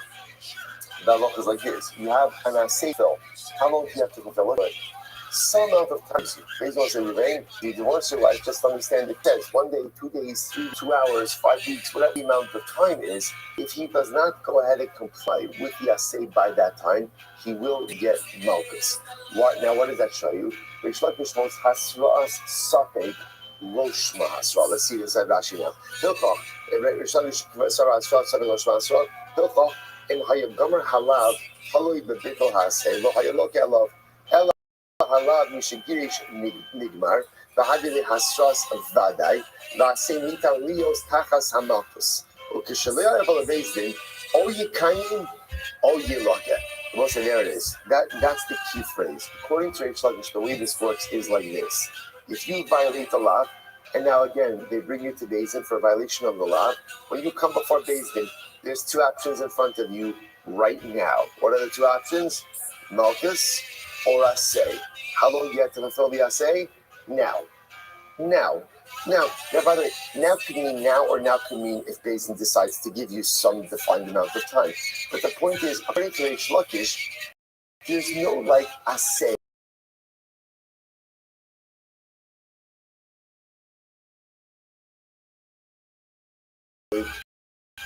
the halacha is like this. You have an asay fill. How long do you have to fulfill it? Some amount of time. Based on saying, you divorce your wife, just understand the test. 1 day, 2 days, 2 hours, 5 weeks, whatever the amount of time is, if he does not go ahead and comply with the assay by that time, he will get malchus. Now, what does that show you? Rish Lakish wants hasra'as sapek loshma hasra. Let's see this at Rashi now. Hilchach, Rish Lakish hasra'as sapek loshma hasra. Hilchach, in hayagomer halav, haloi bebitol hasay, lo hayalok elav, halav mishagirish nigmar, v'hadili hasras vaday, v'asemita lios tachas hamalchus. Ukishalei aval avezdin, o yikayim, o yiloket. Well, so there it is. That's the key phrase. According to Rish Lakish, the way this works is like this. If you violate the law, and now again, they bring you to Beis Din for violation of the law, when you come before Beis Din, there's 2 options in front of you right now. What are the 2 options? Malchus or assay. How long do you have to fulfill the assay? Now. Now, by the way, now could mean now or now could mean if Beis Din decides to give you some defined amount of time. But the point is, according to Rish Lakish, there's no like assay.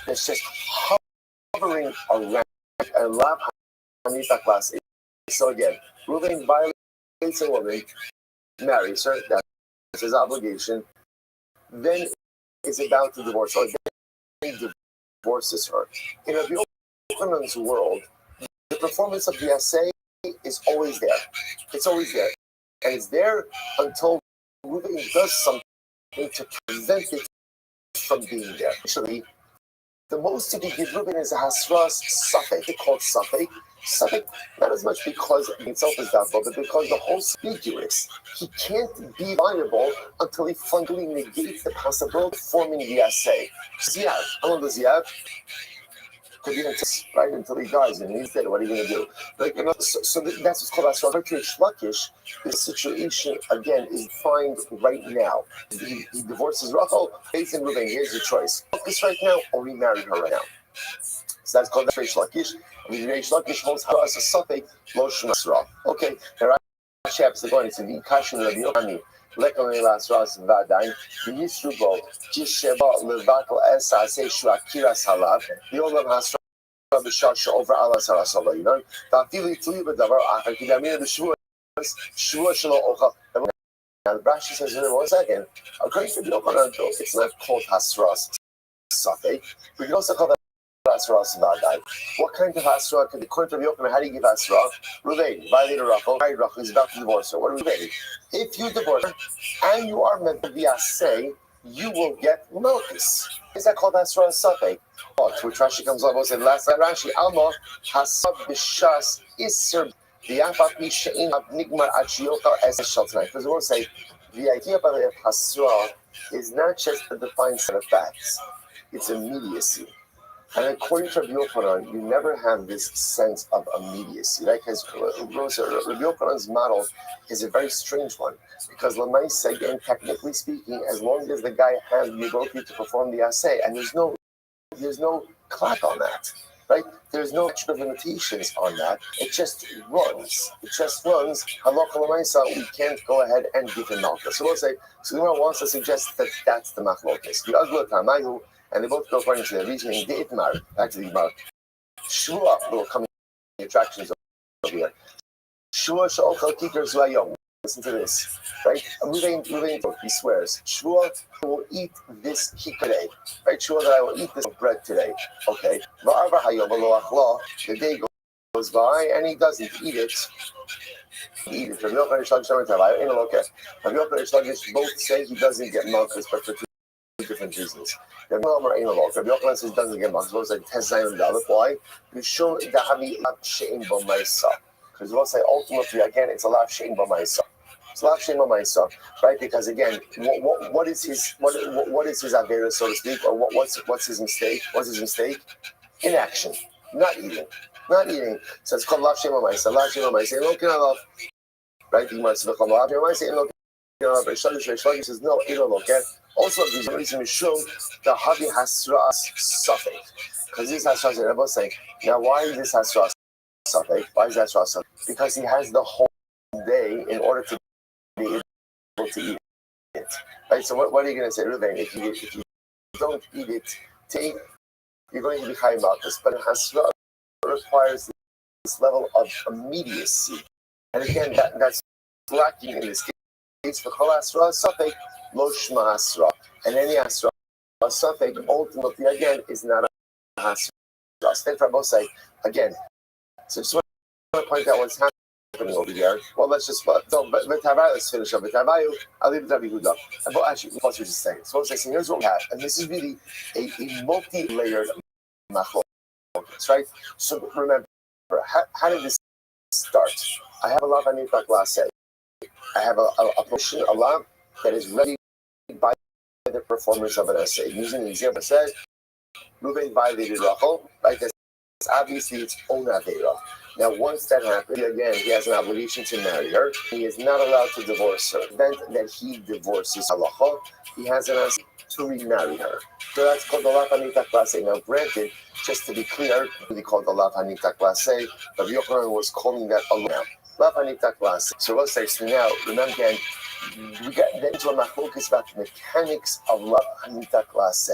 It's just hovering around and lab hanita class. So again, Reuven violates a woman, marries her, that's his obligation, then is about to divorce her, then he divorces her. In Rabbi Yochanan's world, the performance of the assay is always there. It's always there. And it's there until Reuven does something to prevent it from being there. Actually, the most you can give Reuven is a hasras safek. They call it safek. Safek, not as much because itself is doubtful, but because the whole ambiguous. He can't be viable until he fundamentally negates the possibility of forming the assay. Ziyav, how long does Ziyav? Could be right until he dies, and he's dead. What are you going to do? Like, so that's what's called asra. For Rish Lakish, the situation again is defined right now. He divorces Rachel, Beis Din Reuven. Here's your choice: focus right now, or remarry her right now. So that's called Rish Lakish. I mean, Rish Lakish holds her as a suffix losh masra. Okay, there are chaps that go into the kashin Rabbi Yochanan. Lekon Elasras Vadain, the Yisrubo, Jisheba Levato Esa Seshu Akira Salav, the Olam Hasra Bishasha over Allah Sarasalayinon, Tafili Tuliba Davar Akidamir, the Shua Shalo Ocha. Now the Brashi says in 1 second, according to the Yochanan, it's not called Hasras Safek, we can also call that Hasras Vadai. What kind of Hasra could the according to the Yochanan, how do you give Hasra? Ruvain, violated Rachel, married Rachel, is about to divorce her. What are we doing? If you divorce her and you are meant to be assay, you will get malchus. Is that called Hasra Safek? Which Rashi comes along and said last night, Rashi, Alma, Hasab Bishas Isser, the Apapi Shein of Nigmar Achioka as a shell tonight. Because we want to say the idea by the way of Hasra is not just a defined set of facts, it's immediacy. And according to Rabbi Yochanan, you never have this sense of immediacy, right? Because Rabbi Yochanan's model is a very strange one. Because Lamaisa, again, technically speaking, as long as the guy has the ability to perform the assay, and there's no clock on that, right? There's no extra limitations on that. It just runs. It just runs. Halakha Lamaisa, we can't go ahead and give him malchus. So we'll say, so the one wants to suggest that that's the machlokas. The Azla Tamayu, and they both go according to their reasoning. The Itmar, back to the Gemara. Shua will come in attractions over here. Shua sha'ochel kikar zuayom. Listen to this, right? He swears, Shua will eat this kikar, right? Shua that I will eat this bread today. Okay. The day goes by and he doesn't eat it. Rabbi Yochanan both say he doesn't get malchus, but for two different reasons. Rabbi Yochanan says he doesn't get malchus. Both say why? Because we'll say ultimately again it's a lav shein b'maisa. It's lav shein b'maisa, right? Because again, what is his avera, so to speak, or what's his mistake? What's his mistake? Inaction, not eating. So it's called lav shein b'maisa. Lav shein b'maisa. Right? The Gemara says lav shein b'maisa. Rish Lakish says no, Also, there's a reason Mishum, the Havi Hasras Suffolk. Because this Hasras, and everyone's saying, now why is this Hasras Suffolk? Why is that Hasras Suffolk? Because he has the whole day in order to be able to eat it. Right? So what are you going to say, Ruben? If you don't eat it, you're going to be high about this. But Hasra requires this level of immediacy. And again, that's lacking in this case. For Kol Hasra Safek, Lo Shma Hasra. And any Hasra Safek, ultimately, again, is not a Hasra. Then for both say, again, so just want to point out what's happening over here. Well, let's just, let's finish up with Tavayu. I'll leave it to Yehuda. But actually, what you're just saying. So here's what we have. And this is really a multi-layered machlokes, right? So remember, how did this start? I have a lav anita glase. I have a portion, a lav that is ready by the performance of an essay. Using the example I said, Ruben violated Rachel, right? That's obviously its own avera. Now, once that happens, again, he has an obligation to marry her. He is not allowed to divorce her. The event that he divorces halacha, he has an answer to remarry her. So that's called the lav anita glase. Now, granted, just to be clear, really called the lav anita glase, but Yochanan was calling that a lav anita glase. So we'll say, so now, remember again, we get into a machlokes about the mechanics of lav anita glase.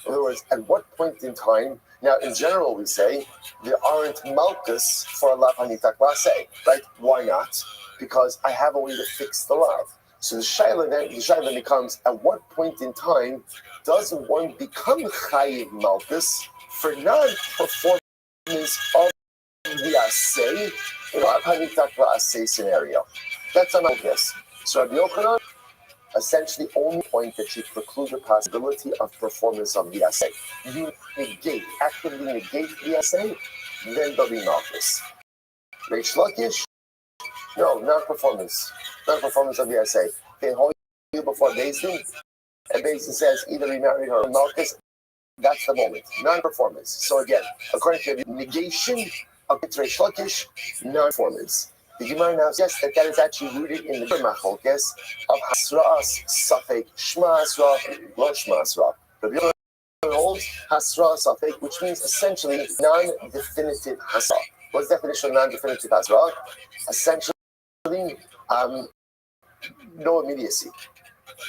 In other words, at what point in time, now in general we say, there aren't malchus for a lav hanita glase, right? Why not? Because I have a way to fix the lav. So the shaila then becomes, at what point in time does one become chayiv malchus for non-performance of the assay in a lav hanita glase scenario? That's a malchus. So Rabbi Yochanan essentially only point that you preclude the possibility of performance of the essay. You actively negate the essay, then there'll be malchus. Reish Lakish, no, non-performance of the essay. They hold you before Beis Din, and Beis Din says either remarry her or malchus. That's the moment, non-performance. So again, according to the negation of Reish Lakish, non-performance. The Gemara now suggests that is actually rooted in the machlokes of hasras safek shma hasra lo shma hasra. The Gemara holds hasra safek, which means essentially non-definitive hasra. What's the definition of non-definitive hasra? Essentially, no immediacy.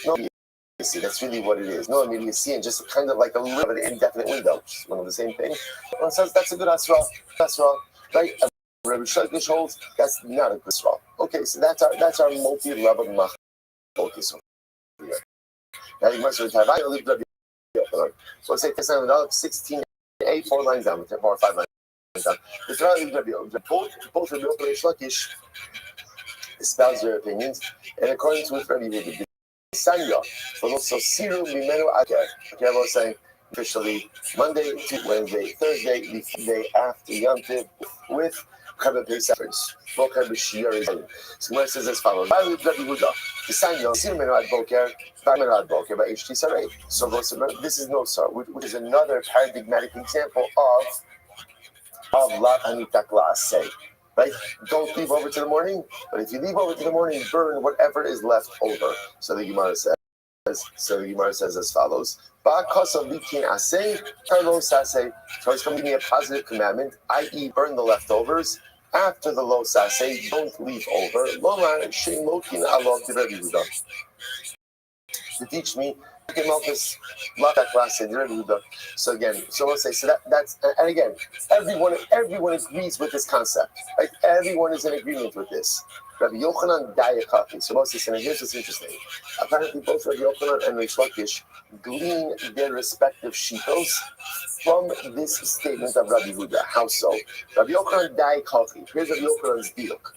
No immediacy. That's really what it is. No immediacy, and just kind of like a little bit of an indefinite window. Just one of the same thing. One says that's a good hasra, right? Rabbi Shlokish holds that's not a good straw. Okay, so that's our multi-level machlokes over here. Now you must have I leave Rabbi Yochanan. So let's say this is 16a, 4 lines down, or 5 lines down. The Torah leaves Rabbi Yochanan. Both Rabbi Yochanan and Shlokish espouse their opinions, and according to Rabbi Yehuda, Sanya, but also Siru Mimenu Aker. Okay, I was saying officially Monday to Wednesday, Thursday, the day after Yom Tov with Chabad Pesach. Both Chabad Shir. So Gemara says as follows: I live Rabbi Yehuda. The Sanya Siru Mimenu Ad Boker, Mimenu Ad Boker by HT Sarei. So this is no sir, which is another paradigmatic example of Lav Hanita Glase. Right? Don't leave over to the morning, but if you leave over to the morning, burn whatever is left over. So the Gemara says as follows: Ba'akasa likin asay, karlo sasay. So it's going to give me a positive commandment, i.e., burn the leftovers. After the lo sasay, don't leave over. Lomar shein lokin alov Rabbi Yehuda. To teach me, so again, so let's say, so that's, and again, everyone agrees with this concept, right? Everyone is in agreement with this. Rabbi Yochanan Dayakaki. So Moses, and here's what's interesting. Apparently, both Rabbi Yochanan and Reish Lakish glean their respective shitos from this statement of Rabbi Yehuda. How so? Rabbi Yochanan Dayakaki. Here's Rabbi Yochanan's diuk.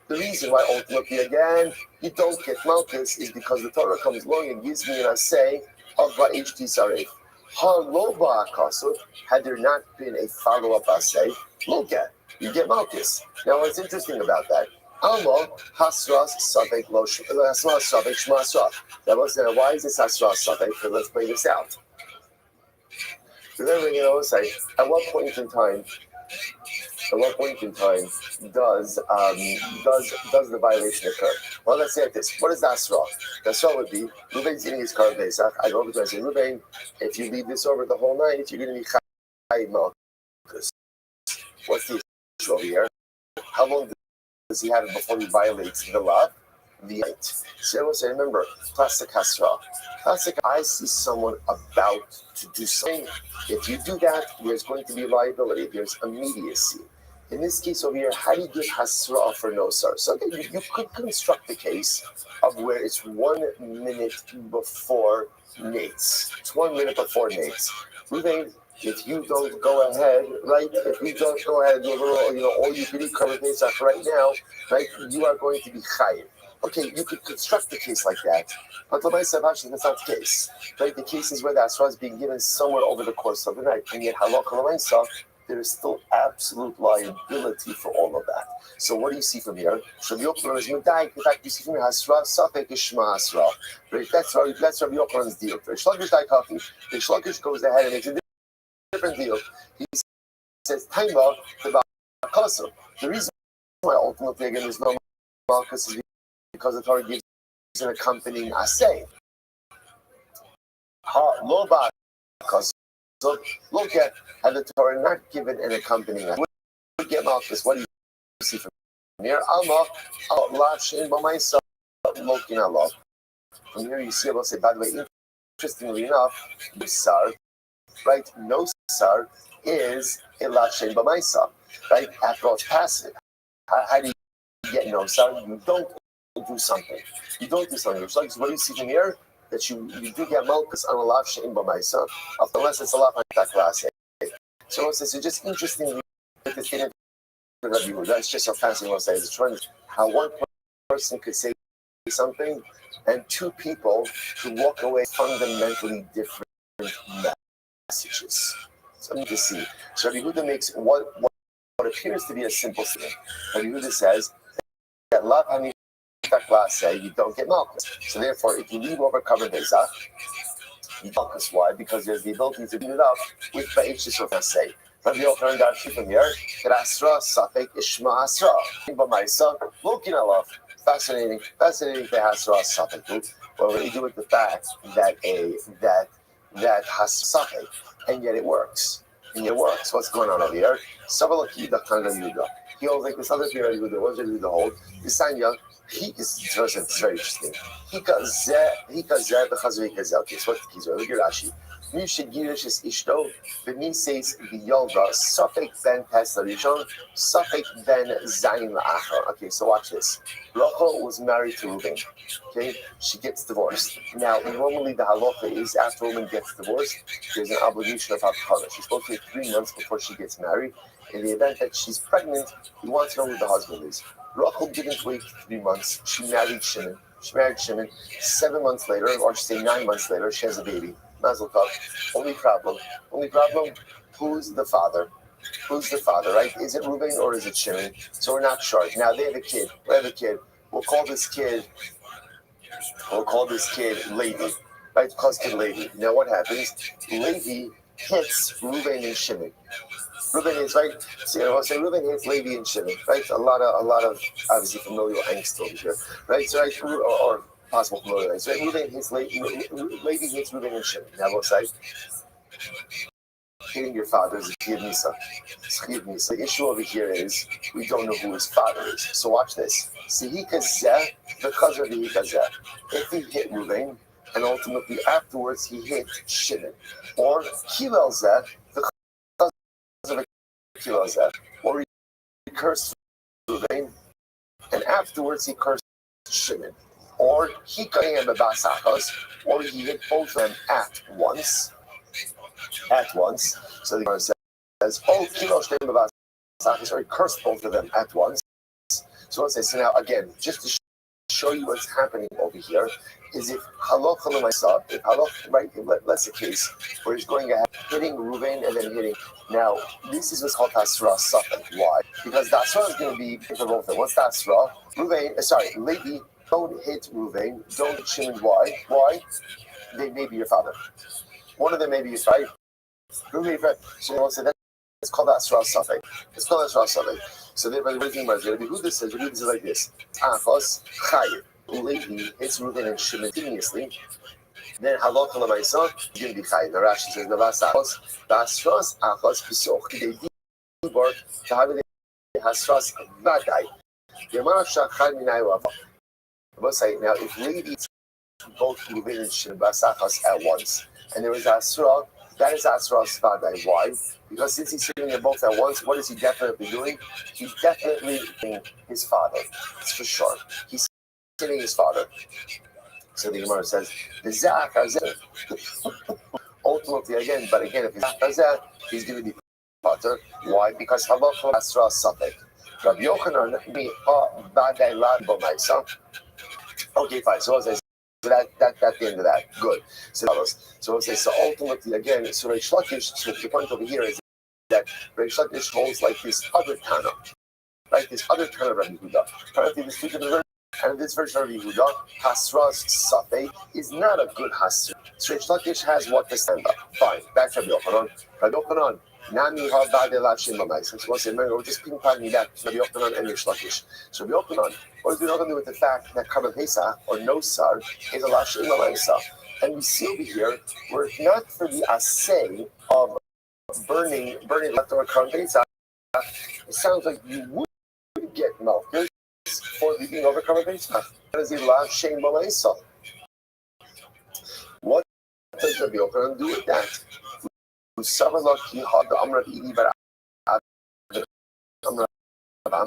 The reason why ultimately again you don't get malchus is because the Torah comes along and gives me an assay of Va'HT Saref. Haloba Akasov, had there not been a follow-up assay, look at you get malchus. Now what's interesting about that? Alma Hasras Safek Lo Hasras Safek Shma Saf. That was why is this Hasras Safek? So let's play this out. So then we're going to say, at what point in time at what point in time does the violation occur? Well, let's say like this. What is the asra? The asra would be Ruvain's eating his korban pesach. I go over to him and say, Ruvain, if you leave this over the whole night, you're going to be chayiv malchus. What's the issue over here? How long does he have it before he violates the law? The night. So remember, classic hasra. Classic, I see someone about to do something. If you do that, there's going to be liability. There's immediacy. In this case over here, how do you give hasra for no sar? So again, you could construct the case of where it's 1 minute before nates. It's 1 minute before nates. Ruvain, if you don't go ahead, right? If you don't go ahead and do a little, all you can eat korban pesach right now, right? You are going to be chayiv. Okay, you could construct the case like that, but l'maaseh actually that's not the case. Right? The case is where the asra is being given somewhere over the course of the night, and yet halakha l'maaseh, there is still absolute liability for all of that. So what do you see from here? Rabbi Yochanan is medayik. In fact, you see from here hasra safek ishma hasra. Right? That's Rabbi Yochanan's deal. Rish Lakish daikafi. Rish Lakish goes ahead and makes a different deal. He says taima the ba'akasim. The reason why ultimately again there's no malchus is because the Torah gives an accompanying asay. Lo ba'akasim. So look at how the Torah not given an accompanying asay. We get malchus. What do you see from here? Allah, lashin b'maisa lokin Allah. From here you see Allah say, by the way, interestingly enough, no sar, right? No sar is a lashin b'maisa, right? After all, it's passive. How do you get no sar? You don't do something. You don't do something. So what do you see from here? That you do get malchus on a lashin b'maisa, unless it's a lav class. So it's just interesting that the thing. That's just a fascinating one. It's trying how one person could say something and two people could walk away fundamentally different messages. Something to see. So Rabbi Yehuda makes what appears to be a simple statement. Rabbi Yehuda says that lav hamishtak say you don't get malchus. So therefore, if you leave over korban pesach, you malchus. Why? Because there's the ability to do it up with ba'ishis or say. Rabbi Yochanan got from here that asra safek ishma asra. B'maisa lokin alav. Fascinating to hasra safek. Well, what do you do with the fact that has safek, and yet it works. What's going on over here? Savalaki da kanga yuda. He holds like this other theory Yehuda. What does Yehuda hold? This Sanya, he is it's very interesting. He kazeh the chazri kazeh. Okay, so what's the key? Look at Rashi. Mi shegirish is ishto. V'mi says v'yolda safek ben tes l'arishon, safek ben zayin la'achar. Okay, so watch this. Rachel was married to Reuben. Okay, she gets divorced. Now, normally the halacha is after a woman gets divorced, there's an obligation of havkara. She's supposed to wait 3 months before she gets married. In the event that she's pregnant, we want to know who the husband is. Rachel didn't wait 3 months. She married Shimon. 7 months later, or say 9 months later, she has a baby. Mazel tov. Only problem, who's the father? Right? Is it Reuben or is it Shimon? So we're not sure. Now they have a kid. We'll call this kid Levi. Right? Call this kid Levi. Now what happens? Levi hits Reuben and Shimon. Reuben is right. So I'll say Reuben hits Levi and Shimon. Right? A lot of obviously familial angst over here. Right? So right, or possible familial angst. Right? Levi hits Reuben and Shimon. Now we'll say hitting your father is a chiyuv misa. The issue over here is we don't know who his father is. So watch this. Sihikazeh because of the hikazeh. If he hit Reuben and ultimately afterwards he hit Shimon, or Kilelzeh because of the Kilelzeh, or he cursed Reuben and afterwards he cursed Shimon, or he hit or he hit both of them at once. So the Gemara says, "Oh, Kilo Shteim B'Basachos," or he cursed both of them at once. So let's say, so now again, just to show you what's happening over here, is if halacha l'maisa, if halacha, right, that's the case where he's going ahead, hitting Reuben and then hitting. Now, this is what's called asra safek. Why? Because the asra is going to be for both of them. What's the asra? Levi, don't hit Reuben, don't hit Shimon. Why? They may be your father. One of them may be your father. So we'll say It's called Asra Safek. It's called Asra Safek. So they're everything about Rabbi Huda says like this. Achos Chayiv. Lately, it's Reuben and Shimon continuously. Then Halakha Lamaisa, you're going to be Chayiv. Now Rashi says, Navas Achos, Basras Achos Pisoch Kidei Dibor, Tahavide Hasras Vadai. Yamar Shachai Minai Wava. I must say, now if ladies both Reuben and Shimon Basachas at once, and there is Asra, that is Asra Svadai. Why? Because since he's sitting them both at once, what is he definitely doing? He's definitely hitting his father. It's for sure. He's hitting his father. So the Gemara says, ultimately again, but again, if he's going to be potter. Why? Because Halacha Asra Safek. Rabbi Yochanan be Vadai Lad Bomaisa. Okay, fine. So that's the end of that. Good. So ultimately, again, so Reish Lakish, so the point over here is that Reish Lakish holds like this other Tana, right? This other Tana of Rabbi Yehuda. Apparently, this two different versions, and this version of Rabbi Yehuda, Hasras Safei, is not a good Hasra. So Reish Lakish has what to stand up. Fine. Back to Rabbi Yochanan. Rabbi Yochanan. Nami Havade Lav Shem B'Maisa. So once again, we're just ping-ponging that Rabbi Yochanan and Reish Lakish. So Rabbi Yochanan, what is it going to do with the fact that Karban Pesach or no Sar is a Lav Shem B'Maisa? And we see over here, were it not for the assay of burning leftover Karban Pesach, it sounds like you would get Malchus for leaving over Karban Pesach. That is a Lav Shem B'Maisa. What does Rabbi Yochanan do with that? Usavalaki had the Amr Idi Bar Amr Amr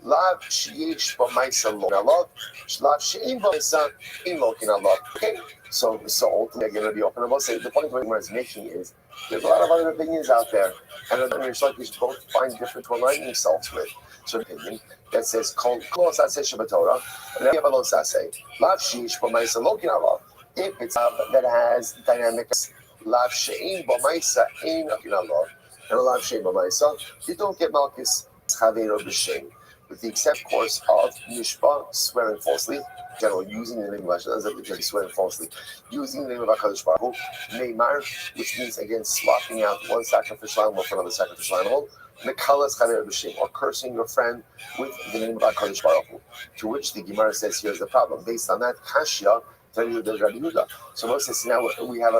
Lav Sheish B'Maisa Lo Nalav, Lav Shein B'Maisa In Lo Kinalav. Okay, so ultimately again, Rabbi Yochanan will say the point what he's making is there's a lot of other opinions out there, and it's like we should both find different to align themselves with. So opinion that says Kol Saseh Shabbatorah, and then you have a Lo Saseh Lav Sheish B'Maisa Lo Kinalav. If it's that has dynamics, Lav Shein B'Maisa In Lo Kinalav, and Lav Shein B'Maisa, you don't get Malchus Chaveiro B'Shem. With the exception, of course, of Mishpah, swearing falsely, generally using the name of Hashem, because swearing falsely, using the name of HaKadosh Baruch Hu, Neymar, which means, again, swapping out one sacrificial animal for another sacrificial animal, Mekalas Chaver B'Shem, or cursing your friend with the name of HaKadosh Baruch Hu, to which the Gemara says, here's the problem. Based on that, Kashya, Rabbi Yehuda. So Moses, now we have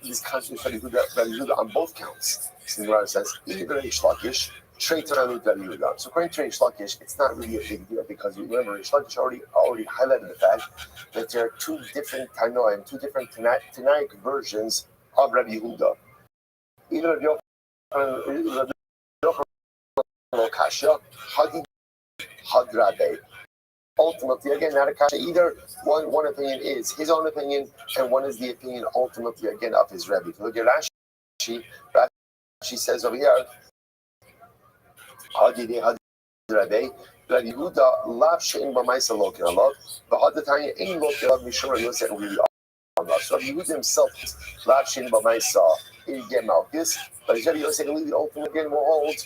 this constant Rabbi Yehuda on both counts. So the Gemara says, either Reish Lakish, so according to Reish Lakish, it's not really a big deal because remember Reish Lakish already highlighted the fact that there are two different Tanoim, two different Tanaic versions of Rabbi Yehuda. Either Rabbi Yochanan Kasha, Hadi Hadrabe. Ultimately, again, not a Kasha. Either one opinion is his own opinion, and one is the opinion ultimately again of his Rebbe. If you look at Rashi says over here. Rabbi Yehuda lav shein b'maisa lo kinalav, v'had Tanya ein lo kinalav mishum Rabbi Yosef and Rabbi Amar. So Rabbi Yehuda himself lav shein b'maisa in get Malchus, but Rabbi Yosef and the ultimate again will hold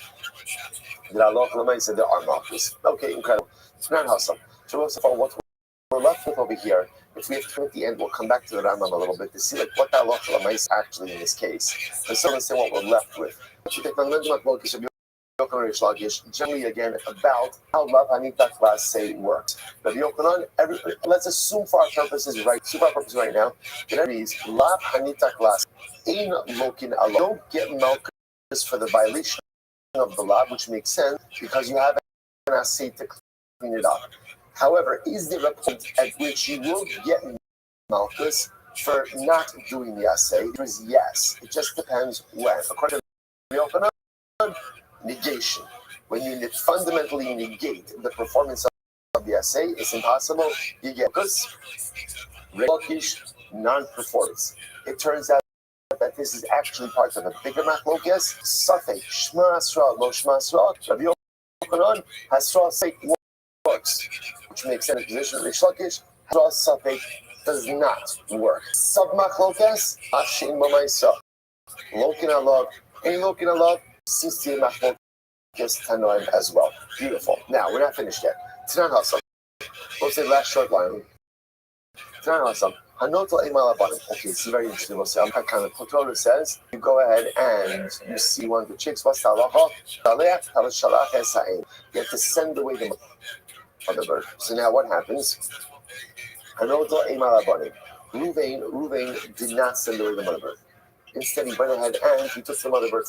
that Allah b'maisa there are Malchus. Okay, incredible. It's not awesome. So what we're left with over here, if we have to at the end, we'll come back to the Rambam a little bit to see like what that Allah b'maisa actually in this case. And so let's say what we're left with. Generally again about how Lav Hanita class say works. Rabbi Yochanan, let's assume for our purposes right now, that it is Lav Hanita class in Lokin Allah. Don't get Malchus for the violation of the Lav, which makes sense because you have an assay to clean it up. However, is there a point at which you will get Malchus for not doing the assay? The answer is yes. It just depends when. According to Rabbi Yochanan, negation. When you fundamentally negate the performance of the assay, it's impossible. You get because non-performance. It turns out that this is actually part of a bigger machlokes. Safek shma asra lo shma asra. Rabbi Yochanan hasra safek works, which makes sense. Position of Reish Lakish hasra safek does not work. Sub machlokes ashin b'maisa. Lokin alav, ain't lokin alav, sisi machmok tanoim as well. Beautiful. Now we're not finished yet. Tanan hasam. We'll say last short line. Tanan hasam. Hanoto emal abanim. Okay, this is very interesting. We'll say kind of Torah says you go ahead and you see one of the chicks. What's the halacha? You have to send away the mother bird. So now what happens? Hanoto emal abanim. Ruvain did not send away the mother bird. Instead, he went ahead and he took the mother bird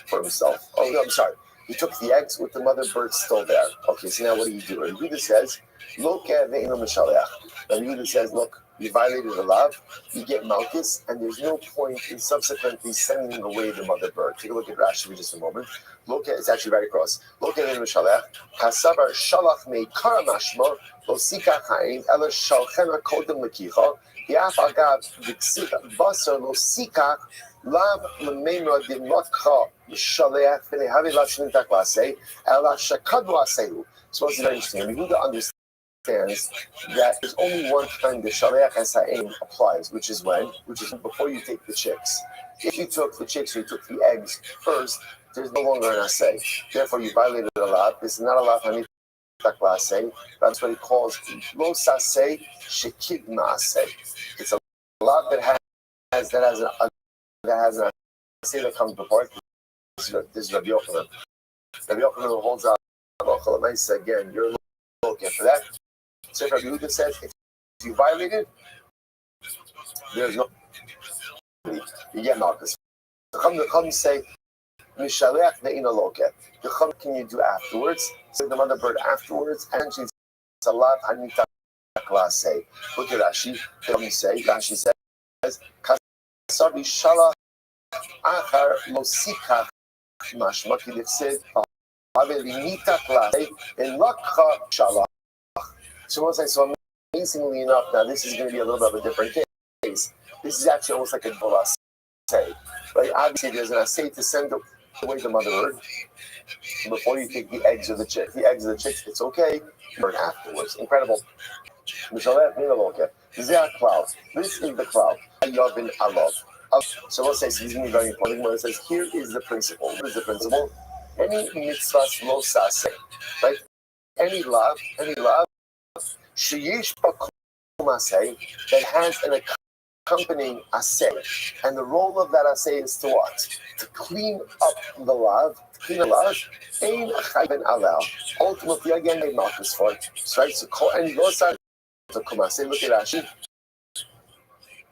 for himself. Oh, no, I'm sorry. He took the eggs with the mother bird still there. Okay, so now what do you do? Rabbi Yehuda says, look, Rabbi Yehuda says, look, you violated the law, you get malchus, and there's no point in subsequently sending away the mother bird. Take a look at Rashi for just a moment. Look at, it's actually right across. Look at Mishalech. Kasavar shalach me karamashma, lo sika chaim, ela shalchena kodem lekicha, yaf agav diksik basar lo sika, lav lememra dimotcha mishalech v'nehavi lashnin taklase, ela shakadwa sehu. So it's very interesting. Yehuda understands that there's only one time the Shaleach Esa'im applies, which is when? Which is before you take the chicks. If you took the chicks or you took the eggs first, there's no longer an assay. Therefore, you violated a lot. This is not a lot of Hanitaklase. That's what he calls lo saseh shekidna assay. It's a lot that has an assay that comes before it. This is Rabbi Yochanan. Rabbi Yochanan holds out again. You're looking for that. So Rabbi Yehuda says, if you violate it, there's no you get malchus. The Chum say, Mishalech ve'ina loket. The Chum can you do afterwards? Say the mother bird afterwards, and she's salat anita klase. Look at Rashi. Rashi says, Kasabi shala achar losika mashma kidifsid avelinita klase in lakha shala. So once I saw, amazingly enough, now this is going to be a little bit of a different case. This is actually almost like a double assay, right? Obviously, there's an assay to send away the mother bird before you take the eggs of the chicks. The eggs of the chicks, it's okay. Bird afterwards, incredible. This is a cloud. This is the cloud. Yavin alov. So we'll say, so this is going to be very important. When it says, here is the principle. What is the principle? Any mitzvah lo saseh, right? Any love. Sheyesh bakum assay that has an accompanying assay, and the role of that assay is to what? To clean up the lav, Ein chayven alel. Ultimately, again, they malchus for it. Right? So call and go aside to kum assay. Look at Rashi.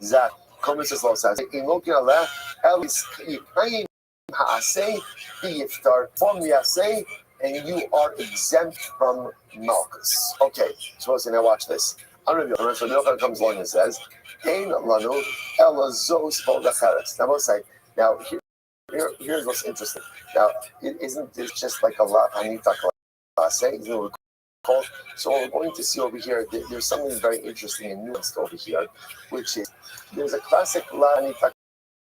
Zak kum says lo says. In looking aleh, elis yikayim ha'asay biyiftar from the assay. And you are exempt from malchus. Okay, so now watch this. Rabbi Yochanan comes along and says, "Ein lanu ela zos v'odacheres." Now we'll say, now here's what's interesting. Now, isn't this just like a lav hanita klase? So what we're going to see over here, there's something very interesting and nuanced over here, which is there's a classic lav hanita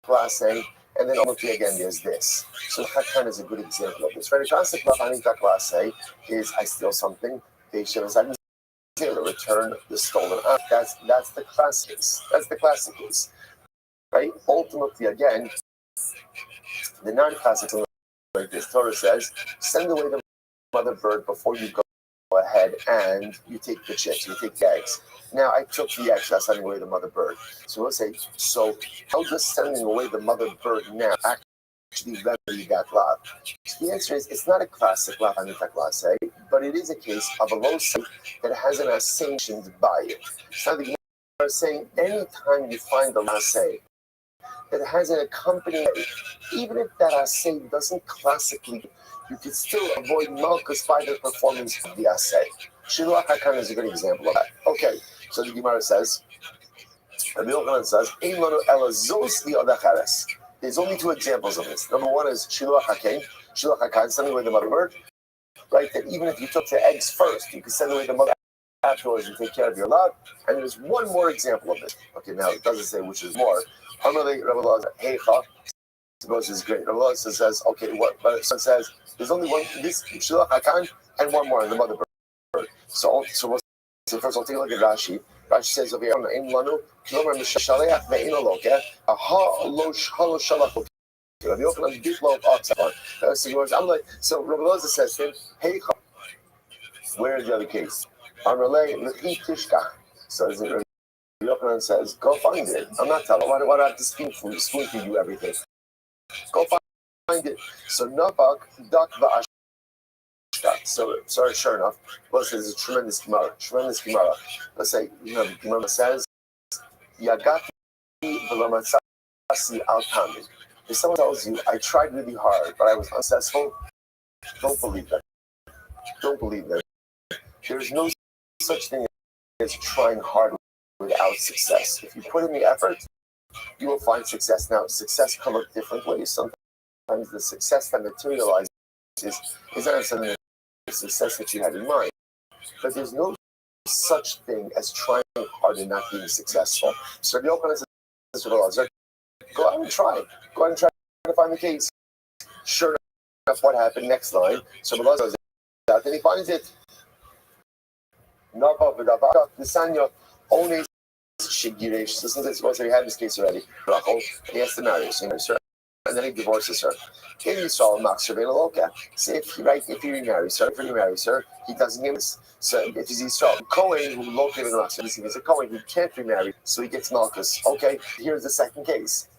klase. And then ultimately again, there's this. So Chatan is a good example of this. Right? A classic Lavanita classe is I steal something, they show us I didn't return the stolen act. That's the class case. That's the classic case. Right? Ultimately again, the non-classic like this Torah says, send away the mother bird before you go ahead and you take the chicks, you take the eggs. Now I took the eggs, that's sending away the mother bird. So let's say, so how does sending away the mother bird now actually remedy that lav? So the answer is it's not a classic lav anita class, but it is a case of a low site that has an sanctioned by it. So the are saying anytime you find the assay that has an accompanying, even if that assay doesn't classically, you can still avoid malchus by the performance of the assay. Shiluach HaKan is a good example of that. Okay, so the Gemara says, Rabbi Yochanan says, Ein lanu ela zos v'odacheres. There's only two examples of this. Number one is Shiluach HaKan, sending away the mother bird, right? That even if you took the eggs first, you could send away the mother afterwards and take care of your lot. And there's one more example of this. Okay, now it doesn't say which is more. Amalei Rabbi Elazar Heicha. Suppose is great. Rabbi Elazar says, okay, what? But it says there's only one. This Shiluach HaKan and one more, the mother bird. So first I'll take a look at Rashi. Rashi says over here, Ein lanu kilomar mishaleach ve'ein alokeh aha lo shalach Rabbi Yochanan bitlo otzon. I'm like, so Rabbi Loza says to him, hey, where is the other case? Amalei l'chi tishkach. So Rabbi Yochanan says, go find it. I'm not telling. Why do I have to spoon feed you everything? Go find it. So Nabak dak va'ashkat. So sure enough, well, it's a tremendous Gemara. Let's say, Gemara says, Yagati v'lamatzasi al tamid. If someone tells you, I tried really hard, but I was unsuccessful, don't believe that. Don't believe that. There's no such thing as trying hard without success. If you put in the effort, you will find success. Now, success comes up different ways. Sometimes the success that materializes is not necessarily the success that you had in mind. But there's no such thing as trying hard and not being successful. So the open says, go out and try. Go out and try to find the case. Sure enough, what happened next line? So Belaz goes out and he finds it. Listen to this. He had this case already. He has to marry her, and then he divorces her. In Yisrael, say if he remarries her, he doesn't get this. So if he's Yisrael, Kohen who located in Makser, he's a Kohen who can't remarry, so he gets Malchus. Okay, here's the second case.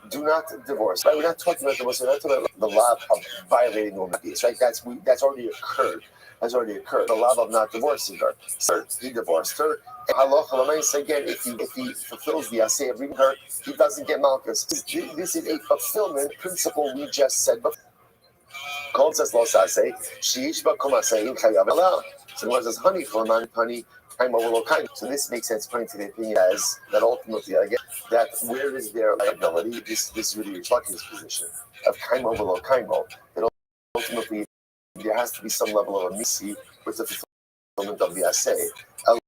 Do not divorce. Right? We're not talking about divorce. We're not talking about the law of violating woman abuse. Right? That's already occurred. The law of not divorcing her. So he divorced her. Halacha again, if he fulfills the assay of reading her, he doesn't get malchus. This is a fulfillment principle we just said before. Called says los assay. Sheishba kumasay chayav allow. So what says honey for man honey. So this makes sense according to the opinion as that ultimately again that where is their liability? This really reflects his position of kaimo below kaimo. That ultimately there has to be some level of a misi with the fulfillment of the assay. And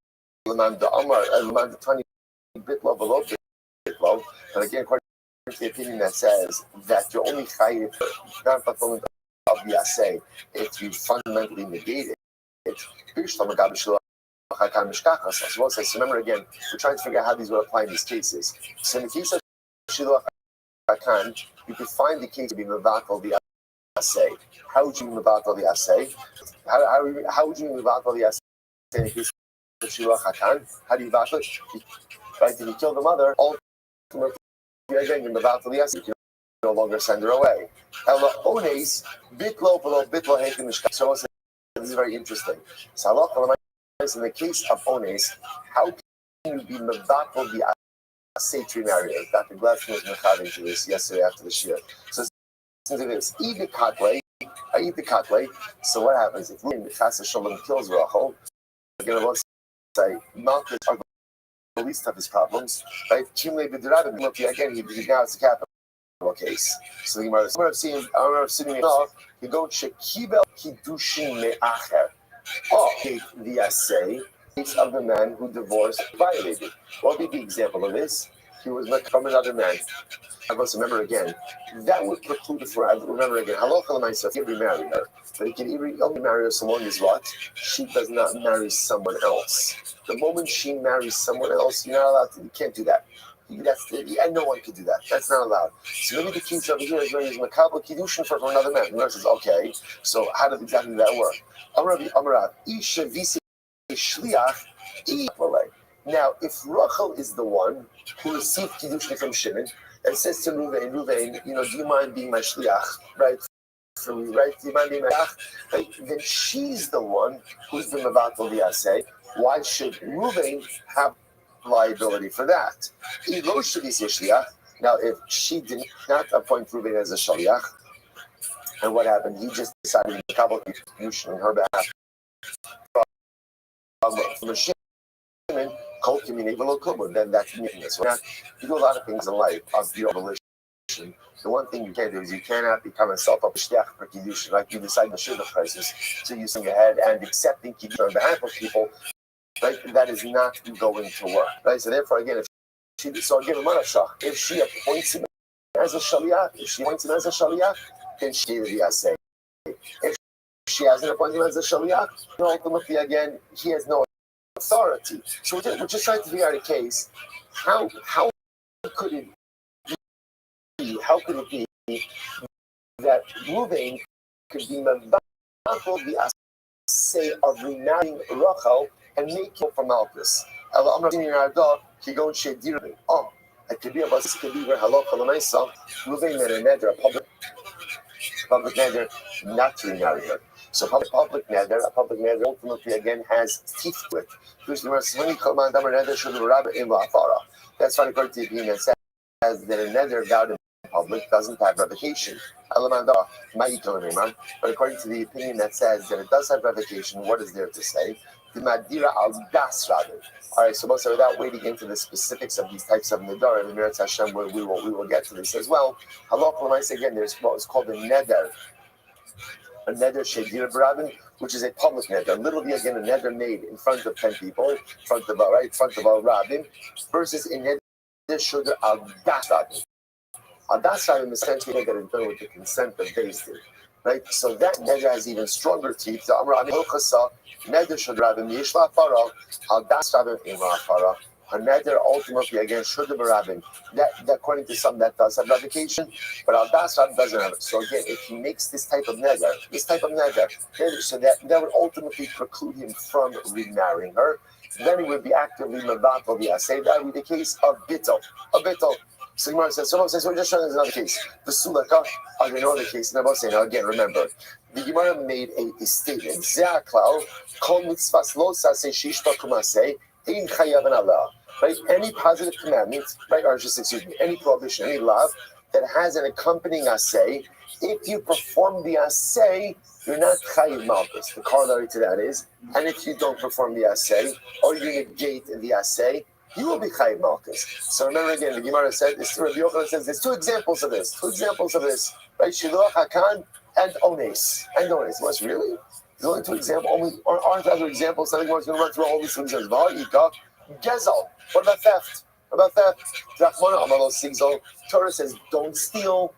again, according to the opinion that says that you're only chayiv not fulfillment of the assay if you fundamentally negate it. So remember again, we're trying to figure out how these would apply in these cases. So in the case of Shiluach HaKan, you could find the case to be mevatel the assay. How would you mevatel the assay? How would you mevatel the assay in the case of Shiluach HaKan? How do you mevatel it? Right? If you kill the mother, ultimately again you mevatel the assay. You can no longer send her away. So this is very interesting. In the case of Ones, how can you be mevatel the assay to remarry her? Dr. Gladstone was mechaning to this yesterday after the shir. So listen to this. Eat the katle. So what happens if Reuben Chas Shalom kills Rachel? Again, let's say Malchus are the least of his problems, right? Again, now it's a capital case. So the Gemara of sitting in you go shekibel kiddushin me'acher. The assay of the man who divorced violated. What would be the example of this? He was from another man. I must remember again. That would preclude it for. Remember again. Halacha l'maisa, he can remarry her, but he can only marry her so long as what? She does not marry someone else. The moment she marries someone else, you're not allowed to. You can't do that. And no one can do that. That's not allowed. So maybe the case over here is when he's makabel kiddushin for another man. The nurse says, okay. So how does exactly that work? Now, if Rachel is the one who received kiddushin from Shimon and says to Ruvain, do you mind being my shliach, right? Do you mind being my shliach? Right? Then she's the one who's been mevatel the assay. Why should Ruvain have liability for that? Now, if she did not appoint Ruvain as a shliach, and what happened? He just decided to kabbalah contribution on her behalf from a Shimon, then that's meaningless. So you do a lot of things in life of your volition. The one thing you can't do is you cannot become a self-apshtech for kiddushin, like you decide the shidduch crisis, so you sing ahead and accepting kiddushin on behalf of people. Right, that is not going to work. Right, so therefore, again, if she appoints him as a shaliach, then she is the assay. If she hasn't appointed him as a shaliach, ultimately, again, he has no authority. So we're just trying to figure out a case. How could it be? that Ruvain could be mevatel the assay of remarrying Rachel and making for Malchus. Oh, it could be about this could be where halacha l'maisa Ruvain made a neder, a public neder, not to remarry her. So public neder, a public neder ultimately again has teeth to it. That's why according to the opinion that says that a neder vowed in public doesn't have revocation. But according to the opinion that says that it does have revocation, what is there to say? The madira al das rather. All right, so without wading into the specifics of these types of neder, and the Meretz Hashem, we will get to this as well. Halach l'maisa again, there's what is called a neder shedir b'rabin, which is a public neder. Literally again, a neder made in front of 10 people, in front of a rabbin, versus a neder shudr al das rabin. Al das rabin is essentially that is done with the consent of Beis Din. Right, so that neder has even stronger teeth. The Amar Ani Hilchasa neder shudr rabin yishla farah al das rabin imra farah. A neder ultimately again shudr b'rabin. That according to some that does have revocation, but al das rabin doesn't have it. So again, if he makes this type of neder, so that would ultimately preclude him from remarrying her. Then he would be actively mevatel the assay. That would be the case of bittul. A bittul. So Gemara says, so we're just showing there's another case. The sulaka, I know the case, and I'm saying now again, remember, the Gemara made a statement. Ze'aklal, kol mitzvahs lo saseh shishpa kumaseh, ein chayav Allah. Right? Any positive commandment, right, or just any prohibition, any law that has an accompanying assay, if you perform the assay, you're not chayiv malchus. The corollary to that is, and if you don't perform the assay, or you negate the assay, you will be chayiv malchus. So remember again, the Gemara said, Rabbi Yochanan says, there's two examples of this, right? Shiluach hakan and ones. What's really? There's only two examples. Aren't other examples? I think one's going to run through all these things. Gezel. What about theft? Torah says, don't steal,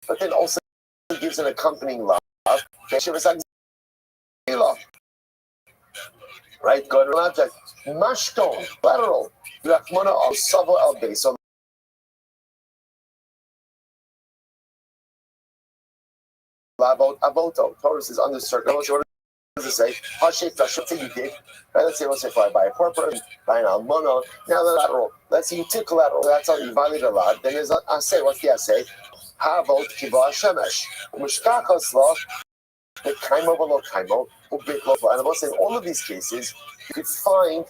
but then also gives an accompanying law. Right? Go to an object. Mashton, lateral. Rachmana al Savo al Beis. So Avoto. Torah says under certain. What does it say? You did. Right? Let's say by a poor person, by an almono. Now the lateral. Let's say you took collateral. That's how you violate a law. Then there's a say. What's the assay? Havot kiva shemesh. Mishkachos law. The kaimo below kaimo. And I'm saying all of these cases, you could find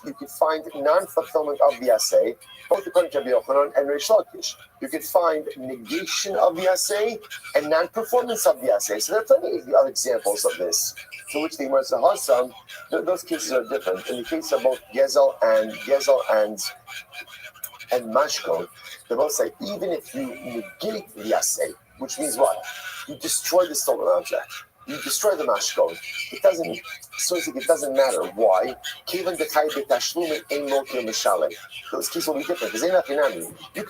non-fulfillment of the assay, both according to Rabbi Yochanan and Reish Lakish. You could find negation of the assay and non-performance of the assay. So there are plenty of other examples of this. To which the Gemara says, those cases are different. In the case of both Gezel and Mashkon, they both say even if you negate the assay, which means what? You destroy the stolen object. You destroy the mashkon. It doesn't matter. Why? Those keys will be different because they're not finami. You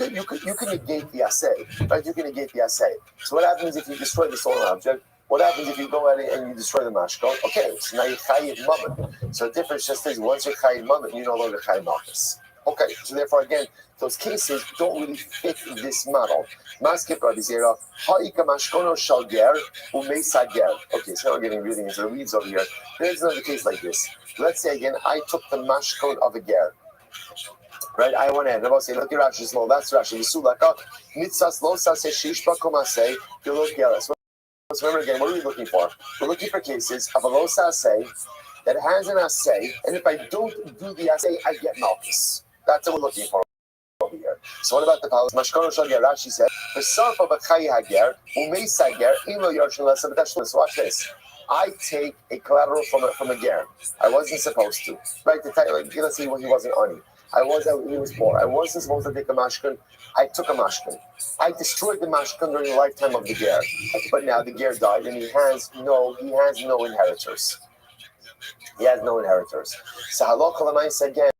can negate the assay, right? You can negate the assay. So what happens if you destroy the stolen object? What happens if you go at it and you destroy the mashkon? Okay, so now you're chayiv mammon. So the difference just is once you're chayiv mammon, you're no longer chayiv malchus. Okay, so therefore again, those cases don't really fit this model. Maskip Rabbi Zera, ha'ika mashkono shalger u'meisager. Okay, so now we're getting really into the weeds over here. There's another case like this. Let's say again, I took the mashkon of a ger. Right, I went ahead and I was saying, look at Rashi's law. That's Rashi. Mitzvah mitzvahs lo saseh shishba komaseh pilot geras. So remember again, what are we looking for? We're looking for cases of a lo saseh that has an assay, and if I don't do the assay, I get malchus. That's what we're looking for over here. So what about the palace? Mashkono Shagir, Rashi said, "V'sarfa b'chayi hager u'meisager imo yarshin lesa b'tashlim." So watch this. I take a collateral from a ger. I wasn't supposed to. Right? Let's see when he wasn't ani. He was poor. I wasn't supposed to take a mashkin. I took a mashkin. I destroyed the mashkin during the lifetime of the ger. But now the ger died, and he has no inheritors. He has no inheritors. So halakha l'maisa again.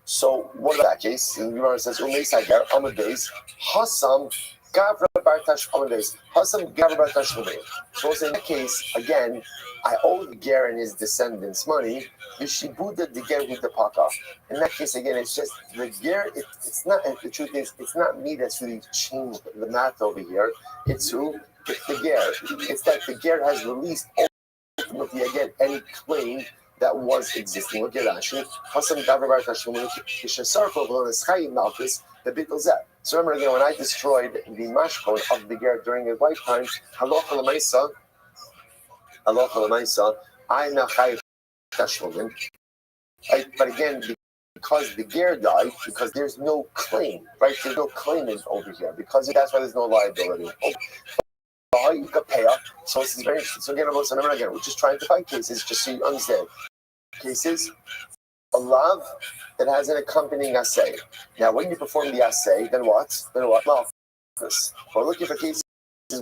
So what about that case? The Gemara says, "Umei sager amud beis hasam Gavra bar tashlumis. Hasam gavra bar tashlumis. So in that case, again, I owe the ger and his descendants money. Vishibuda the ger with the paka. In that case, again, it's just the ger. It's not. The truth is, it's not me that's really changed the math over here. It's who? It's the ger. It's that the ger has released ultimately again any claim that was existing. Look at Rashi. Hasam gavra bar tashlumis. Kishasarko v'loneschayim malchus. The bitulzeh. So remember again, when I destroyed the mashkon of the ger during his lifetime, halacha l'maisa, I'm not chayiv tashlumin. But again, because the ger died, because there's no claim, right? There's no claimant over here, because that's why there's no liability. So this is very interesting. So again, we're just trying to find cases, just so you understand. Cases, a lav that has an accompanying assay. Now, when you perform the assay, then what? Malchus. We're looking for cases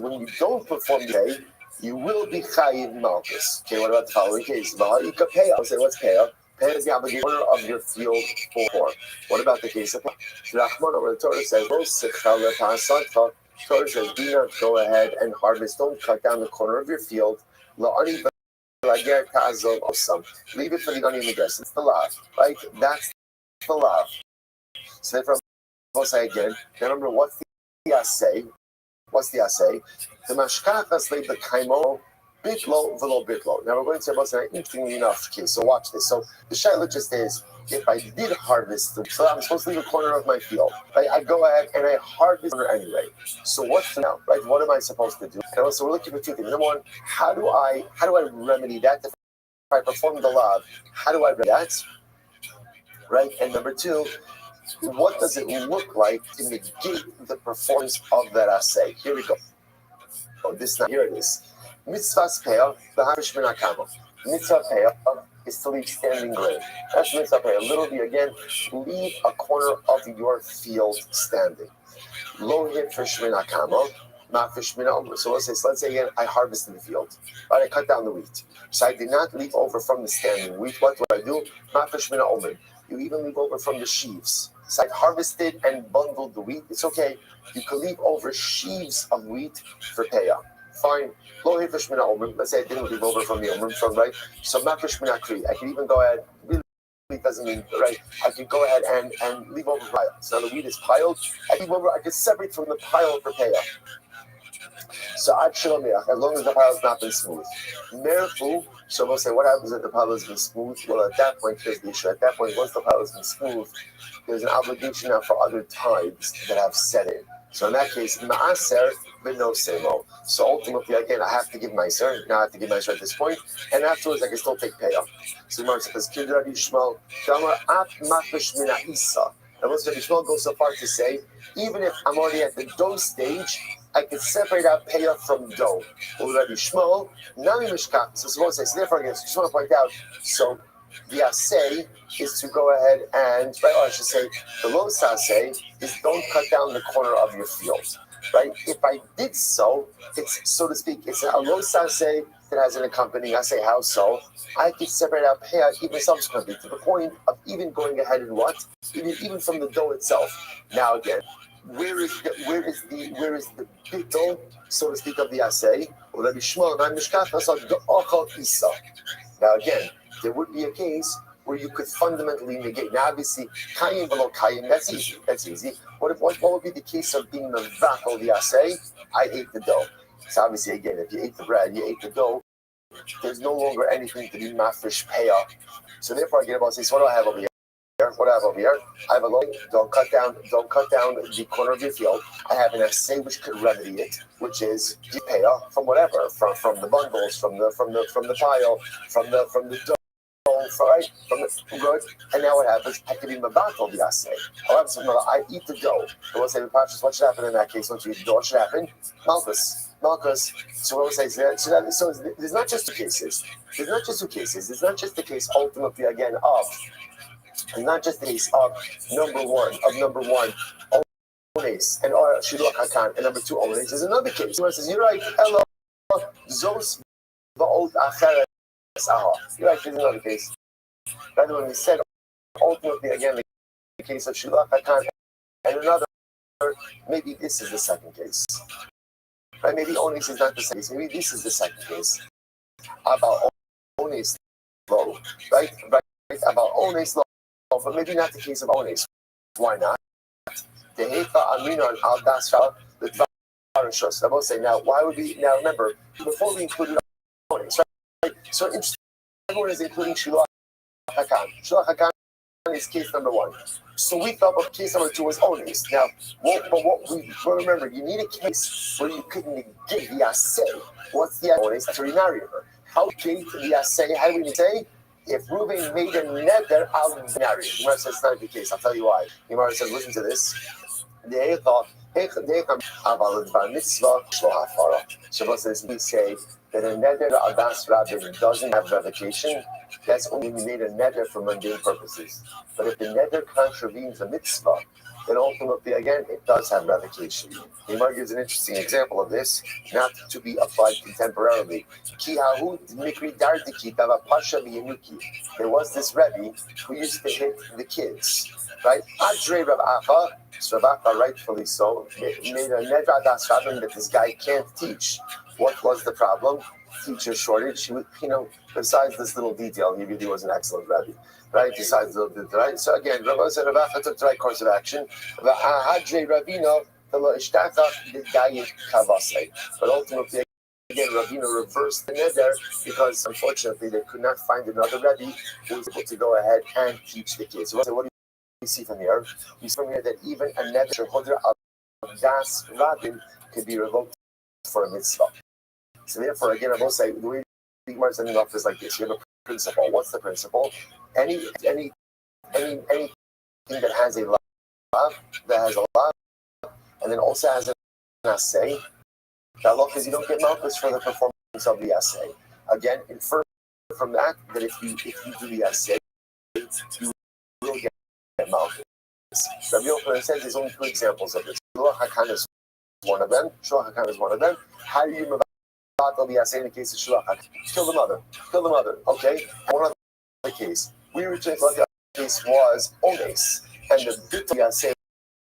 when you don't perform the assay, you will be chayiv malchus. Okay, what about the following case? I'll say, what's peah? Peah is the obligation of your field for. What about the case of Rahman, where the Torah says, Torah says, do not go ahead and harvest. Don't cut down the corner of your field. Leave it for the onion guess. It's the lav, right? That's the lav. So therefore, I'll say again. Remember, what's the assay? What's the assay? The mashkachas leib the kaimo bitlo velo bitlo. Now we're going to say about an interesting enough case. So watch this. So the shaila just is, if I did harvest, so I'm supposed to leave a corner of my field, right? I go ahead and I harvest it anyway. So what's now, right? What am I supposed to do? And so we're looking for two things. Number one, how do I remedy that? If I perform the lav, how do I remedy that? Right? And number two, what does it look like to negate the performance of that assay? Here we go. Oh, here it is. Mitzvah's peah, v'hamish min hakamo. Mitzvah peah is to leave standing grain. That's mitzvah peah. Literally, again, leave a corner of your field standing. Lo hifish min hakamo, mafish min ha'omer. So let's say again, I harvested the field. Right, I cut down the wheat. So I did not leave over from the standing wheat. What do I do? Mafish min ha'omer. You even leave over from the sheaves. So I harvested and bundled the wheat. It's okay. You can leave over sheaves of wheat for peah. Fine. Let's say I didn't leave over from the omer, from right. So mafish min hakri. I can even go ahead. Really doesn't mean right. I can go ahead and leave over pile. So the wheat is piled. I can separate from the pile for peah. So as long as the pile has not been smooth. Merfu. So we'll say, what happens if the pile has been smooth? Well, at that point, here's the issue. At that point, once the pile has been smooth, there's an obligation now for other tithes that have set in. So in that case, ma'aser b'no semo. So ultimately, again, I have to give ma'aser. Now I have to give ma'aser at this point, and afterwards I can still take payoff. So Gemara says, "Kidra Yishmael, Damar at mafish mina isa." And once Rabbi Yishmael goes so far to say, even if I'm already at the dough stage, I can separate out payoff from dough. Well, Rabbi Yishmael, nami mishkach. So suppose I say, therefore, again, so just want to point out. So the assay is to go ahead and, right, or I should say, the los assay is don't cut down the corner of your field, right? If I did so, it's, so to speak, it's a los assay that has an accompanying assay. How so? I could separate out payout even subsequently to the point of even going ahead and what? Even from the dough itself. Now again, where is the bittul, so to speak, of the assay? Well, Rabbi Shmuel, now again, there would be a case where you could fundamentally negate. Now, obviously, kayim below kayim, that's easy. That's easy. What would be the case of being mevakol the assay? I ate the dough. So obviously, again, if you ate the bread, you ate the dough, there's no longer anything to be mafresh payah. So therefore, I get about say, so what do I have over here? What do I have over here? I have a low. Don't cut down the corner of your field. I have an assay which could remedy it, which is payah from whatever, from the bundles, from the pile, from the dough. Right? From the good, and now what happens? I can be mabatal the assay. However, I eat the dough. And we'll say, what should happen in that case? Once you eat the dough, what should happen? Malchus. So what we'll say is that, so there's not just two cases. There's not just the case ultimately again of, and not just the case of number one, ones, and or shidduch hakan, and number two ones. There's another case where it says, you're right, Elo, zos va'od acheret. You're right, there's another case. Rather, when we said ultimately again the case of Shilach Hakan and another maybe this is the second case. Right? Maybe Onis is not the second case. Maybe this is the second case. About Onis low, right? About Onis low, but maybe not the case of Onis. Why not? The Heifa Amina al Dasha, the Dvarashos. I will say now, why would we now remember before we included Onis, right? So everyone is including Shiloh Hakan. Shiloh Hakan is case number one. So we thought of case number two was Onis. Now, remember, you need a case where you could negate the assay. What's the Onis? To remarry her. How negate the assay? How do we say? If Reuben made a nether, I'll marry him. Gemara says it's not the case. I'll tell you why. Gemara says, listen to this. Shabbos says, we say that a nether adas rabin doesn't have revocation. That's only we made a nether for mundane purposes. But if the nether contravenes a mitzvah, then ultimately, again, it does have revocation. Gemara gives an interesting example of this, not to be applied contemporarily. There was this Rebbe who used to hit the kids, right? Adre Rav Acha, so Rav Acha, rightfully so, made a nedra das rabin that this guy can't teach. What was the problem? Teacher shortage. Besides this little detail, he really was an excellent Rebbe, right? Besides the little bit, right? So again, Rav said Rav Acha took the right course of action. But ultimately, again, Ravina reversed the neder because unfortunately they could not find another Rebbe who was able to go ahead and teach the kids. So what do you see from here? You see from here that even a neder holder of das rabin could be revoked for a mitzvah. So therefore, again, I will say the way the Gemara is ending off is like this. You have a principle. What's the principle? Anything that has a law, and then also has an assay. That law is you don't get malchus for the performance of the assay. Again, infer from that if you do the assay, you will get malchus. Rabbi Yochanan says there's only two examples of this. Shulach Hakan is one of them. How do you mevatel the assay in the case of Shulach Hakan? Kill the mother. Okay. And one other case. We originally thought the other case was Ones, and the bit of the assay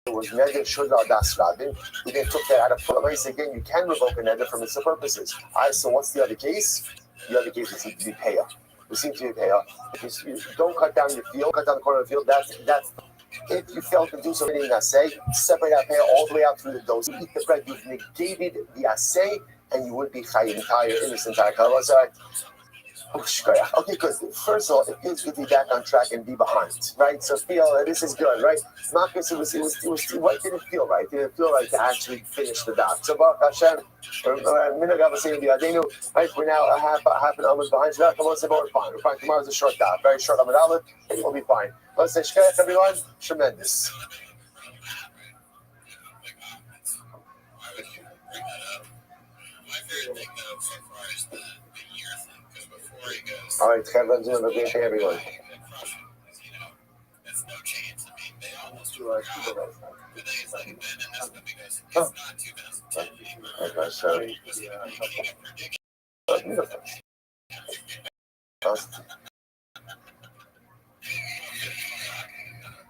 was neder shudra das rabin. We then took that out of place. Again, you can revoke a neder for mitzvah purposes. So what's the other case? The other case is to be payah. We seem to be payah. If you don't cut down your field, cut down the corner of the field. That's if you fail to do something in the assay, separate that payah all the way out through the dough. So you eat the bread. You've negated the assay, and you would be chayiv entire innocent entire color. Okay, good. First of all, it feels good to be back on track and be behind, right? So feel this is good, right? Marcus, it didn't feel right. It didn't feel right to actually finish the dot. So Baruch Hashem, right? We're now a half an hour behind. We're fine. We're fine. Tomorrow's a short dot, very short Amud Aleph, and we'll be fine. Let's say shkayach, everyone. Tremendous. My favorite thing though so far is the year thing, because before he goes, all right, Kevin's doing a great day, everyone. That's no chance. I mean, they almost were but then it's like and then that's when he goes, it's not 2010 Okay, so beautiful.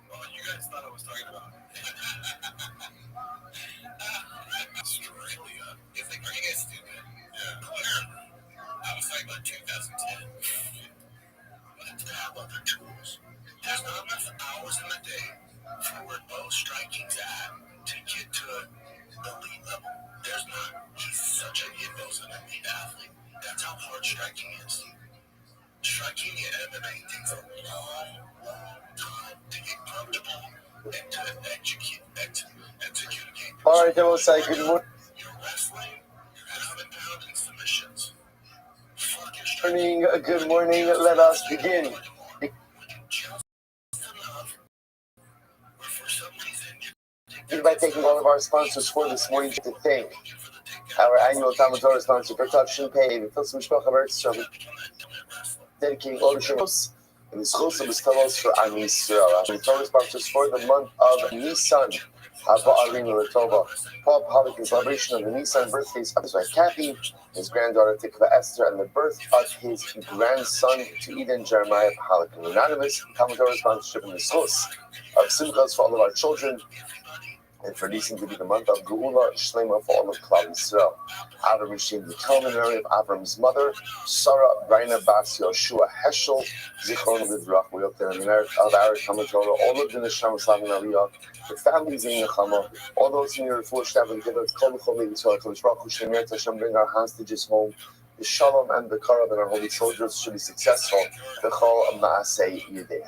Well, you guys thought I was talking about Australia. It's like, are you guys stupid? Yeah. Clearly. I was talking about 2010. But to have other tools. There's not enough hours in the day for where bow striking's at to get to an elite level. There's not. He's such a hitbo's an elite athlete. That's how hard striking is. Striking in MMA takes a long time to get comfortable and to execute a game. All right, I will say good morning. You're wrestling, you're 7-pound submissions. Good morning. Let us begin. By thanking all of our sponsors for this morning, to thank our annual Talmud Torah sponsor, Production Pay, dedicating all the shows and the schools of the fellows for Am Yisrael. Our Torah sponsors for the month of Nisan, Haba Arina Latova, Paul Pollock in celebration of the Nisan birthdays of his wife Kathy, his granddaughter Tikva Esther, and the birth of his grandson to Eden Jeremiah Pollock. An anonymous Talmud Torah sponsorship in the schools of Simchas for all of our children, and for these to be the month of Geula Shlema for all of Klal Yisrael. Avram Rishim, the Talmud of Avram's mother, Sarah Braina Bas Yoshua Heschel, Zichron Livrach, we up there in the merit of our Talmud Torah, all of the Neshama Slavin Aliyah, the families in Yechama, all those in your full staff and give us Kol Chol Yisrael, Kodesh Baruch Hu Shem Yirtzeh Hashem, bring our hostages home. The Shalom and the Karam and our holy soldiers should be successful. The Chol Maaseh Yudeh.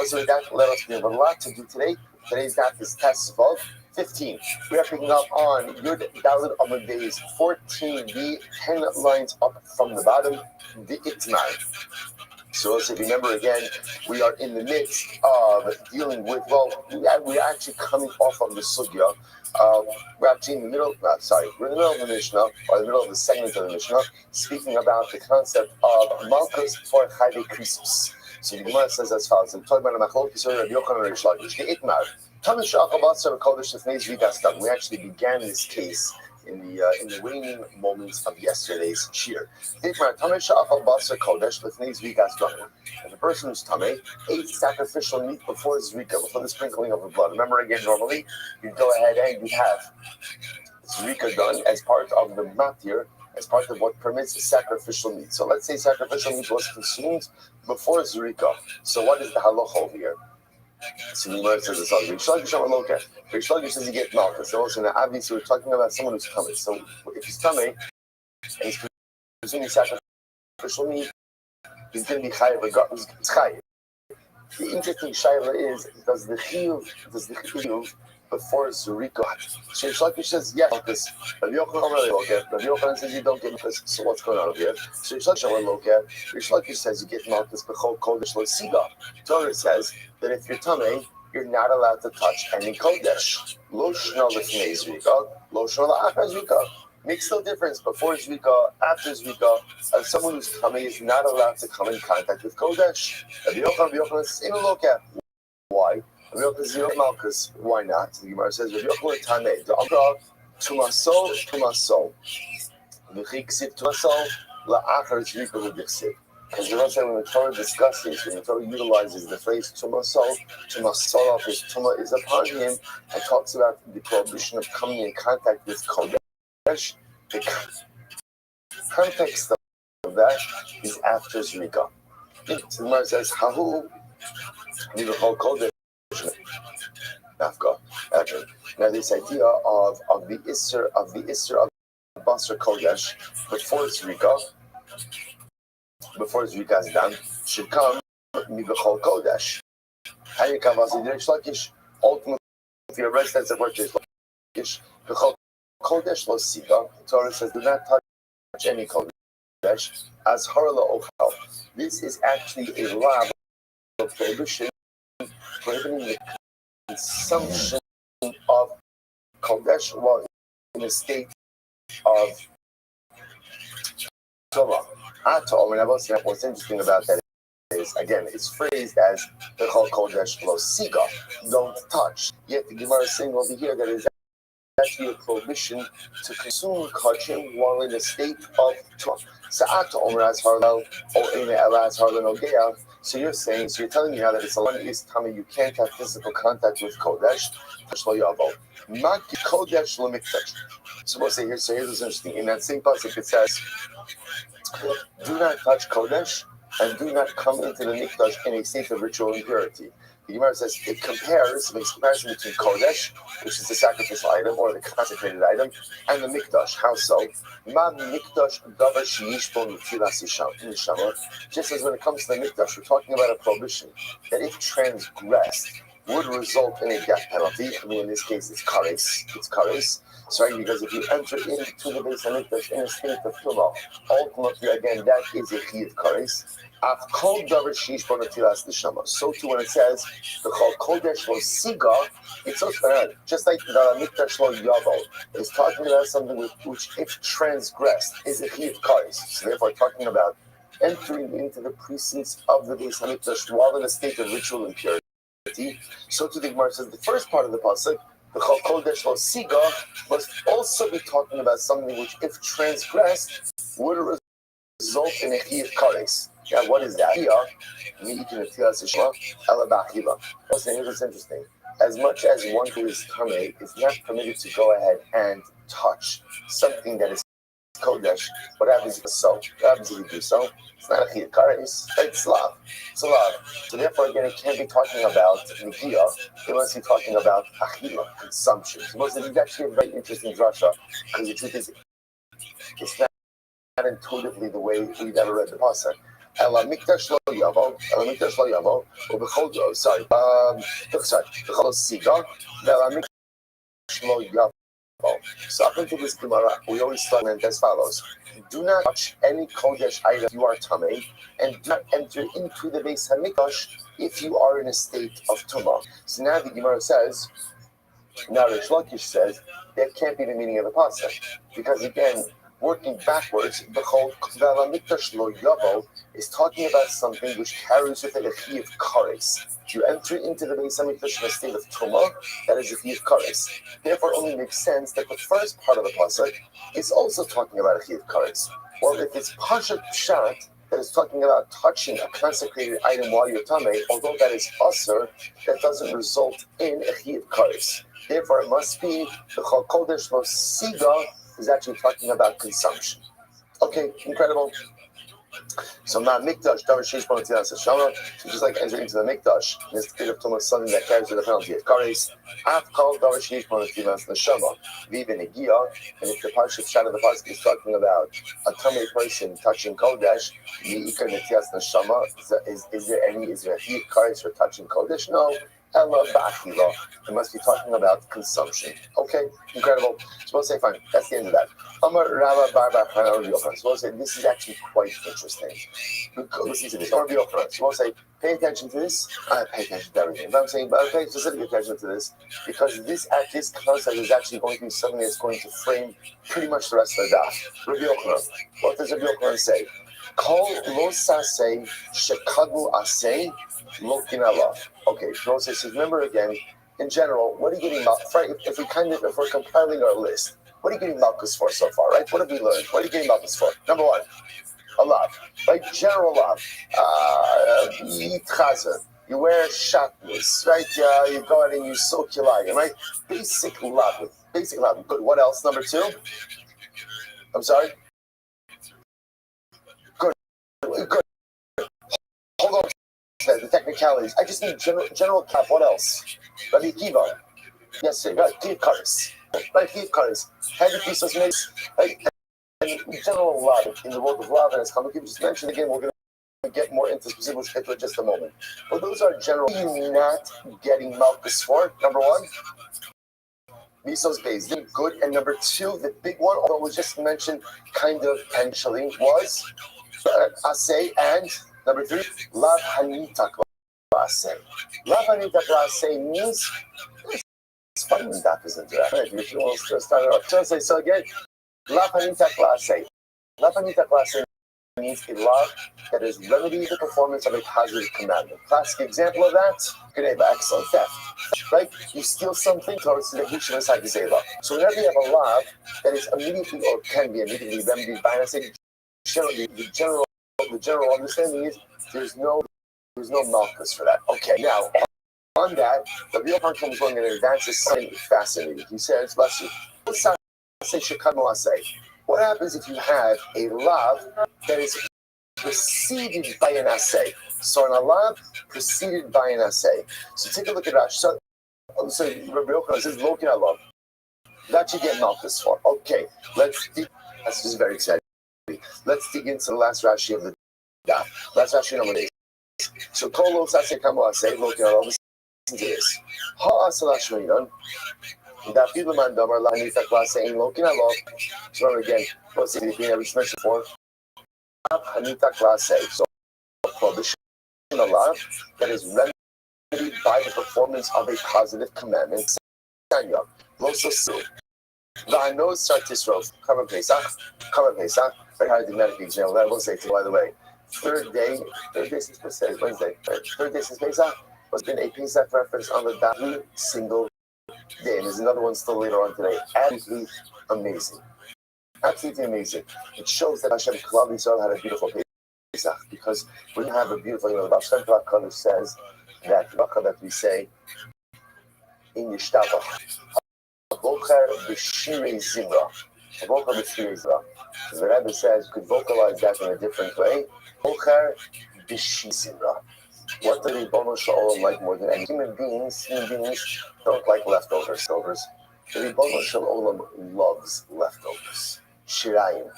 So with that, let us, we have a lot to do today. Today's daf is Tesvav 15. We are picking up on Yud Daled Amud Beis 14, the 10 lines up from the bottom, the Itmar. So let's remember again, we are in the midst of dealing with, we're actually coming off of the Sugya. We're actually in the middle, we're in the middle of the Mishnah, or the middle of the segment of the Mishnah, speaking about the concept of Malchus for Chayve Krisus. So the Gemara says as follows: I'm talking about a machlokes Yisrael Rabbi Yochanan and Reish Lakish. The Itmar. We actually began this case in the waning moments of yesterday's shir. And the person who's tamei ate sacrificial meat before zrika, before the sprinkling of the blood. Remember again, normally you go ahead and you have zrika done as part of the matir, as part of what permits sacrificial meat. So let's say sacrificial meat was consumed before zrika. So what is the halacha over here? So the Gemara says it's all Reish Lakish and Loka. Reish Lakish says you get malchus. So also now obviously we're talking about someone who's tamei. So if he's tamei and he's consuming sacrificial meat, he's going to be chayav. It's chayav. The interesting shayla is, does the chiyuv before zurika? So Reish Lakish says yes, because Rabbi Yochanan says you don't get malchus. So what's going on over here? So Reish Lakish and Loka. Reish Lakish says you get malchus b'chol kodesh lo siga. Torah says that if you're tamei, you're not allowed to touch any kodesh. Lo shna lefnei zrika, lo shna la'achar zrika. Makes no difference before zrika, after zrika. Someone who's tamei is not allowed to come in contact with kodesh. Rabbi Yochanan says, "In a look at why." Rabbi Yochanan says, "You malchus. Why not?" The Gemara says, "Rabbi Yochanan tamei. The amra tumaso. V'chiksiv tumaso la'achar zrika v'diksiv." Because the Rosh when the Torah discusses, when the Torah utilizes the phrase tumasol of his tuma is upon him, and talks about the prohibition of coming in contact with kodesh. The context of that is after zrika. So the Gemara says, "Hahu nivachol kodesh nafka." Now this idea of the isser of basar kodesh before zrika is done, should come mibechol kodesh. Ultimately, if you arrest that's a word Lakish, bechol kodesh lo siga. Torah says, do not touch any kodesh as harla ochal. This is actually a law of prohibition, prohibiting the consumption of kodesh while in a state of Torah. What's interesting about that is, again, it's phrased as Bechol Kodesh Lo Siga, don't touch. Yet the Gemara is saying over here that is actually a prohibition to consume kachim while in a state of Torah. So you're saying, so you're telling me now that it's a one is tummy, you can't have physical contact with Kodesh. So we'll say here, so here's what's interesting. In that same passage it says, do not touch Kodesh and do not come into the Mikdash in a state of ritual impurity. The Gemara says it makes comparison between Kodesh, which is the sacrificial item or the consecrated item, and the Mikdash. How so? Just as when it comes to the Mikdash, we're talking about a prohibition that if transgressed would result in a death penalty. I mean, in this case, it's kares. Sorry, because if you enter into the Beis Hamikdash in a state of tumah, ultimately, again, that is a chiyuv kares. So too, when it says the kodesh lo siga, it's also just like the mikdash lo yavo. It's talking about something which, if transgressed, is a chiyuv kares. So therefore, talking about entering into the precincts of the Beis Hamikdash while in a state of ritual impurity. So to the Gemara says the first part of the pasuk, the Chol Kodesh Lo Siga, must also be talking about something which, if transgressed, would result in a chiyuv kares. Yeah, what is that? What's interesting? as much as one who is tamei is not permitted to go ahead and touch something that is kodesh, what happens if so? What happens if you do so? It's not a chiyuv kares, it's love. It's a love. So therefore, again, it can't be talking about negiah. It must be talking about achila, consumption. So it's actually a very interesting drasha, because the truth is, it's not intuitively the way we've ever read the pasuk. Ela mikdash lo yavo, sorry, b'chol siga, ela mikdash lo yavo. So up until this Gemara, we always start with as follows: do not touch any kodesh item if you are tamei, and do not enter into the Beis Hamikdash if you are in a state of tumah. So now the Gemara says, now Rish Lakish says, that can't be the meaning of the pasuk, because again, working backwards, the whole V'ala Mikdash lo yavo is talking about something which carries with it a chiyuv kares. You enter into the Beis Hamikdash in a state of tumah, that is a chiyuv kares. Therefore, it only makes sense that the first part of the pasuk is also talking about a chiyuv kares. Or if it's pashat pshat, that is talking about touching a consecrated item while you're tamei, although that is asur, that doesn't result in a chiyuv kares. Therefore, it must be the Chol Kodesh Lo Siga is actually talking about consumption. Okay, incredible. So now Mikdash, Davar Sheish Bonatinas Hashama, so just like entering into the Mikdash, in this state of tumah, something that carries with the penalty of kares, Af Kol Davar Sheish Bonatinas Hashama, Viv and Negiah, and if the Parshat Shad of the Pasuk is talking about a tummy person touching Kodesh, Yi'ikar Netias Neshama, is there a Chiyuv kares for touching Kodesh? No. Ella ba'achila. It must be talking about consumption. Okay, incredible. So we'll say, fine, that's the end of that. Amar Rava Bar Bar Hanan Yochanan. So we'll say, this is actually quite interesting. Listen to this. Amar Yochanan. So we'll say, pay attention to this. I pay attention to everything. But I'm saying, but pay specific attention to this, because this concept is actually going to be something that's going to frame pretty much the rest of the daf. Rabbi Yochanan. What does Rabbi Yochanan say? Kol lo sasei shekadu asei lokin alav. Okay, so says, remember again, in general, what are you getting malchus? If we're compiling our list, what are you getting malchus for so far, right? What have we learned? What are you getting malchus for? Number one, a love, right? General love. You wear shatnez, right? You go out and you soak your lion, right? Basic love. Basic love. Good. What else? Number two? I'm sorry? Good. Hold on. The technicalities. I just need general cap. What else? Rabbi Akiva. Yes, sir. Right. Chiyuv kares. Right. Chiyuv kares. Heavy pisos makes. Right. And general love in the world of love, and as Chamakim just mentioned again, we're going to get more into specific. We'll get to it in just a moment. But those are general. You're not getting malchus for. Number one, misos base. Good. And number two, the big one, although it was just mentioned kind of potentially, was asay, and number three, lav hanita klase. Lav hanita klase means it's funny when that is into that. Right? If you want to start it off, so again, lav hanita klase. Lav hanita klase means a love that is remedying the performance of a positive commandment. Classic example of that, excellent theft. Right? You steal something towards the Hisham inside the Zeva. So whenever you have a love that is immediately or can be immediately remedied by, and I say the general understanding is there's no malchus for that. Okay, now on that, the real part comes along and advances something fascinating. He says, bless you. What happens if you have a love that is preceded by an assay? So an alav preceded by an assay. So take a look at Rashi. So Rabbi Yochanan says, "Lokin alav." That you get malchus for. Okay, let's dig. That's just very exciting. Let's dig into the last Rashi of the daf. Last Rashi number 8. So kol lo sasei kamo assay lokin alav. Listen to this. Ha asalash meinon. So again, what's the thing that we mentioned before? So prohibition Allah that is remedied by the performance of a positive commandment. I know start this row. Cover Pesach. Very hard to medically example that. I will say too, by the way. Third day since Pesach, Wednesday. Third day since Pesach was been a Pesach reference on the every single day. And there's another one still later on today. Absolutely amazing. Absolutely amazing. It shows that Hashem Klal Yisrael had a beautiful Pesach, because when you have a beautiful, the Baal Shem Tov Kodesh says that bracha that we say in Yishtavach. Bocher b'shirei zimra. Bocher b'shirei zimra. The Rebbe says you could vocalize that in a different way. Bocher b'shirei zimra. What does Ribono Shalom like more than any? Human beings don't like leftovers. The Ribono Shalom loves leftovers. Shirayim.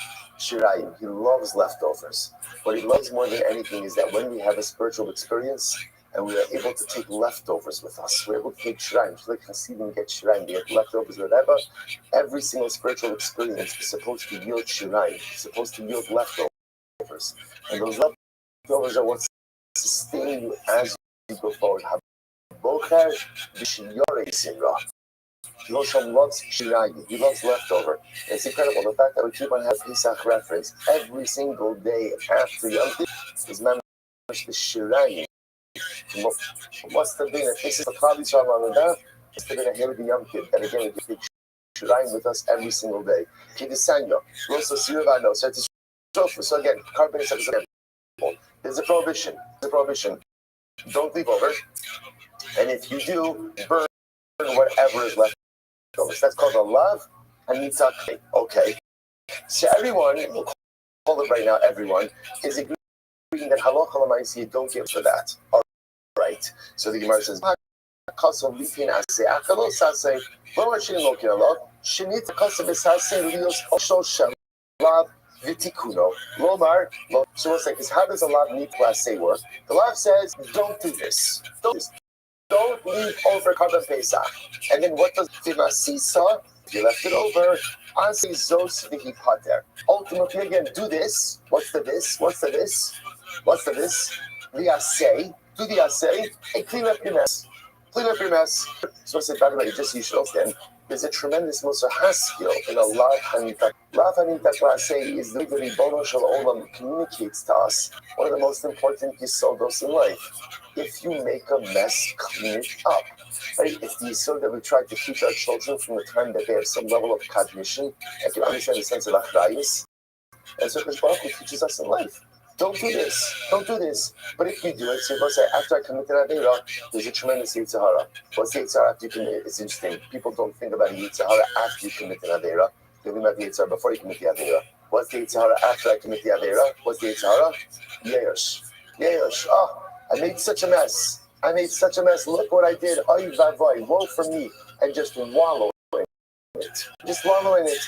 He loves leftovers. What he loves more than anything is that when we have a spiritual experience and we are able to take leftovers with us, we're able to take Shirayim. Just like Hasidim get Shirayim, they get leftovers, whatever. Every single spiritual experience is supposed to yield Shirayim. It's supposed to yield leftovers. And those leftovers are what sustain you as you go forward. Bocher b'shiyarei zimra. Yosham loves shirayim. He loves leftover. It's incredible the fact that we keep on having Pesach reference every single day after Yom Tov is managed the shirayim. Must have been a Pesach Klal Yisrael Ramadan. Must have been a Hilly Yom Tov. And again, we take shirayim with us every single day. Kiddusanyo. Rosa Sirvano. So again, carbon is example. There's a prohibition. Don't leave over. And if you do, burn whatever is left over. So that's called a lav hanitzak. Okay. So everyone, we'll call it right now, everyone, is agreeing that halacha l'maisi you don't give for that. All right. So the Gemara says, "Kasom lipin aseh akalo saseh lo shinin lo kiralo shinit kasom esaseh lios oshoshem lav vitikuno lomar lo." So it's like, how does a lav need to say work? The lav says, don't do this. Don't leave over Karban Pesach. And then what does Fimasisa? If you left it over, Ansi Zos Vihi Pater. Ultimately, again, do this. What's the this? The assay. Do the assay and clean up your mess. So I said, by the way, just so you should understand, there's a tremendous Musar skill in a Lav Hanitak. Lav Hanitak Lasei is the way the Ribono Shel Olam communicates to us one of the most important yisodos in life. If you make a mess, clean it up. Right? It's the yisod that we try to teach our children from the time that they have some level of cognition and can understand the sense of achrayus. And so Baruch Hu teaches us in life. Don't do this. But if you do it, so you'll say, after I committed Aveira, there's a tremendous Yetzer Hara. What's the Yetzer Hara after you commit it? It's interesting. People don't think about the Yetzer Hara after you commit the Aveira. They think about the Yetzer Hara before you commit the Aveira. What's the Yetzer Hara after I commit the Aveira? What's the Yetzer Hara? Yerush. Oh, I made such a mess. Look what I did. Oy vavoy, woe for me. And just wallow in it.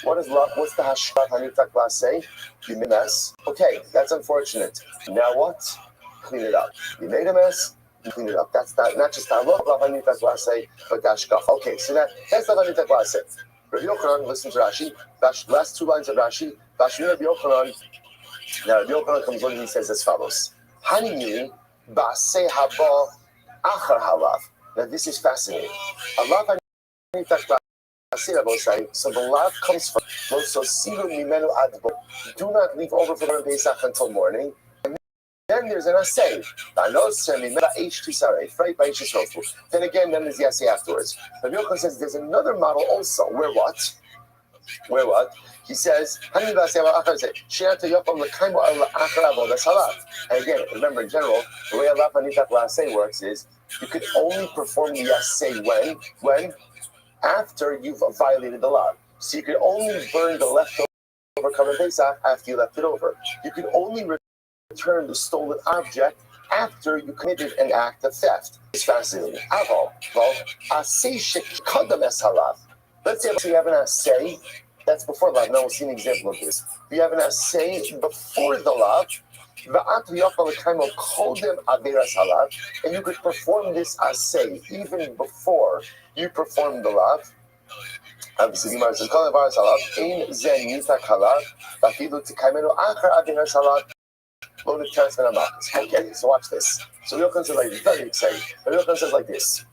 What's the hashkat hanitak say? You made a mess. Okay, that's unfortunate. Now what? Clean it up. You made a mess. You clean it up. That's not just halach hanitak say, but hashkat. Okay, so that's the hanitak say. Rabbi Yochanan, listen to Rashi. Last two lines of Rashi. Rabbi Yochanan. Now Rabbi Yochanan comes on and he says as follows: Hanini ba'aseh haba achar halav. Now this is fascinating. Halav hanitak. So the lav comes from do not leave over for Pesach until morning. And then there's an assay. Then there's the assay afterwards. Rabbi Yochanan says there's another model also. Where what? He says, and again, remember in general, the way Allah Panitak Laseh works is you could only perform the assay when? After you've violated the law. So you could only burn the leftover Karban Pesach after you left it over. You could only return the stolen object after you committed an act of theft. It's fascinating. Let's say you have an assay. That's before the law. Now we'll see an example of this. You have an assay before the law. And you could perform this assay even before you perform the lav. Obviously, the Gemara says, "Kol avar salav ein zen nitak halav, vafilu tikaymenu achar avinar salav lo nitkares ben hamalchus." Okay, so watch this. So Yochanan says very excited. Yochanan says like this.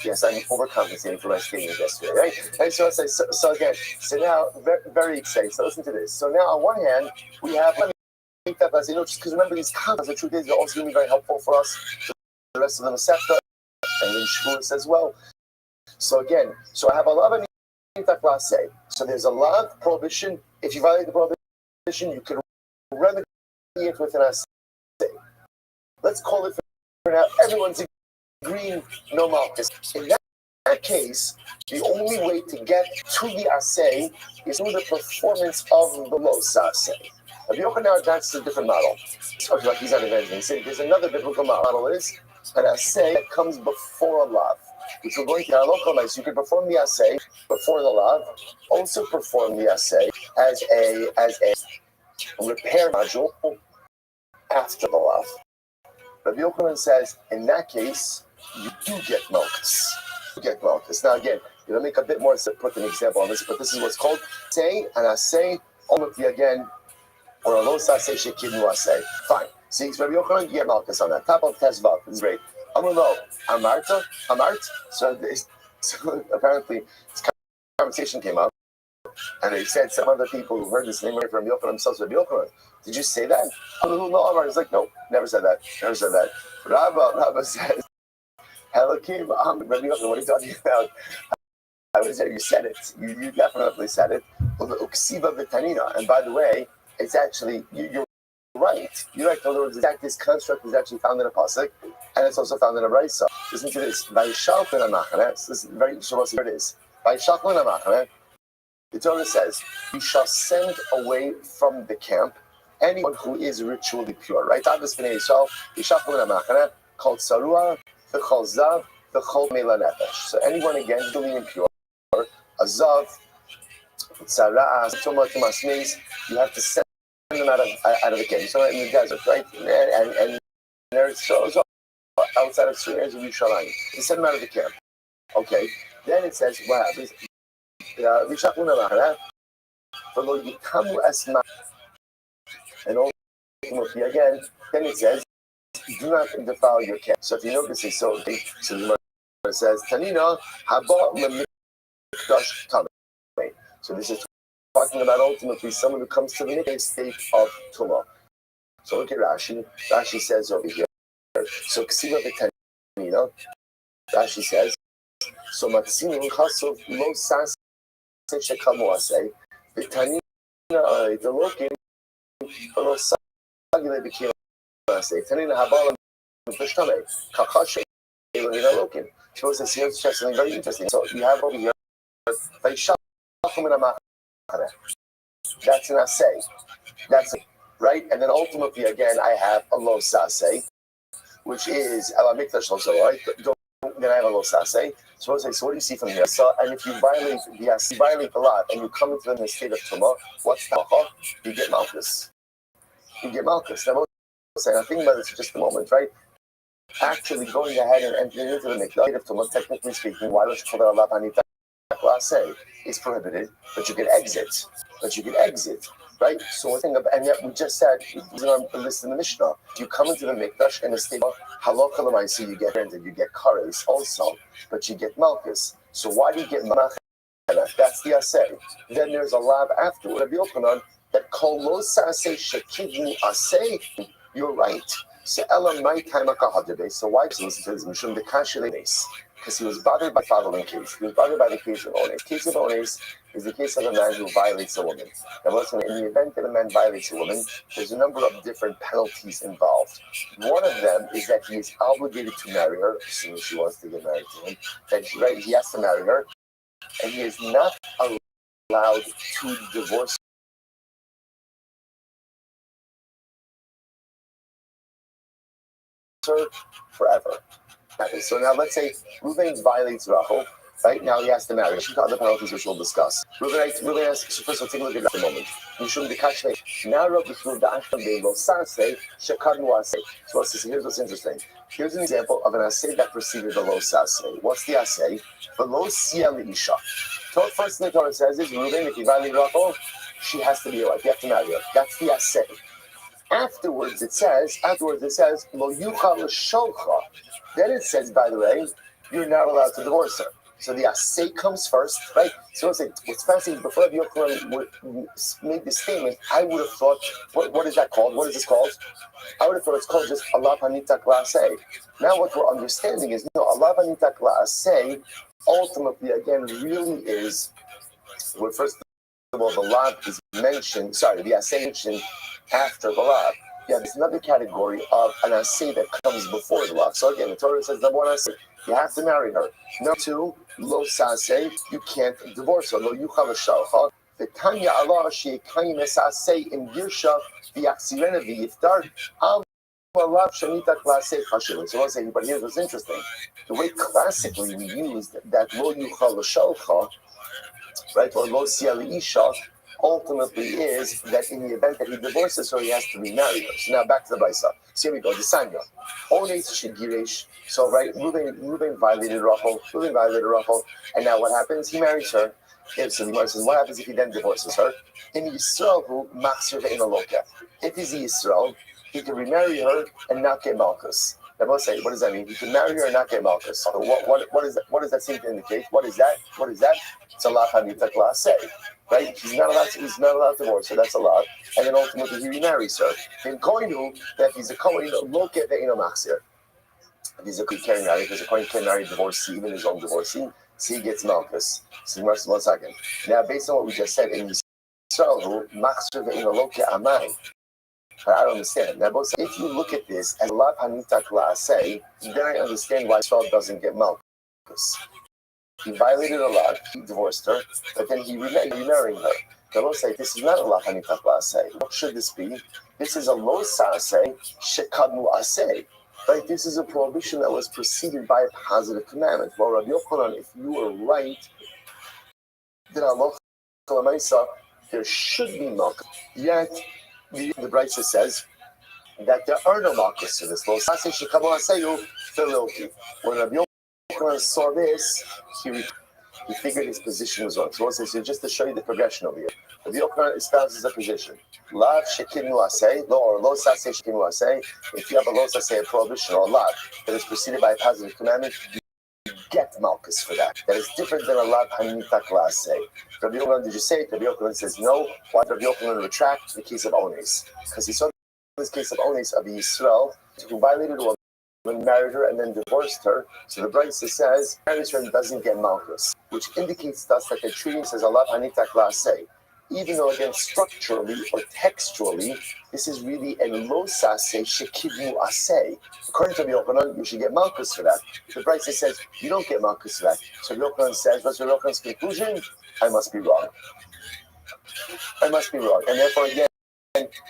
Yes, I'm overcompensating for my statement yesterday, right? And so I say, so again, so now very excited. So listen to this. So now on one hand, we have. Just because remember these concepts, the truth is they're also going to be very helpful for us, for the rest of the Masechta, and in Shavuos as well. So again, I have a lav and say. So there's a lav prohibition. If you violate the prohibition, you can remedy it with an assay. Let's call it for now. Everyone's green, no malchus. In that case, the only way to get to the assay is through the performance of the los assay. Rabbi Yochanan, that's a different model. Okay, like he's not evangelizing. There's another biblical model is an assay that comes before a lav, which we're going to localize. You can perform the assay before the lav, also perform the assay as a repair module after the lav. Rabbi Yochanan says, in that case, you do get malchus. Now again, you're going to make a bit more to put an example on this, but this is what's called say and assay, omati again, or a los assay shekidnu assay. Fine. See, Rabbi Yochanan, you get malchus on that. Top of Tezvav, it's great. Amalo, Amart. So apparently, this conversation came up, and they said some other people who heard this name from Yochanan themselves, Rabbi Yochanan, did you say that? He's like, no, never said that. Rabba says, Helakim, Rabbi Yochanan, what are you talking about? I was there, you said it. You definitely said it. And by the way, it's actually, you're right. You're right. In other words, this construct is actually found in a pasuk, and it's also found in a brayso. Listen to this. This is very Shabbos. Here it is. The Torah says, "You shall send away from the camp anyone who is ritually pure." Right? Called sarua, v'chol zav, v'chol mela nefesh. So anyone again ritually impure, a zav, tzara, tumas means you have to send them out of the camp. So in the desert, right? And there's so outside of Yerushalayim. You send them out of the camp. Okay. Then it says, what happens? And ultimately again, then it says, do not defile your camp. So if you notice it, so the it says, Tanina haba lemikdash tamei. So this is talking about ultimately someone who comes to the state of tumah. So look at Rashi. Rashi says over here. So ksiva v'tanina. Rashi says. So matzinu chasov lo sas shekamu asay v'tanina delokim lo sagile b'kiyam asay tanina habalam v'shtamei kakashay delokim. So it says something very interesting. So you have over here v'yishalchum in a that's an assay. That's it, right? And then ultimately, again, I have a lo sase, which is ala mikdash also, right? Then I have a lo sase. So what do you see from here? So, and if you violate the lot, and you come into the state of tumah, what's the halacha? You get malchus. Now, I think about this for just a moment, right? Actually, going ahead and entering into the state of tumah, technically speaking, why don't you call that a lapanita? Say is prohibited, but you can exit. Right? So one thing, and yet we just said, it's on the list in the Mishnah. If you come into the mikdash in a state of halakha l'maisa, you get rented, you get kares also, but you get malchus. So why do you get malchus? That's the asay. Then there's a lab afterward. Rabbi Yochanan that kol lo saseh shekidnu asay. You're right. So elam my time akahadabe. So why does he listen to this Mishum the kashilenes? Because he was bothered by the following case. He was bothered by the case of ones. Case of ones is the case of a man who violates a woman. Now listen, in the event that a man violates a woman, there's a number of different penalties involved. One of them is that he is obligated to marry her as soon as she wants to get married to him. That he has to marry her, and he is not allowed to divorce her forever. So now let's say Reuven violates Rachel. Right now he has to marry. She got other penalties which we'll discuss. Reuven asks, so first of all, take a look at that for a moment. Now so here's what's interesting. Here's an example of an assay that preceded the lo saseh. What's the assay? The lo sia isha. First thing the Torah says is Reuven, if you violate Rachel, she has to be your wife. You have to marry her. That's the assay. Afterwards it says, Lo yuchal l'sholcha. Then it says, by the way, you're not allowed to divorce her. So the assay comes first, right? So what's fascinating, before Rabbi Yochanan made this statement, I would have thought, what is that called? What is this called? I would have thought it's called just Allah Panitak La'aseh. Now what we're understanding is, Allah Panitak La'aseh ultimately, again, really is, well, first of all, the lab is mentioned, the assay mentioned after the lab. there's another category of an asay that comes before the law. So again, the Torah says number one asay, you have to marry her. Number two, lo sasay, you can't divorce her. Lo yuchal l'shalcha. The Tanya Allah she'ekayim esasay in girsha v'yaksirena v'yiftar. So I'll say, but here's what's interesting. The way classically we used that lo yuchal l'shalcha, right, or lo siya l'isha, ultimately is that in the event that he divorces her, he has to remarry her. So now back to the Baisa. So here we go, the Sanya. Ones Shigirish. So right, Reuben violated Rachel, and now what happens? He marries her. So the Gemara says, what happens if he then divorces her? In Yisrael, who Maksir ve'ina loka. If he's Yisrael, he can remarry her and not get Malchus. Now both say, what does that mean? He can marry her and not get Malchus. So what does that seem to indicate? What is that? It's a lot hanita class say. Right? He's not allowed to divorce her, that's a lot. And then ultimately he remarries her. In Koinu, that he's a Kohen, look at the Maksir. If he's a Kohen can't marry, because a Kohen can't marry divorcee, even his own divorcee, so he gets Malchus. So 1 second. Now based on what we just said, in Yisrael, Maksir ve'ina loke amai. I don't understand. Now, both if you look at this as Lav Hanita Kla'aseh, then I understand why Saul doesn't get Malchus. He violated a lot, he divorced her, but then he remarried her. Now, both say this is not a Lav Hanita Kla'aseh. What should this be? This is a Lo Sa'aseh Shekadmu Aseh. Right? This is a prohibition that was preceded by a positive commandment. Well, Rabbi Yochanan, if you were right, then Allah there should be Malchus. Yet, the Brisa says that there are no Malchus to this. When Rabbi Yochanan saw this, he figured his position was wrong. So it says, just to show you the progression over here. Rabbi Yochanan espouses a position. Lav shekinu asay, lo or lo saseh shekinu asay. If you have a lo saseh, a prohibition, or a lav that is preceded by a positive commandment, you get Malchus for that. That is different than a lav hanita klaseh. Rabbi Yochanan, did you say it? Rabbi Yochanan says no. Why did Rabbi Yochanan retract the case of Ones? Because he saw this case of Ones of Yisrael, who violated a woman, married her, and then divorced her. So the Brisa says, marries her and doesn't get Malchus, which indicates to us that the treaty says, Allah Hanita Klaseh. Even though, again, structurally or textually, this is really a lo saseh shekivnu aseh. According to Rabbi Yochanan, you should get Malchus for that. The Brisa says, you don't get Malchus for that. So Rabbi Yochanan says, what's Rabbi Yochanan's conclusion? I must be wrong. And therefore, again,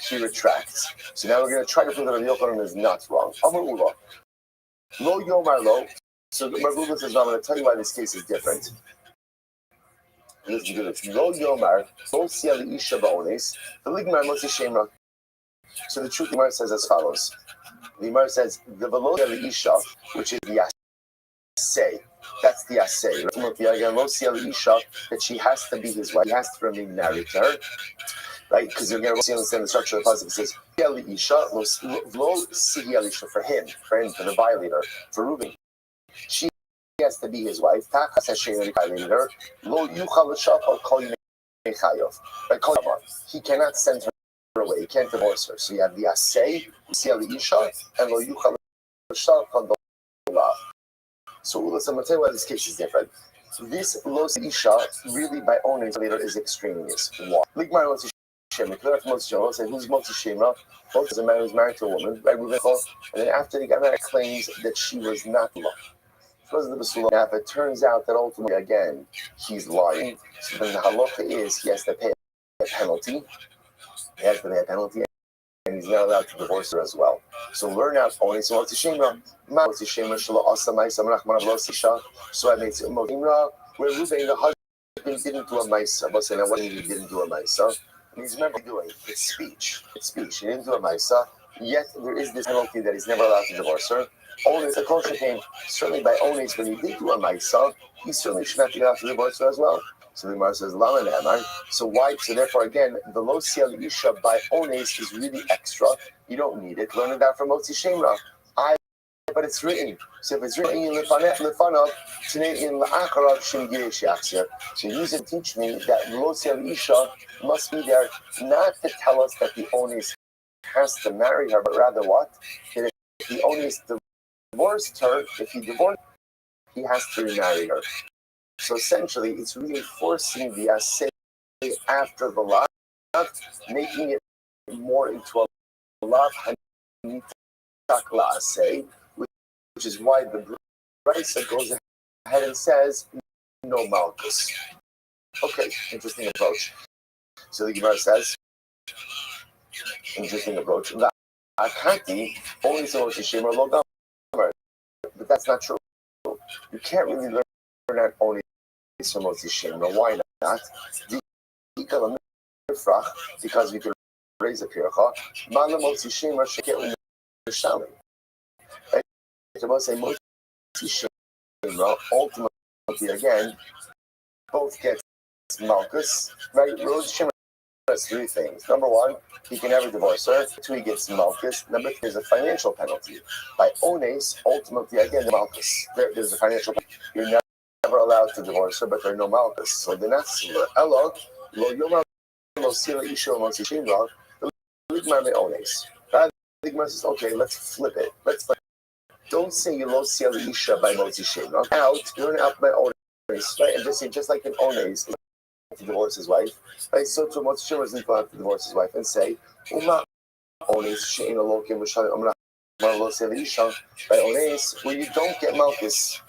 she retracts. So now we're going to try to prove that Rabbi Yochanan is not wrong. Amar Ula. Lo Yomar Lo. So Rabbi Ula says, I'm going to tell you why this case is different. Listen to this. Lo Yomar, Lo Sia Isha Ba'ones, the Ligmar Moshe Shemra. So the truth, the Gemara says as follows. The Gemara says, the Velo Sia Isha, which is the Asay. That's the Asay. Lo Sia Isha, that she has to be his wife. He has to remain married to her. Right? Because you're going to understand the structure of the puzzle. It says, Lo Sia Isha, for him, for the violator, for Reuben. She has to be his wife. He cannot send her away. He can't divorce her. So you have the Asay, and Lo Yuchal L'Shal. So listen, I'm going to tell you why this case is different. This Lo Isha, really by owning later, is extraneous. Why? Ligmar Moshe Shemra. Clear from Moshe Shemra. Say, who's Moshe Shemra? Moshe is a man who's married to a woman, right? And then after they got married, claims that she was not loved. Now, if it turns out that ultimately, again, he's lying, so then the halacha is he has to pay a penalty. And he's not allowed to divorce her as well. So learn out only. So what's the shemra? So I made Motimra, where Ruben, the husband, didn't do a maisa. But now what he didn't do a maisa? And he's remember doing it's speech. He didn't do a maisa. Yet there is this penalty that he's never allowed to divorce her. Only the kosher came certainly by Ones when he did do a maisa, he certainly should not be allowed to divorce her as well. So the Gemara says, Lama Ne'amar. So why? So therefore, again, the Lo Sia Isha by Ones is really extra. You don't need it. Learn it out from Motzi Shemra. But it's written. So if it's written in Lefanav, in La'acharav Shem Girish Yaksir. So use it to teach me that Lo Sia Isha must be there not to tell us that the Ones has to marry her, but rather what? That if the Ones divorced her, if he divorced her, he has to remarry her. So essentially, it's reinforcing the Asay after the lot, making it more into a lav hanitak say, which is why the Brisa goes ahead and says no malchus. Okay, interesting approach. So the Gemara says, interesting approach. Akanti only so much shame or low, but that's not true. You can't really learn that only so much shame. Why not? Because we can raise a pircha. Mana motzi shame or shekel shalim. Right? To both say motzi shame, ultimately again, both get malchus. Right? Rose shame has three things. Number one, he can never divorce her. Two, he gets malchus. Number three, there's a financial penalty. By ones, ultimately, again, the malchus. There's a financial penalty. You're never allowed to divorce her, but there's no malchus. So then that's similar. Elo, lo yomar lo sila isha lo shimra, the ligmar me ones. The ligmar says, okay, let's flip it. Don't say you lo sila isha by motzi shimra. Out, you're out by ones, right? And just say, just like an ones, to divorce his wife, right? So to Motzi Shimra is going to divorce his wife and say, "Uma ones she'in alokim v'shalim amra marlo selisha by ones." Where you don't get malchus,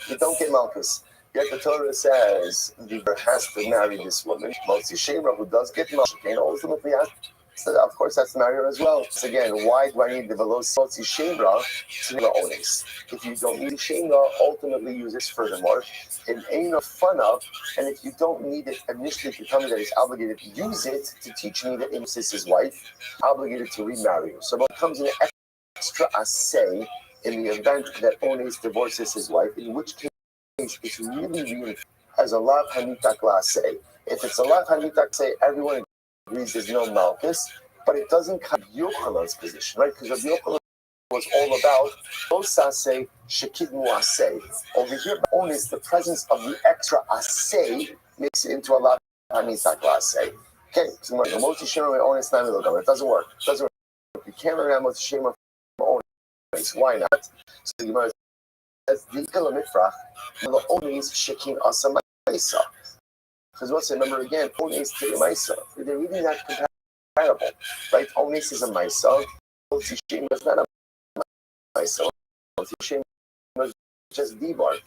Yet the Torah says the Ber has to marry this woman, Motzi Shimra, who does get malchus, and ultimately has. So of course, that's to marry her as well. So again, why do I need the velos Motzi Shimra to the ones? If you don't need Shimra, ultimately use this furthermore. It ain't a fun up, and if you don't need it initially to tell me that he's obligated to use it to teach me that Amos is his wife, obligated to remarry him. So it comes in an extra assay in the event that Ones divorces his wife, in which case it's really as a lav hanitak say. If it's a lav hanitak say, everyone agrees there's no malchus, but it doesn't come Yochanan's position, right? Because Yochanan was all about Osase Shekidmu Asay. Over here, only the presence of the extra Asay makes it into a lot of Hanitak Asay. Okay, so Moti Shema Onis Namilogo. It doesn't work. You can't learn Moti Shema from Onis. Why not? So the Gemara says, Dikala Mifrach, the Onis Shekin Asamaisa. Because let's remember again, Onis to the Maisa. They're really not comparable, right? Onis is a Maisa. Moti Shema is not a myself, just dibar.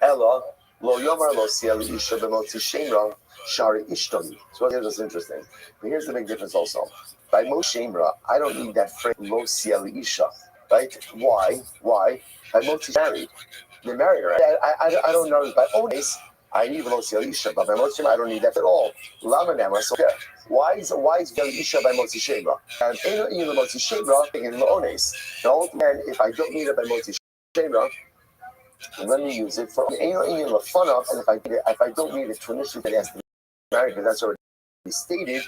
Ella lo yomar lo siel isha b'motzi shemra shari ishtoni. So here's what's interesting. But here's the big difference also. By Motzi shemra, I don't need that phrase lo siel isha, right? Why? By Motzi married. They married her. I don't know. By Ones, I need lo siel isha, but by Motzi shemra, I don't need that at all. Lama nema. So yeah. Why is Isha by Motzi Shemra? And in the Motzi Shemra, in the Ones. The old man, if I don't need it by Motzi Shemra, let me use it for the fun of, and if I don't need it to initially get asked to marry, because that's already stated,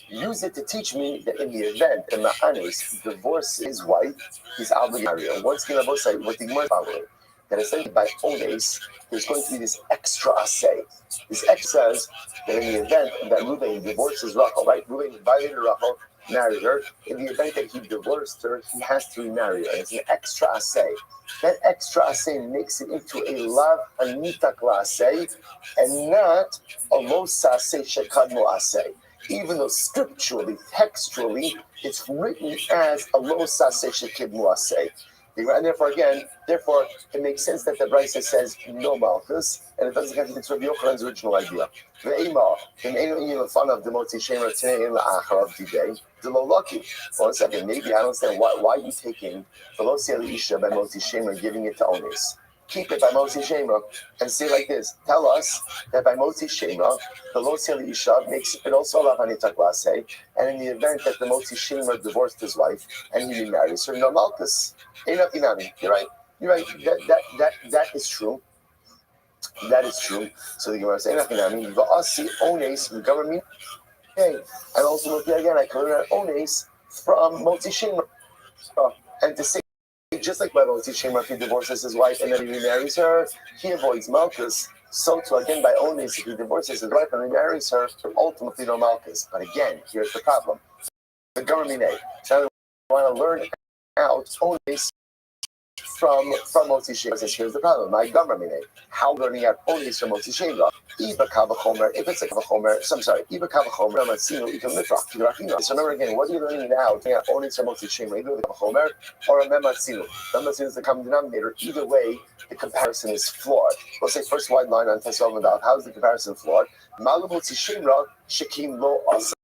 use it to teach me that in the event that Ma'anis divorces his wife, he's obligated to marry her. Once again, I will say what the Gemara following. That essentially by Ones, there's going to be this extra assay. This extra says that in the event that Reuben divorces Rachel, right? Reuben violated Rachel, married her. In the event that he divorced her, he has to remarry her. It's an extra assay. That extra assay makes it into a lav anitak assay and not a los assay shekadmo assay. Even though scripturally, textually, it's written as a los assay shekadmo assay. And therefore, it makes sense that the Brisa says no malchus, and it doesn't have to do with Yochanan's original idea. The fun of the Motzi Shemra today in the Achar of the day, the low lucky. 1 second, maybe I don't understand why you taking the Lo Sia Isha by Motzi Shemra, giving it to Ones. Keep it by Motzi Shemra and say like this. Tell us that by Motzi Shemra, the Lo Sia Isha makes it also Lav Hanitak Lasei, and in the event that the Motzi Shemra divorced his wife and he remarries her, no malchus. You're right. That is true. So the Gemara says, "Va'asi ones government." Okay, and ultimately again, I can learn ones from Motzi Shemra, and to say just like by Motzi Shemra, if he divorces his wife and then he remarries her, he avoids malchus. So too again by ones, if he divorces his wife and remarries her, ultimately no malchus. But again, here's the problem: the government. So I want to learn out ones from Motzi Shemra. Says here's the problem. My Gamra how learning out Onis from Motzi Shemra. Iba Kavachomer, if it's a Kavachomer, I'm sorry, Iba Kavachomer, I'm Sino, you can lift off. So remember again, what are you learning now? Onis from Motzi Shemra, either the Kavachomer or a Mematzino. Mematzino is the common denominator. Either way, the comparison is flawed. We'll say first wide line on Tesla Madal. How is the comparison flawed? Malabotzi Shemra, Shekim Lo Asa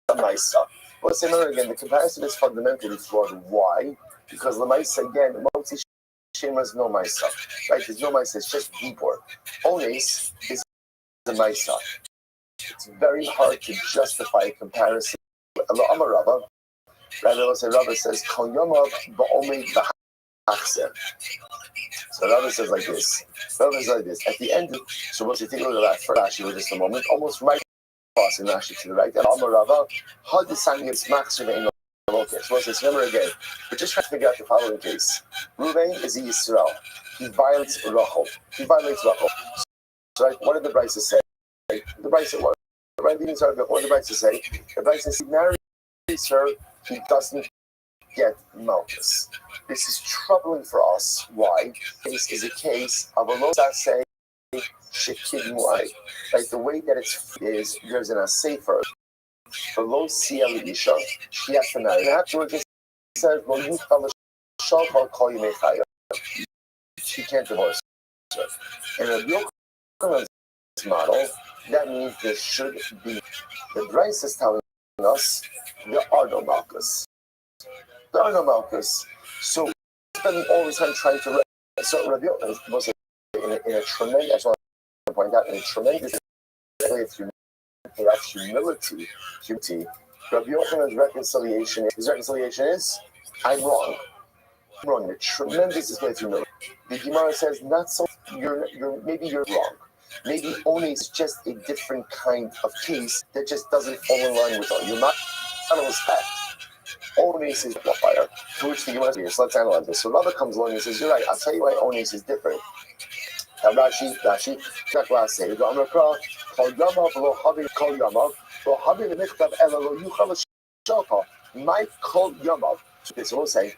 Maisa. We'll say remember again, the comparison is fundamentally flawed. Why? Because the Maisa again, Motzi Shemra is no Maisa. Right? There's no Maisa, it's just Gibor. Onis is the Maisa. It's very hard to justify a comparison. Allah Rabba, rather let's say Rabba says, Kol Yoma Ba'omei B'Hachser. So Rabba says like this. Rabba says like this. At the end, so once you take a look at that for Rashi for just a moment, almost right crossing Rashi to the right. And Amar Rabba, how the sang is Maxer Ve'ino. Okay, so let's say remember again. We're just trying to figure out the following case. Ruvain is a Yisrael. He violates Rachel. So right, what did the Brisa say? The Brisa what? Right, what did the Brisa say? The Brisa says he marries her, he doesn't get Malchus. This is troubling for us. Why? This is a case of a lo say shekid mu'ay. Like the way that is there's an asefer. For lo siya isha, she has to marry. And afterwards it says, well, you call call you mechaya. She can't divorce her. And a Yochanan model, that means there should be. The Bryce is telling us there are no Malchus. There are no Malchus. So spending all the time trying to. So Rabbi Yochanan was in a tremendous. I just want to point out in a tremendous way of humility. Rabbi Yochanan's reconciliation. His reconciliation is, I'm wrong. I'm wrong. A tremendous display of humility. The Gemara says, not so. Maybe you're wrong. Maybe only it's just a different kind of case that just doesn't fall in line with all. You're not going to respect. Onis is a fire. To which the Gemara says, let's analyze this. So Rabbi comes along and says, you're right, I'll tell you why Onis is different. Rashi, that last say, the Amrakra, called Yamav, lo Havi, called Yamav, lo Havi, the Michtav, Ela, lo Yuchal, Shaka, might call Yamav. So we'll say,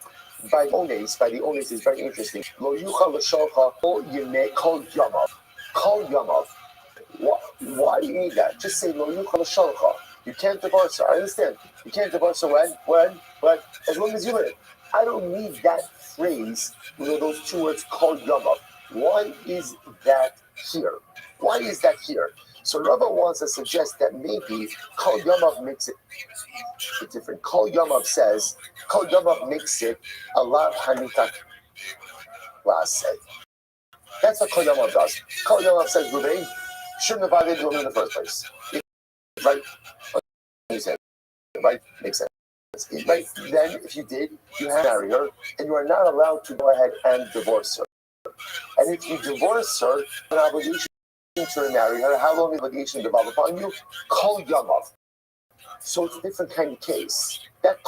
by the Onis is very interesting. Lo Yuchal, Shaka, lo Yine, called Yamav. Call Yamav. Why do you need that? Just say Lo Yuchal Shalcha. You can't divorce her. I understand. You can't divorce her when? As long as you live. I don't need that phrase, those two words called Yamav. Why is that here? Why is that here? So Rava wants to suggest that maybe Kol Yamav makes it different. Kol Yamav makes it a lot hanitak last say. That's what Kol Yamav does. Kol Yamav says, Ruvain, shouldn't have violated the woman in the first place. Right? Right? Makes sense. Right? Then, if you did, you have to marry her, and you are not allowed to go ahead and divorce her. And if you divorce her, an obligation to remarry her, how long is the obligation to develop upon you? Kol Yamav. So it's a different kind of case. That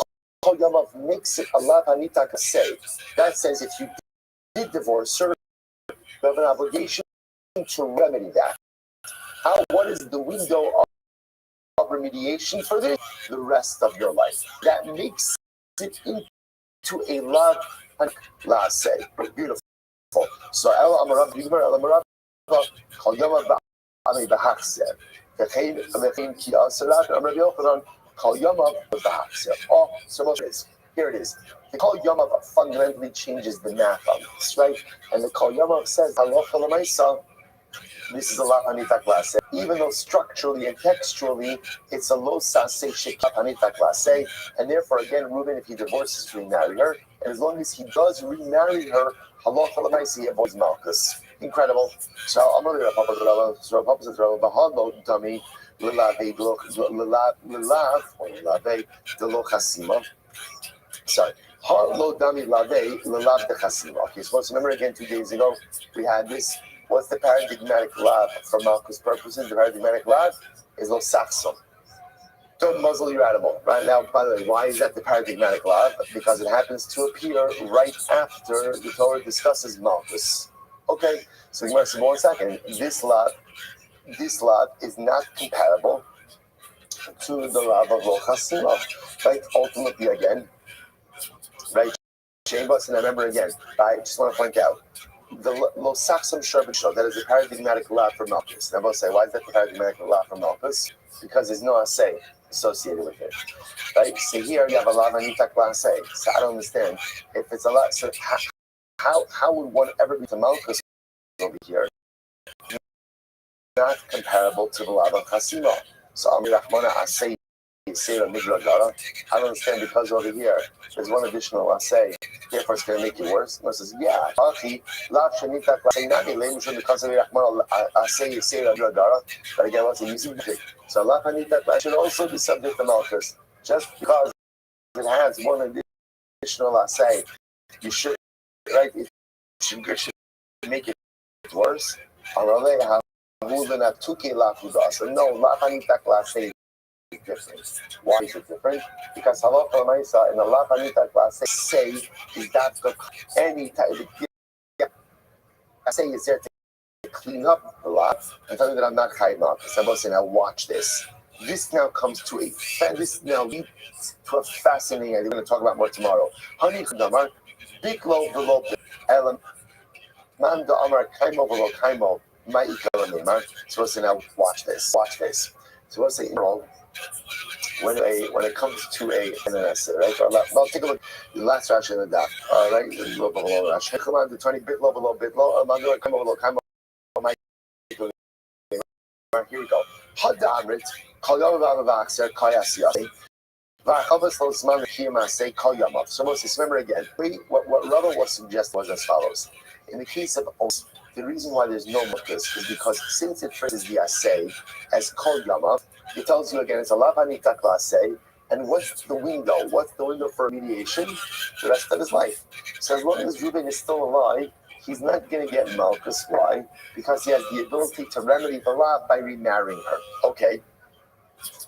Kol Yamav makes it a lot hanitaka say. That says if you did divorce her, you have an obligation to remedy that. What is the window of remediation for this? The rest of your life. That makes it into a lot of say. Beautiful. So El Amarav Yigmar El Amarav Kol Yamav Ba'ami B'Hachser V'chein Ki Asarat Amrav Yochanan Kol Yamav B'Hachser. Oh, so much is. Here it is. The Kol Yamav fundamentally changes the math on this, right? And the Kol Yamav says Halacha L'Maisa. This is a lot hanitak lase. Even though structurally and textually it's a lo sase shekat hanitak lase, and therefore again, Reuben, if he divorces, remarry her, and as long as he does remarry her, halacha l'maisi he avoids malchus. Incredible. So Amar Papa says Bahalo dummy lilave delo chasima. Sorry. Lo dami lave lilav de chasima. Okay, so let's remember again 2 days ago we had this. What's the paradigmatic lav for Malchus purposes? The paradigmatic lav is lo sachsom. Don't muzzle your animal. Right now, by the way, why is that the paradigmatic lav? Because it happens to appear right after the Torah discusses Malchus. Okay, so you must say 1 second. This lav is not comparable to the lav of lo chasima. Right? Ultimately, again, right? Shambus, and I remember again, I just want to point out, the Losaksam Sherbet that is a paradigmatic law for Malchus. And I will say, why is that the paradigmatic law for Malchus? Because there's no assay associated with it. Right? So here you have a law of Anita assay. So I don't understand. If it's a lot, so how would one ever be to Malchus over here? Not comparable to the law of Chasima. So Amir Rahmana assay. I don't understand because over here there's one additional assay, therefore it's going to make you worse. And says, yeah, but again, what's the using it? So Allah should also be subject to Malchus. Just because it has one additional assay, you should, right? It should make it worse. No, different. Why is it different? Because halacha l'maisa in the lavanita class say is that any type of say is there to clean up the lot and tell me that I'm not chayv malchus. I'm saying, now watch this. This now comes to this now leads to a fascinating idea. We're going to talk about more tomorrow. Honey chadamar, biklo v'lo elam man da amar kaimo v'lo kaimo ma'ikal neimar. So we'll say, now watch this. Watch this. So we'll say, when it comes to an essay, right? Well, take a look. The last Rashi in the daf. All right, low below Rashi. Come on, the 20 bit low below bit low. Come over, come over. Here we go. Had Amrit. Call Yom Vavavaxer. Kayasiyasi. Vachavas Losman Kiyamase. Call Yamav. So Moses, remember again. What Rava was suggesting was as follows. In the case of Os, the reason why there's no mucus is because since it phrases the assay as Kol Yamav, it tells you again it's a lavanita assay, and what's the window? What's the window for mediation? The rest of his life. So as long as Reuben is still alive, he's not going to get malchus. Why? Because he has the ability to remedy the law by remarrying her. Okay.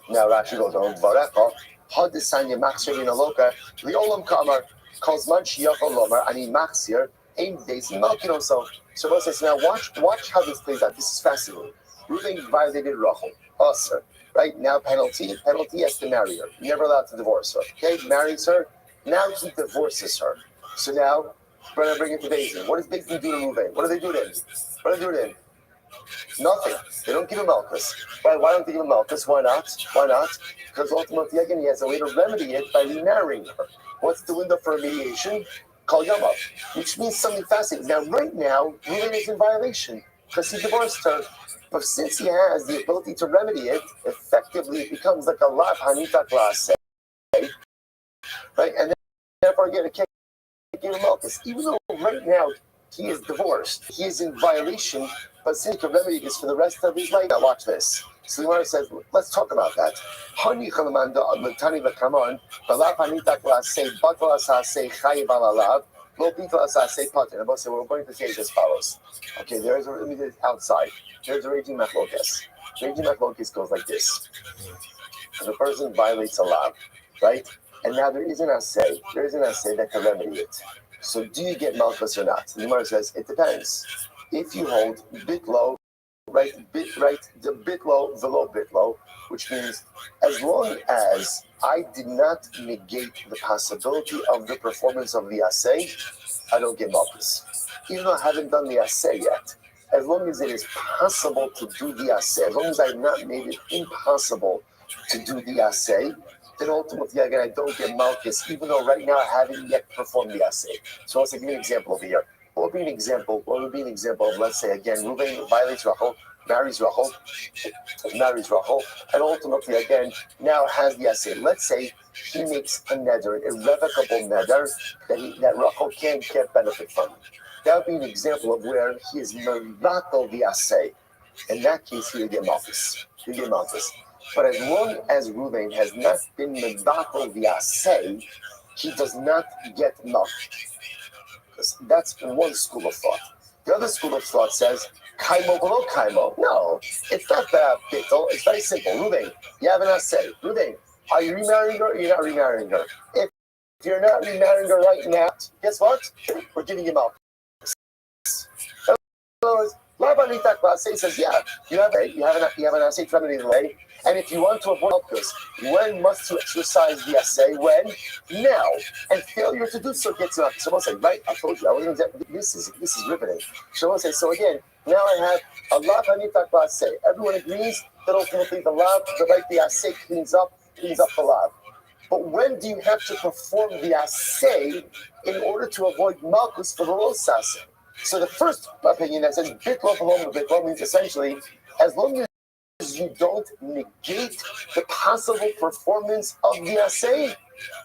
Now Rashi goes on. Varecha hadisanya maxirina loka liolam kamar calls manchi yachol lomar ani maxir aim days malkin himself. So Moses says, now watch how this plays out. This is fascinating. Reuben violated Rachel. Usher. Right now, penalty has to marry her. Never allowed to divorce her. Okay, marries her. Now he divorces her. So now, we're going to bring it to Beis Din. What does Beis Din do to Reuven? What do they do to him? Nothing. They don't give him Malchus. Why don't they give him Malchus? Why not? Because ultimately, again, he has a way to remedy it by remarrying her. What's the window for mediation? Call Yamav, which means something fascinating. Now, right now, Reuven is in violation because he divorced her. But since he has the ability to remedy it, effectively it becomes like a lav hanita class, right? And therefore get a kick in Malchus. Even though right now he is divorced, he is in violation, but since he can remedy this for the rest of his life. Now watch this. So the Gemara says, let's talk about that. Hani chalamanda l'tani v'kamon v'lav hanita class say batla say chayiv alalav lo bitla say pater. And we're going to say it as follows. Okay, let me do it outside. There's a raging machlokes. Raging machlokes goes like this. The person violates a law, right? And now there is an assay that can remedy it. So do you get malchus or not? The Gemara says it depends. If you hold bit low, the bit low, below bit low, which means as long as I did not negate the possibility of the performance of the assay, I don't get malchus. Even though I haven't done the assay yet. As long as it is possible to do the assay, as long as I have not made it impossible to do the assay, then ultimately, again, I don't get malchus, even though right now I haven't yet performed the assay. So let's give you an example over here. What would be an example of, let's say, again, Reuven violates Rachel, marries Rachel, and ultimately, again, now has the assay. Let's say he makes a neder, an irrevocable neder, that Rachel can't get benefit from. That would be an example of where he is mevatel the assay. In that case, he would get malchus. But as long as Reuven has not been mevatel the assay, he does not get malchus. That's one school of thought. The other school of thought says, kaimo below kaimo. No, it's not that bittul. It's very simple. Reuven, you have an assay. Reuven, are you remarrying her or you're not remarrying her? If you're not remarrying her right now, guess what? We're giving you malchus. In other words, Labanita Klase says, yeah, you have an assay remedy delay, and if you want to avoid Malchus, when must you exercise the assay? When? Now. And failure to do so gets up. Someone said, right, I told you, I wasn't this is riveting. Someone says, so again, now I have a Labanita Klase. Everyone agrees that ultimately the assay cleans up the lav. But when do you have to perform the assay in order to avoid Malchus for the los assay? So the first opinion that says bitlo below bitlo means essentially as long as you don't negate the possible performance of the assay,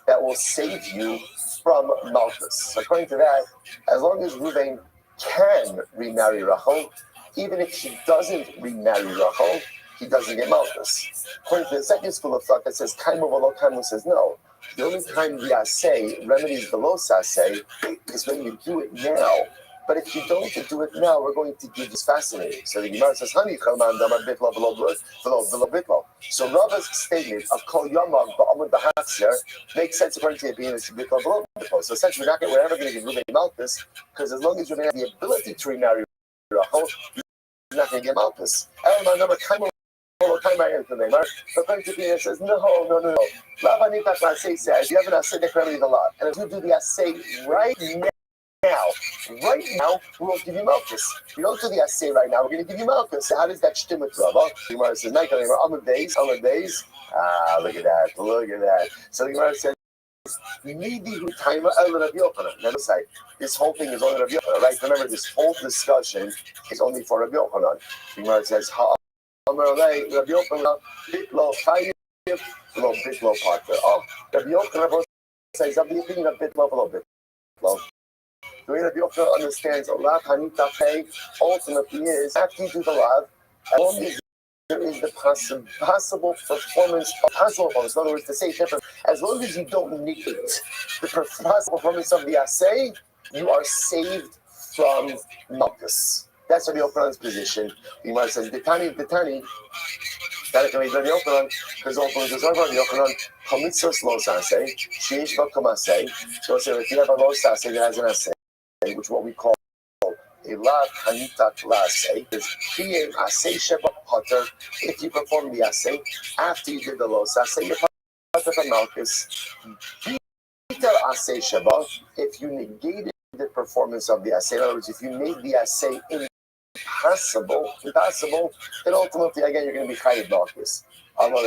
that will save you from Malchus. So according to that, as long as Reuven can remarry Rachel, even if he doesn't remarry Rachel, he doesn't get Malchus. According to the second school of thought that says Kaimo Velo Kaimo says no. The only time the assay remedies the los assay is when you do it now. But if you don't do it now, we're going to give this fascinating. So the Gemara says, "Hani kalman damar bitlo below bitlo." So Rava's statement of kol yamav ba'amud b'hatzer makes sense according to the being is bitlo below bitlo. So essentially, we're never going to give Reuven Malchus because as long as you have the ability to remarry Rachel, you're not going to get Malchus. Elman number kaimo. But according to Pina says, no. Lavanita Klase says you have an acidic remedy the lot. And if you do the assay right now, we won't give you Malchus. If you don't do the assay right now, we're going to give you Malchus. So how does that stem with Rava? The Gemara says, on the days. Look at that. So the Gemara says, this whole thing is only Rabbi Yochanan, right? Remember, this whole discussion is only for Rabbi Yochanan. The Gemara says, Rabbi Yochanan, bitlo chayim, bitlo partner. Oh, Rabbi Yochanan says, I'm the opinion of bitlo below bitlo. The way Rabbi Yochanan understands Allah Hanita Pei ultimately is after you do the love, as long as there is the possible performance of possible performance. In other words, to say it different, as long as you don't negate the possible performance of the assay, you are saved from Malchus. That's Rabbi Yochanan's position. The Gemara says, Detani, that can be Rabbi Yochanan, because ultimately there's Rabbi Yochanan, Chamitzos los assay, Sheish v'kom assay. So if you have a los assay that has an assay, which is what we call a lav hanita assay, is Kiyem assay sheba potter. If you perform the assay after you did the los assay, you're potter from Malchus. Bitel assay sheba, if you negated the performance of the assay, in other words, if you made the assay impossible, then ultimately, again, you're going to be chayiv Malchus. I don't know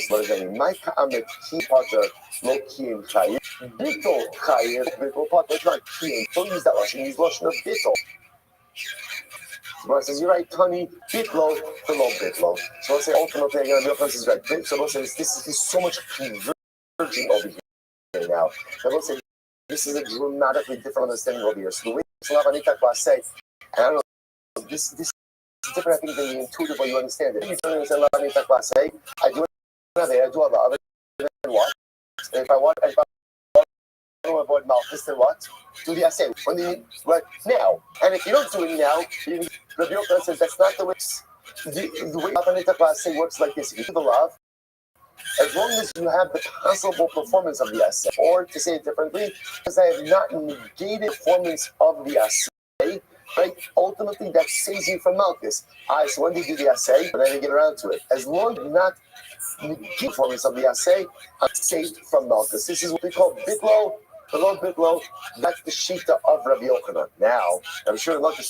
what does that mean. My ka'amet ki potter lo kiyem chayiv. Bitol chayiv, bitol potter. It's not kiyem. Don't use that lashon. Use lashon of bitol. So says, you're right, Tani, bitlo, below bitlo. So let's say ultimately, again, the difference is right. So let's say this is so much converging over here now. So let's say this is a dramatically different understanding over here. So the way Lavanita say, and I don't know, this is different, I think, than the intuitive way you understand it. You're telling me, Lavanita say, I do other than what? And if I want to avoid Malchus, then what? Do the assay. Right now. And if you don't do it now, Rabbi Yochanan says that's not the way. The way Lavanita say works like this. If you do the love, as long as you have the possible performance of the assay, or to say it differently, because I have not negated performance of the assay, right? Ultimately, that saves you from Malchus. So when do you do the assay? And then you get around to it. As long as you not negate performance of the assay, I'm saved from Malchus. This is what we call bitlo, below bitlo. That's the shita of Rabbi Yochanan. Now, I'm sure Lakish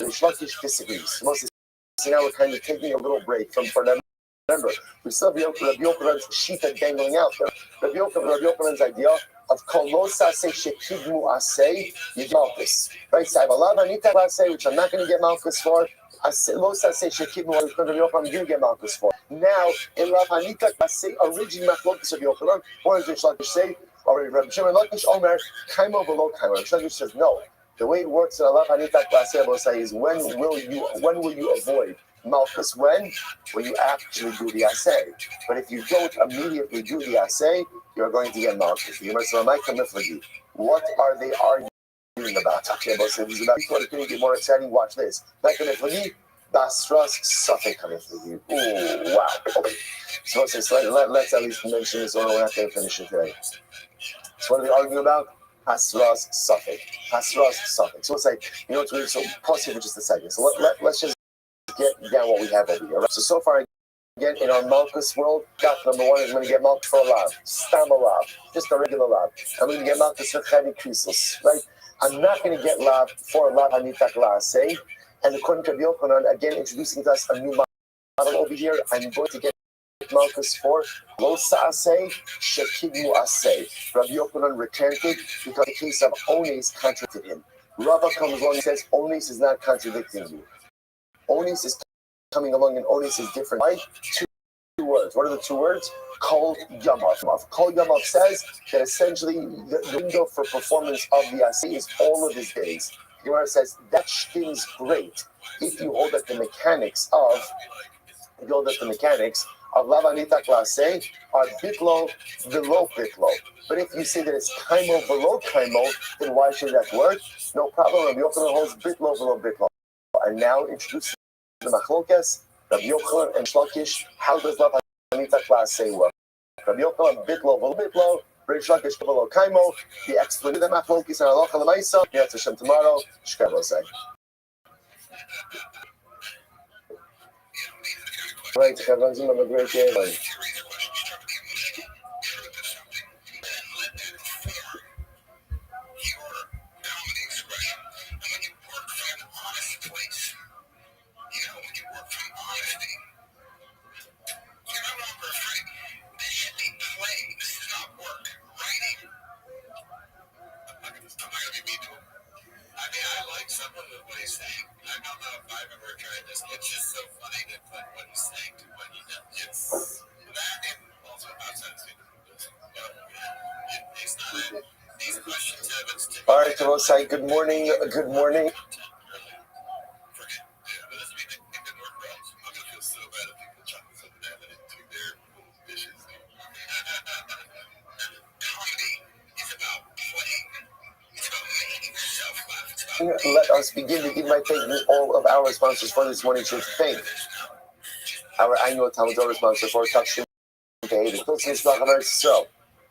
disagrees. So now we're kind of taking a little break for them. Remember, we still have Rabbi Yochanan's shita dangling out there. Rabbi Yochanan's idea of kolosa se shekidmu asay, you get Malchus. Right? So I have a lot of anita asay, which I'm not going to get Malchus for. Losa se shekidmu, which Rabbi Yochanan I'm going to get Malchus for. Now, in Rav Hanita asay, originally Machlokes of Yochanan, or as Rish Lakish say, or Rabbi Shimon Lakish Omer, kaimo below kaimo. Rish Lakish says no. The way it works in Rav Hanita asay is when will you avoid Malchus? When you actually do the assay. But if you don't immediately do the assay, you're going to get Malchus. What are they arguing about? Okay, but so this is about to get more exciting. Watch this. Basras Safek Kamifligi. Oh, wow. Okay. So let's at least mention this, or we're not going to finish it today. So what are they arguing about? Hasras Safek. So it's like, it's really so pause here for just a second. So let's just get down what we have over here. Right? So far, again, in our Malchus world, gap number one is going to get Malchus for a lav, stam a lav, just a regular lav. I'm going to get Malchus for Chadi Krisos, right? I'm not going to get lav for a lav Hanitak La say. And according to Rabbi Yochanan, again, introducing to us a new model over here, I'm going to get Malchus for Lo Sa'aseh, Shekidmu Aseh. Rabbi Yochanan recanted because the case of Ones contradicted him. Rava comes along and says, Ones is not contradicting you. Ones is coming along and Ones is different. Why? Two words. What are the two words? Kol Yamav. Kol Yamav says that essentially the window for performance of the Aseh is all of his days. The Gemara says that thing's great if you hold that the mechanics of Lavanita Klase are bitlo below bitlo. But if you say that it's kaimo below kaimo, then why should that work? No problem. Rabbi Yochanan holds bitlo below bitlo. And now introducing the machlokas, Rabbi Yochanan and Shlokish. How does Lavanita Klase work? Rabbi Yochanan bitlo below bitlo. Rabbi Shlokish below kaimo. The explanation of the machlokas and halacha l'maisa. Yes, Hashem tomorrow. Shkabo say. Right, everyone's in a great day. All right, Rosai, good morning. Good morning. Let us begin to give my thanks to all of our sponsors for this morning. To thank our annual Talmud Torah sponsor for touching the Pilsner Stock of Eretz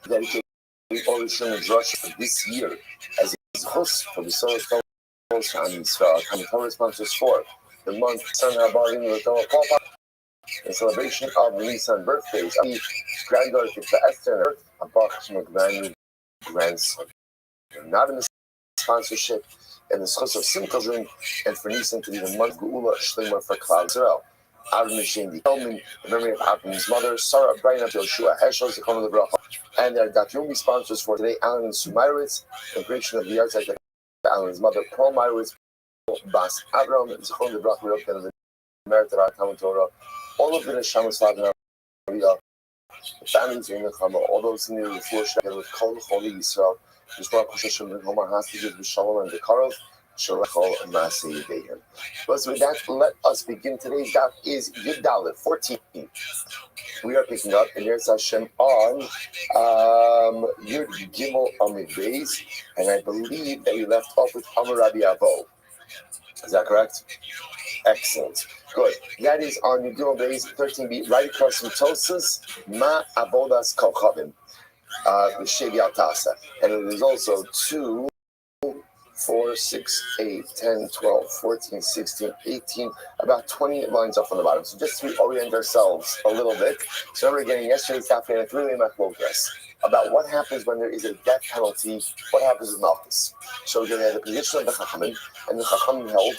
dedicated all the Shem Drush this year as a host for the Solar Talmud Torah sponsors for the month Sun Habarim Latoa Papa in celebration of Nisan birthdays. The granddaughter to Esther and Earth, a brand new grandson. Not in the sponsorship and the schos of Simcha Zun, and for Nisan to be the month Geula Shleima for Klal Yisrael. Avram Shem Elman, the memory of Avram's mother, Sarah Brian Joshua Heschel, the Kohen of the Bracha, and their Datrumi sponsors for today, Alan and Sue Meyerowitz, the creation of the arts like Alan's mother, Paul Meyerowitz, Bas Avram, the Kohen of the Bracha, and the merit of our Talmud Torah, all of the Neshamas Ladan, the families in the Chama, all those in the Refuah together with Kol Choli Yisrael, Yisrael Koshashim and Homer Hastiges with Shalom and the Karov. But with that, let us begin. Today's daf is Yud Dalet 14. We are picking up in Eretz Hashem on Yud Gimel Amid Beis, and I believe that we left off with Amar Rabbi Avo. Is that correct? Excellent. Good. That is on Yud Gimel Beis 13b, right across from Tosas, Ma Avodas Kochavim, the Shevi Altasa, and it is also 2, 4, 6, 8, 10, 12, 14, 16, 18, about 20 lines up on the bottom. So just to reorient ourselves a little bit. So we're getting yesterday's daf and it's really machlokas about what happens when there is a death penalty, what happens with Malchus. So we're going to have the position of the Chachamim, and the Chachamim held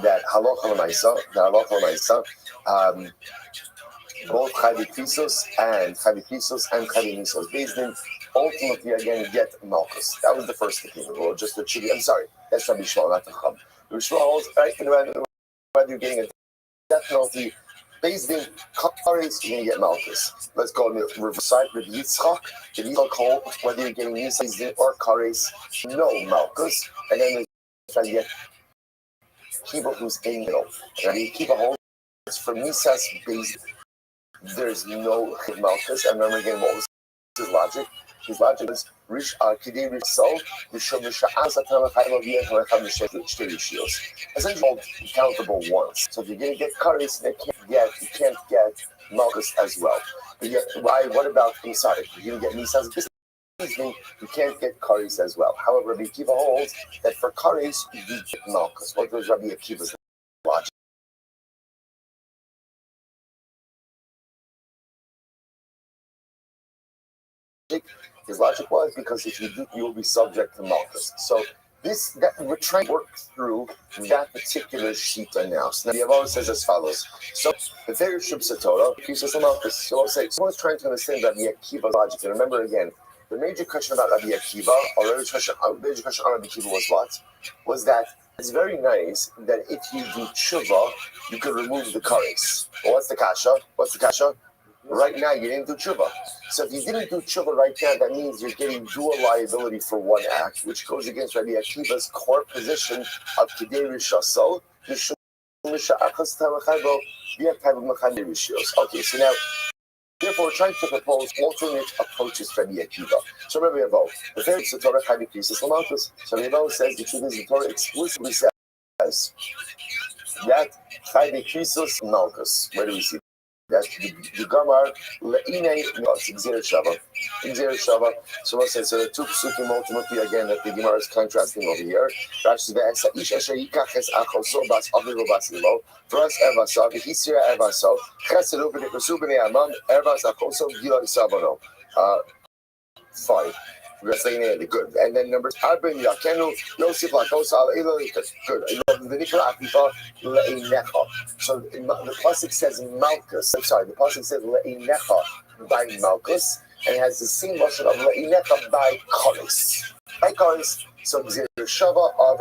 that halacha l'maisa, both Chavi Krisos and Chavi Nisos Bezdin ultimately again get Malchus. That was the first opinion. Well, just the Chibi. I'm sorry, that's Rabbi Shmuel, not the Chacham. Rabbi Shmuel holds right whether you're getting a death penalty, Bezdin, Kares, you're going to get Malchus. Let's go on the reverse side. Rabbi Yitzchak holds whether you're getting Bezdin or Kares, no Malchus. And then try to get Kiva who's in the middle. Rabbi Kiva holds from Nisas Bezdin. There's no Malchus. I remember again what was his logic. His logic is Kidei Rishol, essentially countable once. So if you're going to get Kares, you can't get Malchus as well. But yet, why? What about? I'm sorry, you're going to get Nisas Bezdin, you can't get Kares as well. However, Rabbi Akiva holds that for Kares you get Malchus. What was Rabbi Akiva's logic? His logic was because if you do, you will be subject to Malchus. So we're trying to work through that particular shita now. So the Yavon says as follows. So the very Shubsa Torah, Kisas Malchus. So I'll say someone's trying to understand Rabbi Akiva's logic. And remember again, the major question about Rabbi Akiva, or the major question on Rabbi Akiva was what? Was that it's very nice that if you do tshuva, you can remove the kares. Well, what's the kasha? Right now, you didn't do tshuva. So if you didn't do tshuva right now, that means you're getting dual liability for one act, which goes against Rabbi Akiva's core position of Kidei Rishasol. Okay, so now, therefore, we're trying to propose alternate approaches to Rabbi Akiva. So remember, the very Torah Chayvi Krisis Lamalkus. So Rabbi says the truth is the Torah exclusively says that Chayvi Krisis Malkus. Where do we see? That's the Gamar Le'inei Gzir Shava. So we'll say, so the two psukim ultimately again that the Gemara is contrasting over here. Rashi says, Ish asher yikach es achoso bas aviv bas ilo. For us, Evasa, v'hisira Evaso, Chesed u'v'nikusu b'nei Amam, Evas achoso gila isabano. Fine. Good. And then numbers Arbin Yakenu Yosef Lakosa Al good. The Nikla Akifa Le'inecha. So the pasuk says Malchus. I'm sorry, the pasuk says Le'inecha by Malchus, and it has the same motion of Le'inecha by Karis. By Karis. So Gzir Shava of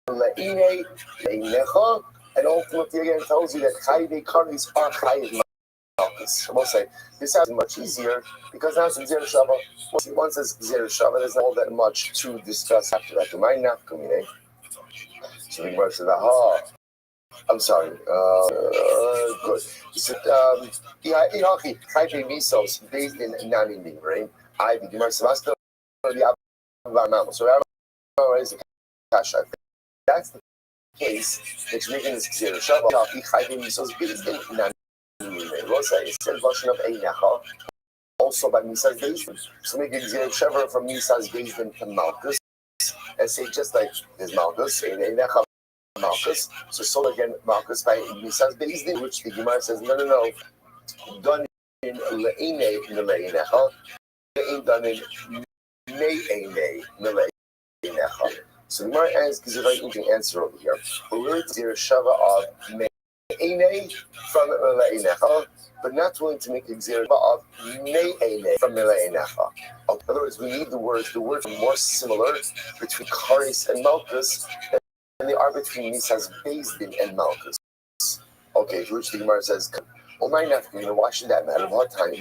Le'inecha, and ultimately again tells you that Chayvei Karis are Chayv Malchus. I will say this is much easier because now it's Gzir Shava. Once it's Gzir Shava, there's not all that much to discuss after that. So we work to that. I'm sorry. Good. So, Inachi, Chayvei Misos, based in Naniming, right? I the Gemara Savasta, the Avamamo. So Avamamo is the Kasha. That's the case that you're making this Gzir Shava. Inachi, Chayvei Misos, based in Naniming. It says version of Einacha, also by Misa's Bezdin. So make a Gzir Shava from Misa's Bezdin to Malchus, and say just like there's Malchus, Einacha Malchus. So again Malchus by Misa's Bezdin, which the Gemara says no. Done in Le'inei Le'einecha, done in Me'einei Le'einecha. So the Gemara asks a very interesting answer over here. We're Gzir Shava of Me'einei from Le'einecha, but not willing to make a Gzir Shava of Me'einei from Le'einecha. In other words, we need the words are more similar between Karis and Malchus than they are between Misa's Bezdin and Malchus. Okay, to which the Gemara says, well, my nephew, why should that matter? What time? The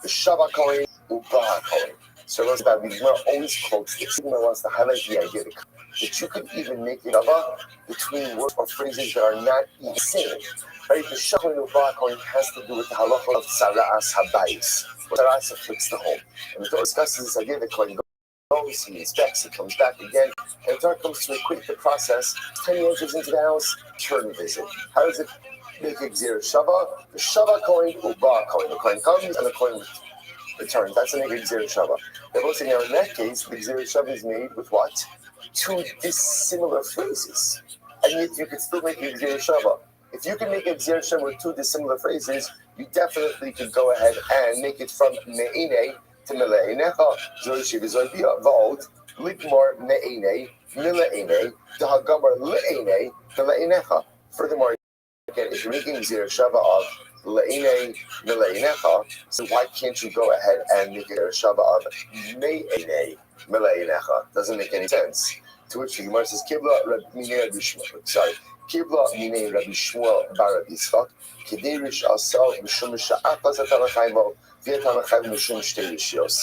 Shava Kohen, Ubaha Kohen. So it's about the Gemara always quotes this. The Gemara wants to highlight the idea that you could even make it between words or phrases that are not even same. Right? The Shava and Ubaha Kohen has to do with the halacha of Sara'as Habayis. Sara'as afflicts the home. And the Torah discusses this idea that Kohen goes, he inspects, he comes back again, and the Torah comes to equate the process. 10 he enters into the house, turn visit. How does it make a Gzir Shava? The Shava Kohen, Ubaha Kohen. The Kohen comes and the Kohen returns. That's a Gzir Shava. They're both saying now in that case, the Gzir Shava is made with what? Two dissimilar phrases. And yet you could still make a Gzir Shava. If you can make a Gzir Shava with two dissimilar phrases, you definitely could go ahead and make it from Me'einei to Mile'einecha. Zoyshi v'zoybiya v'od likmor Me'einei Mile'einei d'hagamar Le'einei Mile'einecha. Furthermore, again, if you're making Gzir Shava of Le'einei Mile'einecha, so why can't you go ahead and make it a Shava of Me'einei Mile'einecha? Doesn't make any sense. To which the Gemara says, Kibla Minei Rabbi Shmuel. Sorry. Kibla Minei Rabbi Shmuel bar Rabbi Yitzchak. Kedei Rish Asal Mishum Sha'apas Atalachaymo V'Atalachaymo Mishum Shtei Rishios.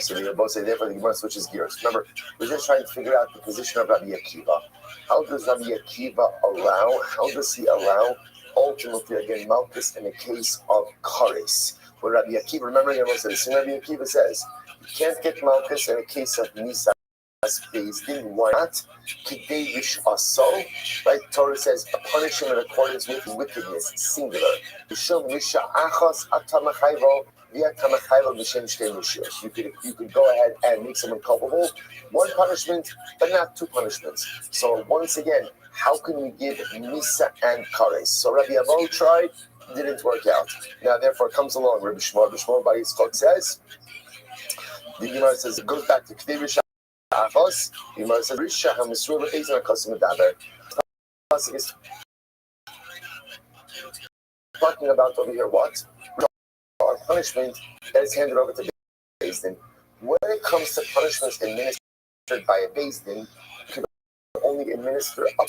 So we both say, therefore the Gemara switches gears. Remember, we're just trying to figure out the position of Rabbi Akiva. How does Rabbi Akiva allow? How does he allow? Ultimately, again, Malchus in the case of Kares. Where Rabbi Akiva, remember, Rabbi Akiva says, you can't get Malchus in the case of Nisa Bezdin. Why not? Kidei Rish Asol, right? Torah says, punish him in accordance with wickedness, singular. Mishum Risha Achos Atamachayvo. You could go ahead and make someone culpable. One punishment, but not two punishments. So once again, how can we give Misa and Kares? So Rabbi Avo tried, didn't work out. Now therefore comes along Rabbi Shmuel. Rabbi Shmuel by Yitzchak says, The Gemara says it goes back to K'dei Afos. The Gemara says Risha HaMisur L'Beizin HaKosim Medaber. Pasuk is talking about over here what? Our punishment that is handed over to Beis Din. When it comes to punishments administered by a Beis Din, you can only administer up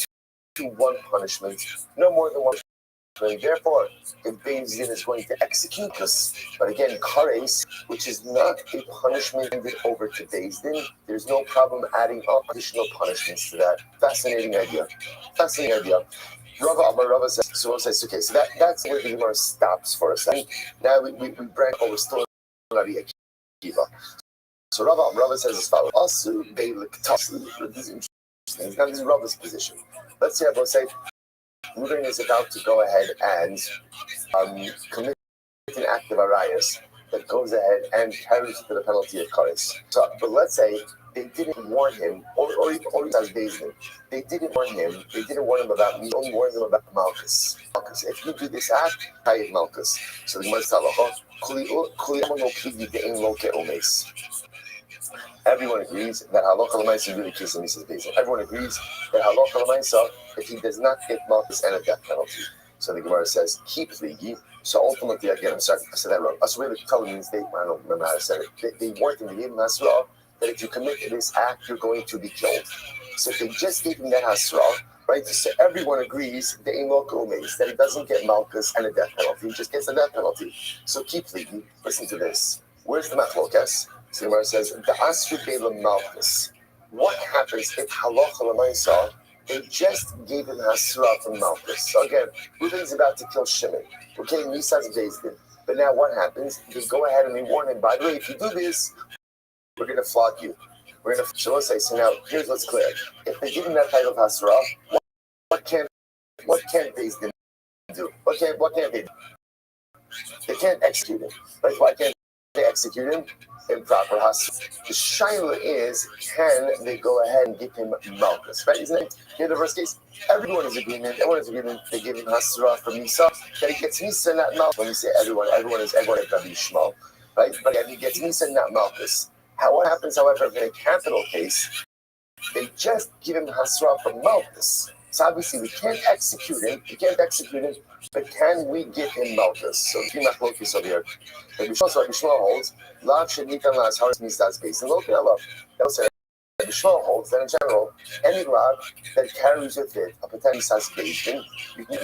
to one punishment, no more than one. And therefore, if Beis Din is going to execute this, but again, kares, which is not a punishment handed over to Beis Din, there's no problem adding additional punishments to that. Fascinating idea. Rava says, okay, so that's where the Gemara stops for a second. Now we branch over still in Rabbi Akiva. So Rava says as follows. Also, this is interesting. Now this is Rava's position. Let's say Rabbi say, Ruben is about to go ahead and commit an act of arayas that goes ahead and carries to the penalty of kares. So, but let's say they didn't warn him, or as Beis Din, they didn't warn him about me, only warned him about Malchus. If you do this act, Chayiv Malchus. So the Gemara says, everyone agrees that halacha l'maisa really kills him, he says Beis Din. Everyone agrees that halacha l'maisa, if he does not get Malchus and a death penalty. So the Gemara says, keep ligi. So ultimately, again, I'm sorry, I said that wrong. Asura means I don't remember how I said it. They warned him, they gave him Asura, that if you commit this act, you're going to be killed. So if they just gave him that Asura, right, so everyone agrees that he doesn't get Malchus and a death penalty, he just gets a death penalty. So keep ligi. Listen to this. Where's the machlokas? So the Gemara says, the Asri Bela Malchus. What happens if halacha l'maisa, they just gave him Hasra from Malchus? So again, Reuben's about to kill Shimon. Okay, Nisa's Beis Din. But now what happens? They go ahead and they warn him, by the way, if you do this, we're going to flog you. So let's say, so now, here's what's clear. If they give him that type of Hasra, what can't Beis Din do? What can't they do? They can't execute him. Right? Why can't they execute him? Improper hasra. The shaila is, can they go ahead and give him Malchus? Right? Isn't it? Here the first case, everyone is agreeing. They give him hasra from Nisa, that he gets Nisa, not Malchus. When we say everyone is Rabbi Shmuel, right? But he gets Nisa, not Malchus. What happens, however, in a capital case, they just give him hasra from Malchus. So obviously we can't execute him, but can we give him Malchus? So three machlokes over here. Rabbi Shmuel holds, Lav shenitan las haris mizdas Beis Din lo ke'elav. Rabbi Shmuel holds that in general, any lav that carries with it a potential mizdas Beis Din, you can give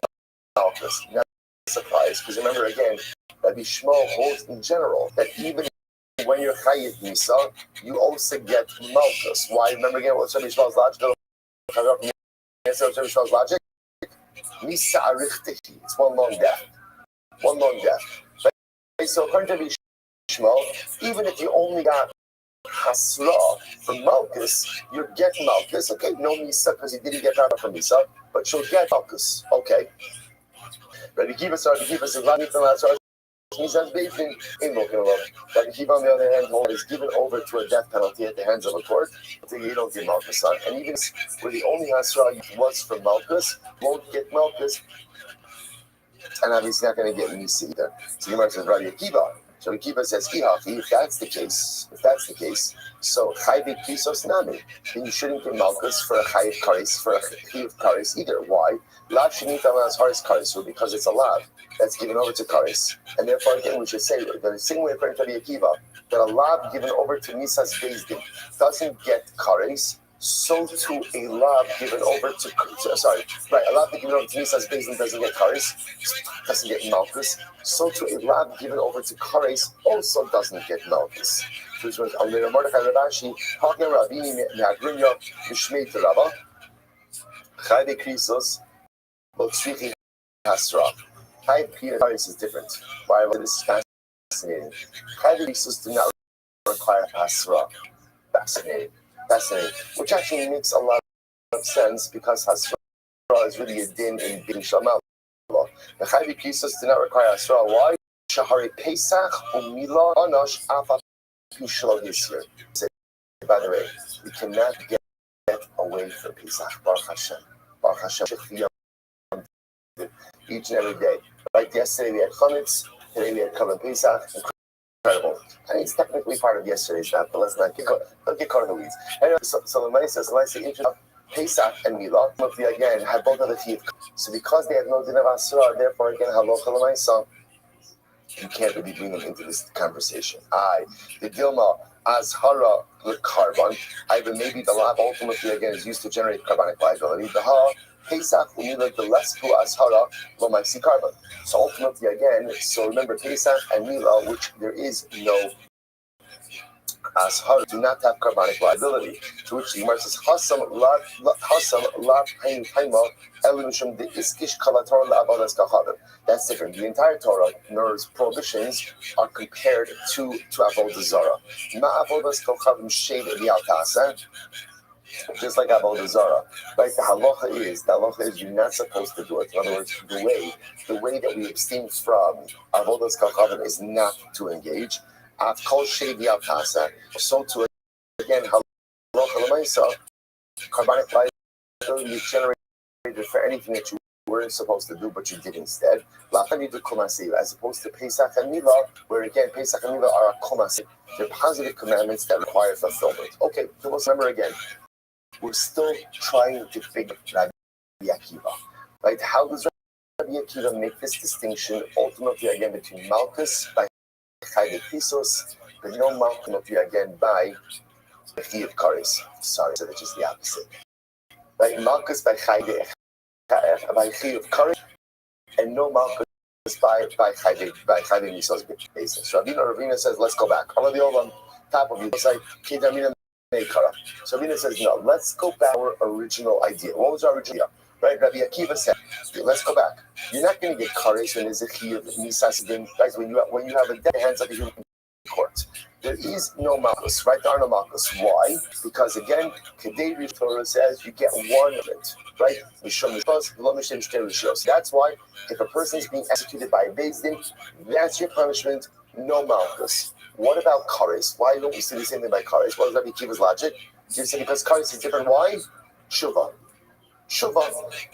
Malchus. Not a surprise, because remember again, Rabbi Shmuel holds in general that even when you're chayiv misa, you also get Malchus. Why? Remember again what's Rabbi Shmuel's logic? Logic. Misa arichtihi. It's one long death. Right? So according to Rabbi Shmuel, even if you only got Hasra from Malchus, you get Malchus. Okay, no Misa because he didn't get that from Misa, but you'll get Malchus. Okay. Rabbi Kiva is Misa's Beis Din in Mokinalov. Rabbi Kiva, on the other hand, is given over to a death penalty at the hands of a court until you don't get Malchus on. And even where the only Hasra was from Malchus, won't get Malchus, and obviously not going to get Misa either. So the Gemara says, Rabbi Akiva. So Rabbi Akiva says, if that's the case, so Chayv Kisos Nami, then you shouldn't get Malchus for a Chayv Kares, for a Chayv Kares either. Why? Lav Shenita Las Haris Kares, because it's a lav that's given over to Kares. And therefore, again, we should say that the same way according to Rabbi Akiva, that a lav given over to Misa's Beis Din doesn't get Kares, so too a lav given over to a lav given over to Misa's Beis Din doesn't get Kares, doesn't get Malchus. So too a lav given over to Kares also doesn't get Malchus. Which was Amir Mordechai Rabashi, Hagen Rabbi Me'agrinya Mishmei Terabah, Chayve Krisos, Botzrichi Hasra. Chayve Kares is different. Why? This is fascinating. Chayve Krisos do not require Hasra. Fascinating. Which actually makes a lot of sense because Hasra is really a din in Bin Shamal. The Chayve Krisos do not require Hasra. Why? Shahari Pesach Umila Anosh Afat. By the way, we cannot get away from Pesach. Baruch Hashem. Each and every day. Like yesterday we had Chametz, today we had Kavan Pesach, and incredible. I mean, it's technically part of yesterday's map, but let's not get caught in the weeds. Anyway, so the Gemara says, Pesach and Milah, again, had both of the teeth. So because they have no din of Asura, therefore, again, halacha l'maisa, you can't really bring them into this conversation. The Dilma, Azhara, the carbon, either maybe the lab ultimately, again, is used to generate carbonic liability. The Ha, Pesach, the less to Azhara, l'maisi carbon. So ultimately, again, so remember, Pesach and Milah, which there is no Ashar, do not have carbonic liability. To which the Gemara says, Hasam la paima elushim the iskish kalator la avodas kachadim. That's different. The entire Torah, Nur's prohibitions, are compared to avodah zara. Ma avodas kachadim shade liatasa, just like avodah zara. Right? The halacha is you're not supposed to do it. In other words, the way that we abstain from avodas kachadim is not to engage. I've called shade the Altasa. So to again, carbonic liability is generated for anything that you weren't supposed to do, but you did instead. As opposed to Pesach and Milah, where again, Pesach and Milah are a kumasi. They're positive commandments that require fulfillment. Okay, so let's remember again, we're still trying to figure out Rabbi Akiva. Right? How does Rabbi Akiva make this distinction ultimately again between Malchus by Chayde Pisos, but no Malchus again by the Chi of Kares. Sorry, so that's just the opposite. Right? Malchus by Chayde by Chi of Kares, and no Malchus by Chayde Pisos basis. So Ravina says, let's go back. All of the old on top of you. It's like Kedamina Meikara. So Ravina says, no, let's go back to our original idea. What was our original idea? Right? Rabbi Akiva said, let's go back. You're not going to get kares when there's a chi of nisas bin. Guys, when you have a dead hands of a human court, there is no malchus, right? There are no malchus. Why? Because again, Kedei Torah says you get one of it, right? That's why if a person is being executed by a beis din, that's your punishment. No malchus. What about kares? Why don't we see the same thing by kares? What is Rabbi Akiva's logic? You say because kares is different. Why? Shuvah,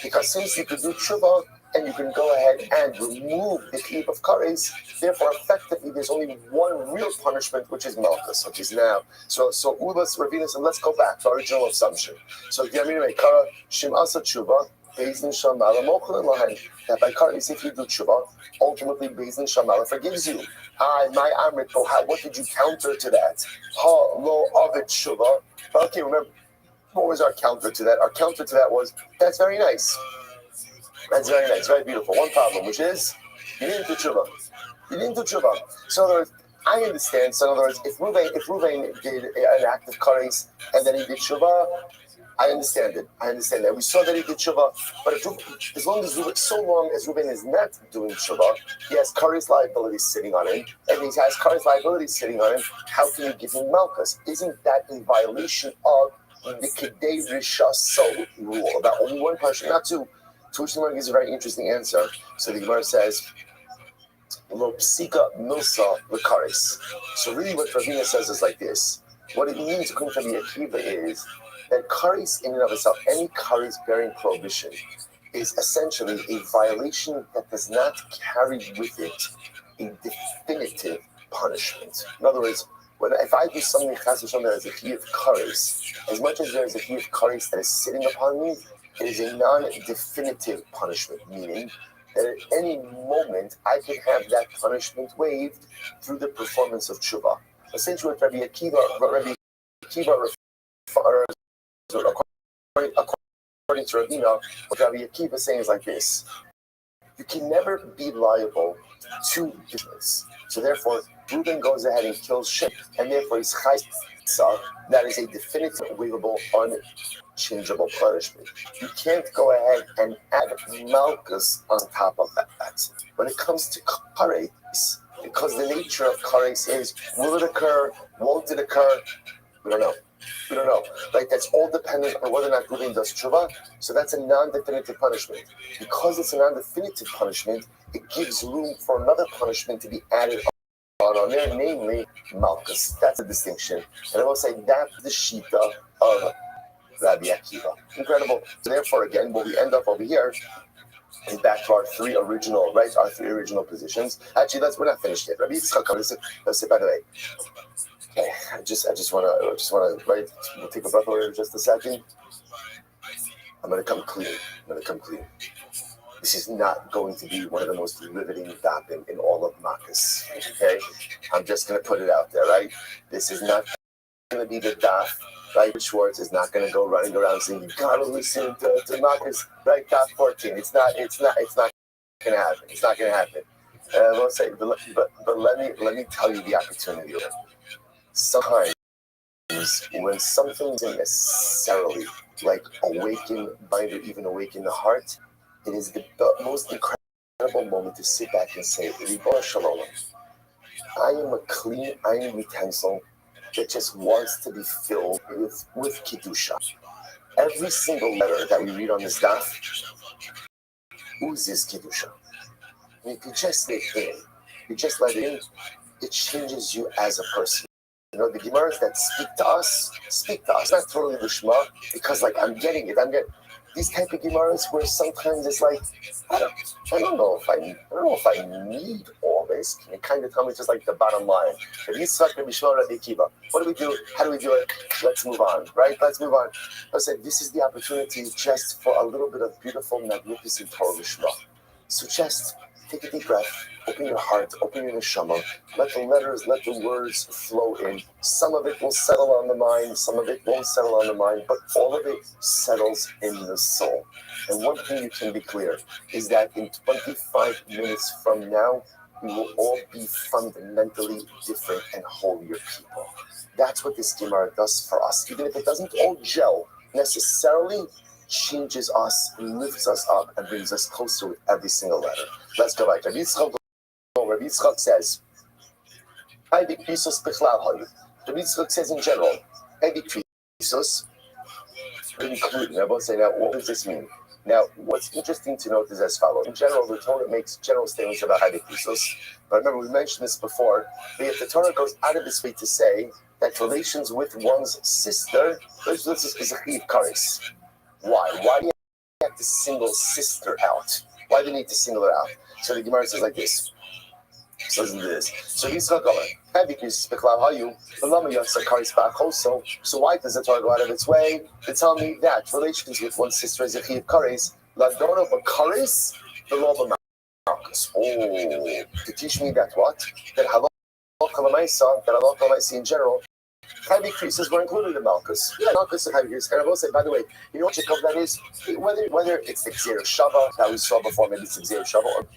because since you can do tshuva and you can go ahead and remove the keep of kares, therefore effectively there's only one real punishment, which is malchus, which is now. So Ulas Ravina said, let's go back to our original assumption. So Yamina Kara Shim Asa Tshuva, Beis Din Shamala Mochalin Lahen. That by kares, if you do tshuva, ultimately Beis Din Shamala forgives you. My Amrit, what did you counter to that? Ha lo avid tshuva. Okay, remember. What was our counter to that? Our counter to that was, that's very nice. That's very nice, very beautiful. One problem, which is, you didn't do tshuva. So in other words, I understand. So in other words, if Ruvain did an act of kares and then he did tshuva, I understand it. I understand that. We saw that he did tshuva, but as long as Ruvain is not doing tshuva, he has kares liability sitting on him, and he has kares liability sitting on him. How can you give him malchus? Isn't that in violation of the Kedei Risha Soul rule about only one punishment, not two? To which the Gemara gives a very interesting answer. So the Gemara says, Lo psika milsa lekares. So really what Ravina says is like this. What it means according to Rabbi Akiva is that kares in and of itself, any kares bearing prohibition, is essentially a violation that does not carry with it a definitive punishment. In other words, if I do something chas v'shalom that is a chi of kares, as much as there is a chi of kares that is sitting upon me, it is a non-definitive punishment, meaning that at any moment I can have that punishment waived through the performance of tshuva. Essentially, what Rabbi Akiva according to Ravina, what Rabbi Akiva is saying is like this: you can never be liable to business. So therefore, Reuben goes ahead and kills Shem, and therefore he's chaysa. That is a definitive, waivable, unchangeable punishment. You can't go ahead and add malchus on top of that. When it comes to kares, because the nature of kares is, will it occur? Won't it occur? We don't know. Like that's all dependent on whether or not Reuben does tshuva. So that's a non-definitive punishment. Because it's a non-definitive punishment, it gives room for another punishment to be added on there, namely malchus. That's a distinction. And I will say that's the shita of Rabbi Akiva. Incredible. So therefore, again, what we end up over here And back to our three original positions. Actually, we're not finished yet. Rabbi Yitzchak, let's say, by the way. Okay, I just want to right. We'll take a breath over in just a second. I'm gonna come clean. This is not going to be one of the most riveting dapim in all of Makkas. Okay, I'm just gonna put it out there, right? This is not gonna be the daf. Right, Schwartz is not gonna go running around saying you gotta listen to Makkas. Right, daf 14. It's not gonna happen. It's not gonna happen. I will say, but let me tell you the opportunity. Sometimes when something isn't necessarily like awaken mind or even awaken the heart, it is the most incredible moment to sit back and say, Ribono Shel Olam, I am a clean iron utensil that just wants to be filled with Kiddusha. Every single letter that we read on this daf oozes Kiddusha. If you just let it in, it changes you as a person. You know, the Gemaras that speak to us. Not totally Lishma, because like I'm getting these type of Gemaras where sometimes it's like I don't know if I need all this. Can you kind of tell me just like the bottom line? What do we do? How do we do it? Let's move on, right? Let's move on. I said this is the opportunity just for a little bit of beautiful, magnificent Torah Lishma. So just take a deep breath, open your heart, open your neshama, let the words flow in. Some of it will settle on the mind, some of it won't settle on the mind, but all of it settles in the soul. And one thing you can be clear is that in 25 minutes from now, we will all be fundamentally different and holier people. That's what this Gemara does for us. Even if it doesn't all gel necessarily, changes us, lifts us up, and brings us closer with every single letter. Let's go back. Rabbi Yitzchak says, Rabbi Yitzchak says in general, including. I both say now, what does this mean? Now, what's interesting to note is as follows. In general, the Torah makes general statements about Hadik Krisos. But remember, we mentioned this before, but yet the Torah goes out of its way to say that relations with one's sister, is a chiv kares. Why? Why do you have to single sister out? Why do you need to single her out? So the Gemara says like this. So listen to this. So why does the Torah go out of its way to tell me that relations with one sister is a chiv kares? Ladona b'kares, the law of Malchus. Oh, to teach me that what? That halacha l'maisa in general. Heavy creases were included in Malchus. Yeah, Malchus and heavy creases. And I will say, by the way, you know what Jacob that is? Whether it's the Xer Shava that we saw before, maybe it's the Xer Shava, or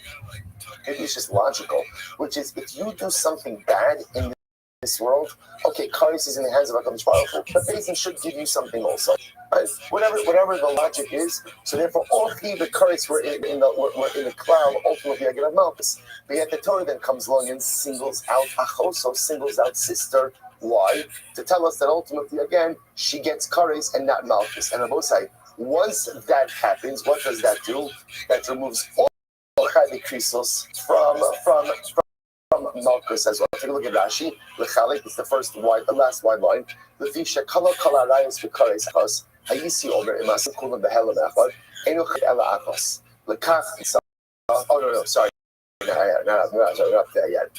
maybe it's just logical, which is if you do something bad in this world, okay, Karis is in the hands of HaKadosh Baruch Hu, but Bezin should give you something also. Right? Whatever the logic is, so therefore all three the Karis were in the cloud, ultimately again of Malchus. But yet the Torah then comes along and singles out Achoso, singles out sister. Why? To tell us that ultimately, again, she gets Kares and not Malchus. And Abosai, once that happens, what does that do? That removes all Chayvei Krisos from Malchus as well. Take a look at Rashi. L'chalik is the last wide line. L'fisha kala kala rayos v'kares achos. Hayisi over imasim kulam behelam echad. Enu chet ela achos. L'kach. Oh no, sorry. Not there yet.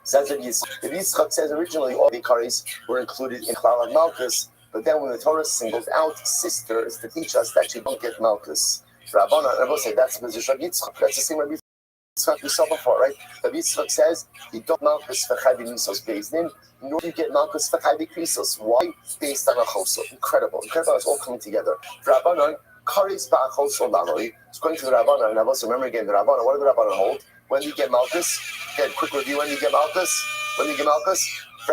Says Rabbi Yitzchak says originally all the Kares were included in Klal Malchus, but then when the Torah singled out sisters to teach us that you don't get Malchus. Rabbanan, I will say that's the position of Yitzchak. That's the same Rabbi Yitzchak we saw before, right? Rabbi Yitzchak says you don't Malchus for Chayvei Misos Bezdin, nor do you get Malchus for Chayvei Krisos. Why? Based on a choso. Incredible. It's all coming together. Rabbanan, Kares ba'achoso laloi. It's going to the Rabbanan, and I also remember again the Rabbanan. What do the Rabbanan hold? When do you get Malchus? Again, quick review. When do you get Malchus? For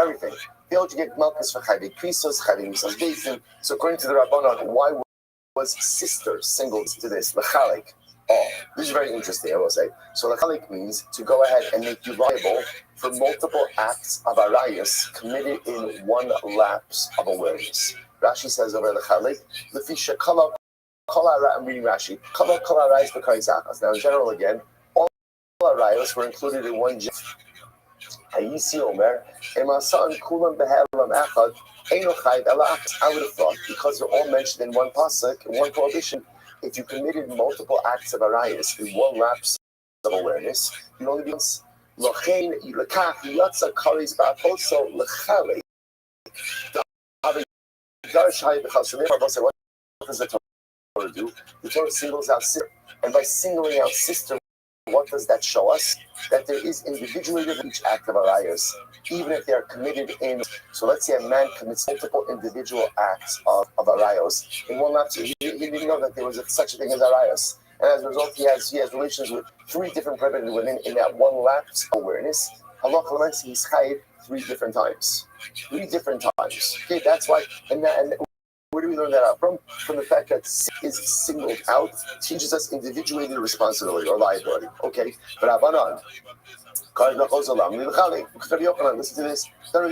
everything. They hold you get Malchus for Chayvei Krisos, Chayvei Misos Bezdin. So according to the Rabbanan, why was sister singled to this? L'chalik. Oh, this is very interesting, I will say. So l'chalik means to go ahead and make you liable for multiple acts of arayos committed in one lapse of awareness. Rashi says over l'chalik, l'fisha kala ara, I'm reading Rashi, kala arayos b'kares achas. Now in general again, arayos were included in one jif. Hayisi Omer, Emasan Kulam Behelam Echad, Eino Chayv Ela Achas. I would have thought, because they're all mentioned in one pasuk, in one prohibition, if you committed multiple acts of arayas in one lapse of awareness, you only becomes lochein lekach yatsa karis ba'aposo lechale. What does the Torah do? The Torah singles out sister, and by singling out sister, what does that show us? That there is individuated each act of arayas, even if they are committed in. So let's say a man commits multiple individual acts of arayos in one lapse. He didn't know that there was such a thing as arayos, and as a result, he has relations with 3 different pregnant women in that one lapse awareness. Halacha l'maaseh he's chayiv 3 different times. 3 different times. Okay, that's why. And where do we learn that out from? From the fact that is singled out teaches us individuated responsibility or liability. Okay, but Abanan. Listen to this. That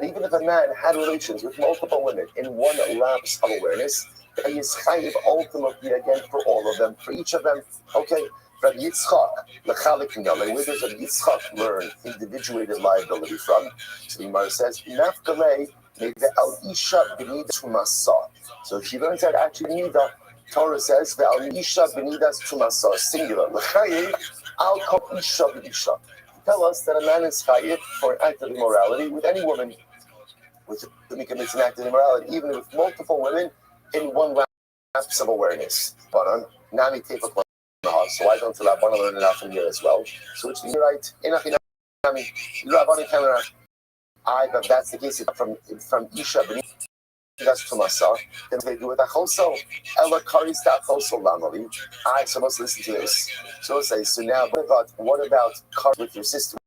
even if a man had relations with multiple women in one lapse of awareness, he is chayiv ultimately again for all of them, for each of them. Okay. Rabbi Yitzchak, where does Rabbi Yitzchak learn individuated liability from? So the Gemara says, Nafkalei al isha b'nida tumasa. So she learns that actually nida, Torah says the al isha b'nidas tumasa, singular. L'chayiv al kol isha b'isha. Tell us that a man is chayiv for an act of immorality with any woman, with whom he commits an act of immorality, even with multiple women in one lapse of awareness. But on Nami Tefa. So why don't I want to learn it out from here as well? So which is right. But that's the case from Isha that's to Masa. Then they do it also. Ella Kari stop also Lamali. I supposed to listen to this. So let's say so now what about Kari with your sister?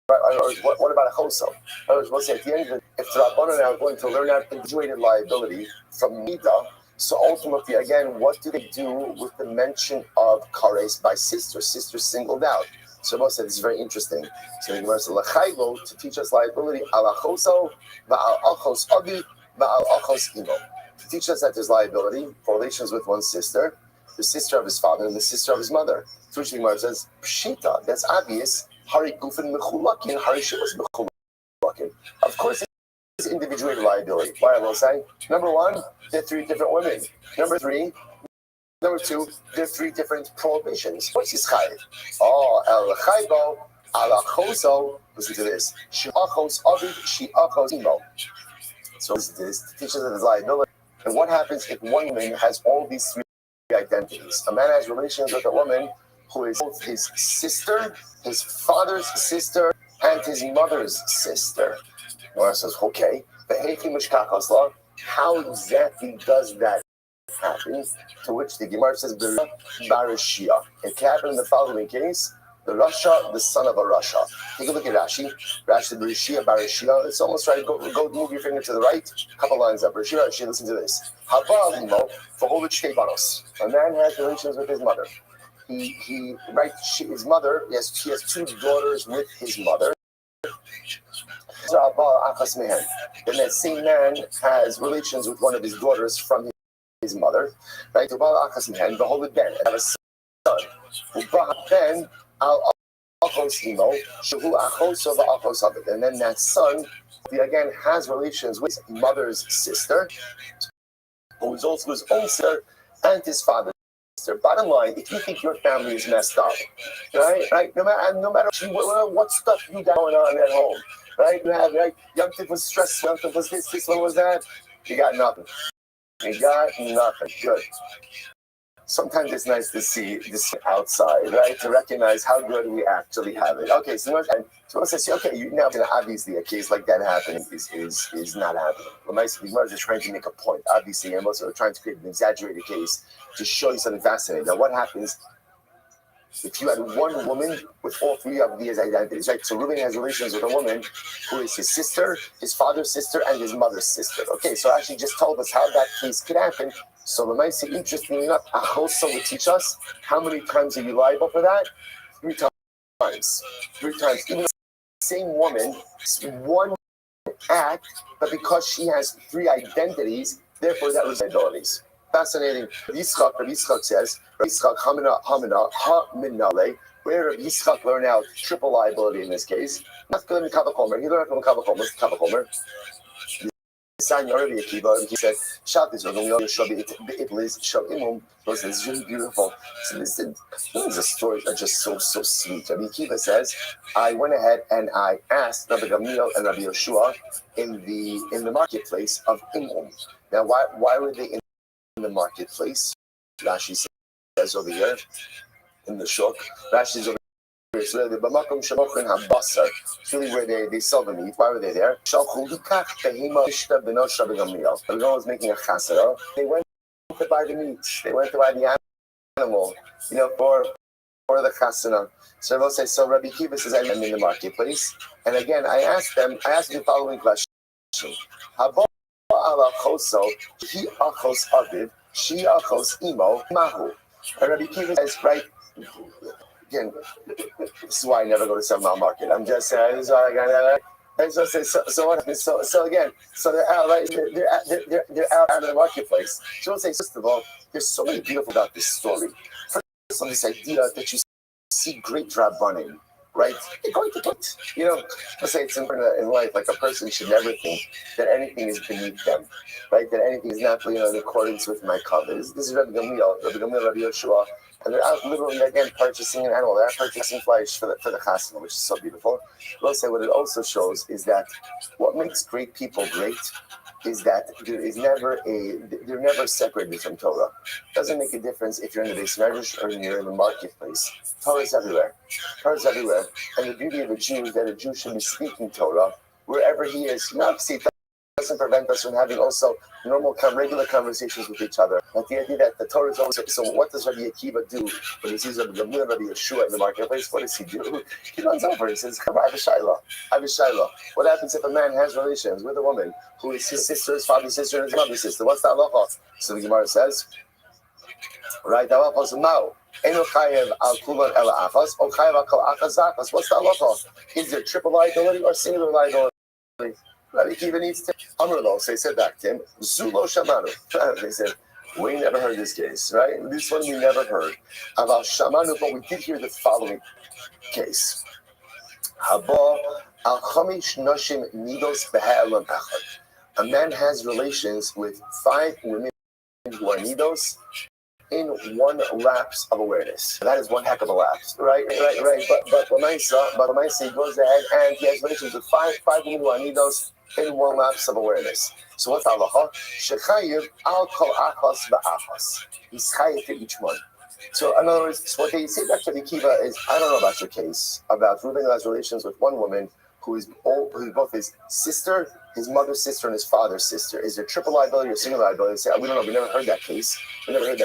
Or what about a choso? We'll say at the end of it, if the Rabbanan are going to learn out individuated liability from Mida, so ultimately, again, what do they do with the mention of kares by sister? Sister singled out. So Moshe said this is very interesting. So the Gemara says, "Lachaylo," to teach us liability, al achoso, va'al achos abi, va'al achos imo. To teach us that there's liability for relations with one sister, the sister of his father and the sister of his mother. So the Gemara says, "Pshita." That's obvious. Hari gufin mechulakin, hari shilas mechulakin. Of course. Individuated liability. Why I will say, number 1, there are 3 different women. Number 2, there are 3 different prohibitions. What's his chayiv? El chaybo, ala choso. Listen to this. She'achos aviv, she'achos imo. So this teaches us liability. And what happens if one woman has all these 3 identities? A man has relations with a woman who is both his sister, his father's sister, and his mother's sister. Nora says, okay, how exactly does that happen? To which the Gemara says, Barashia. It can happen in the following case. The Rasha, the son of a Rasha. Take a look at Rashi. Rashi, Barashia. It's almost right. Go move your finger to the right. A couple lines up. Rashi, listen to this. A man has relations with his mother. His mother, yes, he has 2 daughters with his mother. Then that same man has relations with one of his daughters from his mother. Right? Behold it then, have a son. Then and then that son, he again has relations with his mother's sister, who is also his own sister and his father's sister. Bottom line, if you think your family is messed up, right? No matter what stuff you got going on at home. Right? You have, right? Young Tip was stressful. Young Tip was this one was that. You got nothing. Good. Sometimes it's nice to see this outside, right? To recognize how good we actually have it. Okay, so I says, okay, you now obviously a case like that happening is not happening. The just trying to make a point, obviously, and also trying to create an exaggerated case to show you something fascinating. Now, what happens if you had one woman with all 3 of these identities, right? So Reuben has relations with a woman who is his sister, his father's sister, and his mother's sister. Okay, so actually just told us how that case could happen. So the Maisa, interestingly enough, Achoso would teach us how many times are you liable for that? 3 times. 3 times. Even the same woman, one act, but because she has 3 identities, therefore that was liabilities. Fascinating. Yitzchak says, Yitzchak Hamina Ha-Minale, where Yitzchak learned out triple liability in this case. Not going to Kavachomer. He learned from Kavachomer. sign Rabbi Akiva, and he said, "Shout this, this is really beautiful." So the stories are just so sweet. Rabbi Akiva says, "I went ahead and I asked Rabbi Gamliel and Rabbi Yeshua in the marketplace of Imum. Now, why were they in the marketplace?" Rashi says over here in the shuk. Rashi's over. So the Bamakom Shamokin Habasar, it's really where they sell the meat. Why were they there? Everyone was making a chasara. They went to buy the meat. They went to buy the animal, for the chasana. So everyone says, so Rabbi Kiva says, I'm in the marketplace. And again, I asked the following question. Haba ala choso, he achos aviv, she achos imo, mahu. And Rabbi Kiva says, right, again, this is why I never go to seminar market. I'm just saying, this is why I got so what happens? So again, so they're out, right? They're out of the marketplace. So I say, first of all, there's so many beautiful about this story. First of all, this idea that you see great rabbanim, right? They're going to put, let's say it's important in life, like a person should never think that anything is beneath them, right? That anything is not, in accordance with my covenant. This is Rabbi Gamliel, Rabbi Yeshua. And they're out literally, again, purchasing an animal. They're out purchasing flesh for the chasana, which is so beautiful. We'll say what it also shows is that what makes great people great is that they're never separated from Torah. It doesn't make a difference if you're in the Beis Medrash or you're in the marketplace. Torah is everywhere. Torah is everywhere. And the beauty of a Jew is that a Jew should be speaking Torah wherever he is. Obviously, it doesn't prevent us from having also regular conversations with each other. But the idea that the Torah is always, so what does Rabbi Akiva do when he sees Rabbi Gamliel and Rabbi Yeshua in the marketplace? What does he do? He runs over. He says, "Come on, I have a shayla. What happens if a man has relations with a woman who is his sister, his father's sister, and his mother's sister? What's the halacha?" So the Gemara says, right, the halacha is mao. What's the halacha? Is there triple liability or singular liability? Rabbi Akiva needs to Amrlo, so he said back to him, Zulo Shamanu. They said, we never heard this case, right? This one we never heard. About Shamanu, but we did hear the following case. Haba al chamish noshim nidos be'elam echad. A man has relations with 5 women who are nidos in one lapse of awareness. That is one heck of a lapse, right? But Lamaisa, he goes ahead and he has relations with 5 women who are nidos in one lapse of awareness. So what's halacha? Shechayiv al kol achos va'achos. He's chayiv to each one. So in other words, what they say back to Rabbi Akiva is, I don't know about your case about Reuben who has relations with one woman who is both his sister, his mother's sister, and his father's sister. Is there triple liability or single liability? They say, we don't know. We never heard that case. But we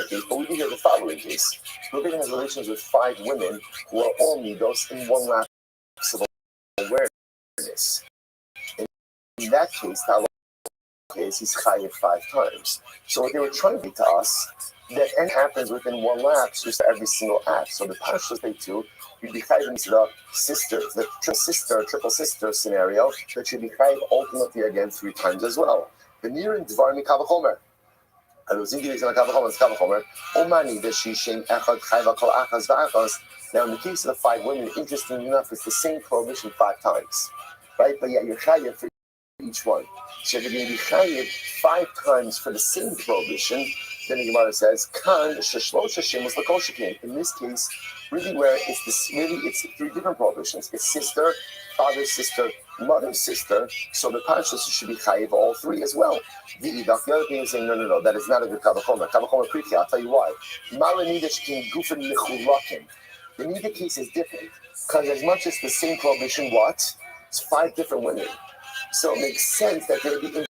do hear the following case. Reuben has relations with 5 women who are all midos in one lapse of awareness. In that case, he's chayiv 5 times. So what they were trying to do to us, that end happens within one lapse, just every single act. So the parashas they do, you'd be chayiv into the triple sister scenario, that you'd be chayiv ultimately again 3 times as well. The near and dvar mikavachomer. Now, in the case of the 5 women, interestingly enough, it's the same prohibition 5 times, right? But yet you're chayiv for each one. So if you're going to be chayiv 5 times for the same prohibition, then the Gemara says, "Kan sheshlosh Hashem was l'kol shekin." In this case, really where it's 3 different prohibitions. It's sister, father's sister, mother's sister. So the parashas should be chayiv all 3 as well. The other thing is saying, no, that is not a good kavachomer. Kavachomer priti. I'll tell you why. Maranida shekin gufen mechulakim. The nida case is different because as much as the same prohibition, it's 5 different women. So it makes sense that there would be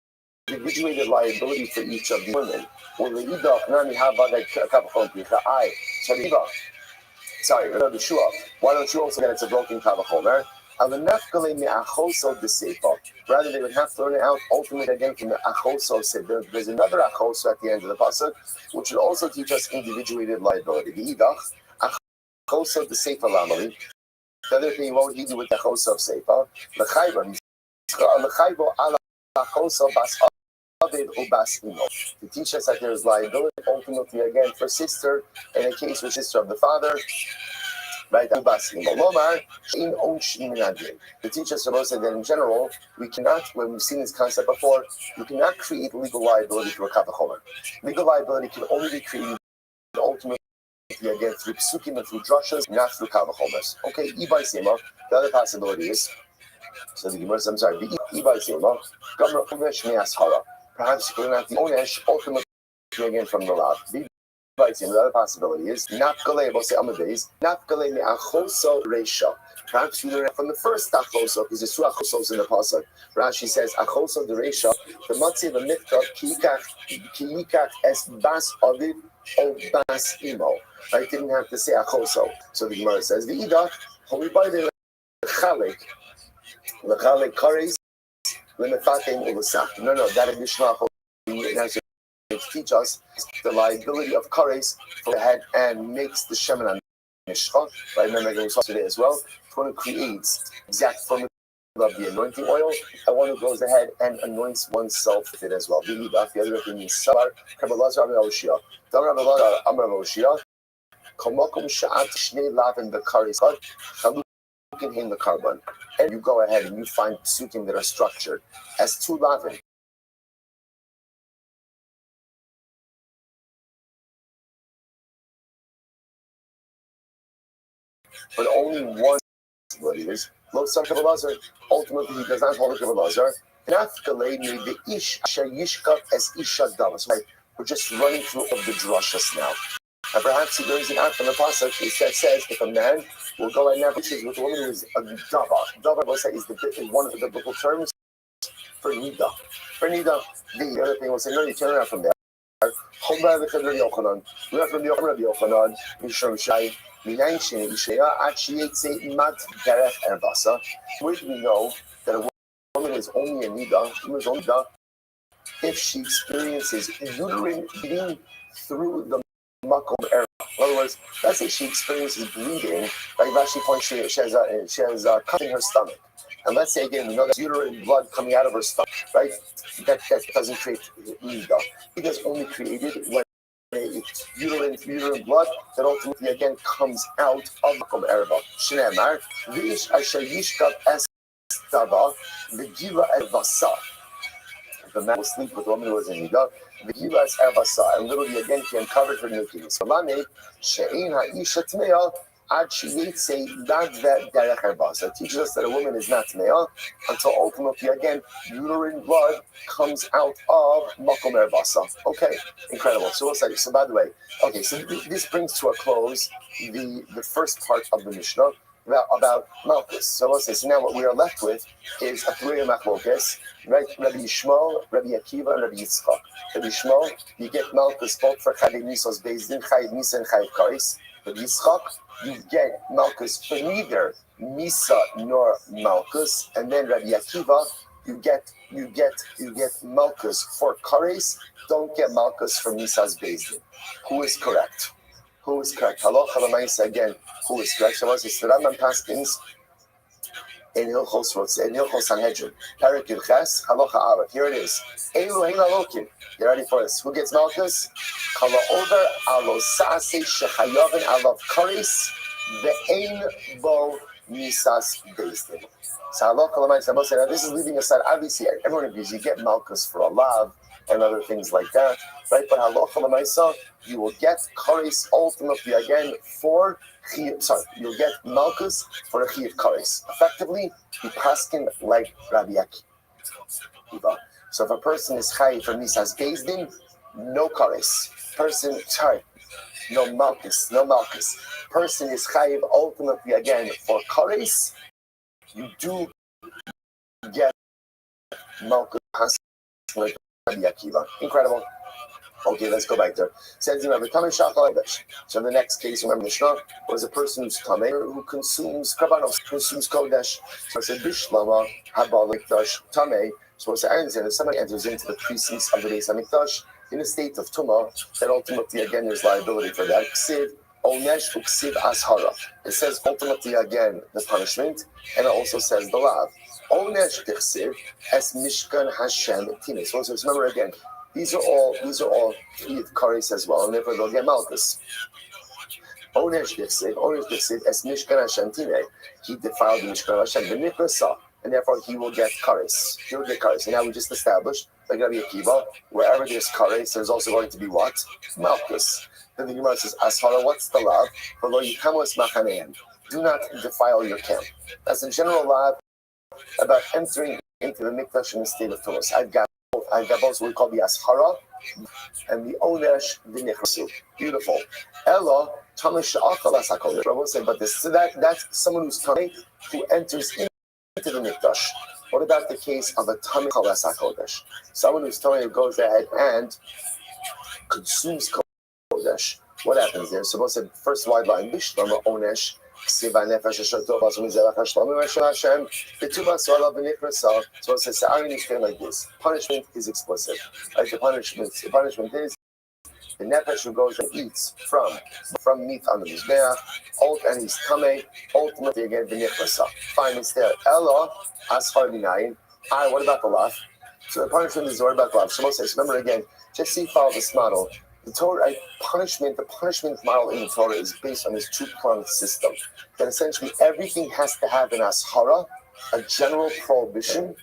individuated liability for each of the women. Why don't you also get it's a broken kavachomer? Rather, they would have to learn it out ultimately again from the achoso. There's another achoso at the end of the pasuk, which would also teach us individuated liability. The idach achoso the seifa lamali. The other thing, what would he do with the achoso of seifa? To teach us that there is liability ultimately again for sister in a case with sister of the father, Right? The teacher supposed to say that in general, we cannot, when we've seen this concept before, you cannot create legal liability through a kavachomer. Legal liability can only be created ultimately again through psukim and through drushes, not through kavachomers. Okay, Ibai Sema, the other possibility is, so the Gemara, I'm sorry, the Ibai Sema, Gamra Unesh Meashara. Perhaps you could not the Onesh ultimately again from the lab. The other possibility is not galei say amadays, not galei me'achoso reisha. Perhaps you learn from the first achoso because there's two achosos in the pasuk. Rashi says achoso the reisha the matzi the mitka kiyikach es bas aviv o bas imo. I didn't have to say achoso. So the Gemara says the ida holy by the chalik kares lemefatim ulusach. No, that additional achoso teach us the liability of kares for the head and makes the shemen and mishcha. Right, remember we saw today as well. It's one who creates exact formula of the anointing oil, and one who goes ahead and anoints oneself with it as well. The other thing is salar kabbalazar amoshia. Damar amar amoshia. Komokum sha'at shnei lavin the kares chalukin in the carbon, and you go ahead and you find psukim that are structured as two lavin. But only one is Losar Kabbalazar. Ultimately, he does not hold a Kabbalazar. The ish shayishka as isha damas. We're just running through of the drushes now. And perhaps he learns it out from the pasuk that says if a man will go and have issues with a woman who is a dava. Dava is one of the biblical terms for nida. For nida, the other thing will say, no, you turn around from there. We have from the Yochanan, Mishram Shai. Where do we know that a woman is only a nida if she experiences uterine bleeding through the makom area? In other words, let's say she experiences bleeding, like Rashi points, she has a cut in her stomach. And let's say again, we know that uterine blood coming out of her stomach, right? That doesn't create nida. It is only created when uterine blood that ultimately again comes out of Makom Ereva. Shneimar, Vish Asher Yishkav Estava, Vigiva Ervasa. The man will sleep with a woman who is in Nida, Vigiva Ervasa, and literally again he uncovered her nudity. So Mane, She'in Ha'isha Tmeya, Ad Sheyetze Ladve Derech Ervasa. It teaches us that a woman is not Tmeya until ultimately again uterine blood comes out of Makom Ervasa. Okay, incredible. So we'll say, so by the way, okay, so this brings to a close the first part of the Mishnah about Malchus. So we'll say, so now what we are left with is a three Machlokas, right? Rabbi Yishmael, Rabbi Akiva, and Rabbi Yitzchak. Rabbi Yishmael, you get Malchus both for Chayiv Nisos Bezdin, Chayiv Nisa, and Chayiv Karis. Rabbi Yitzchak, you get Malchus for neither Misa nor Malchus, and then Rabbi Akiva, you get Malchus for Kares, don't get Malchus for Misa's Bezdin. Who is correct? Halacha l'maisa again. Who is correct? Shabbos is the Rambam Paskins in Hilchos Sanhedrin. Parak Yilches Halacha Aleph. Here it is. Elu Hein Alokim. You ready for this? Who gets Malchus? Kala Over Alo Sase Shechayavin Alav Kares Ve'ein Bo Misas Bezdin. So Halacha l'maisa. Now this is leaving aside. Obviously, everyone agrees you get Malchus for a lav and other things like that, right? But halacha l'maisa, you will get kares ultimately again for you'll get malchus for a chiyuv kares. Effectively, you paskin like Rabbi Akiva. So if a person is chayiv for misas bezdin, no kares. No malchus. Person is chayiv ultimately again for kares. You do get malchus like Rabbi Akiva. Incredible. Okay, let's go back there. Says remember, so the next case, remember, Mishnah was a person who's tamei who consumes karbanos, consumes kodesh. So I said bishlama habalikdash tamei. So I said, if somebody enters into the precincts of the Beis Hamikdash in a state of tumah, then ultimately again there's liability for that. Ksiv onesh uksiv ashara. It says ultimately again the punishment, and it also says the lav. Onesh tichsiv es mishkan Hashem tinis. So remember again. These are all chiyuv kares as well, and therefore they'll get malchus. Onesh Dixit, as Mishkan Hashem Tine. He defiled the Mishkan Hashem, the Nikrasa, and therefore he will get kares. He will get kares. And now we just established, like Rabbi Akiva, wherever there's kares, there's also going to be what? Malchus. Then the Gemara says, Ashara, what's the law? Do not defile your camp. That's a general law about entering into the mikdash in the state of Tumas. I've got both what we call the Ashara and the Onesh V'Nichrasu. Beautiful. Ella, Tamish Sha'achal HaKodesh. Rabbi said, but this, so that's someone who's coming, who enters into the mikdash. What about the case of a Tamish HaKodesh? Someone who's coming who goes ahead and consumes Kodesh. What happens there? So, said first wide line, Bishlama Onesh. So it says like this. Punishment is explicit. Like the punishment is the nefesh who goes and eats from meat on the mizbeach, and he's tamei, ultimately again the nifrasa. Fine, it's there. Ella ashar b'nayin. What about the lav? So the punishment is what about the lav? Shlomo says, remember again, just see follow this model. The Torah the punishment model in the Torah is based on this two-pronged system. That essentially everything has to have an ashara, a general prohibition,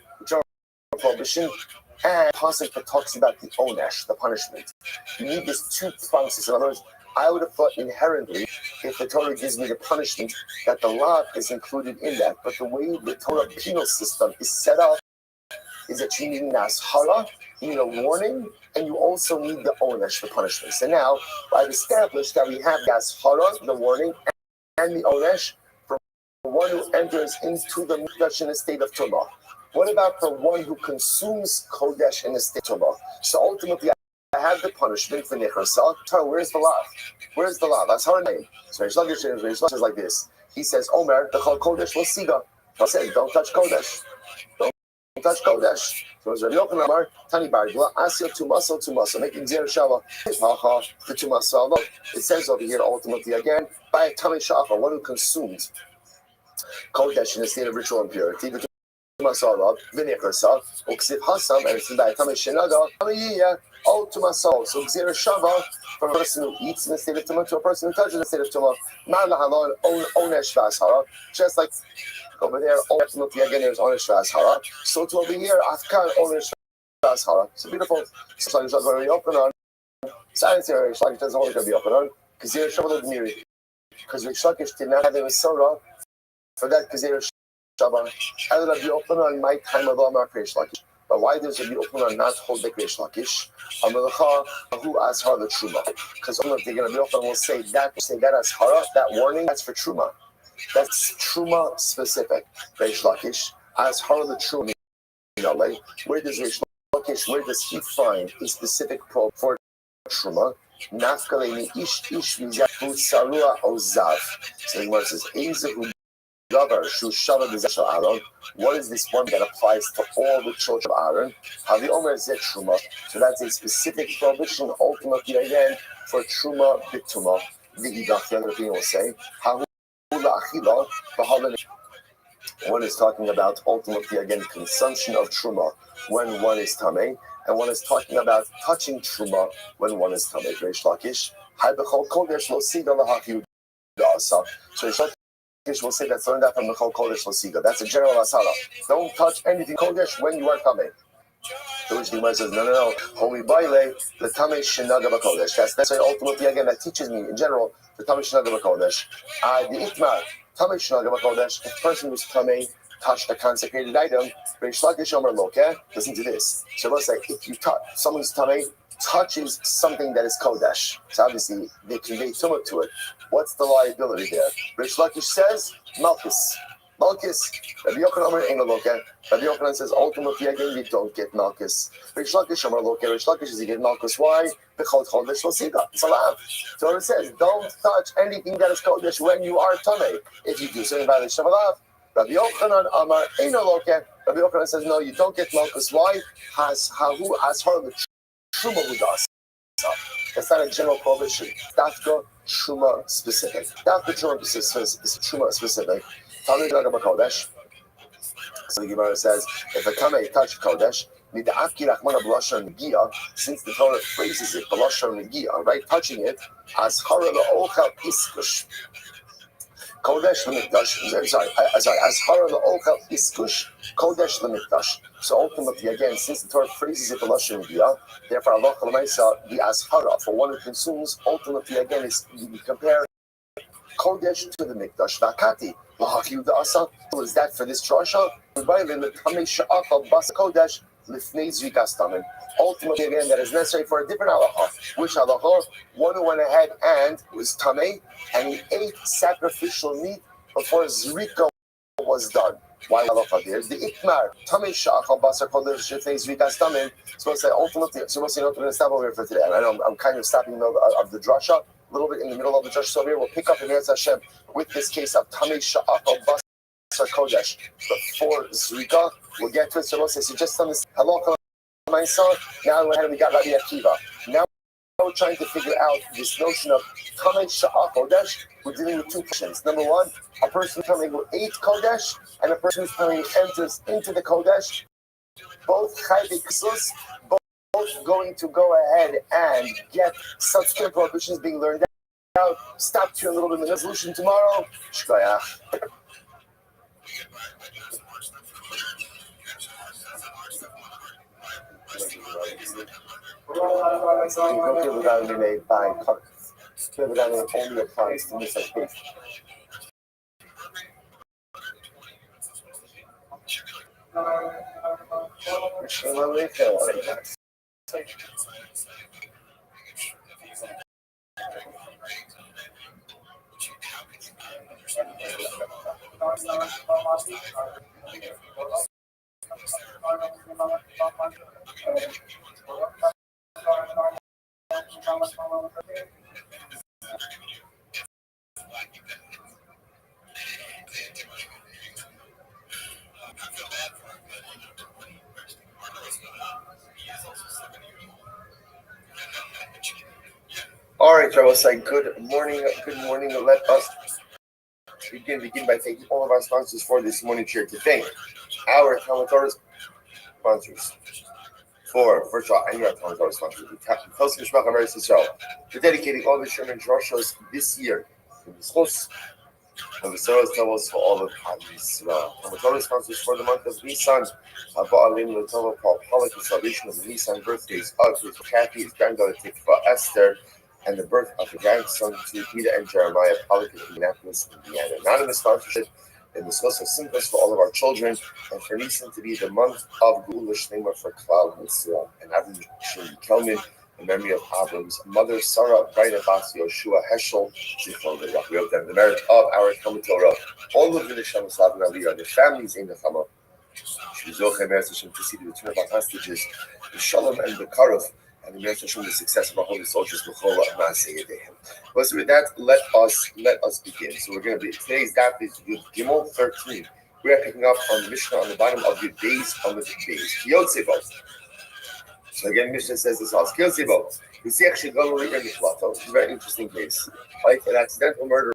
and pasuk that talks about the onesh, the punishment. You need this two-pronged system. In other words, I would have thought inherently, if the Torah gives me the punishment, that the law is included in that. But the way the Torah penal system is set up is that you need an ashara, you need a warning, and you also need the onesh, the punishment. So now, I've established that we have the ashara, the warning, and the onesh for one who enters into the mikdash in a state of tumah. What about for one who consumes kodesh in a state of tumah? So ultimately, I have the punishment for nichrasa. Where's the law? Where's the law? That's her name. So Reish Lakish is like this. He says, Omer, the kodesh will siga. He says, don't touch kodesh. Don't touch kodesh. So it's Rabbi Yochanan Amar, Tani Bargla, Asya to muscle, making zero shava, the to muscle. It says over here, ultimately again, by a Tami Shafa, one who consumes kodesh in a state of ritual impurity, the to muscle, vinekrasa, uksiv hasam, and it's by a Tami Shinaga, Tamiya, all to muscle. So zero shava from a person who eats in a state of tumah to a person who touches in a state of tumah. Ma'alahalon, onesh v'ashara, just like over there, ultimately again, there's onesh v'ashara. So to over here, afkan onesh v'ashara. So beautiful. So it's not going to be open on. Science here, Reish Lakish doesn't hold it to be open on. Because zero shava l'dmiri. Because Reish Lakish did not have the Masorah for that because zero shava. How did I be open on my time of Amar Reish Lakish? But why does it be open on not hold the Reish Lakish? Amalacha who ashar the truma. Because if they're going to be open, we'll say that ashara, that warning, that's for truma. That's truma specific. Reish Lakish, ashar the truma. Where does Reish Lakish? Where does he find a specific probe for truma? Nafkaleni ish mizahu sarua ozav. So the Gemara says, Ezehu Gavar shu shava b'zashal Aaron. What is this one that applies to all the children of Aaron? Havi Omer zet truma. So that's a specific prohibition, ultimately again for truma b'tuma. V'hidach, the other thing will say, Hahu la'achila b'halan. One is talking about ultimately again consumption of truma when one is tamei, and one is talking about touching truma when one is tamei. Reish Lakish, hay b'chol kodesh lo siga lahachi da'asa. So Reish Lakish will say that's learned out from b'chol kodesh lo siga. That's a general asara. Don't touch anything kodesh when you are tamei. To which the Gemara says, no. Holy baile, the tamei shenaga b'kodesh. That's why ultimately again that teaches me in general the tamei shenaga b'kodesh. The itmar. Tamei shenaga b'kodesh, if a person who's tamei touched a consecrated item, Reish Lakish Omer Loke, listen to this. So let's say if you touch, someone's tamei touches something that is kodesh, so obviously they convey tumah to it. What's the liability there? Reish Lakish says, Malchus. Rabbi Yochanan Omer Ein Loke. Rabbi Yochanan says, ultimately again, you don't get Malchus. Reish Lakish Omer Loke. Reish Lakish says you get Malchus. Why? B'chol chodesh lo siga. It's allowed. So it says, don't touch anything that is kodesh when you are tamei. If you do so in violation of alav. Rabbi Yochanan Amar Ein Loke. Rabbi Yochanan says, no, you don't get Malchus. Why? Hahu ashar the truma who does. That's not a general prohibition. Dafka truma specific. Dafka truma specific. So the Gemara says, if a tamei touched kodesh, Since the Torah phrases it, right, touching it, as Kodesh Lemikdash. Sorry, as Hara La'ochel Iskush Kodesh Lemikdash. So ultimately, again, since the Torah phrases it Lashon Gia, therefore Allah Lamaisa the Ashara for one who consumes. Ultimately, again, is you compare Kodesh to the Mikdash. Vakati Lahakiu Da'asa. Is that for this drasha? Kodesh Lifnei Zrikastamin. Ultimately, again, that is necessary for a different halacha. Which halacha? One who went ahead and was tamei, and he ate sacrificial meat before Zrika was done. Why halacha there? The ikmar tamei shachal basar kodesh lifnei Zrikastamin. So I say ultimately, so we're going to stop over here for today. I know I'm kind of stopping in the middle of the drasha, a little bit in the middle of the drasha. So here we'll pick up in Eretz Hashem with this case of tamei shachal basar kodesh before Zrika. We'll get to it. So we'll say, so just on this halacha. My son, now we got Rabbi Akiva. Now we're trying to figure out this notion of Tamei Sha'ah Kodesh. We're dealing with two questions. Number one, a person coming who ate Kodesh and a person who's coming enters into the Kodesh. Both Chayvei Ksus, both going to go ahead and get subsequent prohibitions being learned out. Stop to a little bit in the resolution tomorrow. Shkoyach. Made by only applies to this case. All right, I will say good morning. Let us begin by thanking all of our sponsors for this morning share today. Our Talmud Torah sponsors. First of all, any of our Talmud Torah sponsors. We're dedicating all the Sherman Roshos this year. And the Soros tell us for all of Israel. Talmud Torah sponsors for the month of Nisan. Ba'alim L'Tova Holiday celebration of the Nisan birthdays of his Kathy, his granddaughter Tikva Esther, and the birth of the grandson to Peter and Jeremiah Pollock in Indianapolis, Indiana. Anonymous sponsorship in the source of symbols for all of our children, and for Nisan to be the month of Geula Shlema for Klal Yisrael, and Avram Kelman in memory of Avram's mother Sarah, Brina Bas Yoshua Heschel, Zichron Le'Rach. We hope that the merit of our Talmud Torah, all of the Neshama Slav and Aliyah, the families in the Chama, Shvizochem Eretz Hashem to see the return of our hostages, the Shalom and the Karov, and the Eretz Hashem, the success of our holy soldiers. B'chol Ma'aseh Yedeihem. Well, so with that, let us begin. So we're going to be today's daf is Yud Gimel 13. We are picking up on the Mishnah on the bottom of Yud Beis on the Beis. Yotzevot. So again, Mishnah says this also. Yotzevot. You see, actually, it's a very interesting case. Like an accidental murderer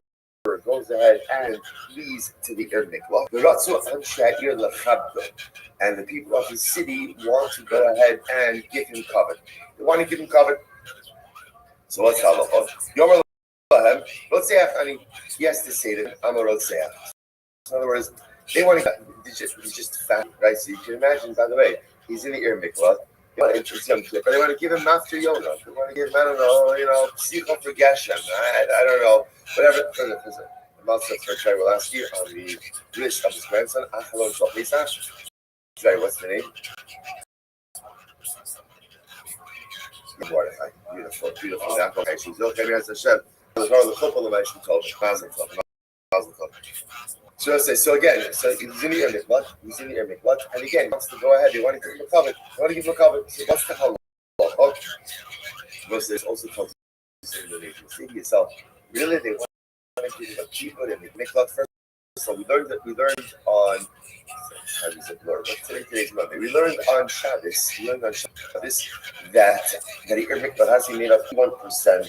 goes ahead and flees to the Ir Mikvah. And the people of the city want to go ahead and give him cover. They want to give him cover. So what's halacha? Yomer lahem rotzeach. He has to say that I'm a rotzeach. In other words, they want to. He's just fat, right? So you can imagine. By the way, he's in the Ir Mikvah. It's young kid, but they want to give him after Yonah. They want to give him, I don't know, Sicha for Geshem. I don't know, whatever. The Master Tzarechai will ask you on the list of his grandson, Achalon Shalpisa. Sorry, what's the name? Beautiful. Okay, she's okay. As Hashem, the couple of my she told me. So again, he's in the Ir Mikvah, and again, he wants to go ahead. They want to give him a cover. So what's the halal? Okay. Because there's also talks in the city itself. Really, they want to give him a kibbutz and mikvah first. So we learned on today's Monday. We learned on Shabbos. That the Ir Mikvah has been made up 1%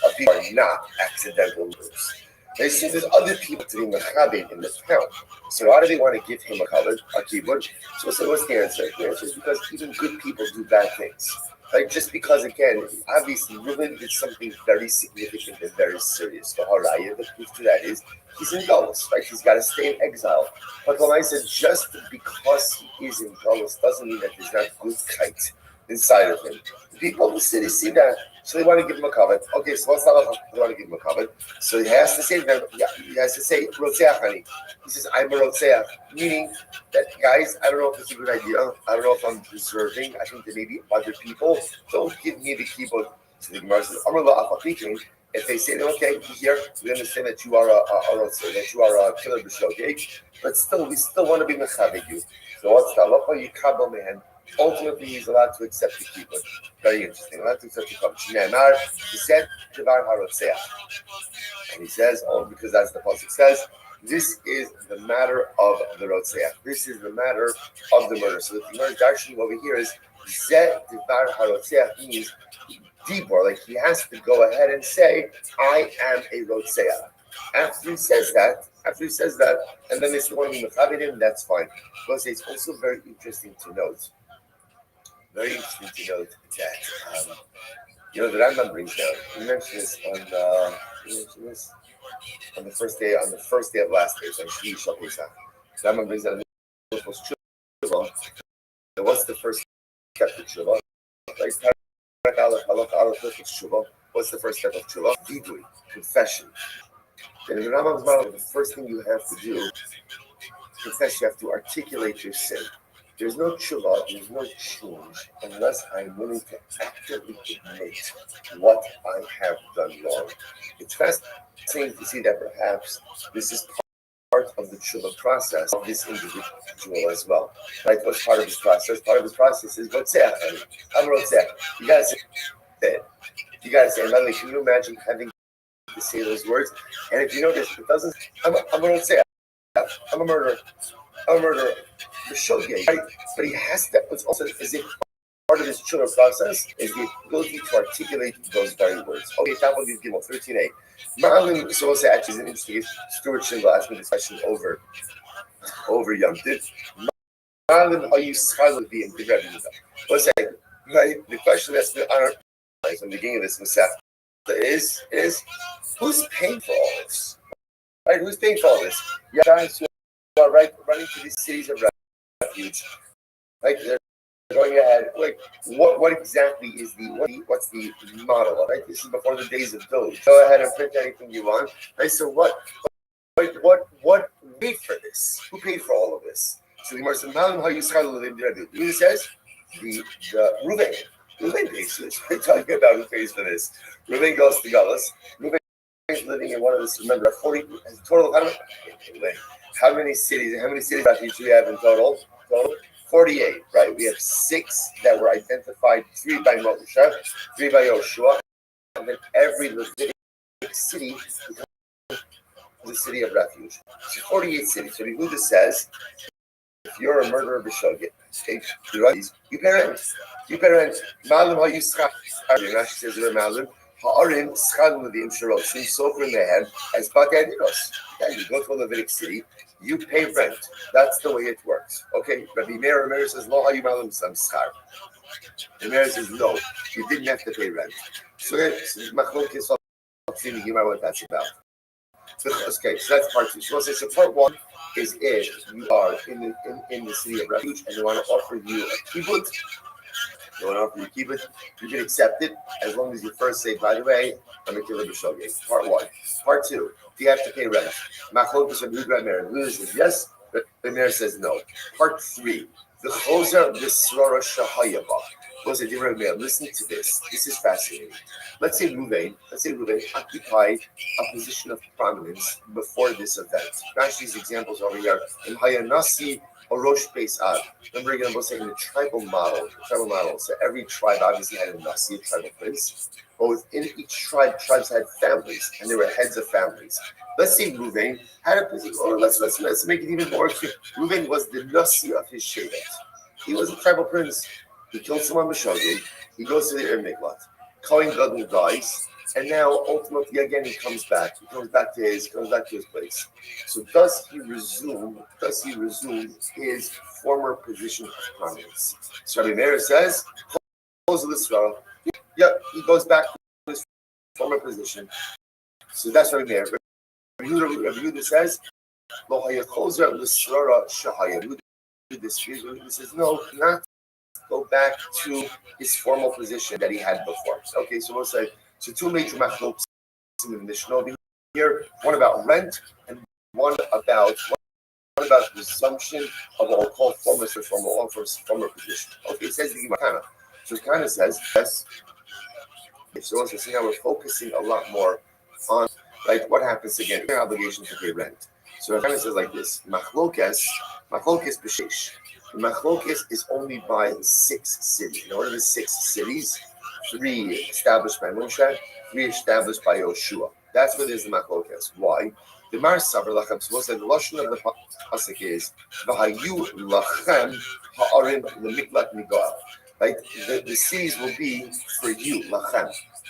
of people are not accidental murders. They said there's other people to be mechabed in the town. So why do they want to give him a keyboard? So what's the answer? The answer is because even good people do bad things. Like just because again, obviously Reuben did something very significant and very serious. The haraya, the proof to that is he's in Galus, right? He's got to stay in exile. But Lamai said just because he is in Galus doesn't mean that there's not good kite inside of him. The people in the city see that, so they want to give him a covet. Okay, so what's the they want to give him a covet? So he has to say them. Yeah, he has to say Rotzeach, honey. He says I'm a Rotzeach, meaning that guys. I don't know if it's a good idea. I don't know if I'm deserving. I think that maybe other people don't give me the keyboard. So the Gemara says, if they say, okay, here, we understand that you are that you are a killer b'shogeg, but still, we still want to be mechavig you. So what's the halacha? You kabel mehem. Ultimately, he's allowed to accept the keyboard. Very interesting. Allowed to accept the keyboard. He said, "Devar harotzeach," and he says, "Oh, because as the pasuk says, this is the matter of the rotzeach. This is the matter of the murder." So the Gemara darshan over here is zeh devar harotzeach means dibor, like he has to go ahead and say, "I am a rotzeach." After he says that, and then they still want to be mechabedim, that's fine. Because it's also very interesting to note. Very interesting to note that the Rambam brings down. We mentioned this on the first day of last day, on Shvi Shal Pesach. Rambam brings down what's the first step of tshuva? What's the first step of tshuva? Vidui, confession. And in the Rambam's model, the first thing you have to do, confess. You have to articulate your sin. There's no tshuva, there's no change unless I'm willing to actively admit what I have done wrong. It's fascinating to see that perhaps this is part of the tshuva process of this individual as well. Right? What's part of this process? Part of this process is rotzeach. I'm rotzeach. You gotta say it. You gotta say it. By the way, can you imagine having to say those words? And if you notice, it doesn't. I'm a rotzeach. I'm a murderer. The shogeg, right? But he has to. It's also as if part of his tshuva process is the ability to articulate those very words. Okay, top of these Gimel 13a. Ma'alim, so also actually is an interesting. Stuart Schindler asked me this question over Yom Tiv. Ma'alim, are you schayla the Rebbe? What's that? Right? The question that's been on the beginning of this is who's paying for all this? Right? Who's paying for all this? Yeah, guys who are running to these cities of refuge. Like they're going ahead. Like what exactly is what's the model? Right? This is before the days of those. Go ahead and print anything you want. Right? So what paid for this? Who paid for all of this? So the Gemara says, who says the Reuven pays for this. We're talking about who pays for this. Reuven goes to Galus. Reuven is living in one of this. Remember, 40 total. How many cities refuge do we have in total? 48, right? We have 6 that were identified, 3 by Moshe, 3 by Yoshua, and then every Levitic city becomes the city of refuge. So 48 cities. So the Yehuda says, if you're a murderer of a shogeg, okay, you pay rent. You pay rent. Malim ha'yuschach. Rashi says, Malim ha'arim schadul leviim sheroshim sofer mehem as bakadiros. Yeah, you go to a Levitic city, you pay rent. That's the way it works. Okay, Rabbi Meir says, Lo hayu malim sam schar. The Meir says, no, you didn't have to pay rent. So machlokes what that's about. Okay, so that's part 2. So part 1 is if you are in the city of refuge and they want to offer you a kibbut, you can accept it as long as you first say, by the way, I'm a killer b'shogeg. Part 1. Part 2, do you have to pay rent? Machlokes of Rabbi Meir says yes, but the Meir says no. Part 3, the choser b'srora shahayava. Listen to this. This is fascinating. Let's say Reuven occupied a position of prominence before this event. Rashi's examples over here in Hayanasi or Rosh Beis Ad. Remember again, we'll say in the tribal model. So every tribe obviously had a Nasi, a tribal prince. But within each tribe, tribes had families, and they were heads of families. Let's say Reuven had a position. Or let's make it even more clear. Reuven was the Nasi of his Shevet. He was a tribal prince. He killed someone b'shogeg. He goes to the Ir Miklat. Kohen Gadol dies, and now ultimately again he comes back. He comes back to his place. So does he resume his former position of prominence? So Rabbi Meir says, yeah, he goes back to his former position. So that's Rabbi Meir. Rabbi Yehuda says, Lo hayachozer l'srara shahaya. This says no, not go back to his formal position that he had before. Okay, so we'll say so two major machlokes in the Mishnah over here, one about rent and one about resumption of what we'll call former position. Okay, it says the Gemara. So it kind of says yes. So also see now we're focusing a lot more on like what happens again, your obligation to pay rent. So it kind of says like this: machlokes b'sheish. The machlokes is only by 6 cities. Now, what are the 6 cities? 3 established by Moshe, 3 established by Yoshua. That's what is the machlokes. Why? The Mar Savar Lachem. So the lashon of the pasuk is v'hayu lachem ha'arim lemiklat migoel. Right? The cities will be for you, lachem.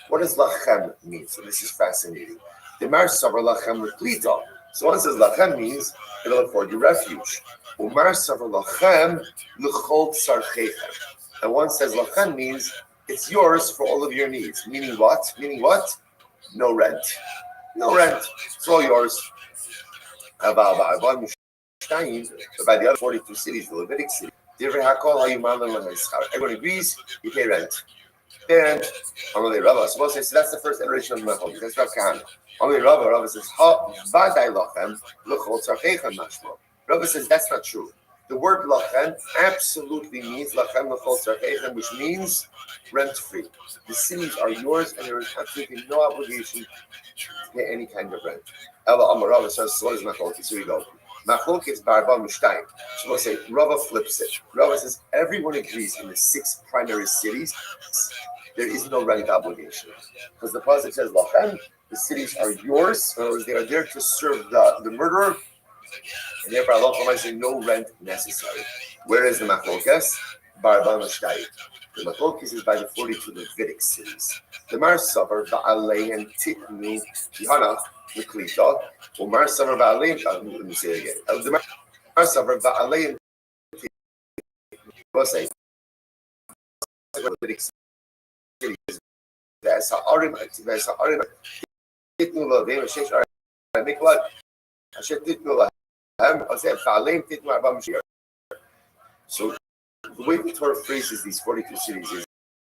What does lachem mean? So this is fascinating. The Mar Savar Lachem Replita. So one says lachem means it'll afford you refuge. Umar Savar Lachem L'chol Tzarchechem. And one says lachem means it's yours for all of your needs. Meaning what? No rent. It's all yours. But by the other 42 cities, the Levitic city, everyone agrees you pay rent. And Amalei Rava, so that's the first iteration of the Mechol. That's Rav Kahana. Amalei Rava says, Rava says that's not true. The word lachem absolutely means lachem l'chol tzarchechem, which means rent-free. The cities are yours, and there is absolutely no obligation to pay any kind of rent. Ella Amar Rava says, so what is machlokes? Here we go. Machlokes barba mishtayim. So we'll say Rava flips it. Rava says everyone agrees in the 6 primary cities there is no rent obligation because the pasuk says lachem. The cities are yours, so they are there to serve the murderer. And therefore, Allah might say no rent necessary. Where is the machlokes? Barba Mashtayim. The machlokes is by the 42 Levitic cities. The Mar Savar Ba'aleim Titnu Kihana the Klita. Or Mar Savar Ba'aleim. Let me say it again. The Mar Savar Ba'aleim. We'll say Levitic cities. There's Ha'arim. Titnu Lavim. Shesh Arim. Miklat. Hashem Titnu Lavim. So the way the Torah phrases these 42 cities is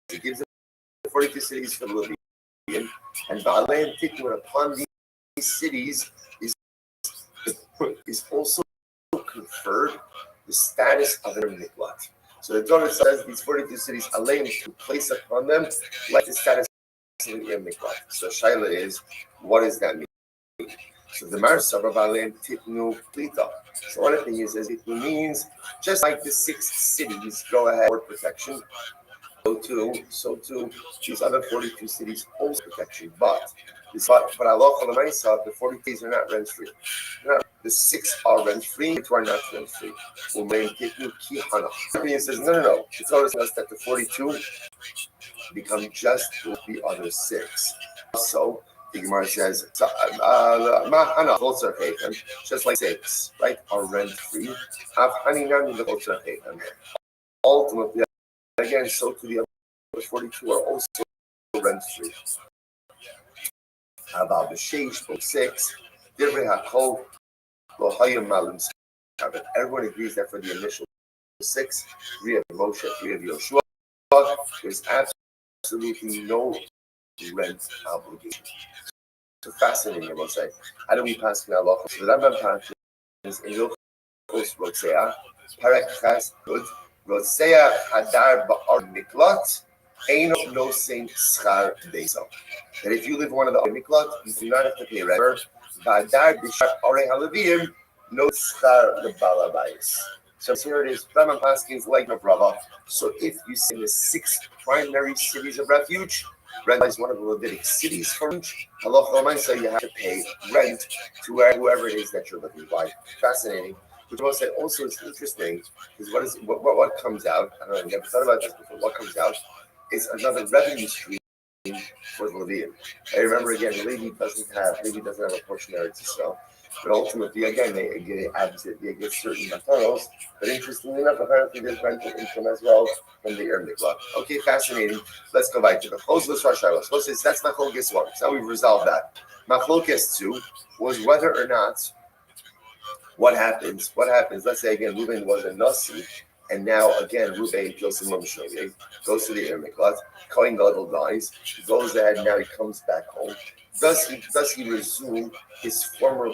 it gives them 42 cities for the Levian, and Ba'aleim Tikun upon these cities is also conferred the status of an miklat. So the Torah says these 42 cities Aleim to place upon them like the status of an miklat. So Shaila is, what does that mean? So the Mar Savar Ba'aleim Titnu Plita. So one of the things is it means just like the 6 cities go ahead for protection, so too these other 42 cities also protection. But Allah the 40 cities are not rent free. The 6 are rent free, the 2 are not rent free. He says no. It tells us that the 42 become just the other 6. So the Gemara says, just like 6, right, are rent free. Ultimately, again, so to the other 42 are also rent free. About the Sheish, book 6, everyone agrees that for the initial 6, 3 of Moshe, 3 of Yoshua, there's absolutely no rent obligation. So fascinating, I will say. How do we pass from Allah? So the Rambam passes in Hilchos Rotzea, Parek Chas Good, Rotzea Hadar Ba'ar Miklat, Eino Nosein Schar Beisa. That if you live in one of the Miklat, you do not have to pay rent. Ba'adar Bishar Arei Halavim, no Schar Lebalabais. So here it is. Rambam passes like no Rava. So if you see the 6 primary cities of refuge, rent is one of the Levitic cities for each. Allah so you have to pay rent to whoever it is that you're living by. Fascinating. Which also is interesting because what comes out, I don't know, I've never thought about this before. What comes out is another revenue stream for the Levium. I remember again, Levi doesn't have a portion there to sell. But ultimately, again, they get certain mataros. But interestingly enough, apparently there's rental income as well from the Air Mikla. Okay, fascinating. Let's go back to the Choslos Rasharos. Choslos, that's Machlokes 1. So now we've resolved that. Machlokes 2 was whether or not what happens. Let's say again, Reuben was a Nasi, and now again, Reuben Joseph Mamshogeg goes to the Air Miklat. Kohen Gadol dies. He goes ahead. Now he comes back home. Does he resume his former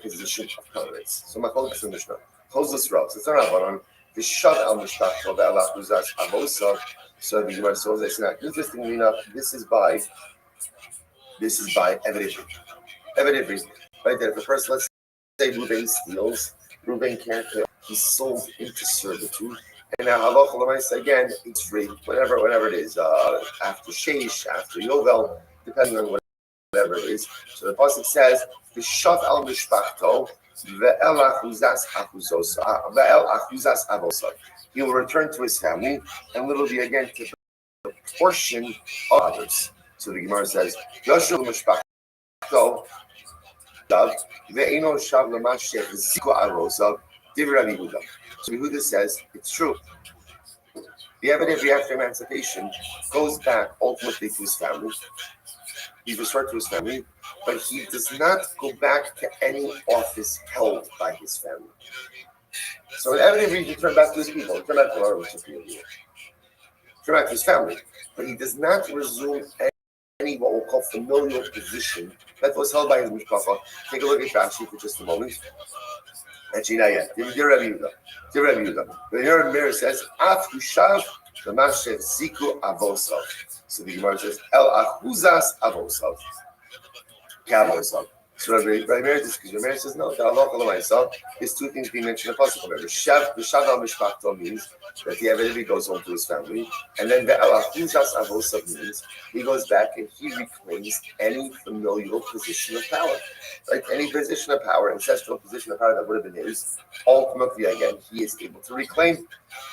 position of prominence? So Machlokes in Mishnah. Choslos Rav. So it's not on the Shav al Mishpach of Allah Huzas Avosa. So the Gemara says it's not. Interestingly enough, this is by evidence. Right there, if a person, let's say Reuben steals, Reuben can't pay. He's sold into servitude. And now halacha l'maisa again, it's free, whatever it is, after sheish, after yovel, depending on whatever it is. So the pasuk says, "V'shav al mishpachto ve'el achuzas avosa." He will return to his family and literally again take the portion of others. So the Gemara says, "Yoshev mishpachto." Ve'eno shav l'mashe ziko arosav divrei Yehuda. So Yehuda says it's true. The evidence after emancipation goes back ultimately to his family. He's restored to his family, but he does not go back to any office held by his family. So in evidence he returned back to his people, return back to his family, but he does not resume any what we'll call familial position that was held by his mishpacha. Take a look at Rashi for just a moment. Actually, not yet. Dear Rabbi Yehuda. The here Meir says, "Af Yushav l'mashev ziku avosav." So the Gemara says, "El achuzas avosav." Kavosav. So Rabbi Meir says, "No, the halacha l'maisa is two things being mentioned in the pasuk. The shav al mishpachto means that the evidently goes home to his family, and then the el achuzas avosav means he goes back and he reclaims any familial position of power, right? Any position of power, ancestral position of power that would have been his. Ultimately, again, he is able to reclaim.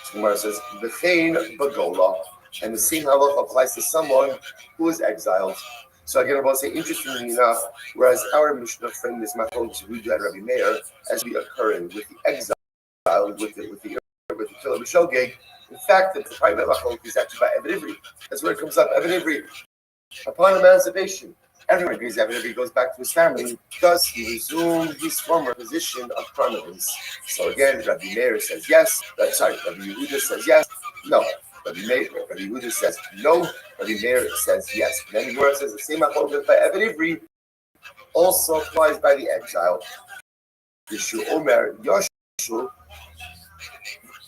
So Gemara says, "V'chein bagola," and the same halacha applies to someone who is exiled. So again, I will say, interestingly enough, whereas our Mishnah framed this machlokes Yehuda and Rabbi Meir as we occurring with the exile, with the killer Mishogeg, in fact, the private machlokes is actually by Evan Ivri. That's where it comes up. Evan Ivri, upon emancipation, everyone agrees Evan Ivri goes back to his family. Does he resume his former position of prominence? So again, Rabbi Meir says yes. Rabbi Yehuda says yes. No. Rabbi Yehuda says no. Rabbi Meir says yes. Then the Gemara says the same machlokes by Evan Ivri also applies by the exile. Yeshu Omer Yoshu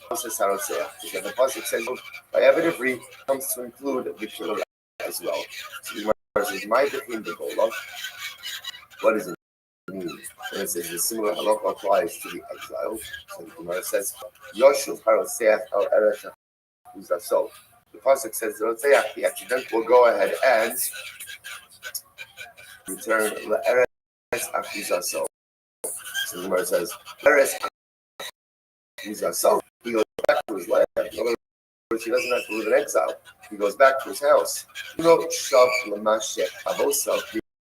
because the pasuk says by Evan Ivri comes to include the killer as well. So the Gemara says my between the gola. What does it mean? And it says the similar halacha applies to the exile. So the Gemara says Yoshu Paroseach al Eretz. So the pasuk says the accident will go ahead and return the Eretz Achizaso. So the Gemara says Eretz Achizaso. He goes back to his land. In other words, he doesn't have to live in exile. He goes back to his house. No shav l'mashe avosav.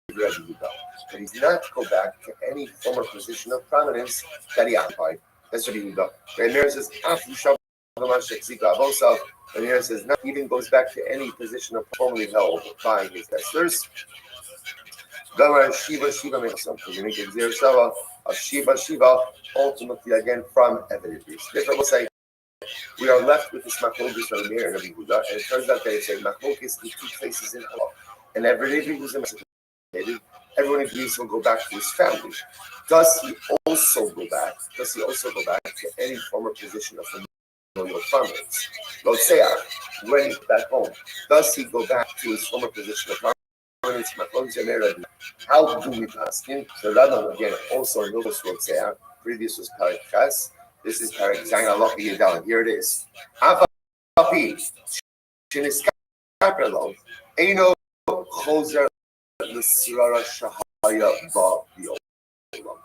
But he does not go back to any former position of prominence that he occupied. That's Rabbi Yehuda. And there says after shav. And here it says not even goes back to any position of formerly held by his ancestors. Shiva makes something. You make a Shava of Shiva, ultimately again from Evan Ivri. Therefore, we'll say we are left with this machlokes from Meir and Rabbi Yehuda, and it turns out that it's a machlokes in two places in Allah. And Evan Ivri was emancipated. Everyone agrees he'll go back to his family. Does he also go back to any former position of familial prominence? When he's back home, does he go back to his former position of prominence? How do we ask him? So Radon again also knows Lotseah. Previous was Parak Chas. This is Parak Zayin Allah Yedal. Here it is. Apapi Shiniskapelo Eino Choser L'Sirara Shahaya Ba B'Olam.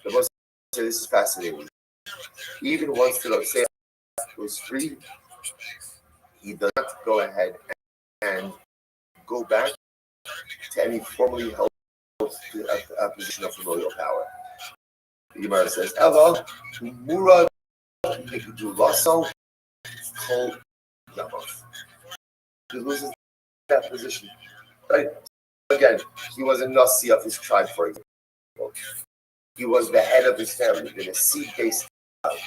The most this is fascinating. Even once the Lotseah was free, he does not go ahead and go back to any formally held position of familial power. The Gemara says, Ella, Murad Lasso, Kol Yaakov. He loses that position. Right? Again, he was a Nasi of his tribe, for example. He was the head of his family in a seed-based tribe.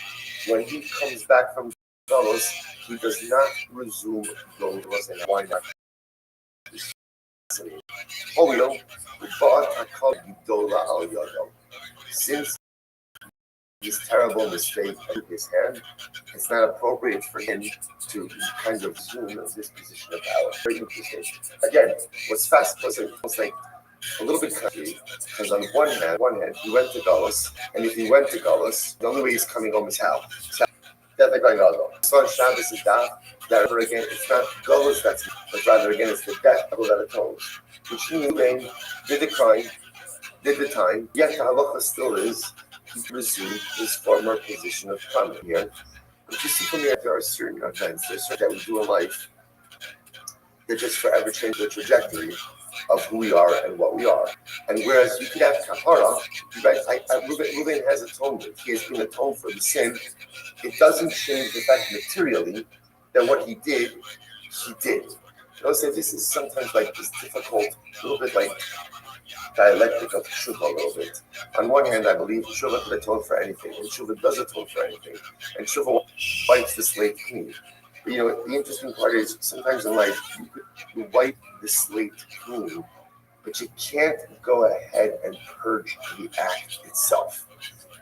When he comes back from Galos, he does not resume those and why not? Since this terrible mistake of his hand, it's not appropriate for him to kind of zoom this position of power. Very interesting. Again, what's fast was like a little bit country, because on one hand, he went to Galus, and if he went to Galus, the only way he's coming home is how? Death like going on. So on Shabbos is that again, it's not Galus that's, but rather again, it's the death that atones. Which means they did the crime, did the time, yet the halacha still is he resumed his former position of common here. But you see from here, there are certain events that we do in life that just forever change the trajectory of who we are and what we are. And whereas you could have kapara, Reuben has atonement. He has been atoned for the sin. It doesn't change the fact materially that what he did, he did. I would say this is sometimes like this difficult, a little bit like dialectic of tshuva a little bit. On one hand, I believe tshuva could atone for anything, and tshuva does atone for anything, and tshuva wipes the slate clean. But, the interesting part is sometimes in life you wipe the slate clean, but you can't go ahead and purge the act itself.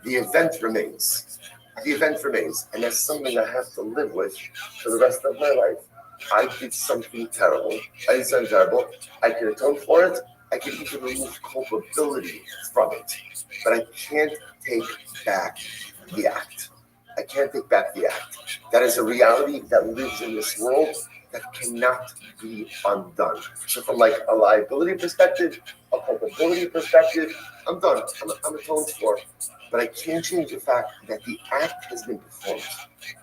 The event remains. And that's something I have to live with for the rest of my life. I did something terrible. I can atone for it. I can even remove culpability from it. But I can't take back the act. That is a reality that lives in this world that cannot be undone. So from like a liability perspective, a culpability perspective, I'm done. I'm atoned for. But I can't change the fact that the act has been performed.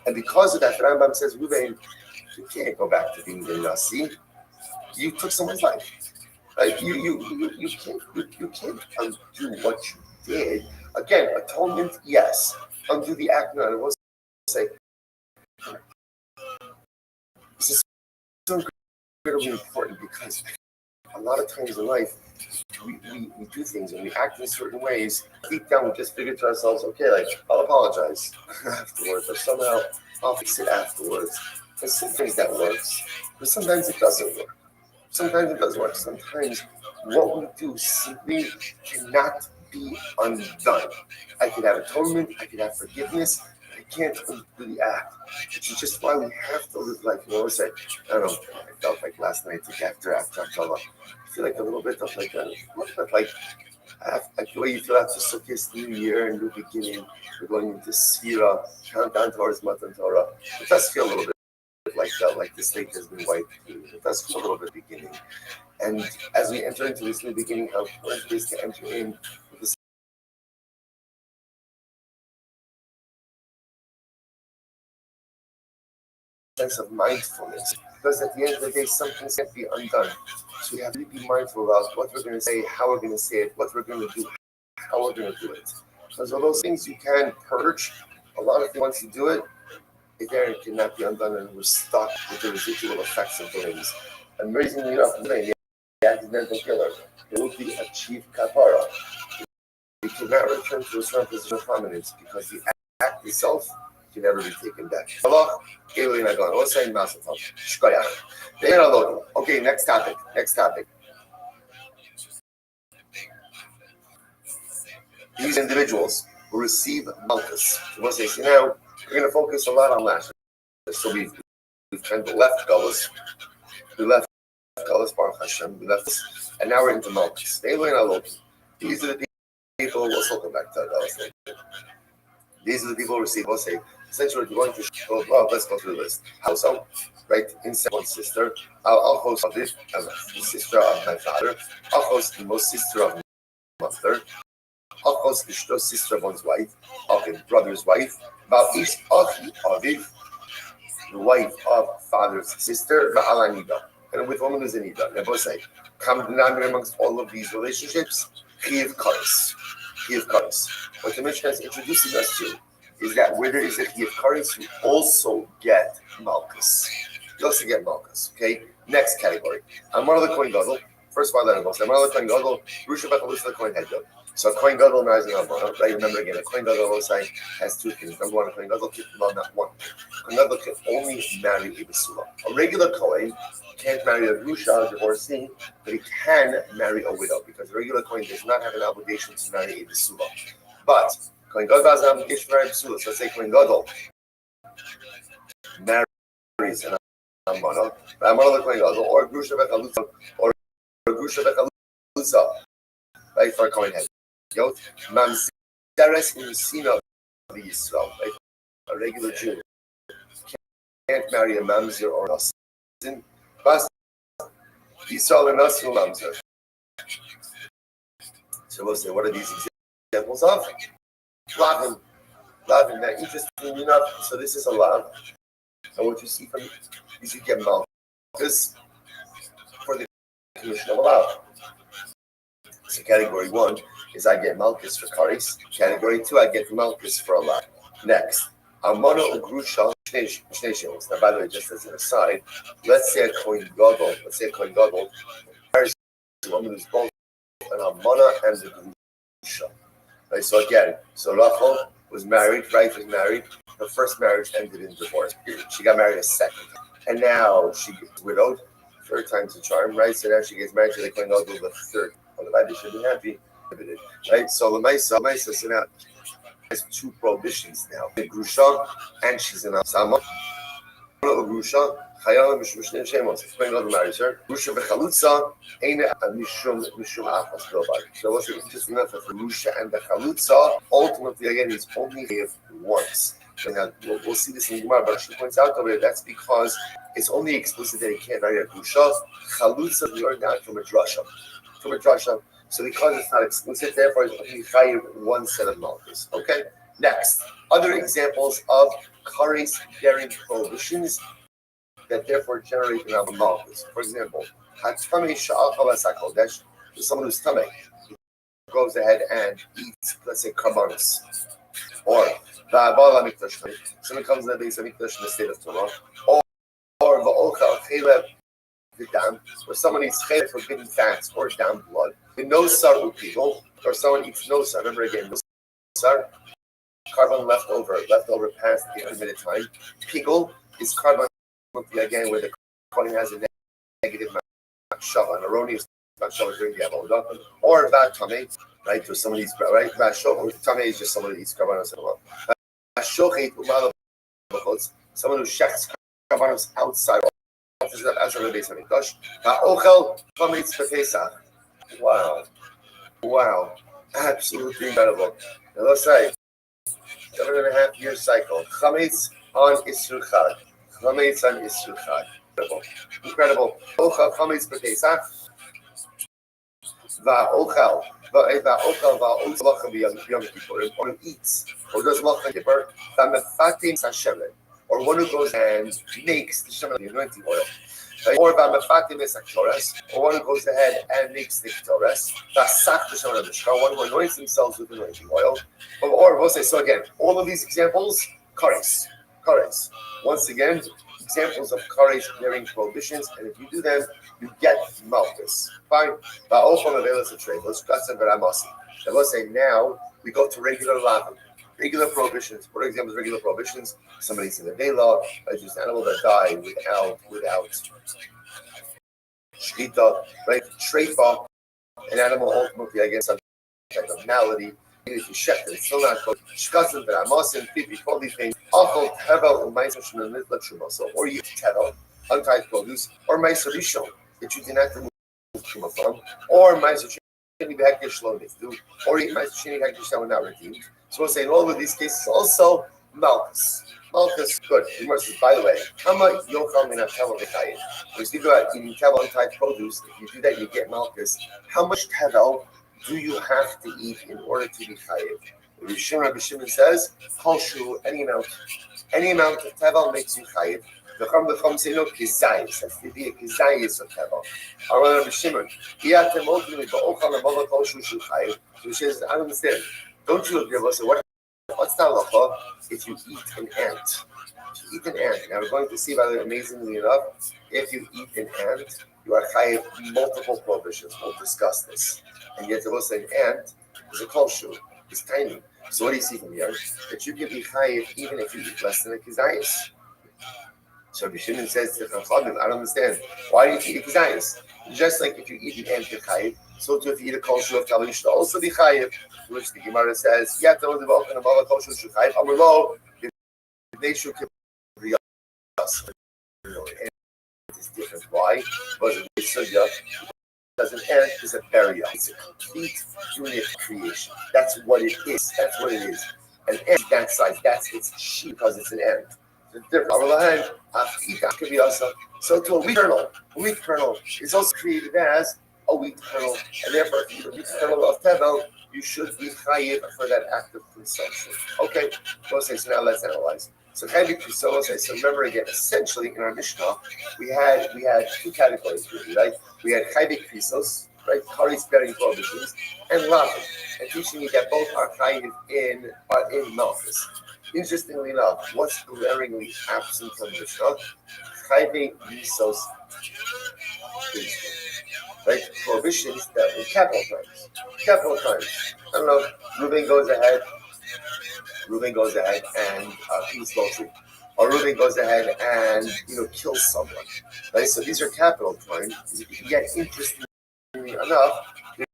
And because of that, the Rambam says, Reuven, you can't go back to being the Nasi. You took someone's life. Right? You can't undo what you did. Again, atonement, yes. Undo the act, no. I will say, this is so incredibly important because a lot of times in life, we do things and we act in certain ways. Deep down, we just figure to ourselves, okay, like, I'll apologize afterwards, or somehow I'll fix it afterwards. And sometimes that works, but sometimes it doesn't work. Sometimes it does work. Sometimes what we do simply cannot be undone. I could have atonement, I could have forgiveness, but I can't undo the act. Which is just why we have to live life. I don't know, I felt like last night, after October, I feel like a little bit of like the way you feel after Sukkot, New Year, and new beginning. We're going into Sphira, countdown towards Matan Torah. It does feel a little bit like the slate has been wiped. It does feel a little bit beginning. And as we enter into this new beginning, how important it is to enter in with this sense of mindfulness. Because at the end of the day, something can't be undone. So we have to be mindful about what we're going to say, how we're going to say it, what we're going to do, how we're going to do it. Because all those things you can purge, a lot of things once you do it, again, it cannot be undone, and we're stuck with the residual effects of things. Amazingly enough, the accidental killer, it will be achieved kapara. We cannot return to a certain position of prominence because the act itself can never be taken back. Okay, next topic. These individuals who receive malchus. We'll say, so now we're going to focus a lot on lashes. So we've kind of left Gullus, Baruch Hashem, and now we're into malchus. These are the people, we'll circle back to that. These are the people who receive, we'll say, essentially we're going to show, well, let's go through the list. How so? Right, inside one sister, I'll host of it, the sister of my father, I'll host the most sister of my mother, I'll host the sister of one's wife, of his brother's wife, about each of the wife of father's sister, Ma'alanida. and with woman who's in Ida. Now both say, common denominator amongst all of these relationships, Chiyav Karis. Chiyav Karis. What the Mishnah is introducing us to is that where there is a Chiyav Karis, you also get Malchus. You also get Malchus. Okay? Next category. Amar the Kohen Gadol. First one that I'm saying. Amar the Kohen Gadol. Rusha Bechalus the Kohen Head. So a Kohen Gadol marries an Amar. Right? Remember again, a Kohen Gadol has two things. Number one, a Kohen Gadol can not one. A Kohen Gadol can only marry a Basula. A regular Kohen can't marry a Grusha, a divorcee, but he can marry a widow because a regular Kohen does not have an obligation to marry a Basula. But Kohen Gadol has an obligation to marry a Basula. So let's say Kohen Gadol marries an Amana, Amana the Kohen Gadol, or a Grusha Bechalutza, or a Grusha Bechalutza, right, for a Kohen Head. Mamzeres in Sina of Yisrael, right? A regular Jew can't marry a mamzer or a nasin, but Yisrael and nasin mamzer. So we'll say, what are these examples of? Lavin. Lavin. Now, interestingly enough, so this is a lav. And what you see from it is you get malchus for the commission of a lav. So category 1 is I get malchus for karis. Category 2, I get malchus for a lav. Next, amana ugrusha shnei. Now, by the way, just as an aside, let's say a Kohen Gadol marries a woman who's both an amana and a grusha. Right, so again, Rachel was married, was married. Her first marriage ended in divorce. She got married a second time. And now she gets widowed. Third time's a charm, right? So now she gets married to the Kohen Gadol the third. Otherwise, they should be happy. Right? So Lamaisa, so now has two prohibitions now. The Grusha, and she's in Asama. Grusha, Chayala Mishmushne Shemos. Kohen Gadol marries her. Grusha Bechalutza, Eine Mishum Achas Bilbag. So what's interesting enough that the Grusha and the Chalutza, ultimately, again, he's only here once. And we'll see this in Gemara, but she points out over there that's because it's only explicit that he can't marry a Grusha. Chalutza, we learned that from a drasha. So because it's not explicit, therefore it's only chayiv one set of malchus. Okay. Next, other examples of kares bearing prohibitions that therefore generate an malchus. For example, hatamei sha'al chalas hakodesh is someone who's tamei goes ahead and eats, let's say, karbanos, or ba'abal hamikdash. Someone comes in the base of mikdash in the state of Torah, or va'ochal chelev v'dam, where someone eats chelev forbidden fats or dam blood. The nosar upigol, or someone eats nosar. Remember again, nosar, carbon leftover past the intermittent time. Pigol is carbon again where the carbon has a negative machshava, an erroneous machshava during the avodah, or vatame, right? So somebody eats right. Tame is just someone who eats carbonos and well. Someone who shechs carbonos outside the base of mikdash. Ochel chametz b'pesach. Wow, absolutely incredible. Now let's say 7.5 year cycle. Chametz on Isur Chag. Incredible. Ochel chametz b'pesach. Va'ochel va'otzlach b'yom kippur. Or who eats or does malach kippur. Va'mefatim sashemen. Or one who goes and makes the shemen, the anointing oil. Or va'mefatim esakshores. Or one who goes ahead and makes the ketores. Va'sak the shemen of the shkar. One who anoints themselves with anointing oil. Or we'll say, so again, all of these examples, kares. Once again, examples of kares bearing prohibitions, and if you do them, you get malchus. Fine. And let's say now we go to regular lavin. Regular prohibitions. What are examples of regular prohibitions? Somebody's in the vela, just an animal that died without shkita, right? Treifa, an animal ultimately against some type of malady. If you check it, it's still not good. Shkasim, Amasim, Pipi, all these things. Awful, Tevel, and Maisashim, and Litla So, or you Tevel, untied produce, or Maisarishon, that you did not remove Truma from, or Maisashim, or you Maisashim, that were not redeemed. So, we'll say in all of these cases also, Malchus. Malchus, good. By the way, how much Yochal Mina Tevel V'chayim? When you speak about eating Tevel, untied produce, if you do that, you get Malchus. How much Tevel do you have to eat in order to be chayiv? Rabbi Shimon says, Kol shu, any amount of tevel makes you chayiv. The Chum say no kizayis. That's the idea. Kizayis of Tevel. Our Shimon. Yatem ultimately ba'ochal amala kol shushu chayiv. So he says, I don't understand. Don't you agree? So what's the halacha if you eat an ant? If you eat an ant. Now we're going to see, by the way, amazingly enough, if you eat an ant, you are chayiv multiple prohibitions. We'll discuss this. And yet, also an ant is a kol shu. It's tiny. So what do you see from here? That you can be chayiv even if you eat less than a kizayis. So Rabbi Shimon says to Chachamim, I don't understand. Why do you eat a kizayis? Just like if you eat an ant, you're chayiv. So too, if you eat a kol shu of tal, you should also be chayiv. Which the Gemara says, "Yet the develop and above kol shu should chayiv." Amrlo, they should be us. It's different. Why? Because an ant is a barrier. It's a complete unit creation. That's what it is. That's what it is. An ant that size. That's its sheep because it's an ant. It's different. So to a wheat kernel is also created as a wheat kernel, and therefore, if you eat a wheat kernel of tevel, you should be chayiv for that act of consumption. Okay, so now let's analyze. So chayiv krisos. So remember again, essentially in our Mishnah, we had two categories, really, right? We had chayiv krisos, right, karis bearing prohibitions, and lavin, and teaching me that both are chayiv in malchus. Interestingly enough, what's glaringly absent from Mishnah? Chayiv krisos, right? Prohibitions that were capital times. Capital times. I don't know. Reuben goes ahead and commits adultery, or Reuben goes ahead and kills someone. Right. So these are capital crimes. Yet interestingly enough, they're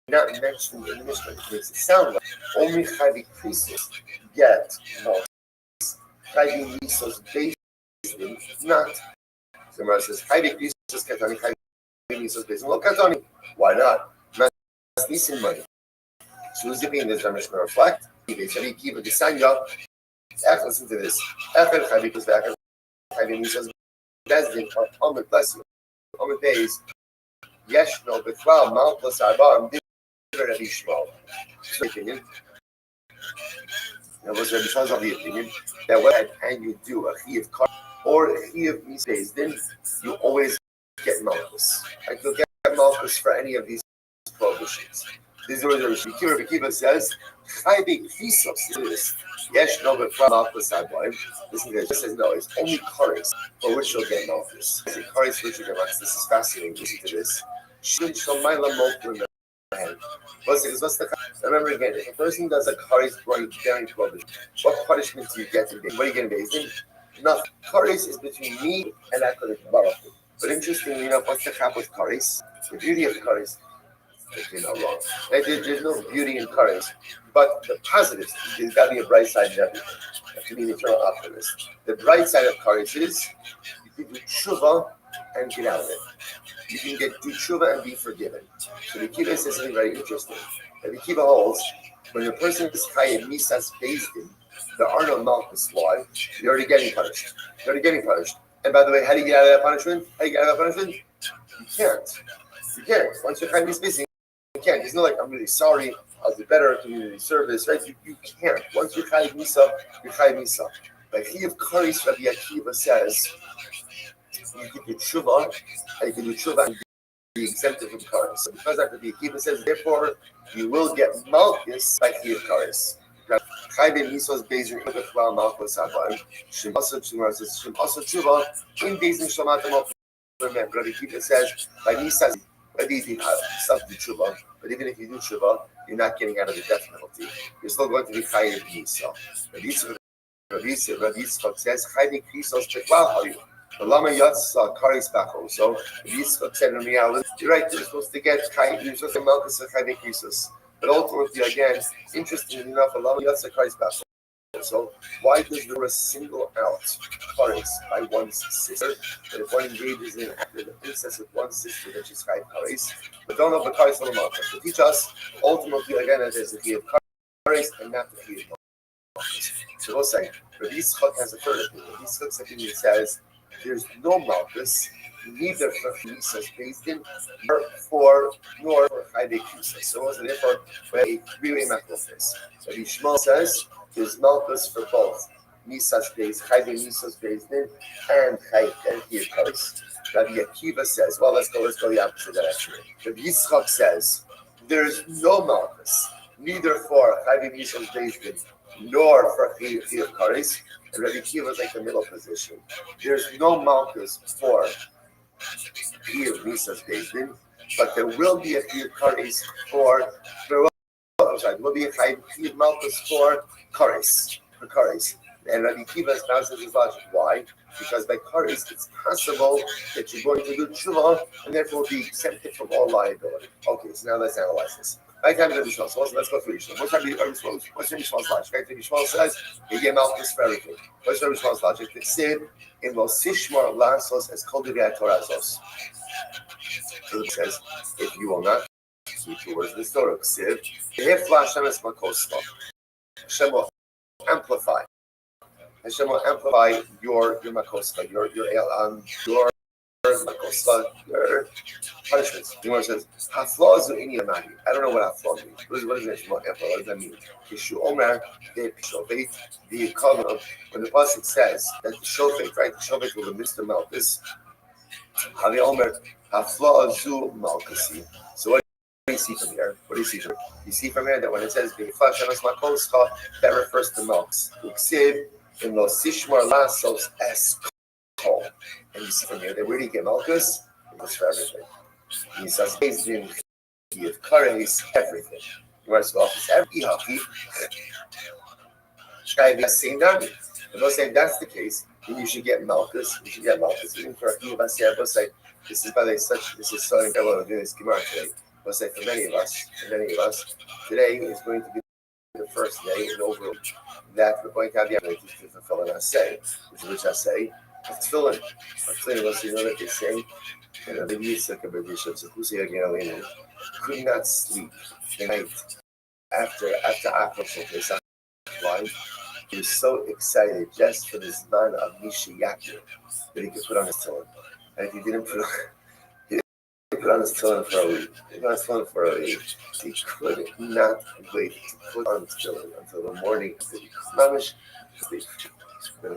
not mentioned in the Mishnah. It makes it sound like only chayiv krisos get malchus. Chayiv misos based not. So Gemara says chayiv krisos katani chayiv misos based. Well, katani. Why not? Decent money. So who's the being this Mishnah reflect? Listen to this. Bless you. Days. Yeshno Bethral Mount plus Arba different Ishmael. Opinion. That was Rabbi Shimon's of the opinion that what can you do a chiyuv kar or a chiyuv misdays, then you always get malchus. Like you'll get malchus for any of these prohibitions. This is what Rabbi Kiva says. Chayiv krisos. Yes, no, but from malchus advarim. Listen to this. It says no. It's only kares for which you'll get malchus. Kares for which you'll get malchus. This is fascinating. Listen to this. Shouldn't shomayla multiple. What's the? Remember again. If a person does a kares bearing prohibition, what punishment do you get in? What are you getting based in? Nothing. Kares is between me and Hakadosh Baruch Hu. But interestingly enough, what's the chap with kares? The beauty of kares. You're not wrong. There's no beauty in courage, but the positives, there's got to be a bright side in everything. You have to be an eternal optimist. The bright side of courage is you can do tshuva and get out of it. You can do tshuva and be forgiven. So the Kiva says something very interesting. And the Kiva holds, when a person is chayiv misas based in, there are no malchus. Why? You're already getting punished. And by the way, how do you get out of that punishment? You can't. Once you're chayiv misas, you can't. It's not like I'm really sorry. I'll do better community service, right? You can't. Once you're chayiv misa, you're chayiv misa. But chiyuv kares, Rabbi Akiva says, you can do tshuva, and be exempted from kares. So because Rabbi Akiva says, therefore, you will get malchus by chiyuv kares. Chayiv misos bezer in the chval malchus avar. Shem also tshuva in bezin shamatam. Remember, Rabbi Akiva says, by misas. But even if you do tshuva, you're not getting out of the death penalty. You're still going to be chayiv misa. Rabbi Yitzchak says, chayiv krisos beklal hayu. The lama yatsa kares bachol. So Rabbi Yitzchak said in reality, you're right. You're supposed to get chayiv. You're supposed to malchus of chayiv krisos. But ultimately, again, interestingly enough, the lama yatsa kares bachol. So why does the single out kares by one's sister? But if one engages in active incest with one's sister, then she's chayiv kares. But don't know the kares on the malchus. To teach us, ultimately, again, that there's a chiyuv kares and not the chiyuv malchus. So we'll say, Rabbi Yitzchak has a third opinion. Rabbi Yitzchak's opinion says there's no malchus, neither for misas based in, nor for chayiv krisos. So what's the difference? We have a three-way method of this. Rabbi Shmuel says there's malchus for both Misas Beis, Chayv Misas Beis Din, and Chayv Karis. Rabbi Akiva says, well, let's go the opposite direction. Rabbi Yitzchak says, there's no malchus, neither for Chayv Misas Beis Din, nor for Chayv Karis. And Rabbi Akiva is like the middle position. There's no malchus for Chayv Misas Beis Din, but there will be a Chayv Karis for there will be a Chayv malchus for Karis. And Rabbi Akiva espoused his logic. Why? Because by Karis, it's possible that you're going to do tshuva and therefore be exempted from all liability. Okay, so now let's analyze this. Right time to Rishon. So let's go through Rishon. What's Rishon's logic? Right? Rishon says you get malchus for everything. What's Rishon's logic? The sid in los sishmar lasos as kol divei Torazos. So it says, if you will not keep the words of the Torah, sid, Hashem will amplify. Hashem will amplify your makosa, your makosa, your punishments. The one says, "Haflazu ini amani." I don't know what hafla means. What does it mean? What does that mean? Kishu omer de shofet the column. When the pasuk says that the shofet, right? The shofet will miss the malchus. Havi omer haflazu malchusi. So what do you see from here? What do you see from here? You see from here that when it says that refers to malchus. In los sishmar lasos es kol. And you see from here that where do you get malchus? It was for everything. He says, give kares everything. You want to go off every haki. Same dami. And they'll say that's the case, then you should get malchus. You should get malchus. Even for a few of us here, we'll say, this is by the this is so incredible to do this Gemara today. We'll say for many of us, today is going to be the first day in over that we're going to have the ability to fulfill an assay, which I say, tefillin. Tefillin was, you know that they say, the music of Bishop could not sleep the night after Akrosh. Why? He was so excited just for this man of Mishiyaki that he could put on his tefillin. And if he didn't put on his tefillin for a week, he could not wait to put on his tefillin until the morning. Mamish sleep. I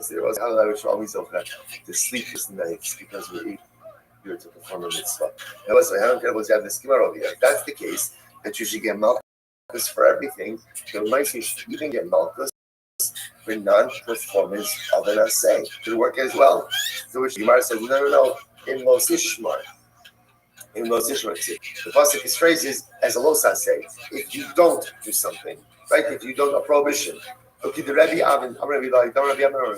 wish always to sleep this night because we're here to perform a mitzvah. Now listen, I don't care what you have this schema over here. If that's the case, that you should get malchus for everything, then might you should even get malchus for non-performance of an assay. Could work as well. So which Gemara says, no, in los ishmar. In los ishmar, the pasuk is phrases as a los assay. If you don't do something, right? If you don't, a prohibition. Okay, the Rebbe Avin, Rabbi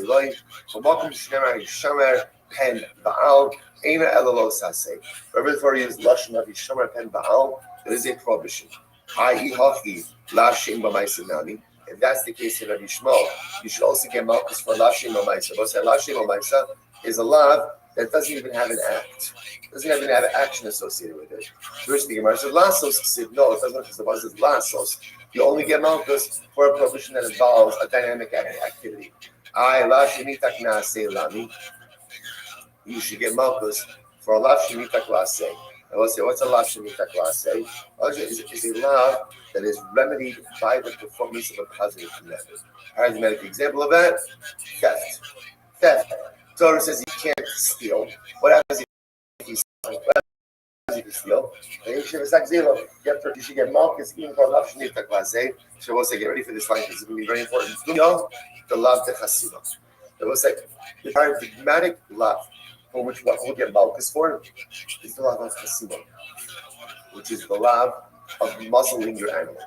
Loi, from Malkum Shnemer Yishamer Pen Baal, Eina Elalos Hasei. Wherever the Torah uses Lashon of Yishamer Pen Baal, there is a prohibition. I.e. Hachi Lashim B'Maisa Nami. If that's the case in Rabbi Shmuel, you should also get malchus for Lashim B'Maisa. But Lashim B'Maisa is a law that doesn't even have an act. Doesn't even have an action associated with it. First, the Gemara said Lasos said no, it doesn't because the Bible says Lasos. You only get malchus for a prohibition that involves a dynamic activity. You should get malchus for a lav shemita klase. I will say, what's a lav shemita klase? Is a lav that is remedied by the performance of a positive commandment. Paradigmatic example of that: theft. Torah says you can't steal. What happens if you steal? Steal? You should get malchus even for lav shemita klase. So we'll say, get ready for this line because it's going to be very important. The lav de chasima. I will say, the paradigmatic lav for which what we'll get malchus for is the lav of chasima, which is the lav of muzzling your animal.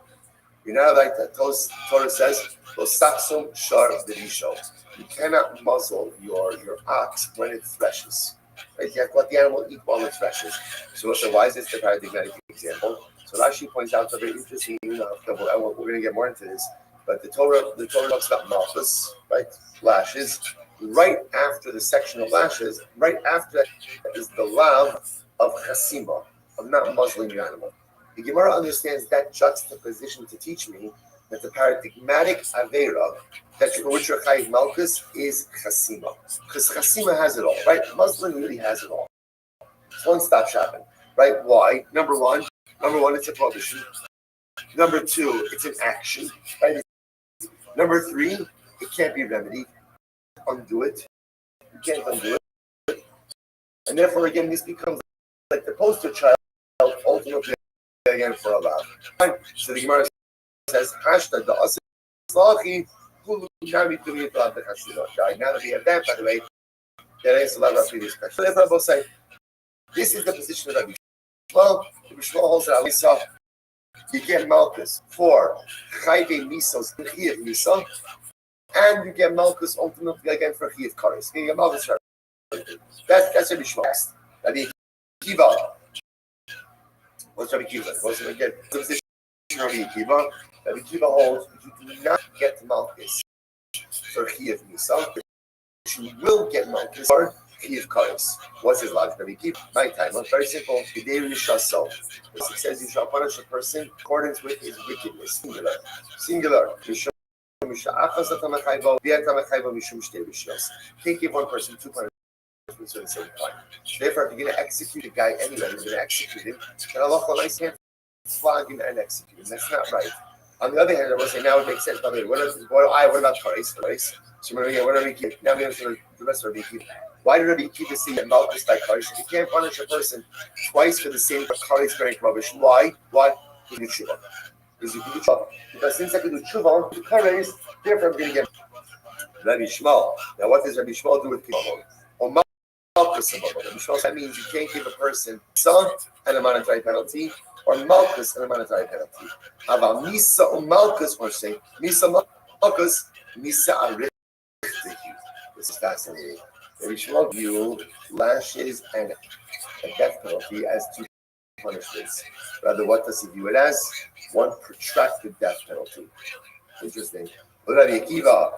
You know, like that Torah says, "Losaksum shar v'risho." You cannot muzzle your ox when it threshes. Right? You have to let the animal eat while it threshes. So why is this the paradigmatic example? So Rashi points out a very interesting. We're going to get more into this, but the Torah talks about malchus, right? Lashes. Right after the section of lashes, right after that is the lav of chasima, of not muzzling your animal. The Gemara understands that juxtaposition to teach me that the paradigmatic avera that for which you're chayiv malchus is chasima, because chasima has it all, right? Muzzling really has it all. It's one-stop shopping, right? Why? Number one, it's a prohibition. Number two, it's an action, right? Number three, it can't be remedied. undo it. You can't undo it. And therefore, again, this becomes like the poster child ultimately again for Allah. So the Gemara says, Hashta da aslachi hulu nami tumi ta'ad b'chashirot. Now that we have that, by the way, there is a lot of previous questions. So therefore, I will say, this is the position of Rabbi Shmuel. Rabbi Shmuel holds that Alisa, you get Malchus for Chayve Misos, Chiyav Misa, and you get Malchus ultimately again for Chiyav Kares. You get Malchus for that's Rabbi Shmuel. Rabbi Akiva. What's Rabbi Akiva? What's it again? The position of Rabbi Akiva. Rabbi Akiva holds you do not get Malchus for Chiyav Misa. You will get Malchus for Chiyav Kares. What's his logic? Rabbi Akiva. My time. Well, very simple. It says you shall punish a person in accordance with his wickedness. Singular. Can't give one person two punishments at the same time. Therefore, if you're going to execute a guy anyway, you're going to execute him, then Allah can't flog him and execute him. That's not right. On the other hand, I will say now it makes sense. By the way, what about Kares? So what do we keep? Now we have the rest of Rabbi Akiva. Why did Rabbi Akiva say that Malchus by Kares? You can't punish a person twice for the same Kares bearing rubbish. Why? You do tshuva. Because since I can do tshuva, to Kares, therefore I'm going to get Rabbi Shmuel. Now what does Rabbi Shmuel do with Kibbutz? Or Malchus and Rabbi Shmuel, that means you can't give a person son and a monetary penalty, or Malchus and a monetary penalty. About Misa or Malchus, or say Misa Malchus, Misa Arich. This is fascinating. Rabbi Shmuel view lashes and a death penalty as two punishments. Rather, what does he view it as? One protracted death penalty. Interesting. But Rabbi Akiva,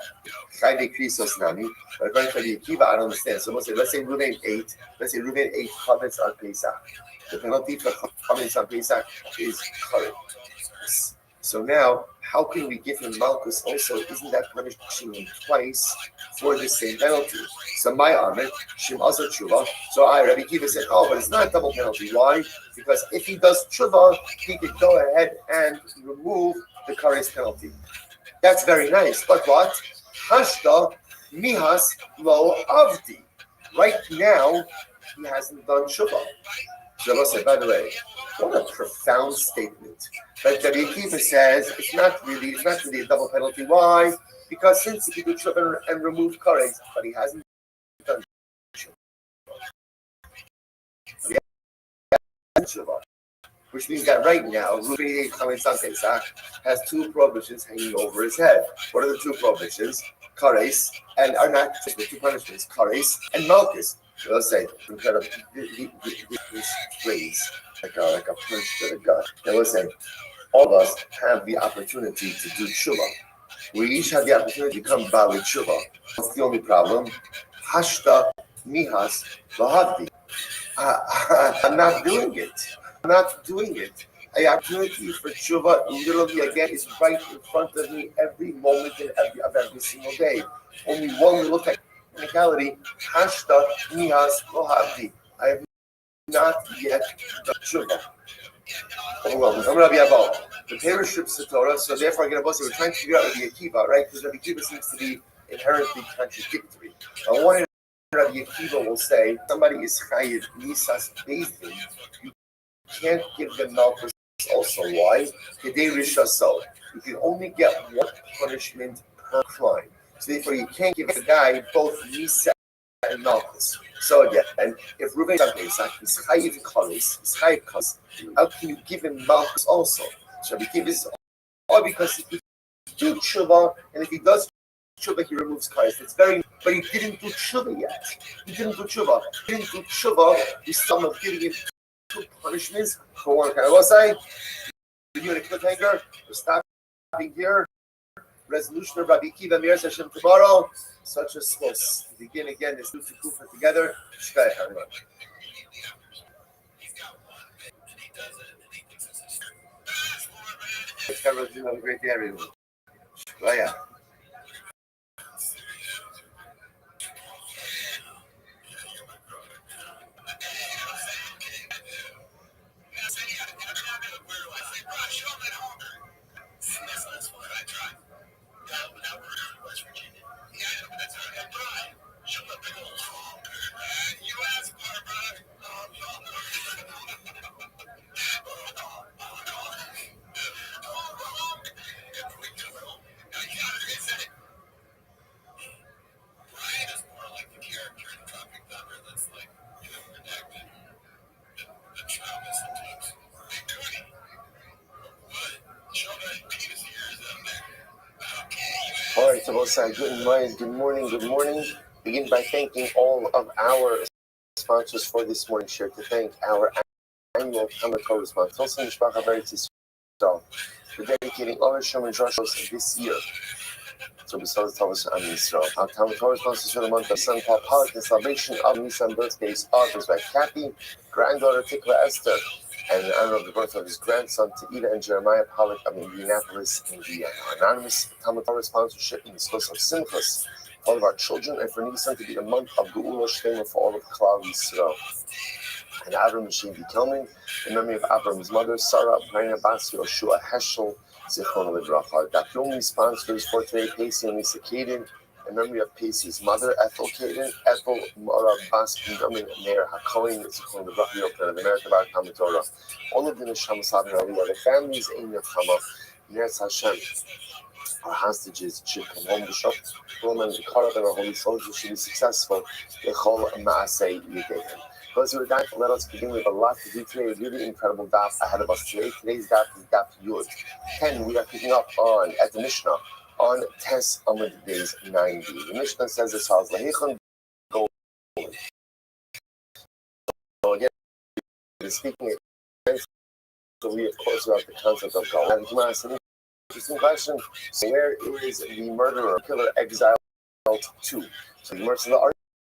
Chayve Krisos Nami. But according to Rabbi Akiva, I don't understand. So let's say Reuven ate. Let's say Reuven ate chametz on Pesach. The penalty for chametz on Pesach is chametz. So now, how can we give him Malchus also? Isn't that punishing him twice for the same penalty? So my Amrit, Shim also tshuva. So Rabbi Akiva said, oh, but it's not a double penalty. Why? Because if he does tshuva, he could go ahead and remove the Kares penalty. That's very nice. But what? Hashta mihas lo avdi. Right now, he hasn't done tshuva. Shlomo said, by the way, what a profound statement. But Rabbi Akiva says it's not really a double penalty. Why? Because since he could tshuva and remove Kares, but he hasn't done tshuva. Which means that right now, Reuven Pesach has two prohibitions hanging over his head. What are the two prohibitions? Kares, and are not the two punishments, Kares and Malchus. So let's say, incredible, this phrase, like a punch to the gut. And let's say, all of us have the opportunity to do tshuva. We each have the opportunity to become Bali tshuva. What's the only problem? Hashta mihas lahaddi. I'm not doing it. The opportunity for tshuva literally again is right in front of me every moment and every single day. Only one little technicality. Hashta mihas lahaddi. I have not yet done tshuva. Overwhelming. I'm Rabbi Abel. The Torah strips the Torah, so therefore I'm going to say we're trying to figure out Rabbi Akiva, right? Because Rabbi Akiva seems to be inherently contradictory. I wanted Rabbi Akiva will say somebody is chayiv nisas bezdin. You can't give them malchus also. Why? Kedei rishaso. You can only get one punishment per crime. So therefore you can't give the guy both nisa and malchus. So again, and if Reuven Pesach is chayiv kares, how can you give him malchus also? So Rabbi Akiva is all because he could do tshuva, and if he does tshuva, he removes kares. It's very, but he didn't do tshuva yet. He didn't do tshuva. He's someone giving him two punishments for one kind. I will say, you in a cliffhanger. We're stopping here. Resolution of Rabbi Akiva Mir Hashem tomorrow. Such a supposed to begin again this new Kufa together. Shkaya everyone. Have a great day, everyone. Shkaya. That's what I tried. Now we're in West Virginia. Yeah, that's how I tried. First of all, say good morning. Begin by thanking all of our sponsors for this morning share. To thank our annual Talmud Torah sponsors, also Mishpacha Beretz Yisrael, for dedicating all our Shomer Drashos this year. So besides Thomas and Israel, our Talmud Torah sponsors for the month of St. Paul Pollock in celebration of Nisan birthdays of his wife Kathy, granddaughter Tikva Esther, and in honor of the birth of his grandson Te'ila and Jeremiah Pollock of Indianapolis, Indiana. Anonymous Talmud Torah sponsorship in the source of Simchas, for all of our children, and for Nisan to be the month of Geula Shlema for all of Klal Yisrael. And Avram Shimbi Kelman, in memory of Avram's mother, Sarah Brina Bas Yoshua Heschel, Zichron Libracha. Dr. Only sponsors for today, Pacey and Lisa Caden, in memory of Pacey's mother, Ethel Caden, Ethel Mara Bas Benjamin Meir HaKohen, Zichron Libracha, Yochel, the American Bar Talmud Torah. All of the Neshama Savin Aliyah, the families in Nechama, Neretz Hashem, our hostages should come home. The shop woman, the Karab, and our holy soldiers should be successful. Echol Maasei Yidehen. Those who are dying, let us begin with a lot to do today. A really incredible daf ahead of us today. Today's daf is daf Yud 10. We are picking up on at the Mishnah on Tes Amud days 90. The Mishnah says as follows: Lahechon Gold. So again, speaking again, so we of course about the concept of gold. And Gemara asked an interesting question: so where is the murderer, killer, exiled to? So the mercy of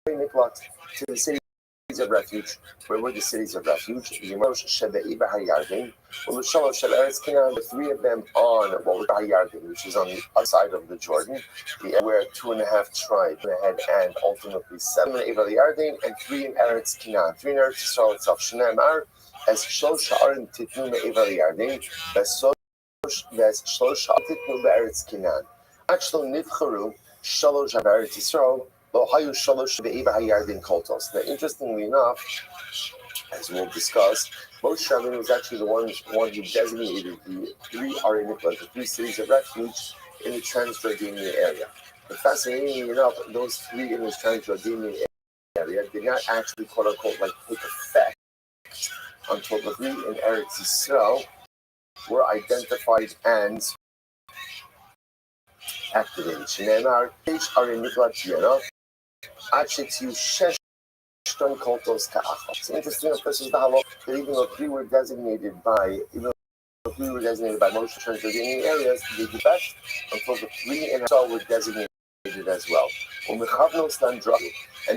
the Miklat to the city of refuge. Where were the cities of refuge? The three of them on what was Hayarden, which is on the other side of the Jordan, where 2.5 tribes ahead, and ultimately 7 in Yarden and 3 in Eretz Canaan. 3 in Eretz Yisrael itself. Shneimar as Shlosh Ha'arim Titnu Me'evar Yarden, as Shlosh Ha'arim Titnu Be'eretz Canaan. Actually, Nivcharu Shalosh Ha'aretz Yisrael. Now, interestingly enough, as we'll discuss, Moshe Rabbeinu was actually the one who designated the 3 Arenikot, the 3 cities of refuge in the Transjordanian area. But fascinatingly enough, those 3 in the Transjordanian area did not actually, quote unquote, like take effect until the 3 in Eretz Yisrael were identified and activated. Shneimar, Arenikot, it's interesting, of course, is the halach that even though 3 were designated by Moshe Transjordanian areas, they did best until the 3 in Israel were designated as well. And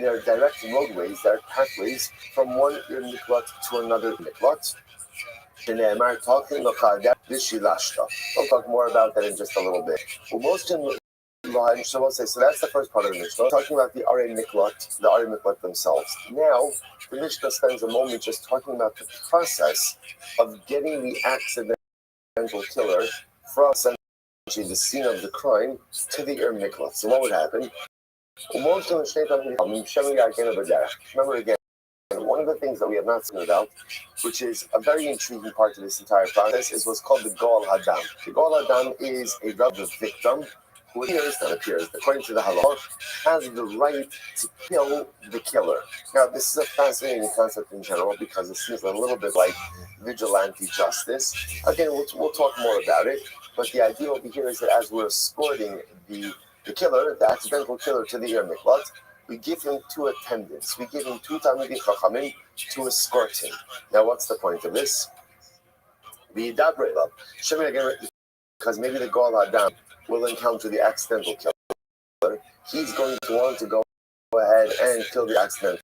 there are direct roadways, there are pathways from one miklat to another miklat. We'll talk more about that in just a little bit. So that's the first part of the Mishnah. Talking about the Arei Miklat themselves. Now, the Mishnah spends a moment just talking about the process of getting the accidental killer from essentially the scene of the crime to the Arei Miklat. So what would happen? Remember again, one of the things that we have not spoken about, which is a very intriguing part of this entire process, is what's called the Gol Hadam. The Gol Hadam is a relative victim who appears, according to the halach, has the right to kill the killer. Now, this is a fascinating concept in general because it seems a little bit like vigilante justice. Again, we'll talk more about it, but the idea over here is that as we're escorting the killer, the accidental killer, to the Arei Miklat, we give him 2 attendants. We give him 2 Talmidei Chachamim to escort him. Now, what's the point of this? Because maybe the Gol Hadam will encounter the accidental killer. He's going to want to go ahead and kill the accidental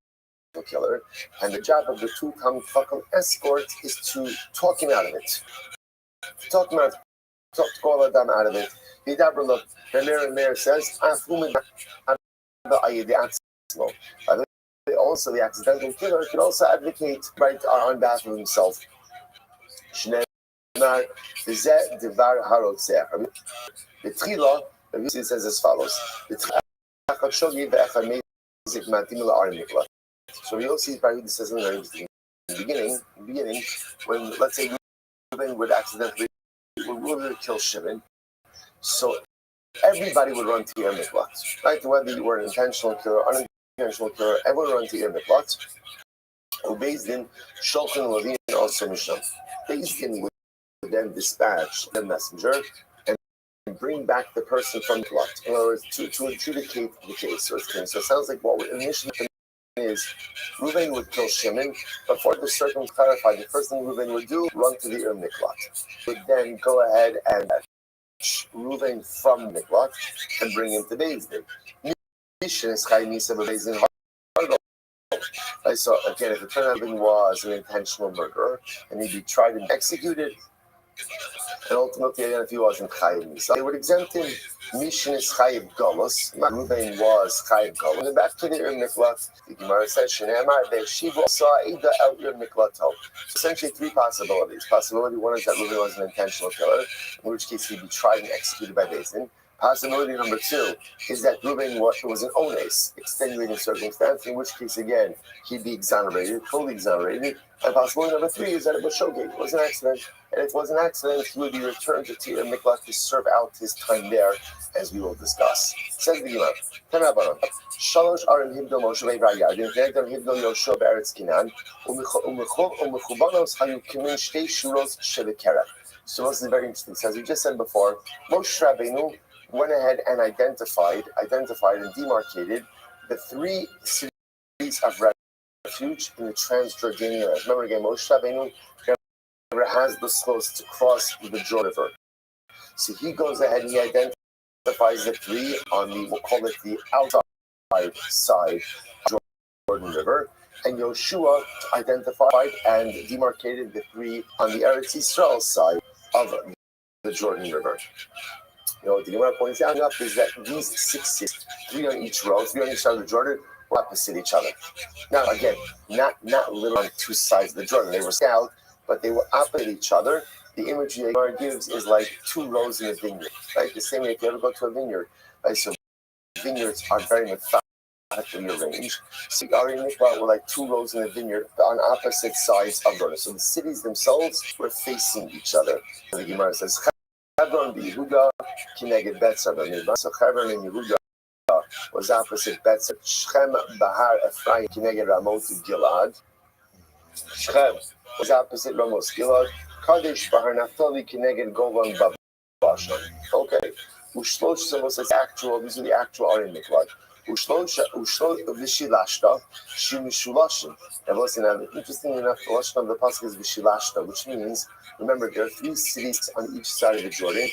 killer. And the job of the 2 Talmidei Chacham escorts is to talk him out of it. Talk Gol Hadam out of it. The Meir says, also, the accidental killer can also advocate right on behalf of himself. The Tchila, the Mishnah says as follows: so we also see Baruch says in the beginning, when let's say Reuben would accidentally kill Shimon, so everybody would run to Arei Miklat, right? Whether you were an intentional killer or unintentional killer, everyone would run to Arei Miklat. Beis Din Shulchan Levin also Mishnah. Beis Din would then dispatch the messenger and bring back the person from the lot. In other words, to adjudicate the case. So it sounds like what would initially happen is Reuven would kill Shimon, but for the circumstance clarified, the first thing Reuven would do, run to the Miklat. Would then go ahead and fetch Reuven from Miklat and bring him to Beis Din. So again, if it turned out Reuven was an intentional murderer and he'd be tried and executed, and ultimately, again, if he wasn't Chayiv Misa, they would exempt him. Mishin is Chayiv Golos. Reuven was Chayiv Golos. And then back to the Miklat, the Gemara says, Shneimar Be'shiva Sa'ida El Miklato. Essentially, three possibilities. Possibility one is that Reuven was an intentional killer, in which case he'd be tried and executed by Beis Din. Possibility number two is that Reuven was an ones, extenuating circumstance, in which case, again, he'd be exonerated, fully exonerated. And possibility number three is that it was shogeg, it was an accident. And if it was an accident, he would be returned to Tir Miklat to serve out his time there, as we will discuss. Says the Gemara, Shalosh Arim Hibdol Moshe Ve'Rayadin, Ve'Edam Hibdol Yoshua Be'eretz Kinan, Umechubanos Hayu Kimin Shtei Shuros Shevekera. So this is very interesting. So as we just said before, Moshe Rabbeinu went ahead and identified and demarcated the three cities of refuge in the Transjordanian land. Remember again, Moshe Rabbeinu never has the slows to cross the Jordan River. So he goes ahead and he identifies the three on the, we'll call it the outside side of the Jordan River. And Yoshua identified and demarcated the three on the Eretz Yisrael side of the Jordan River. What the Gemara points out enough is that these 6 cities, three on each row, three on each side of the Jordan, were opposite each other. Now, again, not literally on two sides of the Jordan. They were scaled, but they were opposite each other. The imagery the Gemara gives is like two rows in a vineyard, right? The same way if you ever go to a vineyard, right? So vineyards are very methodically arranged. So you already make about like two rows in a vineyard on opposite sides of the Jordan. So the cities themselves were facing each other. So the Gemara says, Hebron Yehuda Kineged Betzar. So Hebron and Yehuda was opposite Betzar. Shechem Bahar Ephraim Kineged Ramot Gilad. Shechem was opposite Ramos Gilad. Kadesh Bahar Naphtali Kineged Golan Bashan. Okay. Ushlosh, so it's actual. These are the actual Arim Miklat. Ushlosh Vishilashta Shimishulashim. And listen, interestingly enough, the lashon of the pasuk is Vishilashta, which means, remember, there are three cities on each side of the Jordan.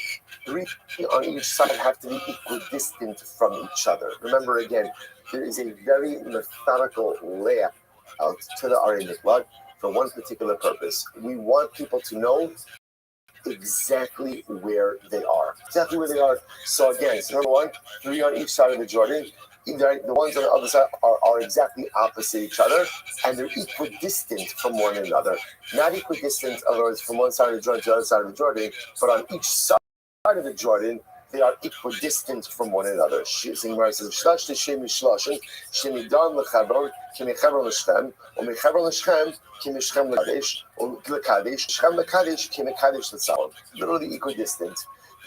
Three on each side have to be equidistant from each other. Remember, again, there is a very methodical layout to the Arim Miklat for one particular purpose. We want people to know exactly where they are. So again, so number one, three on each side of the Jordan. The ones on the other side are exactly opposite each other, and they're equidistant from one another. Not equidistant, in other words, from one side of the Jordan to the other side of the Jordan, but on each side of the Jordan, they are equidistant from one another. Gemara says, "Shlash l'shem mishloshin, shemidan lechabron, kimechebron l'shchem, umechebron l'shchem, kimeshchem l'kadesh, l'kadesh, shchem l'kadesh, kimekadesh l'tzalon." Literally equidistant.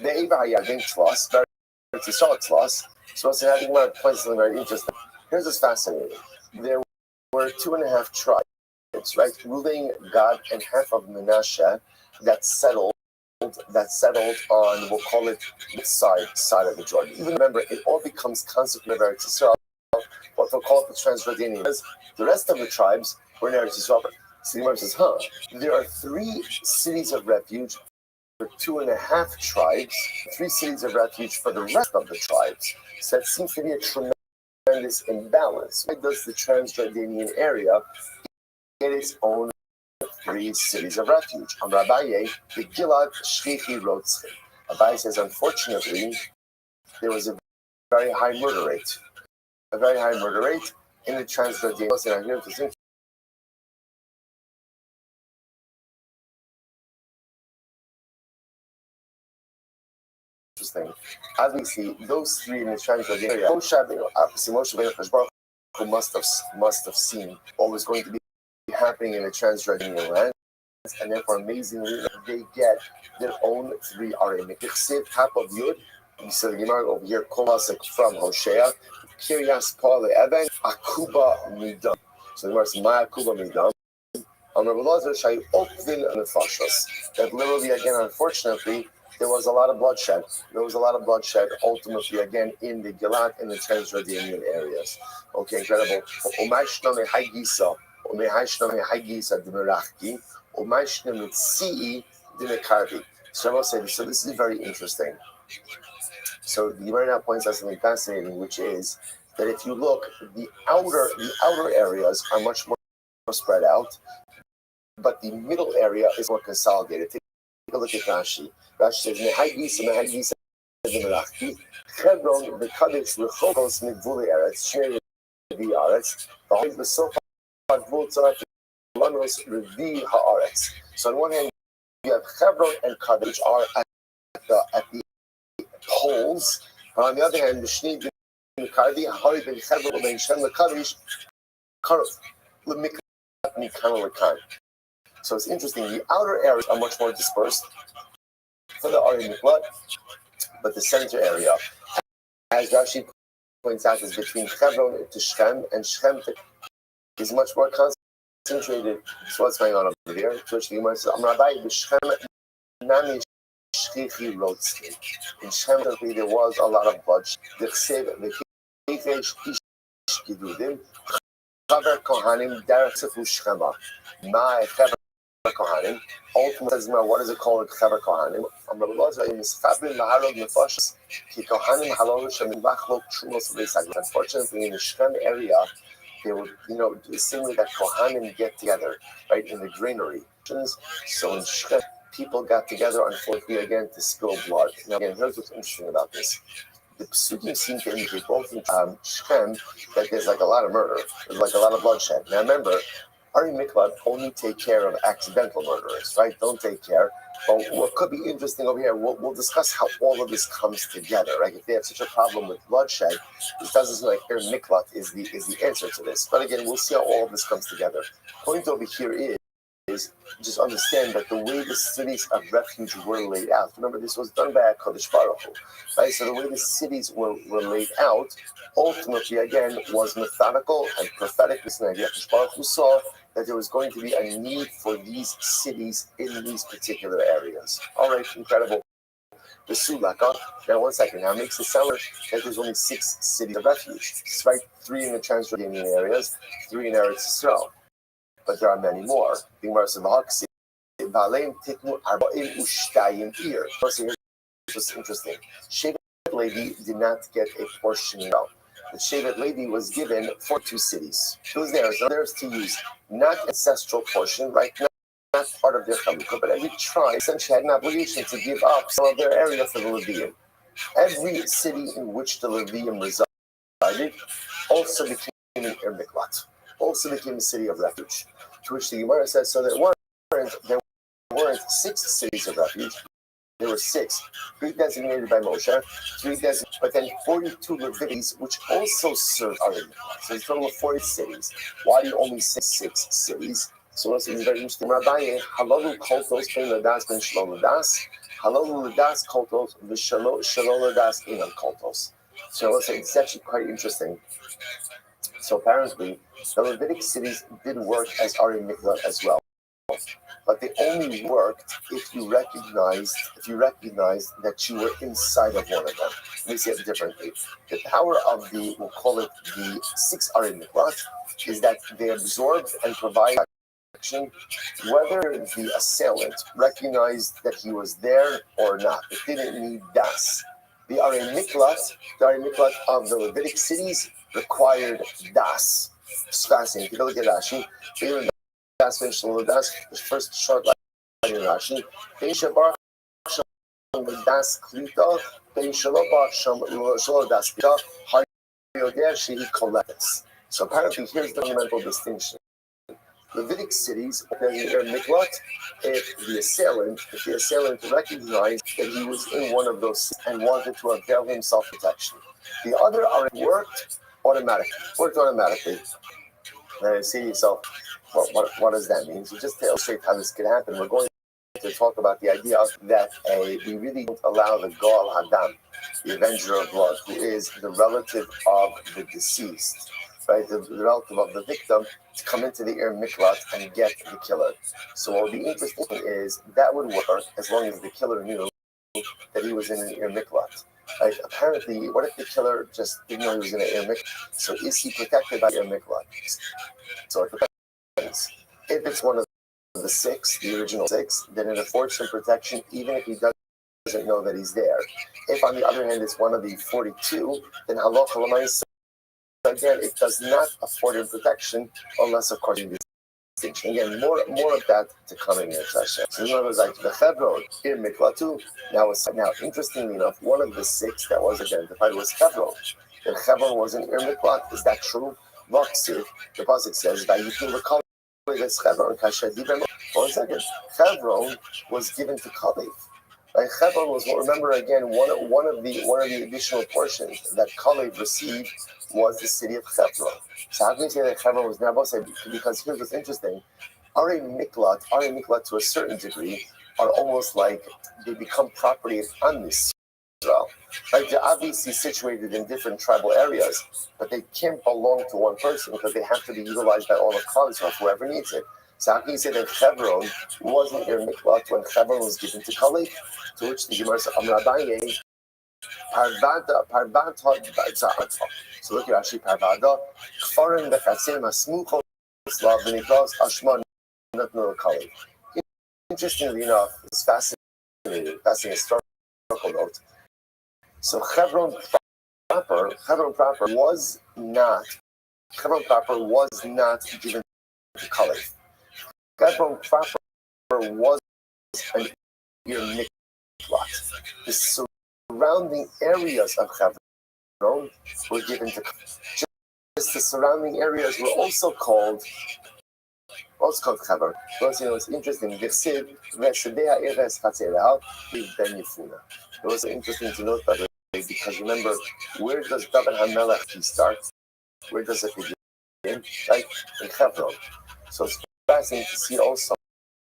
Ve'eva hayagin tlos, it's a short tlos. So I think my point is something very interesting. Here's what's fascinating. There were 2.5 tribes, right? Ruling Gad and half of Manasseh that settled on, we'll call it the side of the Jordan. Even remember, it all becomes consecrated Eretz Yisrael, what they'll call it the Transjordanian. The rest of the tribes were in Eretz Yisrael. So the Gemara says, there are 3 cities of refuge for 2.5 tribes, 3 cities of refuge for the rest of the tribes. So that seems to be a tremendous imbalance. Why does the Transjordanian area get its own 3 cities of refuge? On Rabbaye, the Gilad Shchichi Rotzim. Rabbaye says, unfortunately, there was a very high murder rate. A very high murder rate in the Transjordanian area. Interesting. Obviously, those 3 in the Transjordanian area, Moshe Rabbeinu, who must have seen what was going to be happening in the Transjordanian land, and therefore amazingly they get their own 3 Arim. Top of Yud, you see the Gemara over here, Kolasik from Hosea, Kiryas Paul Eben, Akuba Midam. So the Gemara says, My Akuba Midam. That literally, again, unfortunately, there was a lot of bloodshed. There was a lot of bloodshed, ultimately, again, in the Gilad and the Transjordanian areas. Okay, incredible. So I'll say this. So this is very interesting. So the Gemara now points out something fascinating, which is that if you look, the outer areas are much more spread out, but the middle area is more consolidated. Take a look at Rashi. Rashi says, Hebron, the Kadesh, Rechokos, Migvuli Eretz, Shnei Revi Aretz, the whole Besofa, Gvul Tzarek, Lanos, Revi Haaretz. So on one hand, you have Hebron and Kadesh, which are at the poles. And on the other hand, the Shnei Kardi, Hari ben Hebron, ben Shem Kadesh, Karov, Lemikkan Lekan. So it's interesting. The outer areas are much more dispersed for the Ari Miklat, but the center area, as Rashi points out, is between Hebron to Shem, and Shem is much more concentrated. So what's going on over here? So the Gemara says, in Shem, there was a lot of bloodshed. Chaver Kohanim Derech Sefu Shchema. My Chaver Kohanim. Ultimately, what is it called? Chaver Kohanim. Unfortunately, in the Shchem area, they would, seemingly that Kohanim get together, right, in the granary. So in Shchem, people got together, unfortunately, again, to spill blood. Now, again, here's what's interesting about this. The Psukim seem to indicate both in Shechem that there's like a lot of murder, there's like a lot of bloodshed. Now remember, Ari Miklat only take care of accidental murderers, right? Don't take care. But what could be interesting over here, we'll discuss how all of this comes together, right? If they have such a problem with bloodshed, it doesn't seem like Ari Miklat is the answer to this. But again, we'll see how all of this comes together. Point over here is just understand that the way the cities of refuge were laid out. Remember, this was done by HaKadosh Baruch Hu, right? So the way the cities were laid out, ultimately, again, was methodical and prophetic. HaKadosh Baruch Hu saw that there was going to be a need for these cities in these particular areas. All right, incredible. The Sulaka. Now, 1 second. Now, it makes it sound like that there's only 6 cities of refuge, right? 3 in the Transjordanian areas, 3 in Eretz Yisrael. But there are many more. The Gemara says, This was interesting. Shevet Levi did not get a portion at all. The Shevet Levi was given 42 cities. It was theirs. So theirs to use, not ancestral portion, right? Not part of their Chalukah, but every tribe essentially had an obligation to give up some of their area for the Levium. Every city in which the Levium resided also became an Ir Miklat, also became a city of refuge. To which the Gemara says, so there weren't 6 cities of refuge. There were 6, 3 designated by Moshe, 3 designated, but then 42 Levites, which also served Ari Miklat. So it's a total of 40 cities. Why do you only say 6 cities? So it's very interesting. Rabbi, halalu koltos ben ladas ben shalom ladas, halalu ladas koltos v'shalom ladas inan koltos. So it's actually quite interesting. So apparently, the Levitic cities did work as Ari Miklat as well, but they only worked if you recognized that you were inside of one of them. Let me say it differently. The power of we'll call it the 6 Ari Miklat, is that they absorbed and provided protection, whether the assailant recognized that he was there or not. It didn't need das. The Ari Miklat of the Levitic cities required das. It's fascinating. Take a look at Rashi. The first short line in Rashi. So apparently, here's the fundamental distinction. Levitic cities, Miklat, if the assailant recognized that he was in one of those and wanted to avail himself protection. The other worked automatically. Now you see yourself, what does that mean? So just to illustrate how this could happen, we're going to talk about the idea that we really don't allow the Goal Hadam, the avenger of blood, who is the relative of the deceased, right, the relative of the victim, to come into the Ir Miklat and get the killer. So what would be interesting is that would work as long as the killer knew that he was in an Ir Miklat? Like, apparently, what if the killer just didn't know he was in an Ir Miklat? So is he protected by Ir Miklat? So it depends. If it's one of the 6, the original 6, then it affords him protection even if he doesn't know that he's there. If, on the other hand, it's one of the 42, then halacha l'maaseh, again, it does not afford him protection unless, of course, he distinction. Again, more of that to come in here, Sasha. So in other words, like the Hebron Ir Miklatu. Now, interestingly enough, one of the 6 that was identified was Hebron. And Hebron was an Ir Miklat. Is that true? Vaksiv, the pasuk says that you can recall this Hebron. One second. Hebron was given to Kalev. Like Hebron was, remember again, one of the additional portions that Kalev received was the city of Hebron. So how can you say that Hebron was Naboseh? Because here's what's interesting. Are Miklat to a certain degree are almost like they become property of Am Yisrael. Like they're obviously situated in different tribal areas, but they can't belong to one person because they have to be utilized by all of Klal Yisrael, whoever needs it. So how can you say that Hebron wasn't Ir Miklat when Hebron was given to Kalev? To which the Gemara said, Amrabaye, Parvata. So look at Rashi, Parvada, Kfarim Bechatzim Asmuchos Slav V'nikos Ashman Natnu Kalev. Interestingly enough, it's fascinating historical note. So Hebron proper was not given to Kalev. Hebron proper was an Ir Miklat. The surrounding areas of Hebron were given to Kalev. Just the surrounding areas were also called Hebron. Because it's interesting. It was interesting to note that because remember, where does David HaMelech start? Where does it begin? Right? In Hebron. So it's fascinating to see also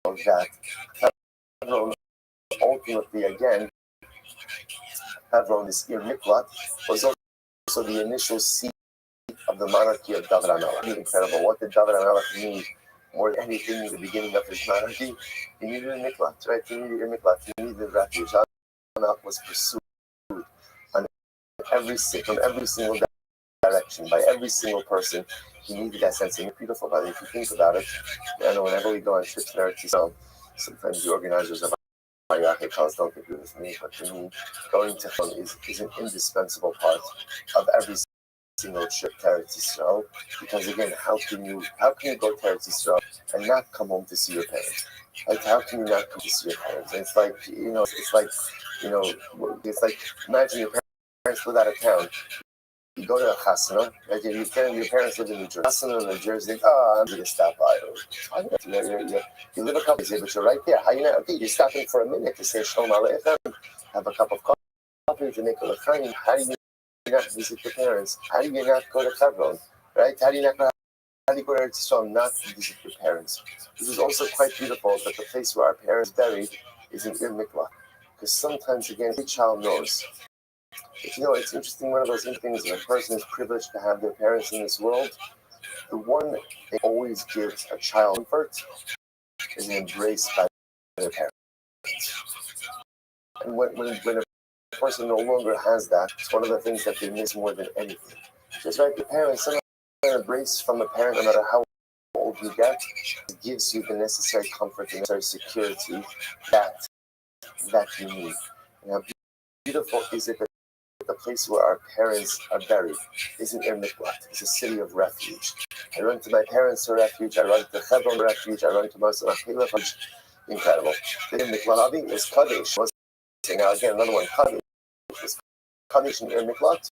that Hebron ultimately, again, Hebron is Ir Miklat, was also the initial seat of the monarchy of David HaMelech. Incredible. What did David HaMelech need more than anything in the beginning of his monarchy? He needed a Miklat, right? He needed a Miklat. He needed refuge. HaMelech was pursued from every single direction by every single person. He needed that sense. And it's beautiful, but if you think about it, I know whenever we go on trips to Eretz Yisrael, sometimes the organizers of Hayake calls don't agree with me, but to me, going to Hebron is an indispensable part of every single trip to Eretz Yisrael. Because again, how can you go to Eretz Yisrael and not come home to see your parents? Like, how can you not come to see your parents? And it's like imagine your parents live out of town. You go to a chasana, like your parents live in New Jersey. Chasana in New Jersey, I'm going to stop by. You live a couple days, but you're right there. How you not? Okay, you're stopping for a minute to say Shalom Aleichem, have a cup of coffee, to make a l'chaim. How do you not visit your parents? How do you not go to Hebron? Right? How do you go to Eretz Yisrael not to visit your parents? This is also quite beautiful that the place where our parents buried is in Ir Miklat. Because sometimes, again, every child knows. It's interesting, one of those things when a person is privileged to have their parents in this world, the one that always gives a child comfort is embraced by their parents. And when a person no longer has that, it's one of the things that they miss more than anything. Just like the parents, sometimes an embrace from a parent, no matter how old you get, gives you the necessary comfort, the necessary security that you need. And how beautiful is it that the place where our parents are buried isn't Ir Miklat. It's a city of refuge. I run to my parents for refuge. I run to Hebron refuge. I run to Moshe refuge. Incredible. The Ir Miklat is Kadesh. Now again, another one. Kadesh. Is Kadesh in Ir Miklat?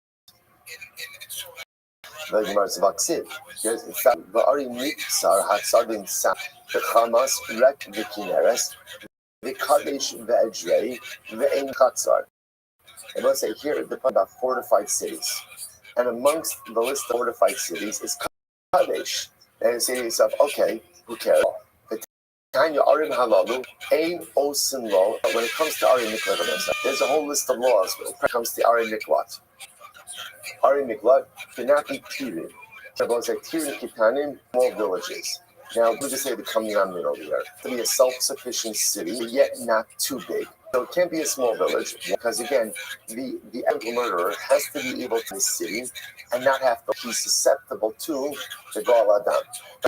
The Gemara is Vaksiv. Here's in fact, Va'ari Mitzar Hatzadin Sa the Hamas Rek Vikineres the Kadesh Ve'edrei Ve'en Chatzar. And let's say here, they're talking about fortified cities. And amongst the list of fortified cities is Kadesh. And you say to yourself, okay, who cares? The Tanya Arim Halalu, Ein Osin Lo. When it comes to Arim Miklat, there's a whole list of laws when it comes to Arim Miklat. Arim Miklat cannot be Tirin. Everyone's like Tirin Kitanim, small villages. Now, we just say the Kamyan over here. To be a self-sufficient city, but yet not too big. So it can't be a small village because again, the murderer has to be able to the city and not have to be susceptible to the Gal Adam.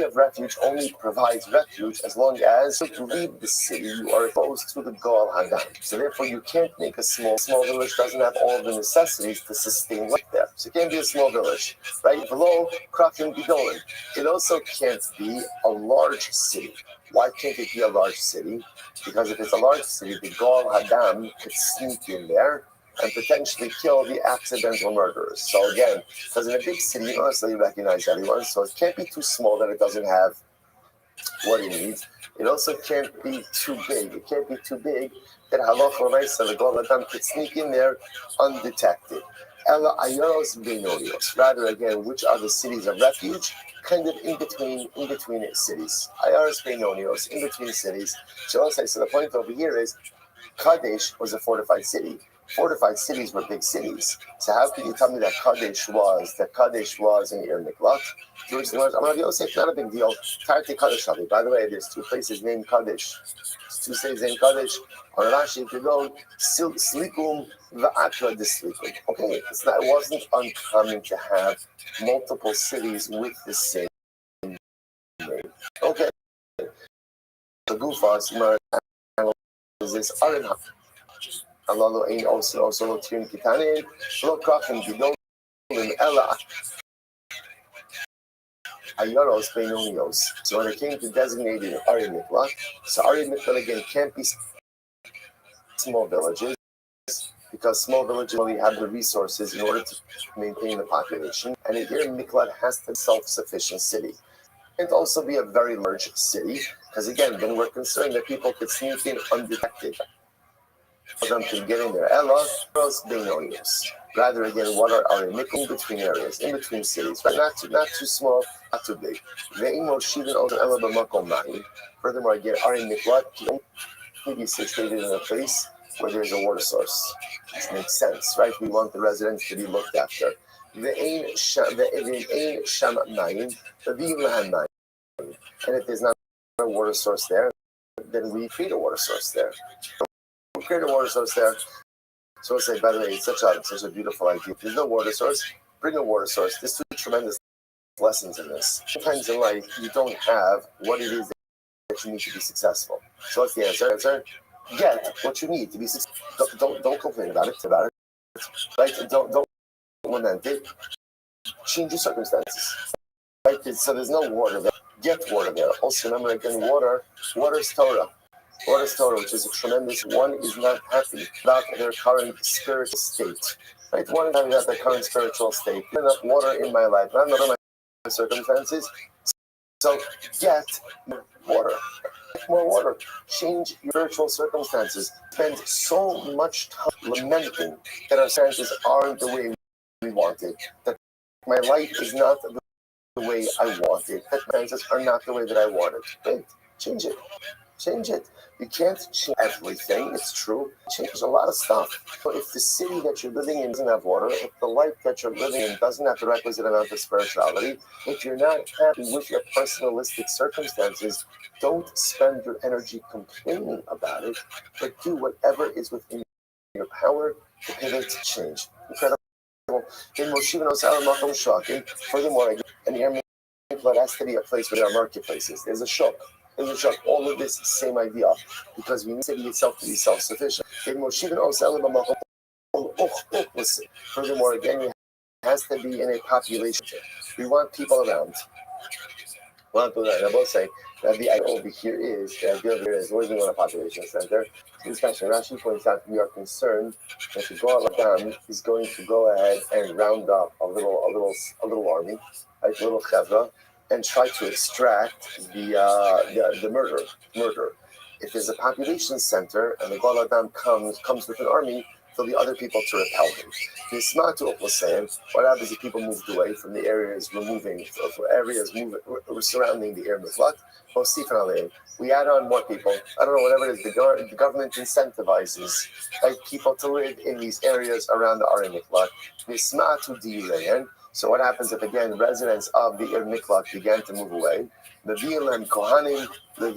Of refuge only provides refuge as long as to leave the city you are exposed to the Gal Adam. So therefore you can't make a small village doesn't have all the necessities to sustain life there. So it can't be a small village, right? Below Kraken Gidolin. It also can't be a large city. Why can't it be a large city? Because if it's a large city, the Gal Hadam could sneak in there and potentially kill the accidental murderers. So again, because in a big city, you don't necessarily recognize anyone, so it can't be too small that it doesn't have what it needs. It also can't be too big. It can't be too big that Halach L'Maisa, the Gal Hadam could sneak in there undetected. Ella Ayoros Benorios. Rather, again, which are the cities of refuge? Kind of in between cities. Ayoros Benorios, in between cities. So the point over here is Kadesh was a fortified city. Fortified cities were big cities. So how can you tell me that Kadesh was in Ir Miklat? Jerusalem, I'm Yosef, not a big deal. Tarti Kadesh. By the way, there's two places named Kadesh. Two cities named Kadesh. On Rashi, if you go, Slikum Va'atra Dislikum. Okay, it wasn't uncommon to have multiple cities with the same name. Okay. The Gufas, is this Arinha. Allah ain't also Lotin Kitanin, Lokachim Gidol, and Ella Ayaros Benonios. So when it came to designating Ari Miklat, so Ari Miklat again can't be small villages because small villages only have the resources in order to maintain the population, and a Ari Miklat has to be a self-sufficient city. And also be a very large city, because again, then we're concerned that people could sneak in undetected. Them to get in there. Ella, Benonios. Rather, again, what are in between areas, in between cities, right? Not too small, not too big. Furthermore, again, are in Miklat can be situated in a place where there's a water source. This makes sense, right? We want the residents to be looked after. And if there's not a water source there, then we create a water source there. We create a water source there. So we'll say, by the way, it's such a beautiful idea. If there's no water source, bring a water source. There's two tremendous lessons in this. Sometimes in life, you don't have what it is that you need to be successful. So what's the answer? Get what you need to be successful. Don't complain about it. Right? Don't lament it. Change your circumstances. Right? So there's no water there. Get water there. Also remember again, water is Torah. Water is Torah, which is a tremendous. One is not happy about their current spiritual state. Right? One is happy about their current spiritual state. Enough water in my life. Not enough my circumstances. So get water. More water. Change your spiritual circumstances. Spend so much time lamenting that our circumstances aren't the way we want it. That my life is not the way I want it. That my circumstances are not the way that I want it. Right? Change it. Change it. You can't change everything, it's true. Change a lot of stuff. So if the city that you're living in doesn't have water, if the life that you're living in doesn't have the requisite amount of spirituality, if you're not happy with your personalistic circumstances, don't spend your energy complaining about it, but do whatever is within your power to pivot to change. Incredible. Furthermore, an air flood has to be a place where there are marketplaces. There's a shop. All of this same idea, because we need the city itself to be self-sufficient. Furthermore, again, it has to be in a population. We want people around. I will say that the idea over here is where we want a population center. This question, Rashi points out we are concerned that the Gal Adam is going to go ahead and round up a little army, like a little chevra, and try to extract the murder. If there's a population center and the Gal Adam comes with an army, there'll be other people to repel him. The Ismatu was saying, what happens if people moved away from the areas surrounding the Ir Miklat? We add on more people. I don't know, whatever it is, the government incentivizes people to live in these areas around the Ir Miklat. The Ismatu Dilayan. So what happens if, again, residents of the Ir Miklat began to move away? The VLM Kohanim, the